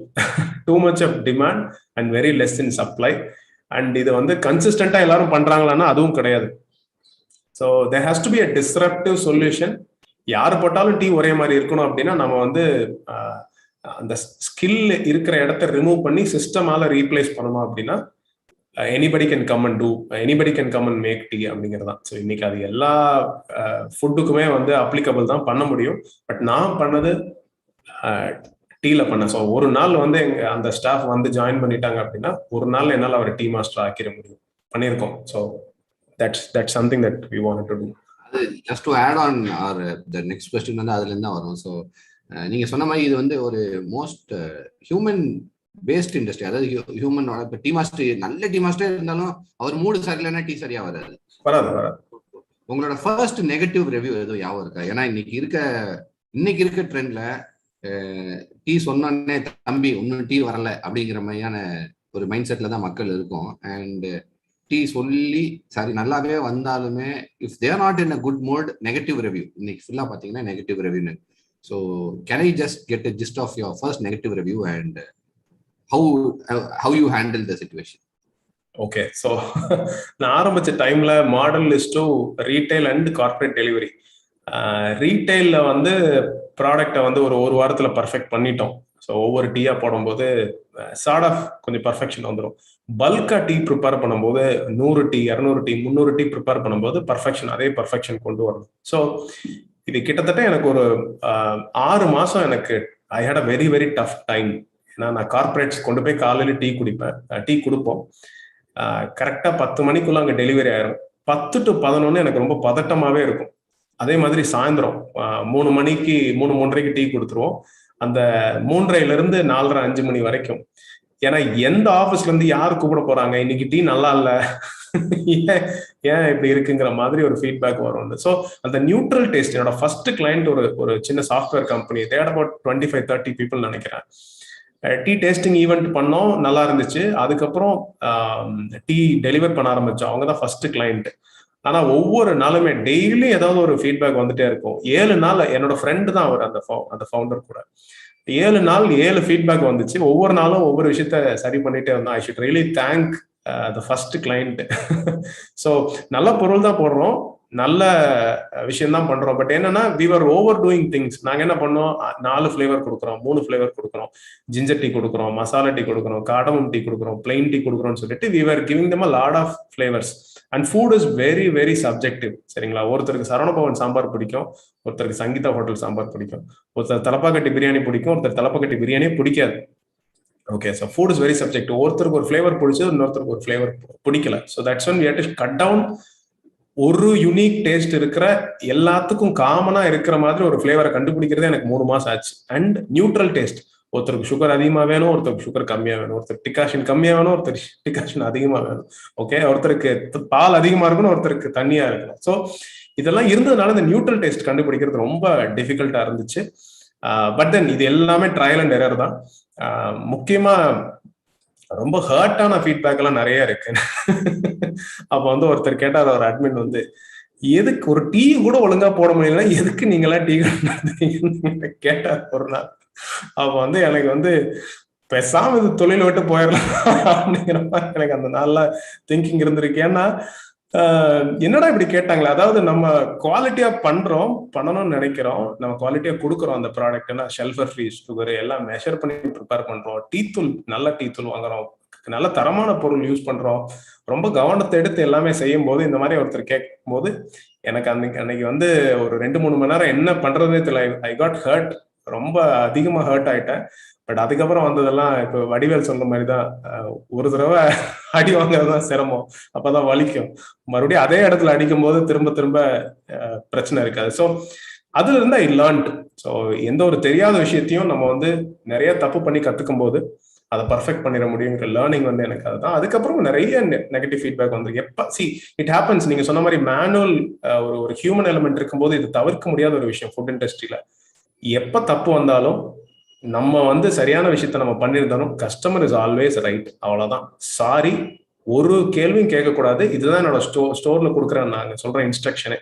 Too much of demand and very less in supply. And இது வந்து கன்சிஸ்டண்டா எல்லாரும் பண்றாங்களான்னா அதுவும் கிடையாது. So there has to be a disruptive solution. யார் போட்டாலும் tea ஒரே மாதிரி இருக்கணும் அப்படின்னா நம்ம வந்து அந்த ஸ்கில் இருக்கிற இடத்த ரிமூவ் பண்ணி சிஸ்டமால ரீப்ளேஸ் பண்ணணும் அப்படின்னா anybody can come and do, anybody can come and make tea அப்படிங்கிறது தான். ஸோ இன்னைக்கு அது எல்லா ஃபுட்டுக்குமே வந்து அப்ளிகபிள் தான் பண்ண முடியும். பட் நான் பண்ணது டீல பண்ணேன். ஸோ ஒரு நாள் வந்து அந்த ஸ்டாஃப் வந்து ஜாயின் பண்ணிட்டாங்க அப்படின்னா ஒரு நாள் என்னால் அவர் டீ மாஸ்டர் ஆக்கிட முடியும், பண்ணியிருக்கோம். So that's something that we wanted to do. Just to add on our the next question வந்து அதுல இருந்தா வரும். ஸோ நீங்க சொன்ன மாதிரி இது வந்து ஒரு மோஸ்ட் ஹியூமன் பேஸ்ட் இண்டஸ்ட்ரி. அதாவது ஹியூமனோட இப்போ டீ மாஸ்டர் நல்ல டீ மாஸ்டர் இருந்தாலும் அவர் மூடு சரியில்லைன்னா டீ சரியா வராது. உங்களோட ஃபர்ஸ்ட் நெகட்டிவ் ரிவ்யூ எதுவும் ஞாபகம் இருக்கா? ஏன்னா இன்னைக்கு இருக்க ட்ரெண்ட்ல டீ சொன்னே தம்பி இன்னும் டீ வரல அப்படிங்கிற மாதிரியான ஒரு மைண்ட் செட்ல தான் மக்கள் இருக்கும். அண்ட் டீ சொல்லி சரி நல்லாவே வந்தாலுமே if they're not in a good mood negative review. இன்னைக்கு ஃபுல்லா பாத்தீங்கன்னா நெகட்டிவ் ரிவ்யூன்னு. So can I just get a gist of your first negative review and how you handle the situation? Okay, so நான் ஆரம்பிச்ச டைம்ல model is to retail and corporate delivery. ரீட்டைல்ல வந்து ப்ராடக்டை வந்து ஒரு வாரத்துல பர்ஃபெக்ட் பண்ணிட்டோம். ஸோ ஒவ்வொரு டீயா போடும்போது சார்ட் ஆஃப் கொஞ்சம் பர்ஃபெக்ஷன் வந்துடும். பல்கா டீ ப்ரிப்பேர் பண்ணும்போது 100 டீ 200 டீ 300 டீ ப்ரிப்பேர் பண்ணும்போது அதே பர்ஃபெக்ஷன் கொண்டு வரணும். ஸோ இது கிட்டத்தட்ட எனக்கு ஒரு 6 மாசம் எனக்கு I had a very very tough time. ஏன்னா நான் கார்பரேட்ஸ் கொண்டு போய் காலையில் டீ கொடுப்போம். கரெக்டாக 10 மணிக்குள்ள அங்கே டெலிவரி ஆயிரும். 10 to 11 எனக்கு ரொம்ப பதட்டமாவே இருக்கும். அதே மாதிரி சாயந்தரம் 3 மணிக்கு 3:30க்கு டீ கொடுத்துருவோம். அந்த 3:30 4:30 5 மணி வரைக்கும். ஏன்னா எந்த ஆஃபீஸ்ல இருந்து யார் கூப்பிட போறாங்க, இன்னைக்கு டீ நல்லா இல்ல ஏன் இப்படி இருக்குங்கிற மாதிரி ஒரு ஃபீட்பேக் வரும். ஸோ அந்த நியூட்ரல் டேஸ்ட், என்னோட ஃபர்ஸ்ட் கிளைண்ட் ஒரு சின்ன software company, that about 25-30 people நினைக்கிறேன். டீ டேஸ்டிங் ஈவெண்ட் பண்ணோம், நல்லா இருந்துச்சு. அதுக்கப்புறம் டீ டெலிவர் பண்ண ஆரம்பிச்சோம். அவங்க தான் ஃபர்ஸ்ட் கிளைண்ட். ஆனா ஒவ்வொரு நாளுமே டெய்லி ஏதாவது ஒரு ஃபீட்பேக் வந்துட்டே இருக்கும். 7 நாள் என்னோட ஃப்ரெண்டு தான் அவர், அந்த ஃபவுண்டர் கூட. 7 நாள் 7 ஃபீட்பேக் வந்துச்சு. ஒவ்வொரு நாளும் ஒவ்வொரு விஷயத்த சரி பண்ணிட்டே இருந்தோம். I should really thank the first client. So நல்ல பொருள் தான் போடுறோம், நல்ல விஷயம் தான் பண்றோம். பட் என்னன்னா we were overdoing things. நாங்க என்ன பண்ணோம், 4 ஃபிளேவர் கொடுக்குறோம், 3 ஃபிளேவர் கொடுக்குறோம், ஜிஞ்சர் டீ கொடுக்குறோம், மசாலா டீ கொடுக்குறோம், காடமம் டீ கொடுக்குறோம், பிளைன் டீ கொடுக்குறோம்னு சொல்லிட்டு we were giving them a lot of flavors. And food is very very subjective. சரிங்களா? ஒருத்தருக்கு சரவணபவன் சாம்பார் பிடிக்கும், ஒருத்தருக்கு சங்கீதா ஹோட்டல் சாம்பார் பிடிக்கும், ஒருத்தர் தலப்பாக்கட்டி பிரியாணி பிடிக்கும், ஒருத்தர் தலப்பாக்கட்டி பிரியாணியே பிடிக்காது. Okay, so food is very subjective. ஒருத்தருக்கு ஒரு ஃபிளேவர் பிடிச்சது, இன்னொருத்தருக்கு ஒரு ஃபிளேவர் பிடிக்கல. So that's when we had to cut down. ஒரு யூனிக் டேஸ்ட் இருக்கிற எல்லாத்துக்கும் காமனா இருக்கிற மாதிரி ஒரு ஃபிளேவரை கண்டுபிடிக்கிறதே எனக்கு 3 மாசம் ஆச்சு. அண்ட் நியூட்ரல் டேஸ்ட், ஒருத்தருக்கு சுகர் அதிகமா வேணும், ஒருத்தருக்கு சுகர் கம்மியா வேணும், ஒருத்தர் டிகாஷன் கம்மியா வேணும், ஒருத்தர் டிகாஷன் அதிகமா வேணும். ஓகே, ஒருத்தருக்கு பால் அதிகமா இருக்கணும், ஒருத்தருக்கு தண்ணியா இருக்கணும். ஸோ இதெல்லாம் இருந்ததுனால இந்த நியூட்ரல் டேஸ்ட் கண்டுபிடிக்கிறது ரொம்ப டிஃபிகல்ட்டா இருந்துச்சு. பட் தென் இது எல்லாமே ட்ரையல் அண்ட் எரர் தான். முக்கியமா ரொம்ப ஹர்ட்டான ஃபீட்பேக் எல்லாம் நிறைய இருக்கு. அப்ப வந்து ஒருத்தர் கேட்டார், ஒரு அட்மின் வந்து, எதுக்கு ஒரு டீ கூட ஒழுங்கா போட முடியல, எதுக்கு நீங்க எல்லாம் டீ கேட்டார் ஒரு நாள். அப்ப வந்து எனக்கு வந்து பேசாம இது தொழில் விட்டு போயிடலாம் அப்படிங்கிற மாதிரி எனக்கு அந்த நாள்ல திங்கிங் இருந்திருக்கு. ஏன்னா என்னடா இப்படி கேட்டாங்களே, அதாவது நம்ம குவாலிட்டியா பண்ணணும்னு நினைக்கிறோம், நம்ம குவாலிட்டியா கொடுக்குறோம் அந்த ப்ராடக்ட், ஷெல்ஃபர் ஃப்ரீ சுகர் எல்லாம் மெஷர் பண்ணி ப்ரிப்பேர் பண்றோம், டீ தூள் நல்ல டீ தூள் வாங்குறோம், நல்ல தரமான பொருள் யூஸ் பண்றோம், ரொம்ப கவனத்தை எடுத்து எல்லாமே செய்யும் போது இந்த மாதிரி ஒருத்தர் கேட்கும் போது எனக்கு அன்னைக்கு வந்து ஒரு 2-3 மணி நேரம் என்ன பண்றதுனே தெரியல. ஐ காட் ஹர்ட், ரொம்ப அதிகமா ஹர்ட் ஆயிட்டேன். பட் அதுக்கப்புறம் வந்ததெல்லாம் இப்போ வடிவேல் சொன்ன மாதிரிதான், ஒரு தடவை அடி வாங்குறதுதான் சிரமம், அப்பதான் வலிக்கும். மறுபடியும் அதே இடத்துல அடிக்கும் போது திரும்ப திரும்ப பிரச்சனை இருக்காது. ஸோ அதுல இருந்து ஐ லேர்ன்ட். ஸோ எந்த ஒரு தெரியாத விஷயத்தையும் நம்ம வந்து நிறைய தப்பு பண்ணி கத்துக்கும் போது அதை பர்ஃபெக்ட் பண்ணிட முடியுங்கிற லேர்னிங் வந்து எனக்கு அதுதான். அதுக்கப்புறம் நிறைய நெகட்டிவ் ஃபீட்பேக் வந்து இட் ஹேப்பன்ஸ். நீங்க சொன்ன மாதிரி மேனுவல் ஒரு ஹியூமன் எலிமெண்ட் இருக்கும்போது இது தவிர்க்க முடியாத ஒரு விஷயம் ஃபுட் இண்டஸ்ட்ரியில. எப்ப தப்பு வந்தாலும் நம்ம வந்து சரியான விஷயத்த நம்ம பண்ணியிருந்தாலும் கஸ்டமர் இஸ் ஆல்வேஸ் ரைட், அவ்வளவுதான். சாரி, ஒரு கேள்வியும் கேட்கக்கூடாது. இதுதான் என்னோட ஸ்டோர்ல கொடுக்குறேன் நாங்க சொல்ற இன்ஸ்ட்ரக்ஷனே.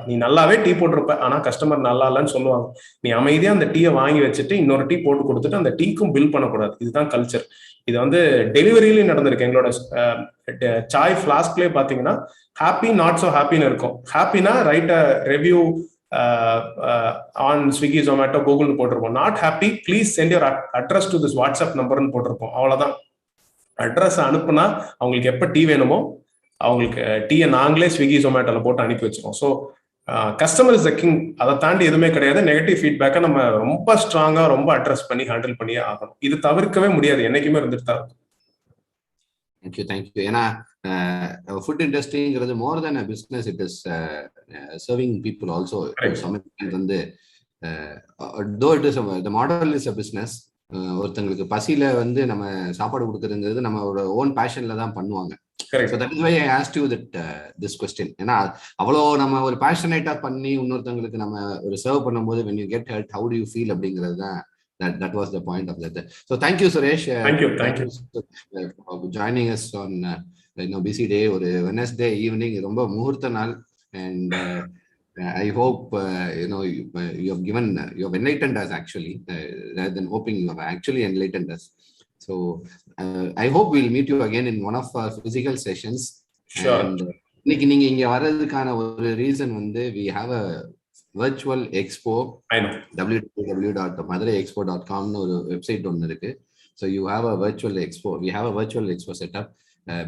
நீ நல்லாவே டீ போட்டிருப்ப, ஆனா கஸ்டமர் நல்லா இல்லைன்னு சொல்லுவாங்க. நீ அமைதியா அந்த டீயை வாங்கி வச்சுட்டு இன்னொரு டீ போட்டு கொடுத்துட்டு அந்த டீக்கும் பில் பண்ணக்கூடாது. இதுதான் கல்ச்சர். இது வந்து டெலிவரியிலையும் நடந்திருக்கு. எங்களோட சாய் ஃபிளாஸ்க்லேயே பாத்தீங்கன்னா ஹாப்பி நாட் ஸோ ஹாப்பின்னு இருக்கும். ஹாப்பினா write a review on Swiggy, Zomato, கூகுள்னு போட்டிருப்போம். Not happy, please send your address to this WhatsApp நம்பர்னு போட்டிருப்போம். அவ்வளவுதான். அட்ரஸ் அனுப்புனா அவங்களுக்கு எப்ப டீ வேணுமோ அவங்களுக்கு டீயை நாங்களே ஸ்விக்கி, ஜொமேட்டோல போட்டு அனுப்பி வச்சிருக்கோம். So customer is the king. அதை தாண்டி எதுவுமே கிடையாது. நெகட்டிவ் ஃபீட்பேக்கை நம்ம ரொம்ப ஸ்ட்ராங்கா ரொம்ப அட்ரஸ் பண்ணி ஹேண்டில் பண்ணியே ஆகணும். இது தவிர்க்கவே முடியாது, என்னைக்குமே இருந்துட்டு தான் இருக்கும். Thank you thank you. ஏன்னா ஃபுட் இண்டஸ்ட்ரிங்கிறது more than a business, it is serving people also. வந்து though it is the model is a business. ஒருத்தங்களுக்கு பசியில வந்து நம்ம சாப்பாடு கொடுக்குறதுங்கிறது நம்மளோட ஓன் பேஷன்ல தான் பண்ணுவாங்க. So that is why I asked you that this question. ஏன்னா அவ்வளோ நம்ம ஒரு பேஷனேட்டா பண்ணி இன்னொருத்தங்களுக்கு நம்ம ஒரு சர்வ் பண்ணும்போது when you get hurt, how do you feel அப்படிங்கிறது தான் that was the point of that. So thank you Suresh. Thank you for joining us on busy day, ஒரு Wednesday evening, ரொம்ப முகூர்த்த நாள். And I hope you have given, you have enlightened us actually, rather than hoping, you have actually enlightened us. So I hope we'll meet you again in one of our physical sessions. Sure. And இன்னைக்கு நீங்க இங்க வர்றதுக்கான ஒரு reason வந்து we have a virtual expo. I know. www.maduraiexpo.com னு ஒரு website ஒன்று இருக்கு. So you have a virtual expo. We have a virtual expo set up.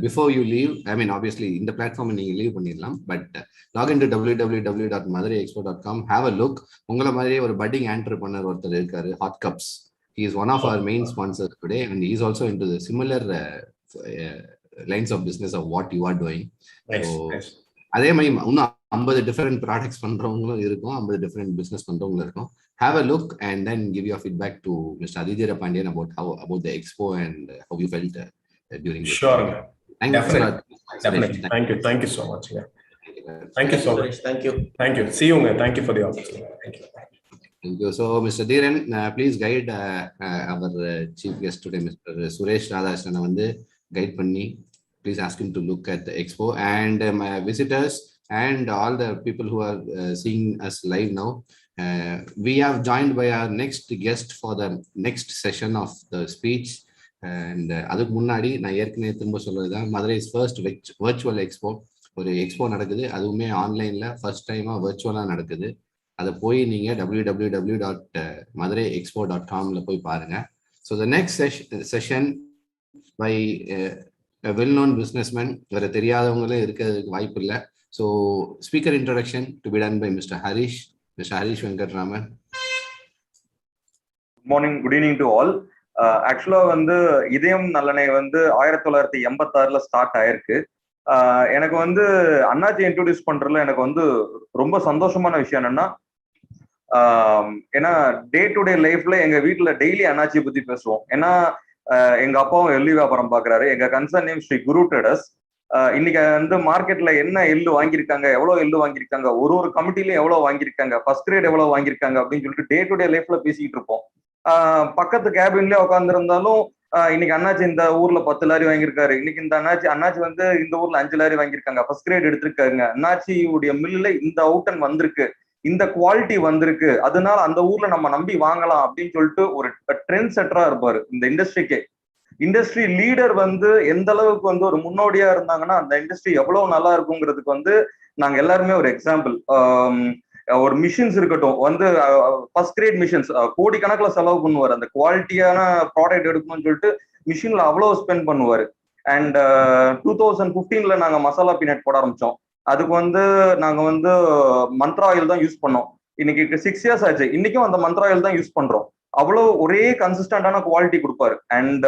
Before you leave, I mean obviously இந்த பிளாட்ஃபார்ம் நீங்க லீவ் பண்ணிடலாம், but log into www.maduraiexpo.com, have a look. உங்களை மாதிரியே ஒரு budding entrepreneur ஒருத்தர் இருக்காரு, Hot Cups. He is one of our main sponsors today, and he is also into the similar lines of business of what you are doing. Nice. அதே மாதிரி இன்னும் 50 different products பண்றவங்களும் இருக்கும், 50 different business பண்றவங்களும் இருக்கும். Have a look and then give your feedback to Mr. Aditya Pandian about the expo and how you felt during this. Sure. Definitely. Thank you so much. Yeah. Thank you so much. Thank you. See you. Thank you for the opportunity. Thank you. So Mr. Dhiren, please guide our chief guest today, Mr. Suresh Radhasana வந்து guide பண்ணி, please ask him to look at the expo. And my visitors and all the people who are seeing us live now, we have joined by our next guest for the next session of the speech. And அதுக்கு முன்னாடி நான் ஏற்கனவே திரும்ப சொல்றதுதான், Madurai's first virtual expo. ஒரு expo நடக்குது, அதுவுமே ஆன்லைன்ல ஃபர்ஸ்ட் டைமா வர்ச்சுவலா நடக்குது. அதை போய் நீங்க www.maduraiexpo.com போய் பாருங்க. So the next session by a well-known businessman, வேற தெரியாதவங்களே இருக்கிறதுக்கு வாய்ப்பு இல்லை. So speaker introduction to be done by Mr. Harish Venkatraman. Good morning, good evening to all. ஆக்சுவலா வந்து இதயம் நல்லெண்ணெய் வந்து 1986 ஸ்டார்ட் ஆயிருக்கு. எனக்கு வந்து அண்ணாச்சி இன்ட்ரோடியூஸ் பண்றதுல எனக்கு வந்து ரொம்ப சந்தோஷமான விஷயம் என்னன்னா, ஏன்னா டே டு டே லைஃப்ல எங்க வீட்டுல டெய்லி அண்ணாச்சியை பத்தி பேசுவோம். ஏன்னா எங்க அப்பாவும் எள்ளு வியாபாரம் பாக்குறாரு. எங்க கன்சர்ன் நேம் ஸ்ரீ குரு ட்ரேடர்ஸ். இன்னைக்கு வந்து மார்க்கெட்ல என்ன எள்ளு வாங்கியிருக்காங்க, எவ்வளவு எள்ளு வாங்கியிருக்காங்க, ஒரு கமிட்டிலையும் எவ்வளவு வாங்கியிருக்காங்க, ஃபர்ஸ்ட் கிரேட் எவ்வளவு வாங்கியிருக்காங்க அப்படின்னு சொல்லிட்டு டே டு டே லைஃப்ல பேசிக்கிட்டு இருப்போம். பக்கத்து கேபின்லயே உட்காந்துருந்தாலும் இன்னைக்கு அண்ணாச்சி இந்த ஊர்ல 10 லாரி வாங்கியிருக்காரு, இன்னைக்கு இந்த அண்ணாச்சி வந்து இந்த ஊர்ல 5 லாரி வாங்கியிருக்காங்க, ஃபர்ஸ்ட் கிரேட் எடுத்திருக்காங்க, அண்ணாச்சியுடைய மில்லுல இந்த அவுட்டன் வந்திருக்கு, இந்த குவாலிட்டி வந்திருக்கு, அதனால அந்த ஊர்ல நம்ம நம்பி வாங்கலாம் அப்படின்னு சொல்லிட்டு ஒரு ட்ரெண்ட் செட்டரா இருப்பாரு இந்த இண்டஸ்ட்ரிக்கே. இண்டஸ்ட்ரி லீடர் வந்து எந்த அளவுக்கு வந்து ஒரு முன்னோடியா இருந்தாங்கன்னா அந்த இண்டஸ்ட்ரி எவ்வளவு நல்லா இருக்குங்கிறதுக்கு வந்து நாங்க எல்லாருமே ஒரு எக்ஸாம்பிள். ஒரு மிஷின்ஸ் இருக்கட்டும், வந்து ஃபர்ஸ்ட் கிரேட் மிஷின்ஸ் கோடிக்கணக்கில் செலவு பண்ணுவார். அந்த குவாலிட்டியான ப்ராடக்ட் எடுக்கணும்னு சொல்லிட்டு மிஷின்ல அவ்வளவு ஸ்பெண்ட் பண்ணுவாரு. அண்ட் 2015 நாங்க மசாலா பீனட் போட ஆரம்பிச்சோம். அதுக்கு வந்து நாங்க வந்து மந்த்ரா ஆயில் தான் யூஸ் பண்ணோம். இன்னைக்கு 6 years ஆச்சு, இன்னைக்கும் அந்த மந்த்ரா ஆயில் தான் யூஸ் பண்றோம். அவ்வளவு ஒரே கன்சிஸ்டன்டான குவாலிட்டி கொடுப்பாரு. அண்ட்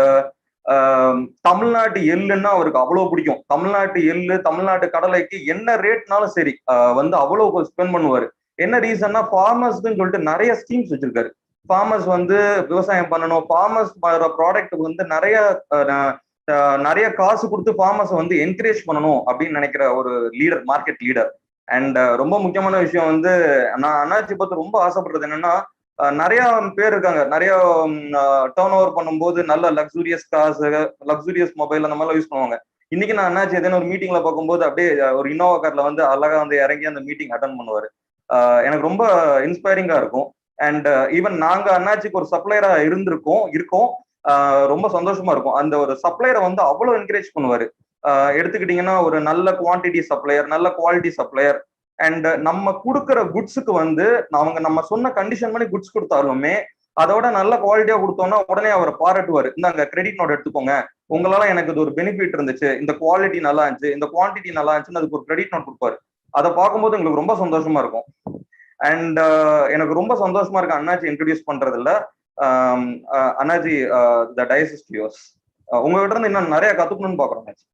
தமிழ்நாட்டு எள்ளுன்னா அவருக்கு அவ்வளவு பிடிக்கும். தமிழ்நாட்டு எள்ளு, தமிழ்நாட்டு கடலைக்கு என்ன ரேட்னாலும் சரி வந்து அவ்வளவு ஸ்பெண்ட் பண்ணுவாரு. என்ன ரீசன்னா, ஃபார்மர்ஸ்க்குன்னு சொல்லிட்டு நிறைய ஸ்கீம்ஸ் வச்சிருக்காரு. ஃபார்மர்ஸ் வந்து விவசாயம் பண்ணணும், ஃபார்மர்ஸ் ப்ராடக்ட் வந்து நிறைய காசு கொடுத்து ஃபார்மர்ஸை வந்து என்கரேஜ் பண்ணணும் அப்படின்னு நினைக்கிற ஒரு லீடர், மார்க்கெட் லீடர். அண்ட் ரொம்ப முக்கியமான விஷயம் வந்து நான் அண்ணாச்சி பார்த்து ரொம்ப ஆசைப்படுறது என்னன்னா, நிறைய பேர் இருக்காங்க, நிறைய டேர்ன் ஓவர் பண்ணும்போது நல்ல லக்ஸூரியஸ் காசு, லக்ஸூரியஸ் மொபைல் அந்த மாதிரிலாம் யூஸ் பண்ணுவாங்க. இன்னைக்கு நான் என்னாச்சு, எதனா ஒரு மீட்டிங்ல பார்க்கும்போது அப்படியே ஒரு இன்னோவா கார்ல வந்து அழகா வந்து இறங்கி அந்த மீட்டிங் அட்டன் பண்ணுவாரு. எனக்கு ரொம்ப இன்ஸ்பைரிங்கா இருக்கும். அண்ட் ஈவன் நாங்க அண்ணாச்சிக்கு ஒரு சப்ளையரா இருக்கோம். ரொம்ப சந்தோஷமா இருக்கும். அந்த ஒரு சப்ளையரை வந்து அவ்வளவு என்கரேஜ் பண்ணுவாரு. எடுத்துக்கிட்டீங்கன்னா ஒரு நல்ல குவான்டிட்டி சப்ளையர், நல்ல குவாலிட்டி சப்ளையர். அண்ட் நம்ம கொடுக்குற குட்ஸுக்கு வந்து நம்ம சொன்ன கண்டிஷன் பண்ணி குட்ஸ் கொடுத்தாலுமே அதோட நல்ல குவாலிட்டியா கொடுத்தோம்னா உடனே அவரை பாராட்டுவாரு. இந்தாங்க கிரெடிட் நோட் எடுத்துக்கோங்க, உங்களால எனக்கு இது ஒரு பெனிஃபிட் இருந்துச்சு, இந்த குவாலிட்டி நல்லா இருந்துச்சு, இந்த குவான்டிட்டி நல்லா இருந்துச்சுன்னு அதுக்கு ஒரு கிரெடிட் நோட் கொடுப்பாரு. அதை பார்க்கும்போது எங்களுக்கு ரொம்ப சந்தோஷமா இருக்கும். அண்ட் எனக்கு ரொம்ப சந்தோஷமா இருக்கு அண்ணாச்சி இன்ட்ரடியூஸ் பண்றதுல. அண்ணாச்சி, த டைஸ் இஸ் யுவர்ஸ். உங்ககிட்ட இருந்து இன்னும் நிறைய கத்துக்கணும்னு பாக்குறோம் அண்ணாச்சி.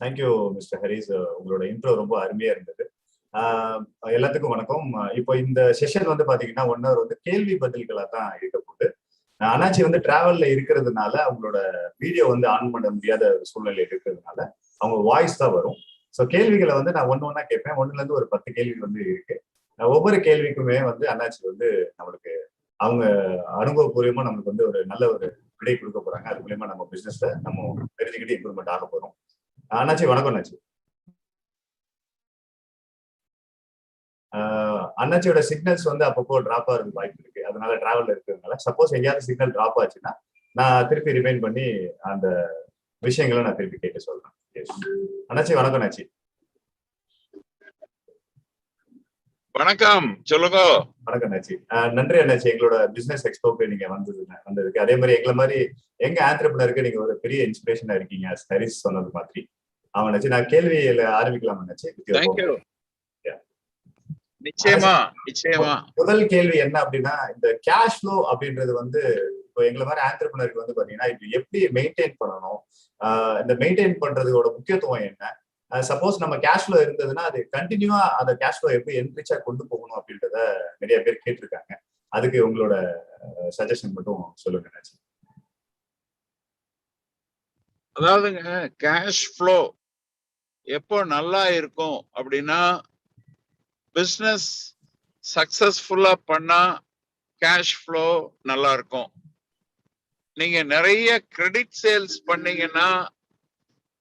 தேங்க்யூ மிஸ்டர் ஹரிஸ், உங்களோட இன்ட்ரோ ரொம்ப அருமையா இருந்தது. எல்லாத்துக்கும் வணக்கம். இப்போ இந்த செஷன் வந்து பாத்தீங்கன்னா 1 hour வந்து கேள்வி பதில்களா தான் இருக்க போகுது. அண்ணாச்சி வந்து டிராவல்ல இருக்கிறதுனால அவங்களோட வீடியோ வந்து ஆன் பண்ண முடியாத சூழ்நிலை இருக்கிறதுனால அவங்க வாய்ஸ் தான் வரும். ஸோ கேள்விகளை வந்து நான் ஒன்னா கேட்பேன். 1ல இருந்து ஒரு 10 கேள்வி வந்து இருக்கு. ஒவ்வொரு கேள்விக்குமே வந்து அண்ணாச்சி வந்து நம்மளுக்கு அவங்க அனுபவபூர்வமா நம்மளுக்கு வந்து ஒரு நல்ல ஒரு விடை கொடுக்க போறாங்க. அது மூலியமா நம்ம பிசினஸ்ல நம்ம தெரிஞ்சுக்கிட்டு இம்ப்ரூவ்மெண்ட் ஆக போறோம். அண்ணாச்சி வணக்கம். அண்ணாச்சி, அண்ணாச்சியோட சிக்னல்ஸ் வந்து அப்பப்போ டிராப் ஆகிறது வாய்ப்பு இருக்கு. அதனால டிராவல்ல இருக்கிறதுனால சப்போஸ் எங்கேயாவது சிக்னல் டிராப் ஆச்சுன்னா நான் திருப்பி ரிமைண்ட் பண்ணி அந்த விஷயங்களை நான் திருப்பி கேட்டு சொல்றேன். அண்ணாச்சி வணக்கம். அண்ணாச்சி வணக்கம், சொல்லுங்க. வணக்கம் அண்ணாச்சி. நன்றி அண்ணாச்சி, எங்களோட பிசினஸ் எக்ஸ்போக்கு நீங்க வந்ததுக்கு. அதே மாதிரி எங்களை மாதிரி எங்க ஆண்டர்பிரினருக்கு நீங்க ஒரு பெரிய இன்ஸ்பிரேஷனா இருக்கீங்க, ஹரிஸ் சொன்னது மாதிரி. அவன் அண்ணாச்சி, நான் கேள்வியில ஆரம்பிக்கலாம் அண்ணாச்சி. நிச்சயமா நிச்சயமா. முதல் கேள்வி என்ன அப்படின்னா, இந்த கேஷ் ஃப்ளோ அப்படின்றது வந்து இப்போ எங்களை மாதிரி ஆண்டர்பிரினருக்கு வந்து பாத்தீங்கன்னா இது எப்படி மெயின்டைன் பண்ணணும், இந்த மெயின்டைன் பண்றதோட முக்கியத்துவம் என்ன, சப்போஸ் நம்ம கேஷ் ஃப்ளோ இருந்ததுன்னா அது கண்டினியூவா அந்த கேஷ் ஃப்ளோ எப்படி என்ரிச்சா கொண்டு போகணும் அப்படின்றத நிறைய பேர் கேட்டிருக்காங்க. அதுக்கு உங்களோட சஜஷன் மட்டும் சொல்லுங்க அண்ணாச்சி. அதாவதுங்க, கேஷ் ஃப்ளோ எப்போ நல்லா இருக்கும் அப்படின்னா, பிசினஸ் சக்சஸ்ஃபுல்லா பண்ணா கேஷ் ஃப்ளோ நல்லா இருக்கும். நீங்க நிறைய கிரெடிட் சேல்ஸ் பண்ணீங்கன்னா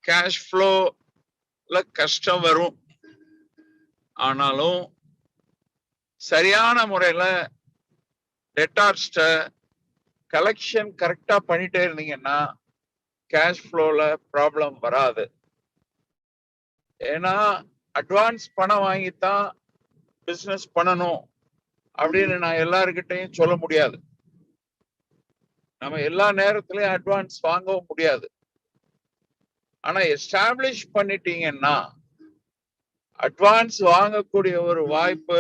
கேஷ் ஃப்ளோல கஷ்டம் வரும். ஆனாலும் சரியான முறையில டெட்டார்ஸ்ட கலெக்ஷன் கரெக்டா பண்ணிட்டே இருந்தீங்கன்னா கேஷ் ஃப்ளோல ப்ராப்ளம் வராது. ஏன்னா அட்வான்ஸ் பணம் வாங்கித்தான் பிசினஸ் பண்ணணும் அப்படின்னு நான் எல்லாருக்கிட்டையும் சொல்ல முடியாது. நம்ம எல்லா நேரத்திலயும் அட்வான்ஸ் வாங்கவும் முடியாது. ஆனா எஸ்டாப்ளிஷ் பண்ணிட்டீங்கன்னா அட்வான்ஸ் வாங்கக்கூடிய ஒரு வாய்ப்பு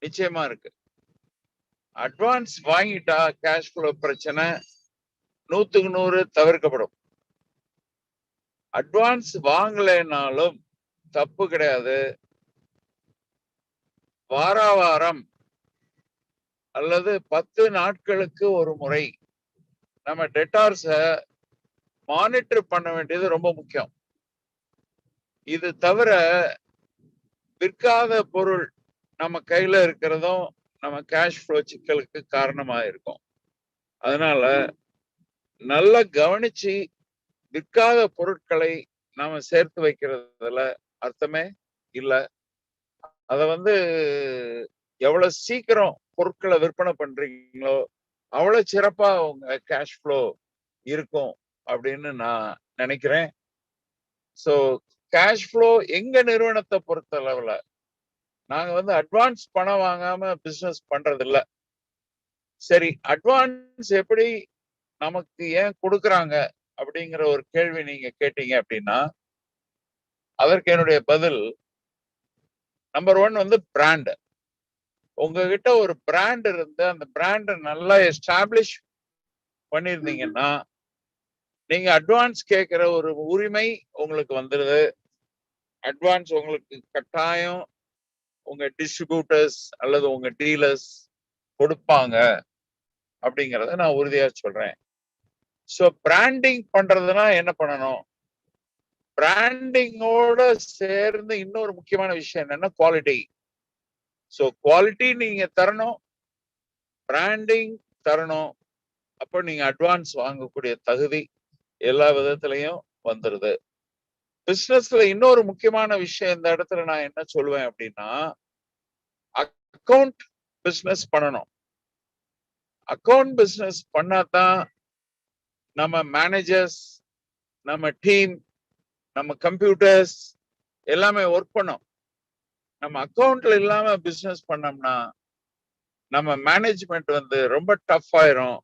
நிச்சயமா இருக்கு. அட்வான்ஸ் வாங்கிட்டா கேஷ் ஃப்ளோ பிரச்சனை 100க்கு 100 தவிர்க்கப்படும். அட்வான்ஸ் வாங்கலைனாலும் தப்பு கிடையாது. வாரம் அல்லது 10 நாட்களுக்கு ஒரு முறை நம்ம டெட்டார்ஸ மானிட்டர் பண்ண வேண்டியது ரொம்ப முக்கியம். இது தவிர விற்காத பொருள் நம்ம கையில இருக்கிறதும் நம்ம கேஷ் ஃப்ளோ சிக்கலுக்கு காரணமா இருக்கும். அதனால நல்லா கவனிச்சு விற்காத பொருட்களை நாம சேர்த்து வைக்கிறதுல அர்த்தமே இல்லை. அத வந்து எவ்வளவு சீக்கிரம் பொருட்களை விற்பனை பண்றீங்களோ அவ்வளவு சிறப்பா உங்க கேஷ் ஃப்ளோ இருக்கும் அப்படின்னு நான் நினைக்கிறேன். ஸோ கேஷ் ஃப்ளோ எங்க நிறுவனத்தை பொறுத்த அளவுல நாங்க வந்து அட்வான்ஸ் பணம் வாங்காம பிசினஸ் பண்றது இல்லை. சரி, அட்வான்ஸ் எப்படி நமக்கு ஏன் கொடுக்குறாங்க அப்படிங்கிற ஒரு கேள்வி நீங்க கேட்டீங்க அப்படின்னா, அதற்கு என்னுடைய பதில் நம்பர் 1 வந்து பிராண்ட். உங்ககிட்ட ஒரு பிராண்ட் இருந்து அந்த பிராண்டை நல்லா எஸ்டாப்ளிஷ் பண்ணிருந்தீங்கன்னா நீங்க அட்வான்ஸ் கேட்கிற ஒரு உரிமை உங்களுக்கு வந்துடுது. அட்வான்ஸ் உங்களுக்கு கட்டாயம் உங்க டிஸ்ட்ரிபியூட்டர்ஸ் அல்லது உங்க டீலர்ஸ் கொடுப்பாங்க அப்படிங்கிறத நான் உறுதியா சொல்றேன். ஸோ பிராண்டிங் பண்றதுனா என்ன பண்ணணும்? பிராண்டிங்கோட சேர்ந்து இன்னொரு முக்கியமான விஷயம் என்னன்னா குவாலிட்டி. ஸோ குவாலிட்டி நீங்க தரணும், பிராண்டிங் தரணும். அப்போ நீங்க அட்வான்ஸ் வாங்கக்கூடிய தகுதி எல்லா விதத்திலையும் வந்துருது. பிசினஸ்ல இன்னொரு முக்கியமான விஷயம் இந்த இடத்துல நான் என்ன சொல்லுவேன் அப்படின்னா, அக்கௌண்ட் பிசினஸ் பண்ணணும். அக்கௌண்ட் பிசினஸ் பண்ணாதான் நம்ம மேனேஜர்ஸ், நம்ம டீம், நம்ம கம்ப்யூட்டர்ஸ் எல்லாமே ஒர்க் பண்ணும். நம்ம அக்கௌண்ட்ல இல்லாம பிசினஸ் பண்ணோம்னா நம்ம மேனேஜ்மெண்ட் வந்து ரொம்ப டஃப் ஆயிரும்.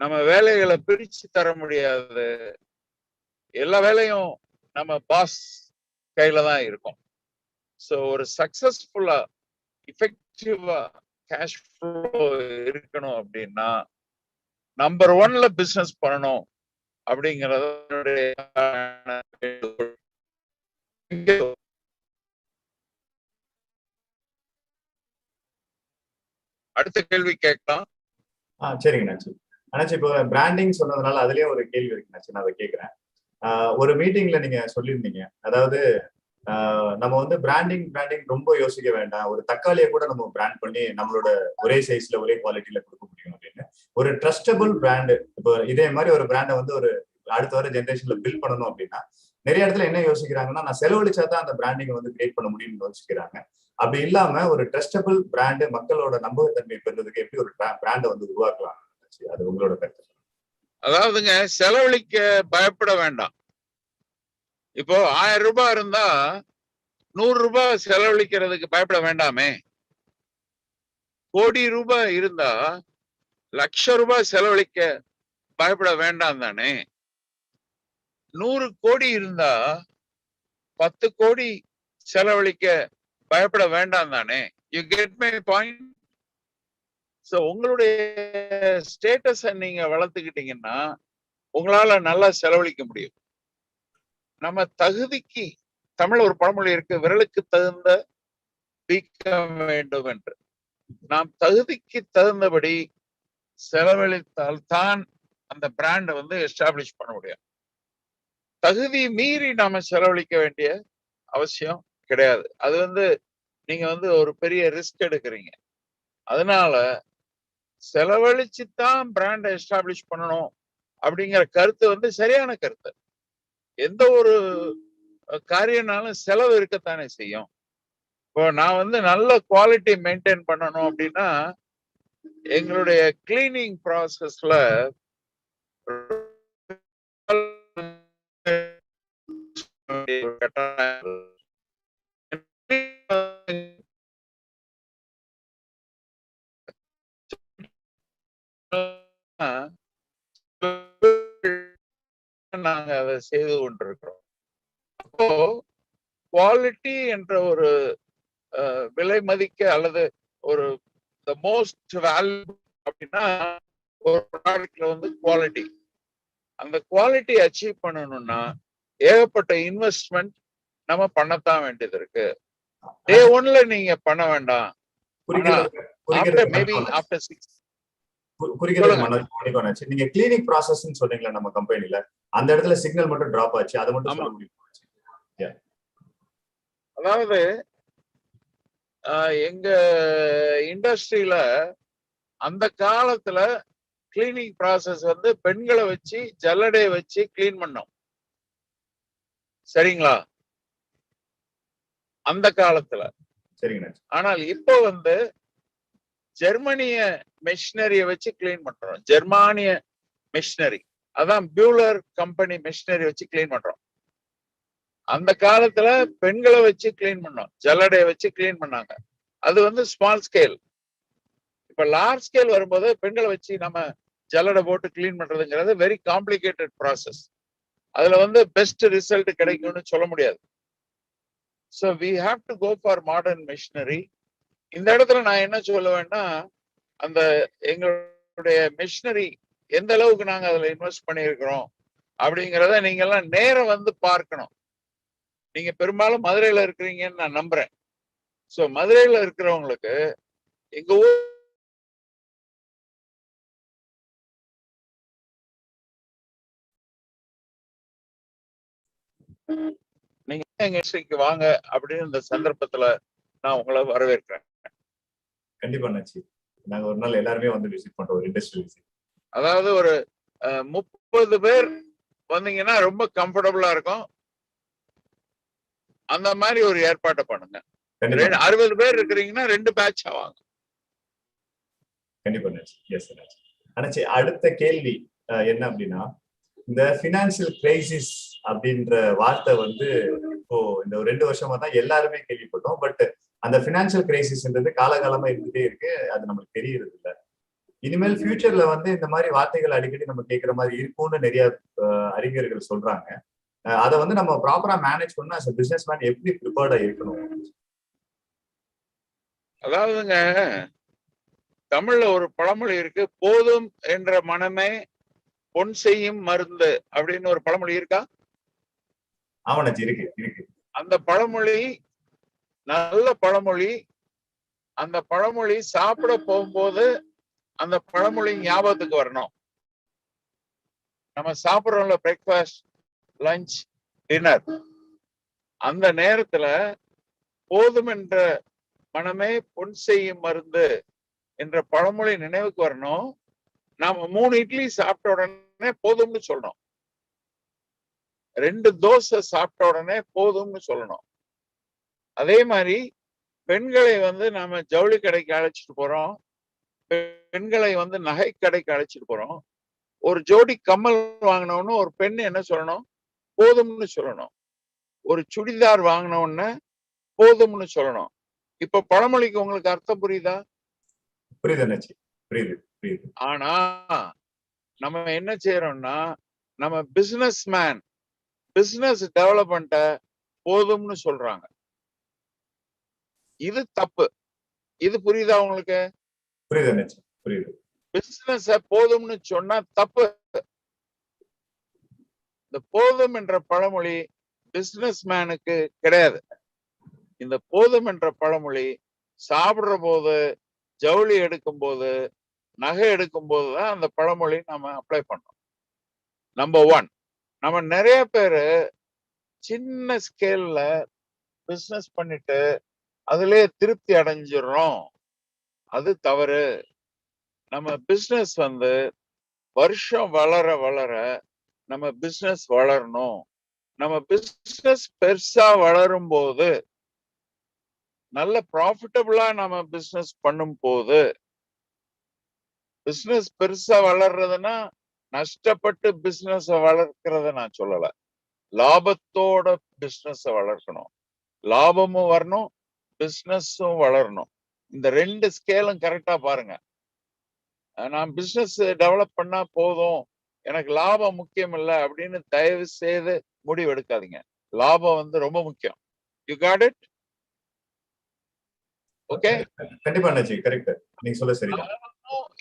நம்ம வேலைகளை பிரிச்சு தர முடியாது. எல்லா வேலையும் நம்ம பாஸ் கையில தான் இருக்கும். ஸோ ஒரு சக்சஸ்ஃபுல்லா இஃபெக்டிவா கேஷ் ஃப்ளோ இருக்கணும் அப்படின்னா நம்பர் 1ல பிசினஸ் பண்ணணும் அப்படிங்கறது. அடுத்த கேள்வி கேட்கலாம். சரிங்க நாச்சு. ஆனாச்சு இப்போ பிராண்டிங் சொன்னதுனால அதுலயே ஒரு கேள்வி இருக்கு நாச்சு, நான் அதை கேட்கிறேன். ஒரு மீட்டிங்ல நீங்க சொல்லியிருந்தீங்க, அதாவது நம்ம வந்து பிராண்டிங் ரொம்ப யோசிக்க வேண்டாம், ஒரு தக்காளியை கூட நம்ம பிராண்ட் பண்ணி நம்மளோட ஒரே சைஸ்ல ஒரே குவாலிட்டியில கொடுக்க முடியும் அப்படின்னு. ஒரு ட்ரஸ்டபிள் பிராண்டு, இப்போ இதே மாதிரி ஒரு பிராண்டை வந்து ஒரு அடுத்த வர ஜென்ரேஷன்ல பில்ட் பண்ணணும் அப்படின்னா நிறைய இடத்துல என்ன யோசிக்கிறாங்கன்னா, நான் செலவழிச்சா தான் அந்த பிராண்டிங்கை வந்து கிரியேட் பண்ண முடியும்னு யோசிக்கிறாங்க. அப்படி இல்லாம ஒரு ட்ரஸ்டபிள் பிராண்டு மக்களோட நம்பகத்தன்மை பெறுறதுக்கு எப்படி ஒரு பிராண்டை வந்து உருவாக்கலாம், அது உங்களோட கருத்து? அதாவதுங்க, செலவழிக்க பயப்பட வேண்டாம். இப்போ 1000 ரூபாய் இருந்தா 100 ரூபாய் செலவழிக்கிறதுக்கு பயப்பட வேண்டாமே. கோடி ரூபாய் இருந்தா 1,00,000 ரூபாய் செலவழிக்க பயப்பட வேண்டாம் தானே. 100 கோடி இருந்தா 10 கோடி செலவழிக்க பயப்பட வேண்டாம் தானே. You get my point. So உங்களுடைய ஸ்டேட்டஸை நீங்க வளர்த்துக்கிட்டீங்கன்னா உங்களால நல்லா செலவழிக்க முடியும். நம்ம தகுதிக்கு, தமிழ் ஒரு பழமொழி இருக்கு, விரலுக்கு தகுந்த வீக்க வேண்டும் என்று. நாம் தகுதிக்கு தகுந்தபடி செலவழித்தால் தான் அந்த பிராண்டை வந்து எஸ்டாப்ளிஷ் பண்ண முடியும். தகுதி மீறி நாம செலவழிக்க வேண்டிய அவசியம் கிடையாது. அது வந்து நீங்க வந்து ஒரு பெரிய ரிஸ்க் எடுக்கிறீங்க. அதனால செலவழிச்சுதான் பிராண்டை எஸ்டாப்ளிஷ் பண்ணணும் அப்படிங்கிற கருத்து வந்து சரியான கருத்து. எந்த ஒரு காரியம்னாலும் செலவு இருக்கத்தானே செய்யும். இப்போ நான் வந்து நல்ல குவாலிட்டி மெயின்டைன் பண்ணணும் அப்படின்னா எங்களுடைய கிளீனிங் ப்ராசஸ்ல நாங்க அதை செய்து கொண்டிருக்கிறோம். அப்போ குவாலிட்டி என்ற ஒரு விலை மதிக்க அல்லது ஒரு த மோஸ்ட் வேல்யூ அப்படின்னா ஒரு ப்ராடக்ட்ல வந்து குவாலிட்டி. அந்த குவாலிட்டி அச்சீவ் பண்ணணும்னா ஏகப்பட்ட இன்வெஸ்ட்மெண்ட் நம்ம பண்ணத்தான் வேண்டியது இருக்கு. டே 1ல நீங்க பண்ண வேண்டாம். Maybe after 6. நீங்க கிளீனிங் ப்ராசஸ் சொன்னீங்களா நம்ம கம்பெனில, அந்த இடத்துல சிக்னல் மட்டும் டிராப் ஆச்சு, அதை மட்டும் சொல்ல முடியும்? அதாவது எங்க இண்டஸ்ட்ரியில அந்த காலத்துல கிளீனிங் ப்ராசஸ் வந்து பெண்களை வச்சு ஜல்லடையை வச்சு கிளீன் பண்ணோம். சரிங்களா? அந்த காலத்துல. ஆனால் இப்போ வந்து ஜெர்மனிய மெஷினரிய வச்சு கிளீன் பண்றோம். ஜெர்மானிய மெஷினரி, அதான் பியூலர் கம்பெனி மெஷினரி வச்சு கிளீன் பண்றோம். அந்த காலத்துல பெண்களை வச்சு கிளீன் பண்ணோம், ஜல்லடையை வச்சு கிளீன் பண்ணாங்க. அது வந்து ஸ்மால் ஸ்கேல். இப்ப லார்ஜ் ஸ்கேல் வரும்போது பெண்களை வச்சு நம்ம ஜல்லடை போட்டு கிளீன் பண்றதுங்கிறது வெரி காம்ப்ளிகேட்டட் ப்ராசஸ். அதுல வந்து பெஸ்ட் ரிசல்ட் கிடைக்கும்னு சொல்ல முடியாது. So we have to go for modern machinery. இந்த இடத்துல நான் என்ன சொல்லுவேன்னா, அந்த எங்களுடைய மெஷினரி எந்த அளவுக்கு நாங்க அதுல இன்வெஸ்ட் பண்ணியிருக்கிறோம் அப்படிங்கிறத நீங்க எல்லாம் நேரம் வந்து பார்க்கணும். நீங்க பெரும்பாலும் மதுரையில இருக்கிறீங்கன்னு நான் நம்புறேன். ஸோ மதுரையில இருக்கிறவங்களுக்கு எங்க ஊர் நீங்க எங்க இண்டஸ்ட்ரிக்கு வாங்க அப்படின்னு இந்த சந்தர்ப்பத்துல நான் உங்களை வரவேற்கிறேன். கண்டிப்பா நச்சி, நாங்க ஒரு நாள் எல்லாருமே வந்து விசிட் பண்றோம், ஒரு இண்டஸ்ட்ரி விசிட். அதாவது ஒரு 30 பேர் வந்தீங்கன்னா ரொம்ப கம்ஃபர்டபுளா இருக்கும். அந்த மாதிரி ஒரு ஏற்பாட்டை பண்ணுங்க. 60 பேர் இருக்கிறீங்கன்னா 2 பேட்ச் ஆவாங்க. கண்டிப்பா நச்சி. எஸ் நச்சி. அண்ணாச்சி, அடுத்த கேள்வி என்ன அப்படின்னா, இந்த பினான்சியல் கிரைசிஸ் அப்படின்ற வார்த்தை வந்து இப்போ இந்த 2 வருஷமா தான் எல்லாருமே கேள்விப்பட்டோம். பட் அந்த பினான்சியல் கிரைசிஸ்ன்றது காலகாலமா இருந்துட்டே இருக்கு, அது நமக்கு தெரியறது இல்லை. இனிமேல் ஃபியூச்சர்ல வந்து இந்த மாதிரி வார்த்தைகள் அடிக்கடி நம்ம கேட்கிற மாதிரி இருக்கும்னு நிறைய அறிஞர்கள் சொல்றாங்க. அதை வந்து நம்ம ப்ராப்பரா மேனேஜ் பண்ணா as a business man எப்படி ப்ரிப்பேர்டா இருக்கணும்? அதாவதுங்க, தமிழ்ல ஒரு பழமொழி இருக்கு, போதும் என்ற மனமே பொன் செய்யும் மருந்து அப்படின்னு ஒரு பழமொழி இருக்கா? ஆமாண்ணாச்சி, இருக்கு இருக்கு. அந்த பழமொழி நல்ல பழமொழி. அந்த பழமொழி சாப்பிட போகும்போது அந்த பழமொழி ஞாபகத்துக்கு வரணும். நம்ம சாப்பிடுறோம்ல, பிரேக்ஃபாஸ்ட், லஞ்ச், டின்னர், அந்த நேரத்துல போதும் என்ற மனமே பொன் செய்யும் மருந்து என்ற பழமொழி நினைவுக்கு வரணும். நாம 3 இட்லி சாப்பிட்ட உடனே போதும்னு சொல்லணும். 2 தோசை சாப்பிட்ட உடனே போதும்னு சொல்லணும். அதே மாதிரி பெண்களை வந்து நாம ஜவுளி கடைக்கு அழைச்சிட்டு போறோம், பெண்களை வந்து நகை கடைக்கு அழைச்சிட்டு போறோம். ஒரு ஜோடி கம்மல் வாங்கினோன்னு ஒரு பெண் என்ன சொல்லணும்? போதும்னு சொல்லணும். ஒரு சுடிதார் வாங்கினோன்னு போதும்னு சொல்லணும். இப்ப பழமொழிக்கு உங்களுக்கு அர்த்தம் புரியுதா? புரியுது, புரியுது. ஆனா நம்ம என்ன செய்யறோம்னா, நம்ம பிசினஸ் மேன், பிசினஸ் டெவலப்மெண்ட்ட போதும்னு சொல்றாங்க. இது தப்பு. இது புரியுதா உங்களுக்கு? புரியுது. பிசினஸ் போதும்னு சொன்னா தப்பு. இந்த போதும் என்ற பழமொழி பிசினஸ் மேனுக்கு கிடையாது. இந்த போதும் என்ற பழமொழி சாப்பிடுற போது, ஜவுளி எடுக்கும் போது, நகை எடுக்கும் போதுதான் அந்த பழமொழி நம்ம அப்ளை பண்றோம். நம்பர் 1. நம்ம நிறைய பேரு சின்ன ஸ்கேல்ல பிசினஸ் பண்ணிட்டு அதுலயே திருப்தி அடைஞ்சிடறோம். அது தவறு. நம்ம பிசினஸ் வந்து வருஷம் வளர வளர நம்ம பிசினஸ் வளரணும். நம்ம பிசினஸ் பெருசா வளரும் போது, நல்ல ப்ராஃபிட்டபிளா நம்ம பிசினஸ் பண்ணும் போது, பிசினஸ் பெருசா வளர்றதுன்னா நஷ்டப்பட்டு பிசினஸ் வளர்க்கிறத நான் சொல்லல. லாபத்தோட பிசினஸ் வளர்க்கணும். லாபமும் வரணும், பிசினஸும் வளரணும். இந்த 2 ஸ்கேலும் கரெக்டா பாருங்க. நான் பிசினஸ் டெவலப் பண்ணா போதும், எனக்கு லாபம் முக்கியம் இல்லை அப்படின்னு தயவு செய்து முடிவு எடுக்காதீங்க. லாபம் வந்து ரொம்ப முக்கியம். You got it? ஓகே, கண்டிப்பா நச்சி, கரெக்ட். நீங்க சொல்ல சரிதான்.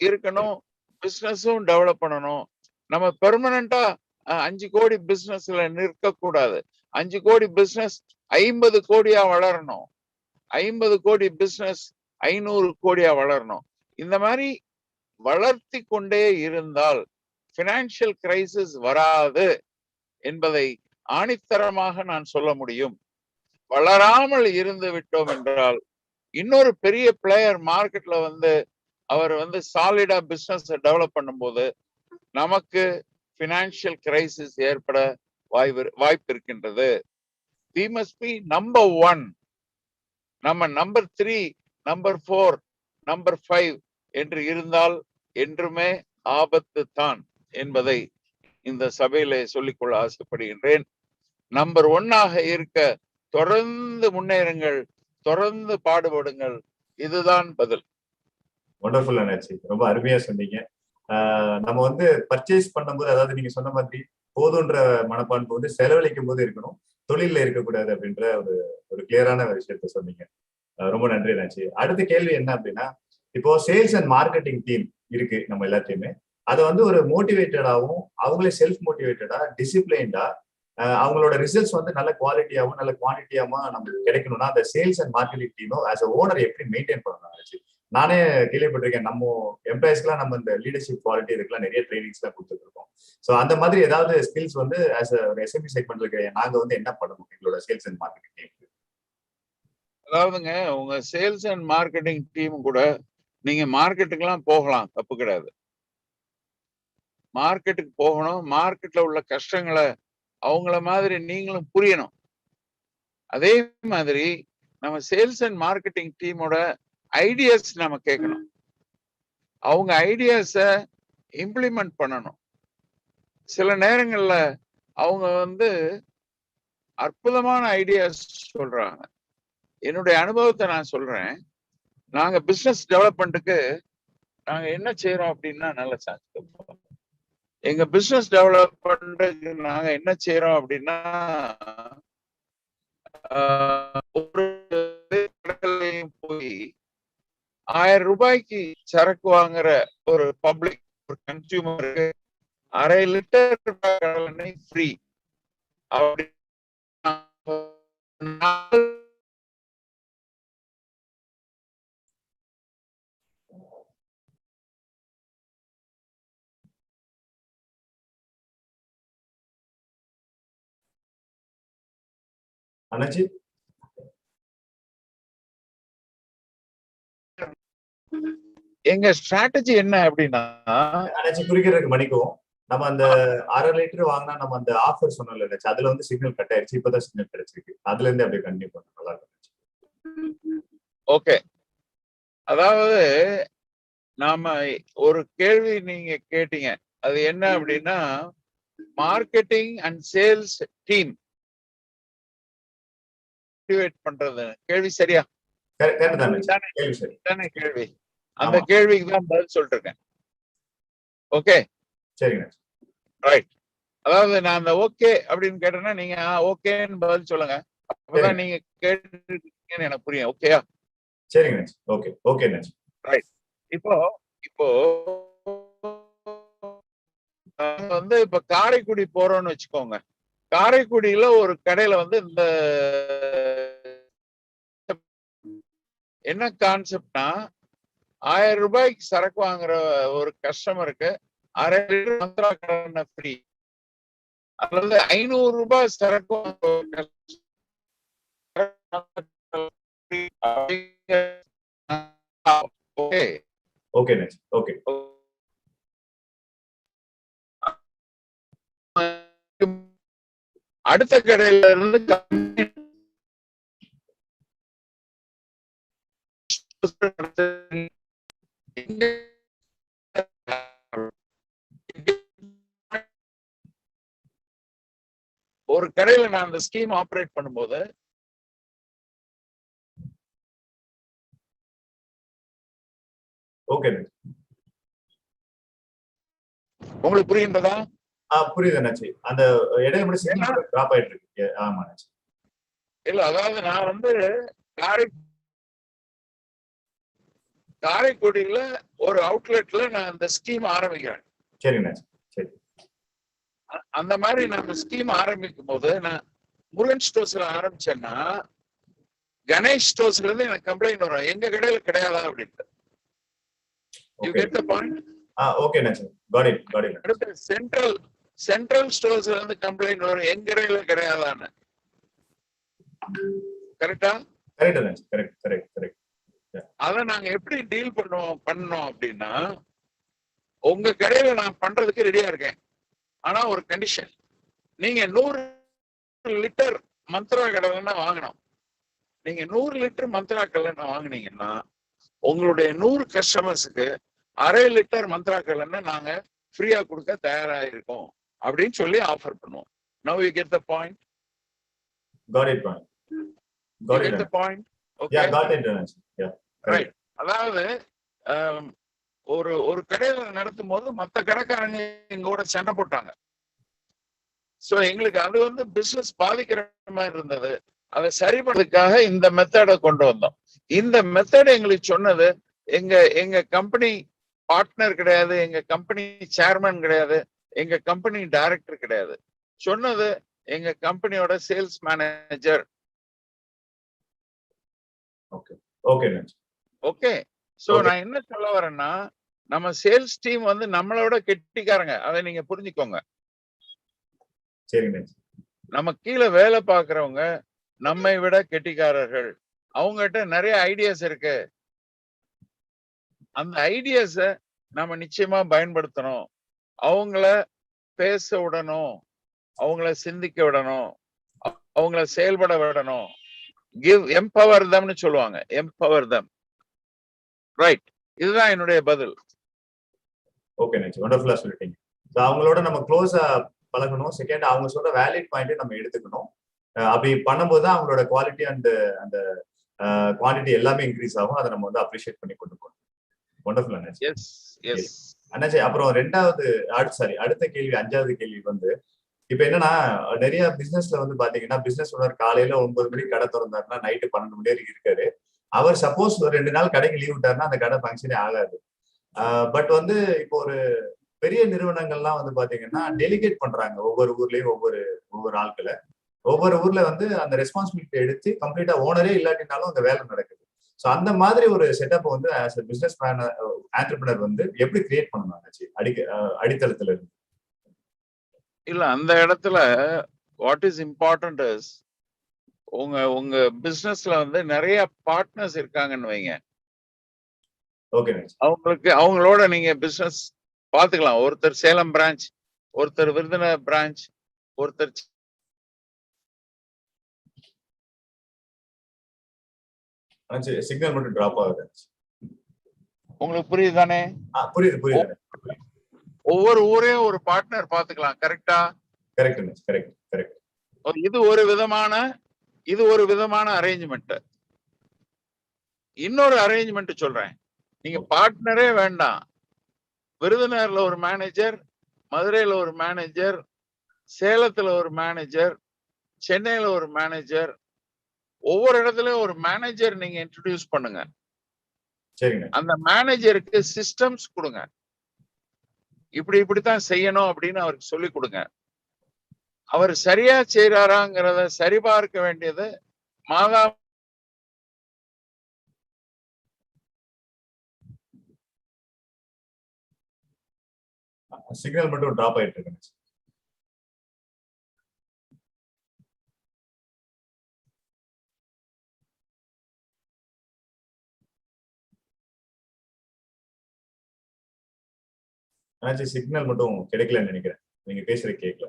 இருக்கணும், பிசினஸும் டெவலப் பண்ணணும். நம்ம பெர்மனண்டா 5 கோடி பிசினஸ்ல நிற்க கூடாது. 5 கோடி பிசினஸ் 50 கோடியா வளரணும். 50 கோடி பிசினஸ் 500 கோடியா வளரணும். இந்த மாதிரி வளர்த்தி கொண்டே இருந்தால் பினான்சியல் கிரைசிஸ் வராது என்பதை ஆணித்தரமாக நான் சொல்ல முடியும். வளராமல் இருந்து விட்டோம் என்றால் இன்னொரு பெரிய பிளேயர் மார்க்கெட்ல வந்து அவர் வந்து சாலிடா பிசினஸ் டெவலப் பண்ணும்போது நமக்கு பினான்சியல் கிரைசிஸ் ஏற்பட வாய்ப்பு இருக்கின்றது. We must be number 1. நம்ம நம்பர் 3, நம்பர் 4, நம்பர் 5 என்று இருந்தால் என்றுமே ஆபத்து தான் என்பதை இந்த சபையிலே சொல்லிக்கொள்ள ஆசைப்படுகின்றேன். நம்பர் 1 இருக்க தொடர்ந்து முன்னேறுங்கள், தொடர்ந்து பாடுபடுங்கள். இதுதான் பதில். வண்டர்ஃபுல் அண்ணாச்சி, ரொம்ப அருமையா சொன்னீங்க. நம்ம வந்து பர்ச்சேஸ் பண்ணும்போது, அதாவது நீங்க சொன்ன மாதிரி போதுன்ற மனப்பான்பு வந்து செலவழிக்கும் போது இருக்கணும், தொழில இருக்கக்கூடாது அப்படின்ற ஒரு கிளியரான விஷயத்த சொன்னீங்க. ரொம்ப நன்றி அண்ணாச்சி. அடுத்த கேள்வி என்ன அப்படின்னா, இப்போ சேல்ஸ் அண்ட் மார்க்கெட்டிங் டீம் இருக்கு நம்ம எல்லாத்தையுமே. அதை வந்து ஒரு மோட்டிவேட்டடாகவும் அவங்களே செல்ஃப் மோட்டிவேட்டடா, டிசிப்ளைன்டா அவங்களோட ரிசல்ட்ஸ் வந்து நல்ல குவாலிட்டியாவும் நல்ல குவான்டிட்டியாவும் நமக்கு கிடைக்கணும்னா அந்த சேல்ஸ் அண்ட் மார்க்கெட்டிங் டீமும் ஆஸ் அ ஓனர் எப்படி மெயின்டைன் பண்ணணும்? நானே கேள்விப்பட்டிருக்கேன், நம்ம எம்ப்ளாயிஸ்க்குலாம் நம்ம இந்த லீடர்ஷிப் குவாலிட்டி இதுக்கெல்லாம் நிறைய ட்ரைனிங்ஸ்லாம் கொடுத்துருக்கோம். ஸோ அந்த மாதிரி ஏதாவது ஸ்கில்ஸ் வந்து ஆஸ் ஒரு எஸ்எம்பி செக்மெண்ட்ல இருக்க நாங்க வந்து என்ன பண்ணணும் எங்களோட சேல்ஸ் அண்ட் மார்க்கெட்டிங் டீமுக்கு? அதாவதுங்க, உங்க சேல்ஸ் அண்ட் மார்க்கெட்டிங் டீம் கூட நீங்க மார்க்கெட்டுக்கெல்லாம் போகலாம், தப்பு கிடையாது. மார்க்கெட்டுக்கு போகணும், மார்க்கெட்ல உள்ள கஷ்டங்களை அவங்கள மாதிரி நீங்களும் புரியணும். அதே மாதிரி நம்ம சேல்ஸ் அண்ட் மார்க்கெட்டிங் டீமோட ஐடியாஸ் நம்ம கேட்கணும், அவங்க ஐடியாஸ இம்ப்ளிமெண்ட் பண்ணணும். சில நேரங்கள்ல அவங்க வந்து அற்புதமான ஐடியாஸ் சொல்றாங்க. என்னுடைய அனுபவத்தை நான் சொல்றேன். நாங்க பிசினஸ் டெவலப்மெண்ட்டுக்கு நாங்க என்ன செய்யறோம் அப்படின்னா, நல்ல சான்ஸ், எங்க பிசினஸ் டெவலப்மெண்ட்டுக்கு நாங்க என்ன செய்யறோம் அப்படின்னா, ஒரு போய் 1000 ரூபாய்க்கு சரக்கு வாங்குற ஒரு பப்ளிக், ஒரு கன்சியூமருக்கு 1/2 லிட்டர் எண்ணெய் ஃப்ரீ அப்படி அண்ணாச்சி எங்க ஸ்ட்ராட்டஜி என்ன அப்படின்னா, அண்ணாச்சி குறிக்கிறதுக்கு மன்னிக்கவும், நம்ம அந்த 1/2 லிட்டர் வாங்கினா நம்ம அந்த ஆஃபர் சொன்னோம்ல, அதுல வந்து சிக்னல் கட் ஆயிடுச்சு, இப்பதான் சிக்னல் கிடைச்சிருக்கு. அதுல இருந்து அப்படியே கண்டினியூ பண்ண நல்லா இருக்கும். ஓகே, அதாவது நாம ஒரு கேள்வி நீங்க கேட்டீங்க, அது என்ன அப்படின்னா, marketing and sales team activate பண்றது கேள்வி சரியா? கேள்வி அந்த கேள்விக்கு தான் பதில் சொல்லிட்டு இருக்கேன். ஓகே, சரிங்க, ரைட். அதாவது நான் அந்த ஓகே அப்படின்னு கேட்டேன்னா நீங்க ஓகேன்னு பதில் சொல்லுங்க, அப்பதான் நீங்க கேட்டுருக்கீங்கன்னு எனக்கு புரியும். ஓகேயா? சரிங்க, ஓகே ஓகே ரைட். இப்போ வந்து இப்ப காரைக்குடி போறோம்னு வச்சுக்கோங்க. காரைக்குடியில ஒரு கடையில வந்து இந்த என்ன கான்செப்ட்னா, 1000 ரூபாய்க்கு சரக்கு வாங்குற ஒரு கஸ்டமருக்கு 1/2 லிட்டர் மந்த்ரா கடை ஃப்ரீ, அல்லது 500 ரூபாய் சரக்கு வாங்குற ஓகே ஓகே ஓகே. அடுத்த கடையில இருந்து ஒரு கடையில நான் அந்த ஸ்கீம் ஆபரேட் பண்ணும்போது ஓகே உங்களுக்கு புரியுன்றதா? புரியுது அண்ணாச்சி. அந்த இடையில மட்டும் சிக்னல் டிராப் ஆயிட்டு இருக்கு. ஆமா அண்ணாச்சி. இல்ல, அதாவது நான் வந்து காரைக்குடியில ஒரு அவுட்லெட்ல நான் அந்த ஸ்கீம் ஆரம்பிக்கிறேன். சரிங்க, சரி. அந்த மாதிரி நான் ஸ்கீம் ஆரம்பிக்கும் போது நான் முருகன் ஸ்டோர்ஸ்ல ஆரம்பிச்சேன்னா, கணேஷ் ஸ்டோர்ஸ்ல இருந்து எனக்கு கம்ப்ளைண்ட் வரும், எங்க கடையில கிடையாதா அப்படின்ட்டு. You get the point? Okay அண்ணாச்சி, got it. அடுத்து சென்ட்ரல் ஸ்டோர்ஸ்ல இருந்து கம்ப்ளைண்ட் வரும், எங்க கடையில கிடையாதான்னு. கரெக்டா? கரெக்ட் அண்ணாச்சி, கரெக்ட். அத நாங்க எப்படி டீல் பண்ணோம் அப்படின்னா, உங்க கடையில நான் பண்றதுக்கு ரெடியா இருக்கேன், ஆனா ஒரு கண்டிஷன், நீங்க 100 லிட்டர் மந்த்ரா கடலை வாங்கணும். நீங்க 100 லிட்டர் மந்த்ரா கடலை வாங்கினீங்கன்னா உங்களுடைய 100 கஸ்டமர்ஸுக்கு 1/2 லிட்டர் மந்த்ரா கடலை நாங்க ஃப்ரீயா கொடுக்க தயாரா இருக்கோம் அப்படின்னு சொல்லி ஆஃபர் பண்ணுவோம். Now you get the point? Got it. Get the point? Okay. Yeah, got it. Yeah. Right. அதாவது ஒரு கடையில நடத்தும் போது மத்த கடைக்காரங்க எங்களோட சண்டை போட்டாங்க. சோ எங்களுக்கு அது வந்து பிசினஸ் பாதிக்கிற மாதிரி இருந்தது. அதை சரி பண்ணதுக்காக இந்த மெத்தடை கொண்டு வந்தோம். இந்த மெத்தட் எங்களுக்கு சொன்னது, எங்க கம்பெனி பார்ட்னர் கிடையாது, எங்க கம்பெனி சேர்மன் கிடையாது, எங்க கம்பெனி டைரக்டர் கிடையாது. சொன்னது எங்க கம்பெனியோட sales manager. Okay okay okay. So நான் என்ன சொல்ல வரேன்னா, நம்ம சேல்ஸ் டீம் வந்து நம்மளோட கெட்டிக்காரங்க, அதை நீங்க புரிஞ்சுக்கோங்க. சரிங்க. நம்ம கீழே வேலை பார்க்கறவங்க நம்மை விட கெட்டிக்காரர்கள். அவங்ககிட்ட நிறைய ஐடியாஸ் இருக்கு. அந்த ஐடியாஸ நம்ம நிச்சயமா பயன்படுத்தணும். அவங்கள பேச விடணும், அவங்கள சிந்திக்க விடணும், அவங்கள செயல்பட விடணும். எம்பவர் தம்னு சொல்லுவாங்க. எம்பவர் தம். ரைட். இதுதான் என்னுடைய பதில். ஓகே நெக்ஸ்ட் வண்டர்ஃபுல்லா சொல்லிட்டீங்க. அவங்களோட நம்ம க்ளோஸா பழகணும். செகண்ட், அவங்க சொல்ற வேலிட் பாயிண்ட் நம்ம எடுத்துக்கணும். அப்படி பண்ணும்போது தான் அவங்களோட குவாலிட்டி அண்ட் அந்த குவான்டிட்டி எல்லாமே இன்க்ரீஸ் ஆகும். அதை நம்ம வந்து அப்ரிஷியேட் பண்ணி கொண்டு போகணும். வண்டர்ஃபுல் அண்ணாச்சி. அண்ணாச்சி, அப்புறம் அடுத்த கேள்வி, 5வது கேள்வி வந்து, இப்ப என்னன்னா நிறைய பிசினஸ்ல வந்து பாத்தீங்கன்னா பிசினஸ் ஓனர் காலையில 9 மணிக்கு கடை திறந்தாருன்னா நைட்டு 12 மணி வரைக்கும் இருக்காரு. அவர் சப்போஸ் ஒரு 2 நாள் கடைக்கு லீவ் விட்டாருன்னா அந்த கடை ஃபங்க்ஷனே ஆகாது. பட் வந்து இப்போ ஒரு பெரிய நிறுவனங்கள்லாம் வந்து பாத்தீங்கன்னா டெலிகேட் பண்றாங்க. ஒவ்வொரு ஊர்லயும் ஒவ்வொரு ஆட்களை, ஒவ்வொரு ஊர்ல வந்து அந்த ரெஸ்பான்சிபிலிட்டி எடுத்து கம்ப்ளீட்டா ஓனரே இல்லாட்டினாலும் அந்த வேலை நடக்குது. ஸோ அந்த மாதிரி ஒரு செட்டப் வந்து as a business man entrepreneur வந்து எப்படி கிரியேட் பண்ணணும் அடித்தளத்துல இருந்து? இல்ல, அந்த இடத்துல வாட் இஸ் இம்பார்ட்டன்ட் இஸ் உங்க பிசினஸ்ல வந்து நிறைய பார்ட்னர்ஸ் இருக்காங்கன்னு வைங்க. ஓகே. அவங்களோட நீங்க பிசினஸ் பாத்துக்கலாம். ஒருத்தர் சேலம் பிரான்ச், ஒருத்தர் விருதுநகர் பிரான்ச், ஒருத்தர் சிக்னல் மட்டும் டிராப் ஆகுது. உங்களுக்கு புரியுதானே? புரியுது. ஒவ்வொரு ஊரையும் ஒரு பார்ட்னர் பாத்துக்கலாம். கரெக்டா? கரெக்ட். இது ஒரு விதமான அரேஞ்ச்மெண்ட். இன்னொரு அரேஞ்ச்மெண்ட் சொல்றேன். நீங்க பார்ட்னரே வேண்டாம். விருதுநகர்ல ஒரு மேனேஜர், மதுரையில ஒரு மேனேஜர், சேலத்துல ஒரு மேனேஜர், சென்னையில ஒரு மேனேஜர், ஒவ்வொரு இடத்துலயும் ஒரு மேனேஜர் நீங்க இன்ட்ரோடியூஸ் பண்ணுங்க. அந்த மேனேஜருக்கு சிஸ்டம்ஸ் கொடுங்க. இப்படித்தான் செய்யணும் அப்படின்னு அவருக்கு சொல்லி கொடுங்க. அவர் சரியா செய்யறாராங்கிறத சரிபார்க்க வேண்டியது மாதா. சிக்னல் மட்டும் டிராப் ஆயிட்டு இருக்கு. சிக்னல் மட்டும் கிடைக்கலன்னு நினைக்கிறேன். நீங்க பேசுறது கேட்கல.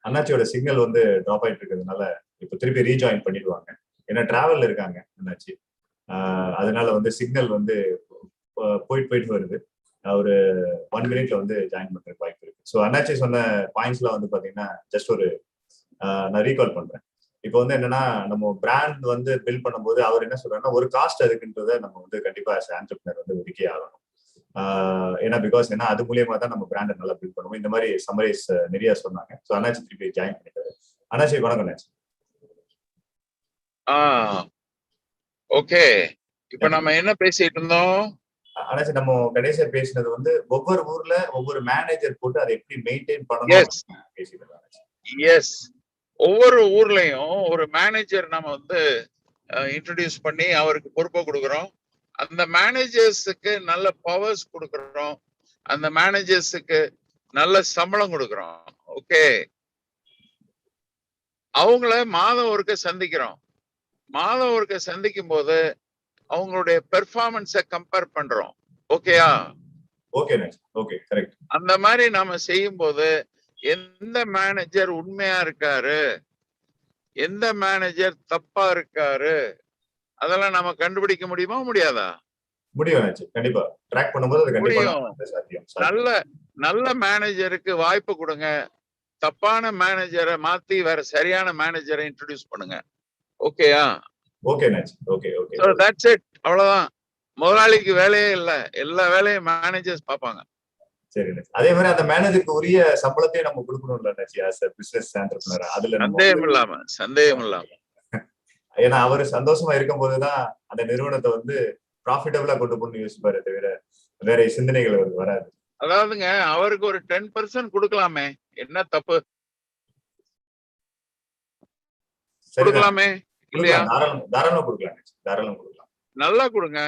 அண்ணாச்சியோட சிக்னல் வந்து டிராப் ஆயிட்டு இருக்கிறதுனால இப்ப திருப்பி ரீஜாயின் பண்ணிடுவாங்க. ஏன்னா டிராவல்ல இருக்காங்க அண்ணாச்சி. அதனால வந்து சிக்னல் வந்து போயிட்டு வருது. ஒரு 1 மினிட்ல வந்து ஜாயின் பண்றதுக்கு வாய்ப்பு இருக்கு. ஸோ அண்ணாச்சி சொன்ன பாயிண்ட்ஸ்லாம் வந்து பாத்தீங்கன்னா ஜஸ்ட் நான் ரீகால் பண்றேன். இப்போ வந்து என்னன்னா நம்ம பிராண்ட் வந்து பில்ட் பண்ணும்போது அவர் என்ன சொல்றாருன்னா ஒரு காஸ்ட் அதுக்குன்றத நம்ம வந்து கண்டிப்பா ஆண்டர்பிரினர் வந்து ஒதுக்கி ஆகணும். ஏன்னா அது மூலியமா தான் நம்ம பிராண்டை நல்லா பில்ட் பண்ணுவோம். இந்த மாதிரி சம்மரைஸ் நிறைய சொன்னாங்க. ஸோ அண்ணாச்சி திருப்பி ஜாயின் பண்ணிட்டாரு. அண்ணாச்சி வணக்கம். அண்ணாச்சி ஓகே, இப்ப நம்ம என்ன பேசிட்டு இருந்தோம்? அண்ணாச்சி நம்ம கடைசியா பேசினது வந்து ஒவ்வொரு ஊர்ல ஒவ்வொரு மேனேஜர் போட்டு அதை எப்படி மெயின்டைன் பண்ணணும் பேசிட்டு. எஸ், ஒவ்வொரு ஊர்லயும் ஒரு மேனேஜர் நம்ம வந்து இன்ட்ரோடியூஸ் பண்ணி அவருக்கு பொறுப்பை கொடுக்குறோம். அந்த மேனேஜர்ஸுக்கு நல்ல பவர்ஸ் கொடுக்குறோம். அந்த மேனேஜர்ஸுக்கு நல்ல சம்பளம் கொடுக்குறோம். ஓகே, அவங்கள மாதம் ஒருக்க சந்திக்கிறோம். மாதம் ஒருக்க சந்திக்கும் போது அவங்களுடைய பெர்ஃபார்மன்ஸை கம்பேர் பண்றோம். ஓகேயா? Okay, correct. அந்த மாதிரி நாம செய்யும் போது எந்த மேனேஜர் உண்மையா இருக்காரு, எந்த மேனேஜர் தப்பா இருக்காரு, அதெல்லாம் நம்ம கண்டுபிடிக்க முடியுமா முடியாதா? முடியும். கண்டிப்பா ட்ராக் பண்ணும்போது அது கண்டிப்பா நல்ல மேனேஜருக்கு வாய்ப்பு கொடுங்க. தப்பான மேனேஜரை மாத்தி வேற சரியான மேனேஜரை இன்ட்ரோடியூஸ் பண்ணுங்க. ஓகேயா? ஓகே. So that's it. அவ்வளவுதான். முதலாளிக்கு வேலையே இல்ல, எல்லா வேலையும் மேனேஜர்ஸ் பார்ப்பாங்க. சரி, அதே மாதிரி அந்த மேனேஜருக்கு உரிய சம்பளத்தையும் நம்ம கொடுக்கணும்ல as a business entrepreneur. அதுல சந்தேகம் இல்லாம ஏன்னா அவரு சந்தோஷமா இருக்கும் போதுதான் அந்த நிறுவனத்தை வந்து ப்ராஃபிட்டபிளா கொண்டு போகணும்னு யோசிப்பாரு தவிர வேற சிந்தனைகள் அவருக்கு வராது. அதாவதுங்க அவருக்கு ஒரு 10% கொடுக்கலாமே, என்ன தப்பு? கொடுக்கலாமே இல்லையா? தாராளமா கொடுக்கலாம், தாராளமா கொடுக்கலாம். நல்லா கொடுங்க,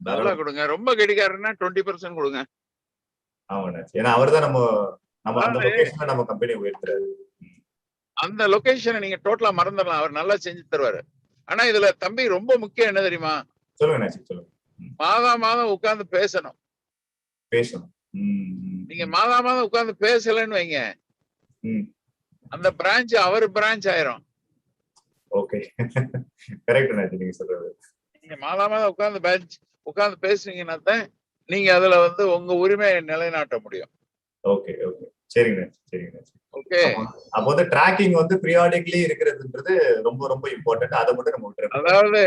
நல்லா கொடுங்க. ரொம்ப கெடிக்காரன்னா 20% கொடுங்க. ஆமாண்ணா, ஏன்னா அவர்தான் நம்ம அந்த லொகேஷன்ல நம்ம கம்பெனி உயர்த்துறாரு. அந்த லொகேஷனை நீங்க டோட்டலா மறந்துடலாம், அவர் நல்லா செஞ்சு தருவாரு. ஆனா இதுல தம்பி ரொம்ப முக்கியம் என்ன தெரியுமா? சொல்லுங்க சொல்லுங்க. மாதம் உட்கார்ந்து பேசணும். நீங்க மாதம் உட்கார்ந்து பேசலன்னு வைங்க, அந்த பிரான்ச் அவர் பிரான்ச் ஆயிரும். ஓகே, கரெக்ட் நீங்க சொல்றது. நீங்க மாதம் உட்கார்ந்து பேசுனீங்கன்னா தான் நீங்க அதுல வந்து உங்க உரிமையை நிலைநாட்ட முடியும். ஓகே ஓகே, சரிங்க சரிங்க. ஓகே, அப்போ வந்து ட்ராக்கிங் வந்து பீரியாடிக்கலி இருக்கிறதுன்றது ரொம்ப ரொம்ப இம்பார்ட்டன்ட். அதை மட்டும் நம்ம விட்டுறோம். அதாவது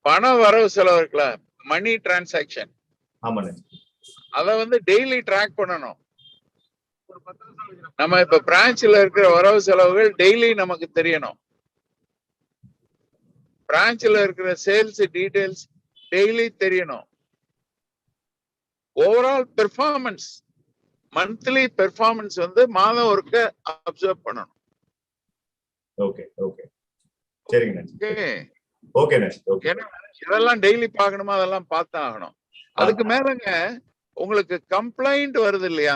பண வரவு செலவு இருக்குல்ல, மணி டிரான்சாக்ஷன், ஆமாண்ணே, அதை வந்து டெய்லி ட்ராக் பண்ணணும். நம்ம இப்ப பிரான்ச்ல இருக்கிற வரவு செலவுகள் டெய்லி நமக்கு தெரியணும். பிரான்ச்ல இருக்கிற சேல்ஸ் டீடைல்ஸ் டெய்லி தெரியணும். ஓவரால் பெர்ஃபார்மன்ஸ், மந்த்லி பெர்ஃபார்மன்ஸ் வந்து மாதம் ஒருக்க அப்சர்வ் பண்ணணும். ஓகே ஓகே, சரிங்க. ஓகே ஓகே, இதெல்லாம் டெய்லி பார்க்கணுமா? அதெல்லாம் பார்த்து ஆகணும். அதுக்கு மேலங்க உங்களுக்கு கம்ப்ளைண்ட் வருது இல்லையா?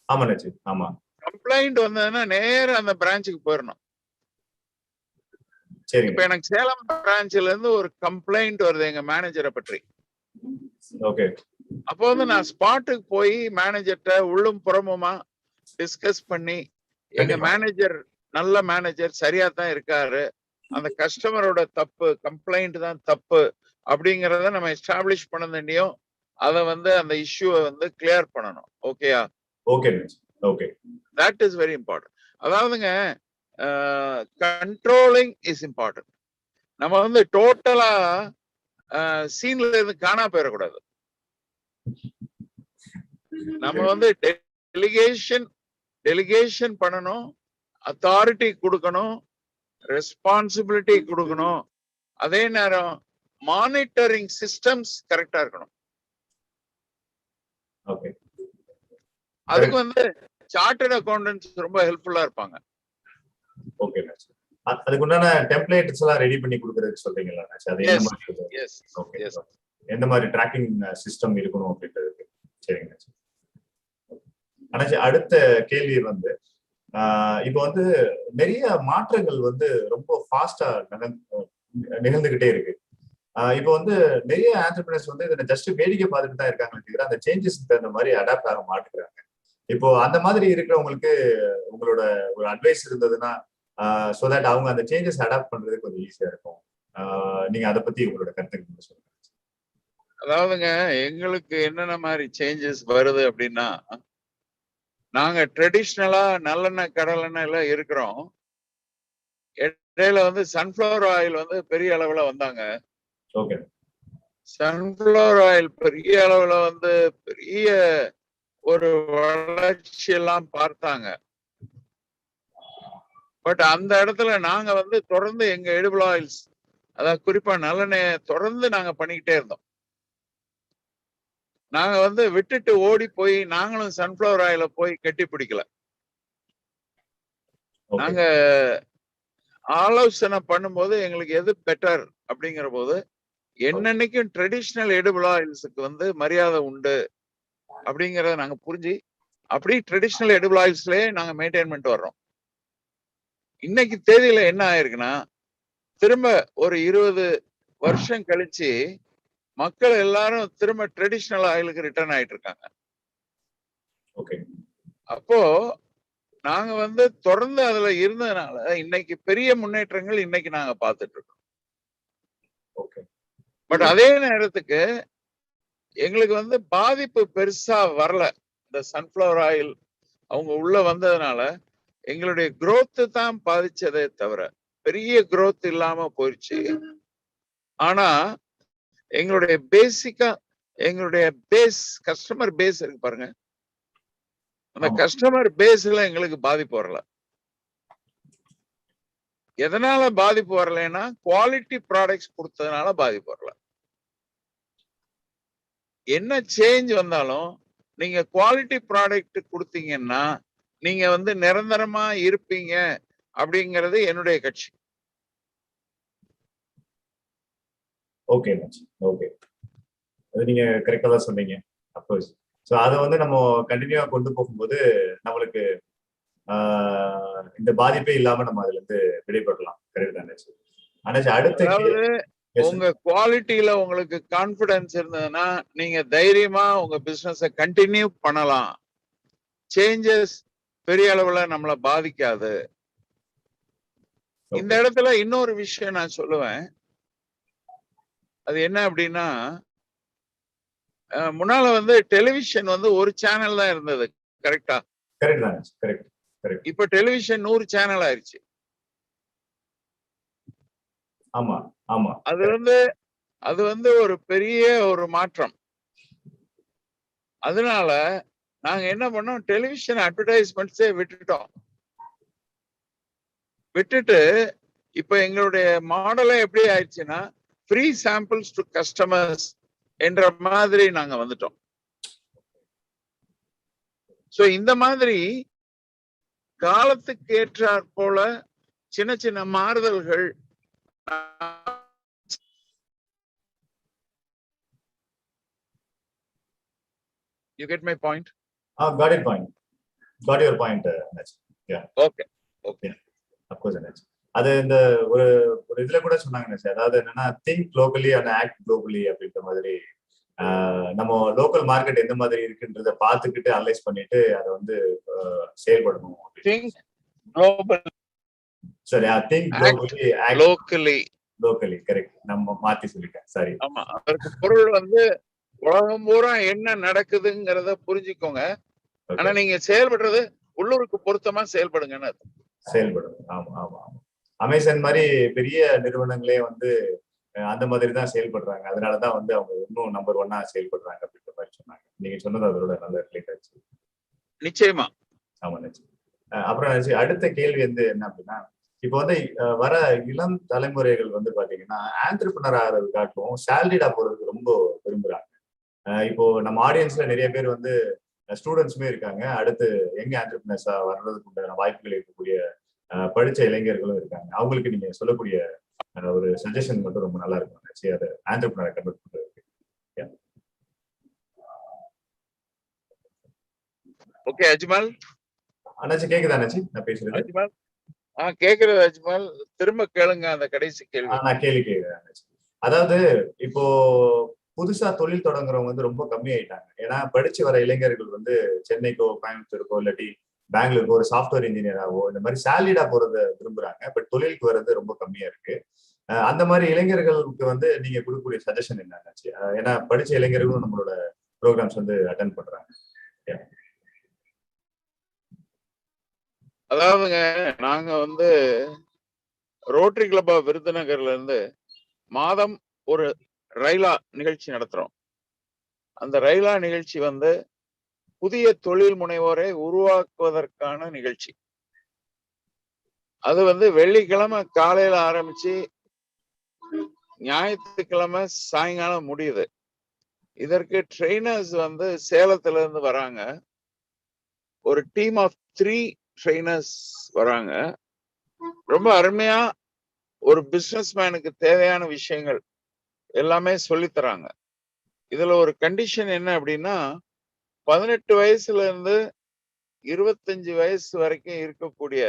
ஆமாண்ணே, ஆமா. கம்ப்ளைண்ட் வந்ததுன்னா நேரா அந்த பிரான்ச்சுக்கு போயிடணும். சரி, இப்ப எனக்கு சேலம் பிரான்ச்ல இருந்து ஒரு கம்ப்ளைண்ட் வருது எங்க மேனேஜரை பற்றி. ஓகே, அப்போ வந்து நான் ஸ்பாட்டுக்கு போய் மேனேஜர்கிட்ட உள்ளும் புறமுமா டிஸ்கஸ் பண்ணி, எங்க மேனேஜர் நல்ல மேனேஜர், சரியா தான் இருக்காரு, அந்த கஸ்டமரோட தப்பு கம்ப்ளைண்ட் தான் தப்பு அப்படிங்கறத நம்ம எஸ்டாப்ளிஷ் பண்ண வேண்டியும், அதை வந்து அந்த இஷ்யூவை வந்து கிளியர் பண்ணணும். ஓகேயா? Okay okay, that is very important. அதாவதுங்க கண்ட்ரோலிங் இஸ் இம்பார்ட்டன்ட். நம்ம வந்து டோட்டலா சீன்ல இருந்து காணா போயிடக்கூடாது. நம்ம வந்து டெலிகேஷன் பண்ணணும், அத்தாரிட்டி கொடுக்கணும், ரெஸ்பான்சிபிலிட்டி கொடுக்கணும். அதே நேரம் மானிட்டரிங் சிஸ்டம்ஸ் கரெக்டா இருக்கணும். ஓகே, அதுக்கு வந்து சார்ட்டர்ட் அக்கௌண்டன்ட்ஸ் ரொம்ப ஹெல்ப்ஃபுல்லா இருப்பாங்க. ஓகே, அதுக்கு உண்டான டெம்ப்ளேட்ஸ் எல்லாம் ரெடி பண்ணி கொடுக்கறதுக்கு சொல்றீங்களா? அது எந்த மாதிரி ட்ராக்கிங் சிஸ்டம் இருக்கணும் அப்படின்றது. சரிங்க. ஆனா அடுத்த கேள்வி வந்து இப்போ வந்து நிறைய மாற்றங்கள் வந்து ரொம்ப ஃபாஸ்டா நிகழ்ந்துகிட்டே இருக்கு. இப்போ வந்து நிறைய ஆண்டர்பிரினர்ஸ் வந்து இதை ஜஸ்ட் வேடிக்கை பார்த்துட்டு தான் இருக்காங்க, அந்த சேஞ்சஸ் தகுந்த மாதிரி அடாப்ட் ஆக மாட்டேங்கிறாங்க. இப்போ அந்த மாதிரி இருக்கிறவங்களுக்கு உங்களோட ஒரு அட்வைஸ் இருந்ததுன்னா, சோ தட் அவங்க அந்த சேஞ்சஸ் அடாப்ட் பண்றதுக்கு கொஞ்சம் ஈஸியா இருக்கும். நீங்க அதை பத்தி உங்களோட கருத்துக்கள் சொல்லுங்க. அதாவதுங்க எங்களுக்கு என்னென்ன மாதிரி சேஞ்சஸ் வருது அப்படின்னா, நாங்க ட்ரெடிஷ்னலா நல்லெண்ணெய் கடலெண்ணெய் எல்லாம் இருக்கிறோம். இடையில வந்து சன்ஃபிளவர் ஆயில் வந்து பெரிய அளவுல வந்தாங்க. ஓகே, சன்ஃபிளவர் ஆயில் பெரிய அளவுல வந்து பெரிய ஒரு வளர்ச்சி எல்லாம் பார்த்தாங்க. பட் அந்த இடத்துல நாங்க வந்து தொடர்ந்து எங்க எடிபிள் ஆயில்ஸ், அதாவது குறிப்பா நல்லெண்ணெய் தொடர்ந்து நாங்க பண்ணிக்கிட்டே இருந்தோம். நாங்க வந்து விட்டுட்டு ஓடி போய் நாங்களும் சன்ஃபிளவர் ஆயில போய் கட்டி பிடிக்கல. நாங்க ஆலோசனை பண்ணும்போது எங்களுக்கு எது பெட்டர் அப்படிங்கிற போது, என்னன்னைக்கும் ட்ரெடிஷ்னல் எடிபிள் ஆயில்ஸுக்கு வந்து மரியாதை உண்டு அப்படிங்கறத நாங்க புரிஞ்சு அப்படி ட்ரெடிஷ்னல் எடிபிள் ஆயில்ஸ்லயே நாங்க மெயின்டைன் பண்ணிட்டு வர்றோம். இன்னைக்கு தேதியில என்ன ஆயிருக்குன்னா, திரும்ப ஒரு 20 வருஷம் கழிச்சு மக்கள் எல்லாரும் திரும்ப ட்ரெடிஷ்னல் ஆயிலுக்கு ரிட்டர்ன் ஆயிட்டு இருக்காங்க. அப்போ நாங்க வந்து தொடர்ந்து அதுல இருந்ததுனால இன்னைக்கு பெரிய முன்னேற்றங்கள் இன்னைக்கு நாங்க பார்த்துட்டு இருக்கோம். பட் அதே நேரத்துக்கு எங்களுக்கு வந்து பாதிப்பு பெருசா வரல. இந்த சன்ஃபிளவர் ஆயில் அவங்க உள்ள வந்ததுனால எங்களுடைய growth தான் பாதிச்சதே தவிர பெரிய growth இல்லாம போயிடுச்சு. ஆனா எங்களுடைய பேசிக்கா எங்களுடைய பேஸ், கஸ்டமர் பேஸ் இருக்கு பாருங்க, அந்த கஸ்டமர் பேஸ்ல எங்களுக்கு பாதிப்பு வரல. எதனால பாதிப்பு வரலைன்னா குவாலிட்டி ப்ராடக்ட்ஸ் கொடுத்ததுனால பாதிப்பு வரல. என்ன சேஞ்ச் வந்தாலும் நீங்க குவாலிட்டி ப்ராடக்ட் கொடுத்தீங்கன்னா நீங்க வந்து நிரந்தரமா இருப்பீங்க அப்படிங்கிறது என்னுடைய கட்சி. ஓகே ஓகே, அது நீங்க கரெக்டா தான் சொன்னீங்க. அப்கோர்ஸ் ஸோ அதை வந்து நம்ம கண்டினியூவா கொண்டு போகும்போது நம்மளுக்கு இந்த பாதிப்பே இல்லாம நம்ம அதுல இருந்து விடைபெறலாம். கரெக்ட் தானே? அடுத்த உங்க குவாலிட்டியில உங்களுக்கு கான்பிடன்ஸ் இருந்ததுன்னா நீங்க தைரியமா உங்க பிசினஸ கண்டினியூ பண்ணலாம். சேஞ்சஸ் பெரிய அளவுல நம்மளை பாதிக்காது. இந்த இடத்துல இன்னொரு விஷயம் நான் சொல்லுவேன். அது என்ன அப்படின்னா, முன்னால வந்து டெலிவிஷன் வந்து ஒரு சேனல் தான் இருந்தது. கரெக்டா? கரெக்ட். இப்ப டெலிவிஷன் 100 சேனல் ஆயிருச்சு. ஆமா ஆமா, அது வந்து ஒரு பெரிய ஒரு மாற்றம். அதனால நாங்க என்ன பண்ணோம், டெலிவிஷன் அட்வர்டைஸ்மெண்ட்ஸே விட்டுட்டு இப்ப எங்களுடைய மாடலே எப்படி ஆயிடுச்சுன்னா ஃப்ரீ சாம்பிள்ஸ் டு கஸ்டமர்ஸ் என்ற மாதிரி நாங்க வந்துட்டோம். சோ இந்த மாதிரி காலத்துக்கு ஏற்றாற் போல சின்ன சின்ன மாறுதல்கள். You get my point? Got it point. Got your point. Yeah. Okay. Of course. அது இந்த ஒரு இதுல கூட சொன்னாங்க, அதாவது என்னன்னா think locally and act globally அப்படின்ற மாதிரி. நம்ம லோக்கல் மார்க்கெட் எந்த மாதிரி இருக்குன்றத பார்த்துக்கிட்டு அனலைஸ் பண்ணிட்டு அதை வந்து செயல்படணும். சரி, think globally act locally. Correct, நம்ம மாத்தி சொல்லிட்டேன். சரி. ஆமா, அதற்கு பொருள் வந்து உலகம் பூரா என்ன நடக்குதுங்கிறத புரிஞ்சுக்கோங்க. ஆனா நீங்க செயல்படுறது உள்ளூருக்கு பொருத்தமா செயல்படுங்கன்னு செயல்படும். ஆமா ஆமா ஆமா. அமேசான் மாதிரி பெரிய நிறுவனங்களே வந்து அந்த மாதிரி தான் செயல்படுறாங்க. அதனாலதான் வந்து அவங்க இன்னும் நம்பர் 1 செயல்படுறாங்க அப்படின்ற மாதிரி சொன்னாங்க. நீங்க சொன்னது அதோட நல்ல ரிலேட் ஆச்சு. நிச்சயமா. ஆமா, நிச்சயம். அப்புறம் அடுத்த கேள்வி வந்து என்ன அப்படின்னா, இப்போ வந்து வர இளம் தலைமுறைகள் வந்து பாத்தீங்கன்னா ஆண்டர்பிரினர் ஆகிறது காட்டும் சேலரிடா போறதுக்கு ரொம்ப விரும்புறாங்க. இப்போ நம்ம ஆடியன்ஸ்ல நிறைய பேர் வந்து ஸ்டூடெண்ட்ஸுமே இருக்காங்க. அடுத்து யங் ஆண்டர்பிரினர்ஸா வர்றதுக்கு உண்டான வாய்ப்புகள் இருக்கக்கூடிய படிச்ச இளைஞர்களும் இருக்காங்க. அவங்களுக்கு நீங்க சொல்லக்கூடிய ஒரு சஜஷன் மட்டும் ரொம்ப நல்லா இருக்கும். அதை ஆண்டர்பிரினரை கன்வெர்ட் பண்றதுக்கு. ஓகே அஜ்மல். அண்ணாச்சி கேக்குதா அண்ணாச்சி நான் பேசுறது? அஜ்மல் கேக்குறது அஜ்மல், திரும்ப கேளுங்க அந்த கடைசி கேள்வி. நான் கேள்வி கேக்குறேன் அண்ணாச்சி. அதாவது இப்போ புதுசா தொழில் தொடங்குறவங்க வந்து ரொம்ப கம்மி ஆயிட்டாங்க. ஏன்னா படிச்சு வர இளைஞர்கள் வந்து சென்னைக்கோ கோயம்புத்தூருக்கோ இல்லாட்டி பெங்களூருக்கு ஒரு சாஃப்ட்வேர் இன்ஜினியராகவோ இந்த மாதிரி சேலரிடா போறத விரும்புறாங்க. பட் தொழிலுக்கு வர்றது ரொம்ப கம்மியா இருக்கு. அந்த மாதிரி இளைஞர்களுக்கு வந்து நீங்க கொடுக்கக்கூடிய சஜஷன் என்னாச்சு? ஏன்னா படிச்ச இளைஞர்களும் நம்மளோட ப்ரோக்ராம்ஸ் வந்து அட்டென்ட் பண்றாங்க. அதாவதுங்க, நாங்க வந்து ரோட்டரி கிளப் ஆஃப் விருதுநகர்ல இருந்து மாதம் ஒரு ரயிலா நிகழ்ச்சி நடத்துறோம். அந்த ரயிலா நிகழ்ச்சி வந்து புதிய தொழில் முனைவோரை உருவாக்குவதற்கான நிகழ்ச்சி. அது வந்து வெள்ளிக்கிழமை காலையில ஆரம்பிச்சு ஞாயிற்றுக்கிழமை சாயங்காலம் முடியுது. இதற்கு ட்ரெயினர்ஸ் வந்து சேலத்துல இருந்து வராங்க. ஒரு டீம் ஆஃப் 3 ட்ரெயினர்ஸ் வராங்க. ரொம்ப அருமையா ஒரு பிசினஸ் மேனுக்கு தேவையான விஷயங்கள் எல்லாமே சொல்லித் தராங்க. இதுல ஒரு கண்டிஷன் என்ன அப்படின்னா, 18 வயசுல இருந்து 25 வயசு வரைக்கும் இருக்கக்கூடிய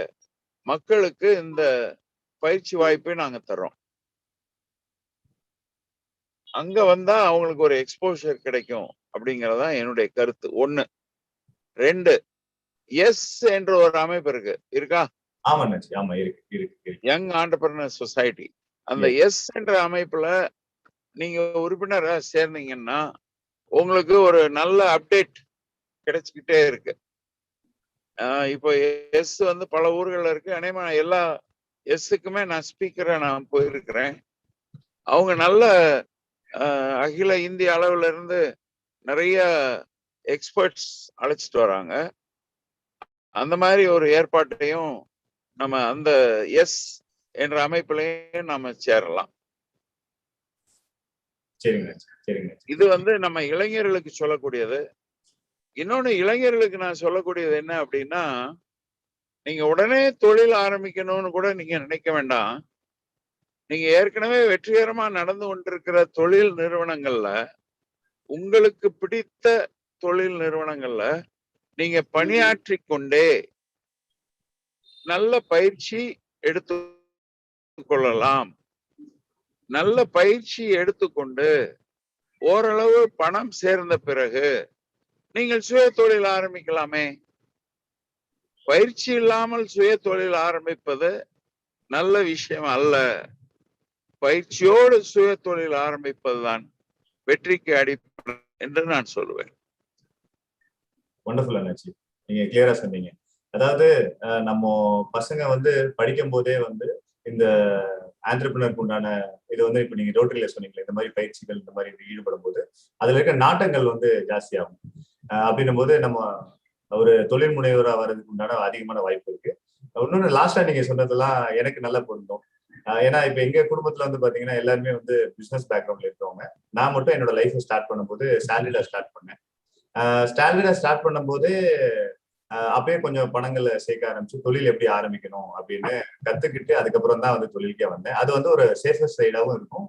மக்களுக்கு இந்த பயிற்சி வாய்ப்பை நாங்க தர்றோம். அங்க வந்தா அவங்களுக்கு ஒரு எக்ஸ்போஷர் கிடைக்கும் அப்படிங்கறதா என்னுடைய கருத்து. 1. 2, எஸ் என்ற ஒரு அமைப்பு இருக்கா? ஆமா, இருக்கு. Young entrepreneur society. அந்த எஸ் என்ற அமைப்புல நீங்க உறுப்பினரா சேர்ந்தீங்கன்னா உங்களுக்கு ஒரு நல்ல அப்டேட் கிடைச்சுக்கிட்டே இருக்கு. இப்போ எஸ் வந்து பல ஊர்கள்ல இருக்கு. அநேகமா எல்லா எஸ்ஸுக்குமே நான் ஸ்பீக்கரா நான் போயிருக்கிறேன். அவங்க நல்ல அகில இந்திய அளவுல இருந்து நிறைய எக்ஸ்பர்ட்ஸ் அழைச்சிட்டு வராங்க. அந்த மாதிரி ஒரு ஏற்பாட்டையும் நம்ம அந்த எஸ் என்ற அமைப்பிலையும் நம்ம சேரலாம். சரிங்க சரிங்க. இது வந்து நம்ம இளைஞர்களுக்கு சொல்லக்கூடியது. இன்னொன்னு இளைஞர்களுக்கு நான் சொல்லக்கூடியது என்ன அப்படின்னா, நீங்க உடனே தொழில் ஆரம்பிக்கணும்னு கூட நீங்க நினைக்க வேண்டாம். நீங்க ஏற்கனவே வெற்றிகரமா நடந்து கொண்டிருக்கிற தொழில் நிறுவனங்கள்ல, உங்களுக்கு பிடித்த தொழில் நிறுவனங்கள்ல நீங்க பணியாற்றி கொண்டே நல்ல பயிற்சி எடுத்து கொள்ளலாம். நல்ல பயிற்சி எடுத்துக்கொண்டு ஓரளவு பணம் சேர்ந்த பிறகு நீங்கள் சுய தொழில் ஆரம்பிக்கலாமே. பயிற்சி இல்லாமல் சுய தொழில் ஆரம்பிப்பது நல்ல விஷயம் அல்ல. பயிற்சியோடு சுய தொழில் ஆரம்பிப்பதுதான் வெற்றிக்கு அடிப்படை என்று நான் சொல்லுவேன். வண்டர்ஃபுல் அண்ணாச்சி, நீங்க கிளியரா சொன்னீங்க. அதாவது நம்ம பசங்க வந்து படிக்கும் போதே வந்து இந்த ஆண்டர்பிரினருக்கு உண்டான இது வந்து இப்ப நீங்க ரோட்டரியில சொன்னீங்களே, இந்த மாதிரி பயிற்சிகள் இந்த மாதிரி ஈடுபடும் போது அதுல இருக்க நாட்டங்கள் வந்து ஜாஸ்தியாகும். அப்படின்னும் போது நம்ம ஒரு தொழில் முனைவரா வர்றதுக்கு உண்டான அதிகமான வாய்ப்பு இருக்கு. இன்னொன்னு லாஸ்டா நீங்க சொன்னதெல்லாம் எனக்கு நல்லா பொருந்தும். ஏன்னா இப்ப எங்க குடும்பத்துல வந்து பாத்தீங்கன்னா எல்லாருமே வந்து பிசினஸ் பேக்ரவுண்ட்ல இருக்கவங்க. நான் மட்டும் என்னோட லைஃப் ஸ்டார்ட் பண்ணும்போது சேலரியில ஸ்டார்ட் பண்ணேன். சேலரியில ஸ்டார்ட் பண்ணும்போது அப்பயே கொஞ்சம் பணங்களை சேர்க்க ஆரம்பிச்சு தொழில் எப்படி ஆரம்பிக்கணும் அப்படின்னு கத்துக்கிட்டு அதுக்கப்புறம் தான் வந்து தொழிலுக்கே வந்தேன். அது வந்து ஒரு சேஃபஸ்ட் சைடாவும் இருக்கும்.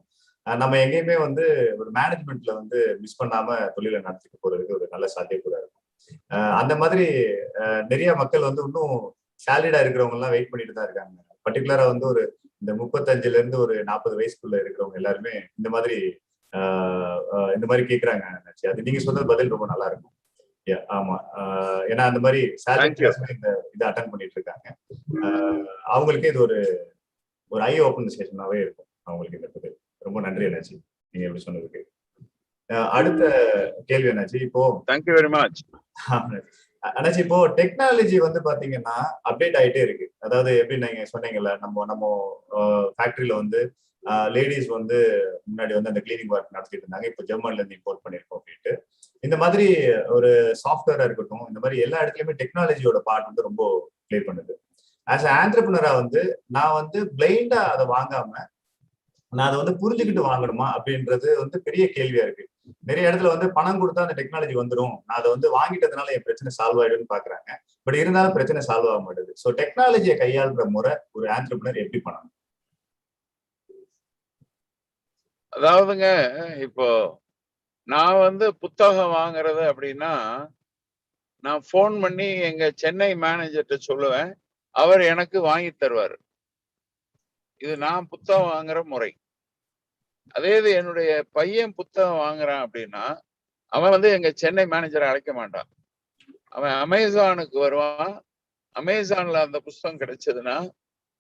நம்ம எங்கேயுமே வந்து ஒரு மேனேஜ்மெண்ட்ல வந்து மிஸ் பண்ணாம தொழிலை நடத்திட்டு போறதுக்கு ஒரு நல்ல சாத்தியக்கூடா இருக்கும். அந்த மாதிரி நிறைய மக்கள் வந்து இன்னும் சேலரிடா இருக்கிறவங்க எல்லாம் வெயிட் பண்ணிட்டு தான் இருக்காங்க. பர்டிகுலரா வந்து ஒரு இந்த 35ல இருந்து ஒரு 40 வயசுக்குள்ள இருக்கிறவங்க எல்லாருமே இந்த மாதிரி கேக்குறாங்க. அது நீங்க சொன்னது பதில் ரொம்ப நல்லா இருக்கும். ஆமா, ஏன்னா அந்த மாதிரி இந்த இதை அட்டன் பண்ணிட்டு இருக்காங்க. அவங்களுக்கு இது ஒரு ஐ ஓப்பன் செஷனாவே இருக்கும் அவங்களுக்கு இந்த பதில். ரொம்ப நன்றி அண்ணாச்சி நீங்க எப்படி சொன்னதுக்கு. அடுத்த கேள்வி அண்ணாச்சி, இப்போ தேங்க்யூ வெரி மச் அண்ணாச்சி, இப்போ டெக்னாலஜி வந்து பாத்தீங்கன்னா அப்டேட் ஆயிட்டே இருக்கு. அதாவது எப்படி நீங்க சொன்னீங்கல்ல, நம்ம ஃபேக்டரியில வந்து லேடிஸ் வந்து முன்னாடி வந்து அந்த கிளீனிங் ஒர்க் நடத்திட்டு இருந்தாங்க, இப்போ ஜெர்மன்ல இருந்து இம்போர்ட் பண்ணிருக்கோம் அப்படின்ட்டு. இந்த மாதிரி ஒரு சாஃப்ட்வேரா இருக்கட்டும், இந்த மாதிரி எல்லா இடத்துலயுமே டெக்னாலஜியோட பார்ட் வந்து ரொம்ப பிளே பண்ணுது. ஆஸ் அ ஆண்டர்பிரினரா வந்து நான் வந்து பிளைண்டா அதை வாங்காம நான் அதை வந்து புரிஞ்சுக்கிட்டு வாங்கணுமா அப்படின்றது வந்து பெரிய கேள்வியா இருக்கு. நிறைய இடத்துல வந்து பணம் கொடுத்தா அந்த டெக்னாலஜி வந்துடும், நான் அதை வந்து வாங்கிட்டதுனால என் பிரச்சனை சால்வ் ஆயிடும்னு பாக்குறாங்க. பட் இருந்தாலும் பிரச்சனை சால்வ் ஆக மாட்டேது. ஸோ டெக்னாலஜியை கையாளுற முறை ஒரு ஆண்டர்பிரினர் எப்படி பண்ணணும்? அதாவதுங்க, இப்போ நான் வந்து புத்தகம் வாங்குறது அப்படின்னா நான் போன் பண்ணி எங்க சென்னை மேனேஜர்கிட்ட சொல்லுவேன், அவர் எனக்கு வாங்கி தருவார். இது நான் புத்தகம் வாங்குற முறை. அதே இது என்னுடைய பையன் புத்தகம் வாங்குறான் அப்படின்னா அவன் வந்து எங்க சென்னை மேனேஜரை அழைக்க மாட்டான். அவன் அமேசானுக்கு வருவான். அமேசான்ல அந்த புஸ்தகம் கிடைச்சதுன்னா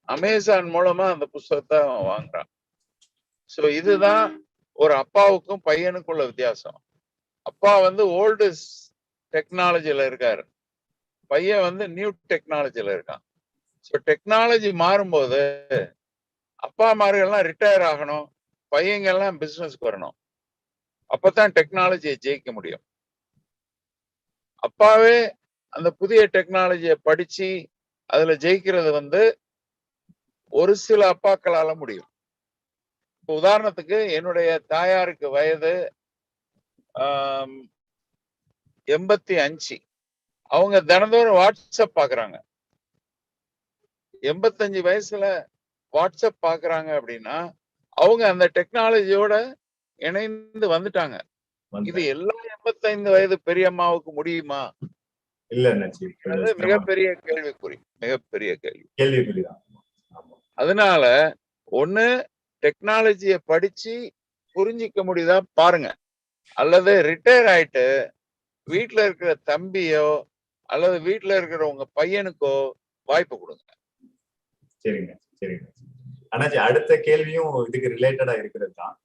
அமேசான் மூலமா அந்த புஸ்தகத்தை அவன் வாங்குறான். ஸோ இதுதான் ஒரு அப்பாவுக்கும் பையனுக்குள்ள வித்தியாசம். அப்பா வந்து ஓல்டு டெக்னாலஜில இருக்காரு, பையன் வந்து நியூ டெக்னாலஜில இருக்கான். ஸோ டெக்னாலஜி மாறும்போது அப்பா மார்கள்லாம் ரிட்டையர் ஆகணும், பையங்கள்லாம் பிசினஸ்க்கு வரணும். அப்பதான் டெக்னாலஜியை ஜெயிக்க முடியும். அப்பாவே அந்த புதிய டெக்னாலஜியை படிச்சு அதுல ஜெயிக்கிறது வந்து ஒரு சில அப்பாக்களால முடியும். உதாரணத்துக்கு என்னுடைய தாயாருக்கு வயது 85. அவங்க தினந்தோறும் வாட்ஸ்அப் பாக்குறாங்க. 85 வயசுல வாட்ஸ்அப் பாக்குறாங்க அப்படின்னா அவங்க அந்த டெக்னாலஜியோட இணைந்து வந்துட்டாங்க. இது எல்லா 85 வயது பெரியம்மாவுக்கு முடியுமா? இல்ல, மிகப்பெரிய கேள்விக்குறி, மிகப்பெரிய கேள்விக்குறிதான். அதனால ஒண்ணு டெக்னாலஜியை படிச்சு புரிஞ்சிக்க முடியுதா பாருங்க, அல்லது ரிட்டையர் ஆயிட்டு வீட்டுல இருக்கிற தம்பியோ அல்லது வீட்டுல இருக்கிற உங்க பையனுக்கோ வாய்ப்பு கொடுங்க. சரிங்க சரிங்க அண்ணாச்சி, அடுத்த கேள்வியும் இதுக்கு ரிலேட்டடா இருக்கிறது தான்.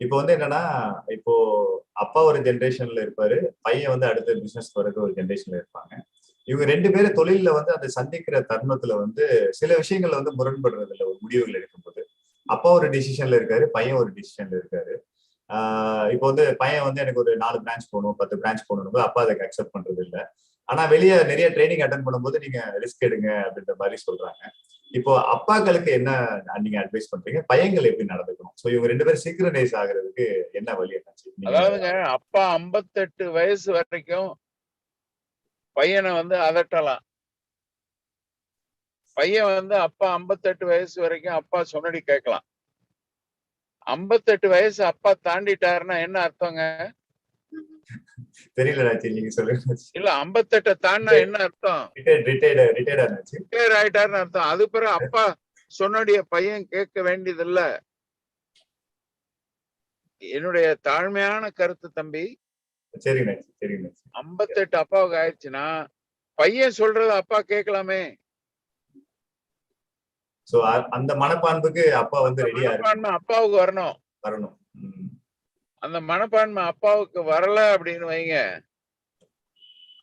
இப்போ வந்து என்னன்னா, இப்போ அப்பா ஒரு ஜென்ரேஷன்ல இருப்பாரு, பையன் வந்து அடுத்த பிசினஸ் வரது ஒரு ஜென்ரேஷன்ல இருப்பாங்க. இவங்க 2 பேரும் தொழில வந்து அதை சந்திக்கிற தருணத்துல வந்து சில விஷயங்கள்ல வந்து முரண்படுறது இல்லை. ஒரு முடிவுகள் எடுக்கும்போது அப்பா ஒரு டிசிஷன்ல இருக்காரு, பையன் ஒரு டிசிஷன்ல இருக்காரு. இப்போ வந்து பையன் வந்து எனக்கு ஒரு 4 பிரான்ச் போகணும், 10 பிரான்ச் போகணும், அப்பா அதுக்கு அக்செப்ட் பண்றது இல்லை. ஆனா வெளியே நிறைய ட்ரைனிங் அட்டன் பண்ணும்போது நீங்க ரிஸ்க் எடுங்க அப்படின்ற மாதிரி சொல்றாங்க. இப்போ அப்பாக்களுக்கு என்ன நீங்க அட்வைஸ் பண்றீங்க, பையன்கள் எப்படி நடந்துக்கணும்? சோ இவங்க 2 பேரும் சிங்க்ரனைஸ் ஆகுறதுக்கு என்ன வழி என்னாச்சு? அதாவதுங்க அப்பா 58 வயசு வரைக்கும் பையனை வந்து அதட்டலாம். பையன் வந்து அப்பா 58 வயசு வரைக்கும் அப்பா சொன்னடி கேட்கலாம். 58 வயசு அப்பா தாண்டிட்டாருன்னா என்ன அர்த்தங்க? தெரியல நீங்க சொல்லுங்க. இல்ல 58 தாண்டினா என்ன அர்த்தம்? ரிட்டையர்ட் ஆயிட்டாருன்னு அர்த்தம். அது பிறகு அப்பா சொன்னடிய பையன் கேட்க வேண்டியது இல்ல. என்னுடைய தாழ்மையான கருத்து தம்பி. சரிங்க சரிங்க. 58 அப்பாவுக்கு ஆயிடுச்சுன்னா பையன் சொல்றத அப்பா கேட்கலாமே. சோ அந்த மனப்பான்புக்கு அப்பா வந்து ரெடியா மனப்பான்மை அப்பாவுக்கு வரணும். அந்த மனப்பான்மை அப்பாவுக்கு வரல அப்படின்னு வைங்க,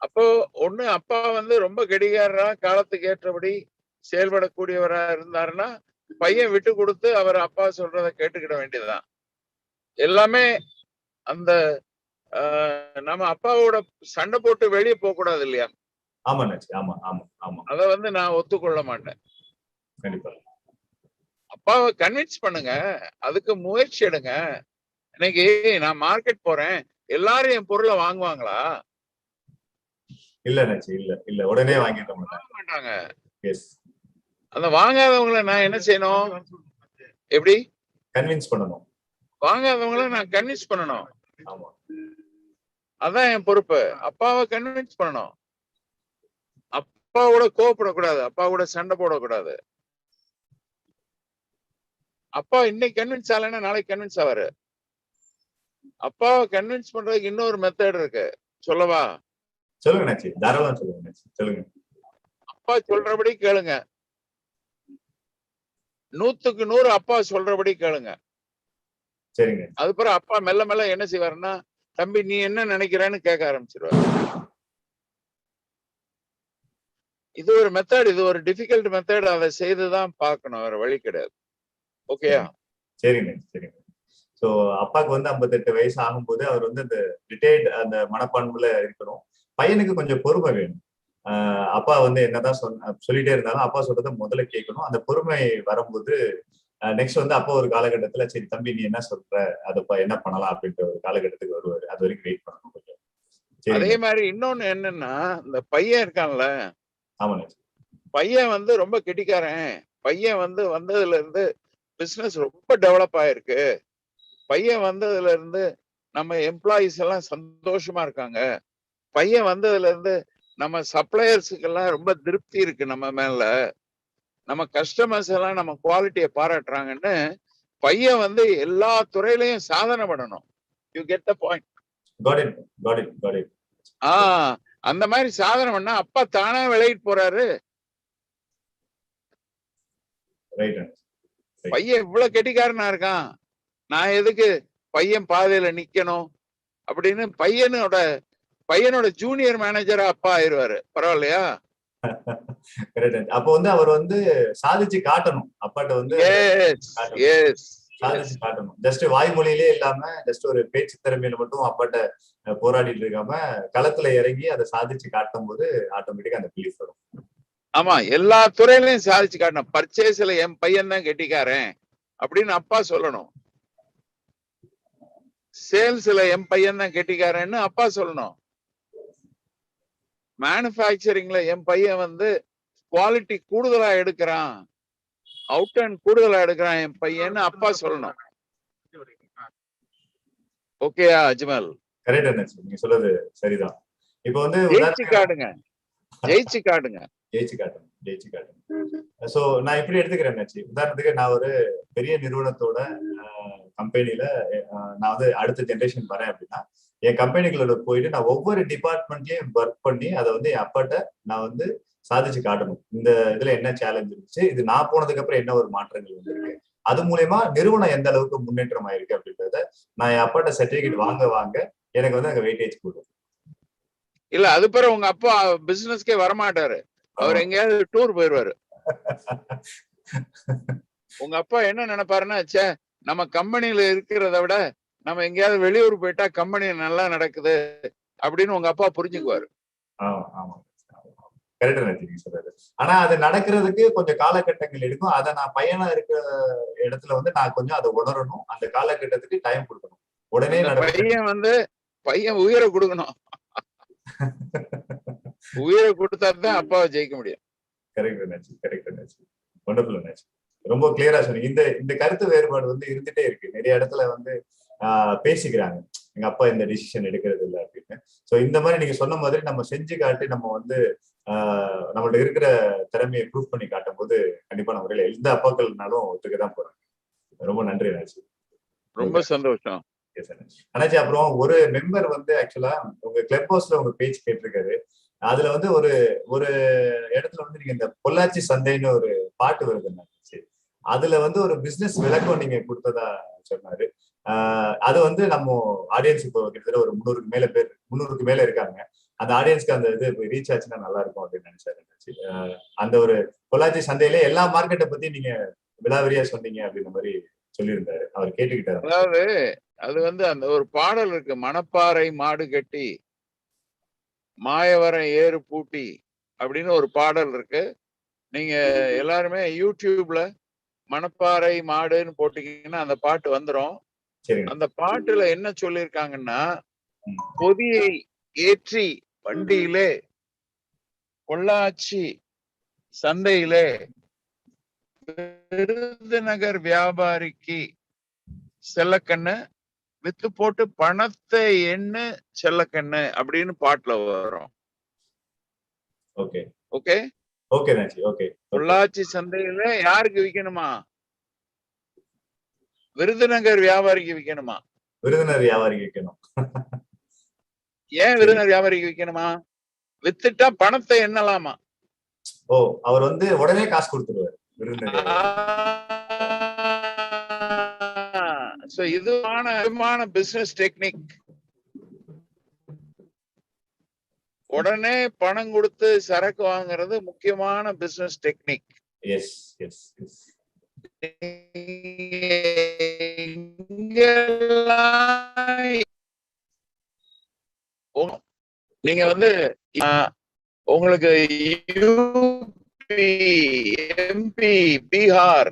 அப்போ ஒண்ணு அப்பா வந்து ரொம்ப கெடிகாரரா காலத்துக்கு ஏற்றபடி செயல்படக்கூடியவரா இருந்தாருன்னா பையன் விட்டு கொடுத்து அவர் அப்பா சொல்றத கேட்டுக்கிட வேண்டியதுதான். எல்லாமே அந்த நம்ம அப்பாவோட சண்டை போட்டு வெளியே போக கூடாது இல்லையா? ஆமா ஆமா ஆமா ஆமா. அத வந்து நான் ஒத்துக்கொள்ள மாட்டேன். கண்டிப்பா. அப்பாவை கன்வின்ஸ் பண்ணுங்க, அதுக்கு முயற்சி எடுங்க. இன்னைக்கு நான் மார்க்கெட் போறேன், எல்லாரும் என் பொருளை வாங்குவாங்களா? இல்ல இல்ல இல்ல உடனே வாங்கிட மாட்டாங்க. எஸ். அந்த வாங்காதவங்களை நான் என்ன செய்யணும்? எப்படி கன்வின்ஸ் பண்ணணும்? வாங்காதவங்களை நான் கன்வின்ஸ் பண்ணணும். ஆமா, அதான் என் பொறுப்பு. அப்பாவை கன்வின்ஸ் பண்ணணும். அப்பாவோட கோவப்படக்கூடாது, அப்பாவோட சண்டை போடக்கூடாது. அப்பா இன்னைக்கு கன்வின்ஸ் ஆகலைன்னா நாளைக்கு கன்வின்ஸ் ஆவாரு. அப்பாவை கன்வின்ஸ் பண்றதுக்கு இன்னொரு மெத்தட் இருக்கு, சொல்லவா? சொல்லுங்க தாராளமா சொல்லுங்க. சொல்லுங்க. அப்பா சொல்றபடி கேளுங்க. 100க்கு 100 அப்பா சொல்றபடி கேளுங்க. சரிங்க. அதுக்கப்புறம் அப்பா மெல்ல மெல்ல என்ன செய்வாருன்னா, தம்பி நீ என்ன நினைக்கிறேன்னு கேட்க ஆரம்பிச்சிருவாரு. இது ஒரு மெத்தட், இது ஒரு டிஃபிகல்ட் மெத்தட். அதை செய்துதான் பார்க்கணும், வேற வழி கிடையாது. ஓகேயா? சரிங்க சரிங்க. சோ அப்பாவுக்கு வந்து 58 வயசு ஆகும்போது அவர் வந்து அந்த ரிட்டையர்ட் அந்த மனப்பான்மையில இருக்கணும். பையனுக்கு கொஞ்சம் பொறுமை வேணும். அப்பா வந்து என்னதான் சொல்லிட்டே இருந்தாலும் அப்பா சொல்றதை முதல்ல கேட்கணும். அந்த பொறுமை வரும்போது நெக்ஸ்ட் வந்து அப்பா ஒரு காலகட்டத்துல சரி தம்பி நீ என்ன சொல்ற, அதப்பா என்ன பண்ணலாம் அப்படின்ற ஒரு காலகட்டத்துக்கு வருவாரு. அது வரைக்கும் வெயிட் பண்ணணும் கொஞ்சம். அதே மாதிரி இன்னொன்னு என்னன்னா, இந்த பையன் இருக்கான்ல, ஆமாங்க, பையன் வந்து ரொம்ப கெட்டிக்காரன். பையன் வந்து வந்ததுல இருந்து பிசினஸ் ரொம்ப டெவலப் ஆயிருக்கு. பையன் வந்ததுல இருந்து நம்ம எம்ப்ளாயிஸ் எல்லாம் சந்தோஷமா இருக்காங்க. பையன் வந்ததுல இருந்து நம்ம சப்ளையர்ஸுக்கு எல்லாம் ரொம்ப திருப்தி இருக்கு நம்ம மேல. நம்ம கஸ்டமர்ஸ் எல்லாம் நம்ம குவாலிட்டியை பாராட்டுறாங்கன்னு பையன் வந்து எல்லா துறையிலையும் சாதனை பண்ணணும். You get the point? got it. அந்த மாதிரி சாதனை பண்ணா அப்பா தானா விலகிட்டு போறாரு. பையன் இவ்வளவு கெட்டிக்காரனா இருக்கான், நான் எதுக்கு பையன் பாதையில நிக்கணும் அப்படின்னு பையனோட ஜூனியர் மேனேஜரா அப்பா ஆயிடுவாரு. பரவாயில்லையா? அப்ப வந்து அவர் வந்து சாதிச்சு காட்டணும். அப்பாட்ட வந்து சாதிச்சு காட்டணும். ஜஸ்ட் வாய்மொழியிலே இல்லாம ஜஸ்ட் ஒரு பேச்சு திறமையில மட்டும் அப்பாட்ட போராடிட்டு இருக்காம களத்துல இறங்கி அதை சாதிச்சு காட்டும் போது ஆட்டோமேட்டிக்கா அந்த பிலீஃப் வரும். ஆமா, எல்லா துறையிலையும் சாதிச்சு காட்டணும். பர்ச்சேஸ்ல என் பையன் தான் கெட்டிக்காரன் அப்படின்னு அப்பா சொல்லணும். சேல்ஸ்ல என் பையன் தான் கெட்டிக்காரன்னு அப்பா சொல்லணும். மேனுபேக்சரிங்ல என் பையன் வந்து குவாலிட்டி கூடுதலா எடுக்கிறான், அவுட் அண்ட் கூடுதலா எடுக்கிறான் என் பையன்னு அப்பா சொல்லணும். ஓகேயா அஜ்மல்? கரெக்ட், நீங்க சொல்றது சரிதான். இப்ப வந்து ஜெயிச்சு காட்டுங்க. சோ நான் இப்படி எடுத்துக்கிறேன். உதாரணத்துக்கு நான் ஒரு பெரிய நிறுவனத்தோட கம்பெனில நான் வந்து அடுத்த ஜெனரேஷன் வரேன் அப்படின்னா என் கம்பெனிக்குள்ள போயிட்டு நான் ஒவ்வொரு டிபார்ட்மெண்ட்லயும் ஒர்க் பண்ணி அதை வந்து என் அப்பாட்ட நான் வந்து சாதிச்சு காட்டணும். இந்த இதுல என்ன சேலஞ்ச் இருந்துச்சு, இது நான் போனதுக்கு அப்புறம் என்ன ஒரு மாற்றங்கள் வந்திருக்கு, அது மூலயமா நிறுவனம் எந்த அளவுக்கு முன்னேற்றம் ஆயிருக்கு அப்படின்றத நான் என் அப்பாட்ட சர்டிபிகேட் வாங்க எனக்கு வந்து அங்க வெயிட்டேஜ் கொடுக்கும். இல்ல அது பிறகு உங்க அப்பா பிசினஸ்க்கே வரமாட்டாரு, அவர் எங்கேயாவது டூர் போயிடுவாரு. உங்க அப்பா என்ன நினைப்பாருன்னா, சே நம்ம கம்பெனியில இருக்கிறத விட நம்ம எங்கேயாவது வெளியூர் போயிட்டா கம்பெனி நல்லா நடக்குது அப்படின்னு உங்க அப்பா புரிஞ்சுக்குவாரு. ஆமா கரெக்டா நீங்க சொல்றது. ஆனா அது நடக்கிறதுக்கு கொஞ்சம் காலகட்டங்கள் எடுக்கும். அதை நான் பையனா இருக்கிற இடத்துல வந்து நான் கொஞ்சம் அதை உணரணும். அந்த காலகட்டத்துக்கு டைம் கொடுக்கணும். உடனே பையன் உயிரை கொடுக்கணும். உயிரை கொடுத்தாதான் அப்பாவை ஜெயிக்க முடியும். கரெக்ட். வண்டர்ஃபுல். ரொம்ப கிளியரா சொன்னீங்க. இந்த கருத்து வேறுபாடு வந்து இருந்துட்டே இருக்கு. நிறைய இடத்துல வந்து பேசிக்கிறாங்க, எங்க அப்பா இந்த டிசிஷன் எடுக்கிறது இல்லை அப்படின்னு. ஸோ இந்த மாதிரி நீங்க சொன்ன மாதிரி நம்ம செஞ்சு காட்டி நம்ம வந்து நம்மள்ட்ட இருக்கிற திறமையை ப்ரூவ் பண்ணி காட்டும் போது கண்டிப்பா நம்ம எந்த அப்பாக்கள்னாலும் ஒத்துக்கதான் போறாங்க. ரொம்ப நன்றி அண்ணாச்சி. ரொம்ப சந்தோஷம் அண்ணாச்சி. அப்புறம் ஒரு மெம்பர் வந்து ஆக்சுவலா உங்க கிளப் ஹவுஸ்ல உங்க பேஜ் கேட்டிருக்காரு. அதுல வந்து ஒரு இடத்துல வந்து நீங்க இந்த பொள்ளாச்சி சந்தைன்னு ஒரு பாட்டு வருது அண்ணாச்சி. அதுல வந்து ஒரு பிசினஸ் விளக்கம் நீங்க கொடுத்ததா சொன்னாரு. அது வந்து நம்ம ஆடியன்ஸ் இப்போ கிட்டத்தட்ட ஒரு 300க்கு மேல இருக்காங்க. அந்த ஆடியன்ஸ்க்கு அந்த இது ரீச் ஆச்சுன்னா நல்லா இருக்கும் அப்படின்னு நினைச்சாரு. அந்த ஒரு பொள்ளாச்சி சந்தையில எல்லா மார்க்கெட்டை பத்தி நீங்க விலாவரியா சொன்னீங்க அப்படின்ற மாதிரி சொல்லியிருந்தாரு. அவர் கேட்டுக்கிட்டாரு. அதாவது அது வந்து அந்த ஒரு பாடல் இருக்கு, மணப்பாறை மாடு கட்டி மாயவரம் ஏறு பூட்டி அப்படின்னு ஒரு பாடல் இருக்கு. நீங்க எல்லாருமே யூடியூப்ல மணப்பாறை மாடுன்னு போட்டீங்கன்னா அந்த பாட்டு வந்துடும். அந்த பாட்டுல என்ன சொல்லியிருக்காங்கன்னா, பொதியை ஏற்றி வண்டியிலே பொள்ளாச்சி சந்தையிலே விருதுநகர் வியாபாரிக்கு செல்லக்கண்ணு வித்து போட்டு பணத்தை எண்ணு செல்லக்கண்ணு அப்படின்னு பாட்டுல வரும். பொள்ளாச்சி சந்தையில யாருக்கு விற்கணுமா? விருதுநகர் வியாபாரிக்கு விற்கணுமா? விருதுநகர் வியாபாரிக்கு விற்கணும். ஏன் விருதுநகர் வியாபாரிக்கு விற்கணுமா? வித்துட்டா பணத்தை எண்ணலாமா? ஓ, அவர் வந்து உடனே காசு கொடுத்துருவாரு விருதுநகர். இதுமான business technique. உடனே பணம் கொடுத்து சரக்கு வாங்குறது முக்கியமான பிசினஸ் டெக்னிக். நீங்க வந்து உங்களுக்கு யூபி, எம்பி, பீகார்,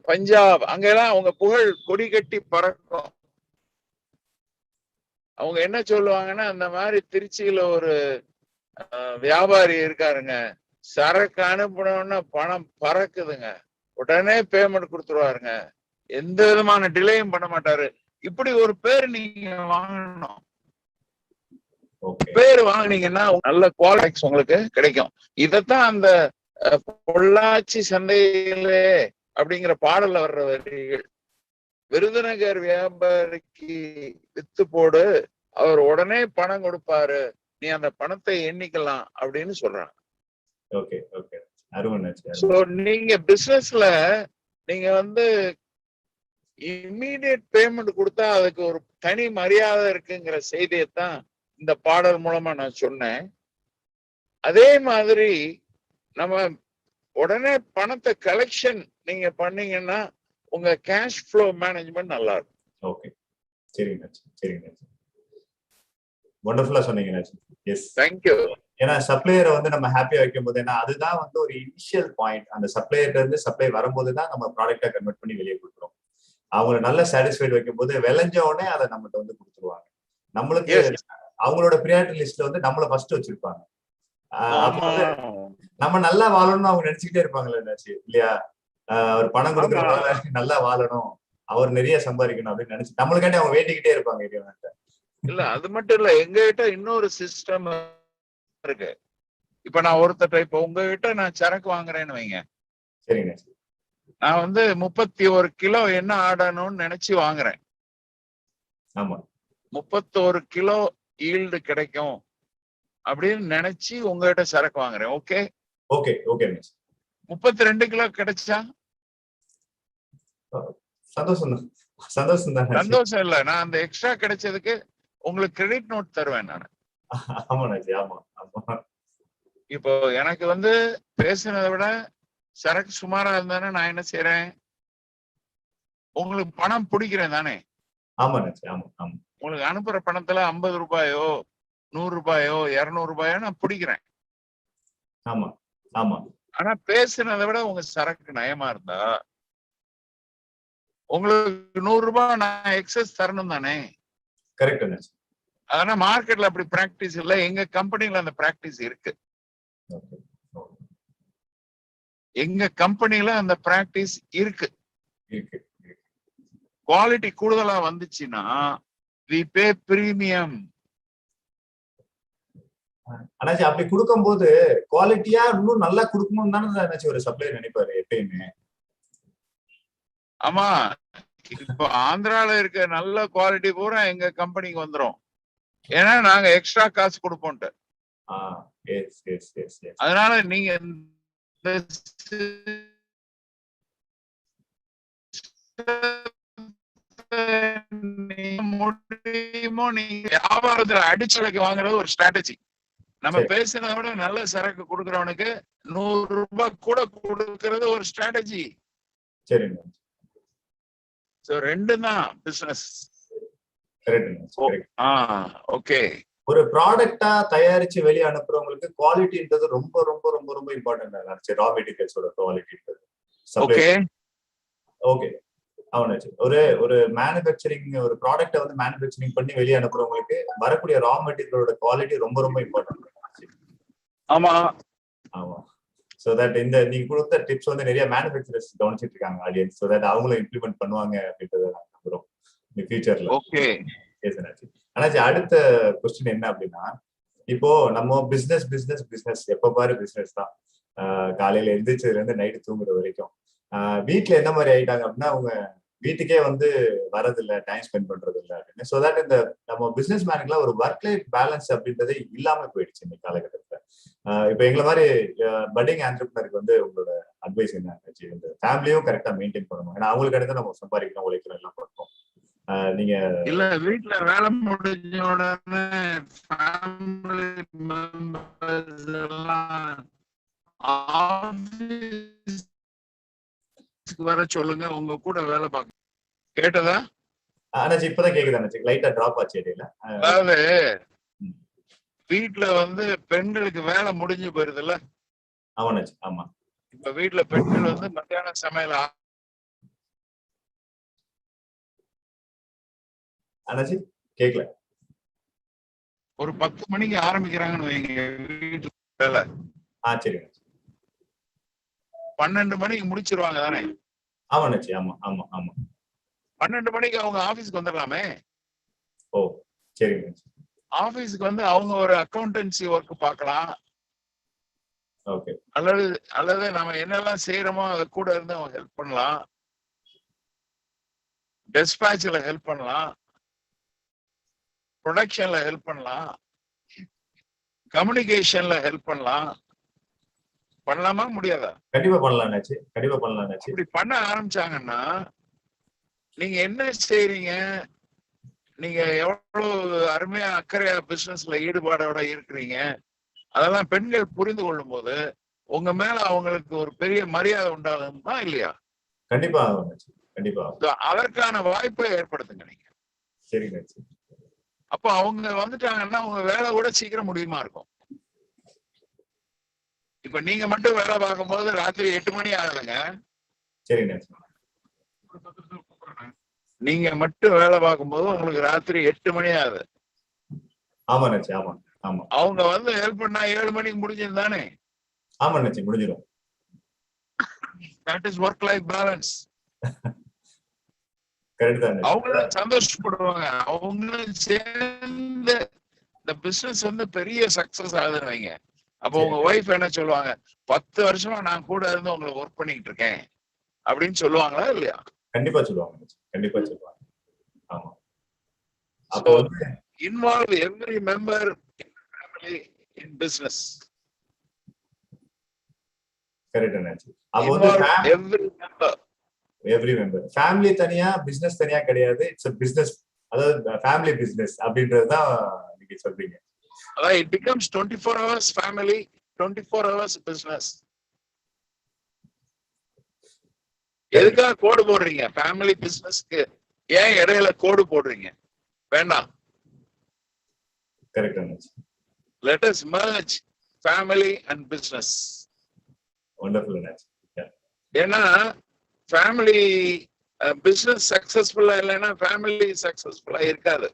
பஞ்சாப் அங்கெல்லாம் அவங்க புகழ் கொடி கட்டி பறக்கும். அவங்க என்ன சொல்லுவாங்கன்னா, அந்த மாதிரி திருச்சியில ஒரு வியாபாரி இருக்காருங்க, சரக்கு அனுப்பணும்னா பணம் பறக்குதுங்க, உடனே பேமெண்ட் கொடுத்துருவாருங்க, எந்த விதமான டிலேயும் பண்ண மாட்டாரு. இப்படி ஒரு பேர் நீங்க வாங்கணும். பேர் வாங்கினீங்கன்னா நல்ல குவாலிட்டி உங்களுக்கு கிடைக்கும். இதத்தான் அந்த பொள்ளாச்சி சந்தையிலே அப்படிங்கிற பாடல்ல வர்ற வரிகள். விருதுநகர் வியாபாரிக்கு வித்து போடு, அவர் உடனே பணம் கொடுப்பாரு, நீ அந்த பணத்தை எண்ணிக்கலாம் அப்படின்னு சொல்றாங்க. நீங்க பிசினஸ்ல நீங்க வந்து இம்மீடியட் பேமெண்ட் கொடுத்தா அதுக்கு ஒரு தனி மரியாதை இருக்குங்கிற செய்தியைத்தான் இந்த பாடல் மூலமா நான் சொன்னேன். அதே மாதிரி நம்ம உடனே பணத்தை கலெக்ஷன் நீங்க பண்ணீங்கன்னா உங்க கேஷ் ஃப்ளோ மேனேஜ்மெண்ட் நல்லா இருக்கும். சரிங்க. வண்டர்ஃபுல்லா சொன்னீங்க. Yes, thank you. ஏன்னா சப்ளையரை வந்து நம்ம ஹாப்பியா வைக்கும் போது, ஏன்னா அதுதான் வந்து ஒரு இனிஷியல் பாயிண்ட். அந்த சப்ளையர்ல இருந்து சப்ளை வரும்போது தான் நம்ம ப்ராடக்டா கன்வெர்ட் பண்ணி வெளியே கொடுக்குறோம். அவங்களை நல்ல சாட்டிஸ்ஃபைட் வைக்கும் போது விளைஞ்ச உடனே அதை நம்மகிட்ட வந்து கொடுத்துருவாங்க. நம்மளுக்கு அவங்களோட ப்ரியாரிட்டி லிஸ்ட்ல வந்து நம்மள ஃபர்ஸ்ட் வச்சிருப்பாங்க. நம்ம நல்லா வாழணும்னு அவங்க நினைச்சுக்கிட்டே இருப்பாங்களே இல்லையா? அவர் பணம் கொடுக்குறவங்க நல்லா வாழணும், அவர் நிறைய சம்பாதிக்கணும் அப்படின்னு நினைச்சு நம்மளுக்காண்டி அவங்க வேண்டிக்கிட்டே இருப்பாங்க. இல்ல அது மட்டும் இல்ல, எங்ககிட்ட இன்னொரு சிஸ்டம் இருக்கு. இப்ப நான் ஒருத்தர் இப்ப உங்ககிட்ட நான் சரக்கு வாங்குறேன்னு வைங்க, சரிங்க, நான் வந்து 31 கிலோ என்ன ஆடணும்னு நினைச்சு வாங்குறேன். ஆமா, 31 கிலோ ஈல்டு கிடைக்கும் அப்படின்னு நினைச்சு உங்ககிட்ட சரக்கு வாங்குறேன். ஓகே 32 கிலோ கிடைச்சா சந்தோஷம் இல்ல, நான் அந்த எக்ஸ்ட்ரா கிடைச்சதுக்கு உங்களுக்கு கிரெடிட் நோட் தருவேன் நான். இப்போ எனக்கு வந்து பேசுனதை விட சரக்கு சுமாரா இருந்தானே நான் என்ன செய்யறேன், உங்களுக்கு பணம் பிடிக்கிறேன் தானே. உங்களுக்கு அனுப்புற பணத்துல 50 ரூபாயோ ரூபாயோ 200 ரூபாயோ நான் பிடிக்கிறேன். ஆமா ஆமா. ஆனா பேசுனதை விட உங்க சரக்கு நயமா இருந்தா உங்களுக்கு 100 ரூபாய் நான் எக்ஸஸ் தரணும் தானே? கரெக்ட். ஆனா மார்க்கெட்ல அப்படி பிராக்டிஸ் இல்ல. எங்க கம்பெனில அந்த பிராக்டிஸ் இருக்கு. எங்க கம்பெனில அந்த பிராக்டிஸ் இருக்கு. குவாலிட்டி கூடுதலா வந்துச்சுன்னா we pay premium. ஆனாச்சு அப்படி கொடுக்கும்போது குவாலிட்டியா இன்னும் நல்லா கொடுக்கணும் தானே ஒரு சப்ளையர் நினைப்பாரு எப்பயுமே. ஆமா, இப்போ ஆந்திரால இருக்க நல்ல குவாலிட்டி பூரா எங்க கம்பெனிக்கு வந்துரும். ஏன்னா நாங்க எக்ஸ்ட்ரா காசு கொடுப்போம்ட்டு. அதனால நீங்க முடியுமோ நீங்க வியாபாரத்துல அடிச்சலைக்கு வாங்குறது ஒரு ஸ்ட்ராட்டஜி. நம்ம பேசுறத விட நல்ல சரக்கு கொடுக்கறவனுக்கு 100 ரூபாய் கூட கொடுக்கறது ஒரு ஸ்ட்ராட்டஜி. சரிங்க. சோ ரெண்டும் தான் பிசினஸ். ஓகே. ஒரு ப்ராடக்டா தயாரிச்சு வெளியே அனுப்புறவங்களுக்கு குவாலிட்டின்றது ரொம்ப ரொம்ப ரொம்ப ரொம்ப இம்பார்ட்டன்ட். ரா மெட்டீரியல்ஸோட குவாலிட்டின்றது. Okay okay. அவனாச்சு ஒரு மேனுஃபேக்சரிங் ஒரு ப்ராடக்ட்டை வந்து மேனுஃபேக்சரிங் பண்ணி வெளியே அனுப்புறவங்களுக்கு வரக்கூடிய ரா மெட்டீரியலோட குவாலிட்டி ரொம்ப ரொம்ப இம்பார்ட்டன்ட். ஆமா ஆமா. சோ தட் இந்த நீங்க கொடுத்த டிப்ஸ் வந்து நிறைய மேனுஃபேக்சரர்ஸ் கவனிச்சிட்டு இருக்காங்க ஆடியன்ஸ். சோ தட் அவங்களும் இம்ப்ளிமெண்ட் பண்ணுவாங்க அப்படின்றத நான் நம்புறோம் இந்த ஃபியூச்சர்ல. ஓகே. ஆனாச்சு அடுத்த கொஸ்டின் என்ன அப்படின்னா, இப்போ நம்ம பிசினஸ் எப்ப பாரு பிசினஸ் தான். காலையில எழுந்திரிச்சதுல இருந்து நைட்டு தூங்குற வரைக்கும். வீட்டுல என்ன மாதிரி ஆயிட்டாங்க அப்படின்னா அவங்க வீட்டுக்கே வந்து வரதில்ல, டைம் ஸ்பெண்ட் பண்றது இல்லை அப்படின்னு. ஸோ தட் இந்த நம்ம பிசினஸ் மேனுக்குலாம் ஒரு ஒர்க் லைஃப் பேலன்ஸ் அப்படின்றதே இல்லாம போயிடுச்சு இந்த காலகட்டத்தில். இப்போ எங்களை மாதிரி பட்டிங் ஆண்டர்பிரினருக்கு வந்து உங்களோட அட்வைஸ் என்ன? இந்த ஃபேமிலியும் கரெக்டா மெயின்டைன் பண்ணணும். ஏன்னா அவங்களுக்கு அடுத்து நம்ம சம்பாதிக்கணும், உழைக்கணும், எல்லாம் பண்ணணும். நீங்க இல்ல வீட்டுல வேலை முடிஞ்ச உடனே ஃபேமிலி மெம்பர்ஸ் எல்லாம் வர சொல்லுங்க, உங்க கூட வேலை பார்க்க. கேட்டதா? ஆனாச்சு இப்பதான் கேக்குது அண்ணாச்சி, லைட்டா டிராப் ஆச்சு இடையில. அதாவது வீட்டுல வந்து பெண்களுக்கு வேலை முடிஞ்சு போயிருதுல்ல. ஆமாண்ணாச்சி. ஆமா. இப்ப வீட்டுல பெண்கள் வந்து மத்தியான சமையல் அண்ணாச்சி கேக்கல. ஒரு 10 மணிக்கு ஆரம்பிக்கிறாங்கன்னு வைங்க வீட்டுல வேலை. சரி. 12 மணிக்கு முடிச்சிருவாங்க தானே? ஆமாண்ணாச்சி. ஆமா ஆமா ஆமா. 12 மணிக்கு அவங்க ஆபீஸ்க்கு வந்துடலாமே. ஓ சரிங்க. ஆபீஸ்க்கு வந்து அவங்க ஒரு அக்கௌண்டன்சி ஒர்க் பார்க்கலாம். ஓகே. அல்லது நம்ம என்னெல்லாம் செய்யறோமோ அதை கூட இருந்து அவங்க ஹெல்ப் பண்ணலாம். டெஸ்பாட்ச்ல ஹெல்ப் பண்ணலாம், ப்ரொடக்ஷன்ல ஹெல்ப் பண்ணலாம், கம்யூனிகேஷன்ல ஹெல்ப் பண்ணலாம். பண்ணலாமா முடியாதா? கண்டிப்பா பண்ணலாம். கண்டிப்பா பண்ணலாம். இப்படி பண்ண ஆரம்பிச்சாங்கன்னா நீங்க என்ன செய்றீங்க, நீங்க எவ்வளவு அருமையா அக்கறையா பிசினஸ்ல ஈடுபாடோட இருக்கிறீங்க, அதெல்லாம் பெண்கள் புரிந்து கொள்ளும் போது உங்க மேல அவங்களுக்கு ஒரு பெரிய மரியாதை உண்டாகுமா இல்லையா? கண்டிப்பா கண்டிப்பா. அதற்கான வாய்ப்பை ஏற்படுத்துங்க நீங்க. சரிங்க. அப்போ அவங்க வந்துட்டாங்கன்னா உங்க வேலை கூட சீக்கிரம் முடியுமா இருக்கும். இப்ப நீங்க மட்டும் வேலை பார்க்கும் போது ராத்திரி 8 மணி ஆகுதுங்க. சரிங்க. நீங்க மட்டும் வேலை பார்க்கும் போது உங்களுக்கு ராத்திரி 8 மணி ஆகுது. ஆமா. ஆமா ஆமா. அவங்க வந்து ஹெல்ப் பண்ணா 7 மணிக்கு முடிஞ்சிருந்தானே. ஆமா முடிஞ்சிடும். That is work life balance. Correct தான். அவங்களும் சந்தோஷப்படுவாங்க. அவங்களும் சேர்ந்து இந்த பிசினஸ் வந்து பெரிய சக்சஸ் ஆகுதுன்னு வைங்க. அப்போ உங்க ஒய்ஃப் என்ன சொல்லுவாங்க, 10 வருஷமா நான் கூட இருந்து உங்களை ஒர்க் பண்ணிட்டு இருக்கேன் அப்படின்னு சொல்லுவாங்களா இல்லையா? கண்டிப்பா சொல்லுவாங்க. கண்டிப்பா சொல்லுவாங்க. ஆமா. அப்போ இன்வால்வ் எவ்ரி மெம்பர் இன் ஃபேமிலி இன் பிசினஸ். கரெக்ட் அண்ணாச்சி. அப்போ வந்து எவ்ரி மெம்பர் ஃபேமிலி தனியா பிசினஸ் தனியா கிடையாது. இட்ஸ் a business, அதாவது ஃபேமிலி பிசினஸ் அப்படின்றது தான் நீங்க சொல்றீங்க. அதாவது it becomes 24 hours family, 24 hours business. எதுக்காக கோடு போடுறீங்க ஃபேமிலி பிசினஸ்க்கு? ஏன் இடையில கோடு போடுறீங்க? வேண்டாம். கரெக்ட் அண்ணாச்சி. let us merge family and business. Wonderful. Yeah. ஏன்னா ஃபேமிலி பிசினஸ் சக்சஸ்ஃபுல்லா இல்லைன்னா ஃபேமிலி சக்சஸ்ஃபுல்லா இருக்காது.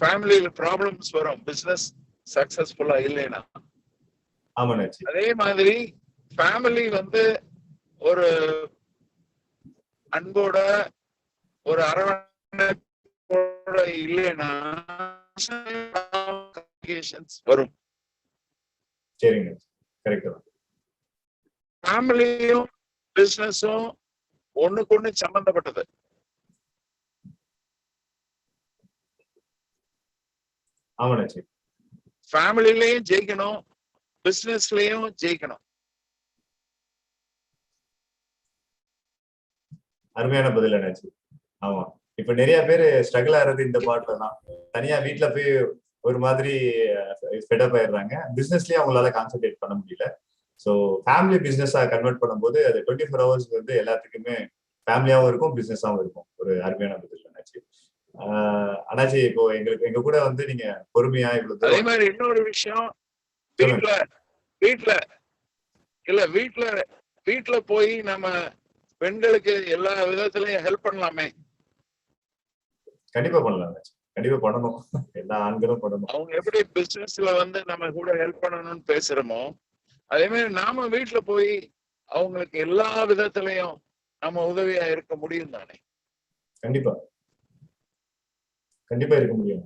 ஃபேமிலியில ப்ராப்ளம்ஸ் வரும் பிசினஸ் சக்சஸ்ஃபுல்லா இல்லைன்னா. அதே மாதிரி ஃபேமிலி வந்து ஒரு அன்போட ஒரு அரவணைப்போட இல்லைன்னா வரும். சரிங்க, கரெக்ட். ஃபேமிலியும் பிசினஸும் ஒண்ணுக்கு ஒண்ணு சம்பந்தப்பட்டது. ஆமாண்ணாச்சி. ஃபேமிலிலையும் ஜெயிக்கணும், பிசினஸ்லயும் ஜெயிக்கணும். அருமையான பதில் என்னாச்சு. ஆமா, இப்ப நிறைய பேர் ஸ்ட்ரகிள் ஆறது இந்த பாட்டுல தான். தனியா வீட்டுல போய் ஒரு மாதிரி ஃபெடப் ஆயிடுறாங்க. பிசினஸ்லயே அவங்களால கான்சென்ட்ரேட் பண்ண முடியல. ஸோ ஃபேமிலி பிசினஸா கன்வெர்ட் பண்ணும்போது அது 24 hours வந்து எல்லாத்துக்குமே ஃபேமிலியாவும் இருக்கும், பிசினஸாவும் இருக்கும். ஒரு அருமையான பதில் அண்ணாச்சி. அண்ணாச்சி, இப்போ எங்க கூட வந்து நீங்க பொறுமையா இவ்வளவு. அதே மாதிரி இன்னொரு விஷயம், வீட்டுல போய் நம்ம பெண்களுக்கு எல்லா விதத்திலையும் ஹெல்ப் பண்ணலாமே. கண்டிப்பா பண்ணலாம், கண்டிப்பா பண்ணணும். எல்லா ஆண்களும் பண்ணணும். அவங்க எப்படி பிசினஸ்ல வந்து நம்ம கூட ஹெல்ப் பண்ணணும்னு பேசுறோமோ, அதே மாதிரி நாம வீட்டுல போய் அவங்களுக்கு எல்லா விதத்திலையும் நம்ம உதவியா இருக்க முடியும் தானே. கண்டிப்பா கண்டிப்பா இருக்க முடியும்.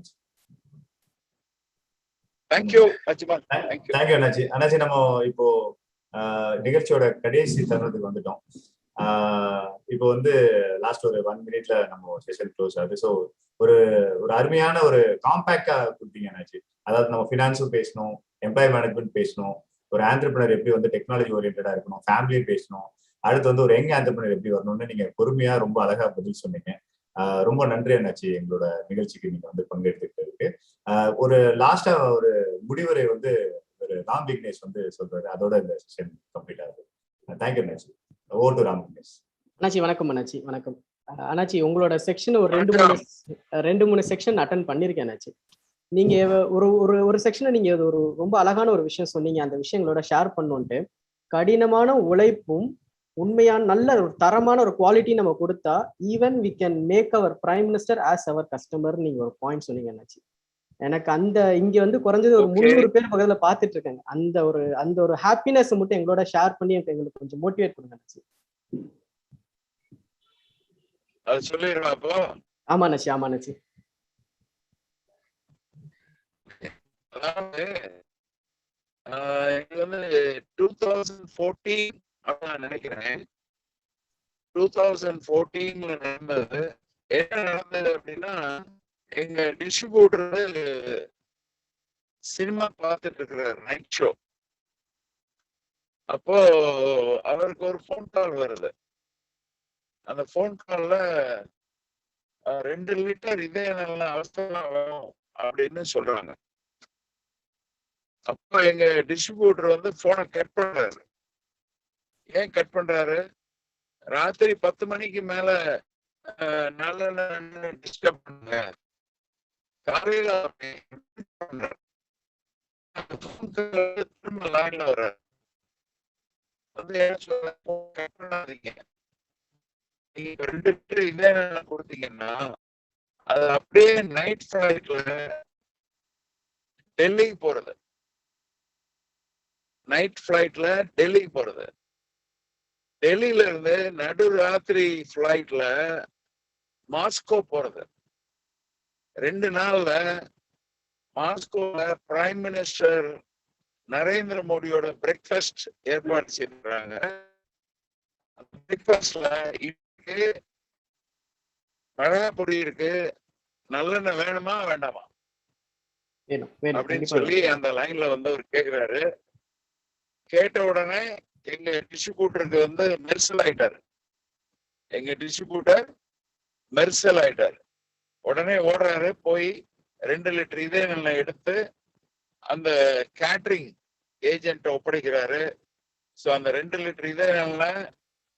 தேங்க்யூ அஜ்மல். தேங்க்யூ அண்ணாச்சி. அண்ணாச்சி, நம்ம இப்போ நிகழ்ச்சியோட கடைசி தருணத்துக்கு வந்துட்டோம். இப்போ வந்து லாஸ்ட் ஒரு 1 minute நம்ம செஷன் க்ளோஸ் ஆகுது. ஸோ ஒரு அருமையான ஒரு காம்பேக்டா கொடுத்தீங்க அண்ணாச்சி. அதாவது நம்ம ஃபினான்ஸும் பேசணும், எம்ப்ளாயி மேனேஜ்மெண்ட் பேசணும், ஒரு ஆண்டர்பிரினர் எப்படி வந்து டெக்னாலஜி ஓரியன்டா இருக்கணும், ஃபேமிலியும் பேசணும், அடுத்து வந்து ஒரு யங் ஆண்டர்பிரினர் எப்படி வரணும்னு நீங்க பொறுமையா ரொம்ப அழகா பதில் சொன்னீங்க. ரொம்ப நன்றி அண்ணாச்சி, எங்களோட நிகழ்ச்சிக்கு நீங்க வந்து பங்கெடுத்துக்கிட்டதுக்கு. ஒரு லாஸ்டா ஒரு முடிவுரை வந்து ஒரு ராம் விக்னேஷ் வந்து சொல்றாரு, அதோட இந்த செஷன் கம்ப்ளீட் ஆகுது. தேங்க்யூ அண்ணாச்சி. Over to Ram Vignesh. அண்ணாச்சி வணக்கம். அண்ணாச்சி வணக்கம். அண்ணாச்சி, உங்களோட செக்ஷன் ஒரு 2-3 செக்ஷன் அட்டன் பண்ணிருக்கேன் அண்ணாச்சி. நீங்க ஒரு செக்ஷனை நீங்க ஒரு ரொம்ப அழகான ஒரு விஷயம் சொன்னீங்க, அந்த விஷயங்களோட ஷேர் பண்ணுன்ட்டு. கடினமான உழைப்பும் உண்மையான நல்ல ஒரு தரமான ஒரு குவாலிட்டி நம்ம கொடுத்தா even we can make our prime minister as our customer நீங்க ஒரு பாயிண்ட் சொன்னீங்க அண்ணாச்சி. எனக்கு இங்க வந்து குறைஞ்சது ஒரு 300 பேர் பக்கத்துல பாத்துட்டு இருக்காங்க. அந்த ஒரு ஹாப்பினஸ் மட்டும் எங்களோட ஷேர் பண்ணி எங்களுக்கு கொஞ்சம் மோட்டிவேட் பண்ணுங்க அண்ணாச்சி. அது சொல்லிடுவா அப்போ. ஆமா அண்ணாச்சி, ஆமா அண்ணாச்சி. அதாவது இது வந்து 2014 அப்படின்னு நினைக்கிறேன். 2014 நடந்தது. என்ன நடந்தது அப்படின்னா, எங்க டிஸ்ட்ரிபியூட்டர் சினிமா பார்த்துட்டு இருக்கிறார், நைட் ஷோ. அப்போ அவருக்கு ஒரு போன் கால் வருது. அந்த போன் கால்ல 2 லிட்டர் இதே நல்ல அவசரம் வேணும் அப்படின்னு சொல்றாங்க. அப்போ எங்க டிஸ்ட்ரிபியூட்டர் வந்து போனை கட் பண்றாரு. ஏன் கட் பண்றாரு? ராத்திரி 10 மணிக்கு மேல நல்ல டிஸ்டர்ப் பண்ணுங்க, காலையில திரும்ப லைன்ல வர்றாரு. வந்து கட் பண்ணாதீங்க, நீங்க 2 லிட்டர் இதே கொடுத்தீங்கன்னா அது அப்படியே நைட் ஃபிளைட்ல டெல்லிக்கு போறது, நைட் ஃபிளைட்ல டெல்லிக்கு போறது, டெல்லியில இருந்து நடுராத்திரி ஃபிளைட்ல மாஸ்கோ போறது. 2 நாள்ல மாஸ்கோல பிரைம் மினிஸ்டர் நரேந்திர மோடியோட பிரேக்ஃபாஸ்ட் ஏற்பாடு செய்யறாங்க. பிரேக்ஃபாஸ்ட்ல இருக்கு, மிளகா பொடி இருக்கு, நல்லெண்ணெய் வேணுமா வேண்டாமா அப்படின்னு சொல்லி அந்த லைன்ல வந்து அவர் கேக்குறாரு. கேட்ட உடனே எங்க டிஸ்ட்ரிபியூட்டருக்கு வந்து மெர்சல் ஆயிட்டாரு. எங்க டிஸ்ட்ரிபியூட்டர் மெர்சல் ஆயிட்டாரு. உடனே ஓடுறாரு, போய் 2 லிட்டர் இதே நல்ல எடுத்து அந்த கேட்டரிங் ஏஜென்ட் ஒப்படைக்கிறாரு. ஸோ அந்த 2 லிட்டர் இதே நல்ல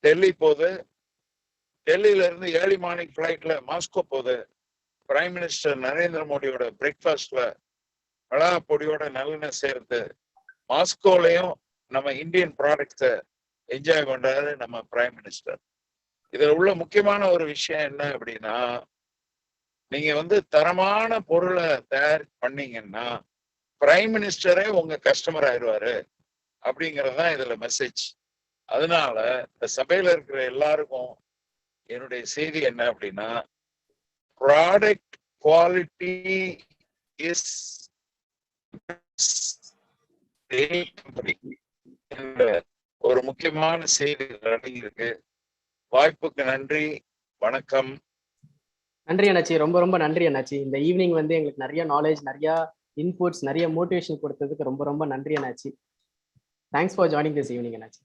டெல்லி போகுது. டெல்லியில இருந்து ஏர்லி மார்னிங் ஃபிளைட்ல மாஸ்கோ போகுது. பிரைம் மினிஸ்டர் நரேந்திர மோடியோட பிரேக்ஃபாஸ்ட்ல மிளகா பொடியோட நல்லெண்ணெய் சேர்த்து மாஸ்கோலையும் நம்ம இந்தியன் ப்ராடக்ட்ஸை என்ஜாய் பண்றாரு நம்ம பிரைம் மினிஸ்டர். இதுல உள்ள முக்கியமான ஒரு விஷயம் என்ன அப்படின்னா, நீங்க வந்து தரமான பொருளை தயார் பண்ணீங்கன்னா பிரைம் மினிஸ்டரே உங்க கஸ்டமர் ஆயிடுவாரு அப்படிங்கறதுதான் இதுல மெசேஜ். அதனால இந்த சபையில இருக்கிற எல்லாருக்கும் என்னுடைய செய்தி என்ன அப்படின்னா, ப்ராடக்ட் குவாலிட்டி இஸ் என்ற ஒரு முக்கியமான செய்தி அடங்கியிருக்கு. வாய்ப்புக்கு நன்றி, வணக்கம். நன்றி அண்ணாச்சி, ரொம்ப ரொம்ப நன்றி அண்ணாச்சி. இந்த ஈவினிங் வந்து எங்களுக்கு நிறைய நாலேஜ், நிறைய இன்புட்ஸ், நிறைய மோட்டிவேஷன் கொடுத்ததுக்கு ரொம்ப ரொம்ப நன்றி அண்ணாச்சி. Thanks for joining this evening அண்ணாச்சி.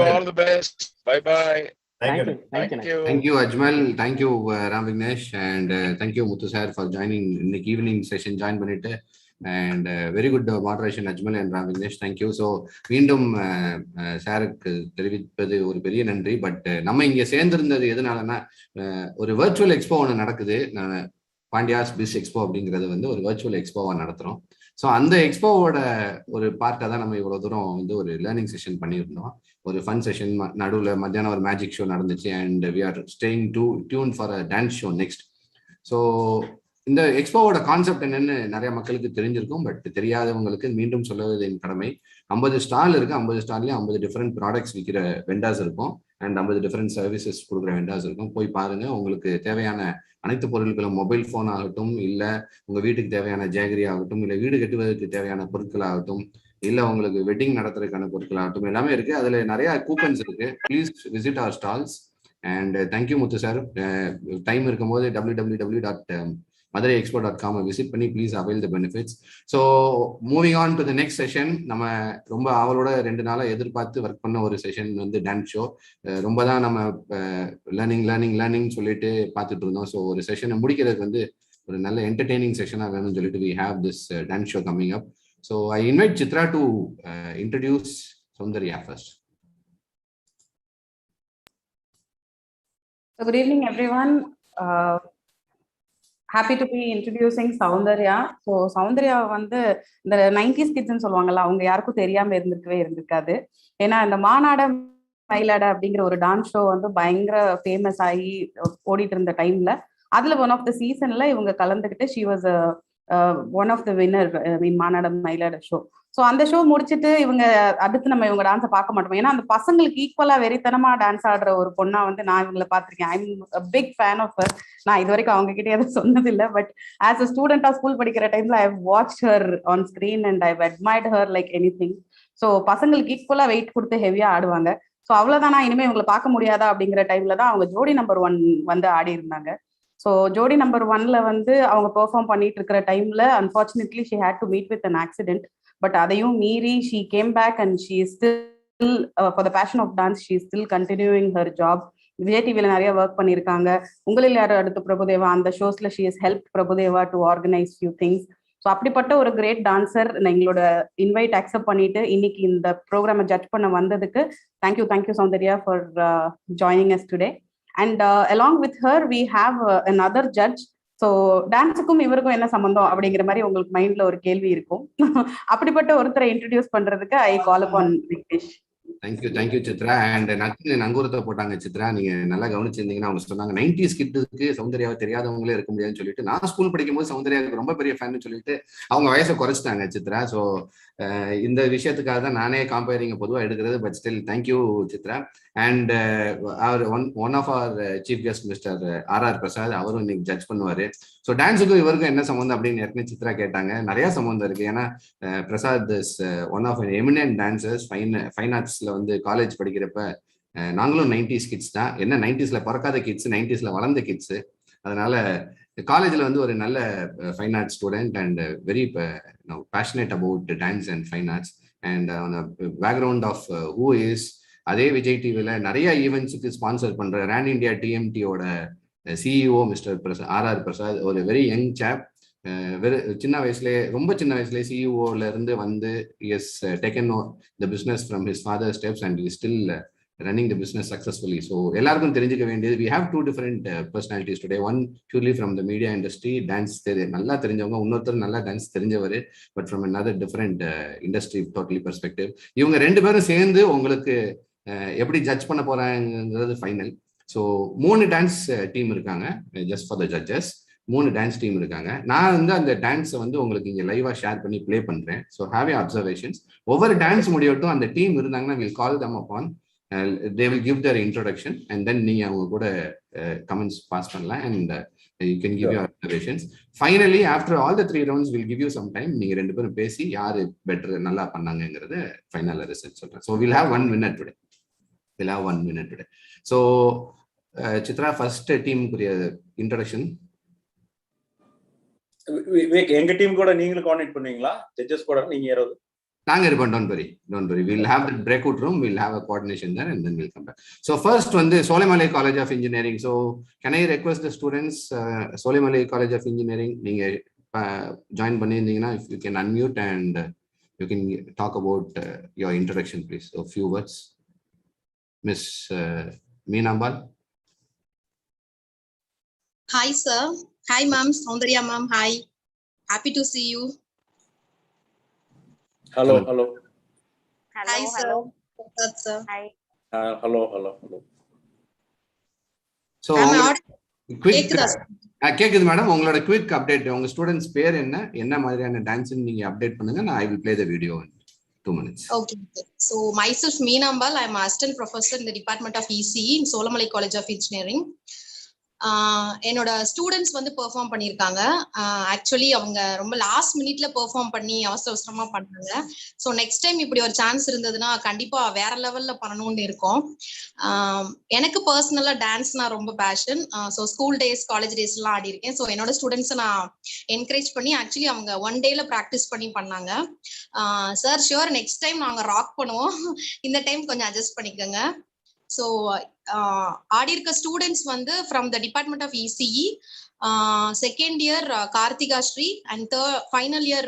All the best. Bye bye. Thank you Ajmal, thank you Ram Vignesh, and thank you Muthu sir for joining in the evening session join பண்ணிட்டு, and very good moderation Ajmal and Ram Vignesh, thank you. So மீண்டும் சாருக்கு தெரிவிப்பது ஒரு பெரிய நன்றி. But நம்ம இங்க சேர்ந்திருந்தது எதனாலன்னா, ஒரு வர்ச்சுவல் எக்ஸ்போ ஒன்று நடக்குது. பாண்டியாஸ் பிஸ் எக்ஸ்போ அப்படிங்கிறது வந்து ஒரு வர்ச்சுவல் எக்ஸ்போவா நடத்துறோம். ஸோ அந்த எக்ஸ்போவோட ஒரு பார்ட்டாக தான் நம்ம இவ்வளோ தூரம் வந்து ஒரு லேர்னிங் செஷன் பண்ணியிருந்தோம். ஒரு ஃபன் செஷன், நடுவில் மத்தியானம் ஒரு மேஜிக் ஷோ நடந்துச்சு, and we are staying tuned for a dance show next. So இந்த எக்ஸ்போவோட கான்செப்ட் என்னன்னு நிறைய மக்களுக்கு தெரிஞ்சிருக்கும், பட் தெரியாதவங்களுக்கு மீண்டும் சொல்லுவது என் கடமை. 50 ஸ்டால் இருக்கு. 50 ஸ்டால்லையும் 50 டிஃப்ரெண்ட் ப்ராடக்ட்ஸ் விற்கிற வெண்டாஸ் இருக்கும், அண்ட் 50 டிஃப்ரெண்ட் சர்வீசஸ் கொடுக்குற வெண்டாஸ் இருக்கும். போய் பாருங்க, உங்களுக்கு தேவையான அனைத்து பொருட்களும், மொபைல் ஃபோன் ஆகட்டும், இல்லை உங்க வீட்டுக்கு தேவையான ஜாகரி ஆகட்டும், இல்லை வீடு கட்டுவதற்கு தேவையான பொருட்கள் ஆகட்டும், இல்லை உங்களுக்கு வெட்டிங் நடத்துறதுக்கான பொருட்கள் ஆகட்டும், எல்லாமே இருக்கு. அதுல நிறைய கூப்பன்ஸ் இருக்கு. Please visit our stalls. And thank you Muthu sir. Time இருக்கும்போது www.maduraiexpo.com விசிட் பண்ணி please avail the benefits. So moving on to the next session. நம்ம ரொம்ப அவளோட 2 நாளாக எதிர்பார்த்து ஒர்க் பண்ண ஒரு செஷன் வந்து டான்ஸ் ஷோ. ரொம்ப தான் நம்ம லேர்னிங் சொல்லிட்டு பார்த்துட்டு இருந்தோம். ஸோ ஒரு செஷனை முடிக்கிறதுக்கு வந்து ஒரு நல்ல என்டர்டெய்னிங் செஷனாக வேணும்னு சொல்லிட்டு we have this dance show coming up. So I invite Chitra to introduce Soundarya first. So good evening everyone. Happy to be introducing Soundarya. So Soundarya வந்து இந்த 90s கிட்ஸ்ன்னு சொல்லுவாங்கல்ல, அவங்க யாருக்கும் தெரியாம இருந்திருக்காது. ஏன்னா இந்த மாநாட மயிலாட அப்படிங்கிற ஒரு டான்ஸ் ஷோ வந்து பயங்கர ஃபேமஸ் ஆகி ஓடிட்டு இருந்த டைம்ல, அதுல ஒன் ஆஃப் த சீசன்ல இவங்க கலந்துக்கிட்டு she was one of the winner மீன் மாநாட மயிலாட ஷோ. ஸோ அந்த ஷோ முடிச்சுட்டு இவங்க அடுத்து நம்ம இவங்க டான்ஸை பார்க்க மாட்டோம். ஏன்னா அந்த பசங்களுக்கு ஈக்குவலா வெறித்தனமா டான்ஸ் ஆடுற ஒரு பொண்ணா வந்து நான் இவங்களை பார்த்திருக்கேன். I am big fan of her. நான் இது வரைக்கும் அவங்க கிட்டே எதுவும் சொன்னதில்லை, பட் ஆஸ் அ ஸ்டூடெண்டா ஸ்கூல் படிக்கிற டைம்ல I watch her on screen and I admired her like anything. ஸோ பசங்களுக்கு ஈக்குவலா வெயிட் கொடுத்து ஹெவியா ஆடுவாங்க. ஸோ அவ்வளவுதானா, இனிமே இவங்களை பார்க்க முடியாதா அப்படிங்கிற டைம்ல தான் அவங்க ஜோடி நம்பர் 1 வந்து ஆடி இருந்தாங்க. ஸோ ஜோடி நம்பர் 1ல வந்து அவங்க பெர்ஃபார்ம் பண்ணிட்டு இருக்கிற டைம்ல unfortunately she had to meet with an accident. But அதையும் மீறி she came back and she is still for the passion of dance she is still continuing her job. Vijay டிவில நிறைய ஒர்க் பண்ணியிருக்காங்க. உங்களில் யார் அடுத்து பிரபுதேவா, அந்த ஷோஸ்ல she is help Prabhudeva to organise few things. So அப்படிப்பட்ட ஒரு கிரேட் டான்சர் எங்களோட இன்வைட் அக்செப்ட் பண்ணிட்டு இன்னைக்கு இந்த ப்ரோக்ராமை ஜட்ஜ் பண்ண வந்ததுக்கு thank you Soundarya for joining us today. And along with her we have another judge. ஸோ டான்ஸுக்கும் இவருக்கும் என்ன சம்பந்தம் அப்படிங்கிற மாதிரி உங்களுக்கு மைண்ட்ல ஒரு கேள்வி இருக்கும். அப்படிப்பட்ட ஒருத்தரை இன்ட்ரடியூஸ் பண்றதுக்கு I call upon Vignesh. Thank you Chitra. And நங்கூரத்தை போட்டாங்க சித்ரா, நீங்க நல்லா கவனிச்சிருந்தீங்கன்னா அவங்க சொன்னாங்க 90s கிட்ஸுக்கு சௌந்தர்யாவை தெரியாதவங்களே இருக்க முடியாதுன்னு சொல்லிட்டு. நான் ஸ்கூல் படிக்கும் போது சௌந்தர்யாவுக்கு ரொம்ப பெரிய ஃபேன் சொல்லிட்டு அவங்க வயசை குறைச்சிட்டாங்க சித்ரா. ஸோ இந்த விஷயத்துக்காக தான் நானே காம்பேரிங் பொதுவாக எடுக்கிறது. But still thank you Chitra. And our one of our chief guest mister R Prasad, அவரும் இன்னைக்கு ஜட்ஜ் பண்ணுவாரு. ஸோ டான்ஸுக்கும் இவருக்கும் என்ன சம்பந்தம் அப்படின்னு ஏற்கனவே சித்ரா கேட்டாங்க. நிறைய சம்பந்தம் இருக்கு. ஏன்னா Prasad is one of eminent dancers. Fine ஆர்ட்ஸ்ல வந்து காலேஜ் படிக்கிறப்ப நாங்களும் 90s கிட்ஸ் தான். என்ன 90ஸ்ல பிறக்காத கிட்ஸ், 90ஸ்ல வளர்ந்த கிட்ஸ். அதனால காலேஜில் வந்து ஒரு நல்ல fine arts student and very passionate about dance and fine arts. And background of who is, அதே விஜய் டிவியில் நிறைய ஈவெண்ட்ஸுக்கு ஸ்பான்சர் பண்ற ரேன் இண்டியா டிஎம்டியோட சிஇஓ மிஸ்டர் ஆர் பிரசாத். ஒரு வெரி யங் சாப். ரொம்ப சின்ன வயசுலேயே சிஇஓல இருந்து வந்து has taken the business from his father steps and is still running the business successfully. So எல்லாருக்கும் தெரிஞ்சுக்க வேண்டியது, we have two different personalities today. One purely from the media industry, dance நல்லா தெரிஞ்சவங்க, இன்னொருத்தர் நல்லா டான்ஸ் தெரிஞ்சவர், but from another different industry totally perspective. இவங்க ரெண்டு பேரும் சேர்ந்து உங்களுக்கு எப்படி ஜட்ஜ் பண்ண போறாங்கிறது ஃபைனல். ஸோ 3 டான்ஸ் டீம் இருக்காங்க, just for the judges 3 dance team இருக்காங்க. நான் வந்து அந்த டான்ஸை வந்து உங்களுக்கு இங்கே லைவா ஷேர் பண்ணி ப்ளே பண்றேன். So have you observations. ஒவ்வொரு டான்ஸ் முடியட்டும் அந்த டீம் இருந்தாங்கன்னா will call them upon, they will give their introduction and then நீங்க அவங்க கூட comments pass பண்ணலாம் and you can give your observations. Finally, after all the 3 rounds, we'll give you some time. நீங்க ரெண்டு பேரும் பேசி யாரு பெட்டர் நல்லா பண்ணாங்கங்கறத ஃபைனல் ரிசல்ட் சொல்றேன். So we'll have 1 minute today. So Chitra, first team குரிய introduction. எங்க team கூட நீங்களும் கோஆர்டினேட் பண்ணுவீங்களா? ஜட்ஜஸ் கூட நீங்க யாராவது? நாங்க இருப்போம். don't worry, we'll have the breakout room, we'll have a coordination there and then we'll come back. So first வந்து Soleimala College of Engineering. So can I request the students, Soleimala College of Engineering, நீங்க join பண்ணிருந்தீங்கன்னா if you can unmute and you can talk about your introduction please. So few words. Miss Meenambal. Hi sir. Hi ma'am. Soundarya ma'am. Hi. Happy to see you. Hello. Hi sir. Sir. Hi. Hello. So கேக்குது madam, உங்களோட quick update, உங்க students பேர் என்ன மாதிரியான dance நீங்க update பண்ணுங்க. நான் I will play the video in 2 minutes. Okay. So myself Meenambal, I am assistant professor in the Department of ECE in Soleimala College of Engineering. என்னோட students வந்து perform பண்ணியிருக்காங்க. ஆக்சுவலி அவங்க ரொம்ப லாஸ்ட் மினிட்ல perform பண்ணி அவசரமா பண்ணாங்க. ஸோ நெக்ஸ்ட் டைம் இப்படி ஒரு சான்ஸ் இருந்ததுன்னா கண்டிப்பா வேற லெவல்ல பண்ணணும்னு இருக்கோம். எனக்கு பர்சனலா டான்ஸ்னா ரொம்ப passion. So school days college days எல்லாம் ஆடி இருக்கேன். ஸோ என்னோட ஸ்டூடெண்ட்ஸை நான் என்கரேஜ் பண்ணி ஆக்சுவலி அவங்க 1 டேல ப்ராக்டிஸ் பண்ணி பண்ணாங்க. சார் ஷுவர் நெக்ஸ்ட் டைம் நாங்க ராக் பண்ணுவோம், இந்த டைம் கொஞ்சம் அட்ஜஸ்ட் பண்ணிக்கோங்க. So ஆடி இருக்க ஸ்டூடெண்ட்ஸ் வந்து from the Department of ECE, second year Karthika Sri and final year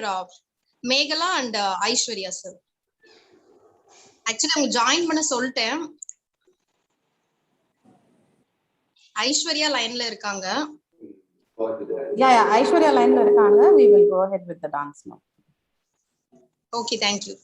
Meghala and Aishwarya sir. Actually அவங்க ஜாயின் பண்ண சொல்லிட்டேன். ஐஸ்வர்யா லைன்ல இருக்காங்க. Yeah, ஐஸ்வர்யா லைன்ல இருக்காங்க. We will go ahead with the dance now. Okay, thank you.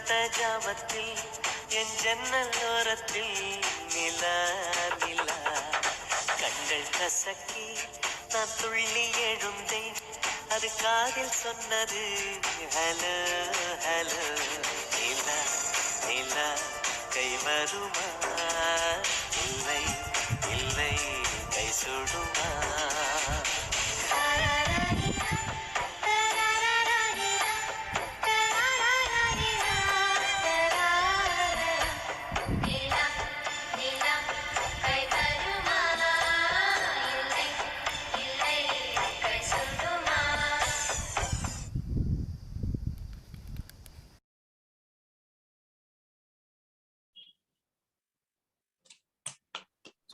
ஜாமத்தில் என் ஜன்னல் ஓரத்தில் நிலா நிலா கண்கள் கசக்கி நான் துள்ளி எழுந்தேன் அது காதில் சொன்னது ஹலோ ஹலோ நிலா நிலா கை வருமா இல்லை இல்லை கை சுடுமா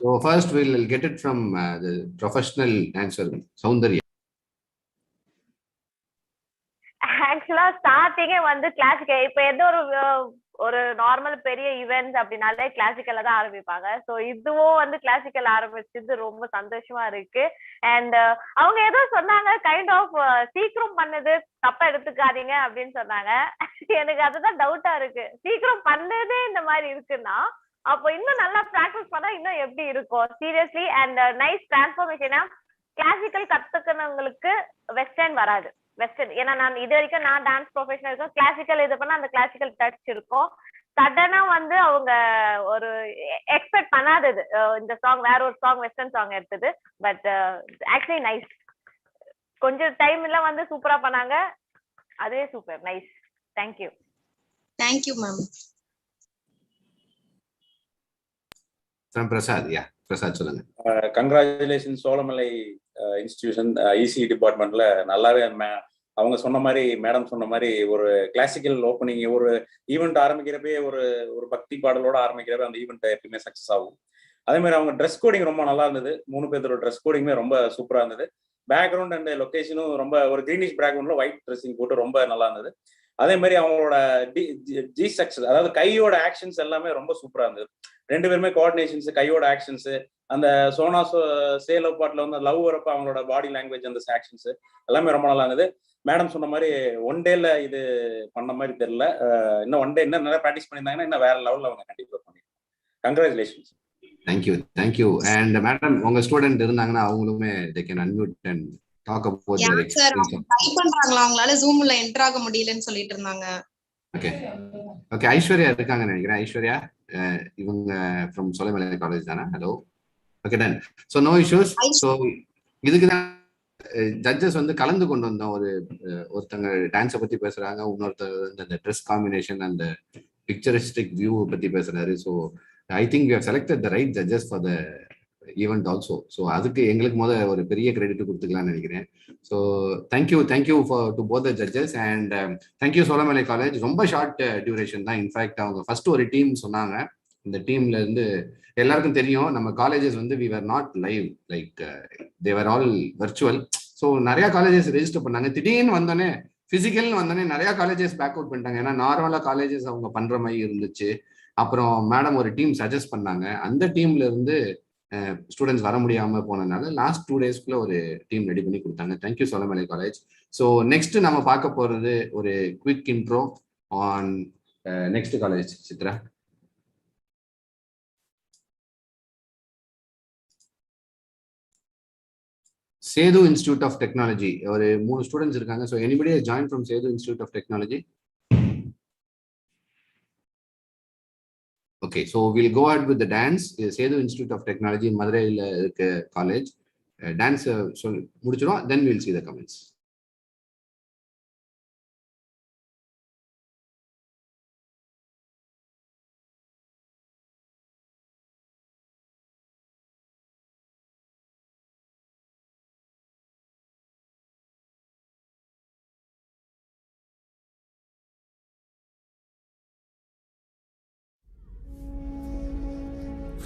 So first we'll get it from the professional dancer, Soundarya. ஆக்சுவலா ஸ்டார்டிங்கே வந்து கிளாசிக்கல். இப்ப எந்த ஒரு நார்மல் பெரிய ஈவெண்ட்ஸ் அப்படின்னாலே கிளாசிக்கல்ல தான் ஆரம்பிப்பாங்க. ஸோ இதுவும் வந்து கிளாசிக்கல் ஆரம்பிச்சது ரொம்ப சந்தோஷமா இருக்கு. அண்ட் அவங்க ஏதோ சொன்னாங்க, கைண்ட் ஆஃப் சீக்கிரம் பண்ணது தப்பா எடுத்துக்காதீங்க அப்படின்னு சொன்னாங்க. எனக்கு அதுதான் டவுட்டா இருக்கு. சீக்கிரம் பண்ணதே இந்த மாதிரி இருக்குன்னா அப்போ இன்னும் நல்லா ப்ராக்டிஸ் பண்ணா இன்னும் எப்படி இருக்கும் சீரியஸ்லி. அண்ட் நைஸ் டிரான்ஸ்ஃபர்மேஷனா கிளாசிக்கல் கத்துக்கிறவங்களுக்கு வெஸ்டர்ன் வராது. வெஸ்டர்ன் ஏன்னா நான் இது வரைக்கும் நான் டான்ஸ் ப்ரொஃபஷனல் இருக்கும், கிளாசிக்கல் இது பண்ணா அந்த கிளாசிக்கல் டச் இருக்கும். சடனா வந்து அவங்க ஒரு எக்ஸ்பெக்ட் பண்ணாதது இந்த சாங் வேற ஒரு சாங் வெஸ்டர்ன் சாங் எடுத்தது. But actually nice. கொஞ்சம் டைம் எல்லாம் வந்து சூப்பரா பண்ணாங்க. அதுவே super nice. Thank you. Thank you ma'am. Prasad, yeah Prasad சொல்லுங்க. கங்க்ராச்சுலேஷன் சோழமலை இன்ஸ்டிடியூஷன் இசி டிபார்ட்மெண்ட்ல நல்லாவே அவங்க சொன்ன மாதிரி மேடம் சொன்ன மாதிரி ஒரு கிளாசிக்கல் ஓப்பனிங் ஒரு ஈவெண்ட் ஆரம்பிக்கிறப்பே ஒரு பக்தி பாடலோட ஆரம்பிக்கிறப்ப அந்த ஈவெண்ட் எப்பயுமே சக்சஸ் ஆகும். அதே மாதிரி அவங்க ட்ரெஸ் கோடிங் ரொம்ப நல்லா இருந்தது. 3 பேரோட ட்ரெஸ் கோடிங்குமே ரொம்ப சூப்பரா இருந்தது. பேக்ரவுண்ட் அண்ட் லொகேஷனும் ரொம்ப ஒரு கிரீனிஷ் பேக்ரவுண்ட்ல ஒயிட் ட்ரெஸ்ஸிங் போட்டு ரொம்ப நல்லா இருந்தது. அதே மாதிரி அவங்களோட ஜி சக்சஸ் அதாவது கையோட ஆக்ஷன்ஸ் எல்லாமே ரொம்ப சூப்பரா இருந்தது. 2 பேருமே கோஆர்டினேஷன்ஸ் கையோட ஆக்ஷன்ஸ் அந்த சோனா சேலோ பாட்டில் வந்து லவ் வரப்ப அவங்களோட பாடி லாங்குவேஜ் அந்த ஆக்ஷன்ஸ் எல்லாமே ரொம்ப நல்லா இருந்தது. மேடம் சொன்ன மாதிரி 1 டேல இது பண்ண மாதிரி தெரியல. இன்னும் 1 டே இன்னும் நல்லா ப்ராக்டிஸ் பண்ணியிருந்தாங்கன்னா இன்னும் வேற லெவலில் அவங்க கண்டிப்பாக பண்ணிருக்காங்க. கங்க்ராச்சுலேஷன்ஸ். தேங்க்யூ. அண்ட் மேடம் உங்க ஸ்டூடெண்ட் இருந்தாங்கன்னா அவங்களுமே they can unmute and talk about their experience. Try பண்றாங்களா? அவங்களால ஜூம்ல என்டர் ஆக முடியலன்னு சொல்லிட்டு இருந்தாங்க. ஓகே ஐஸ்வர்யா இருக்காங்கன்னு நினைக்கிறேன். ஐஸ்வர்யா இவங்க ஃப்ரம் சோலைமலை காலேஜ் தானே? Hello. Okay done. So no issues. So இதுக்கு தான் ஜட்ஜஸ் வந்து கலந்து கொண்டு வந்தோம். ஒருத்தங்க டான்ஸை பத்தி பேசுறாங்க, இன்னொருத்தர் அந்த ட்ரெஸ் காம்பினேஷன் அந்த பிக்சரிஸ்டிக் வியூ பத்தி பேசுறாரு. So I think we have selected the right judges for the event also. So அதுக்கு எங்களுக்கு ஒரு பெரிய கிரெடிட் கொடுத்துக்கலாம்னு நினைக்கிறேன். So thank you to both the judges and thank you Cholamalai college. ரொம்ப ஷார்ட் டியூரேஷன் தான். இன்ஃபேக்ட் அவங்க ஃபர்ஸ்ட் ஒரு டீம் சொன்னாங்க. இந்த டீம்ல இருந்து எல்லாருக்கும் தெரியும் நம்ம காலேஜஸ் வந்து we were not live, like they were all virtual. So நிறைய காலேஜஸ் ரெஜிஸ்டர் பண்ணாங்க. திடீர்னு வந்தோடனே பிசிக்கல்னு வந்தோடனே நிறைய காலேஜஸ் பேக் அவுட் பண்ணிட்டாங்க. ஏன்னா நார்மலா காலேஜஸ் அவங்க பண்ற மாதிரி இருந்துச்சு. அப்புறம் மேடம் ஒரு டீம் சஜஸ்ட் பண்ணாங்க. அந்த டீம்ல இருந்து ஸ்டூடெண்ட்ஸ் வர முடியாம போனதுனால லாஸ்ட் 2 டேஸ்க்குள்ள ஒரு டீம் ரெடி பண்ணி கொடுத்தாங்க. Thank you Cholamalai college. So next நம்ம பார்க்க போறது ஒரு quick intro on next college. Chitra. Sethu institute of technology ஒரு 3 ஸ்டூடெண்ட்ஸ் இருக்காங்க. So anybody has join from Sethu institute of technology? Okay, so we'll go ahead with the dance. Sedu Institute of Technology Madurai college. Dance mudichirom, then we'll see the comments.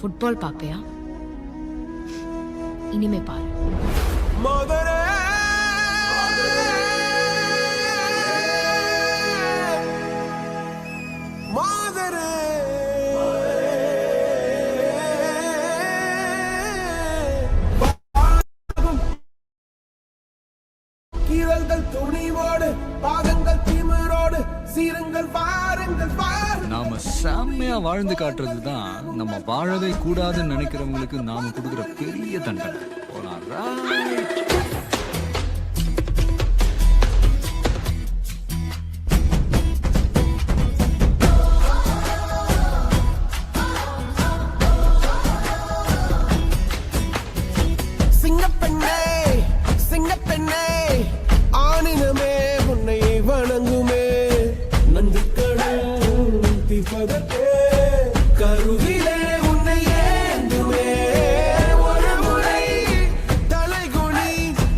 Football பாப்பியா? இனிமே பாரு. கீரல்கள் துணிவோடு பாதங்கள் திமிரோடு சீருங்கள் பாருங்கள் நாம செம்மையா வாழ்ந்து காட்டுறது தான் நம்ம வாழவே கூடாதுன்னு நினைக்கிறவங்களுக்கு நாம கொடுக்குற பெரிய தண்டனை. சிங்கப்பெண்ணே சிங்கப்பெண்ணே ஆனினமே உன்னை வணங்குமே நன்றி கடல் தீபதற்கே கருவிலே உன்னை ஏந்துமே ஒரு முறை தலைகுனி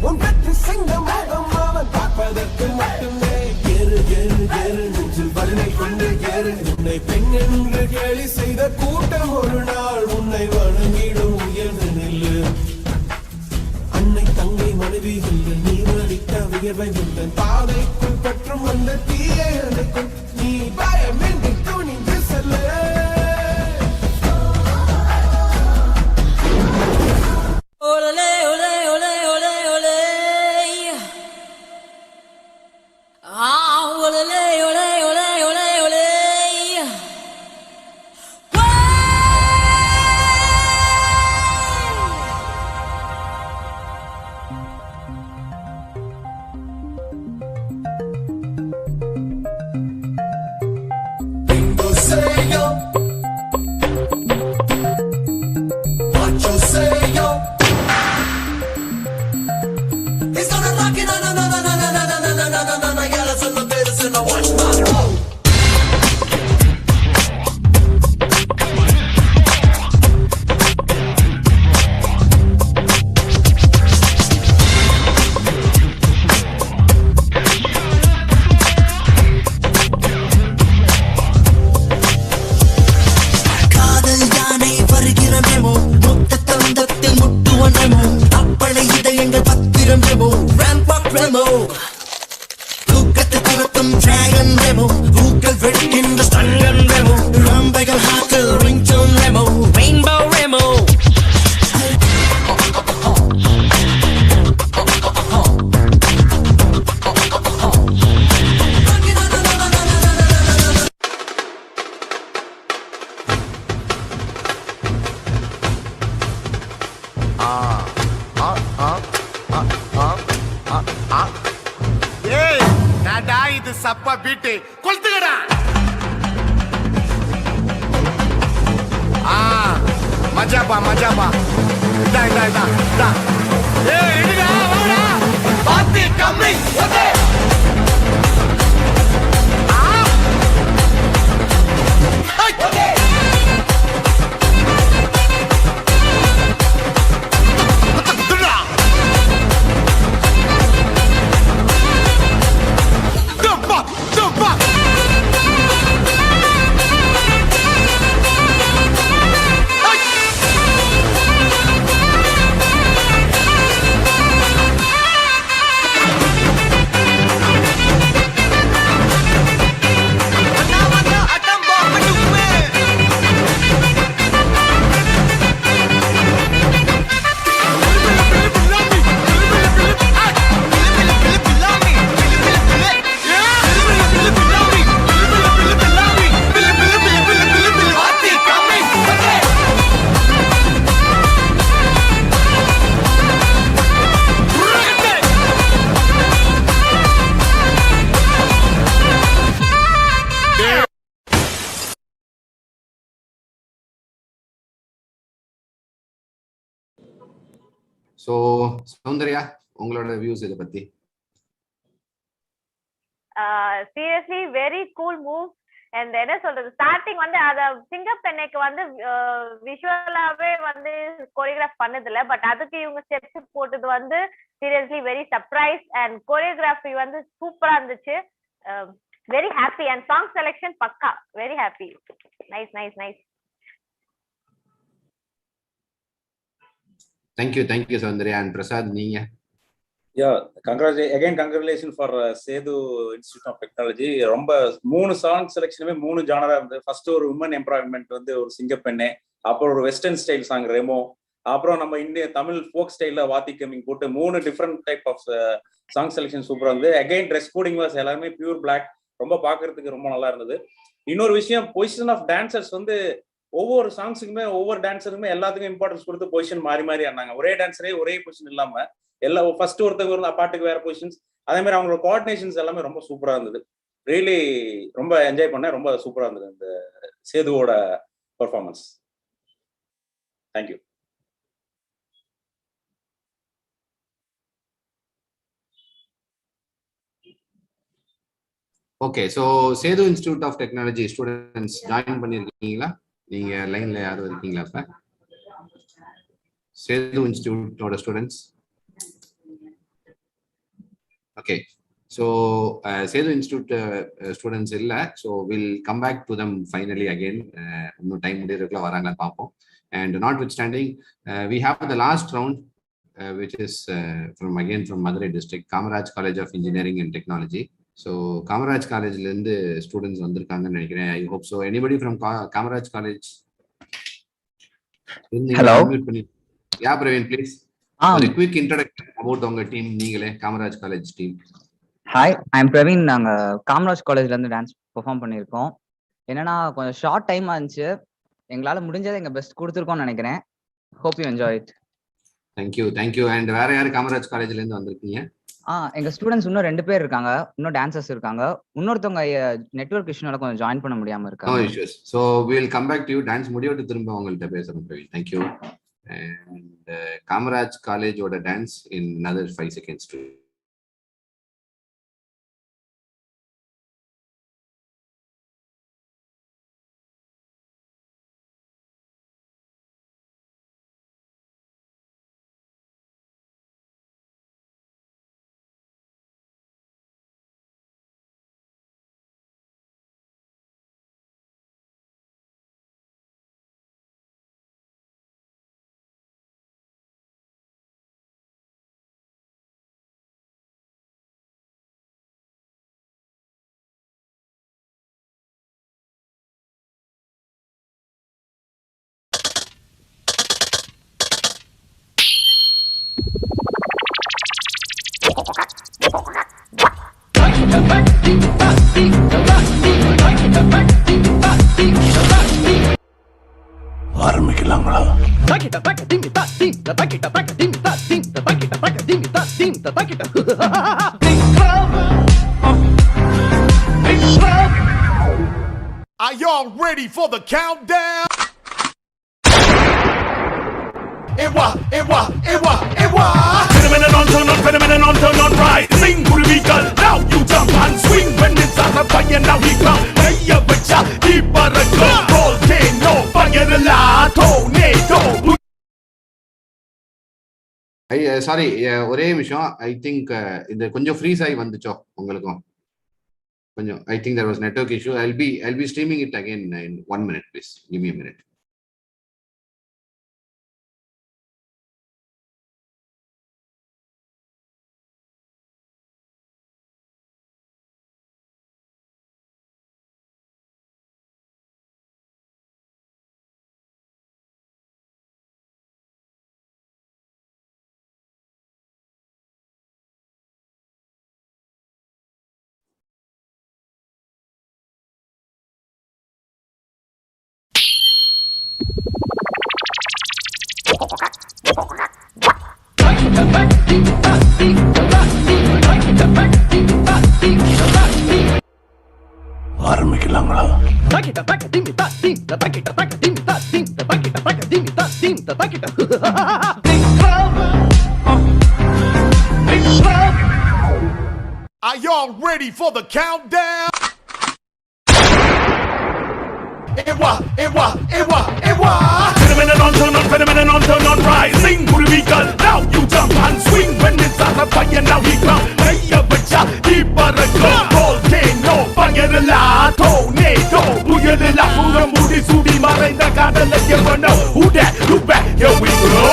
உன் பெற்று சிங்க முகம் அவன் பார்ப்பதற்கு மட்டுமே ஏறு ஏறு ஏறு நெஞ்சில் வலிமை கொண்டு ஏறு உன்னை பெண் என்று கேலி செய்த கூட்டம் ஒரு நாள் உன்னை வணங்கிடும் உயர்ந்து நில்லு அன்னை தங்கை மனைவி நீ அளித்த உயர்வை உந்தன் பாதைக்குள் பற்றும் அந்த தீயை அணைக்கும் நீ பயமின்றி துணிந்து செல்ல ஒலே ஒலே ஒலே ஒலே ஒலே ஒலே ஒலே ஒலே ஒலே ஒலே சப்பா பீட்டு கொளுத்துக்கடா மஜாப்பா மஜாப்பா இதா இதா இதா இதா ஏய் ரெடிடா வாடா பாத்தி கம்மி ஓகே ஓகே ஸோ சௌந்தர்யா, உங்களோட வியூஸ் இதை பத்தி? Seriously very cool move. And என்ன சொல்றது, ஸ்டார்டிங் வந்து அத சிங்கப்பெண்ணைக்கு வந்து விஷுவலாவே வந்து கோரியோகிராஃப் பண்ணது இல்ல, பட் அதுக்கு இவங்க ஸ்டெப்ஸ் போட்டது வந்து seriously very surprise. And choreography வந்து சூப்பரா இருந்துச்சு. Very happy. And song selection பக்கா, very happy. Nice nice nice. Thank you Soundarya. And Prasad, நீங்க? Congratulations for Sethu institute of technology. ரொம்ப 3 சாங் செலெக்ஷனுமே 3 ஜானரா இருந்து, ஃபர்ஸ்ட் ஒரு உமன் எம்பவர்மெண்ட் வந்து ஒரு சிங்கப்பெண்ணே, அப்புறம் ஒரு வெஸ்டர்ன் ஸ்டைல் சாங் ரெமோ, அப்புறம் நம்ம இந்திய தமிழ் ஃபோக் ஸ்டைல்ல வாத்தி கம்மிங் போட்டு 3 different type of song selection சூப்பரா இருந்து. அகைன் ட்ரெஸ் கோடிங் வாஸ் எல்லாருமே பியூர் பிளாக், ரொம்ப பாக்குறதுக்கு ரொம்ப நல்லா இருந்தது. இன்னொரு விஷயம், பொசிஷன் ஆஃப் டான்சர்ஸ் வந்து ஒவ்வொரு சாங்ஸுக்குமே ஒவ்வொரு டான்ஸருக்குமே எல்லாத்துக்கும் இம்பார்ட்டன்ஸ் கொடுத்து பொசிஷன் மாறி மாறி ஆனாங்க. ஒரே டான்ஸரே ஒரே பொசிஷன் இல்லாம எல்லா ஃபர்ஸ்ட் ஒருத்தவங்க பாட்டுக்கு வேற பொசிஷன்ஸ், அதே மாதிரி அவங்களோட கோஆர்டினேஷன்ஸ் எல்லாமே ரொம்ப சூப்பரா இருந்தது. ரியலி ரொம்ப என்ஜாய் பண்ணேன். ரொம்ப சூப்பரா இருந்தது இந்த சேதுவோட performance. Thank you. Okay, so Sethu institute of technology students join பண்ணியிருக்கீங்களா? நீங்க லைன்ல யாரும் இருக்கீங்களா? இப்ப சேது இன்ஸ்டிடியூட்டோட students. Okay, so Sethu institute students இல்லை. So will come back to them finally again. இன்னும் டைம் முடியறதுக்குள்ள வராங்களான்னு பார்ப்போம். And notwithstanding, we have the last round which is from Madurai district, Kamaraj College of Engineering and Technology. So Kamaraj College la irundhu students vandirukanga nenikiren. I hope so. Anybody from Kamaraj College? Hello. Yeah, Praveen, please. A quick introduction about unga team. Neengale Kamaraj College team. Hi, I am Praveen. நாங்க காமராஜ் காலேஜ்ல இருந்து dance perform பண்ணியிருக்கோம். என்னன்னா கொஞ்சம் short time ஆச்சு, எங்களால முடிஞ்சதை எங்க பெஸ்ட் கொடுத்துருக்கோம்னு நினைக்கிறேன். Hope you enjoy it. Thank you. And வேற யாரு காமராஜ் காலேஜ்ல இருந்து வந்திருக்கீங்க? எங்க ஸ்டூடெண்ட்ஸ் இன்னும் 2 பேர் இருக்காங்க, இன்னும் டான்சர்ஸ் இருக்காங்க. இன்னொருத்தவங்க நெட்வொர்க் இஷ்யூனால கொஞ்சம் ஜாயின் பண்ண முடியாம இருக்காங்க. No issues. So we will come back to you. Dance முடிவிட்டு திரும்ப உங்கள்ட்ட பேசுறோம் Praveen. Thank you. And Kamaraj College ஓட dance in another 5 seconds too. ஆரம்பிக்கலாங்களா? Are y'all ready for the countdown? Phenomenon on, turn on right. Sing குருவிகள், now you jump and swing. When it's on a fire, now we come. கைய வச்சா தீப்பறக்கும். Volcano, fire la, tornado. Sorry, ஒரே நிமிஷம். I think இது கொஞ்சம் freeze ஆகி வந்துச்சோ உங்களுக்கும் கொஞ்சம். I think there was network issue. I'll be streaming it again in 1 minute, please. Give me a minute. ஆரம்பிக்கலாங்களா? Are y'all ready for the countdown? Phenomenon on, turn on right. Sing குருவிகள், now you jump and swing. When it's on a fire, now we come. கைய வச்சா தீப்பறக்கும். Volcano, fire la, tornado. புயலில் அப்புறம் முடி சுடி மறைந்த காதலை எவனோ. Who that? Look back, here we go.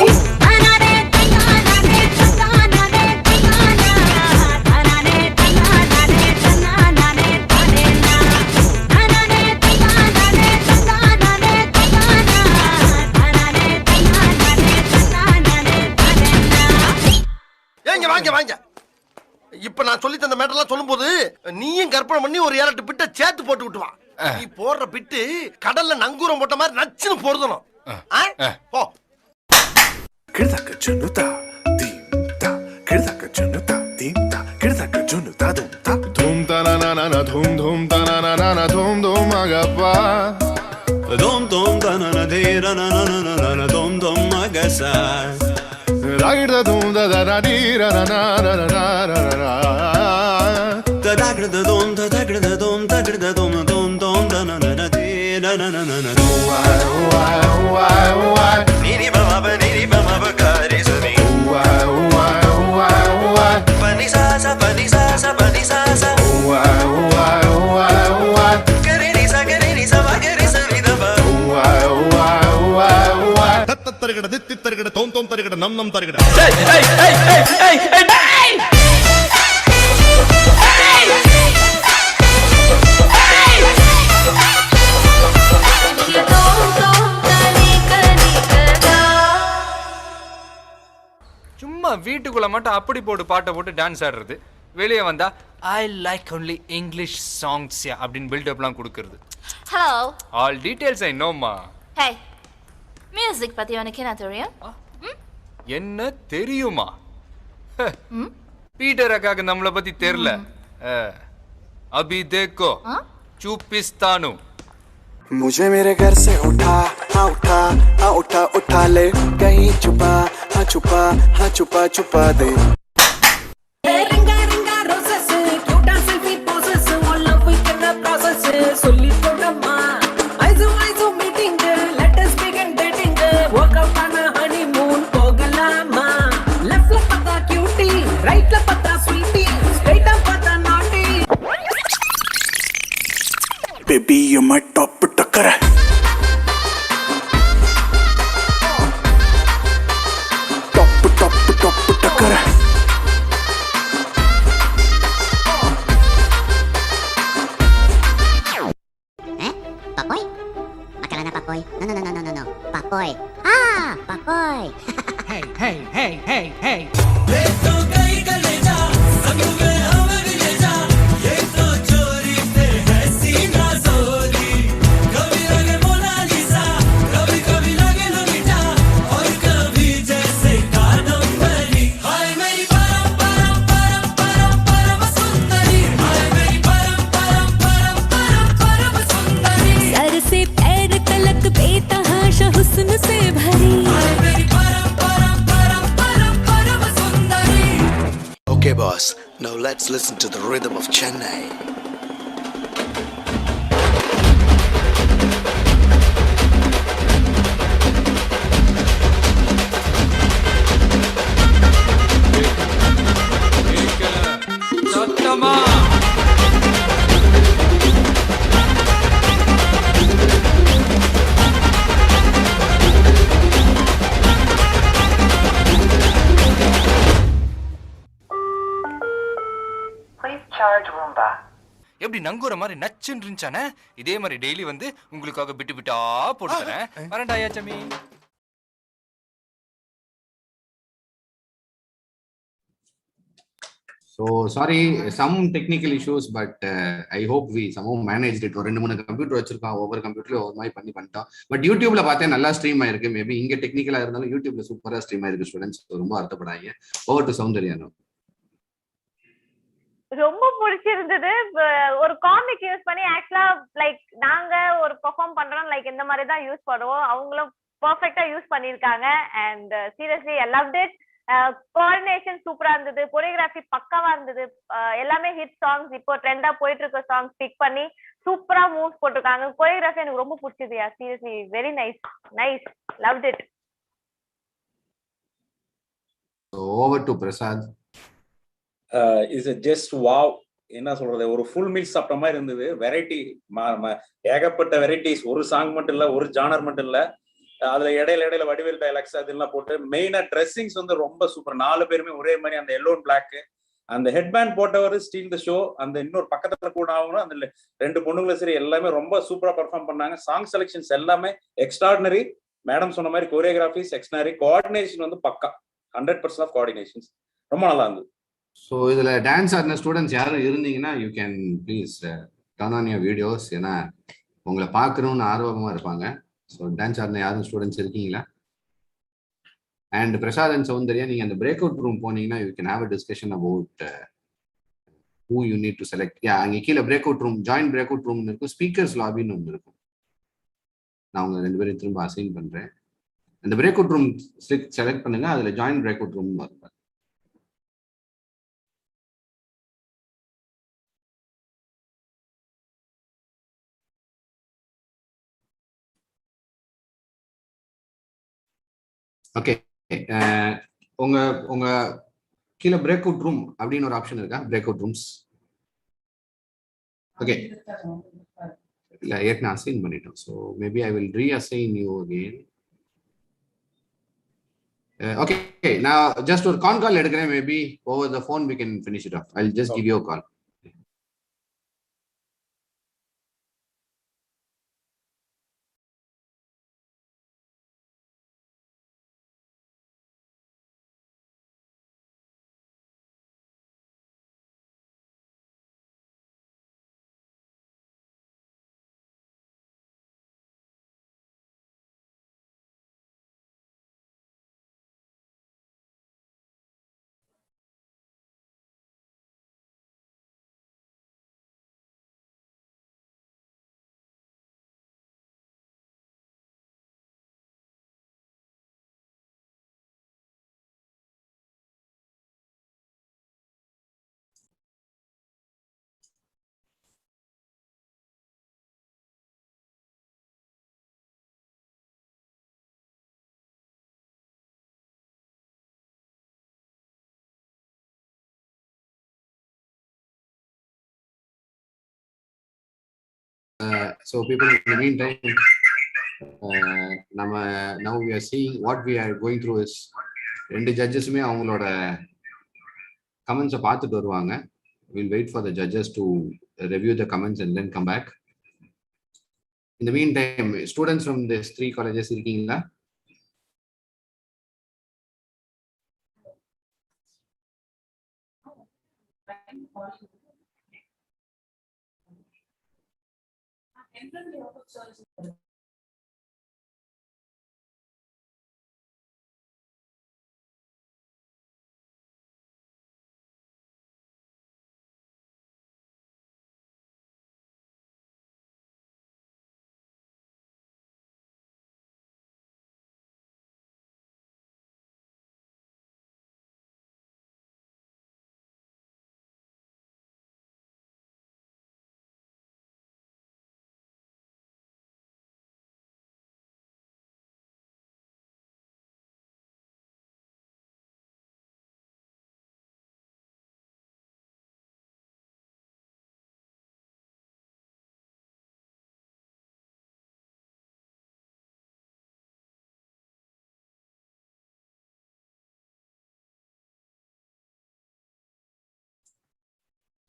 வாங்க. இப்ப நான் சொல்லி தந்த மேட்டர்லாம் சொல்லும்போது நீயும் கற்பனை பண்ணி ஒரு 7-8 பிட்ட சேர்த்து போட்டு விட்டுவான். நீ போடுற பிட்டு கடல்ல நங்கூரம் போட்ட மாதிரி நச்சுன்னு பொருதணும். போ. கிடதக்க ஜுனுதா தீம்தா கிடதக்க ஜுனுதா தீம்தா கிடதக்க ஜுனுதா தும்தா தும் தனனனன தும் தும் தனனனன தும் தும் மகப்பா தும் தும் தனன தேரனனனன தும் தும் மகசா ராகிட தும் ததரடி ரனனனனனனனன ததகிட தும் ததகிட தும் தகிட தும் தும் தும் தனனன தேரனனனன வாய் வாய் வாய் வாய் நீரி பமப நீரி பமப கரிசமி வாய் வாய் வாய் வாய் பனிசாசா பனிசாசா பனிசாசா வாய் வாய் வாய் வாய் கரினிசா கரினிசா வகரிசா விதப வாய் வாய் வாய் வாய் தத்த தரகட தித்தி தரகட தோம் தோம் தரகட நம் நம் தரகட ஏய் ஏய் ஏய் ஏய் ஏய் சும்மா வீட்டுக்குள்ள மட்டும் அப்படி போட்டு பாட்டை போட்டு டான்ஸ் ஆடுறது, வெளியே வந்தா I like only English songs அப்படின்னு பில்டப்லாம் கொடுக்கறது. ஹலோ, ஆல் டீடைல்ஸ் ஐ நோமா. ஹே, மியூசிக் பத்தி உனக்கு என்ன தெரியும்? என்ன தெரியுமா? பீட்டர் அக்காக்கு நம்மளை பத்தி தெரியல. அபி தேக்கோ चूपिस्तानू मुझे मेरे घर से उठा उठा उठा ले कहीं छुपा छुपा छुपा दे ring a ring a roses cute a selfie poses all love we can process சொல்லி போடமா ஐசோ meeting let us begin dating work out on a honeymoon போகலாமா லெஃப்ட்ல பார்த்தா கியூட்டி ரைட்ல பார்த்தா ஸ்வீட்டி ஸ்ட்ரைட்டா பார்த்தா நாட்டி baby you my top टक्कर top टक्कर Papoy? Akala na papoy? No. Papoy. Ah, papoy. Hey. ले तो गई कलेजा, संग में हमें भी ले जा. ये तो चोरी से है सीना चोरी. कभी लगे मोनालिसा, कभी लगे लोलिटा, और कभी जैसे कादम्बरी. हाय मेरी परम सुंदरी. हाय मेरी परम सुंदरी. सर से पैर तलक बेतहाशा हुस्न से भरी हाय मेरी परम सुंदरी. Okay boss, now let's listen to the rhythm of Chennai. சத்தமா எப்படி நங்குற மாதிரி நச்சுன்னு இருந்துச்சானே, இதே மாதிரி டெய்லி வந்து உங்களுக்காக பிட்டு பிட்டா போட்டு தரேன். வரேன்டா யாச்சமி. So sorry, some technical issues, but I hope we somehow managed it. ஒரு 2-3 கம்ப்யூட்டர் வச்சிருக்கோம், ஒவ்வொரு கம்ப்யூட்டர்லயும் ஒவ்வொரு மாதிரி பண்ணிட்டோம். பட் யூடியூப்ல பார்த்தேன் நல்லா ஸ்ட்ரீம் ஆயிருக்கு. மேபி இங்க டெக்னிக்கலா இருந்தாலும் யூடியூப்ல சூப்பரா ஸ்ட்ரீம் ஆயிருக்கு. ஸ்டூடெண்ட்ஸ் ரொம்ப அர்த்தப்படாங்க. Over to Soundarya. ரொம்ப பிடிச்சிருந்தது. ஒரு காமிக் யூஸ் பண்ணி ஆக்சுவலா லைக் நாங்க ஒரு பெர்ஃபார்ம் பண்றோம் லைக் இந்த மாதிரி தான் யூஸ் பண்ணுவோம். அவங்களும் பெர்ஃபெக்ட்டா யூஸ் பண்ணிருக்காங்க. And seriously I loved it. Coordination சூப்பரா இருந்தது, கொரியோகிராஃபி பக்காவா இருந்தது. எல்லாமே ஹிட் சாங்ஸ், இப்போ ட்ரெண்டா போயிட்டு இருக்க சாங்ஸ் பிக் பண்ணி சூப்பரா மூவ்ஸ் போட்டிருக்காங்க. கொரியோகிராஃபி எனக்கு ரொம்ப பிடிச்சது. Seriously very nice loved it. Over to Prasad. Is just wow. என்ன சொல்றது, ஒரு ஃபுல் மீல் சாப்பிட்ட மாதிரி இருந்தது. வெரைட்டி ஏகப்பட்ட வெரைட்டிஸ். ஒரு சாங் மட்டும் இல்ல, ஒரு ஜானர் மட்டும் இல்ல, அதுல இடையில வடிவேல் டைலாக்ஸ் அதெல்லாம் போட்டு மெயினா ட்ரெஸ்ஸிங்ஸ் வந்து ரொம்ப சூப்பர். 4 பேருமே ஒரே மாதிரி அந்த எல்லோ அண்ட் பிளாக், அந்த ஹெட்பேண்ட் போட்டவர் ஸ்டீல் த ஷோ, அந்த இன்னொரு பக்கத்துல கூட ஆகணும் அந்த 2 பொண்ணுங்களும் சரி எல்லாமே ரொம்ப சூப்பரா பெர்ஃபார்ம் பண்ணாங்க. சாங் செலெக்ஷன்ஸ் எல்லாமே எக்ஸ்ட்ராடினரி. மேடம் சொன்ன மாதிரி கோரியோகிராஃபிஸ் எக்ஸ்ட்ராடினரி. கோஆர்டினேஷன் வந்து பக்கா 100% ஆஃப் கோஆர்டினேஷன்ஸ் ரொம்ப நல்லா இருந்தது. ஸோ இதுல டான்ஸ் ஆடின ஸ்டூடெண்ட்ஸ் யாரும் இருந்தீங்கன்னா you can please turn on your videos. ஏன்னா உங்களை பார்க்கணும்னு ஆர்வமா இருப்பாங்க. ஸோ டான்ஸ் ஆடின யாரும் ஸ்டூடெண்ட்ஸ் இருக்கீங்களா? அண்ட் பிரசாத் அண்ட் சௌந்தர்யா, நீங்க அந்த பிரேக் அவுட் ரூம் போனீங்கன்னா you can have a discussion about who you need to select. அங்கே கீழே break out room, join break out room இருக்கும், ஸ்பீக்கர்ஸ் லாபின்னு ஒன்று இருக்கும். நான் உங்க 2 பேரும் திரும்ப அசைன் பண்றேன். அந்த பிரேக் அவுட் ரூம் செலக்ட் பண்ணுங்க, அதுல ஜாயின் பிரேக் அவுட் ரூம் வரும். ஓகே, உங்க உங்க கீழே பிரேக் அவுட் ரூம் அப்படின்னு ஒரு ஆப்ஷன் இருக்கா? Break out rooms. ஓகே, இல்ல ஏற்கனவே அசைன் பண்ணிட்டோம். So maybe I will reassign you again. Okay, நான் ஜஸ்ட் ஒரு கான் கால் எடுக்கிறேன். Maybe over the phone we can finish it off. I'll just give you a call. So people, in the meantime, now we are seeing what we are going through is ரெண்டு ஜட்ஜஸுமே அவங்களோட கமெண்ட்ஸை பார்த்துட்டு வருவாங்க. We'll wait for the judges to review the comments and then come back. In the meantime, students from these 3 colleges இருக்கீங்களா?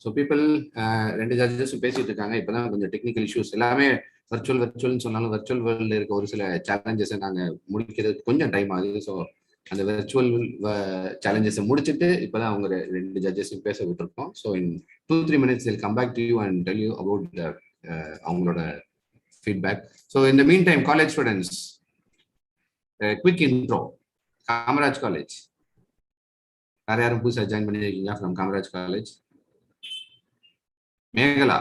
So people, 2 ஜட்ஜஸும் பேசிட்டு இருக்காங்க. இப்போதான் கொஞ்சம் டெக்னிக்கல் இஷ்யூஸ், எல்லாமே வர்ச்சுவல்னு சொன்னாலும் வர்ச்சுவல் வேர்ல்டில் இருக்க ஒரு சில சேலஞ்சஸை நாங்கள் முடிக்கிறதுக்கு கொஞ்சம் டைம் ஆகுது. ஸோ அந்த வர்ச்சுவல் சேலஞ்சஸை முடிச்சுட்டு இப்போதான் அவங்க 2 ஜட்ஜஸையும் பேச விட்டுருக்கோம். So in 2-3 minutes they'll come back to you and tell you about அவங்களோட feedback. So in the meantime, college students, quick intro. Kamaraj college, வேற யாரும் புதுசாக ஜாயின் பண்ணியிருக்கீங்களா from Kamaraj college? Megala,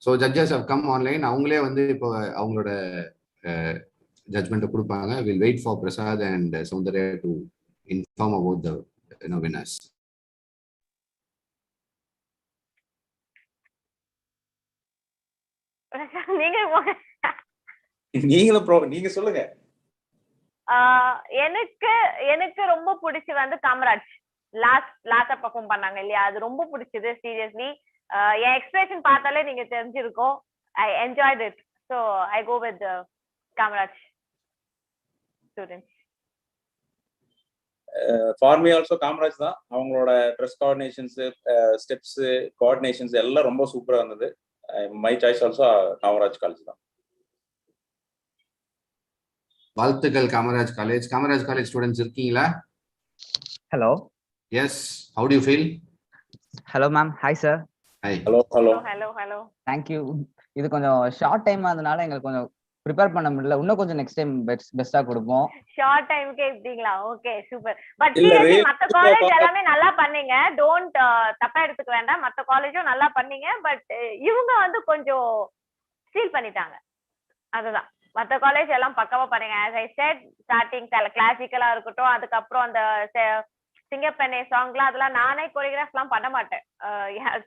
so judges have come online. அவங்களே வந்து இப்போ அவங்களோட ஜட்மெண்ட்டை கொடுப்பாங்க. Will wait for Prasad and Soundarya to inform about the winners. நீங்க சொல்லுங்க. எனக்கு ரொம்ப பிடிச்சி வந்து காமராஜ் லாஸ்டா பெர்ஃபார்ம் பண்ணாங்க இல்லையா, அது ரொம்ப பிடிச்சது. சீரியஸ்லி என் எக்ஸ்பிரஷன் பார்த்தாலே நீங்க தெரிஞ்சிருக்கும். I enjoyed it. So I go with Kamaraj students. For me also Kamaraj தான். அவங்களோட ட்ரெஸ் கோஆர்டினேஷன்ஸ், ஸ்டெப்ஸ், கோஆர்டினேஷன்ஸ் எல்லாம் ரொம்ப சூப்பராக இருந்தது. My choice also Kamaraj college தான். வாழ்த்துக்கள் Kamaraj college. Kamaraj college students இருக்கீங்களா? Hello. Yes, how do you feel? Hello ma'am. Hi sir. Hi. Hello. Thank you. இது கொஞ்சம் ஷார்ட் டைம் அதனால எங்களுக்கு கொஞ்சம் ப்ரிப்பேர் பண்ண முடியல. இன்னும் கொஞ்சம் நெக்ஸ்ட் டைம் பெஸ்டா கொடுப்போம். ஷார்ட் டைம்க்கே இப்படிங்களா? Okay, super. பட் சீரியஸ்லி மத்த காலேஜ் எல்லாமே நல்லா பண்ணீங்க. டோன்ட் தப்பா எடுத்துக்க வேண்டாம். மத்த காலேஜும் நல்லா பண்ணீங்க. பட் இவங்க வந்து கொஞ்சம் ஸ்டீல் பண்ணிட்டாங்க. அதுதான். மத்த காலேஜ் எல்லாம் பக்காவா பண்ணீங்க. as I said, ஸ்டார்டிங் கிளாசிக்கலா இருக்கட்டும், அதுக்கப்புறம் அந்த சிங்கப்பெண்ணே சாங்லாம் அதெல்லாம் நானே கொரியோகிராஃப் எல்லாம் பண்ண மாட்டேன்.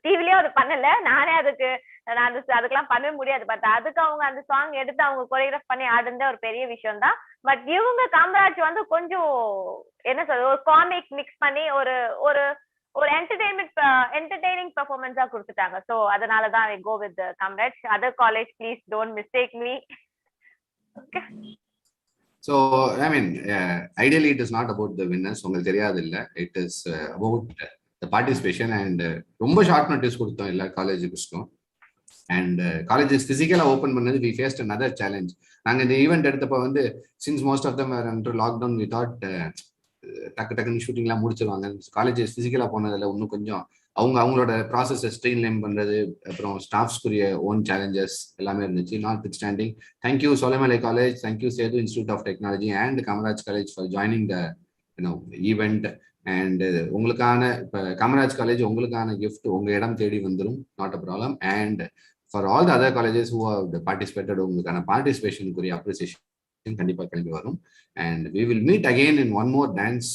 டிவிலயும் அது பண்ணல. நானே அதுக்கெல்லாம் பண்ணவே முடியாது. பட் அதுக்கு அவங்க அந்த சாங் எடுத்து அவங்க கொரியோகிராஃப் பண்ணி ஆடுனது ஒரு பெரிய விஷயம் தான். பட் இவங்க காமராஜ் வந்து கொஞ்சம் என்ன சொல்றது, ஒரு காமிக் மிக்ஸ் பண்ணி ஒரு ஒரு ஒரு என்டர்டெய்னிங் பெர்ஃபார்மன்ஸா கொடுத்துட்டாங்க. ஸோ அதனாலதான் I go with Kamaraj. Other college please don't mistake me. So, I mean, ideally it is not about the winners. உங்களுக்கு தெரியாது இல்ல. It is about the participation and ரொம்ப ஷார்ட் நோட்டீஸ் கொடுத்தோம் எல்லா காலேஜுக்கும். And colleges physically open பண்ணது we faced another challenge. நாங்க இந்த event எடுத்தப்ப வந்து since most of them were under lockdown, we thought டக்குன்னு ஷூட்டிங்லாம் முடிச்சிருவாங்க. காலேஜஸ் பிசிக்கலா போனதுல இன்னும் கொஞ்சம் அவங்களோட ப்ராசஸை ஸ்ட்ரீம்லைன் பண்றது, அப்புறம் ஸ்டாஃப்ஸ்க்குரிய ஓன் சேலஞ்சஸ் எல்லாமே இருந்துச்சு. Notwithstanding, thank you Solaimalai college, thank you Sethu institute of technology and Kamaraj college for joining the event. And உங்களுக்கான இப்போ காமராஜ் காலேஜ் உங்களுக்கான கிஃப்ட் உங்க இடம் தேடி வந்துடும், not a problem. And for all the other colleges who have participated, உங்களுக்கான பார்ட்டிசிபேஷனுக்குரிய அப்ரிசியேஷன் கண்டிப்பாக கிளம்பி வரும். And we will meet again in one more dance,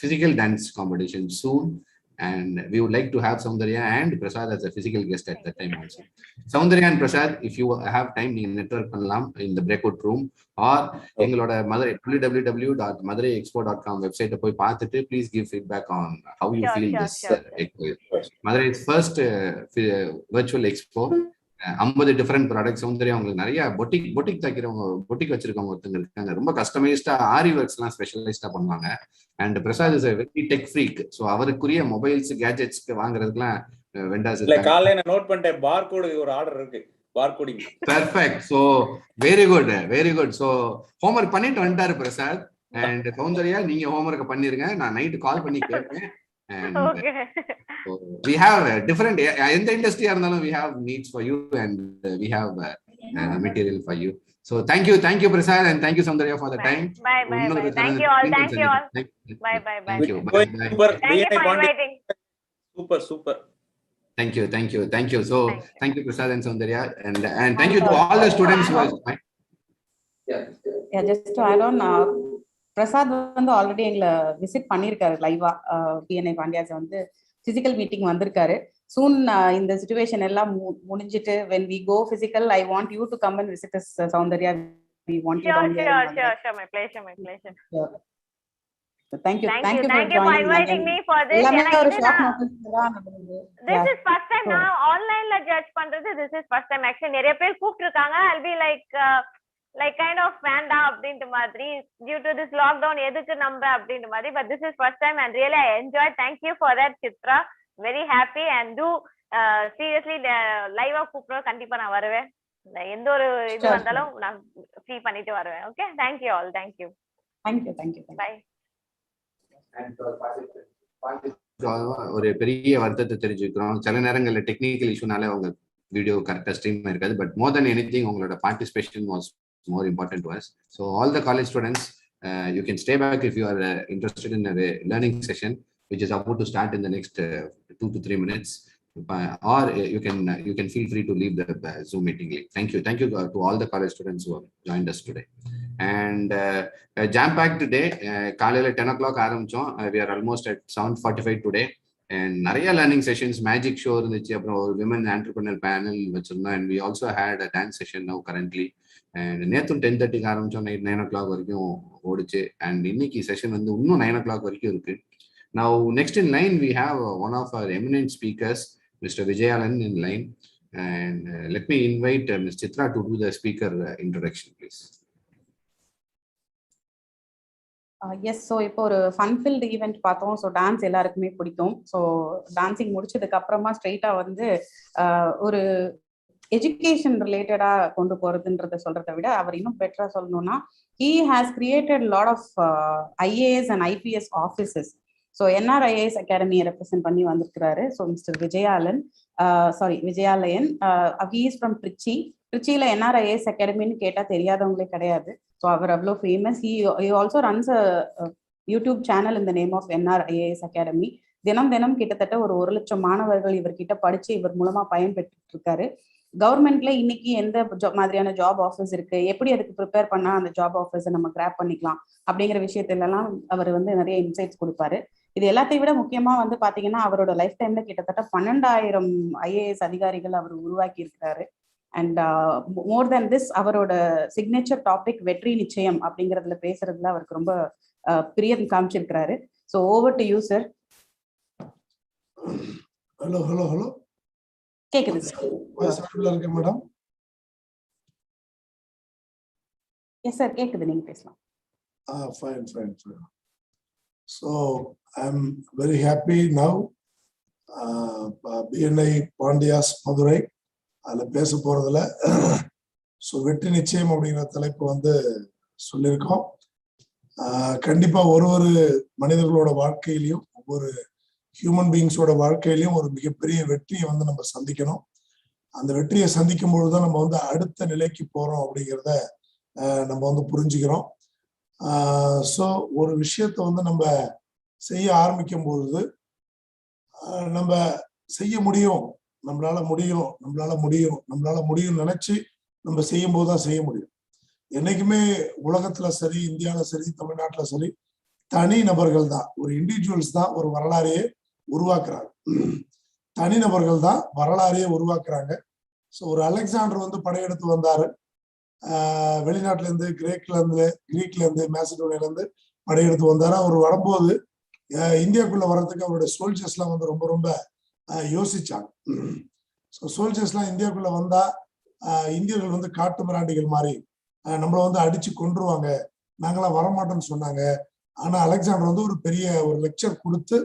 physical dance competition soon. And we would like to have Soundarya and Prasad as a physical guest at that time also. Soundarya and Prasad, if you have time, you can network pannalam in the breakout room or engaloda Madurai www.maduraiexpo.com website poi paathitu please give feedback on how you feel this expo. Madurai's first virtual expo. 50 different products. Soundarya உங்களுக்கு நிறைய boutique தைக்கிறவங்க, boutique வச்சிருக்கவங்க ஒருத்தங்க இருக்காங்க. ரொம்ப கஸ்டமைஸ்டா ஆரி works எல்லாம் ஸ்பெஷலைஸ்டா பண்ணுவாங்க. And Prasad is very tech freak. So அவருக்குரிய mobiles கேஜெட்ஸ்க்கு வாங்குறதுக்குலாம் வெண்டாஸ் இல்ல. காலையில நான் நோட் பண்ணிட்டேன், பார்கோடு ஒரு ஆர்டர் இருக்கு, barcoding. Perfect. So very good. So homework பண்ணிட்டு வந்துட்டாரு பிரசாத். அண்ட் சௌந்தர்யா நீங்க ஹோம்ஒர்க் பண்ணிருங்க, நான் நைட்டு கால் பண்ணி கேட்பேன். And so we have different in the industry we have needs for you and we have material for you. So thank you Prasad and thank you Soundarya for the time. Bye. Thank you all. Bye. Thank you. Super. BNI Pandyas. Super. Thank you. So thank you Prasad and Soundarya and thank you to all the students who have just to add on, Prasad வந்து already எங்களை visit பண்ணியிருக்காரு லைவா. BNI Pandyas வந்து physical meeting வந்திருக்காரு. சூன் இந்த situation எல்லாம் முடிஞ்சிட்டு when we go physical, I want you to come and visit us, Soundarya. We want you down there. Sure. My pleasure. Thank you for inviting me for this. This is first time நான் ஆன்லைன்ல judge பண்றது. This is first time actually. நிறைய பேர் கூப்பிட்டுருக்காங்க. I'll be like kind of வேண்டாம் அப்படின்ற மாதிரி, due to this lockdown எதுக்கு நம்ப அப்படின்ற மாதிரி. But this is first time and really I enjoyed. Thank you for that Chitra. Very happy and do seriously live கூப்பிடுறோம். கண்டிப்பா நான் வருவேன். எந்த ஒரு இது வந்தாலும் நான் ஃப்ரீ பண்ணிட்டு வருவேன். Okay, thank you all. Thank you. Bye. ஒரு பெரிய வருத்தத்தை தெரிஞ்சுக்கிறோம். சில நேரங்களில் டெக்னிக்கல் இஷ்யூனால அவங்க வீடியோ கரெக்டாக ஸ்ட்ரீம் இருக்காது. பட் மோர் தென் எனிதிங் உங்களோட participation was more important to us. So all the college students, you can stay back if you are interested in a learning session which is about to start in the next 2 to 3 minutes, or you can feel free to leave the Zoom meeting link. Thank you to all the college students who have joined us today. And jam packed today. காலையில 10 o'clock ஆரம்பிச்சோம். We are almost at 7:45 today. And நிறைய learning sessions, magic show இருந்துச்சு, அப்புறம் ஒரு women entrepreneur panel வச்சிருந்தோம். And we also had a dance session now currently. And நேற்றும் 10:30 ஆரம்பிச்சோம், night 9 o'clock வரைக்கும் ஓடிச்சு. அண்ட் இன்னைக்கு செஷன் வந்து இன்னும் 9 o'clock வரைக்கும் இருக்கு. Now next in line we have one of our eminent speakers, Mr. Vijayalan in line. And let me invite Ms. Chitra to do the speaker introduction, please. Yes. So இப்போ ஒரு fun filled event பார்த்தோம். So dance எல்லாருக்குமே பிடிக்கும். So dancing முடிச்சதுக்கு அப்புறமா ஸ்ட்ரெயிட்டாக வந்து ஒரு எஜுகேஷன் ரிலேட்டடாக கொண்டு போகிறதுன்றத சொல்கிறத விட அவர் இன்னும் பெட்டராக சொல்லணும்னா he has created a lot of IAS and IPS offices. So NRIAS அகாடமியை ரெப்ரசென்ட் பண்ணி வந்திருக்கிறாரு. So mister Vijayalayan, he is from திருச்சியில் NRIAS அகாடமின்னு கேட்டால் தெரியாதவங்களே கிடையாது. ஸோ அவர் அவ்வளோ famous. he also runs a YouTube channel in the name of NRIAS academy. தினம் கிட்டத்தட்ட ஒரு 1 லட்சம் மாணவர்கள் இவர்கிட்ட படிச்சு இவர் மூலமா பயன்பெற்று இருக்காரு. கவர்மெண்ட்ல இன்னைக்கு எந்த மாதிரியான ஜாப் ஆஃபர்ஸ் இருக்கு, எப்படி அதுக்கு ப்ரிப்பேர் பண்ணா அந்த ஜாப் ஆஃபர்ஸை நம்ம கிராப் பண்ணிக்கலாம் அப்படிங்கிற விஷயத்திலலாம் அவர் வந்து நிறைய இன்சைட்ஸ் கொடுப்பாரு. இது எல்லாத்தையும் விட முக்கியமா வந்து பாத்தீங்கன்னா அவரோட லைஃப் டைம்ல கிட்டத்தட்ட 12,000 IAS அதிகாரிகள் அவர் உருவாக்கி இருக்கிறாரு. அண்ட் மோர் தேன் திஸ் அவரோட சிக்னேச்சர் டாபிக் வெற்றி நிச்சயம் அப்படிங்கிறதுல பேசுறதுல அவருக்கு ரொம்ப பிரியம் காமிச்சிருக்கிறாரு. So over to you sir. Hello கேக்குது சார் மேடம்? எஸ் சார் கேக்குது, நீங்க பேசலாம். Fine. So I'm very happy now. BNI Pandyas Madurai அதில் பேச போறதுல ஸோ வெற்றி நிச்சயம் அப்படிங்கிற தலைப்பு வந்து சொல்லியிருக்கோம். கண்டிப்பா ஒரு மனிதர்களோட வாழ்க்கையிலையும் ஒவ்வொரு ஹியூமன் பீயிங்ஸோட வாழ்க்கையிலையும் ஒரு மிகப்பெரிய வெற்றியை வந்து நம்ம சந்திக்கணும். அந்த வெற்றியை சந்திக்கும் பொழுதுதான் நம்ம வந்து அடுத்த நிலைக்கு போறோம் அப்படிங்கிறத நம்ம வந்து புரிஞ்சுக்கிறோம். ஸோ ஒரு விஷயத்த வந்து நம்ம செய்ய ஆரம்பிக்கும் பொழுது நம்ம செய்ய முடியும், நம்மளால முடியும் நினைச்சு நம்ம செய்யும் போதுதான் செய்ய முடியும். என்னைக்குமே உலகத்துல சரி, இந்தியாவில சரி, தமிழ்நாட்டுல சரி, தனி நபர்கள் தான், ஒரு இண்டிவிஜுவல்ஸ் தான் ஒரு வரலாறையே உருவாக்குறாங்க. தனிநபர்கள் தான் வரலாறையே உருவாக்குறாங்க. ஸோ ஒரு அலெக்சாண்டர் வந்து படையெடுத்து வந்தாரு. வெளிநாட்டுல இருந்து கிரீக்ல இருந்து மேசிடோனியால இருந்து படையெடுத்து வந்தாரு. அவர் வரும்போது இந்தியாவுக்குள்ள வர்றதுக்கு அவருடைய சோல்ஜர்ஸ் எல்லாம் வந்து ரொம்ப யோசிச்சாங்க. ஸோ சோல்ஜர்ஸ் எல்லாம் இந்தியாவுக்குள்ள வந்தா இந்தியர்கள் வந்து காட்டு மிராண்டிகள் மாதிரி நம்மள வந்து அடிச்சு கொன்றுவாங்க, நாங்களாம் வரமாட்டோம்னு சொன்னாங்க. ஆனா அலெக்சாண்டர் வந்து ஒரு பெரிய லெக்சர் கொடுத்து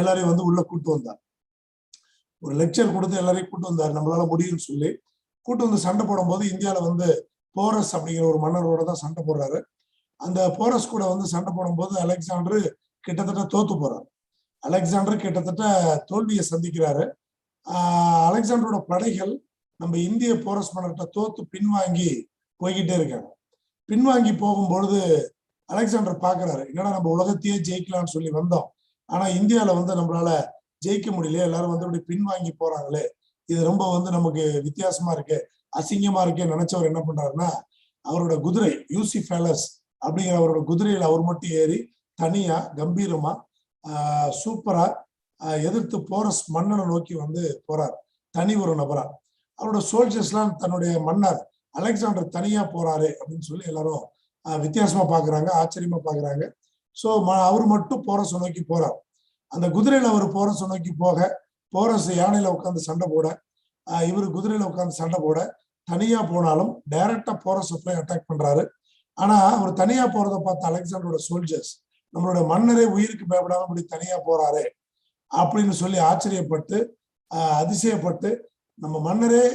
எல்லாரையும் வந்து உள்ள கூட்டு வந்தார். எல்லாரையும் கூட்டு வந்தார், நம்மளால முடியும்னு சொல்லி கூட்டு வந்து சண்டை போடும் போது இந்தியாவில வந்து போரஸ் அப்படிங்கிற ஒரு மன்னரோட தான் சண்டை போடுறாரு. அந்த போரஸ் கூட வந்து சண்டை போடும் போது அலெக்சாண்டர் கிட்டத்தட்ட தோத்து போறாரு. அலெக்சாண்டர் கிட்டத்தட்ட தோல்வியை சந்திக்கிறாரு. அலெக்சாண்டரோட படைகள் நம்ம இந்திய போரஸ் மன்னர்கிட்ட தோத்து பின்வாங்கி போய்கிட்டே இருக்காங்க. பின்வாங்கி போகும்பொழுது அலெக்சாண்டர் பாக்குறாரு, என்னடா நம்ம உலகத்தையே ஜெயிக்கலாம்னு சொல்லி வந்தோம், ஆனா இந்தியாவில வந்து நம்மளால ஜெயிக்க முடியல, எல்லாரும் வந்து இப்படி பின்வாங்கி போறாங்களே, இது ரொம்ப வந்து நமக்கு வித்தியாசமா இருக்கு, அசிங்கமா இருக்கே நினைச்சவர் என்ன பண்றாருன்னா அவரோட குதிரை யூசிஃபேலஸ் அப்படிங்கிற அவரோட குதிரையில அவர் மட்டும் ஏறி தனியா கம்பீரமா சூப்பரா எதிர்த்து போரஸ் மன்னனை நோக்கி வந்து போறார், தனி ஒரு நபரா. அவரோட சோல்ஜர்ஸ் எல்லாம் தன்னுடைய மன்னர் அலெக்சாண்டர் தனியா போறாரு அப்படின்னு சொல்லி எல்லாரும் வித்தியாசமா பாக்குறாங்க, ஆச்சரியமா பாக்குறாங்க. சோ அவர் மட்டும் போரஸை நோக்கி போறார். அந்த குதிரையில அவர் போரஸை நோக்கி போக, போரஸ் யானையில உட்காந்து சண்டை போட, இவர் குதிரையில உட்காந்து சண்டை போட, தனியா போனாலும் டைரக்டா போரஸை போய் அட்டாக் பண்றாரு. ஆனா அவர் தனியா போறதை பார்த்த அலெக்சாண்டரோட சோல்ஜர்ஸ், நம்மளோட மன்னரே உயிருக்கு பயப்படாம இப்படி தனியா போறாரு அப்படின்னு சொல்லி ஆச்சரியப்பட்டு அதிசயப்பட்டு, நம்ம மன்னரே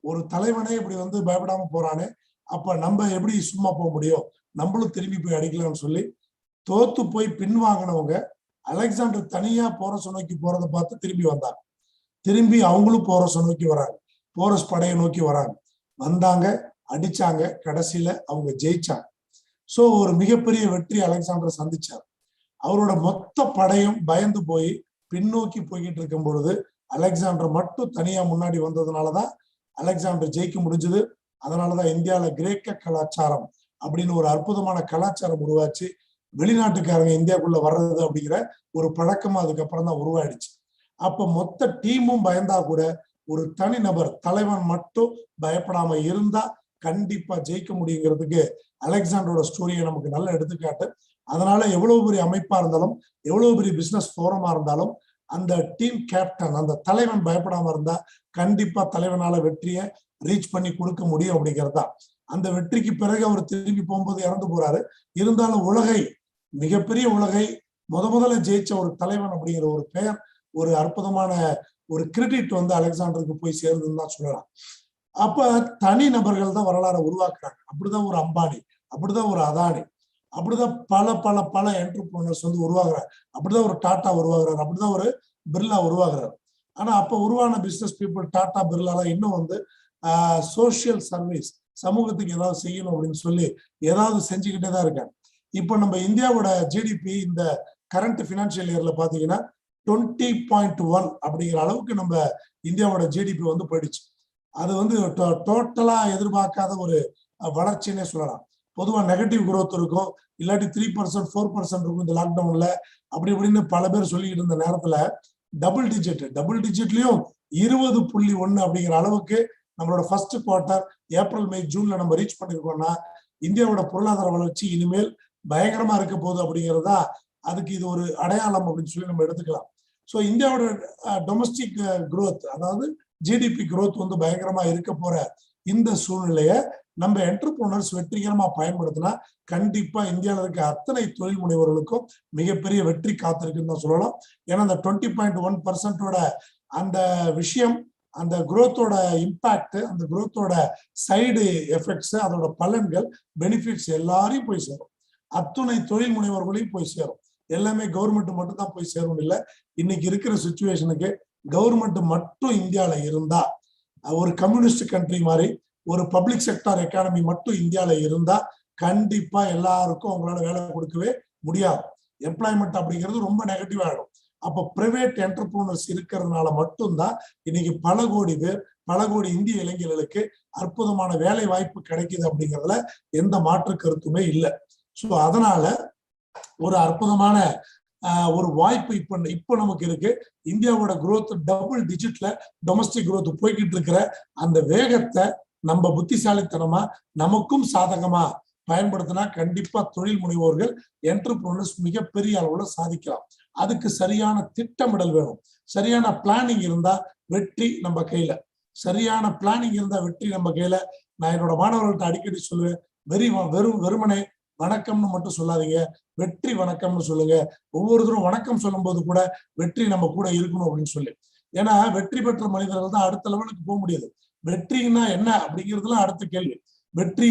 ஒரு தலைவனே இப்படி வந்து பயப்படாம போறானே, அப்ப நம்ம எப்படி சும்மா போக முடியும், நம்மளும் திரும்பி போய் அடிக்கலாம்னு சொல்லி தோத்து போய் பின்வாங்கினவங்க அலெக்சாண்டர் தனியா போரஸை நோக்கி போறதை பார்த்து திரும்பி வந்தாங்க. திரும்பி அவங்களும் போரஸை நோக்கி வராங்க, போரஸ் படையை நோக்கி வராங்க, வந்தாங்க, அடிச்சாங்க, கடைசியில அவங்க ஜெயிச்சாங்க. சோ ஒரு மிகப்பெரிய வெற்றி அலெக்சாண்டர் சந்திச்சார். அவரோட மொத்த படையும் பயந்து போய் பின்னோக்கி போய்கிட்டு இருக்கும் பொழுது அலெக்சாண்டர் மட்டும் தனியா முன்னாடி வந்ததுனாலதான் அலெக்சாண்டர் ஜெயிக்க முடிஞ்சது. அதனாலதான் இந்தியாவில கிரேக்க கலாச்சாரம் அப்படின்னு ஒரு அற்புதமான கலாச்சாரம் உருவாச்சு. வெளிநாட்டுக்காரங்க இந்தியாவுக்குள்ள வர்றது அப்படிங்கிற ஒரு பழக்கமா அதுக்கப்புறம் தான் உருவாயிடுச்சு. அப்ப மொத்த டீமும் பயந்தா கூட ஒரு தனிநபர் தலைவன் மட்டும் பயப்படாம இருந்தா கண்டிப்பா ஜெயிக்க முடியுங்கிறதுக்கு அலெக்சாண்டரோட ஸ்டோரியை நமக்கு நல்ல எடுத்துக்காட்டு. அதனால எவ்வளவு பெரிய அமைப்பா இருந்தாலும், எவ்வளவு பெரிய பிசினஸ் போரமா இருந்தாலும், அந்த டீம் கேப்டன், அந்த தலைவன் பயப்படாம இருந்தா கண்டிப்பா தலைவனால வெற்றியை ரீச் பண்ணி கொடுக்க முடியும் அப்படிங்கிறதா. அந்த வெற்றிக்கு பிறகு அவர் திரும்பி போகும்போது இறந்து போறாரு. இருந்தாலும் உலகை மிகப்பெரிய உலகை முதல்ல ஜெயிச்ச ஒரு தலைவன் அப்படிங்கிற ஒரு பெயர், ஒரு அற்புதமான ஒரு கிரெடிட் வந்து அலெக்சாண்டருக்கு போய் சேருதுன்னு தான் சொல்லலாம். அப்ப தனி நபர்கள் தான் வரலாறை உருவாக்குறாங்க. அப்படிதான் ஒரு அம்பானி, அப்படிதான் ஒரு அதானி, அப்படிதான் பல பல பல என்டர்பிரினர்ஸ் வந்து உருவாக்குறாரு. அப்படிதான் ஒரு டாடா உருவாக்குறாரு, அப்படிதான் ஒரு பிர்லா உருவாக்குறாரு. ஆனா அப்ப உருவான பிசினஸ் பீப்புள் டாடா பிர்லாலாம் இன்னும் வந்து சோசியல் சர்வீஸ், சமூகத்துக்கு ஏதாவது செய்யணும் அப்படின்னு சொல்லி ஏதாவது செஞ்சுக்கிட்டே தான் இருக்காங்க. இப்போ நம்ம இந்தியாவோட ஜிடிபி இந்த கரண்ட் பினான்சியல் இயர்ல பாத்தீங்கன்னா 20.1 அப்படிங்கிற அளவுக்கு நம்ம இந்தியாவோட ஜிடிபி வந்து போயிடுச்சு. அது வந்து டோட்டலா எதிர்பார்க்காத ஒரு வளர்ச்சின்னே சொல்லலாம். பொதுவா நெகட்டிவ் குரோத் இருக்கும், இல்லாட்டி 3% 4% இருக்கும் இந்த லாக்டவுன்ல, அப்படி இப்படின்னு பல பேர் சொல்லிக்கிட்டு இருந்த நேரத்துல டபுள் டிஜிட்லயும் 20.1 அப்படிங்கிற அளவுக்கு நம்மளோட ஃபர்ஸ்ட் குவார்டர் ஏப்ரல் மே ஜூன்ல நம்ம ரீச் பண்ணிருக்கோம்னா இந்தியாவோட பொருளாதார வளர்ச்சி இனிமேல் பயங்கரமா இருக்க போகுது அப்படிங்கிறதா அதுக்கு இது ஒரு அடையாளம் அப்படின்னு சொல்லி நம்ம எடுத்துக்கலாம். ஸோ இந்தியாவோட டொமஸ்டிக் குரோத், அதாவது ஜிடிபி குரோத் வந்து பயங்கரமா இருக்க போற இந்த சூழ்நிலைய நம்ம என்டர்பிரினர்ஸ் வெற்றிகரமா பயன்படுத்தினா கண்டிப்பா இந்தியாவில் இருக்க அத்தனை தொழில் முனைவர்களுக்கும் மிகப்பெரிய வெற்றி காத்திருக்குன்னு தான் சொல்லலாம். ஏன்னா அந்த 20.1% அந்த விஷயம், அந்த குரோத்தோட இம்பாக்ட், அந்த குரோத்தோட சைடு எஃபெக்ட்ஸ், அதோட பலன்கள், பெனிஃபிட்ஸ் எல்லாரையும் போய் சேரும். அத்துணை தொழில் முனைவர்களையும் போய் சேரும். எல்லாமே கவர்மெண்ட் மட்டும் தான் போய் சேரும் இல்லை. இன்னைக்கு இருக்கிற சுச்சுவேஷனுக்கு கவர்மெண்ட் மட்டும் இந்தியாவில இருந்தா, ஒரு கம்யூனிஸ்ட் கண்ட்ரி மாதிரி ஒரு பப்ளிக் செக்டார் எக்கானமி மட்டும் இந்தியாவில இருந்தா கண்டிப்பா எல்லாருக்கும் அவங்களால வேலை கொடுக்கவே முடியாது. எம்ப்ளாய்மெண்ட் அப்படிங்கிறது ரொம்ப நெகட்டிவ் ஆயிடும். அப்போ பிரைவேட் என்டர்பிரினர்ஸ் இருக்கிறதுனால மட்டும்தான் இன்னைக்கு பல கோடி பேர், பல கோடி இந்திய இளைஞர்களுக்கு அற்புதமான வேலை வாய்ப்பு கிடைக்குது அப்படிங்கிறதுல எந்த மாற்று கருத்துமே இல்லை. ஸோ அதனால ஒரு அற்புதமான ஒரு வாய்ப்பு இப்ப நமக்கு இருக்கு. இந்தியாவோட குரோத் டபுள் டிஜிட்ல டொமஸ்டிக் குரோத் போய்கிட்டு இருக்கிற அந்த வேகத்தை நம்ம புத்திசாலித்தனமா நமக்கும் சாதகமா பயன்படுத்தினா கண்டிப்பா தொழில் முனைவோர்கள், என்டர்பிரினர்ஸ் மிகப்பெரிய அளவுல சாதிக்கலாம். அதுக்கு சரியான திட்டமிடல் வேணும். சரியான பிளானிங் இருந்தா வெற்றி நம்ம கையில. சரியான பிளானிங் இருந்தா வெற்றி நம்ம கையில. நான் என்னோட மாணவர்கள்ட்ட அடிக்கடி சொல்லுவேன், வெறுமனே வணக்கம்னு மட்டும் சொல்லாதீங்க, வெற்றி வணக்கம்னு சொல்லுங்க. ஒவ்வொருத்தரும் வணக்கம் சொல்லும் போது கூட வெற்றி நம்ம கூட இருக்கணும் அப்படின்னு சொல்லி. ஏன்னா வெற்றி பெற்ற மனிதர்கள் தான் அடுத்த லெவலுக்கு போக முடியாது. வெற்றின்னா என்ன அப்படிங்கிறதுலாம் அடுத்த கேள்வி. வெற்றி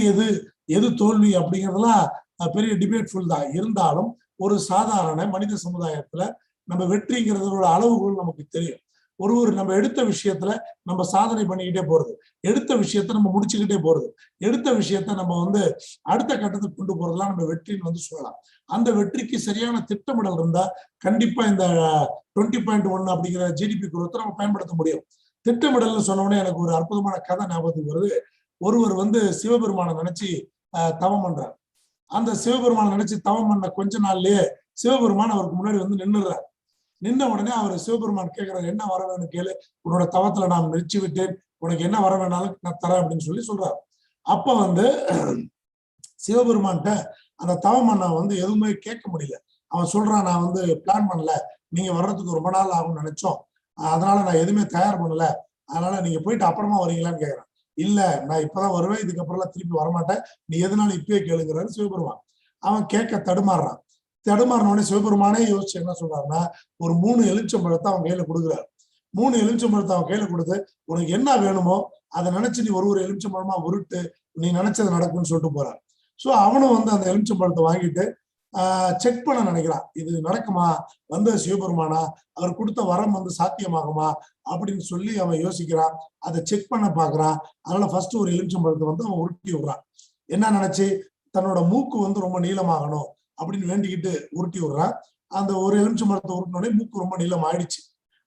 எது தோல்வி அப்படிங்கிறதுலாம் பெரிய டிபேட்ஃபுல் தான். இருந்தாலும் ஒரு சாதாரண மனித சமுதாயத்துல நம்ம வெற்றிங்கிறதோட அளவுகோல் நமக்கு தெரியும். ஒரு நம்ம எடுத்த விஷயத்துல நம்ம சாதனை பண்ணிக்கிட்டே போறது, எடுத்த விஷயத்த நம்ம முடிச்சுக்கிட்டே போறது, எடுத்த விஷயத்த நம்ம வந்து அடுத்த கட்டத்துக்கு கொண்டு போறதுலாம் நம்ம வெற்றின்னு வந்து சொல்லலாம். அந்த வெற்றிக்கு சரியான திட்டமிடல் இருந்தா கண்டிப்பா இந்த 20.1 அப்படிங்கிற ஜிடிபி குரோத்தை நம்ம பயன்படுத்த முடியும். திட்டமிடல்னு சொன்னோடனே எனக்கு ஒரு அற்புதமான கதை ஞாபகத்துக்கு வருது. ஒருவர் வந்து சிவபெருமானை நினைச்சு தவம் பண்றார். அந்த சிவபெருமானை நினைச்சு தவம் பண்ண கொஞ்ச நாள்லயே சிவபெருமான் அவருக்கு முன்னாடி வந்து நின்றுறாரு. நின்ன உடனே அவர் சிவபெருமான் கேட்கிறார், என்ன வர வேணும் கேளு, உன்னோட தவத்துல நான் நிறுத்தி விட்டேன், உனக்கு என்ன வர வேணாலும் நான் தரேன் அப்படின்னு சொல்றாரு. அப்ப வந்து சிவபெருமான்கிட்ட அந்த தவம் பண்ண வந்து எதுவுமே கேட்க முடியல. அவன் சொல்றான், நான் வந்து பிளான் பண்ணல, நீங்க வர்றதுக்கு ரொம்ப நாள் ஆகும்னு நினைச்சோம், அதனால நான் எதுவுமே தயார் பண்ணல, அதனால நீங்க போயிட்டு அப்புறமா வரீங்களான்னு கேட்கிறேன். இல்ல, நான் இப்பதான் வருவேன், இதுக்கப்புறம்லாம் திருப்பி வரமாட்டேன், நீ எதுனாலும் இப்பயே கேளுங்கிறாரு சிவபெருமான். அவன் கேட்க தடுமாறுறான். தடுமாறினோடனே சிவபெருமானே யோசிச்சு என்ன சொல்றாருன்னா, ஒரு 3 எலுமிச்சம்பழத்தை அவன் கையில கொடுக்குறாரு. 3 எலுமிச்சம்பழத்தை அவன் கையில கொடுத்து, உனக்கு என்ன வேணுமோ அதை நினைச்சு நீ ஒரு எலுமிச்சம்பழமா உருட்டு, நீ நினைச்சது நடக்கும்னு சொல்லிட்டு போறாரு. ஸோ அவனும் வந்து அந்த எலுமிச்சம்பழத்தை வாங்கிட்டு செக் பண்ண நினைக்கிறான், இது நடக்குமா, வந்து சிவபெருமானா, அவர் கொடுத்த வரம் வந்து சாத்தியமாகுமா அப்படின்னு சொல்லி அவன் யோசிக்கிறான். அதை செக் பண்ண பாக்குறான். அதனால ஃபர்ஸ்ட் ஒரு எலுமிச்சம்பழத்தை வந்து அவன் உருட்டி விடுறான். என்ன நினைச்சு, தன்னோட மூக்கு வந்து ரொம்ப நீளமாகணும் அப்படின்னு வேண்டிக்கிட்டு உருட்டி விடுறான். அந்த ஒரு எலுமிச்சம்பழத்தை உருட்டினோடனே மூக்கு ரொம்ப நீளம் ஆயிடுச்சு.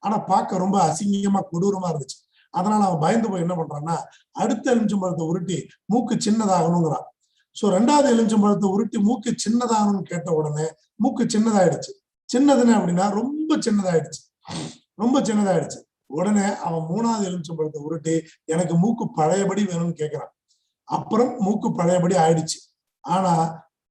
ஆனா பார்க்க ரொம்ப அசிங்கமா கொடூரமா இருந்துச்சு. அதனால அவன் பயந்து போய் என்ன பண்றான்னா, அடுத்த எலுமிச்சம்பழத்தை உருட்டி மூக்கு சின்னதாகணுங்கிறான். ஸோ 2வது எலுமிச்சம்பழத்தை உருட்டி மூக்கு சின்னதாகணும்னு கேட்ட உடனே மூக்கு சின்னதாயிடுச்சு. சின்னதுன்னு அப்படின்னா ரொம்ப சின்னதாயிடுச்சு, ரொம்ப சின்னதாயிடுச்சு. உடனே அவன் 3வது எலுமிச்சம்பழத்தை உருட்டி எனக்கு மூக்கு பழையபடி வேணும்னு கேட்கிறான். அப்புறம் மூக்கு பழையபடி ஆயிடுச்சு. ஆனா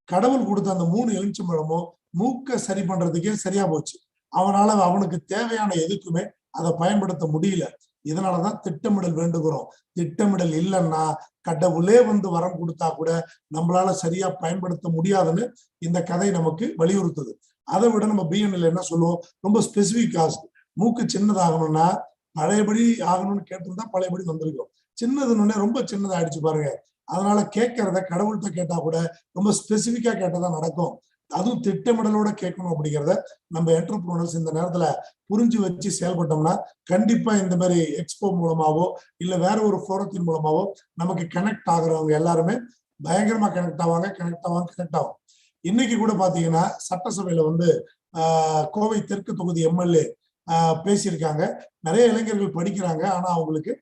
கடவுள் கொடுத்த அந்த 3 எலுமிச்சம்பழமும் மூக்கை சரி பண்றதுக்கே சரியா போச்சு. அவனால அவனுக்கு தேவையான எதுக்குமே அதை பயன்படுத்த முடியல. இதனாலதான் திட்டமிடல் வேண்டுகிறோம். திட்டமிடல் இல்லைன்னா கடவுளே வந்து வரம் கொடுத்தா கூட நம்மளால சரியா பயன்படுத்த முடியாதுன்னு இந்த கதை நமக்கு வலியுறுத்துது. அதை விட நம்ம பிஎன்எல் என்ன சொல்லுவோம், ரொம்ப ஸ்பெசிபிக் ஆஸ்க். மூக்கு சின்னதாகணும்னா பழையபடி ஆகணும்னு கேட்டிருந்தா பழையபடி வந்திருக்கும். சின்னதுன்னு ரொம்ப சின்னதாயிடுச்சு பாருங்க. அதனால கேட்கறத கடவுள்கிட்ட கேட்டா கூட ரொம்ப ஸ்பெசிபிக்கா கேட்டதான் நடக்கும். அதுவும் திட்டமிடலோட கேட்கணும் அப்படிங்கிறத நம்ம என்டர்பிரனர்ஸ் இந்த நேரத்துல புரிஞ்சு வச்சு செயல்பட்டோம்னா கண்டிப்பா இந்த மாதிரி எக்ஸ்போ மூலமாவோ இல்ல வேற ஒரு ஃபோரத்தின் மூலமாவோ நமக்கு கனெக்ட் ஆகுறவங்க எல்லாருமே பயங்கரமா கனெக்ட் ஆகும். இன்னைக்கு கூட பாத்தீங்கன்னா சட்டசபையில வந்து கோவை தெற்கு தொகுதி எம்எல்ஏ பேசியிருக்காங்க. நிறைய இளைஞர்கள் படிக்கிறாங்க, ஆனா அவங்களுக்கு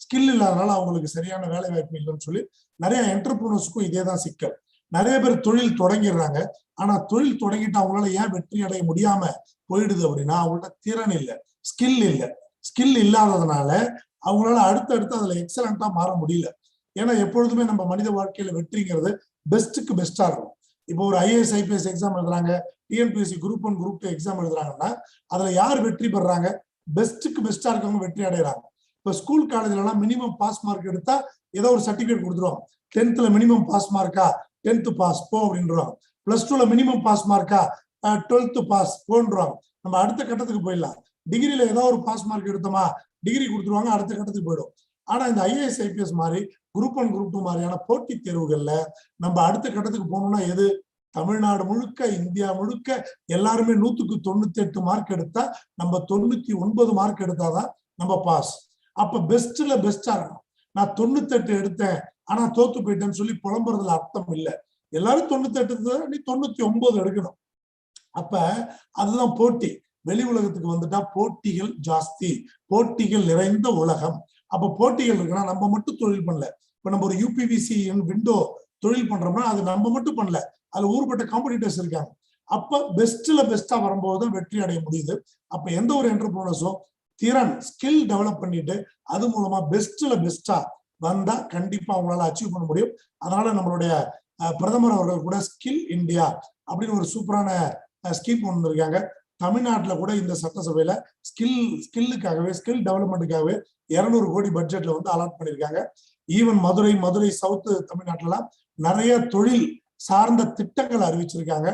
ஸ்கில் இல்லாதனால அவங்களுக்கு சரியான வேலை வாய்ப்பு இல்லைன்னு சொல்லி நிறைய என்டர்பிரனர்ஸுக்கும் இதேதான் சிக்கல். நிறைய பேர் தொழில் தொடங்கிடுறாங்க, ஆனா தொழில் தொடங்கிட்டு அவங்களால ஏன் வெற்றி அடைய முடியாம போயிடுது அப்படின்னா அவங்கள்ட்ட திறன் இல்லை, ஸ்கில் இல்லாததுனால அவங்களால அடுத்தடுத்து அதுல எக்ஸலண்டா மாற முடியல. ஏன்னா எப்பொழுதுமே நம்ம மனித வாழ்க்கையில வெற்றிங்கிறது பெஸ்ட்டுக்கு பெஸ்டா இருக்கும். இப்போ ஒரு ஐஏஎஸ் ஐபிஎஸ் எக்ஸாம் எழுதுறாங்க, டிஎன்பிஎஸ்சி குரூப் 1 குரூப் 2 எக்ஸாம் எழுதுறாங்கன்னா அதுல யார் வெற்றி பெறாங்க, பெஸ்ட்டுக்கு பெஸ்டா இருக்கவங்க வெற்றி அடைகிறாங்க. இப்போ ஸ்கூல் காலேஜ்ல எல்லாம் மினிமம் பாஸ் மார்க் எடுத்தா ஏதோ ஒரு சர்டிபிகேட் கொடுத்துருவாங்க. 10th minimum pass மார்க்கா 10th pass போ அப்படின்றாங்க. +2 மினிமம் பாஸ் மார்க்கா 12th பாஸ் போன்றாங்க. நம்ம அடுத்த கட்டத்துக்கு போயிடலாம். டிகிரியில ஏதோ ஒரு பாஸ் மார்க் எடுத்தோமா டிகிரி கொடுத்துருவாங்க, அடுத்த கட்டத்துக்கு போயிடும். ஆனா இந்த ஐஏஎஸ் ஐபிஎஸ் மாதிரி குரூப் 1 குரூப் 2 மாதிரியான போட்டித் தேர்வுகள்ல நம்ம அடுத்த கட்டத்துக்கு போகணும்னா எது, தமிழ்நாடு முழுக்க இந்தியா முழுக்க எல்லாருமே 100க்கு 98 மார்க் எடுத்தா நம்ம 99 மார்க் எடுத்தாதான் நம்ம பாஸ். அப்ப பெஸ்ட்ல பெஸ்டா இருக்கணும். நான் 98 எடுத்தேன் ஆனா தோத்து போயிட்டேன்னு சொல்லி புலம்புறதுல அர்த்தம் இல்லை. எல்லாரும் 98 நீ 99 எடுக்கணும். அப்ப அதுதான் போட்டி. வெளி உலகத்துக்கு வந்துட்டா போட்டிகள் ஜாஸ்தி, போட்டிகள் நிறைந்த உலகம். அப்ப போட்டிகள் இருக்குன்னா நம்ம மட்டும் தொழில் பண்ணல. இப்ப நம்ம ஒரு யூபிவிசி விண்டோ தொழில் பண்றோம்னா அது நம்ம மட்டும் பண்ணல, அதுல ஊர்பட்ட காம்படிட்டர்ஸ் இருக்காங்க. அப்ப பெஸ்ட்ல பெஸ்டா வரும்போது வெற்றி அடைய முடியுது. அப்ப எந்த ஒரு என்டர்பிரனர்ஸும் திறன் ஸ்கில் டெவலப் பண்ணிட்டு அது மூலமா பெஸ்ட்ல பெஸ்டா வந்தா கண்டிப்பா அவங்களால அச்சீவ் பண்ண முடியும். அதனால நம்மளுடைய பிரதமர் அவர்கள் கூட ஸ்கில் இந்தியா அப்படின்னு ஒரு சூப்பரான ஸ்கீம் கொண்டு இருக்காங்க. தமிழ்நாட்டுல கூட இந்த சட்டசபையில ஸ்கில்லுக்காகவே ஸ்கில் டெவலப்மெண்ட்டுக்காகவே 200 கோடி பட்ஜெட்ல வந்து அலாட் பண்ணிருக்காங்க. ஈவன் மதுரை சவுத் தமிழ்நாட்டுல நிறைய தொழில் சார்ந்த திட்டங்கள் அறிவிச்சிருக்காங்க,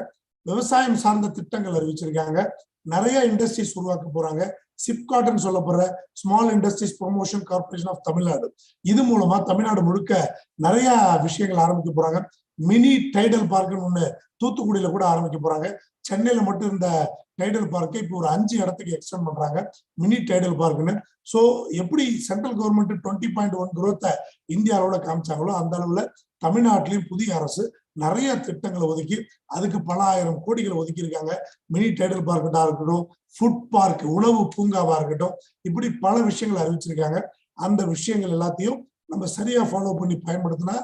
விவசாயம் சார்ந்த திட்டங்கள் அறிவிச்சிருக்காங்க. நிறைய இண்டஸ்ட்ரீஸ் உருவாக்க போறாங்க. சிப்காட்னு சொல்லப்படுற small industries promotion corporation of Tamil Nadu, இது மூலமா தமிழ்நாடு முழுக்க நிறைய விஷயங்கள் ஆரம்பிக்க போறாங்க. மினி டைடல் பார்க்னு ஒண்ணு தூத்துக்குடியில கூட ஆரம்பிக்க போறாங்க. சென்னையில மட்டும் இந்த டைடல் பார்க்கை இப்போ ஒரு 5 இடத்துக்கு எக்ஸ்டெண்ட் பண்றாங்க, மினி டைடல் பார்க்னு. சோ எப்படி சென்ட்ரல் கவர்மெண்ட் 20.1 growth இந்திய அளவுல காமிச்சாங்களோ அந்த அளவுல தமிழ்நாட்டிலையும் புதிய அரசு நிறைய திட்டங்களை ஒதுக்கி அதுக்கு பல ஆயிரம் கோடிகளை ஒதுக்கி இருக்காங்க. மினி டைடல் பார்க்கா இருக்கட்டும், ஃபுட் பார்க் உணவு பூங்காவா இருக்கட்டும், இப்படி பல விஷயங்கள் அறிவிச்சிருக்காங்க. அந்த விஷயங்கள் எல்லாத்தையும் நம்ம சரியா ஃபாலோ பண்ணி பயன்படுத்தினா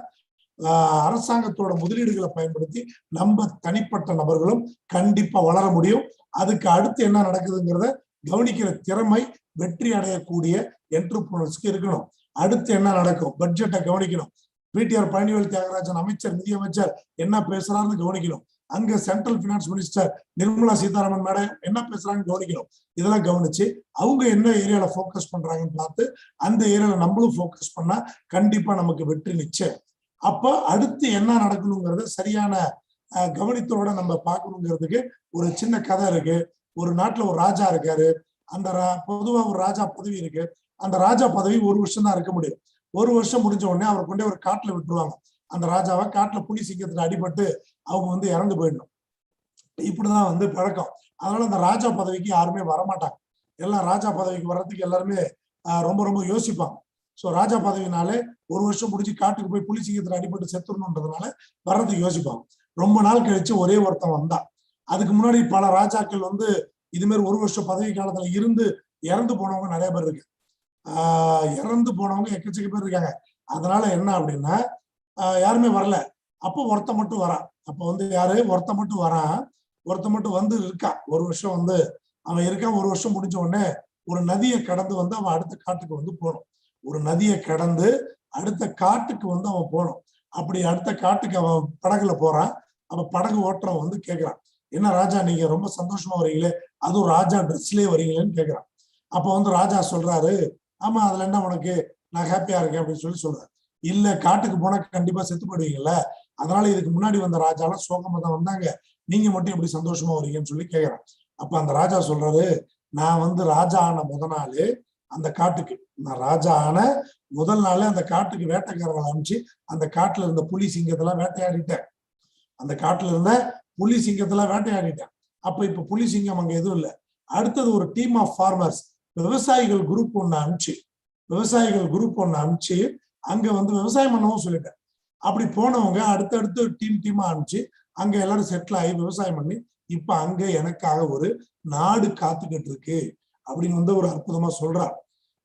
அரசாங்கத்தோட முதலீடுகளை பயன்படுத்தி நம்ம தனிப்பட்ட நபர்களும் கண்டிப்பா வளர முடியும். அதுக்கு அடுத்து என்ன நடக்குதுங்கிறத கவனிக்கிற திறமை வெற்றி அடையக்கூடிய என்டர்பிரனர்ஸ்க்கு இருக்கணும். அடுத்து என்ன நடக்கும், பட்ஜெட்டை கவனிக்கணும். பிடிஆர் பழனிவேல் தியாகராஜன் அமைச்சர் நிதியமைச்சர் என்ன பேசுறாருன்னு கவனிக்கணும். அங்க central finance minister Nirmala Sitharaman madam என்ன பேசுறாங்கன்னு கவனிக்கணும். இதெல்லாம் கவனிச்சு அவங்க என்ன ஏரியால போக்கஸ் பண்றாங்கன்னு பார்த்து அந்த ஏரியால நம்மளும் போக்கஸ் பண்ணா கண்டிப்பா நமக்கு வெற்றி நிச்சயம். அப்ப அடுத்து என்ன நடக்கணுங்கிறத சரியான கவனித்தோட நம்ம பார்க்கணுங்கிறதுக்கு ஒரு சின்ன கதை இருக்கு. ஒரு நாட்டுல ஒரு ராஜா இருக்காரு. அந்த பொதுவா ஒரு ராஜா பதவி இருக்கு. அந்த ராஜா பதவி 1 வருஷம் தான் இருக்க முடியும். 1 வருஷம் முடிஞ்ச உடனே அவரை கொண்டே ஒரு காட்டுல விட்டுருவாங்க. அந்த ராஜாவை காட்டுல புலி சிங்கத்துல அடிபட்டு அவங்க வந்து இறந்து போயிடணும். இப்படிதான் வந்து பழக்கம். அதனால அந்த ராஜா பதவிக்கு யாருமே வரமாட்டாங்க. எல்லாம் ராஜா பதவிக்கு வர்றதுக்கு எல்லாருமே ரொம்ப ரொம்ப யோசிப்பாங்க. ஸோ ராஜா பதவினாலே 1 வருஷம் முடிஞ்சு காட்டுக்கு போய் புலி சிங்கத்துல அடிபட்டு செத்துடணுன்றதுனால வர்றதுக்கு யோசிப்பாங்க. ரொம்ப நாள் கழிச்சு ஒரே ஒருத்தன் வந்தான். அதுக்கு முன்னாடி பல ராஜாக்கள் வந்து இது மாதிரி 1 வருஷம் பதவி காலத்துல இருந்து இறந்து போனவங்க நிறைய பேர் இருக்கு. இறந்து போனவங்க எக்கச்சக்க பேர் இருக்காங்க. அதனால என்ன அப்படின்னா யாருமே வரல. அப்போ ஒருத்த மட்டும் வரான். அப்ப வந்து யாரு ஒருத்த மட்டும் வரான். ஒருத்த மட்டும் வந்து இருக்கான். 1 வருஷம் வந்து அவன் இருக்கான். 1 வருஷம் முடிஞ்ச உடனே ஒரு நதியை கடந்து வந்து அவன் அடுத்த காட்டுக்கு வந்து போகணும். ஒரு நதியை கடந்து அடுத்த காட்டுக்கு வந்து அவன் போகணும். அப்படி அடுத்த காட்டுக்கு அவன் படகுல போறான். அப்ப படகு ஓட்டுறவன் வந்து கேட்கிறான், என்ன ராஜா நீங்க ரொம்ப சந்தோஷமா வரீங்களே, அதுவும் ராஜா ட்ரெஸ்லயே வரீங்களேன்னு கேட்கிறான். அப்ப வந்து ராஜா சொல்றாரு, ஆமா அதுல என்ன உனக்கு, நான் ஹாப்பியா இருக்கேன் அப்படின்னு சொல்றாரு. இல்ல காட்டுக்கு போனா கண்டிப்பா செத்து போயிடுவீங்கல்ல, அதனால இதுக்கு முன்னாடி வந்த ராஜாலாம் சோகமா தான் வந்தாங்க, நீங்க மட்டும் எப்படி சந்தோஷமா வரீங்கன்னு சொல்லி கேக்குறான். அப்ப அந்த ராஜா சொல்றாரு, நான் வந்து ராஜா ஆன முதல் நாளே அந்த காட்டுக்கு, நான் ராஜா ஆன முதல் நாளே அந்த காட்டுக்கு வேட்டைக்காரங்களை அனுப்பிச்சு அந்த காட்டுல இருந்த புலி சிங்கத்தெல்லாம் வேட்டையாடிட்டேன். அந்த காட்டுல இருந்த புலி சிங்கத்தெல்லாம் வேட்டையாடிட்டேன். அப்ப இப்ப புலி சிங்கம் அங்க எதுவும் இல்லை. அடுத்தது ஒரு டீம் ஆஃப் ஃபார்மர்ஸ், விவசாயிகள் குரூப் ஒண்ணு அனுப்பிச்சு அங்க வந்து விவசாயம் பண்ணவும் சொல்லிட்டேன். அப்படி போனவங்க அடுத்தடுத்து டீமா அனுப்பிச்சு அங்க எல்லாரும் செட்டில் ஆகி விவசாயம் பண்ணி இப்ப அங்க எனக்காக ஒரு நாடு காத்துக்கிட்டு இருக்கு அப்படின்னு வந்து ஒரு அற்புதமா சொல்றார்.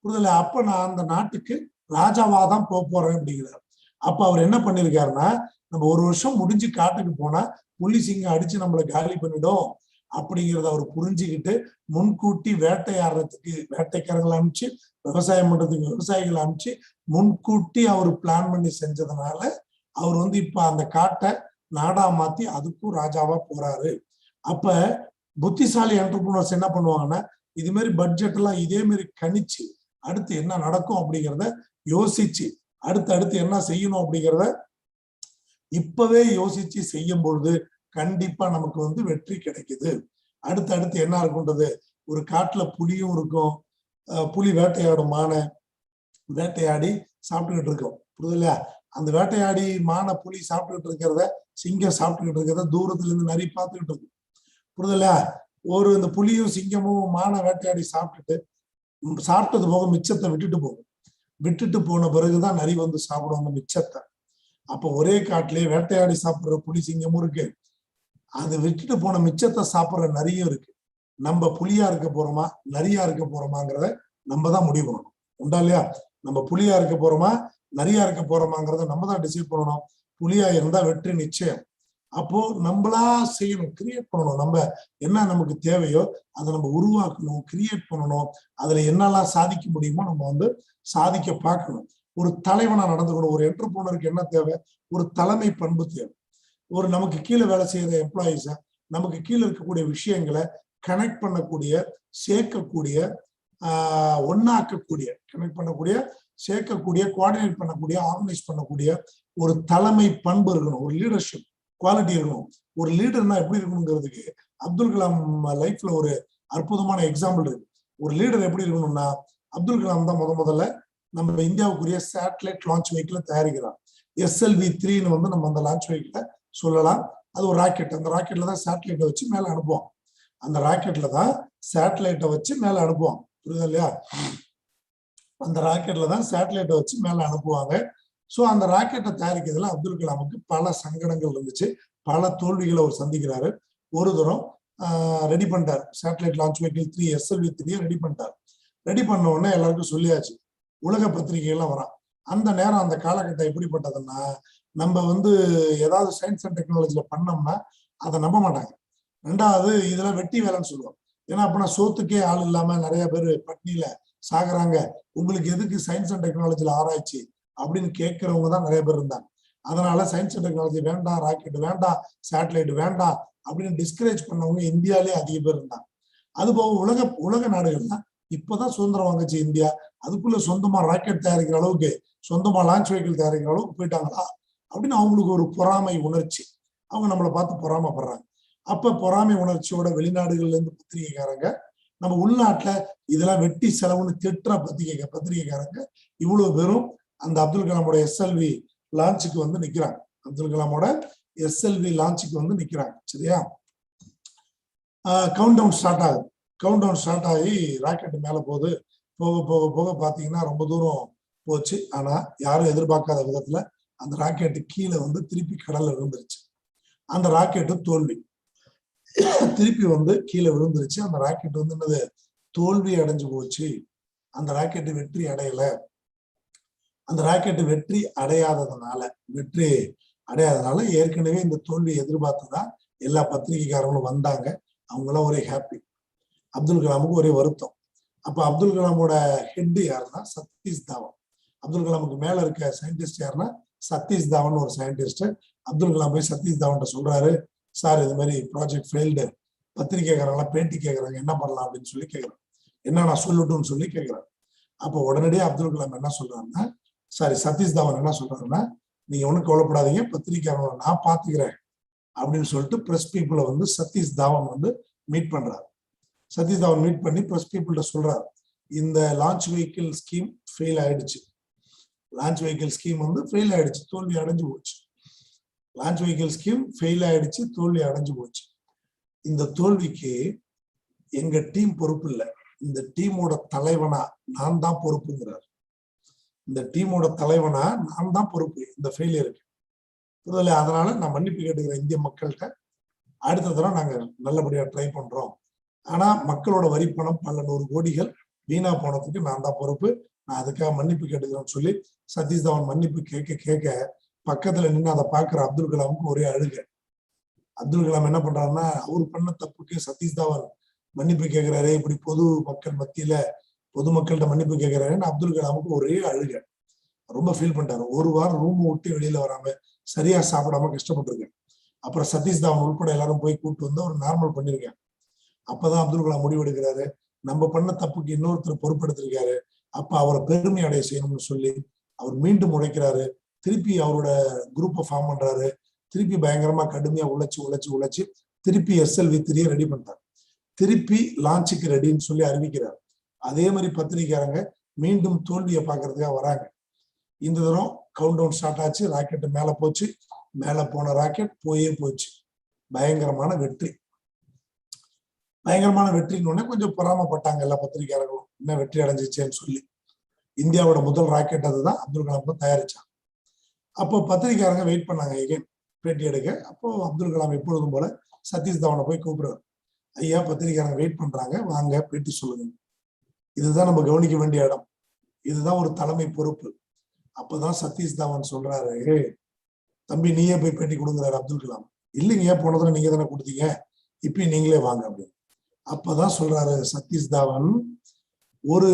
புரிதல? அப்ப நான் அந்த நாட்டுக்கு ராஜாவாதான் போறேன் அப்படிங்கிறார். அப்ப அவர் என்ன பண்ணிருக்காருன்னா, நம்ம ஒரு வருஷம் முடிஞ்சு காட்டுக்கு போனா புலி சிங்கம் அடிச்சு நம்மளை காலி பண்ணிடும் அப்படிங்கிறத அவர் புரிஞ்சுக்கிட்டு முன்கூட்டி வேட்டையாடுறதுக்கு வேட்டைக்காரங்களை அனுப்பிச்சு விவசாயம் பண்றதுக்கு விவசாயிகளை அனுப்பிச்சு முன்கூட்டி அவர் பிளான் பண்ணி செஞ்சதுனால அவர் வந்து இப்ப அந்த காட்டை நாடா மாத்தி அதுக்கும் ராஜாவா போறாரு. அப்ப புத்திசாலி என்டர்பிரினர்ஸ் என்ன பண்ணுவாங்கன்னா, இது மாதிரி பட்ஜெட் எல்லாம் இதே மாதிரி கணிச்சு அடுத்து என்ன நடக்கும் அப்படிங்கிறத யோசிச்சு அடுத்து என்ன செய்யணும் அப்படிங்கிறத இப்பவே யோசிச்சு செய்யும் பொழுது கண்டிப்பா நமக்கு வந்து வெற்றி கிடைக்குது. அடுத்து என்ன இருக்குன்றது, ஒரு காட்டுல புலியும் இருக்கும், புலி வேட்டையாடும் மானை வேட்டையாடி சாப்பிட்டுக்கிட்டு இருக்கோம். புரியுதுல்லையா? அந்த வேட்டையாடி மானை புலி சாப்பிட்டுக்கிட்டு இருக்கிறத சிங்கம் சாப்பிட்டுக்கிட்டு இருக்கிறத தூரத்துல இருந்து நிறைய பார்த்துக்கிட்டு இருக்கும். புரியுதுல்லையா? இந்த புலியும் சிங்கமும் மானை வேட்டையாடி சாப்பிட்டது போக மிச்சத்தை விட்டுட்டு போன பிறகுதான் நரி வந்து சாப்பிடும் அந்த மிச்சத்தை. அப்ப ஒரே காட்டிலேயே வேட்டையாடி சாப்பிடுற புலி சிங்கமும் இருக்கு, அது விட்டுட்டு போன மிச்சத்தை சாப்பிடுற நரியும் இருக்கு. நம்ம புலியா இருக்க போறோமா நரியா இருக்க போறோமாங்கிறத நம்ம தான் முடிவு பண்ணணும். உண்டா இல்லையா? நம்ம புலியா இருக்க போறோமா நரியா இருக்க போறோமாங்கிறத நம்ம தான் டிசைட் பண்ணணும். புலியா இருந்தா வெற்றி நிச்சயம். அப்போ நம்மளா செய்யணும், கிரியேட் பண்ணணும். நம்ம என்ன நமக்கு தேவையோ அதை நம்ம உருவாக்கணும், கிரியேட் பண்ணணும். அதுல என்னெல்லாம் சாதிக்க முடியுமோ நம்ம வந்து சாதிக்க பார்க்கணும். ஒரு தலைவனா நடந்துக்கணும். ஒரு என்டர்பிரினருக்கு என்ன தேவை? ஒரு தலைமை பண்பு தேவை. ஒரு நமக்கு கீழே வேலை செய்யற எம்ப்ளாயிஸ நமக்கு கீழே இருக்கக்கூடிய விஷயங்களை கனெக்ட் பண்ணக்கூடிய, சேர்க்கக்கூடிய, ஒன்னாக்கக்கூடிய, கனெக்ட் பண்ணக்கூடிய, சேர்க்கக்கூடிய, கோஆர்டினேட் பண்ணக்கூடிய, ஆர்கனைஸ் பண்ணக்கூடிய ஒரு தலைமை பண்பு இருக்கணும். ஒரு லீடர்ஷிப் குவாலிட்டி இருக்கணும். ஒரு லீடர்னா எப்படி இருக்கணுங்கிறதுக்கு அப்துல் கலாம் லைஃப்ல ஒரு அற்புதமான எக்ஸாம்பிள் இருக்கு. ஒரு லீடர் எப்படி இருக்கணும்னா, அப்துல் கலாம் தான் முதல்ல நம்ம இந்தியாவுக்குரிய சேட்டலைட் லான்ச் வெஹிக்கிளை தயாரிக்கிறார். SLV-3 வந்து நம்ம அந்த லான்ச் வெஹிக்கிளை சொல்லலாம். அது ஒரு ராக்கெட். அந்த ராக்கெட்ல தான் சேட்டலைட்டை வச்சு மேல அனுப்புவோம். புரியுது இல்லையா? அந்த ராக்கெட்ல தான் சேட்டலைட்டை வச்சு மேல அனுப்புவாங்க. ஸோ அந்த ராக்கெட்டை தயாரிக்கிறதுல அப்துல் கலாமுக்கு பல சங்கடங்கள் இருந்துச்சு, பல தோல்விகளை அவர் சந்திக்கிறாரு. ஒரு தூரம் ரெடி பண்ணிட்டார், satellite launch vehicle 3 SLV-3 ready பண்ணிட்டார். ரெடி பண்ண உடனே எல்லாருக்கும் சொல்லியாச்சு, உலக பத்திரிகைகள்லாம் வரான். அந்த நேரம் அந்த காலகட்டம் எப்படிப்பட்டதுன்னா, நம்ம வந்து ஏதாவது சயின்ஸ் அண்ட் டெக்னாலஜில பண்ணோம்னா அதை நம்ப மாட்டாங்க. ரெண்டாவது இதுல வெட்டி வேலைன்னு சொல்லுவோம். ஏன்னா அப்படின்னா சோத்துக்கே ஆள் இல்லாம நிறைய பேர் பட்னியில சாகுறாங்க, உங்களுக்கு எதுக்கு சயின்ஸ் அண்ட் டெக்னாலஜில ஆராய்ச்சி அப்படின்னு கேட்கறவங்க தான் நிறைய பேர் இருந்தாங்க. அதனால சயின்ஸ் அண்ட் டெக்னாலஜி வேண்டாம், ராக்கெட் வேண்டாம், சேட்டலைட் வேண்டாம் அப்படின்னு டிஸ்கரேஜ் பண்ணவங்க இந்தியாலே அதிக பேர் இருந்தாங்க. அது போக உலக நாடுகள்லாம் இப்பதான் சுதந்திரம் வாங்குச்சு இந்தியா, அதுக்குள்ள சொந்தமா ராக்கெட் தயாரிக்கிற அளவுக்கு, சொந்தமா லான்ச் வெஹிக்கிள் தயாரிக்கிற அளவுக்கு போயிட்டாங்களா அப்படின்னு அவங்களுக்கு ஒரு பொறாமை உணர்ச்சி. அவங்க நம்மளை பார்த்து பொறாமைப்படுறாங்க. அப்ப பொறாமை உணர்ச்சியோட வெளிநாடுகள்ல இருந்து பத்திரிகைக்காரங்க, நம்ம உள்நாட்டுல இதெல்லாம் வெட்டி செலவுன்னு திட்டுற பத்திரிகைக்காரங்க இவ்வளவு பேரும் அந்த அப்துல் கலாமோட SLV லான்ச்சுக்கு வந்து நிக்கிறாங்க. அப்துல் கலாமோட SLV லான்ச்சுக்கு வந்து நிக்கிறாங்க. சரியா? கவுண்ட் டவுன் ஸ்டார்ட் ஆகி ராக்கெட் மேல போகுது. போக பாத்தீங்கன்னா ரொம்ப தூரம் போச்சு. ஆனா யாரும் எதிர்பார்க்காத விதத்துல அந்த ராக்கெட்டு கீழே வந்து திருப்பி கடல்ல விழுந்துருச்சு. அந்த ராக்கெட்டு தோல்வி, திருப்பி வந்து கீழே விழுந்துருச்சு. அந்த ராக்கெட் வந்து என்னது, தோல்வி அடைஞ்சு போச்சு. அந்த ராக்கெட்டு வெற்றி அடையல. அந்த ராக்கெட்டு வெற்றி அடையாததுனால ஏற்கனவே இந்த தோல்வியை எதிர்பார்த்துதான் எல்லா பத்திரிகைக்காரங்களும் வந்தாங்க. அவங்களாம் ஒரே ஹாப்பி. அப்துல் கலாமுக்கு ஒரே வருத்தம். அப்ப அப்துல் கலாமோட ஹெட் யாருன்னா சதீஷ் தாவன். அப்துல் கலாமுக்கு மேல இருக்க சயின்டிஸ்ட் யாருன்னா சதீஷ் தாவன் ஒரு சயின்டிஸ்ட். அப்துல் கலாம் போய் சதீஷ் தாவன் சொல்றாரு, சார் இது மாதிரி ப்ராஜெக்ட் ஃபெயில்டு, பத்திரிகைக்காரங்களாம் பேட்டி கேட்கறாங்க, என்ன பண்ணலாம் அப்படின்னு சொல்லி கேட்கறாங்க. என்ன நான் சொல்லட்டும்னு சொல்லி கேட்கிறாரு. அப்போ உடனடியே அப்துல் கலாம் என்ன சொல்றாருன்னா, சாரி சதீஷ் தவான் என்ன சொல்றாருன்னா, நீங்க ஒன்றும் கவலைப்படாதீங்க, பத்திரிக்கையாளர்களை நான் பார்த்துக்கிறேன் அப்படின்னு சொல்லிட்டு பிரஸ் பீப்புளை வந்து சதீஷ் தவான் வந்து மீட் பண்றாரு. சதீஷ் தவான் மீட் பண்ணி பிரஸ் பீப்புள்கிட்ட சொல்றாரு, இந்த லான்ச் வெஹிக்கிள் ஸ்கீம் ஃபெயில் ஆயிடுச்சு. லான்ச் வெஹிக்கிள் ஸ்கீம் வந்து ஃபெயில் ஆயிடுச்சு, தோல்வி அடைஞ்சு போச்சு. லான்ச் வெஹிக்கிள் ஸ்கீம் ஃபெயில் ஆயிடுச்சு, தோல்வி அடைஞ்சு போச்சு. இந்த தோல்விக்கு எங்க டீம் பொறுப்பு இல்லை, இந்த டீமோட தலைவனா நான் தான் பொறுப்புங்கிறார். இந்த டீமோட தலைவனா நான் தான் பொறுப்பு இந்த ஃபெயிலியருக்கு. புரிதல? அதனால நான் மன்னிப்பு கேட்டுக்கிறேன் இந்திய மக்கள்கிட்ட. அடுத்த தடவை நாங்க நல்லபடியா ட்ரை பண்றோம். ஆனா மக்களோட வரி பணம் பல 100 கோடிகள் வீணா போனதுக்கு நான் தான் பொறுப்பு, நான் அதுக்காக மன்னிப்பு கேட்டுக்கிறேன்னு சொல்லி சதீஷ் தவான் மன்னிப்பு கேட்க கேட்க பக்கத்துல நின்று அதை பாக்குற அப்துல் கலாமுக்கு ஒரே அழுக. அப்துல் கலாம் என்ன பண்றாருன்னா, அவர் பண்ண தப்புக்கு சதீஷ் தவான் மன்னிப்பு கேட்கிறாரு, இப்படி பொது மக்கள் மத்தியில பொதுமக்கள்கிட்ட மன்னிப்பு கேட்கிறாருன்னு அப்துல் கலாமுக்கு ஒரே அழுக. ரொம்ப ஃபீல் பண்ணிட்டாரு. ஒரு வாரம் ரூம் விட்டு வெளியில வராம சரியா சாப்பிடாம கஷ்டப்பட்டிருக்கேன். அப்புறம் சதீஷ் தவான் உட்பட எல்லாரும் போய் கூப்பிட்டு வந்து அவர் நார்மல் பண்ணிருக்கேன். அப்பதான் அப்துல் கலாம் முடிவெடுக்கிறாரு, நம்ம பண்ண தப்புக்கு இன்னொருத்தர் பொறுப்பெடுத்திருக்காரு, அப்ப அவரை பெருமை அடைய செய்யணும்னு சொல்லி அவர் மீண்டும் உழைக்கிறாரு. திருப்பி அவரோட குரூப்பை ஃபார்ம் பண்றாரு. திருப்பி பயங்கரமா கடுமையா உழைச்சு திருப்பி SLV 3 ரெடி பண்றாரு. திருப்பி லான்ச்சுக்கு ரெடின்னு சொல்லி அறிவிக்கிறார். அதே மாதிரி பத்திரிக்கையாளங்க மீண்டும் தோல்வியை பார்க்கறதுக்காக வராங்க. இந்த தரம் கவுண்ட் டவுன் ஸ்டார்ட் ஆச்சு, ராக்கெட் மேல போச்சு. மேல போன ராக்கெட் போச்சு. பயங்கரமான வெற்றி. பயங்கரமான வெற்றின்னு கொஞ்சம் பொறாமப்பட்டாங்க எல்லா பத்திரிகையாளர்களும், என்ன வெற்றி அடைஞ்சிச்சேன்னு சொல்லி. இந்தியாவோட முதல் ராக்கெட் அதுதான், அப்துல் கலாம் தான் தயாரிச்சாங்க. அப்போ பத்திரிகையாளங்க வெயிட் பண்ணாங்க எகைன் பேட்டி எடுக்க. அப்போ அப்துல் கலாம் எப்பொழுதும் போல சதீஷ் தவானை போய் கூப்பிடுறாரு, ஐயா பத்திரிகையாளங்க வெயிட் பண்றாங்க, வாங்க பேட்டி சொல்லுங்க. இதுதான் நம்ம கவனிக்க வேண்டிய இடம், இதுதான் ஒரு தலைமை பொறுப்பு. அப்பதான் சதீஷ் தவான் சொல்றாரு, தம்பி நீயே போய் பேட்டி கொடுங்கிறாரு அப்துல் கலாம். இல்லைங்க, போனதுல நீங்க தானே கொடுத்தீங்க, இப்பயும் நீங்களே வாங்க அப்படின்னு. அப்பதான் சொல்றாரு சதீஷ் தவான், ஒரு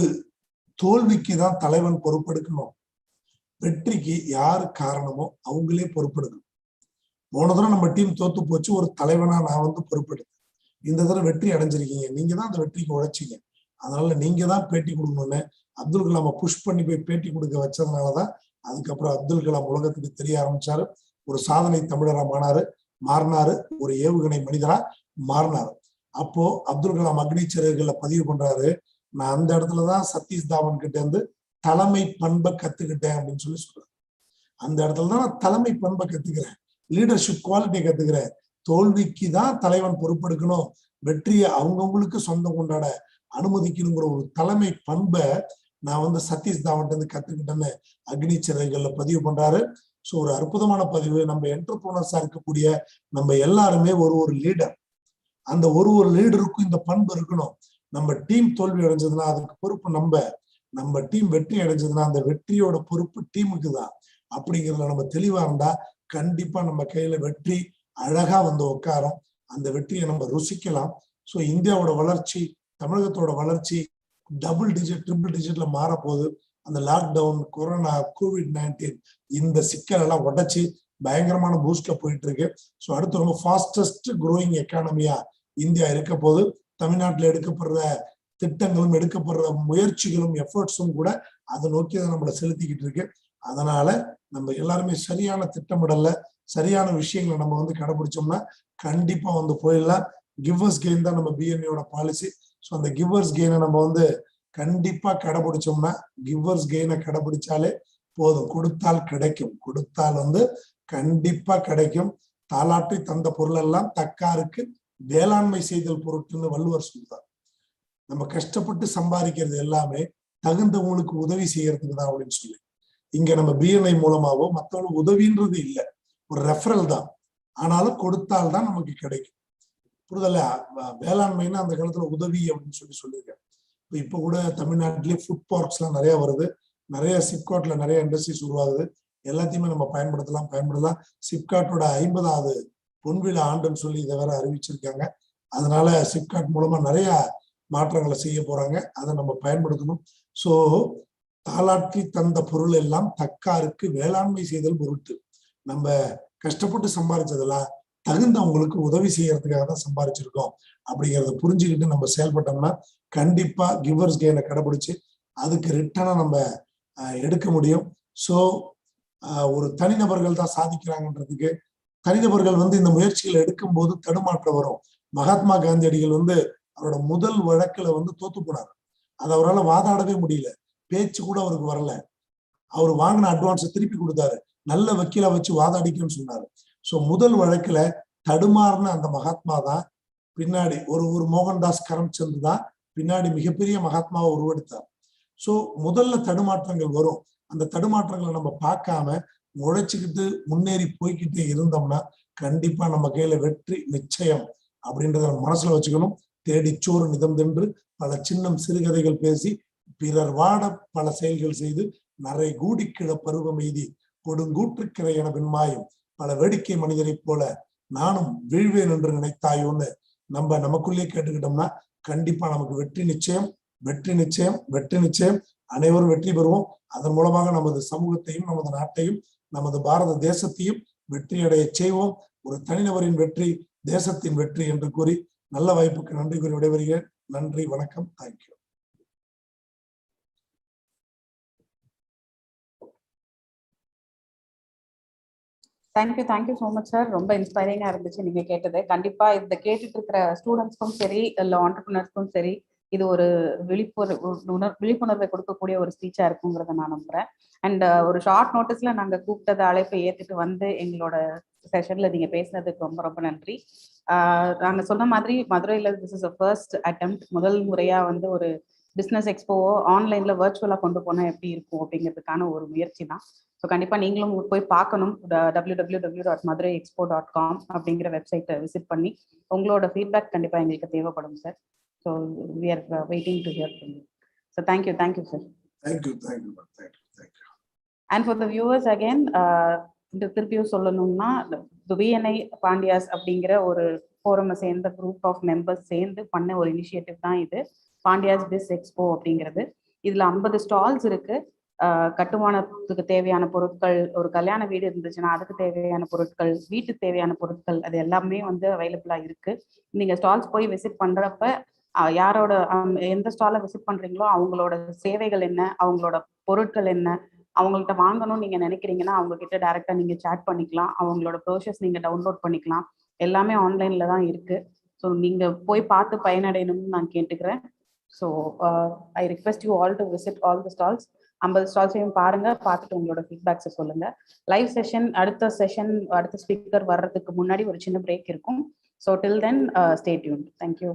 தோல்விக்கு தான் தலைவன் பொறுப்பெடுக்கணும், வெற்றிக்கு யாரு காரணமோ அவங்களே பொறுப்பெடுக்கணும். போன தடவை நம்ம டீம் தோத்து போச்சு, ஒரு தலைவனா நான் வந்து பொறுப்பெடுத்தேன். இந்த தடவை வெற்றி அடைஞ்சிருக்கீங்க, நீங்க தான் அந்த வெற்றிக்கு உழைச்சிங்க, அதனால நீங்க தான் பேட்டி கொடுக்கணும்னு அப்துல் கலாமை புஷ் பண்ணி போய் பேட்டி கொடுக்க வச்சதுனாலதான் அதுக்கப்புறம் அப்துல் கலாம் உலகத்துக்கு தெரிய ஆரம்பிச்சாரு. ஒரு சாதனை தமிழரா மாறினாரு, ஒரு ஏவுகணை மனிதரா மாறினாரு. அப்போ அப்துல் கலாம் அக்னி சிறகுகள்ல பதிவு பண்றாரு, நான் அந்த இடத்துலதான் சதீஷ் தவான் கிட்ட இருந்து தலைமை பண்பை கத்துக்கிட்டேன் அப்படின்னு சொல்லி சொல்றாரு. அந்த இடத்துலதான் நான் தலைமை பண்பை கத்துக்கிறேன், லீடர்ஷிப் குவாலிட்டியை கத்துக்கிறேன். தோல்விக்கு தான் தலைவன் பொறுப்பெடுக்கணும், வெற்றியை அவங்கவுங்களுக்கு சொந்தம் கொண்டாட அனுமதிக்கணுங்கிற ஒரு தலைமை பண்பை நான் வந்து சதீஷ் தவான்ட்டு இருந்து கத்துக்கிட்டேன்னு அக்னி சிறகுகள்ல பதிவு பண்றாரு. ஸோ ஒரு அற்புதமான பதிவு. நம்ம என்டர்பிரனர்ஸா இருக்கக்கூடிய நம்ம எல்லாருமே ஒரு லீடர், அந்த ஒரு லீடருக்கும் இந்த பண்பு இருக்கணும். நம்ம டீம் தோல்வி அடைஞ்சதுன்னா அதுக்கு பொறுப்பு நம்ம டீம் வெற்றி அடைஞ்சதுன்னா அந்த வெற்றியோட பொறுப்பு டீமுக்கு தான். அப்படிங்கிறதுல நம்ம தெளிவா இருந்தா கண்டிப்பா நம்ம கையில வெற்றி அழகா வந்து உட்காரும், அந்த வெற்றியை நம்ம ருசிக்கலாம். ஸோ இந்தியாவோட வளர்ச்சி, தமிழகத்தோட வளர்ச்சி டபுள் டிஜிட் ட்ரிபிள் டிஜிட்ல மாற போகுது. அந்த லாக்டவுன், கொரோனா, COVID-19 இந்த சிக்கல் எல்லாம் உடைச்சு பயங்கரமான பூஸ்ட்ல போயிட்டு இருக்கு. ஸோ அடுத்து ரொம்ப ஃபாஸ்டஸ்ட் க்ரோயிங் எக்கானமியா இந்தியா இருக்க போது. தமிழ்நாட்டில் எடுக்கப்படுற திட்டங்களும் எடுக்கப்படுற முயற்சிகளும் எஃபர்ட்ஸும் கூட அதை நோக்கி அதை நம்மளை செலுத்திக்கிட்டு இருக்கு. அதனால நம்ம எல்லாருமே சரியான திட்டமிடல, சரியான விஷயங்களை நம்ம வந்து கடைபிடிச்சோம்னா கண்டிப்பா வந்து போயிடலாம். கிவ்வர்ஸ் கெயின் தான் நம்ம BNIயோட பாலிசி. ஸோ அந்த கிவ்வர்ஸ் கெயினை நம்ம வந்து கண்டிப்பா கடைபிடிச்சோம்னா, கிவ்வர்ஸ் கெயினை கடைபிடிச்சாலே போதும், கொடுத்தால் கிடைக்கும், கொடுத்தால் வந்து கண்டிப்பா கிடைக்கும். தாலாட்டி தந்த பொருள் எல்லாம் தக்காருக்கு வேளாண்மை செய்தல் பொருட்கள்னு வள்ளுவர் சொல்றார். நம்ம கஷ்டப்பட்டு சம்பாதிக்கிறது எல்லாமே தகுந்தவங்களுக்கு உதவி செய்யறதுக்கு தான் அப்படின்னு சொல்லி, இங்க நம்ம BNI மூலமாவோ மற்றவங்களுக்கு உதவின்றது இல்லை, ஒரு ரெஃபரல் தான். ஆனாலும் கொடுத்தால்தான் நமக்கு கிடைக்கும். புரிதல? வேளாண்மைன்னா அந்த காலத்துல உதவி அப்படின்னு சொல்லியிருக்கேன். இப்ப கூட தமிழ்நாட்டிலேயே ஃபுட் பார்க்ஸ் எல்லாம் நிறைய வருது, நிறைய சிப்காட்ல நிறைய இண்டஸ்ட்ரீஸ் உருவாகுது. எல்லாத்தையுமே நம்ம பயன்படுத்தலாம். சிப்காட்டோட 50வது பொன்விழா ஆண்டுன்னு சொல்லி இதை வேற அறிவிச்சிருக்காங்க. அதனால சிப்காட் மூலமா நிறைய மாற்றங்களை செய்ய போறாங்க, அதை நம்ம பயன்படுத்தணும். சோ தாலாட்டி தந்த பொருள் எல்லாம் தக்காருக்கு வேளாண்மை செய்தல் பொருட்டு. நம்ம கஷ்டப்பட்டு சம்பாதிச்சதெல்லாம் தகுந்தவங்களுக்கு உதவி செய்யறதுக்காக தான் சம்பாதிச்சிருக்கோம் அப்படிங்கிறத புரிஞ்சுக்கிட்டு நம்ம செயல்பட்டோம்னா கண்டிப்பா கிவர்ஸ் கெயினை கடைபிடிச்சு அதுக்கு ரிட்டர்னா நம்ம எடுக்க முடியும். ஸோ ஒரு தனிநபர்கள் தான் சாதிக்கிறாங்கன்றதுக்கு தனிநபர்கள் இந்த முயற்சிகளை எடுக்கும் போது தடுமாற்றம் வரும். மகாத்மா காந்தியடிகள் அவரோட முதல் வழக்குல தோத்து போனார். அது அவரால் வாதாடவே முடியல, பேச்சு கூட அவருக்கு வரல. அவர் வாங்கின அட்வான்ஸை திருப்பி கொடுத்தாரு, நல்ல வக்கீலா வச்சு வாதாடிக்குன்னு சொன்னாரு. ஸோ முதல் வழக்குல தடுமாறின அந்த மகாத்மா தான் பின்னாடி ஒரு மோகன்தாஸ் கரம்சந்த் தான் பின்னாடி மிகப்பெரிய மகாத்மாவை உருவெடுத்தார். ஸோ முதல்ல தடுமாற்றங்கள் வரும். அந்த தடுமாற்றங்களை நம்ம பார்க்காம உழைச்சிக்கிட்டு முன்னேறி போய்கிட்டே இருந்தோம்னா கண்டிப்பா நம்ம கையில வெற்றி நிச்சயம் அப்படின்றத நம்ம மனசுல வச்சுக்கணும். தேடிச்சோறு நிதம் தின்று பல சின்னம் சிறுகதைகள் பேசி பிறர் வாட பல செயல்கள் செய்து நரை கூடிக்கிட பருவம் எய்தி கொடுங்கூற்றுக்கிற என பின்மாயும் பல வேடிக்கை மனிதரை போல நானும் வீழ்வேன் என்று நினைத்தாயோன்னு நமக்குள்ளே கேட்டுக்கிட்டோம்னா கண்டிப்பா நமக்கு வெற்றி நிச்சயம், வெற்றி நிச்சயம், வெற்றி நிச்சயம். அனைவரும் வெற்றி பெறுவோம். அதன் மூலமாக நமது சமூகத்தையும் நமது நாட்டையும் நமது பாரத தேசத்தையும் வெற்றியடைய செய்வோம். ஒரு தனிநபரின் வெற்றி தேசத்தின் வெற்றி என்று கூறி நல்ல வாய்ப்புக்கு நன்றி கூறி விடைபெறுகிறேன். நன்றி, வணக்கம். Thank you. Thank you so much sir. ரொம்ப இன்ஸ்பைரிங்கா இருந்துச்சு நீங்க கேட்டது. கண்டிப்பா இதை கேட்டுட்டு இருக்கிற ஸ்டூடெண்ட்ஸ்க்கும் சரி இல்லை ஆண்டர்பிரினர்ஸ்க்கும் சரி இது ஒரு விழிப்புணர்வை கொடுக்கக்கூடிய ஒரு ஸ்பீச்சா இருக்குங்கிறத நான் நம்புறேன். அண்ட் ஒரு ஷார்ட் நோட்டீஸ்ல நாங்க கூப்பிட்டது அழைப்பை ஏத்துட்டு எங்களோட செஷன்ல நீங்க பேசினதுக்கு ரொம்ப ரொம்ப நன்றி. நாங்க சொன்ன மாதிரி மதுரையில திஸ் இஸ் ஃபர்ஸ்ட் அட்டெம்ப்ட். முதல் முறையா ஒரு பிஸ்னஸ் எக்ஸ்போவோ ஆன்லைன்ல வர்ச்சுவலா கொண்டு போனா எப்படி இருக்கும் அப்படிங்கிறதுக்கான ஒரு முயற்சி தான். ஸோ கண்டிப்பா நீங்களும் போய் பார்க்கணும். www.madurai.expo.com அப்படிங்கிற வெப்சைட்டை விசிட் பண்ணி உங்களோட ஃபீட்பேக் கண்டிப்பா எங்களுக்கு தேவைப்படும் sir. So we are waiting to hear from you. So thank you sir. Thank you. And for the viewers again திருப்பியும் சொல்லணும்னா BNI Pandyas அப்படிங்கிற ஒரு ஃபோரம் சேர்ந்த குரூப் ஆஃப் மெம்பர்ஸ் சேர்ந்து பண்ண ஒரு இனிஷியேட்டிவ் தான் இது Pandyas Biz Expo அப்படிங்கிறது. இதுல 50 ஸ்டால்ஸ் இருக்கு. கட்டுமானத்துக்கு தேவையான பொருட்கள், ஒரு கல்யாண வீடு இருந்துச்சுன்னா அதுக்கு தேவையான பொருட்கள், வீட்டுக்கு தேவையான பொருட்கள், அது எல்லாமே அவைலபிளா இருக்கு. நீங்க ஸ்டால்ஸ் போய் விசிட் பண்றப்ப யாரோட எந்த ஸ்டாலை விசிட் பண்றீங்களோ அவங்களோட சேவைகள் என்ன, அவங்களோட பொருட்கள் என்ன, அவங்கள்ட்ட வாங்கணும்னு நீங்க நினைக்கிறீங்கன்னா அவங்க கிட்ட டைரக்டா நீங்க சாட் பண்ணிக்கலாம். அவங்களோட ப்ரோஷர்ஸ் நீங்க டவுன்லோட் பண்ணிக்கலாம். எல்லாமே ஆன்லைன்ல தான் இருக்கு. ஸோ நீங்க போய் பார்த்து பயனடையணும்னு நான் கேட்டுக்கிறேன். So I request you all to visit all the stalls. 50 ஸ்டால்ஸையும் பாருங்க, பார்த்துட்டு உங்களோட ஃபீட்பேக்ஸை சொல்லுங்க. லைவ் செஷன் அடுத்த ஸ்பீக்கர் வர்றதுக்கு முன்னாடி ஒரு சின்ன பிரேக் இருக்கும். So till then stay tuned. Thank you.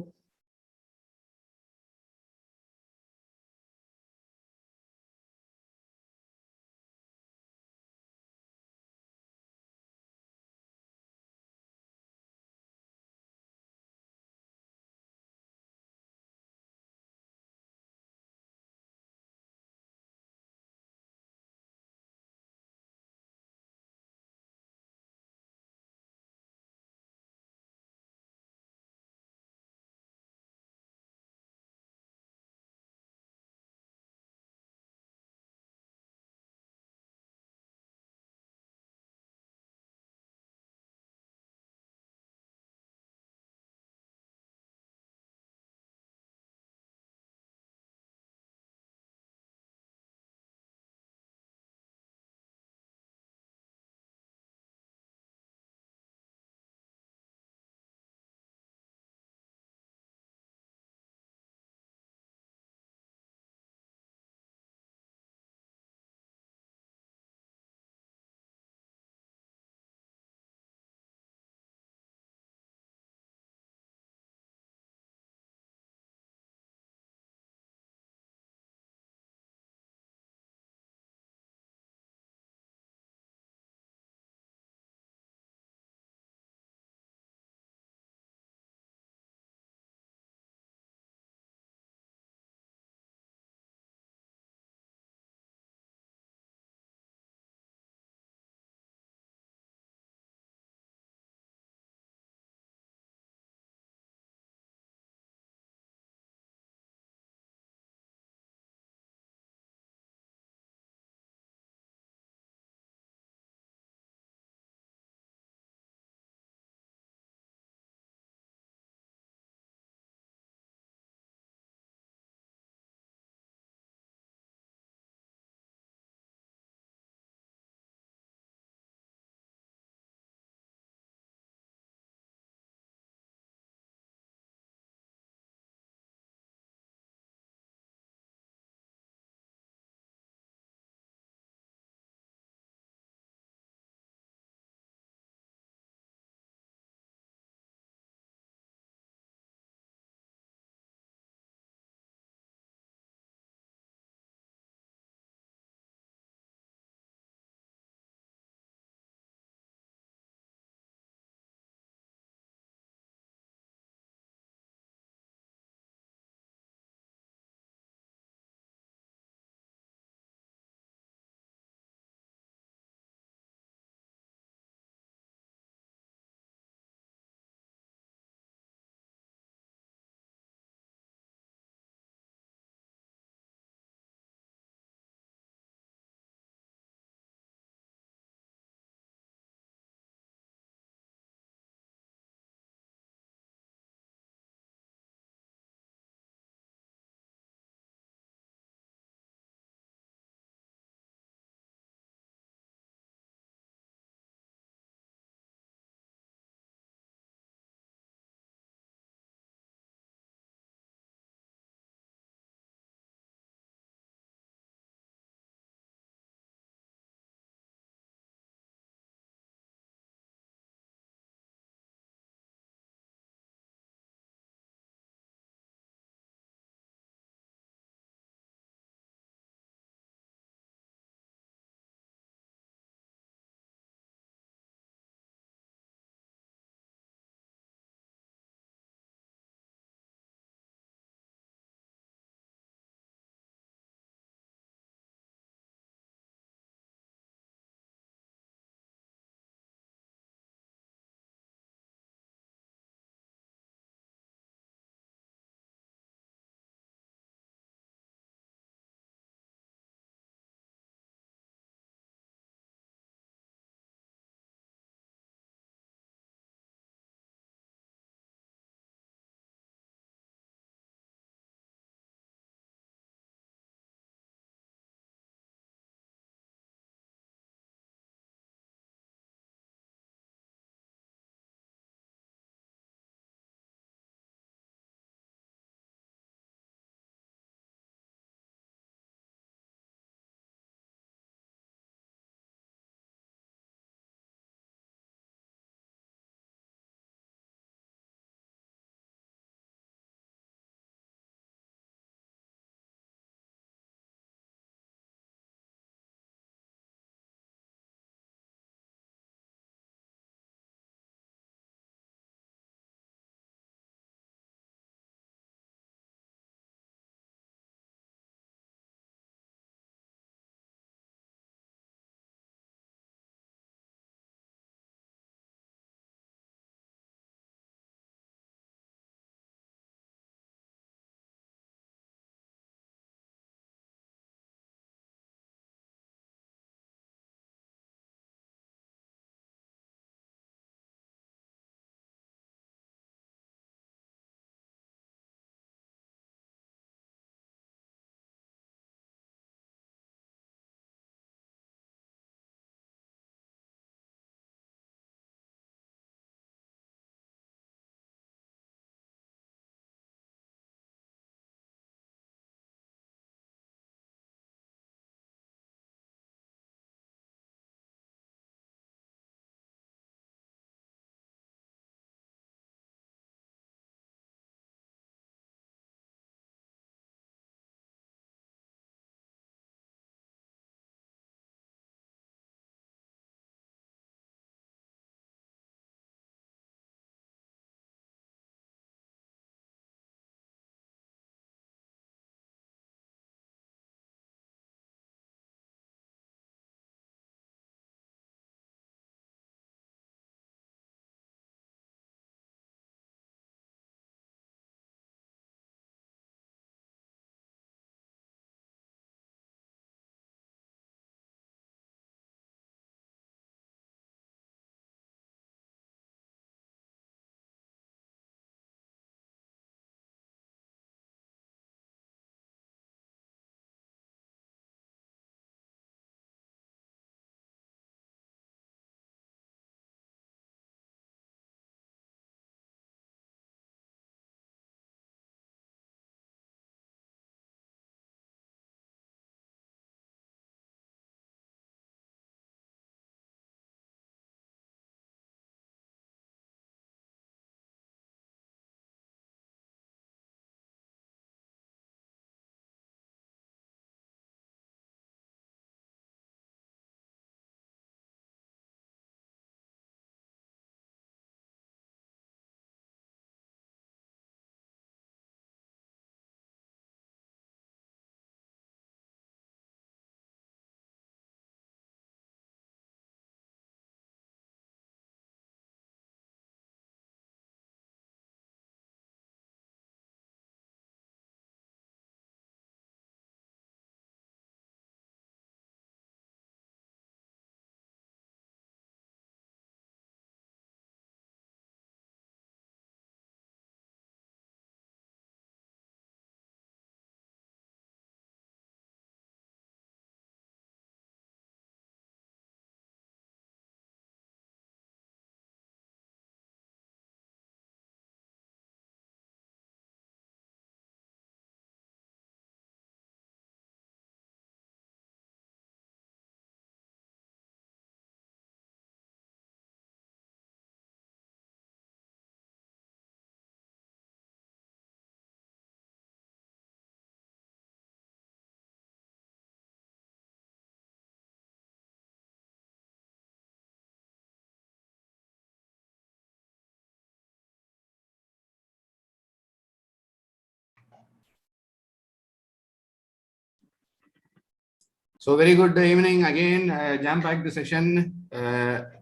So very good evening again. Jam-packed session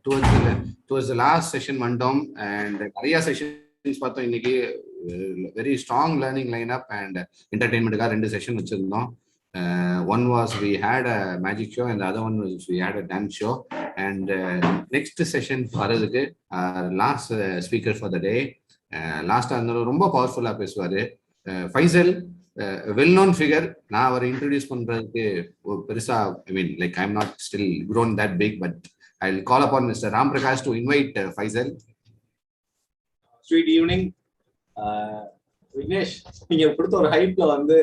towards the last session vandom and நிறைய sessions பார்த்தோம் இன்னைக்கு. Very strong learning lineup and entertainment காக 2 session வச்சிருந்தோம். One was we had a magic show and the other one was we had a dance show. And next session வரதுக்கு last speaker for the day. Last ரொம்ப பவர்ஃபுல்லா பேசுவாரு Faisal. Well known figure. நான் அவரை introduce பண்றதுக்கு பெருசா I mean like I am not still grown that big, but I'll call upon Mr. Ram Prakash to invite Faisal. Sweet evening. Vignesh, நீங்க கொடுத்த ஒரு ஹைப்ல வந்து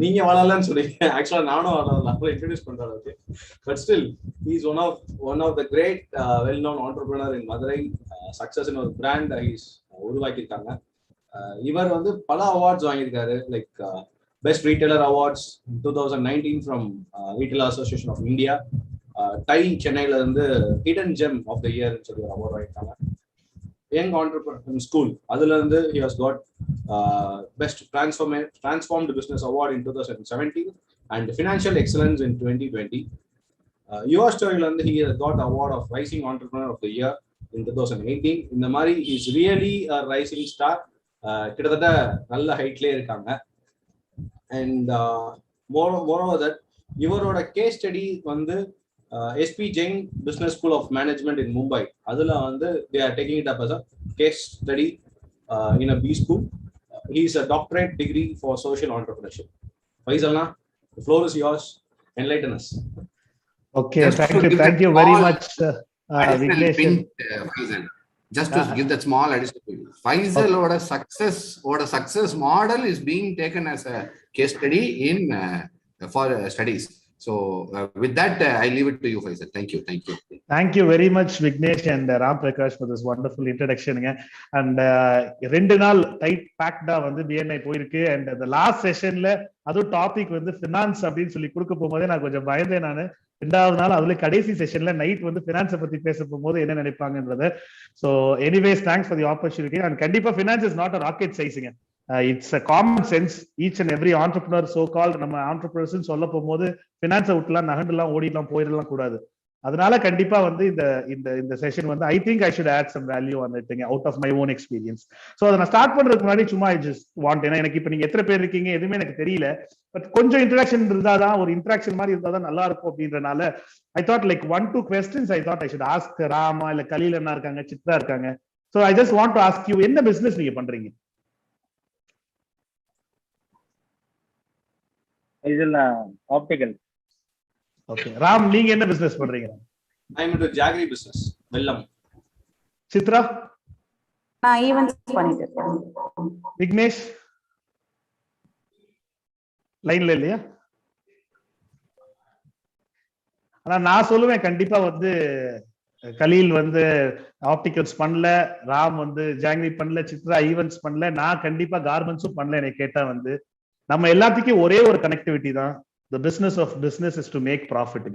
நீங்க வளரலன்னு சொன்னீங்க. ஆக்சுவலா நானும் வளரல இன்ட்ரோடியூஸ் பண்ற அளவுக்கு. But still he is one of the great well known entrepreneur in Madurai. Success in ஒரு பிராண்ட் உருவாக்கியிருக்காங்க. இவர் வந்து பல அவார்ட்ஸ் வாங்கியிருக்காரு. Like best retailer awards 2019 from retailer association of India. TiE சென்னையில இருந்து hidden gem of the year சொல்லி ஒரு அவார்ட் வாங்கியிருக்காங்க. யங் ஆண்டர்பிரினர் ஸ்கூல் அதுல இருந்து he has got best transformed business award in 2017 and financial excellence in 2020. Your story la he has got award of rising entrepreneur of the year in 2018. இந்த மாதிரி he is really a rising star. கிட்டத்தட்ட நல்ல ஹைட்லயே இருக்காங்க. And moreover that இவரோட case study வந்து SP Jain Business School of Management in Mumbai. அதுல வந்து they are taking it up as a case study in a B school. He is a doctorate degree for social entrepreneurship. Faisalna, the floor is yours. Enlighten us. Okay, thank you very much, Vignesh. Just to give that small addition, Faisal oda success model is being taken as a case study in for studies. So with that, I leave it to you, Faisal. Thank you. Thank you very much, Vignesh and Ram Prakash, for this wonderful introduction. And 2 நாள் tight பேக்டா வந்து BNI போயிருக்கு. And the last sessionல அது topic வந்து finance அப்படின்னு சொல்லி கொடுக்க போகும்போதே நான் கொஞ்சம் பயந்தேன். நான் 2வது நாள் அதுல கடைசி செஷன்ல நைட் வந்து ஃபினான்ஸை பத்தி பேச போகும்போது என்ன நினைப்பாங்கன்றத. So anyways thanks for the opportunity. And கண்டிப்பா finance is not a rocket சைஸுங்க. It's a common sense. Each and every entrepreneur so called நம்ம ஆண்டர்பிரினர்ஸ் சொல்ல போகும்போது ஃபினான்ஸை விட்டுலாம் நகண்டெல்லாம் ஓடிடலாம் போயிடலாம் கூடாது. அதனால கண்டிப்பா வந்து இந்த செஷன் வந்து I think I should add some value on it out of my own experience. So அதை நான் ஸ்டார்ட் பண்றதுக்கு முன்னாடி சும்மா ஐ ஜஸ்ட் வாண்ட், ஏன்னா எனக்கு இப்போ நீங்க எத்தனை பேர் இருக்கீங்க எதுவுமே எனக்கு தெரியல, பட் கொஞ்சம் இன்ட்ராக்ஷன் இருந்தாதான், ஒரு இன்ட்ராக்ஷன் மாதிரி இருந்தாதான் நல்லா இருக்கும் அப்படின்றனால I thought like 1-2 questions I thought I should ask Rama இல்ல கலீல் அண்ணா இருக்காங்க, சித்ரா இருக்காங்க. So I just want to ask you, என்ன பிசினஸ் நீங்க பண்றீங்க? இதுல ஆப்டிகல். ஓகே, ராம் நீங்க என்ன பிசினஸ் பண்றீங்க? ஐ அம் இன்டு ஜாகரி பிசினஸ், வெல்லம். சித்ரா? நான் ஈவென்ட்ஸ் பண்ணிட்டு இருக்கேன். விக்னேஷ் லைன்ல இல்லையா? ஆனா நான் சொல்லுவேன் கண்டிப்பா வந்து கலீல் வந்து ஆப்டிகல்ஸ் பண்ணல, ராம் வந்து ஜாங்கரி பண்ணல, சித்ரா ஈவென்ட்ஸ் பண்ணல, நான் கண்டிப்பா கார்மெண்ட்ஸும் பண்ணல. எனக்கு கேட்டா வந்து நம்ம எல்லாத்துக்கும் ஒரே ஒரு கனெக்டிவிட்டி தான். The business of business is to make profit.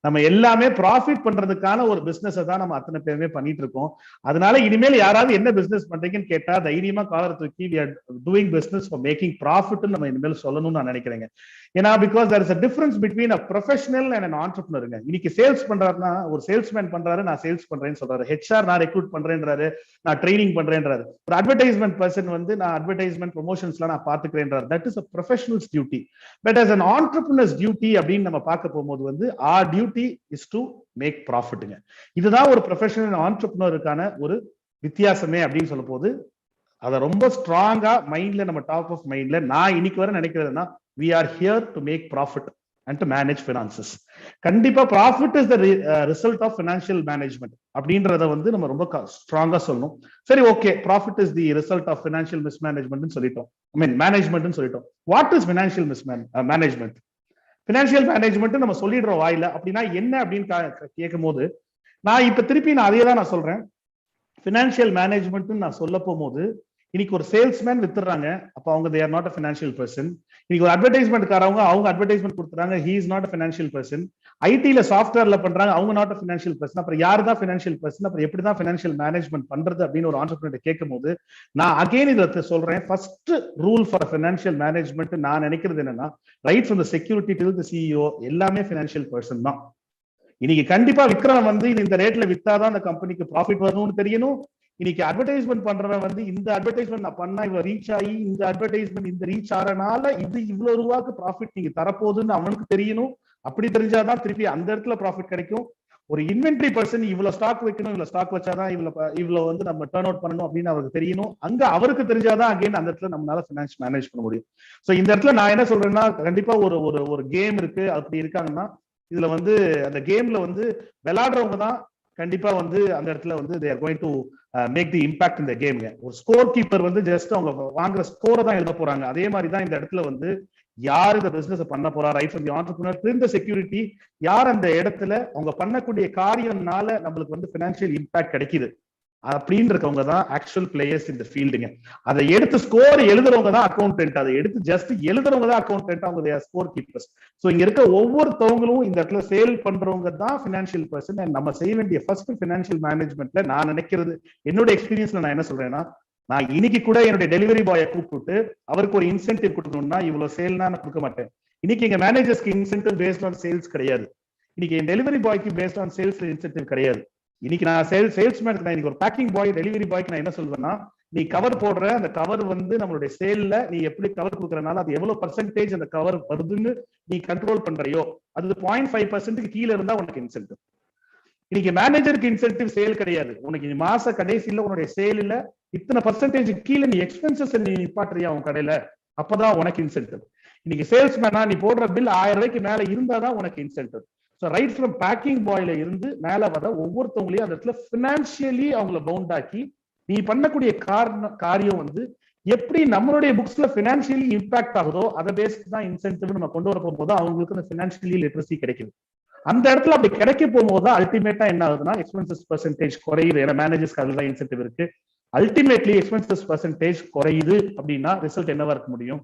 நம்ம எல்லாமே ப்ராஃபிட் பண்றதுக்கான ஒரு பிசினஸ் தான் நம்ம அத்தனை பேருமே பண்ணிட்டு இருக்கோம். அதனால இனிமேல் யாராவது என்ன பிசினஸ் பண்றீங்கன்னு கேட்டா தைரியமா காலர் தூக்கி we are doing business for making profit நம்ம இனிமேல் சொல்லணும்னு நான் நினைக்கிறேங்க. ஏன்னா because there is a difference between a professional and an entrepreneur. இன்னைக்கு சேல்ஸ் பண்றாருன்னா, ஒரு சேல்ஸ்மேன் பண்றாரு, நான் சேல்ஸ் பண்றேன்னு சொல்றாரு. HR நான் ரெக்ரூட் பண்றேன்றாரு, நான் ட்ரைனிங் பண்றேன்றாரு. ஒரு அட்வர்டைஸ்மெண்ட் பர்சன் வந்து நான் அட்வர்டைஸ்மெண்ட் ப்ரொமோஷன்ஸ்லாம் நான் பாத்துக்கிறேன்றாரு. That is a professional's duty. But as an entrepreneur's duty அப்படின்னு நம்ம பார்க்க போகும்போது வந்து our duty is to make profit. இதுதான் ஒரு ப்ரொஃபஷனல் ஆண்டர்பிரினருக்கான ஒரு வித்தியாசமே அப்படின்னு சொல்ல போது அதை ரொம்ப ஸ்ட்ராங்கா மைண்ட்ல, நம்ம டாப் ஆஃப் மைண்ட்ல நான் இன்னைக்கு வரை நினைக்கிறதுனா we are here to make profit and to manage finances. கண்டிப்பா profit is the result of financial management அப்படின்றத வந்து நம்ம ரொம்ப ஸ்ட்ராங்கா சொல்லணும். சரி, okay, profit is the result of financial mismanagement சொல்லிட்டோம். I mean management சொல்லிட்டோம். What is financial management? Financial management நம்ம சொல்லிடுறோம் வாயில. அப்படின்னா என்ன அப்படின்னு கேட்கும் போது நான் இப்ப திருப்பி அதே தான் நான் சொல்றேன். பினான்சியல் மேனேஜ்மெண்ட் நான் சொல்ல போகும்போது இன்னைக்கு ஒரு சேல்ஸ்மேன் வித்துறாங்க, அப்ப அவங்க they are not a financial person. இன்னைக்கு ஒரு அட்வர்டைஸ்மெண்ட்காரவங்க அவங்க அட்வர்டைஸ்மெண்ட் கொடுத்துறாங்க, he is not a financial person. ஐடில சாஃப்ட்வேர்ல பண்றாங்க, அவங்க not a financial person. அப்புறம் யாரு தான் financial person? அப்புறம் எப்படி தான் financial management பண்றது அப்படின்னு ஒரு ஆண்டர்பிரினர் கேட்கும்போது நான் அகைன் இதை சொல்றேன், first rule for financial management நான் நினைக்கிறது என்னன்னா, right from the security to the CEO எல்லாமே financial person தான். இன்னைக்கு கண்டிப்பா விக்ரம் வந்து இந்த ரேட்ல வித்தாதான் அந்த கம்பெனிக்கு ப்ராஃபிட் வரணும்னு தெரியணும். இன்னைக்கு அட்வர்டைஸ்மெண்ட் பண்றவன் வந்து இந்த அட்வர்டைஸ்மெண்ட் நான் பண்ணா இவ்வளவு ரீச் ஆகி, இந்த அட்வர்டைஸ்மெண்ட் இந்த ரீச் ஆறனால இது இவ்வளவு ரூபாய்க்கு ப்ராஃபிட் நீங்க தரப்போகுதுன்னு அவனுக்கு தெரியணும். அப்படி தெரிஞ்சாதான் திருப்பி அந்த இடத்துல ப்ராஃபிட் கிடைக்கும். ஒரு இன்வென்ட்ரி பர்சன் இவ்வளவு ஸ்டாக் வைக்கணும், இவ்வளவு ஸ்டாக் வச்சாதான் இவ்வளவு வந்து நம்ம டர்ன் அவுட் பண்ணணும் அப்படின்னு அவருக்கு தெரியணும். அங்க அவருக்கு தெரிஞ்சாதான் அகைன் அந்த இடத்துல நம்மளால ஃபைனான்ஸ் மேனேஜ் பண்ண முடியும். சோ இந்த இடத்துல நான் என்ன சொல்றேன்னா, கண்டிப்பா ஒரு கேம் இருக்கு, அப்படி இருக்காங்கன்னா இதுல வந்து அந்த கேம்ல வந்து விளையாடுறவங்க தான் கண்டிப்பா வந்து அந்த இடத்துல வந்து they are going to make the impact in the game. ஒரு ஸ்கோர் கீப்பர் வந்து ஜஸ்ட் அவங்க வாங்குற ஸ்கோரை தான் எழுத போறாங்க. அதே மாதிரி தான் இந்த இடத்துல வந்து யார் இந்த பிசினஸ் பண்ண போறா, right from the entrepreneur to the security, யார் அந்த இடத்துல அவங்க பண்ணக்கூடிய காரியம்னால நம்மளுக்கு வந்து ஃபினான்ஷியல் இம்பாக்ட் கிடைக்குது அப்படின்னு இருக்கவங்க தான் ஆக்சுவல் பிளேயர்ஸ் இந்த ஃபீல்டுங்க. அதை எடுத்து ஸ்கோர் எழுதுறவங்க தான் அக்கௌண்டன்ட், அதை எடுத்து ஜஸ்ட் எழுதுறவங்க தான் அக்கௌண்டன்ட், அவங்க ஸ்கோர் கீப்பர்ஸ். ஸோ இங்க இருக்க ஒவ்வொருத்தவங்களும் இந்த இடத்துல சேல் பண்றவங்க தான் ஃபினான்ஷியல் பர்சன். அண்ட் நம்ம செய்ய வேண்டிய ஃபர்ஸ்ட் ஃபினான்ஷியல் மேனேஜ்மெண்ட்ல நான் நினைக்கிறது, என்னோட எக்ஸ்பீரியன்ஸ்ல நான் என்ன சொல்றேன்னா, நான் இன்னைக்கு கூட என்னுடைய டெலிவரி பாயை கூப்பிட்டு அவருக்கு ஒரு இன்சென்டிவ் கொடுக்கணும்னா இவ்வளவு சேல்னா நான் கொடுக்க மாட்டேன். இன்னைக்கு எங்க மேனேஜர்ஸ்க்கு இன்சென்டிவ் பேஸ்ட் ஆன் சேல்ஸ் கிடையாது. இன்னைக்கு என் டெலிவரி பாய்க்கு பேஸ்ட் ஆன் சேல்ஸ் இன்சென்டிவ் கிடையாது. இன்னைக்கு நான் சேல்ஸ்மேனுக்கு நான் இன்னைக்கு ஒரு பேக்கிங் பாய் டெலிவரி பாய்க்கு நான் என்ன சொல்வேன்னா, நீ கவர் போடுற அந்த கவர் வந்து நம்மளுடைய சேல்ல நீ எப்படி கவர் கொடுக்கறனால அது எவ்வளவு பர்சன்டேஜ் அந்த கவர் வருதுன்னு நீ கண்ட்ரோல் பண்றியோ அது 0.5% கீழே இருந்தா உனக்கு இன்சென்டிவ். இன்னைக்கு மேனேஜருக்கு இன்சென்டிவ் சேல் கிடையாது. உனக்கு மாச கடைசியில உன்னுடைய சேல்ல இத்தனை பர்சன்டேஜ் கீழே நீ எக்ஸ்பென்சஸ் நீ நிப்பாட்டுறியா உன் கடையில, அப்பதான் உனக்கு இன்சென்டிவ். இன்னைக்கு சேல்ஸ்மேனா நீ போடுற பில் 1000 ரூபாய்க்கு மேல இருந்தாதான் உனக்கு incentive. So right from packing பாயில இருந்து மேல வர ஒவ்வொருத்தவங்களையும் அந்த இடத்துல பினான்சியலி அவங்களை பவுண்ட் ஆக்கி நீ பண்ணக்கூடிய காரியம் வந்து எப்படி நம்மளுடைய புக்ஸ்ல பினான்சியலி இம்பாக்ட் ஆகுதோ அதை பேஸ்ட் தான் இன்சென்டிவ் நம்ம கொண்டு வர போகும்போது அவங்களுக்கு அந்த பினான்சியலி லிட்ரஸி கிடைக்குது. அந்த இடத்துல அப்படி கிடைக்க போகும்போது தான் அல்டிமேட்டா என்ன ஆகுதுன்னா எக்ஸ்பென்சஸ் பர்சன்டேஜ் குறையுது. ஏன்னா மேனேஜர்ஸ்க்கு அதுதான் இன்சென்டிவ் இருக்கு. அல்டிமேட்லி எக்ஸ்பென்சஸ் பர்சன்டேஜ் குறையுது அப்படின்னா ரிசல்ட் என்னவா இருக்க முடியும்?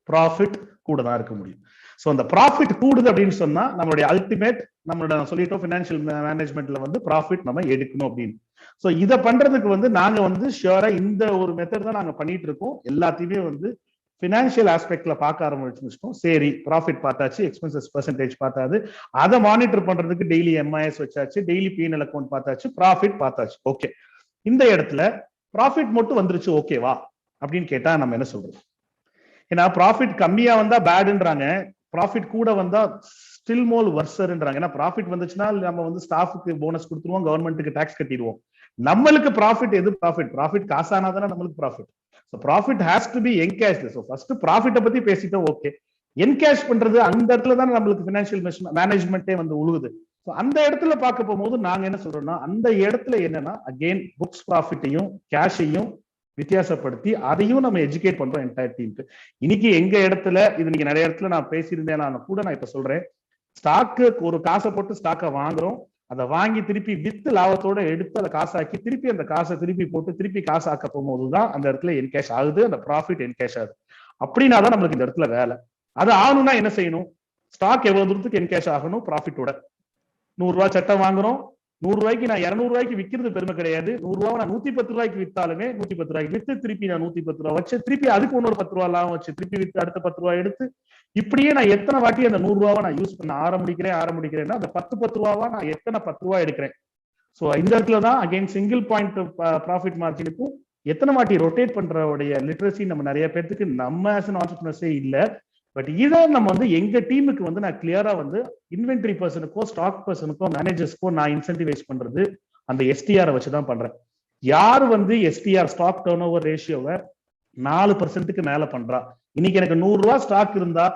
ப்ராஃபிட் கூட தான் இருக்க முடியும். ஸோ அந்த ப்ராஃபிட் கூடுது அப்படின்னு சொன்னா நம்மளுடைய அல்டிமேட் நம்மளோட சொல்லிட்டோம் ஃபினான்ஷியல் மேனேஜ்மெண்ட்ல வந்து ப்ராஃபிட் நம்ம எடுக்கணும் அப்படின்னு. ஸோ இதை பண்றதுக்கு வந்து நாங்க வந்து ஷியூரா இந்த ஒரு மெத்தட் தான் நாங்க பண்ணிட்டு இருக்கோம். எல்லாத்தையுமே வந்து ஃபினான்ஷியல் ஆஸ்பெக்ட்ல பார்க்க ஆரம்பிச்சிட்டோம். சரி, ப்ராஃபிட் பார்த்தாச்சு, எக்ஸ்பென்சஸ் பர்சன்டேஜ் பார்த்தாது, அதை மானிட்டர் பண்றதுக்கு டெய்லி எம்ஐஎஸ் வச்சாச்சு, டெய்லி பிஎன்எல் அக்கௌண்ட் பார்த்தாச்சு, ப்ராஃபிட் பார்த்தாச்சு. ஓகே, இந்த இடத்துல ப்ராஃபிட் மட்டும் வந்துருச்சு ஓகேவா அப்படின்னு கேட்டா நம்ம என்ன சொல்றோம்? ஏன்னா ப்ராஃபிட் கம்மியா வந்தா பேடுன்றாங்க, ப்ராஃபிட் கூட வந்தா ஸ்டில் மோர் வர்சர்ன்றாங்க. ஏன்னா ப்ராஃபிட் வந்துச்சுன்னா நம்ம வந்து ஸ்டாஃபுக்கு போனஸ் கொடுத்துருவோம், கவர்மெண்ட்டுக்கு டாக்ஸ் கட்டிடுவோம். நம்மளுக்கு ப்ராஃபிட் எது? ப்ராஃபிட் காசானா தானே நம்மளுக்கு profit. So profit has to be encashed. So first ப்ராஃபிட்டை பத்தி பேசிட்டோம். ஓகே, என்கேஷ் பண்றது அந்த இடத்துல தான் நம்மளுக்கு ஃபினான்ஷியல் மேனேஜ்மெண்ட்டே வந்து உழுகுது. ஸோ அந்த இடத்துல பார்க்க போகும்போது நாங்க என்ன சொல்றோம்னா, அந்த இடத்துல என்னன்னா அகெயின் புக்ஸ் ப்ராஃபிட்டையும் கேஷையும் வித்தியாசப்படுத்தி அதையும் நம்ம எஜுகேட் பண்றோம் என்டையர் டீமுக்கு. இன்னைக்கு எங்க இடத்துல இது நீங்க நிறைய இடத்துல நான் பேசியிருந்தேன் கூட நான் இப்ப சொல்றேன், ஸ்டாக்கு ஒரு காசை போட்டு ஸ்டாக்கை வாங்குறோம், அதை வாங்கி திருப்பி வித்து லாபத்தோட எடுத்து அதை காசாக்கி திருப்பி அந்த காசை திருப்பி போட்டு திருப்பி காசு ஆக்க போகும்போதுதான் அந்த இடத்துல என்கேஷ் ஆகுது, அந்த ப்ராஃபிட் என்கேஷ் ஆகுது. அப்படின்னா தான் நம்மளுக்கு இந்த இடத்துல வேலை. அது ஆகணும்னா என்ன செய்யணும்? ஸ்டாக் எவ்வளவு தூரத்துக்கு என்கேஷ் ஆகணும்? ப்ராஃபிட்டோட. 100 ரூபாய் சட்டை வாங்குறோம், 100 ரூபாய்க்கு நான் 200 ரூபாய்க்கு விற்கிறது பெருமை கிடையாது. 100 ரூபாய் நான் 110 ரூபாய்க்கு வித்தாலுமே 110 ரூபாய்க்கு வித்து திருப்பி நான் 110 ரூபாய் வச்சு திருப்பி அதுக்கு இன்னொரு 10 ரூபாய் லாபம் வச்சு திருப்பி வித்து அடுத்த 10 ரூபாய் எடுத்து இப்படியே நான் எத்தனை வாட்டி அந்த 100 ரூபாவை நான் யூஸ் பண்ண ஆரம்பிக்கிறேன்னா அந்த 10 ரூபாவா நான் எத்தனை 10 ரூபாய் எடுக்கிறேன். ஸோ இந்த இடத்துல தான் அகைன் சிங்கிள் பாயிண்ட் ப்ராஃபிட் மார்ஜினுக்கும் எத்தனை வாட்டி ரொட்டேட் பண்றவுடைய லிட்ரஸி நம்ம நிறைய பேருக்கு நம்ம ஆஸ் அன் ஆண்டர்பிரினர்ஸே இல்லை. பட் இதை நம்ம வந்து எங்க டீமுக்கு வந்து நான் கிளியரா வந்து இன்வென்ட்ரி பர்சனுக்கோ ஸ்டாக் பர்சனுக்கோ மேனேஜர்ஸ்க்கோ நான் இன்சென்டிவைஸ் பண்றது அந்த எஸ்டிஆரை வச்சுதான் பண்றேன். யார் வந்து எஸ்டிஆர் ஸ்டாக் டர்ன் ஓவர் ரேஷியோவை 4% மேல பண்றா, இன்னைக்கு எனக்கு 100 ரூபாய் ஸ்டாக் இருந்தா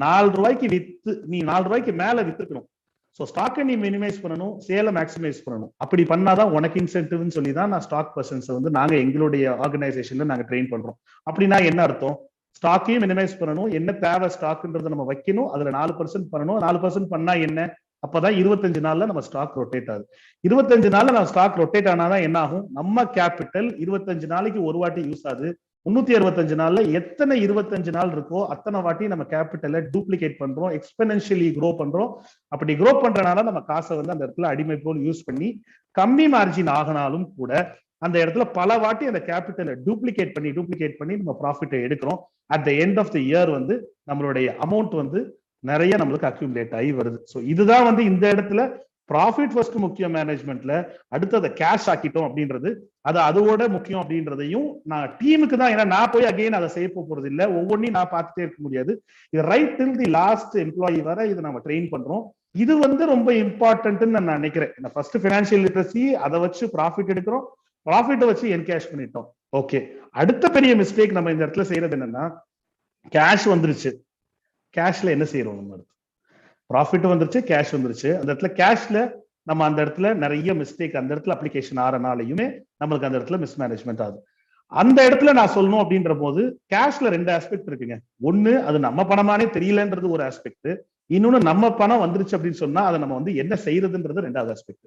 4 ரூபாய்க்கு வித்து நீ 4 ரூபாய்க்கு மேல வித்துக்கணும். ஸோ ஸ்டாக்கை நீ மினிமைஸ் பண்ணணும், சேலை மேக்சிமைஸ் பண்ணணும். அப்படி பண்ணாதான் உனக்கு இன்சென்டிவ்னு சொல்லி தான் நான் ஸ்டாக் பர்சன்ஸை வந்து நாங்க எங்களுடைய ஆர்கனைசேஷன்ல நாங்க ட்ரெயின் பண்றோம். அப்படின்னா என்ன அர்த்தம்? ஸ்டாக்கையும் மினிமைஸ் பண்ணணும், என்ன தேவை ஸ்டாக்ன்றதை நம்ம வைக்கணும், அதுல 4% பண்ணணும். 4% பண்ணா என்ன? அப்பதான் 25 நாள்ல நம்ம ஸ்டாக் ரொட்டேட் ஆகுது. 25 நாள்ல நம்ம ஸ்டாக் ரொட்டேட் ஆனாதான் என்ன ஆகும், நம்ம கேபிட்டல் 25 நாளைக்கு ஒரு வாட்டி யூஸ் ஆகுது. 365 நாள்ல எத்தனை 25 நாள் இருக்கோ அத்தனை வாட்டி நம்ம கேபிட்டலை டூப்ளிகேட் பண்றோம், எக்ஸ்பெனன்ஷியலி க்ரோ பண்றோம். அப்படி க்ரோ பண்றதுனால நம்ம காசை வந்து அந்த இடத்துல அடிமை போல் யூஸ் பண்ணி கம்மி மார்ஜின் ஆகினாலும் கூட அந்த இடத்துல பல வாட்டி அந்த கேபிட்டலை டூப்ளிகேட் பண்ணி நம்ம ப்ராஃபிட்டை எடுக்கிறோம். At the end of the year வந்து நம்மளுடைய அமௌண்ட் வந்து நிறைய நம்மளுக்கு அக்யூமுலேட் ஆகி வருது. ஸோ இதுதான் வந்து இந்த இடத்துல ப்ராஃபிட் ஃபர்ஸ்ட் முக்கியம் மேனேஜ்மெண்ட்ல, அடுத்து அதை கேஷ் ஆக்கிட்டோம் அப்படின்றது அது அதோட முக்கியம் அப்படின்றதையும் நான் டீமுக்கு தான், ஏன்னா நான் போய் அகைன் அதை செய்ய போறது இல்லை, ஒவ்வொன்றையும் நான் பார்த்துட்டே இருக்க முடியாது. இது right till the last employee வரை இதை நம்ம ட்ரெயின் பண்றோம். இது வந்து ரொம்ப இம்பார்ட்டன்ட்னு நான் நினைக்கிறேன். ஃபர்ஸ்ட் ஃபினான்ஷியல் லிட்ரஸி, அதை வச்சு ப்ராஃபிட் எடுக்கிறோம், ப்ராஃபிட்டை வச்சு என்கேஷ் பண்ணிட்டோம். ஓகே, அடுத்த பெரிய மிஸ்டேக் நம்ம இந்த இடத்துல செய்யறது என்னன்னா, கேஷ் வந்துருச்சு, கேஷ்ல என்ன செய்யறோம், நம்ம ப்ராஃபிட் வந்துருச்சு, கேஷ் வந்துருச்சு, அந்த இடத்துல கேஷ்ல நம்ம அந்த இடத்துல நிறைய மிஸ்டேக், அந்த இடத்துல அப்ளிகேஷன் ஆறனாலையுமே நம்மளுக்கு அந்த இடத்துல மிஸ்மேனேஜ்மெண்ட் ஆகுது. அந்த இடத்துல நான் சொல்லணும் அப்படின்ற போது கேஷ்ல 2 ஆஸ்பெக்ட் இருக்குங்க. ஒண்ணு, அது நம்ம பணமானே தெரியலன்றது ஒரு ஆஸ்பெக்ட். இன்னொன்னு, நம்ம பணம் வந்துருச்சு அப்படின்னு சொன்னா அதை நம்ம வந்து என்ன செய்யறதுன்றது 2வது ஆஸ்பெக்ட்.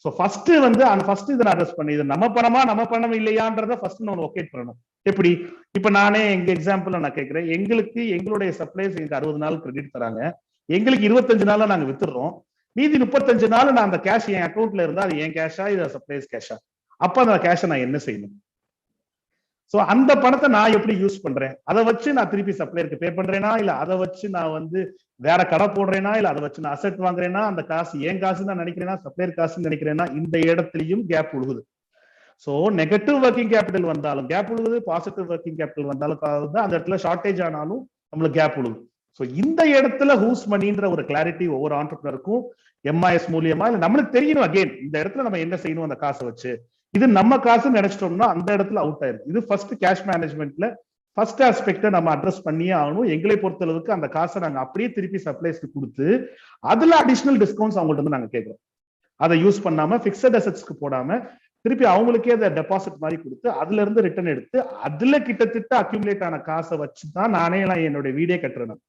ஸோ ஃபர்ஸ்ட் வந்து இதை நான் அட்ரஸ் பண்ணி, இது நம்ம பணமா நம்ம பணம் இல்லையான்றத ஃபர்ஸ்ட் நம்ம லொகேட் பண்ணணும். எப்படி, இப்ப நானே எங்க எக்ஸாம்பிள் நான் கேட்கிறேன், எங்களுடைய சப்ளைஸ் எங்களுக்கு 60 நாள் கிரெடிட் தராங்க, எங்களுக்கு 25 நாள்ல நாங்க வித்துடுறோம், மீதி 35 நாள் நான் அந்த கேஷ் என் அக்கௌண்ட்ல இருந்தா அது என் கேஷா இது சப்ளைஸ் கேஷா, அப்ப அந்த கேஷை நான் என்ன செய்யணும்? சோ அந்த பணத்தை நான் எப்படி யூஸ் பண்றேன், அதை வச்சு நான் திருப்பி சப்ளையருக்கு பே பண்றேனா, இல்ல அதை வச்சு நான் வந்து வேற கடை போடுறேனா, இல்ல அதை வச்சு நான் அசெட் வாங்குறேன்னா, அந்த காசு ஏன் காசுன்னு நான் நினைக்கிறேன்னா, சப்ளையர் காசுன்னு நினைக்கிறேன்னா, இந்த இடத்துலயும் கேப் உழுகுது. சோ நெகட்டிவ் ஒர்க்கிங் கேபிட்டல் வந்தாலும் கேப் உழுகுது, பாசிட்டிவ் ஒர்க்கிங் கேபிட்டல் வந்தாலும் அந்த இடத்துல ஷார்டேஜ் ஆனாலும் நம்மளுக்கு கேப் உழுகுது. சோ இந்த இடத்துல ஹூஸ் மணின்ற ஒரு கிளாரிட்டி ஒவ்வொரு ஆண்டர்பிரினருக்கும் எம்ஐஎஸ் மூலியமா இல்ல நம்மளுக்கு தெரியணும். அகைன் இந்த இடத்துல நம்ம என்ன செய்யணும், அந்த காசை வச்சு இது நம்ம காசு நினைச்சிட்டோம்னா அந்த இடத்துல அவுட் ஆயிரும். இது ஃபர்ஸ்ட் கேஷ் மேனேஜ்மெண்ட்ல ஃபர்ஸ்ட் ஆஸ்பெக்ட நம்ம அட்ரஸ் பண்ணியே ஆகணும். எங்களை பொறுத்தளவுக்கு அந்த காசை நாங்க அப்படியே திருப்பி சப்ளைஸ்க்கு கொடுத்து அதுல அடிஷனல் டிஸ்கவுண்ட்ஸ் அவங்கள்ட்ட இருந்து நாங்க கேட்கிறோம். அதை யூஸ் பண்ணாம பிக்சட் அசெட்ஸ்க்கு போடாம திருப்பி அவங்களுக்கே அதை டெபாசிட் மாதிரி கொடுத்து அதுல இருந்து ரிட்டர்ன் எடுத்து அதுல கிட்டத்தட்ட அக்யூமுலேட் ஆன காசை வச்சுதான் நானே என்னுடைய வீடே கட்டுறேன்.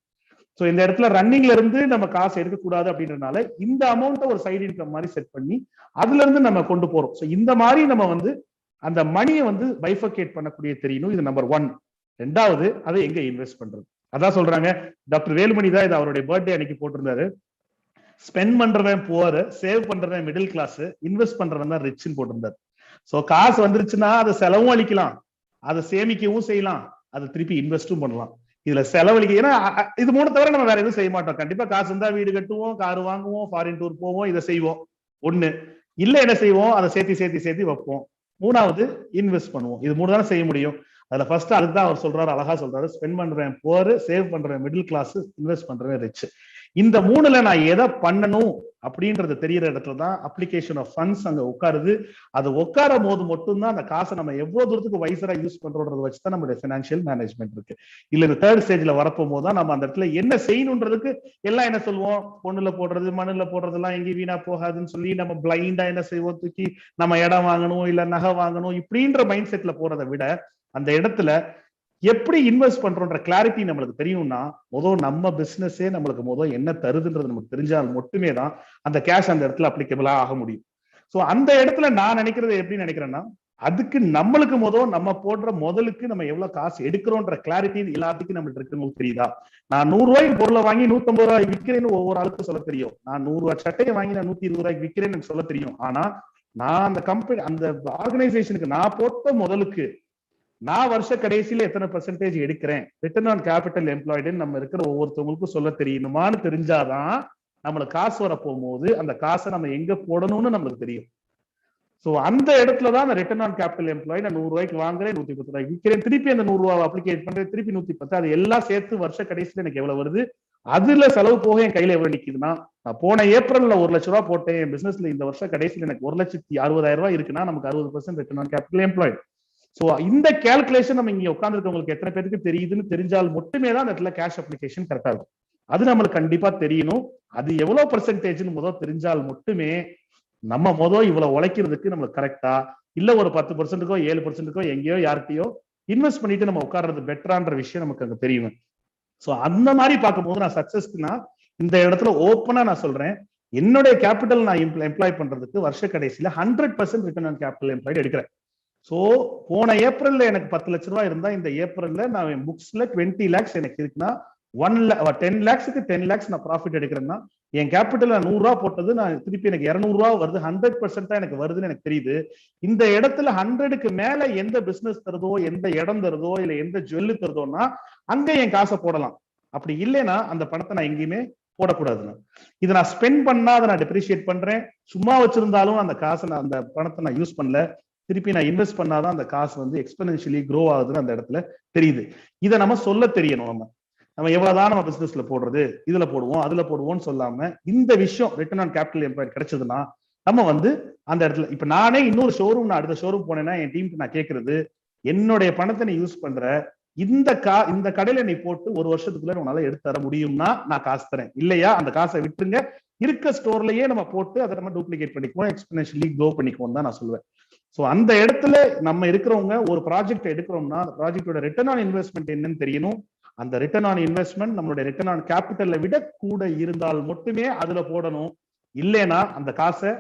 சோ இந்த இடத்துல ரன்னிங்ல இருந்து நம்ம காசு எடுக்கக்கூடாது அப்படின்றதுனால இந்த அமௌண்ட்டை ஒரு சைடு இன்கம் மாதிரி செட் பண்ணி அதுல இருந்து நம்ம கொண்டு போறோம். சோ இந்த மாதிரி நம்ம வந்து அந்த மணியை வந்து பைஃபர்கேட் பண்ணக்கூடிய தெரியணும். இது நம்பர் 1. 2வது, அதை எங்க இன்வெஸ்ட் பண்றது. அதான் சொல்றாங்க, டாக்டர் வேலுமணி தான் இது அவருடைய பர்த்டே அன்னைக்கு போட்டிருந்தாரு, ஸ்பெண்ட் பண்றவன் புவர், சேவ் பண்றவன் மிடில் கிளாஸ், இன்வெஸ்ட் பண்றவன் தான் ரிச்னு போட்டிருந்தாரு. சோ காசு வந்துருச்சுன்னா அதை செலவும் அளிக்கலாம், அதை சேமிக்கவும் செய்யலாம், அதை திருப்பி இன்வெஸ்டும் பண்ணலாம். இதுல செலவழிக்க, ஏன்னா இது 3 தவிர நம்ம வேற எதுவும் செய்ய மாட்டோம். கண்டிப்பா காசு இருந்தா வீடு கட்டுவோம், கார் வாங்குவோம், ஃபாரின் டூர் போவோம், இதை செய்வோம். 1 இல்ல என்ன செய்வோம், அதை சேர்த்தி வைப்போம். 3வது இன்வெஸ்ட் பண்ணுவோம். இது 3 தானே செய்ய முடியும். அதுல ஃபர்ஸ்ட் அதுதான் அவர் சொல்றாரு, அழகா சொல்றாரு, ஸ்பெண்ட் பண்றேன் புவர், சேவ் பண்றேன் மிடில் கிளாஸ், இன்வெஸ்ட் பண்றேன் ரிச். இந்த 3ல நான் எதை பண்ணணும் அப்படின்றது தெரியற இடத்துலதான் அப்ளிகேஷன் ஆஃப் ஃபண்ட்ஸ் அங்க உட்காருது. அது உட்கார போது மட்டும்தான் அந்த காசை நம்ம எவ்வளவு தூரத்துக்கு வைசரா யூஸ் பண்றோன்றத வச்சுதான் நம்மளுடைய பினான்சியல் மேனேஜ்மெண்ட் இருக்கு. இல்ல இந்த 3rd ஸ்டேஜ்ல வரப்போம் போதுதான் நம்ம அந்த இடத்துல என்ன செய்யணுன்றதுக்கு எல்லாம் என்ன சொல்லுவோம், பொண்ணுல போடுறது மண்ணுல போடுறது எல்லாம் எங்கேயும் வீணா போகாதுன்னு சொல்லி நம்ம பிளைண்டா என்ன செய்வோம், தூக்கி நம்ம இடம் வாங்கணும் இல்ல நகை வாங்கணும் இப்படின்ற மைண்ட் செட்ல போறதை விட அந்த இடத்துல எப்படி இன்வெஸ்ட் பண்றோன்ற கிளாரிட்டி நம்மளுக்கு தெரியும்னா முதல் நம்ம பிசினஸே நம்மளுக்கு முதல் என்ன தருதுன்றது நமக்கு தெரிஞ்சால் மட்டுமே தான் அந்த கேஷ் அந்த இடத்துல அப்ளிகபிளா ஆக முடியும். சோ அந்த இடத்துல நான் நினைக்கிறது எப்படி நினைக்கிறேன்னா, அதுக்கு நம்மளுக்கு நம்ம போடுற முதலுக்கு நம்ம எவ்வளவு காசு எடுக்கிறோன்ற கிளாரிட்டி எல்லாத்துக்கும் நம்மளுக்கு இருக்குன்னு தெரியுதா? நான் 100 ரூபாய்க்கு பொருளை வாங்கி 150 ரூபாய்க்கு விற்கிறேன்னு ஒவ்வொரு ஆளுக்கும் சொல்ல தெரியும். நான் 100 ரூபாய் சட்டையை வாங்கி நான் 120 ரூபாய்க்கு விற்கிறேன்னு சொல்ல தெரியும். ஆனா நான் அந்த கம்பெனி அந்த ஆர்கனைசேஷனுக்கு நான் போட்ட முதலுக்கு நான் வருஷ கடைசியில எத்தனை பெர்சன்டேஜ் எடுக்கிறேன், ரிட்டர்ன் ஆன் கேபிட்டல் எம்ப்ளாய்டுன்னு நம்ம இருக்கிற ஒவ்வொருத்தவங்களுக்கும் சொல்ல தெரியணுமான்னு தெரிஞ்சாதான் நம்மளுக்கு காசு வர போகும்போது அந்த காசை நம்ம எங்க போடணும்னு நம்மளுக்கு தெரியும். சோ அந்த இடத்துலதான் அந்த ரிட்டர்ன் ஆன் கேபிட்டல் எம்ப்ளாய் நான் 100 ரூபாய்க்கு வாங்குறேன், 110 ரூபாய்க்கு விற்கிறேன், திருப்பி அந்த 100 ரூபாய் அப்ளிகேட் பண்றேன், திருப்பி 110, அது எல்லாம் சேர்த்து வருஷ கடைசியில எனக்கு எவ்வளவு வருது, அதுல செலவு போக என் கையில எவ்வளவு நிக்குதுன்னா, நான் போன ஏப்ரல்ல 1 லட்சம் ரூபாய் போட்டேன் என் பிசினஸ்ல, இந்த வருஷம் கடைசியில எனக்கு 1,60,000 ரூபாய் இருக்குன்னா நமக்கு 60% return on capital employed. So இந்த கால்குலேஷன் நம்ம இங்க உட்கார்ந்துருக்கவங்களுக்கு எத்தனை பேருக்கு தெரியுதுன்னு தெரிஞ்சால் மட்டுமே தான் அந்த இடத்துல கேஷ் அப்ளிகேஷன் கரெக்டா இருக்கும். அது நம்மளுக்கு கண்டிப்பா தெரியணும். அது எவ்வளவு பெர்சன்டேஜ்னு முதல் தெரிஞ்சால் மட்டுமே நம்ம இவ்வளவு உழைக்கிறதுக்கு நம்மளுக்கு கரெக்டா இல்ல ஒரு 10%க்கோ 7%க்கோ எங்கேயோ யார்கிட்டயோ இன்வெஸ்ட் பண்ணிட்டு நம்ம உட்கார்றது பெட்டரான்ற விஷயம் நமக்கு அங்க தெரியும். சோ அந்த மாதிரி பார்க்கும்போது நான் சக்சஸ்க்குனா இந்த இடத்துல ஓப்பனா நான் சொல்றேன், என்னுடைய கேபிட்டல் நான் எம்ப்ளாய் பண்றதுக்கு வருஷ கடைசியில 100% ரிட்டர்ன் ஆன் கேபிட்டல் எம்ப்ளாய்டு எடுக்கிறேன். ஸோ போன ஏப்ரல்ல எனக்கு 10 லட்ச ரூபாய் இருந்தா இந்த ஏப்ரல்ல நான் என் புக்ஸ்ல 20 lakhs எனக்கு இருக்குன்னா 10 lakhsக்கு 10 lakhs நான் ப்ராஃபிட் எடுக்கிறேன்னா என் கேபிட்டல் 100 ரூபா போட்டது நான் திருப்பி எனக்கு 200 ரூபா வருது, 100% தான் எனக்கு வருதுன்னு எனக்கு தெரியுது. இந்த இடத்துல 100க்கு மேல எந்த பிசினஸ் தருதோ, எந்த இடம் தருதோ, இல்ல எந்த ஜுவல்லு தருதோன்னா அங்க என் காசை போடலாம். அப்படி இல்லைன்னா அந்த பணத்தை நான் எங்கேயுமே போடக்கூடாதுன்னு. இதை நான் ஸ்பெண்ட் பண்ணா அதை நான் டெப்ரிஷியேட் பண்றேன். சும்மா வச்சிருந்தாலும் அந்த காசை நான் அந்த பணத்தை நான் யூஸ் பண்ணல, திருப்பி நான் இன்வெஸ்ட் பண்ணாதான் அந்த காசு வந்து எக்ஸ்பெனன்ஷியலி க்ரோ ஆகுதுன்னு அந்த இடத்துல தெரியுது. இதை நம்ம சொல்ல தெரியணும். நம்ம எவ்வளவுதான் நம்ம பிசினஸ்ல போடுறது, இதுல போடுவோம் அதுல போடுவோம்னு சொல்லாம இந்த விஷயம் ரிட்டர்ன் ஆன் கேபிட்டல் எம்ப்ளாய்டு கிடைச்சதுன்னா நம்ம வந்து அந்த இடத்துல இப்ப நானே இன்னொரு ஷோரூம் நான் அடுத்த ஷோரூம் போனேன்னா என் டீமுக்கு நான் கேட்கறது, என்னுடைய பணத்தை நீ யூஸ் பண்ற இந்த கடையில நீ போட்டு ஒரு வருஷத்துக்குள்ள உன்னால எடுத்து தர முடியும்னா நான் காசு தரேன், இல்லையா அந்த காசை விட்டுருங்க, இருக்க ஸ்டோர்லயே நம்ம போட்டு அதை நம்ம டூப்ளிகேட் பண்ணிக்குவோம், எக்ஸ்பெனன்ஷியலி க்ரோ பண்ணிக்குவோம் தான் நான் சொல்லுவேன். ஸோ அந்த இடத்துல நம்ம இருக்கிறவங்க ஒரு ப்ராஜெக்ட் எடுக்கிறோம்னா அந்த ப்ராஜெக்டோட ரிட்டர்ன் ஆன் இன்வெஸ்ட்மெண்ட் என்னன்னு தெரியணும். அந்த ரிட்டர்ன் ஆன் இன்வெஸ்ட்மெண்ட் நம்மளுடைய ரிட்டர்ன் ஆன் கேபிட்டலை விட கூட இருந்தால் மட்டுமே அதுல போடணும். இல்லைன்னா அந்த காசை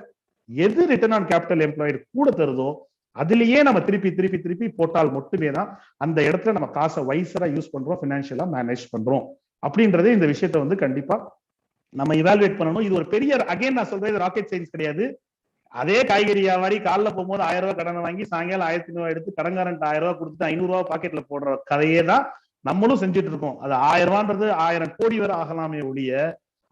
எது ரிட்டர்ன் ஆன் கேபிட்டல் எம்ப்ளாய்டு கூட தருதோ அதுலயே நம்ம திருப்பி போட்டால் மட்டுமே தான் அந்த இடத்துல நம்ம காசை வைசரா யூஸ் பண்றோம், பினான்சியலா மேனேஜ் பண்றோம் அப்படின்றது இந்த விஷயத்த வந்து கண்டிப்பா நம்ம இவாலுவேட் பண்ணணும். இது ஒரு பெரிய அகைன் நான் சொல்றேன், இது ராக்கெட் சயின்ஸ் கிடையாது. அதே காய்கறி வியாபாரி காலைல போகும்போது 1000 ரூபாய் கடனை வாங்கி சாயங்காலம் 1500 எடுத்து கடன்காரன் 1000 ரூபாய் கொடுத்து 500 ரூபாய் பாக்கெட்ல போடுற கதையே தான் நம்மளும் செஞ்சுட்டு இருக்கோம். அது 1000 ரூபான்றது 1000 கோடி வரை ஆகலாமே ஒழிய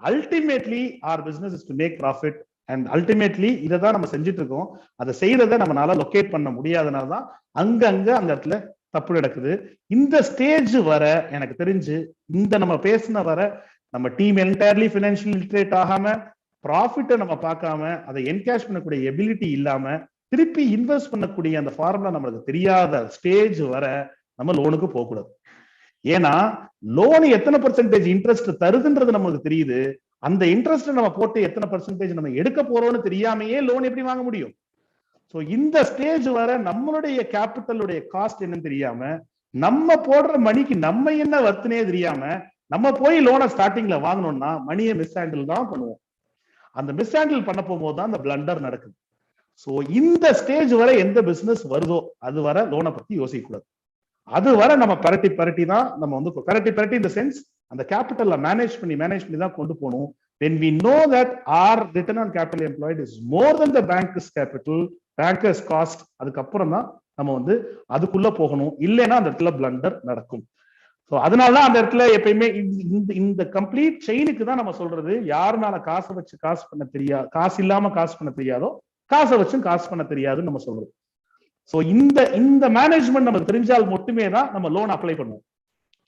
ultimately our business is to make profit and ultimately இதை தான் நம்ம செஞ்சுட்டு இருக்கோம். அதை செய்யறதை நம்மளால லொக்கேட் பண்ண முடியாதனாலதான் அங்கங்க அந்த இடத்துல தப்பு நடக்குது. இந்த ஸ்டேஜ் வர எனக்கு தெரிஞ்சு இந்த நம்ம பேசின வர நம்ம டீம் என்டையர்லி ஃபினான்ஷியல் லிட்ரேட் ஆகாம ப்ராஃபிட்டை நம்ம பார்க்காம அதை என்கேஷ் பண்ணக்கூடிய எபிலிட்டி இல்லாம திருப்பி இன்வெஸ்ட் பண்ணக்கூடிய அந்த ஃபார்முலா நம்மளுக்கு தெரியாத ஸ்டேஜ் வர நம்ம லோனுக்கு போகக்கூடாது. ஏன்னா லோன் எத்தனை பர்சன்டேஜ் இன்ட்ரெஸ்ட் தருதுன்றது நமக்கு தெரியுது, அந்த இன்ட்ரெஸ்ட் நம்ம போட்டு எத்தனை பர்சன்டேஜ் நம்ம எடுக்க போறோம்னு தெரியாமையே லோன் எப்படி வாங்க முடியும்? ஸோ இந்த ஸ்டேஜ் வர நம்மளுடைய கேபிட்டலுடைய காஸ்ட் என்னன்னு தெரியாம நம்ம போடுற மணிக்கு நம்ம என்ன வர்த்தனே தெரியாம நம்ம போய் லோனை ஸ்டார்டிங்ல வாங்கணும்னா மணியை மிஸ் ஹேண்டில் தான் பண்ணுவோம். அந்த மிஸ் ஹேண்டில் பண்ண போகும்போது தான் அந்த பிளண்டர் நடக்குது. ஸோ இந்த ஸ்டேஜ் வரை எந்த பிசினஸ் வருதோ அது வர லோனை பத்தி யோசிக்க கூடாது. அது வர நம்ம பரட்டி தான் நம்ம வந்து பரட்டி இந்த சென்ஸ் அந்த கேபிட்டல்ல மேனேஜ் பண்ணி தான் கொண்டு போகணும். when we know that our return on capital employed is more than the bank's capital, bankers cost, அதுக்கப்புறம் தான் நம்ம வந்து அதுக்குள்ள போகணும். இல்லைன்னா அந்த இடத்துல பிளண்டர் நடக்கும். ஸோ அதனாலதான் அந்த இடத்துல எப்பயுமே இந்த கம்ப்ளீட் செயினுக்கு தான் நம்ம சொல்றது, யாருனால காசை வச்சு காசு பண்ண தெரியாது, காசு இல்லாம காசு பண்ண தெரியாதோ காசை வச்சும் காசு பண்ண தெரியாதுன்னு நம்ம சொல்றது. ஸோ இந்த மேனேஜ்மெண்ட் நமக்கு தெரிஞ்சால் மட்டுமே தான் நம்ம லோன் அப்ளை பண்ணுவோம்,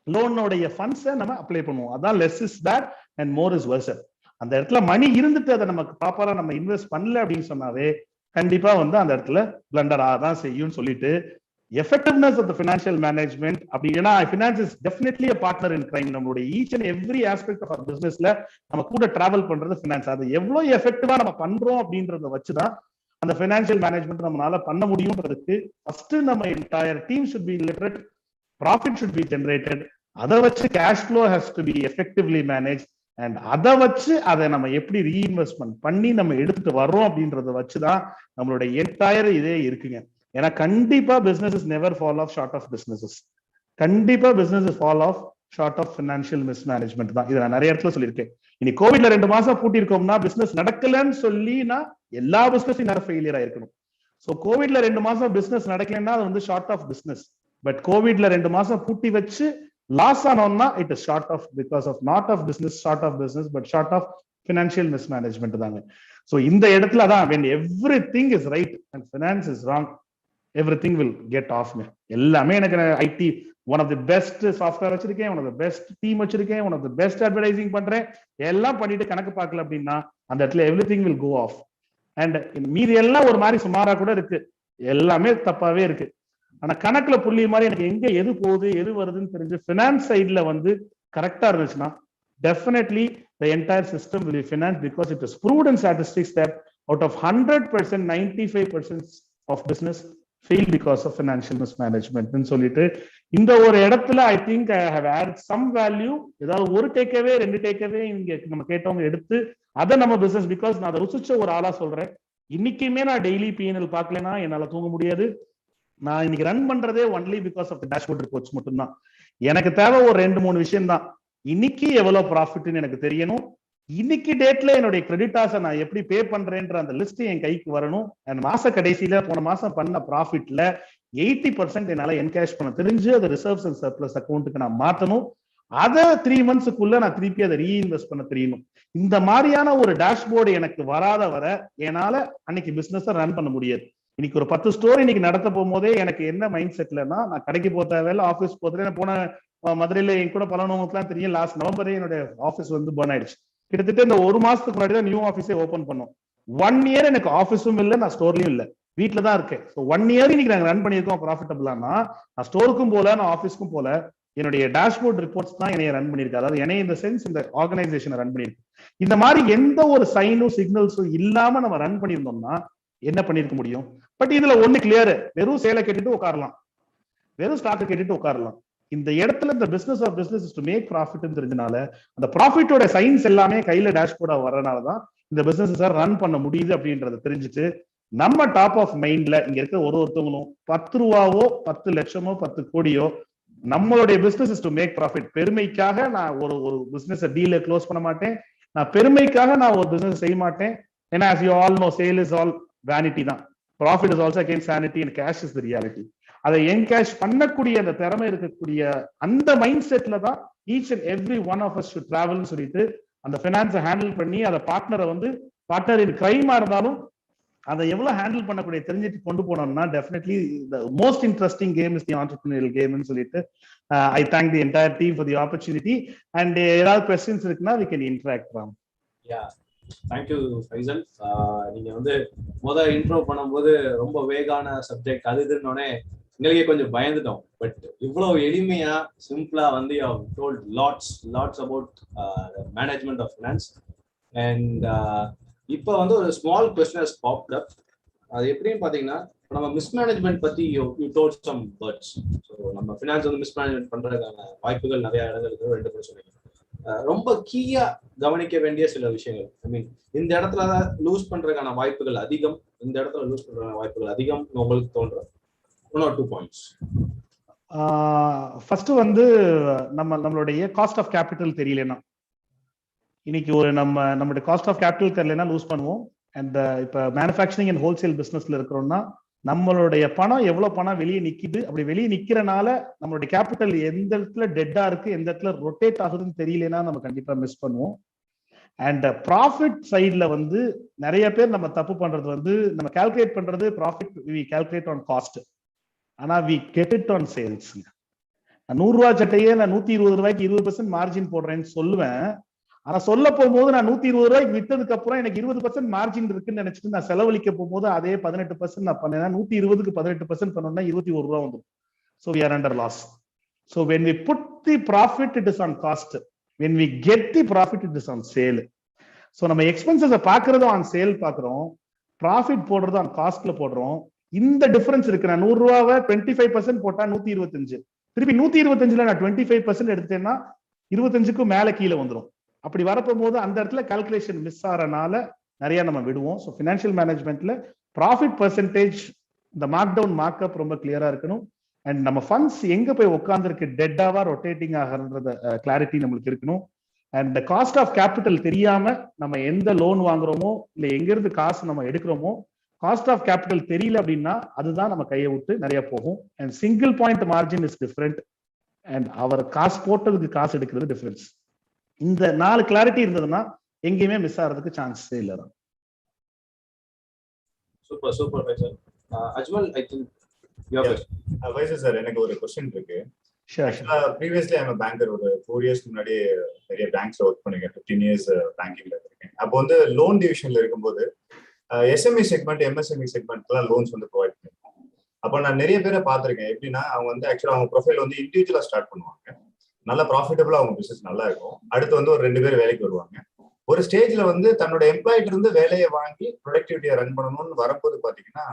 லோனோடைய ஃபண்ட்ஸை நம்ம அப்ளை பண்ணுவோம். அதான் less is bad and more is worser. அந்த இடத்துல மணி இருந்துட்டு அதை நமக்கு ப்ராப்பரா நம்ம இன்வெஸ்ட் பண்ணல அப்படின்னு சொன்னாவே கண்டிப்பா வந்து அந்த இடத்துல பிளண்டர் ஆதான் செய்யும் சொல்லிட்டு effectiveness of the financial management அப்படின்னா finance is definitely a partner in crime. நம்மளுடைய each and every aspect of our businessல நம்ம கூட டிராவல் பண்றது finance. அது எவ்வளவு எஃபெக்டிவா நம்ம பண்றோம் அப்படின்றத வச்சுதான் அந்த financial management நம்மளால பண்ண முடியும்ன்றதுக்கு ஃபர்ஸ்ட் நம்ம entire team should be literate, profit should be generated, அதை வச்சு cash flow has to be effectively managed and அதை வச்சு அதை நம்ம எப்படி ரீஇன்வெஸ்ட்மெண்ட் பண்ணி நம்ம எடுத்துட்டு வர்றோம் அப்படின்றத வச்சுதான் நம்மளுடைய என்டையர் இதே இருக்குங்க. ஏன்னா கண்டிப்பா business never fall off short of businesses, கண்டிப்பா business fall off short of financial mismanagement தான். இதை நான் நிறைய இடத்துல சொல்லியிருக்கேன். இனி கோவிட்ல 2 மாசம் பூட்டிருக்கோம்னா பிசினஸ் நடக்கலன்னு சொல்லினா எல்லா பிசினஸும் நேரம் ஃபெயிலியர் ஆயிருக்கணும். ஸோ கோவிட்ல 2 மாசம் பிசினஸ் நடக்கலன்னா அது வந்து ஷார்ட் ஆஃப் பிசினஸ். பட் கோவிட்ல 2 மாசம் பூட்டி வச்சு லாஸ் ஆனோம்னா it is short of because of not of business, short of business but short of financial mismanagement தாங்க. ஸோ இந்த இடத்துல தான் when everything is right and finance is wrong, everything will get off. எல்லாமே எனக்கு IT one of the best software வச்சிருக்கேன், one of the best team வச்சிருக்கேன், one of the best advertising பண்றேன், எல்லாம் பண்ணிட்டு கணக்கு பார்க்கல அப்படின்னா அந்த இடத்துல everything will go off. And மீதி எல்லாம் ஒரு மாதிரி சுமாரா கூட இருக்கு, எல்லாமே தப்பாவே இருக்கு. ஆனா கணக்குல புள்ளி மாதிரி எனக்கு எங்க எது போகுது எது வருதுன்னு தெரிஞ்சு பினான்ஸ் சைட்ல வந்து கரெக்டா இருந்துச்சுன்னா definitely the entire system will be financed because it is proved in statistics that out of 100%, 95% of business fail because of financial mismanagement ன்னு சொல்லிட்டு இந்த ஒரு இடத்துல I think I have added some value. ஏதாவது ஒரு டேக்அவே 2 டேக்அவே இங்க நம்ம கேட்டவங்க எடுத்து அதை நம்ம பிசினஸ், பிகாஸ் நான் அதை ருசிச்ச ஒரு ஆளா சொல்றேன். இன்னைக்குமே நான் டெய்லி பிஎன்எல் பார்க்கலன்னா என்னால தூங்க முடியாது. நான் இன்னைக்கு ரன் பண்றதே only because of dashboard reports மட்டும்தான். எனக்கு தேவை ஒரு 2-3 விஷயம் தான். இன்னைக்கு எவ்வளவு ப்ராஃபிட்னு எனக்கு தெரியணும். இன்னைக்கு டேட்ல என்னுடைய கிரெடிட்டாஸை நான் எப்படி பே பண்றேன்ற அந்த லிஸ்ட் என் கைக்கு வரணும். அண்ட் மாச கடைசியில போன மாசம் பண்ண ப்ராஃபிட்ல 80% என்னால என்கேஷ் பண்ண தெரிஞ்சு அதை ரிசர்வ்ஸ் அண்ட் சர்ப்ளஸ் அக்கௌண்ட்டுக்கு நான் மாத்தணும். அதை 3 monthsக்குள்ள நான் திருப்பி அதை ரீஇன்வெஸ்ட் பண்ண தெரியணும். இந்த மாதிரியான ஒரு டேஷ்போர்டு எனக்கு வராத வர என்னால அன்னைக்கு பிசினஸ் ரன் பண்ண முடியாது. இன்னைக்கு ஒரு 10 ஸ்டோர் இன்னைக்கு நடத்த போகும்போதே எனக்கு என்ன மைண்ட் செட்லன்னா, நான் கடைக்கு போக தேவையில்ல, ஆஃபீஸ் போகிறேன். போன மதுரையில என் கூட பலனவங்களுக்குலாம் தெரியும், லாஸ்ட் நவம்பரே என்னுடைய ஆஃபீஸ் வந்து பர்ன் ஆயிடுச்சு. கிட்டத்தட்ட இந்த 1 மாசத்துக்கு முன்னாடி தான் நியூ ஆஃபீஸே ஓப்பன் பண்ணோம். 1 year எனக்கு ஆஃபீஸும் இல்லை, நான் ஸ்டோர்லயும் இல்லை, வீட்டில தான் இருக்கேன். ஸோ 1 year இன்னைக்கு நாங்கள் ரன் பண்ணியிருக்கோம் ப்ராஃபிட்டபிளானா. நான் ஸ்டோருக்கும் போல, நான் ஆஃபீஸ்க்கும் போல, என்னுடைய டேஷ்போர்ட் ரிப்போர்ட்ஸ் தான் என்னைய ரன் பண்ணியிருக்காரு. அதாவது என்னைய இந்த சென்ஸ் இந்த ஆர்கனைசேஷனை ரன் பண்ணியிருக்கு. இந்த மாதிரி எந்த ஒரு சைனும் சிக்னல்ஸும் இல்லாம நம்ம ரன் பண்ணியிருந்தோம்னா என்ன பண்ணிருக்க முடியும்? பட் இதுல ஒண்ணு கிளியர், வெறும் சேலை கேட்டுட்டு உட்காரலாம், வெறும் ஸ்டாக் கேட்டுட்டு உட்காரலாம். இந்த இடத்துல இந்த business of business is to make profit தெரிஞ்சனால அந்த ப்ராஃபிட்டோட சைன்ஸ் எல்லாமே கையில டேஷ்போர்டா வர்றதுனாலதான் இந்த பிசினஸ் ரன் பண்ண முடியுது அப்படின்றத தெரிஞ்சுட்டு நம்ம டாப் ஆஃப் மைண்ட்ல இங்க இருக்க ஒருத்தவங்களும் 10 ரூபாவோ 10 லட்சமோ 10 கோடியோ நம்மளுடைய business is to make profit. பெருமைக்காக நான் ஒரு பிசினஸ் டீல க்ளோஸ் பண்ண மாட்டேன். நான் பெருமைக்காக நான் ஒரு பிசினஸ் செய்ய மாட்டேன். ஏன்னா as you all know, sale is all vanity தான். Profit is also against sanity and cash is the reality. அதை என்கேஷ் பண்ணக்கூடிய அந்த திறமை இருக்கக்கூடிய அந்த மைண்ட் செட்ல தான் each and every one of us should டிராவல்னு சொல்லிட்டு அந்த ஃபினான்ஸை ஹேண்டில் பண்ணி அதை பார்ட்னர் இன் கிரைமா இருந்தாலும் அதை எவ்வளவு ஹேண்டில் பண்ணக்கூடிய தெரிஞ்சுட்டு கொண்டு போனோம்னா definitely the most interesting game is the entrepreneurial கேம்னு சொல்லிட்டு I thank the entire team for the opportunity. And ஏதாவது கொஸ்டின்ஸ் இருக்குன்னா we can interact. Thank you Faisal. நீங்க வந்து இன்ட்ரோ பண்ணும்போது ரொம்ப வேகான சப்ஜெக்ட் அது இதுன்னொடனே எங்களுக்கே கொஞ்சம் பயந்துட்டோம். பட் இவ்வளவு எளிமையா சிம்பிளா வந்து you have told lots about management of finance. And இப்போ வந்து ஒரு small question has popped up. அது எப்படின்னு பாத்தீங்கன்னா, நம்ம மிஸ்மேனேஜ்மெண்ட் பத்தி you told some words. So நம்ம ஃபினான்ஸ் வந்து மிஸ்மேனேஜ்மெண்ட் பண்றதுக்கான வாய்ப்புகள் நிறைய இடங்களுக்கு 2 பேர் சொன்னீங்க. ரொம்ப கீயா கவனிக்க வேண்டிய சில விஷயங்கள், ஐ மீன் இந்த இடத்துல லூஸ் பண்றதுக்கான வாய்ப்புகள் அதிகம், இந்த இடத்துல லூஸ் பண்றதுக்கான வாய்ப்புகள் அதிகம் உங்களுக்கு தோன்ற 1 or 2 points. ஃபர்ஸ்ட் வந்து நம்மளுடைய காஸ்ட் ஆஃப் கேபிட்டல் தெரியலன்னா, இன்னைக்கு ஒரு நம்மளுடைய காஸ்ட் ஆஃப் கேபிட்டல் தெரியலன்னா லூஸ் பண்ணுவோம். அண்ட் இப்ப மேனுஃபேக்சரிங் அண்ட் ஹோல்சேல் பிசினஸ்ல இருக்கிறோம்னா நம்மளுடைய பணம் எவ்வளவு பணம் வெளியே நிக்குது, அப்படி வெளியே நிக்கிறனால நம்மளுடைய கேபிட்டல் எந்த இடத்துல டெட்டா இருக்கு, எந்த இடத்துல ரொட்டேட் ஆகுதுன்னு தெரியலன்னா நம்ம கண்டிப்பா மிஸ் பண்ணுவோம். அண்ட் ப்ராஃபிட் சைட்ல வந்து நிறைய பேர் நம்ம தப்பு பண்றது வந்து, நம்ம கால்குலேட் பண்றது profit we calculate on cost, ஆனா we get it on sales. 100 ரூபாய் சட்டையே நான் 120 ரூபாய்க்கு 20% மார்ஜின் போடுறேன்னு சொல்லுவேன். ஆனா சொல்ல போகும்போது நான் 120 ரூபாய்க்கு வித்ததுக்கு அப்புறம் எனக்கு 20% மார்ஜின் இருக்குன்னு நினைச்சிட்டு நான் செலவழிக்க போகும்போது அதே 18% நான் பண்ணேன். 120க்கு 18% பண்ணோம்னா 21 ரூபாய் வந்துடும். So we are under loss. So when we put the profit, it is on cost. When we get the profit, it is on sale. So நம்ம எக்ஸ்பென்சஸை பாக்குறதும் ஆன் சேல் பாக்குறோம், ப்ராஃபிட் போடுறதும் ஆன் காஸ்ட்ல போடுறோம். இந்த டிஃபரன்ஸ் இருக்கு. நான் 100 ரூபாவை 25% போட்டா 125, திருப்பி 125ல நான் 25% எடுத்துட்டேன்னா 25க்கும் மேல கீழே வந்துடும். அப்படி வரப்போகும்போது அந்த இடத்துல கால்குலேஷன் மிஸ் ஆறனால நிறைய நம்ம விடுவோம். ஸோ ஃபினான்ஷியல் மேனேஜ்மெண்ட்ல ப்ராஃபிட் பர்சன்டேஜ், இந்த மார்க் டவுன் மார்க்அப் ரொம்ப கிளியரா இருக்கணும். அண்ட் நம்ம ஃபண்ட்ஸ் எங்க போய் உட்காந்துருக்கு, டெட்டாவா ரொட்டேட்டிங் ஆகிறத கிளாரிட்டி நம்மளுக்கு இருக்கணும். அண்ட் காஸ்ட் ஆஃப் கேபிட்டல் தெரியாம நம்ம எந்த லோன் வாங்குறோமோ இல்லை எங்க இருந்து காசு நம்ம எடுக்கிறோமோ, காஸ்ட் ஆஃப் கேபிட்டல் தெரியல அப்படின்னா அதுதான் நம்ம கையை விட்டு நிறைய போகும். And single point margin is different, and அவர் காசு போட்டதுக்கு காசு எடுக்கிறது டிஃபரன்ஸ். இந்த 4 கிளாரிட்டி இருந்ததுன்னா எங்கேயுமே மிஸ் ஆகிறதுக்கு சான்ஸே இல்லை. Super Faisal. Ajmal, I think Faisal sir, எனக்கு ஒரு क्वेश्चन இருக்கு. previously I'm a banker. ஒரு 4 years முன்னாடி நிறைய பேங்க்ஸ்ல ஒர்க் பண்ணிருக்கேன். 15 years பேங்கிங்ல இருக்கேன். அப்போ வந்து லோன் டிவிஷன்ல இருக்கும்போது எஸ்எம்இ செக்மெண்ட், எம்எஸ்எம்இ செக்மெண்ட்லாம் லோன்ஸ் வந்து ப்ரொவைட் பண்ணிருக்கோம். அப்போ நான் நிறைய பேரை பார்த்திருக்கேன். எப்படின்னா அவங்க வந்து ஆக்சுவலா அவங்க ப்ரொஃபைல் வந்து இண்டிவிஜுவலா ஸ்டார்ட் பண்ணுவாங்க, நல்லா ப்ராஃபிட்டபிளா அவங்க பிசினஸ் நல்லா இருக்கும். அடுத்து வந்து ஒரு 2 பேர் வேலைக்கு வருவாங்க. ஒரு ஸ்டேஜ்ல வந்து தன்னோட எம்ப்ளாயிட்ட இருந்து வேலையை வாங்கி ப்ரொடக்டிவிட்டியை ரன் பண்ணணும்னு வரும்போது பாத்தீங்கன்னா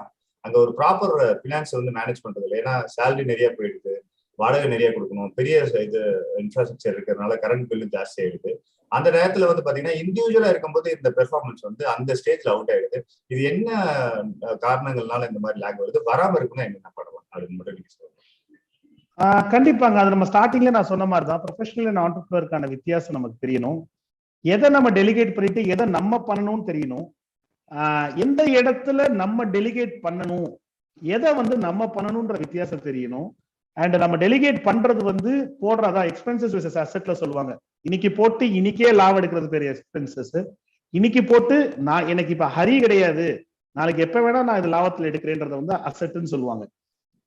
அங்க ஒரு ப்ராப்பர் பினான்ஸ் வந்து மேனேஜ் பண்றது இல்லை. ஏன்னா சேலரி நிறைய போயிடுது, வாடகை நிறைய கொடுக்கணும், பெரிய இது இன்ஃப்ராஸ்ட்ரக்சர் இருக்கிறதுனால கரண்ட் பில்லு ஜாஸ்தி ஆயிடுது. அந்த நேரத்துல வந்து பாத்தீங்கன்னா இண்டிவிஜுவலா இருக்கும்போது இந்த பெர்ஃபார்மன்ஸ் வந்து அந்த ஸ்டேஜ்ல அவுட் ஆயிடுது. இது என்ன காரணங்கள்னால இந்த மாதிரி லேக் வருது, வராம இருக்குன்னா என்னென்ன பண்ணலாம் அதுக்கு மட்டும் நீங்க சொல்லுங்க. கண்டிப்பாங்க. அது நம்ம ஸ்டார்டிங்ல நான் சொன்ன மாதிரி தான் ப்ரொஃபஷனல் அண்ட் ஆண்டர்பிரினருக்கான வித்தியாசம் நமக்கு தெரியணும். எதை நம்ம டெலிகேட் பண்ணிட்டு எதை நம்ம பண்ணணும்னு தெரியணும். எந்த இடத்துல நம்ம டெலிகேட் பண்ணணும், எதை வந்து நம்ம பண்ணணும்ன்ற வித்தியாசம் தெரியணும். அண்ட் நம்ம டெலிகேட் பண்றது வந்து போடுறதா எக்ஸ்பென்சஸ் வெர்சஸ் அசெட்ல சொல்லுவாங்க. இன்னைக்கு போட்டு இன்னைக்கே லாபம் எடுக்கிறது பேர் எக்ஸ்பென்சஸ். இன்னைக்கு போட்டு நான் எனக்கு இப்ப ஹரி கிடையாது, நாளைக்கு எப்ப வேணா நான் இது லாபத்துல எடுக்கிறேன்றத வந்து அசெட்னு சொல்லுவாங்க.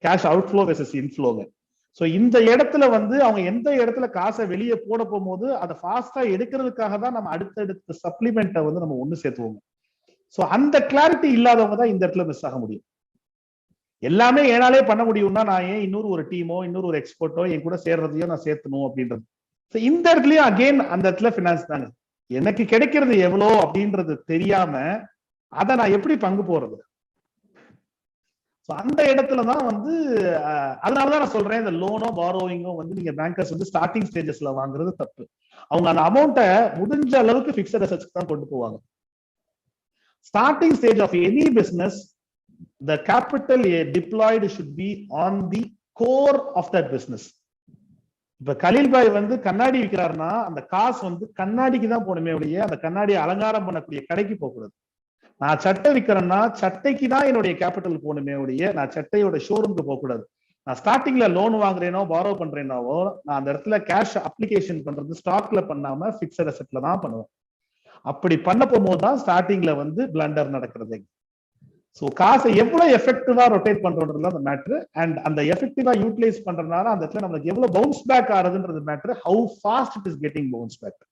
கேஷ் அவுட்ஃப்ளோ வெர்சஸ் இன்ஃப்ளோங்க. ஸோ இந்த இடத்துல வந்து அவங்க எந்த இடத்துல காசை வெளியே போட போகும்போது அதை ஃபாஸ்டா எடுக்கிறதுக்காக தான் நம்ம அடுத்தடுத்த சப்ளிமெண்ட்டை வந்து நம்ம ஒண்ணு சேர்த்துவோங்க. ஸோ அந்த கிளாரிட்டி இல்லாதவங்க தான் இந்த இடத்துல மிஸ் ஆக முடியும். எல்லாமே ஏனாலே பண்ண முடியும்னா நான் ஏன் இன்னொரு ஒரு டீமோ இன்னொரு ஒரு எக்ஸ்பர்ட்டோ என் கூட சேர்றதையோ நான் சேர்த்தணும் அப்படின்றது. ஸோ இந்த இடத்துலயும் அகெயின் அந்த இடத்துல ஃபினான்ஸ் தாங்க. எனக்கு கிடைக்கிறது எவ்வளோ அப்படின்றது தெரியாம அதை நான் எப்படி பங்கு போறது. அந்த இடத்துலதான் வந்து அதனாலதான் நான் சொல்றேன், இந்த லோனோ பாரோவிங்கோ வந்து நீங்க பேங்கர்ஸ் வந்து ஸ்டார்டிங் ஸ்டேஜஸ்ல வாங்குறது தப்பு. அவங்க அந்த அமௌண்ட்டை முடிஞ்ச அளவுக்கு பிக்ஸட் அசெட்ஸ்க்கு தான் கொண்டு போவாங்க. Starting stage of any business, the capital deployed should be on the core of that business. இப்ப கலீல் பாய் வந்து கண்ணாடி விற்கிறாருன்னா அந்த காசு வந்து கண்ணாடிக்கு தான் போகணுமே ஒழிய அந்த கண்ணாடியை அலங்காரம் பண்ணக்கூடிய கடைக்கு போகக்கூடாது. நான் சட்டை விற்கிறேன்னா சட்டைக்கு தான் என்னுடைய கேபிட்டல் போகணுமே ஒழிய நான் சட்டையோட ஷோரூம்க்கு போகக்கூடாது. நான் ஸ்டார்டிங்ல லோன் வாங்குறேனோ பாரோ பண்றேனாவோ நான் அந்த இடத்துல கேஷ் அப்ளிகேஷன் பண்றது ஸ்டாக்ல பண்ணாம பிக்ஸட் அசெட்ல தான் பண்ணுவேன். அப்படி பண்ண போகும்போது தான் ஸ்டார்டிங்ல வந்து பிளண்டர் நடக்கிறது. ஸோ காசை எவ்வளவு எஃபெக்டிவா ரொட்டேட் பண்றதுல அந்த மேட்ரு, அண்ட் அந்த எஃபெக்டிவா யூட்டிலைஸ் பண்றதுனால அந்த இடத்துல நம்மளுக்கு எவ்வளவு பவுன்ஸ் பேக் ஆகுதுன்றது matter, how fast it is getting bounce back.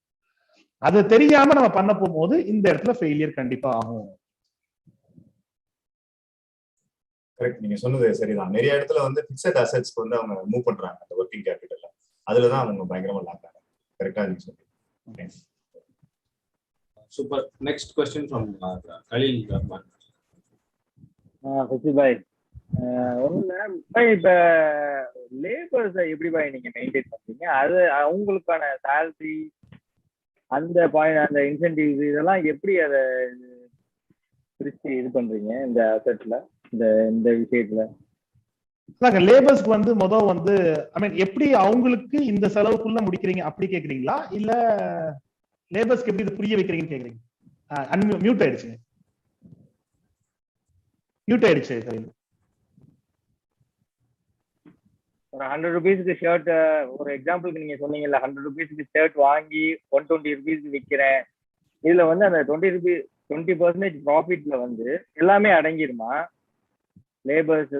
அது தெரியாம நம்ம பண்ண போகும்போது இந்த இடத்துல ஃபெயிலியர் கண்டிப்பா ஆகும். கரெக்ட், நீங்க சொன்னது சரிதான். நிறைய இடத்துல வந்து பிக்ஸட் அசெட்ஸ்க்கு வந்து அவங்க மூவ் பண்றாங்க அந்த ஒர்க்கிங் கேபிட்டல்ல, அதுலதான் அவங்க பயங்கரமா லாக் ஆகிறாங்க. கரெக்டா நீங்க சொல்றீங்க. Super. Next question from Khaleel Rahman. Sasi bhai, இப்ப லேபர்ஸை எப்படி பாய் நீங்க மெயின்டைன் பண்றீங்க? அது அவங்களுக்கான சேலரி, அந்த பாயிண்ட், அந்த இன்சென்டிவ்ஸ் இதெல்லாம் எப்படி அதை பிரிச்சு இது பண்றீங்க இந்த அசெட்ல, இந்த விஷயத்துல? லேபர்ஸ்க்கு வந்து மொதல் வந்து ஐ மீன் எப்படி அவங்களுக்கு இந்த செலவுக்குள்ள முடிக்கிறீங்க அப்படி கேக்குறீங்களா, இல்ல லேபர்ஸ்க்கு எப்படி இது புரிய வைக்கிறீங்கன்னு கேக்குறீங்க? மியூட் ஆயிடுச்சு. ஒரு 100 rupeesக்கு ஷர்ட், ஒரு எக்ஸாம்பிளுக்கு நீங்க சொன்னீங்கல்ல 100 rupeesக்கு ஷர்ட் வாங்கி 120 rupeesக்கு விற்கிறேன், இதுல வந்து அந்த 20% ப்ராஃபிட்ல வந்து எல்லாமே அடங்கிருமா? லேபர்ஸ்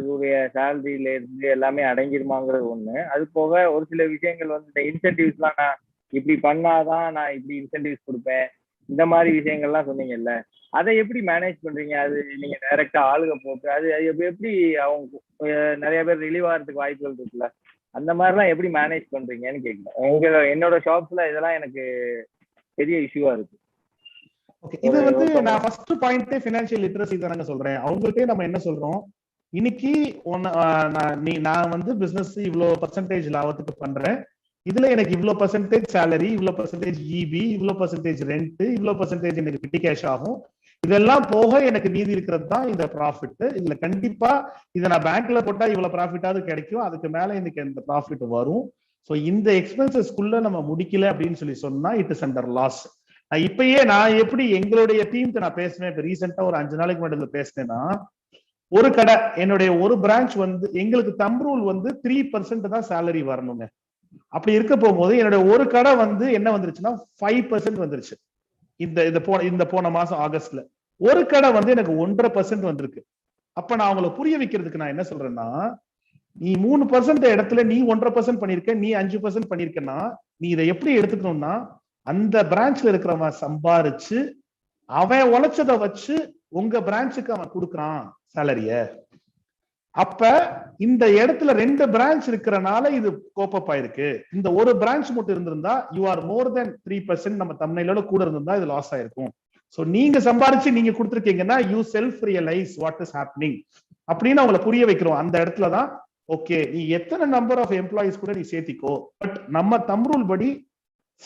சேலரியில இருந்து எல்லாமே அடங்கிருமாங்கிறது ஒண்ணு. அது போக ஒரு சில விஷயங்கள் வந்து இந்த இன்சென்டிவ்ஸ்லாம் நான் இப்படி பண்ணாதான் நான் இப்படி இன்சென்டிவ்ஸ் கொடுப்பேன், இந்த மாதிரி விஷயங்கள்லாம் சொன்னீங்கல்ல, அதை எப்படி மேனேஜ் பண்றீங்க? அது நீங்க டைரக்டா ஆளுக போட்டு அது எப்படி அவங்க நிறைய பேர் ரிலீவ் ஆகிறதுக்கு வாய்ப்புகள் இருக்குல்ல, அந்த மாதிரிலாம் எப்படி மேனேஜ் பண்றீங்கன்னு கேட்கலாம். என்னோட ஷாப்ஸ்ல இதெல்லாம் எனக்கு பெரிய இஷ்யூவா இருக்கு. இது வந்து நான் ஃபர்ஸ்ட் பாயிண்ட் ஃபினான்ஷியல் லிட்டரசி தானங்க சொல்றேன். அவங்கள்ட்டே நம்ம என்ன சொல்றோம், இன்னைக்கு நான் வந்து பிசினஸ் இவ்வளவு பர்சன்டேஜ் லாபத்துக்கு பண்றேன், இதுல எனக்கு இவ்வளவு பர்சன்டேஜ் சேலரி, இவ்வளவு பர்சன்டேஜ் இபி, இவ்வளவு பர்சன்டேஜ் ரெண்ட், இவ்வளவு பர்சன்டேஜ் எனக்கு பிட்டி கேஷ் ஆகும், இதெல்லாம் போக எனக்கு மீதி இருக்கிறது தான் இந்த ப்ராஃபிட். இதுல கண்டிப்பா இதை நான் பேங்க்ல போட்டா இவ்வளவு ப்ராஃபிட்டாவது கிடைக்கும், அதுக்கு மேல எனக்கு இந்த ப்ராஃபிட் வரும். ஸோ இந்த எக்ஸ்பென்சஸ்க்குள்ள நம்ம முடிக்கல அப்படின்னு சொன்னா இட் இஸ் அண்டர் லாஸ். இப்பயே நான் எப்படி எங்களுடைய டீமுக்கு நான் பேசுவேன், இப்ப ரீசெண்டா ஒரு 5 நாளைக்கு முன்னாடி பேசினேன்னா, ஒரு கடை என்னுடைய ஒரு பிரான்ச் வந்து எங்களுக்கு தம் ரூல் வந்து 3% தான் சேலரி வரணுங்க. அப்படி இருக்க போகும்போது என்னுடைய ஒரு கடை வந்து என்ன வந்துருச்சுன்னா 5% வந்துருச்சு. இந்த போன மாசம் ஆகஸ்ட்ல ஒரு கடை வந்து எனக்கு 1.5% வந்திருக்கு. அப்ப நான் அவங்களை புரிய வைக்கிறதுக்கு நான் என்ன சொல்றேன்னா, நீ 3% இடத்துல நீ 1.5% பண்ணிருக்க, நீ 5% பண்ணிருக்கன்னா நீ இதை எப்படி எடுத்துக்கணும்னா, அந்த பிரான்ச்ல இருக்கிறவன் சம்பாரிச்சு அவன் உழைச்சதை வச்சு உங்க பிரான்ச்சுக்கு அவன் கொடுக்குறான் சேலரிய. அப்ப இந்த இடத்துல 2 பிரான்ச் இருக்கிறனால இது கோப்பப் ஆயிருக்கு. இந்த ஒரு பிரான்ச் மட்டும் இருந்திருந்தா யூ ஆர் மோர் தென் 3% நம்ம தமிழ்நாடு கூட இருந்திருந்தா இது லாஸ் ஆயிருக்கும். சோ நீங்க சம்பாரிச்சு நீங்க கொடுத்துருக்கீங்கன்னா you self realise what is happening அப்படின்னு அவங்களை புரிய வைக்கிறோம். அந்த இடத்துலதான் ஓகே, நீ எத்தனை நம்பர் ஆஃப் எம்ப்ளாயிஸ் கூட நீ சேர்த்திக்கோ, பட் நம்ம தம் ரூல் படி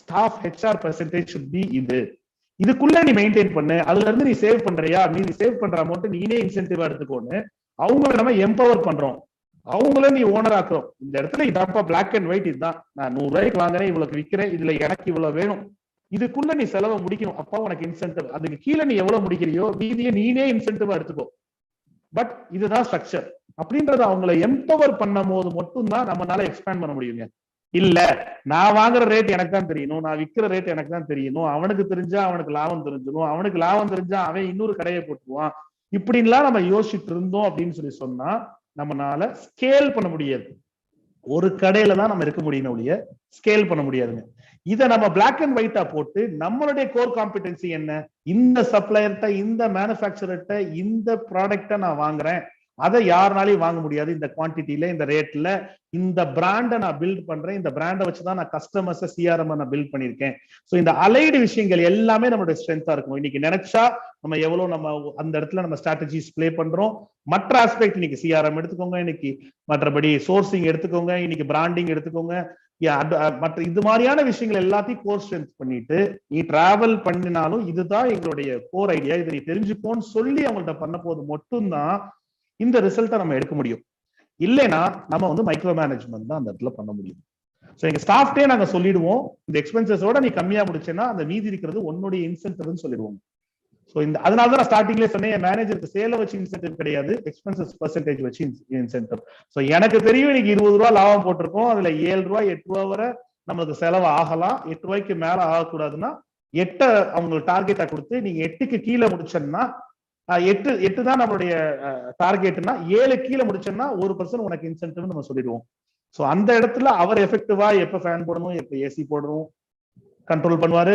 staff HR percentage should be இது. இதுக்குள்ள நீ மெயின்டைன் பண்ணு. அதுல இருந்து நீ சேவ் பண்றியா, நீ சேவ் பண்ற அமௌண்ட் நீனே இன்சென்டிவா எடுத்துக்கோன்னு அவங்கள நம்ம எம்பவர் பண்றோம். அவங்கள நீ ஓனர் ஆக்குறோம். இந்த இடத்துல இதாப்பா பிளாக் அண்ட் ஒயிட், இதுதான் நான் 100 ரூபாய்க்கு வாங்குறேன், இவ்வளவு விற்கிறேன், இதுல எனக்கு இவ்வளவு வேணும், இதுக்குள்ள நீ செலவை முடிக்கணும். அப்பா உனக்கு இன்சென்டிவ். அதுக்கு கீழே நீ எவ்வளவு முடிக்கிறியோ மீதியை நீனே இன்சென்டிவா எடுத்துக்கோ. பட் இதுதான் ஸ்ட்ரக்சர் அப்படின்றத அவங்களை எம்பவர் பண்ணும் போது மட்டும்தான் நம்மளால எக்ஸ்பேண்ட் பண்ண முடியுங்க. இல்ல நான் வாங்குற ரேட் எனக்கு தான் தெரியணும், நான் விற்கிற ரேட் எனக்கு தான் தெரியணும், அவனுக்கு தெரிஞ்சா அவனுக்கு லாபம் தெரிஞ்சிடும், அவனுக்கு லாபம் தெரிஞ்சா அவன் இன்னொரு கடையை போட்டுருவான், இப்படின்லாம் நம்ம யோசிச்சுட்டு இருந்தோம் அப்படின்னு சொன்னா நம்மளால ஸ்கேல் பண்ண முடியாது. ஒரு கடையில தான் நம்ம இருக்க முடியும் ஒழிய ஸ்கேல் பண்ண முடியாதுங்க. இதை நம்ம பிளாக் அண்ட் ஒயிட்டா போட்டு நம்மளுடைய கோர் காம்பிடன்சி என்ன, இந்த சப்ளையர்கிட்ட, இந்த மேனுஃபேக்சரர்கிட்ட இந்த ப்ராடக்டை நான் வாங்குறேன், அதை யாருனாலையும் வாங்க முடியாது இந்த குவான்டிட்டியில, இந்த ரேட்ல, இந்த பிராண்டை நான் பில்ட் பண்றேன், இந்த பிராண்டை வச்சுதான் நான் கஸ்டமர்ஸை சிஆர்எம் நான் பில்ட் பண்ணிருக்கேன். ஸோ இந்த அலைடு விஷயங்கள் எல்லாமே நம்மளுடைய ஸ்ட்ரென்த்தா இருக்கும். இன்னைக்கு நினைச்சா நம்ம எவ்வளவு நம்ம அந்த இடத்துல நம்ம ஸ்ட்ராட்டஜிஸ் பிளே பண்றோம். மற்ற ஆஸ்பெக்ட் இன்னைக்கு சிஆர்எம் எடுத்துக்கோங்க, இன்னைக்கு மற்றபடி சோர்சிங் எடுத்துக்கோங்க, இன்னைக்கு பிராண்டிங் எடுத்துக்கோங்க, மற்ற இது மாதிரியான விஷயங்கள் எல்லாத்தையும் கோர் ஸ்ட்ரென்த் பண்ணிட்டு நீ டிராவல் பண்ணினாலும் இதுதான் எங்களுடைய கோர் ஐடியா, இதை நீ தெரிஞ்சுக்கோன்னு சொல்லி அவங்கள்ட்ட பண்ண போது மட்டும்தான் இந்த ரிசல்ட்டை நம்ம எடுக்க முடியும். இல்லைன்னா நம்ம மைக்ரோ மேனேஜ்மெண்ட் தான் அந்த இடத்துல பண்ண முடியும். ஸோ எங்க ஸ்டாஃப்டே நாங்க சொல்லிடுவோம், இந்த எக்ஸ்பென்சஸோட நீ கம்மியா முடிச்சேன்னா அந்த மீதி இருக்கிறது உன்னுடைய இன்சென்டிவ்னு சொல்லிடுவோம். ஸோ அதனால தான் நான் ஸ்டார்டிங்லேயே சொன்னேன், என் மேனேஜருக்கு சேலை வச்சு இன்சென்டிவ் கிடையாது, எக்ஸ்பென்சஸ் பெர்சன்டேஜ் வச்சு இன்சென்டிவ். ஸோ எனக்கு தெரியும் இன்னைக்கு 20 ரூபா லாபம் போட்டிருக்கோம், அதுல 7 ரூபாய் 8 ரூபா வரை நமக்கு செலவு ஆகலாம், 8 ரூபாய்க்கு மேல ஆகக்கூடாதுன்னா 8 அவங்களுக்கு டார்கெட்டா கொடுத்து நீங்க 8க்கு கீழே முடிச்சோம்னா 8 தான் நம்மளுடைய டார்கெட்னா 7 கீழே முடிச்சோம்னா 1% உனக்கு இன்சென்டிவ் நம்ம சொல்லிடுவோம். ஸோ அந்த இடத்துல அவர் எஃபெக்டிவா எப்ப ஃபேன் போடணும், எப்ப ஏசி போடணும் கண்ட்ரோல் பண்ணுவாரு.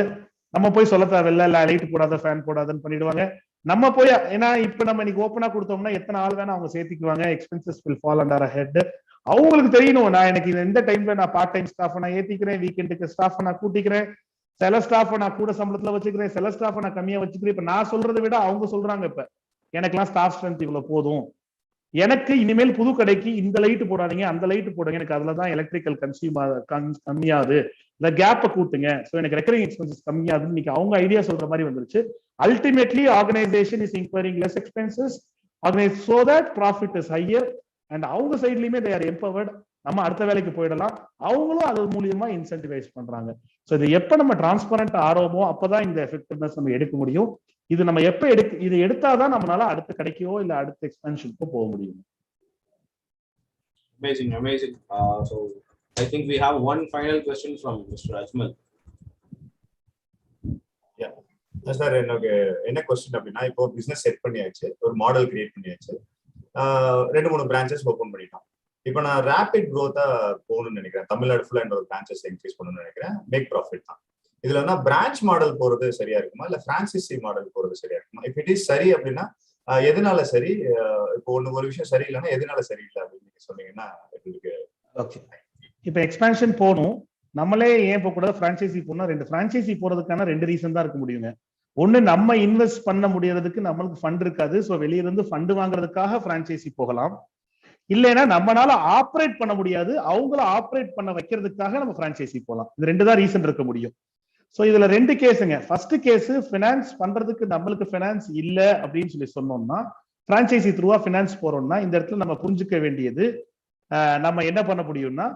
நம்ம போய் சொல்ல தேவையில்ல, இல்ல லைட் போடாத ஃபேன் போடாதன்னு பண்ணிடுவாங்க. நம்ம போய் ஏன்னா இப்ப நம்ம இன்னைக்கு ஓப்பனா கொடுத்தோம்னா எத்தனை ஆள் வேணா அவங்க சேர்த்திக்குவாங்க, expenses will fall under head. அவங்களுக்கு தெரியணும் நான் எனக்கு இந்த டைம்ல நான் பார்ட் டைம் ஸ்டாஃப் நான் ஏத்திக்கிறேன், வீக்கெண்டுக்கு ஸ்டாஃப் நான் கூட்டிக்கிறேன், சில ஸ்டாஃப் நான் கூட சம்பளத்துல வச்சுக்கிறேன், சில ஸ்டாஃப் நான் கம்மியா வச்சுக்கிறேன். இப்ப நான் சொல்றதை விட அவங்க சொல்றாங்க, இப்ப எனக்கெல்லாம் ஸ்டாஃப் ஸ்ட்ரென்த் இவ்வளவு போதும், எனக்கு இனிமேல் புது கடைக்கு இந்த லைட் போடாதீங்க அந்த லைட் போடுங்க, எனக்கு அதுலதான் எலக்ட்ரிக்கல் கம்மியாகுது, இந்த கேப்பை கூட்டுங்க, ஸோ எனக்கு ரெக்கரிங் எக்ஸ்பென்சஸ் கம்மியாகுதுன்னு இன்னைக்கு அவங்க ஐடியா சொல்ற மாதிரி வந்துருச்சு. Ultimately organisation is inquiring less expenses organise so that profit is higher and அவங்க சைட்லயுமே தே ஆர் எம்பவர்ட். நம்ம அடுத்த வேலைக்கு போயிடலாம், அவங்களும் அது மூலியமா இன்சென்டிவைஸ் பண்றாங்க. ஸோ இது எப்ப நம்ம டிரான்ஸ்பரண்ட் ஆரோமோ அப்பதான் இந்த எஃபெக்டிவ்னஸ் நம்ம எடுக்க முடியும். இது நம்ம எப்ப இது எடுத்தாதான் நம்மளால அடுத்த கடைக்கோ இல்ல அடுத்த எக்ஸ்பென்ஷனுக்கோ போக முடியும். Amazing, amazing. So I think we have one final question from Mr. Ajmal. Yeah. Sir எனக்கு என்ன கொஸ்டின் அப்படின்னா, இப்போ பிசினஸ் செட் பண்ணியாச்சு, ஒரு மாடல் கிரியேட் பண்ணியாச்சு, 2-3 பிரான்ச்சஸ் ஓபன் பண்ணிட்டோம். இப்போ நான் ரேபிட் க்ரோத்தா போகணும்னு நினைக்கிறேன், தமிழ்நாடு ஃபுல்லா என்னோட பிரான்ச்சஸ் இன்க்ரீஸ் பண்ணணும்னு நினைக்கிறேன், மேக் ப்ராஃபிட் தான். இதுல வந்து பிரான்ச் மாடல் போறது சரியா இருக்குமா இல்ல பிரான்சிசி மாடல் போறது சரியா இருக்குமா? இப் இட் இஸ் சரி அப்படின்னா எதனால சரி, இப்போ ஒரு விஷயம் சரியில்லைன்னா எதனால சரியில்லை அப்படின்னு நீங்க சொன்னீங்கன்னா எங்களுக்கு. ஓகே, இப்போ எக்ஸ்பான்ஷன் போகணும், நம்மளே ஏன் போக கூடாது, பிரான்சைசி போனா 2 பிரான்சைசி போறதுக்கான 2 ரீசன் தான் இருக்க முடியுங்க. ஒண்ணு, நம்ம இன்வெஸ்ட் பண்ண முடியறதுக்கு நம்மளுக்கு ஃபண்ட் இருக்காது, ஸோ வெளியில இருந்து ஃபண்ட் வாங்குறதுக்காக பிரான்சைசி போகலாம். இல்லைன்னா நம்மளால ஆப்ரேட் பண்ண முடியாது, அவங்கள ஆப்ரேட் பண்ண வைக்கிறதுக்காக நம்ம பிரான்சைசி போகலாம். இது 2 தான் ரீசன் இருக்க முடியும். சோ இதுல 2 கேஸுங்க. ஃபர்ஸ்ட் கேஸ், பினான்ஸ் பண்றதுக்கு நம்மளுக்கு பினான்ஸ் இல்ல அப்படின்னு சொல்லி சொன்னோம்னா, பிரான்சைசி த்ரூவா பினான்ஸ் போறோம்னா இந்த இடத்துல நம்ம புரிஞ்சுக்க வேண்டியது, நம்ம என்ன பண்ண முடியும்னா,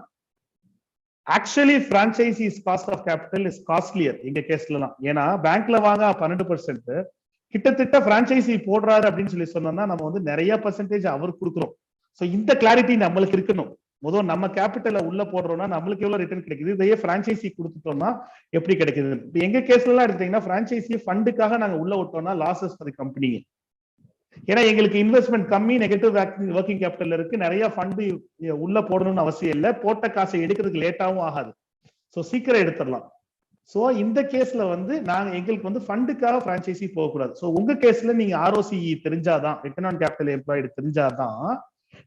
actually franchises cost of capital is costlier எங்க கேஸ்லாம். ஏன்னா பேங்க்ல வாங்க 12% கிட்டத்தட்ட பிரான்சைசி போடுறாரு அப்படின்னு சொல்லி சொன்னோம்னா நம்ம வந்து நிறைய பர்சன்டேஜ் அவர் கொடுக்குறோம். ஸோ இந்த கிளாரிட்டி நம்மளுக்கு இருக்கணும். முதல் நம்ம கேபிட்டல உள்ள போடுறோம்னா நம்மளுக்கு எவ்வளவு ரிட்டர்ன் கிடைக்குது, இதையே பிரான்சைசி கொடுத்துட்டோம்னா எப்படி கிடைக்குது. இப்போ எங்க கேஸ்ல எல்லாம் எடுத்தீங்கன்னா பிரான்சைசி ஃபண்டுக்காக நாங்க உள்ள விட்டோம்னா லாசஸ் ஃபார் தி கம்பெனி. ஏன்னா எங்களுக்கு இன்வெஸ்ட்மெண்ட் கம்மி, நெகட்டிவ் ஒர்க்கிங் கேபிட்டல் இருக்கு, நிறைய ஃபண்டு உள்ள போடணும்னு அவசியம் இல்லை, போட்ட காசை எடுக்கிறதுக்கு லேட்டாவும் ஆகாது, ஸோ சீக்கிரம் எடுத்துடலாம். ஸோ இந்த கேஸ்ல வந்து எங்களுக்கு வந்து ஃபண்டுக்காக பிரான்சைசி போகக்கூடாது. ஸோ உங்க கேஸ்ல நீங்க ROCE தெரிஞ்சாதான், ரிட்டர்ன் ஆன் கேபிட்டல் எம்ப்ளாய்டு தெரிஞ்சாதான்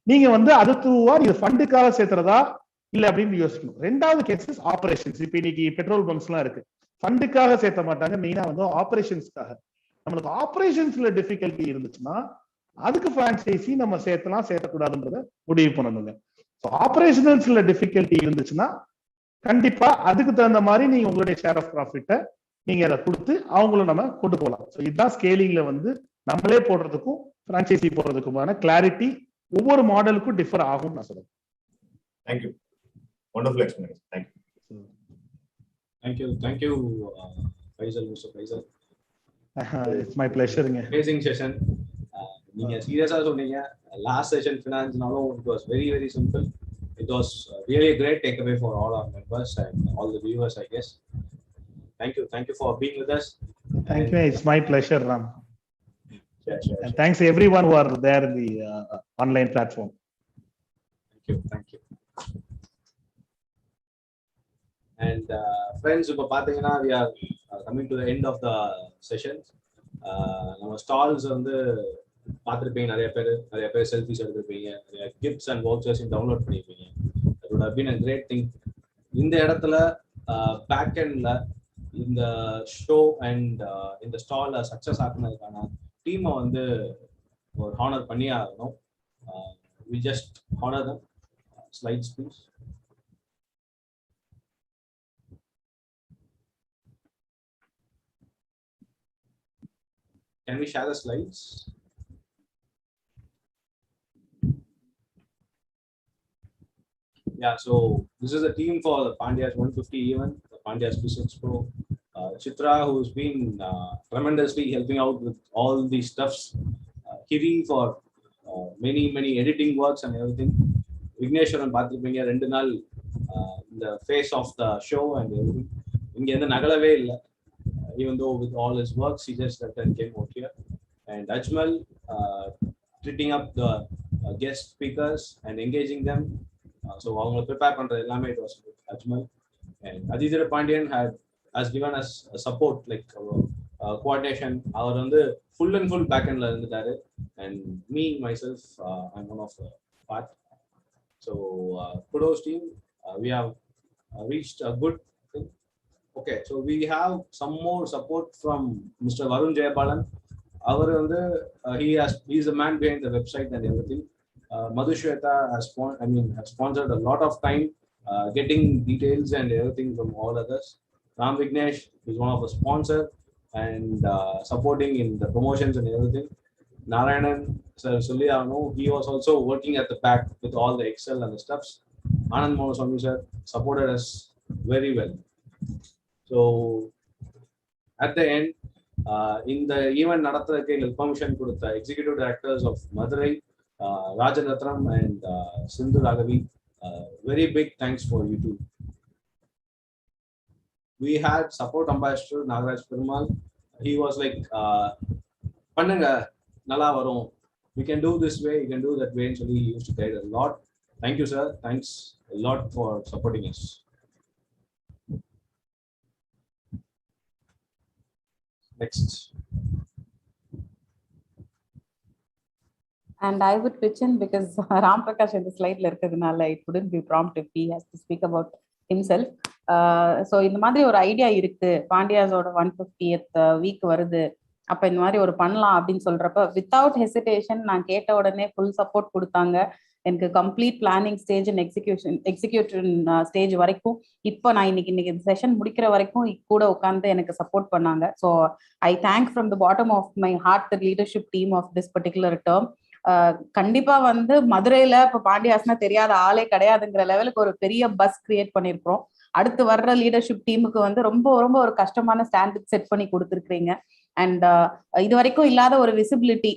நீங்க வந்து அது த்ரூவா நீங்க ஃபண்டுக்காக சேர்த்துறதா இல்ல அப்படின்னு யோசிக்கணும். 2வது கேஸ் ஆபரேஷன்ஸ். இப்ப இன்னைக்கு பெட்ரோல் பம்ப்ஸ் எல்லாம் இருக்கு, ஃபண்டுக்காக சேர்த்த மாட்டாங்க, மெயினா வந்து ஆபரேஷன்ஸ்க்காக. நம்மளுக்கு ஆபரேஷன்ஸ்ல டிஃபிகல்ட்டி இருந்துச்சுன்னா அதுக்கு பிரான்சைசி நம்ம சேர்த்தலாம் சேர்த்தக்கூடாதுன்றத முடிவு பண்ணணுங்க. ஆபரேஷனல்ஸ்ல டிஃபிகல்ட்டி இருந்துச்சுன்னா கண்டிப்பா அதுக்கு தகுந்த மாதிரி நீங்க உங்களுடைய ஷேர் ஆஃப் ப்ராஃபிட்டை நீங்க அதை கொடுத்து அவங்களும் நம்ம கொண்டு போகலாம். ஸோ இதுதான் ஸ்கேலிங்ல வந்து நம்மளே போடுறதுக்கும் பிரான்ச்சைசி போடுறதுக்குமான கிளாரிட்டி ஒவ்வொரு மாடலுக்கும் டிஃபர் ஆகும் நான் சொல்றேன். Thank you, wonderful explanation. Thank you Faisal, mister Faisal. It's my பிளஷருங்க. Amazing session. நீங்க சீரியஸா சொன்னீங்க. லாஸ்ட் செஷன் ஃபினான்ஸ்னாலும் it was very very simple. It was really a great takeaway for all our members and all the viewers, I guess. Thank you for being with us. Thank you. It's my pleasure, Ram. Sure. And thanks everyone who are there in the online platform. Thank you. And friends, இப்போ பாத்தீங்கன்னா we are coming to the end of the session. நம்ம stalls வந்து பார்த்துருப்பீங்க, நிறைய பேர் selfies எடுத்திருப்பீங்க, நிறைய gifts and வவுச்சர்ஸையும் டவுன்லோட் பண்ணியிருப்பீங்க. That would have been a great thing. இந்த இடத்துல பேக் எண்ட்ல இந்த ஷோ அண்ட் இந்த ஸ்டாலை சக்ஸஸ் ஆக்குனதுக்கான டீமை வந்து ஒரு ஹானர் பண்ணியே ஆகணும். we just honor them. Slides please. Can we share the slides? Yeah, so this is a team for the Pandyas 150 event, the Pandyas Biz Expo. Chitra, who's been tremendously helping out with all these stuffs. Kiri for many editing works and everything. Vigneshwaran Patripinga, 2 நாள் the face of the show and everything. இங்க எந்த நகலவே இல்லை. Even though with all his works, he just left and came out here. And Ajmal treating up the guest speakers and engaging them. So avanga prepare pandra ellame it was Ajmal. And Aditya Pandian has given us a support like coordination. Our vandu full and full back end la irundharu, and me myself I'm one of the part. So kudos team, we have reached a good thing. Okay, so we have some more support from Mr. Varun Jayapalan. Our he is the man behind the website and everything. Madhu Shweta has sponsored a lot of time getting details and everything from all others. Ram Vignesh is one of the sponsor and supporting in the promotions and everything. Narayanan sir Sulliyano, he was also working at the back with all the Excel and the stuffs. Anand Monoswamy sir supported us very well. So at the end, in the event நடத்துறதுக்கு எங்களுக்கு permission கொடுத்த executive directors of Madurai, Rajan Ratnam and Sindhu Ragavi, very big thanks for you too. We had support ambassador Nagaraj Perumal. He was like, பண்ணுங்க நல்லா வரும், we can do this way, you can do that way, and so he used to guide a lot. Thank you sir, thanks a lot for supporting us. Next. And I would pitch in because Ram Prakash in the slide la irukadunala it wouldn't be prompt if he has to speak about himself. So இந்த மாதிரி ஒரு idea இருக்கு, பாண்டியாஸோட 150th week வருது, அப்ப இந்த மாதிரி ஒரு பண்ணலாம் அப்படின்னு சொல்றப்ப வித்தவுட் ஹெசிடேஷன் நான் கேட்ட உடனே ஃபுல் சப்போர்ட் கொடுத்தாங்க. எனக்கு complete planning stage and execution stage வரைக்கும், இப்போ நான் இன்னைக்கு செஷன் முடிக்கிற வரைக்கும் கூட உட்காந்து எனக்கு சப்போர்ட் பண்ணாங்க. So I thank from the bottom of my heart the leadership team of this particular term. கண்டிப்பா வந்து மதுரையில இப்ப பாண்டியாஸ்னா தெரியாத ஆளே கிடையாதுங்கிற லெவலுக்கு ஒரு பெரிய பஸ் கிரியேட் பண்ணிருக்கிறோம். அடுத்து வர்ற லீடர்ஷிப் டீமுக்கு வந்து ரொம்ப ரொம்ப ஒரு கஷ்டமான ஸ்டாண்டர்ட் செட் பண்ணி கொடுத்துருக்கீங்க. அண்ட் இது வரைக்கும் இல்லாத ஒரு விசிபிலிட்டி,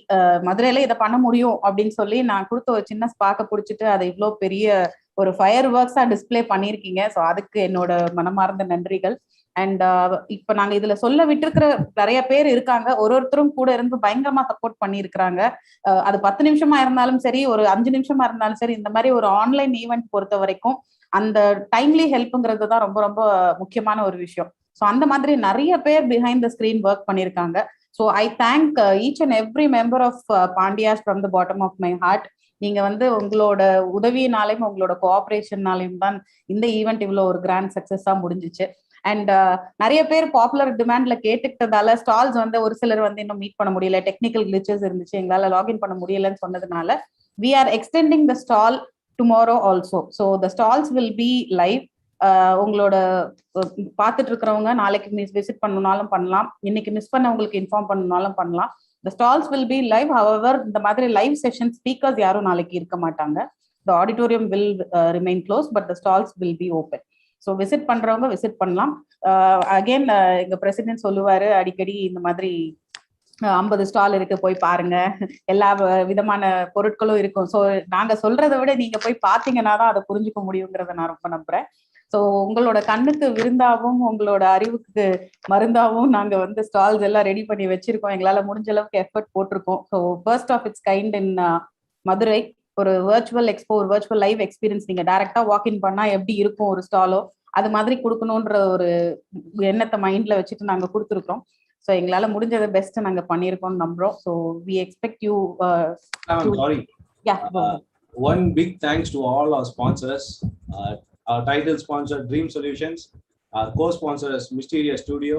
மதுரையில இதை பண்ண முடியும் அப்படின்னு சொல்லி நான் கொடுத்த ஒரு சின்ன ஸ்பாக்க பிடிச்சிட்டு அதை இவ்வளோ பெரிய ஒரு ஃபயர் ஒர்க்ஸா டிஸ்பிளே பண்ணியிருக்கீங்க. ஸோ அதுக்கு என்னோட மனமார்ந்த நன்றிகள். அண்ட் இப்ப நாங்க இதுல சொல்ல விட்டுருக்கிற நிறைய பேர் இருக்காங்க, ஒருத்தரும் கூட இருந்து பயங்கரமா சப்போர்ட் பண்ணியிருக்கிறாங்க. அது 10 நிமிஷமா இருந்தாலும் சரி, ஒரு 5 நிமிஷமா இருந்தாலும் சரி, இந்த மாதிரி ஒரு ஆன்லைன் ஈவெண்ட் பொறுத்த வரைக்கும் அந்த டைம்லி ஹெல்ப்ங்கிறது தான் ரொம்ப ரொம்ப முக்கியமான ஒரு விஷயம். ஸோ அந்த மாதிரி நிறைய பேர் பிஹைண்ட் த ஸ்கிரீன் ஒர்க் பண்ணியிருக்காங்க. So I thank each and every member of Pandyas from the bottom of my heart. நீங்க வந்து உங்களோட உதவியினாலையும் உங்களோட கோஆபரேஷன்னாலையும் தான் இந்த ஈவெண்ட் இவ்வளோ ஒரு கிராண்ட் சக்சஸா முடிஞ்சிச்சு. அண்ட் நிறைய பேர் பாப்புலர் டிமாண்ட்ல கேட்டுக்கிட்டதால ஸ்டால்ஸ் வந்து ஒரு சிலர் வந்து இன்னும் மீட் பண்ண முடியல, டெக்னிக்கல் கிளிச்சஸ் இருந்துச்சு, எங்களால லாகின் பண்ண முடியலன்னு சொன்னதுனால we are extending the stall tomorrow also. So the stalls will be live. உங்களோட பார்த்துட்டு இருக்கிறவங்க நாளைக்கு விசிட் பண்ணணும்னாலும் பண்ணலாம், இன்னைக்கு மிஸ் பண்ணவங்களுக்கு இன்ஃபார்ம் பண்ணணும்னாலும் பண்ணலாம். The stalls will be live. However, இந்த மாதிரி லைவ் செஷன் ஸ்பீக்கர்ஸ் யாரும் நாளைக்கு இருக்க மாட்டாங்க. The auditorium will remain closed, but the stalls will be open. So visit பண்றவங்க விசிட் பண்ணலாம். அகெயின் எங்க பிரசிடென்ட் சொல்லுவாரு அடிக்கடி, இந்த மாதிரி 50 ஸ்டால் இருக்கு, போய் பாருங்க, எல்லா விதமான பொருட்களும் இருக்கும். ஸோ நாங்க சொல்றதை விட நீங்க போய் பாத்தீங்கன்னா தான் அதை புரிஞ்சுக்க முடியுங்கிறத நான் ரொம்ப நம்புறேன். ஸோ உங்களோட கண்ணுக்கு விருந்தாவும் உங்களோட அறிவுக்கு மருந்தாவும் நாங்க வந்து ஸ்டால்ஸ் எல்லாம் ரெடி பண்ணி வச்சிருக்கோம். எங்களால முடிஞ்ச அளவுக்கு எஃபர்ட் போட்டிருக்கோம். So first of it's kind in Madurai, ஒரு வர்ச்சுவல் எக்ஸ்போ, ஒரு வர்ச்சுவல் லைவ் எக்ஸ்பீரியன்ஸ் நீங்க டைரக்டா வாக்இன் பண்ணா எப்படி இருக்கும் ஒரு ஸ்டாலோ, அது மாதிரி கொடுக்கணும்ன்ற ஒரு எண்ணத்தை மைண்ட்ல வச்சுட்டு நாங்க கொடுத்துருக்கோம். ஸோ எங்களால முடிஞ்சதை பெஸ்ட் நாங்க பண்ணியிருக்கோம்னு நம்புறோம். So we expect you. One big thanks to all our sponsors. Our title sponsor Dream Solutions, our co-sponsor is Mysterious Studio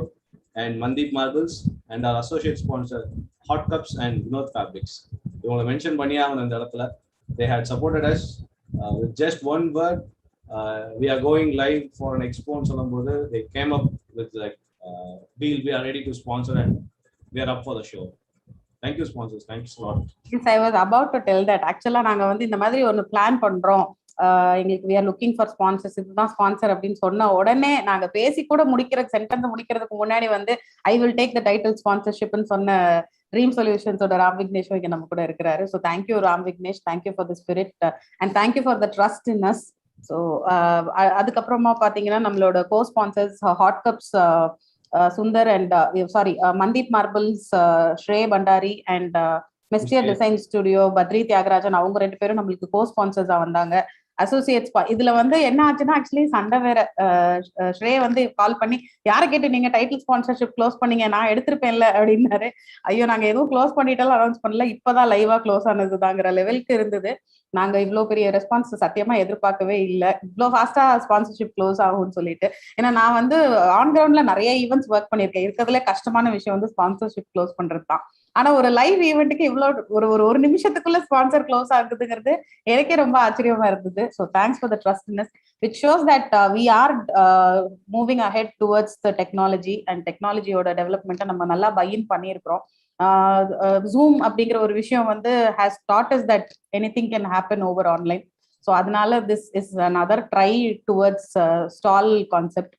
and Mandeep Marbles, and our associate sponsor Hot Cups and Vinod Fabrics. You want to mention Pandyas and Darathala. They had supported us with just one word. We are going live for an expo in Solambode. They came up with like deal, we are ready to sponsor and we are up for the show. Thank you sponsors. Thanks a lot. Yes, I was about to tell that. Actually நாங்க வந்து இந்த மாதிரி ஒரு plan பண்றோம், எங்களுக்கு we are looking for sponsors, இதுதான் sponsor அப்படின்னு சொன்ன உடனே நாங்க பேசி கூட சென்டென்ஸ் முடிக்கிறதுக்கு முன்னாடி வந்து I will take the title sponsorship ன்னு சொன்ன ட்ரீம் சொல்யூஷன்ஸோட ராம் விக்னேஷ் இங்க நம்ம கூட இருக்கிறாரு. So thank you Ram Vignesh, thank you for the spirit and thank you for the trust in us. So அதுக்கப்புறமா பாத்தீங்கன்னா நம்மளோட co sponsors hot cups Sundar and Mandeep marbles, Shrey Bhandari and Mystere design studio Badri Thiagarajan, அவங்க 2 பேரும் நம்மளுக்கு கோ ஸ்பான்சர்ஸா வந்தாங்க. அசோசியேட்ஸ் இதுல வந்து என்ன ஆச்சுன்னா ஆக்சுவலி சண்டை வேற. ஸ்ரே வந்து கால் பண்ணி யாரை கேட்டு நீங்க டைட்டில் ஸ்பான்சர்ஷிப் க்ளோஸ் பண்ணீங்க, நான் எடுத்திருப்பேன்ல அப்படின்னாரு. ஐயோ நாங்க எதுவும் க்ளோஸ் பண்ணிட்டாலும் அனௌன்ஸ் பண்ணல, இப்பதான் லைவா க்ளோஸ் ஆனதுதாங்கிற லெவலுக்கு இருந்தது. நாங்க இவ்வளவு பெரிய ரெஸ்பான்ஸ் சத்தியமா எதிர்பார்க்கவே இல்லை, இவ்வளவு ஃபாஸ்டா ஸ்பான்சர்ஷிப் க்ளோஸ் ஆகும்னு சொல்லிட்டு. ஏன்னா நான் வந்து ஆன் கிரவுண்ட்ல நிறைய ஈவெண்ட்ஸ் ஒர்க் பண்ணியிருக்கேன், இருக்கிறதுல கஷ்டமான விஷயம் வந்து ஸ்பான்சர்ஷிப் க்ளோஸ் பண்றது தான். ஆனா ஒரு லைவ் ஈவெண்ட்டுக்கு இவ்வளவு ஒரு நிமிஷத்துக்குள்ள ஸ்பான்சர் க்ளோஸ் ஆகுதுங்கிறது எனக்கே ரொம்ப ஆச்சரியமா இருந்தது. So thanks for the trustness, which shows that we are moving ahead towards the technology and டெக்னாலஜியோட டெவலப்மெண்ட்டை நம்ம நல்லா பையின் பண்ணியிருக்கிறோம். ஜூம் அப்படிங்கிற ஒரு விஷயம் வந்து has taught us that anything can happen over online. So அதனால this is another try towards stall concept.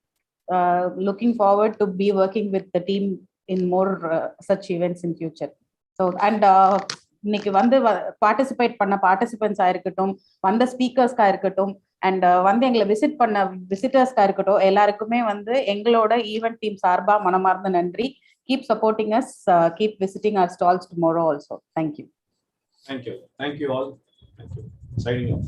Looking forward to be working with the team in more such events in future. So and இன்னைக்கு வந்து participate பண்ண பார்ட்டிசிபென்ட்ஸா இருக்கட்டும், வந்த ஸ்பீக்கர்ஸ்கா இருக்கட்டும், and வந்து எங்களை visit பண்ண விசிட்டர்ஸ்கா இருக்கட்டும், எல்லாருக்குமே வந்து எங்களோட ஈவென்ட் டீம் சார்பா மனமார்ந்த நன்றி. Keep supporting us, keep visiting our stalls tomorrow also. Thank you. Thank you all. Thank you. Signing off.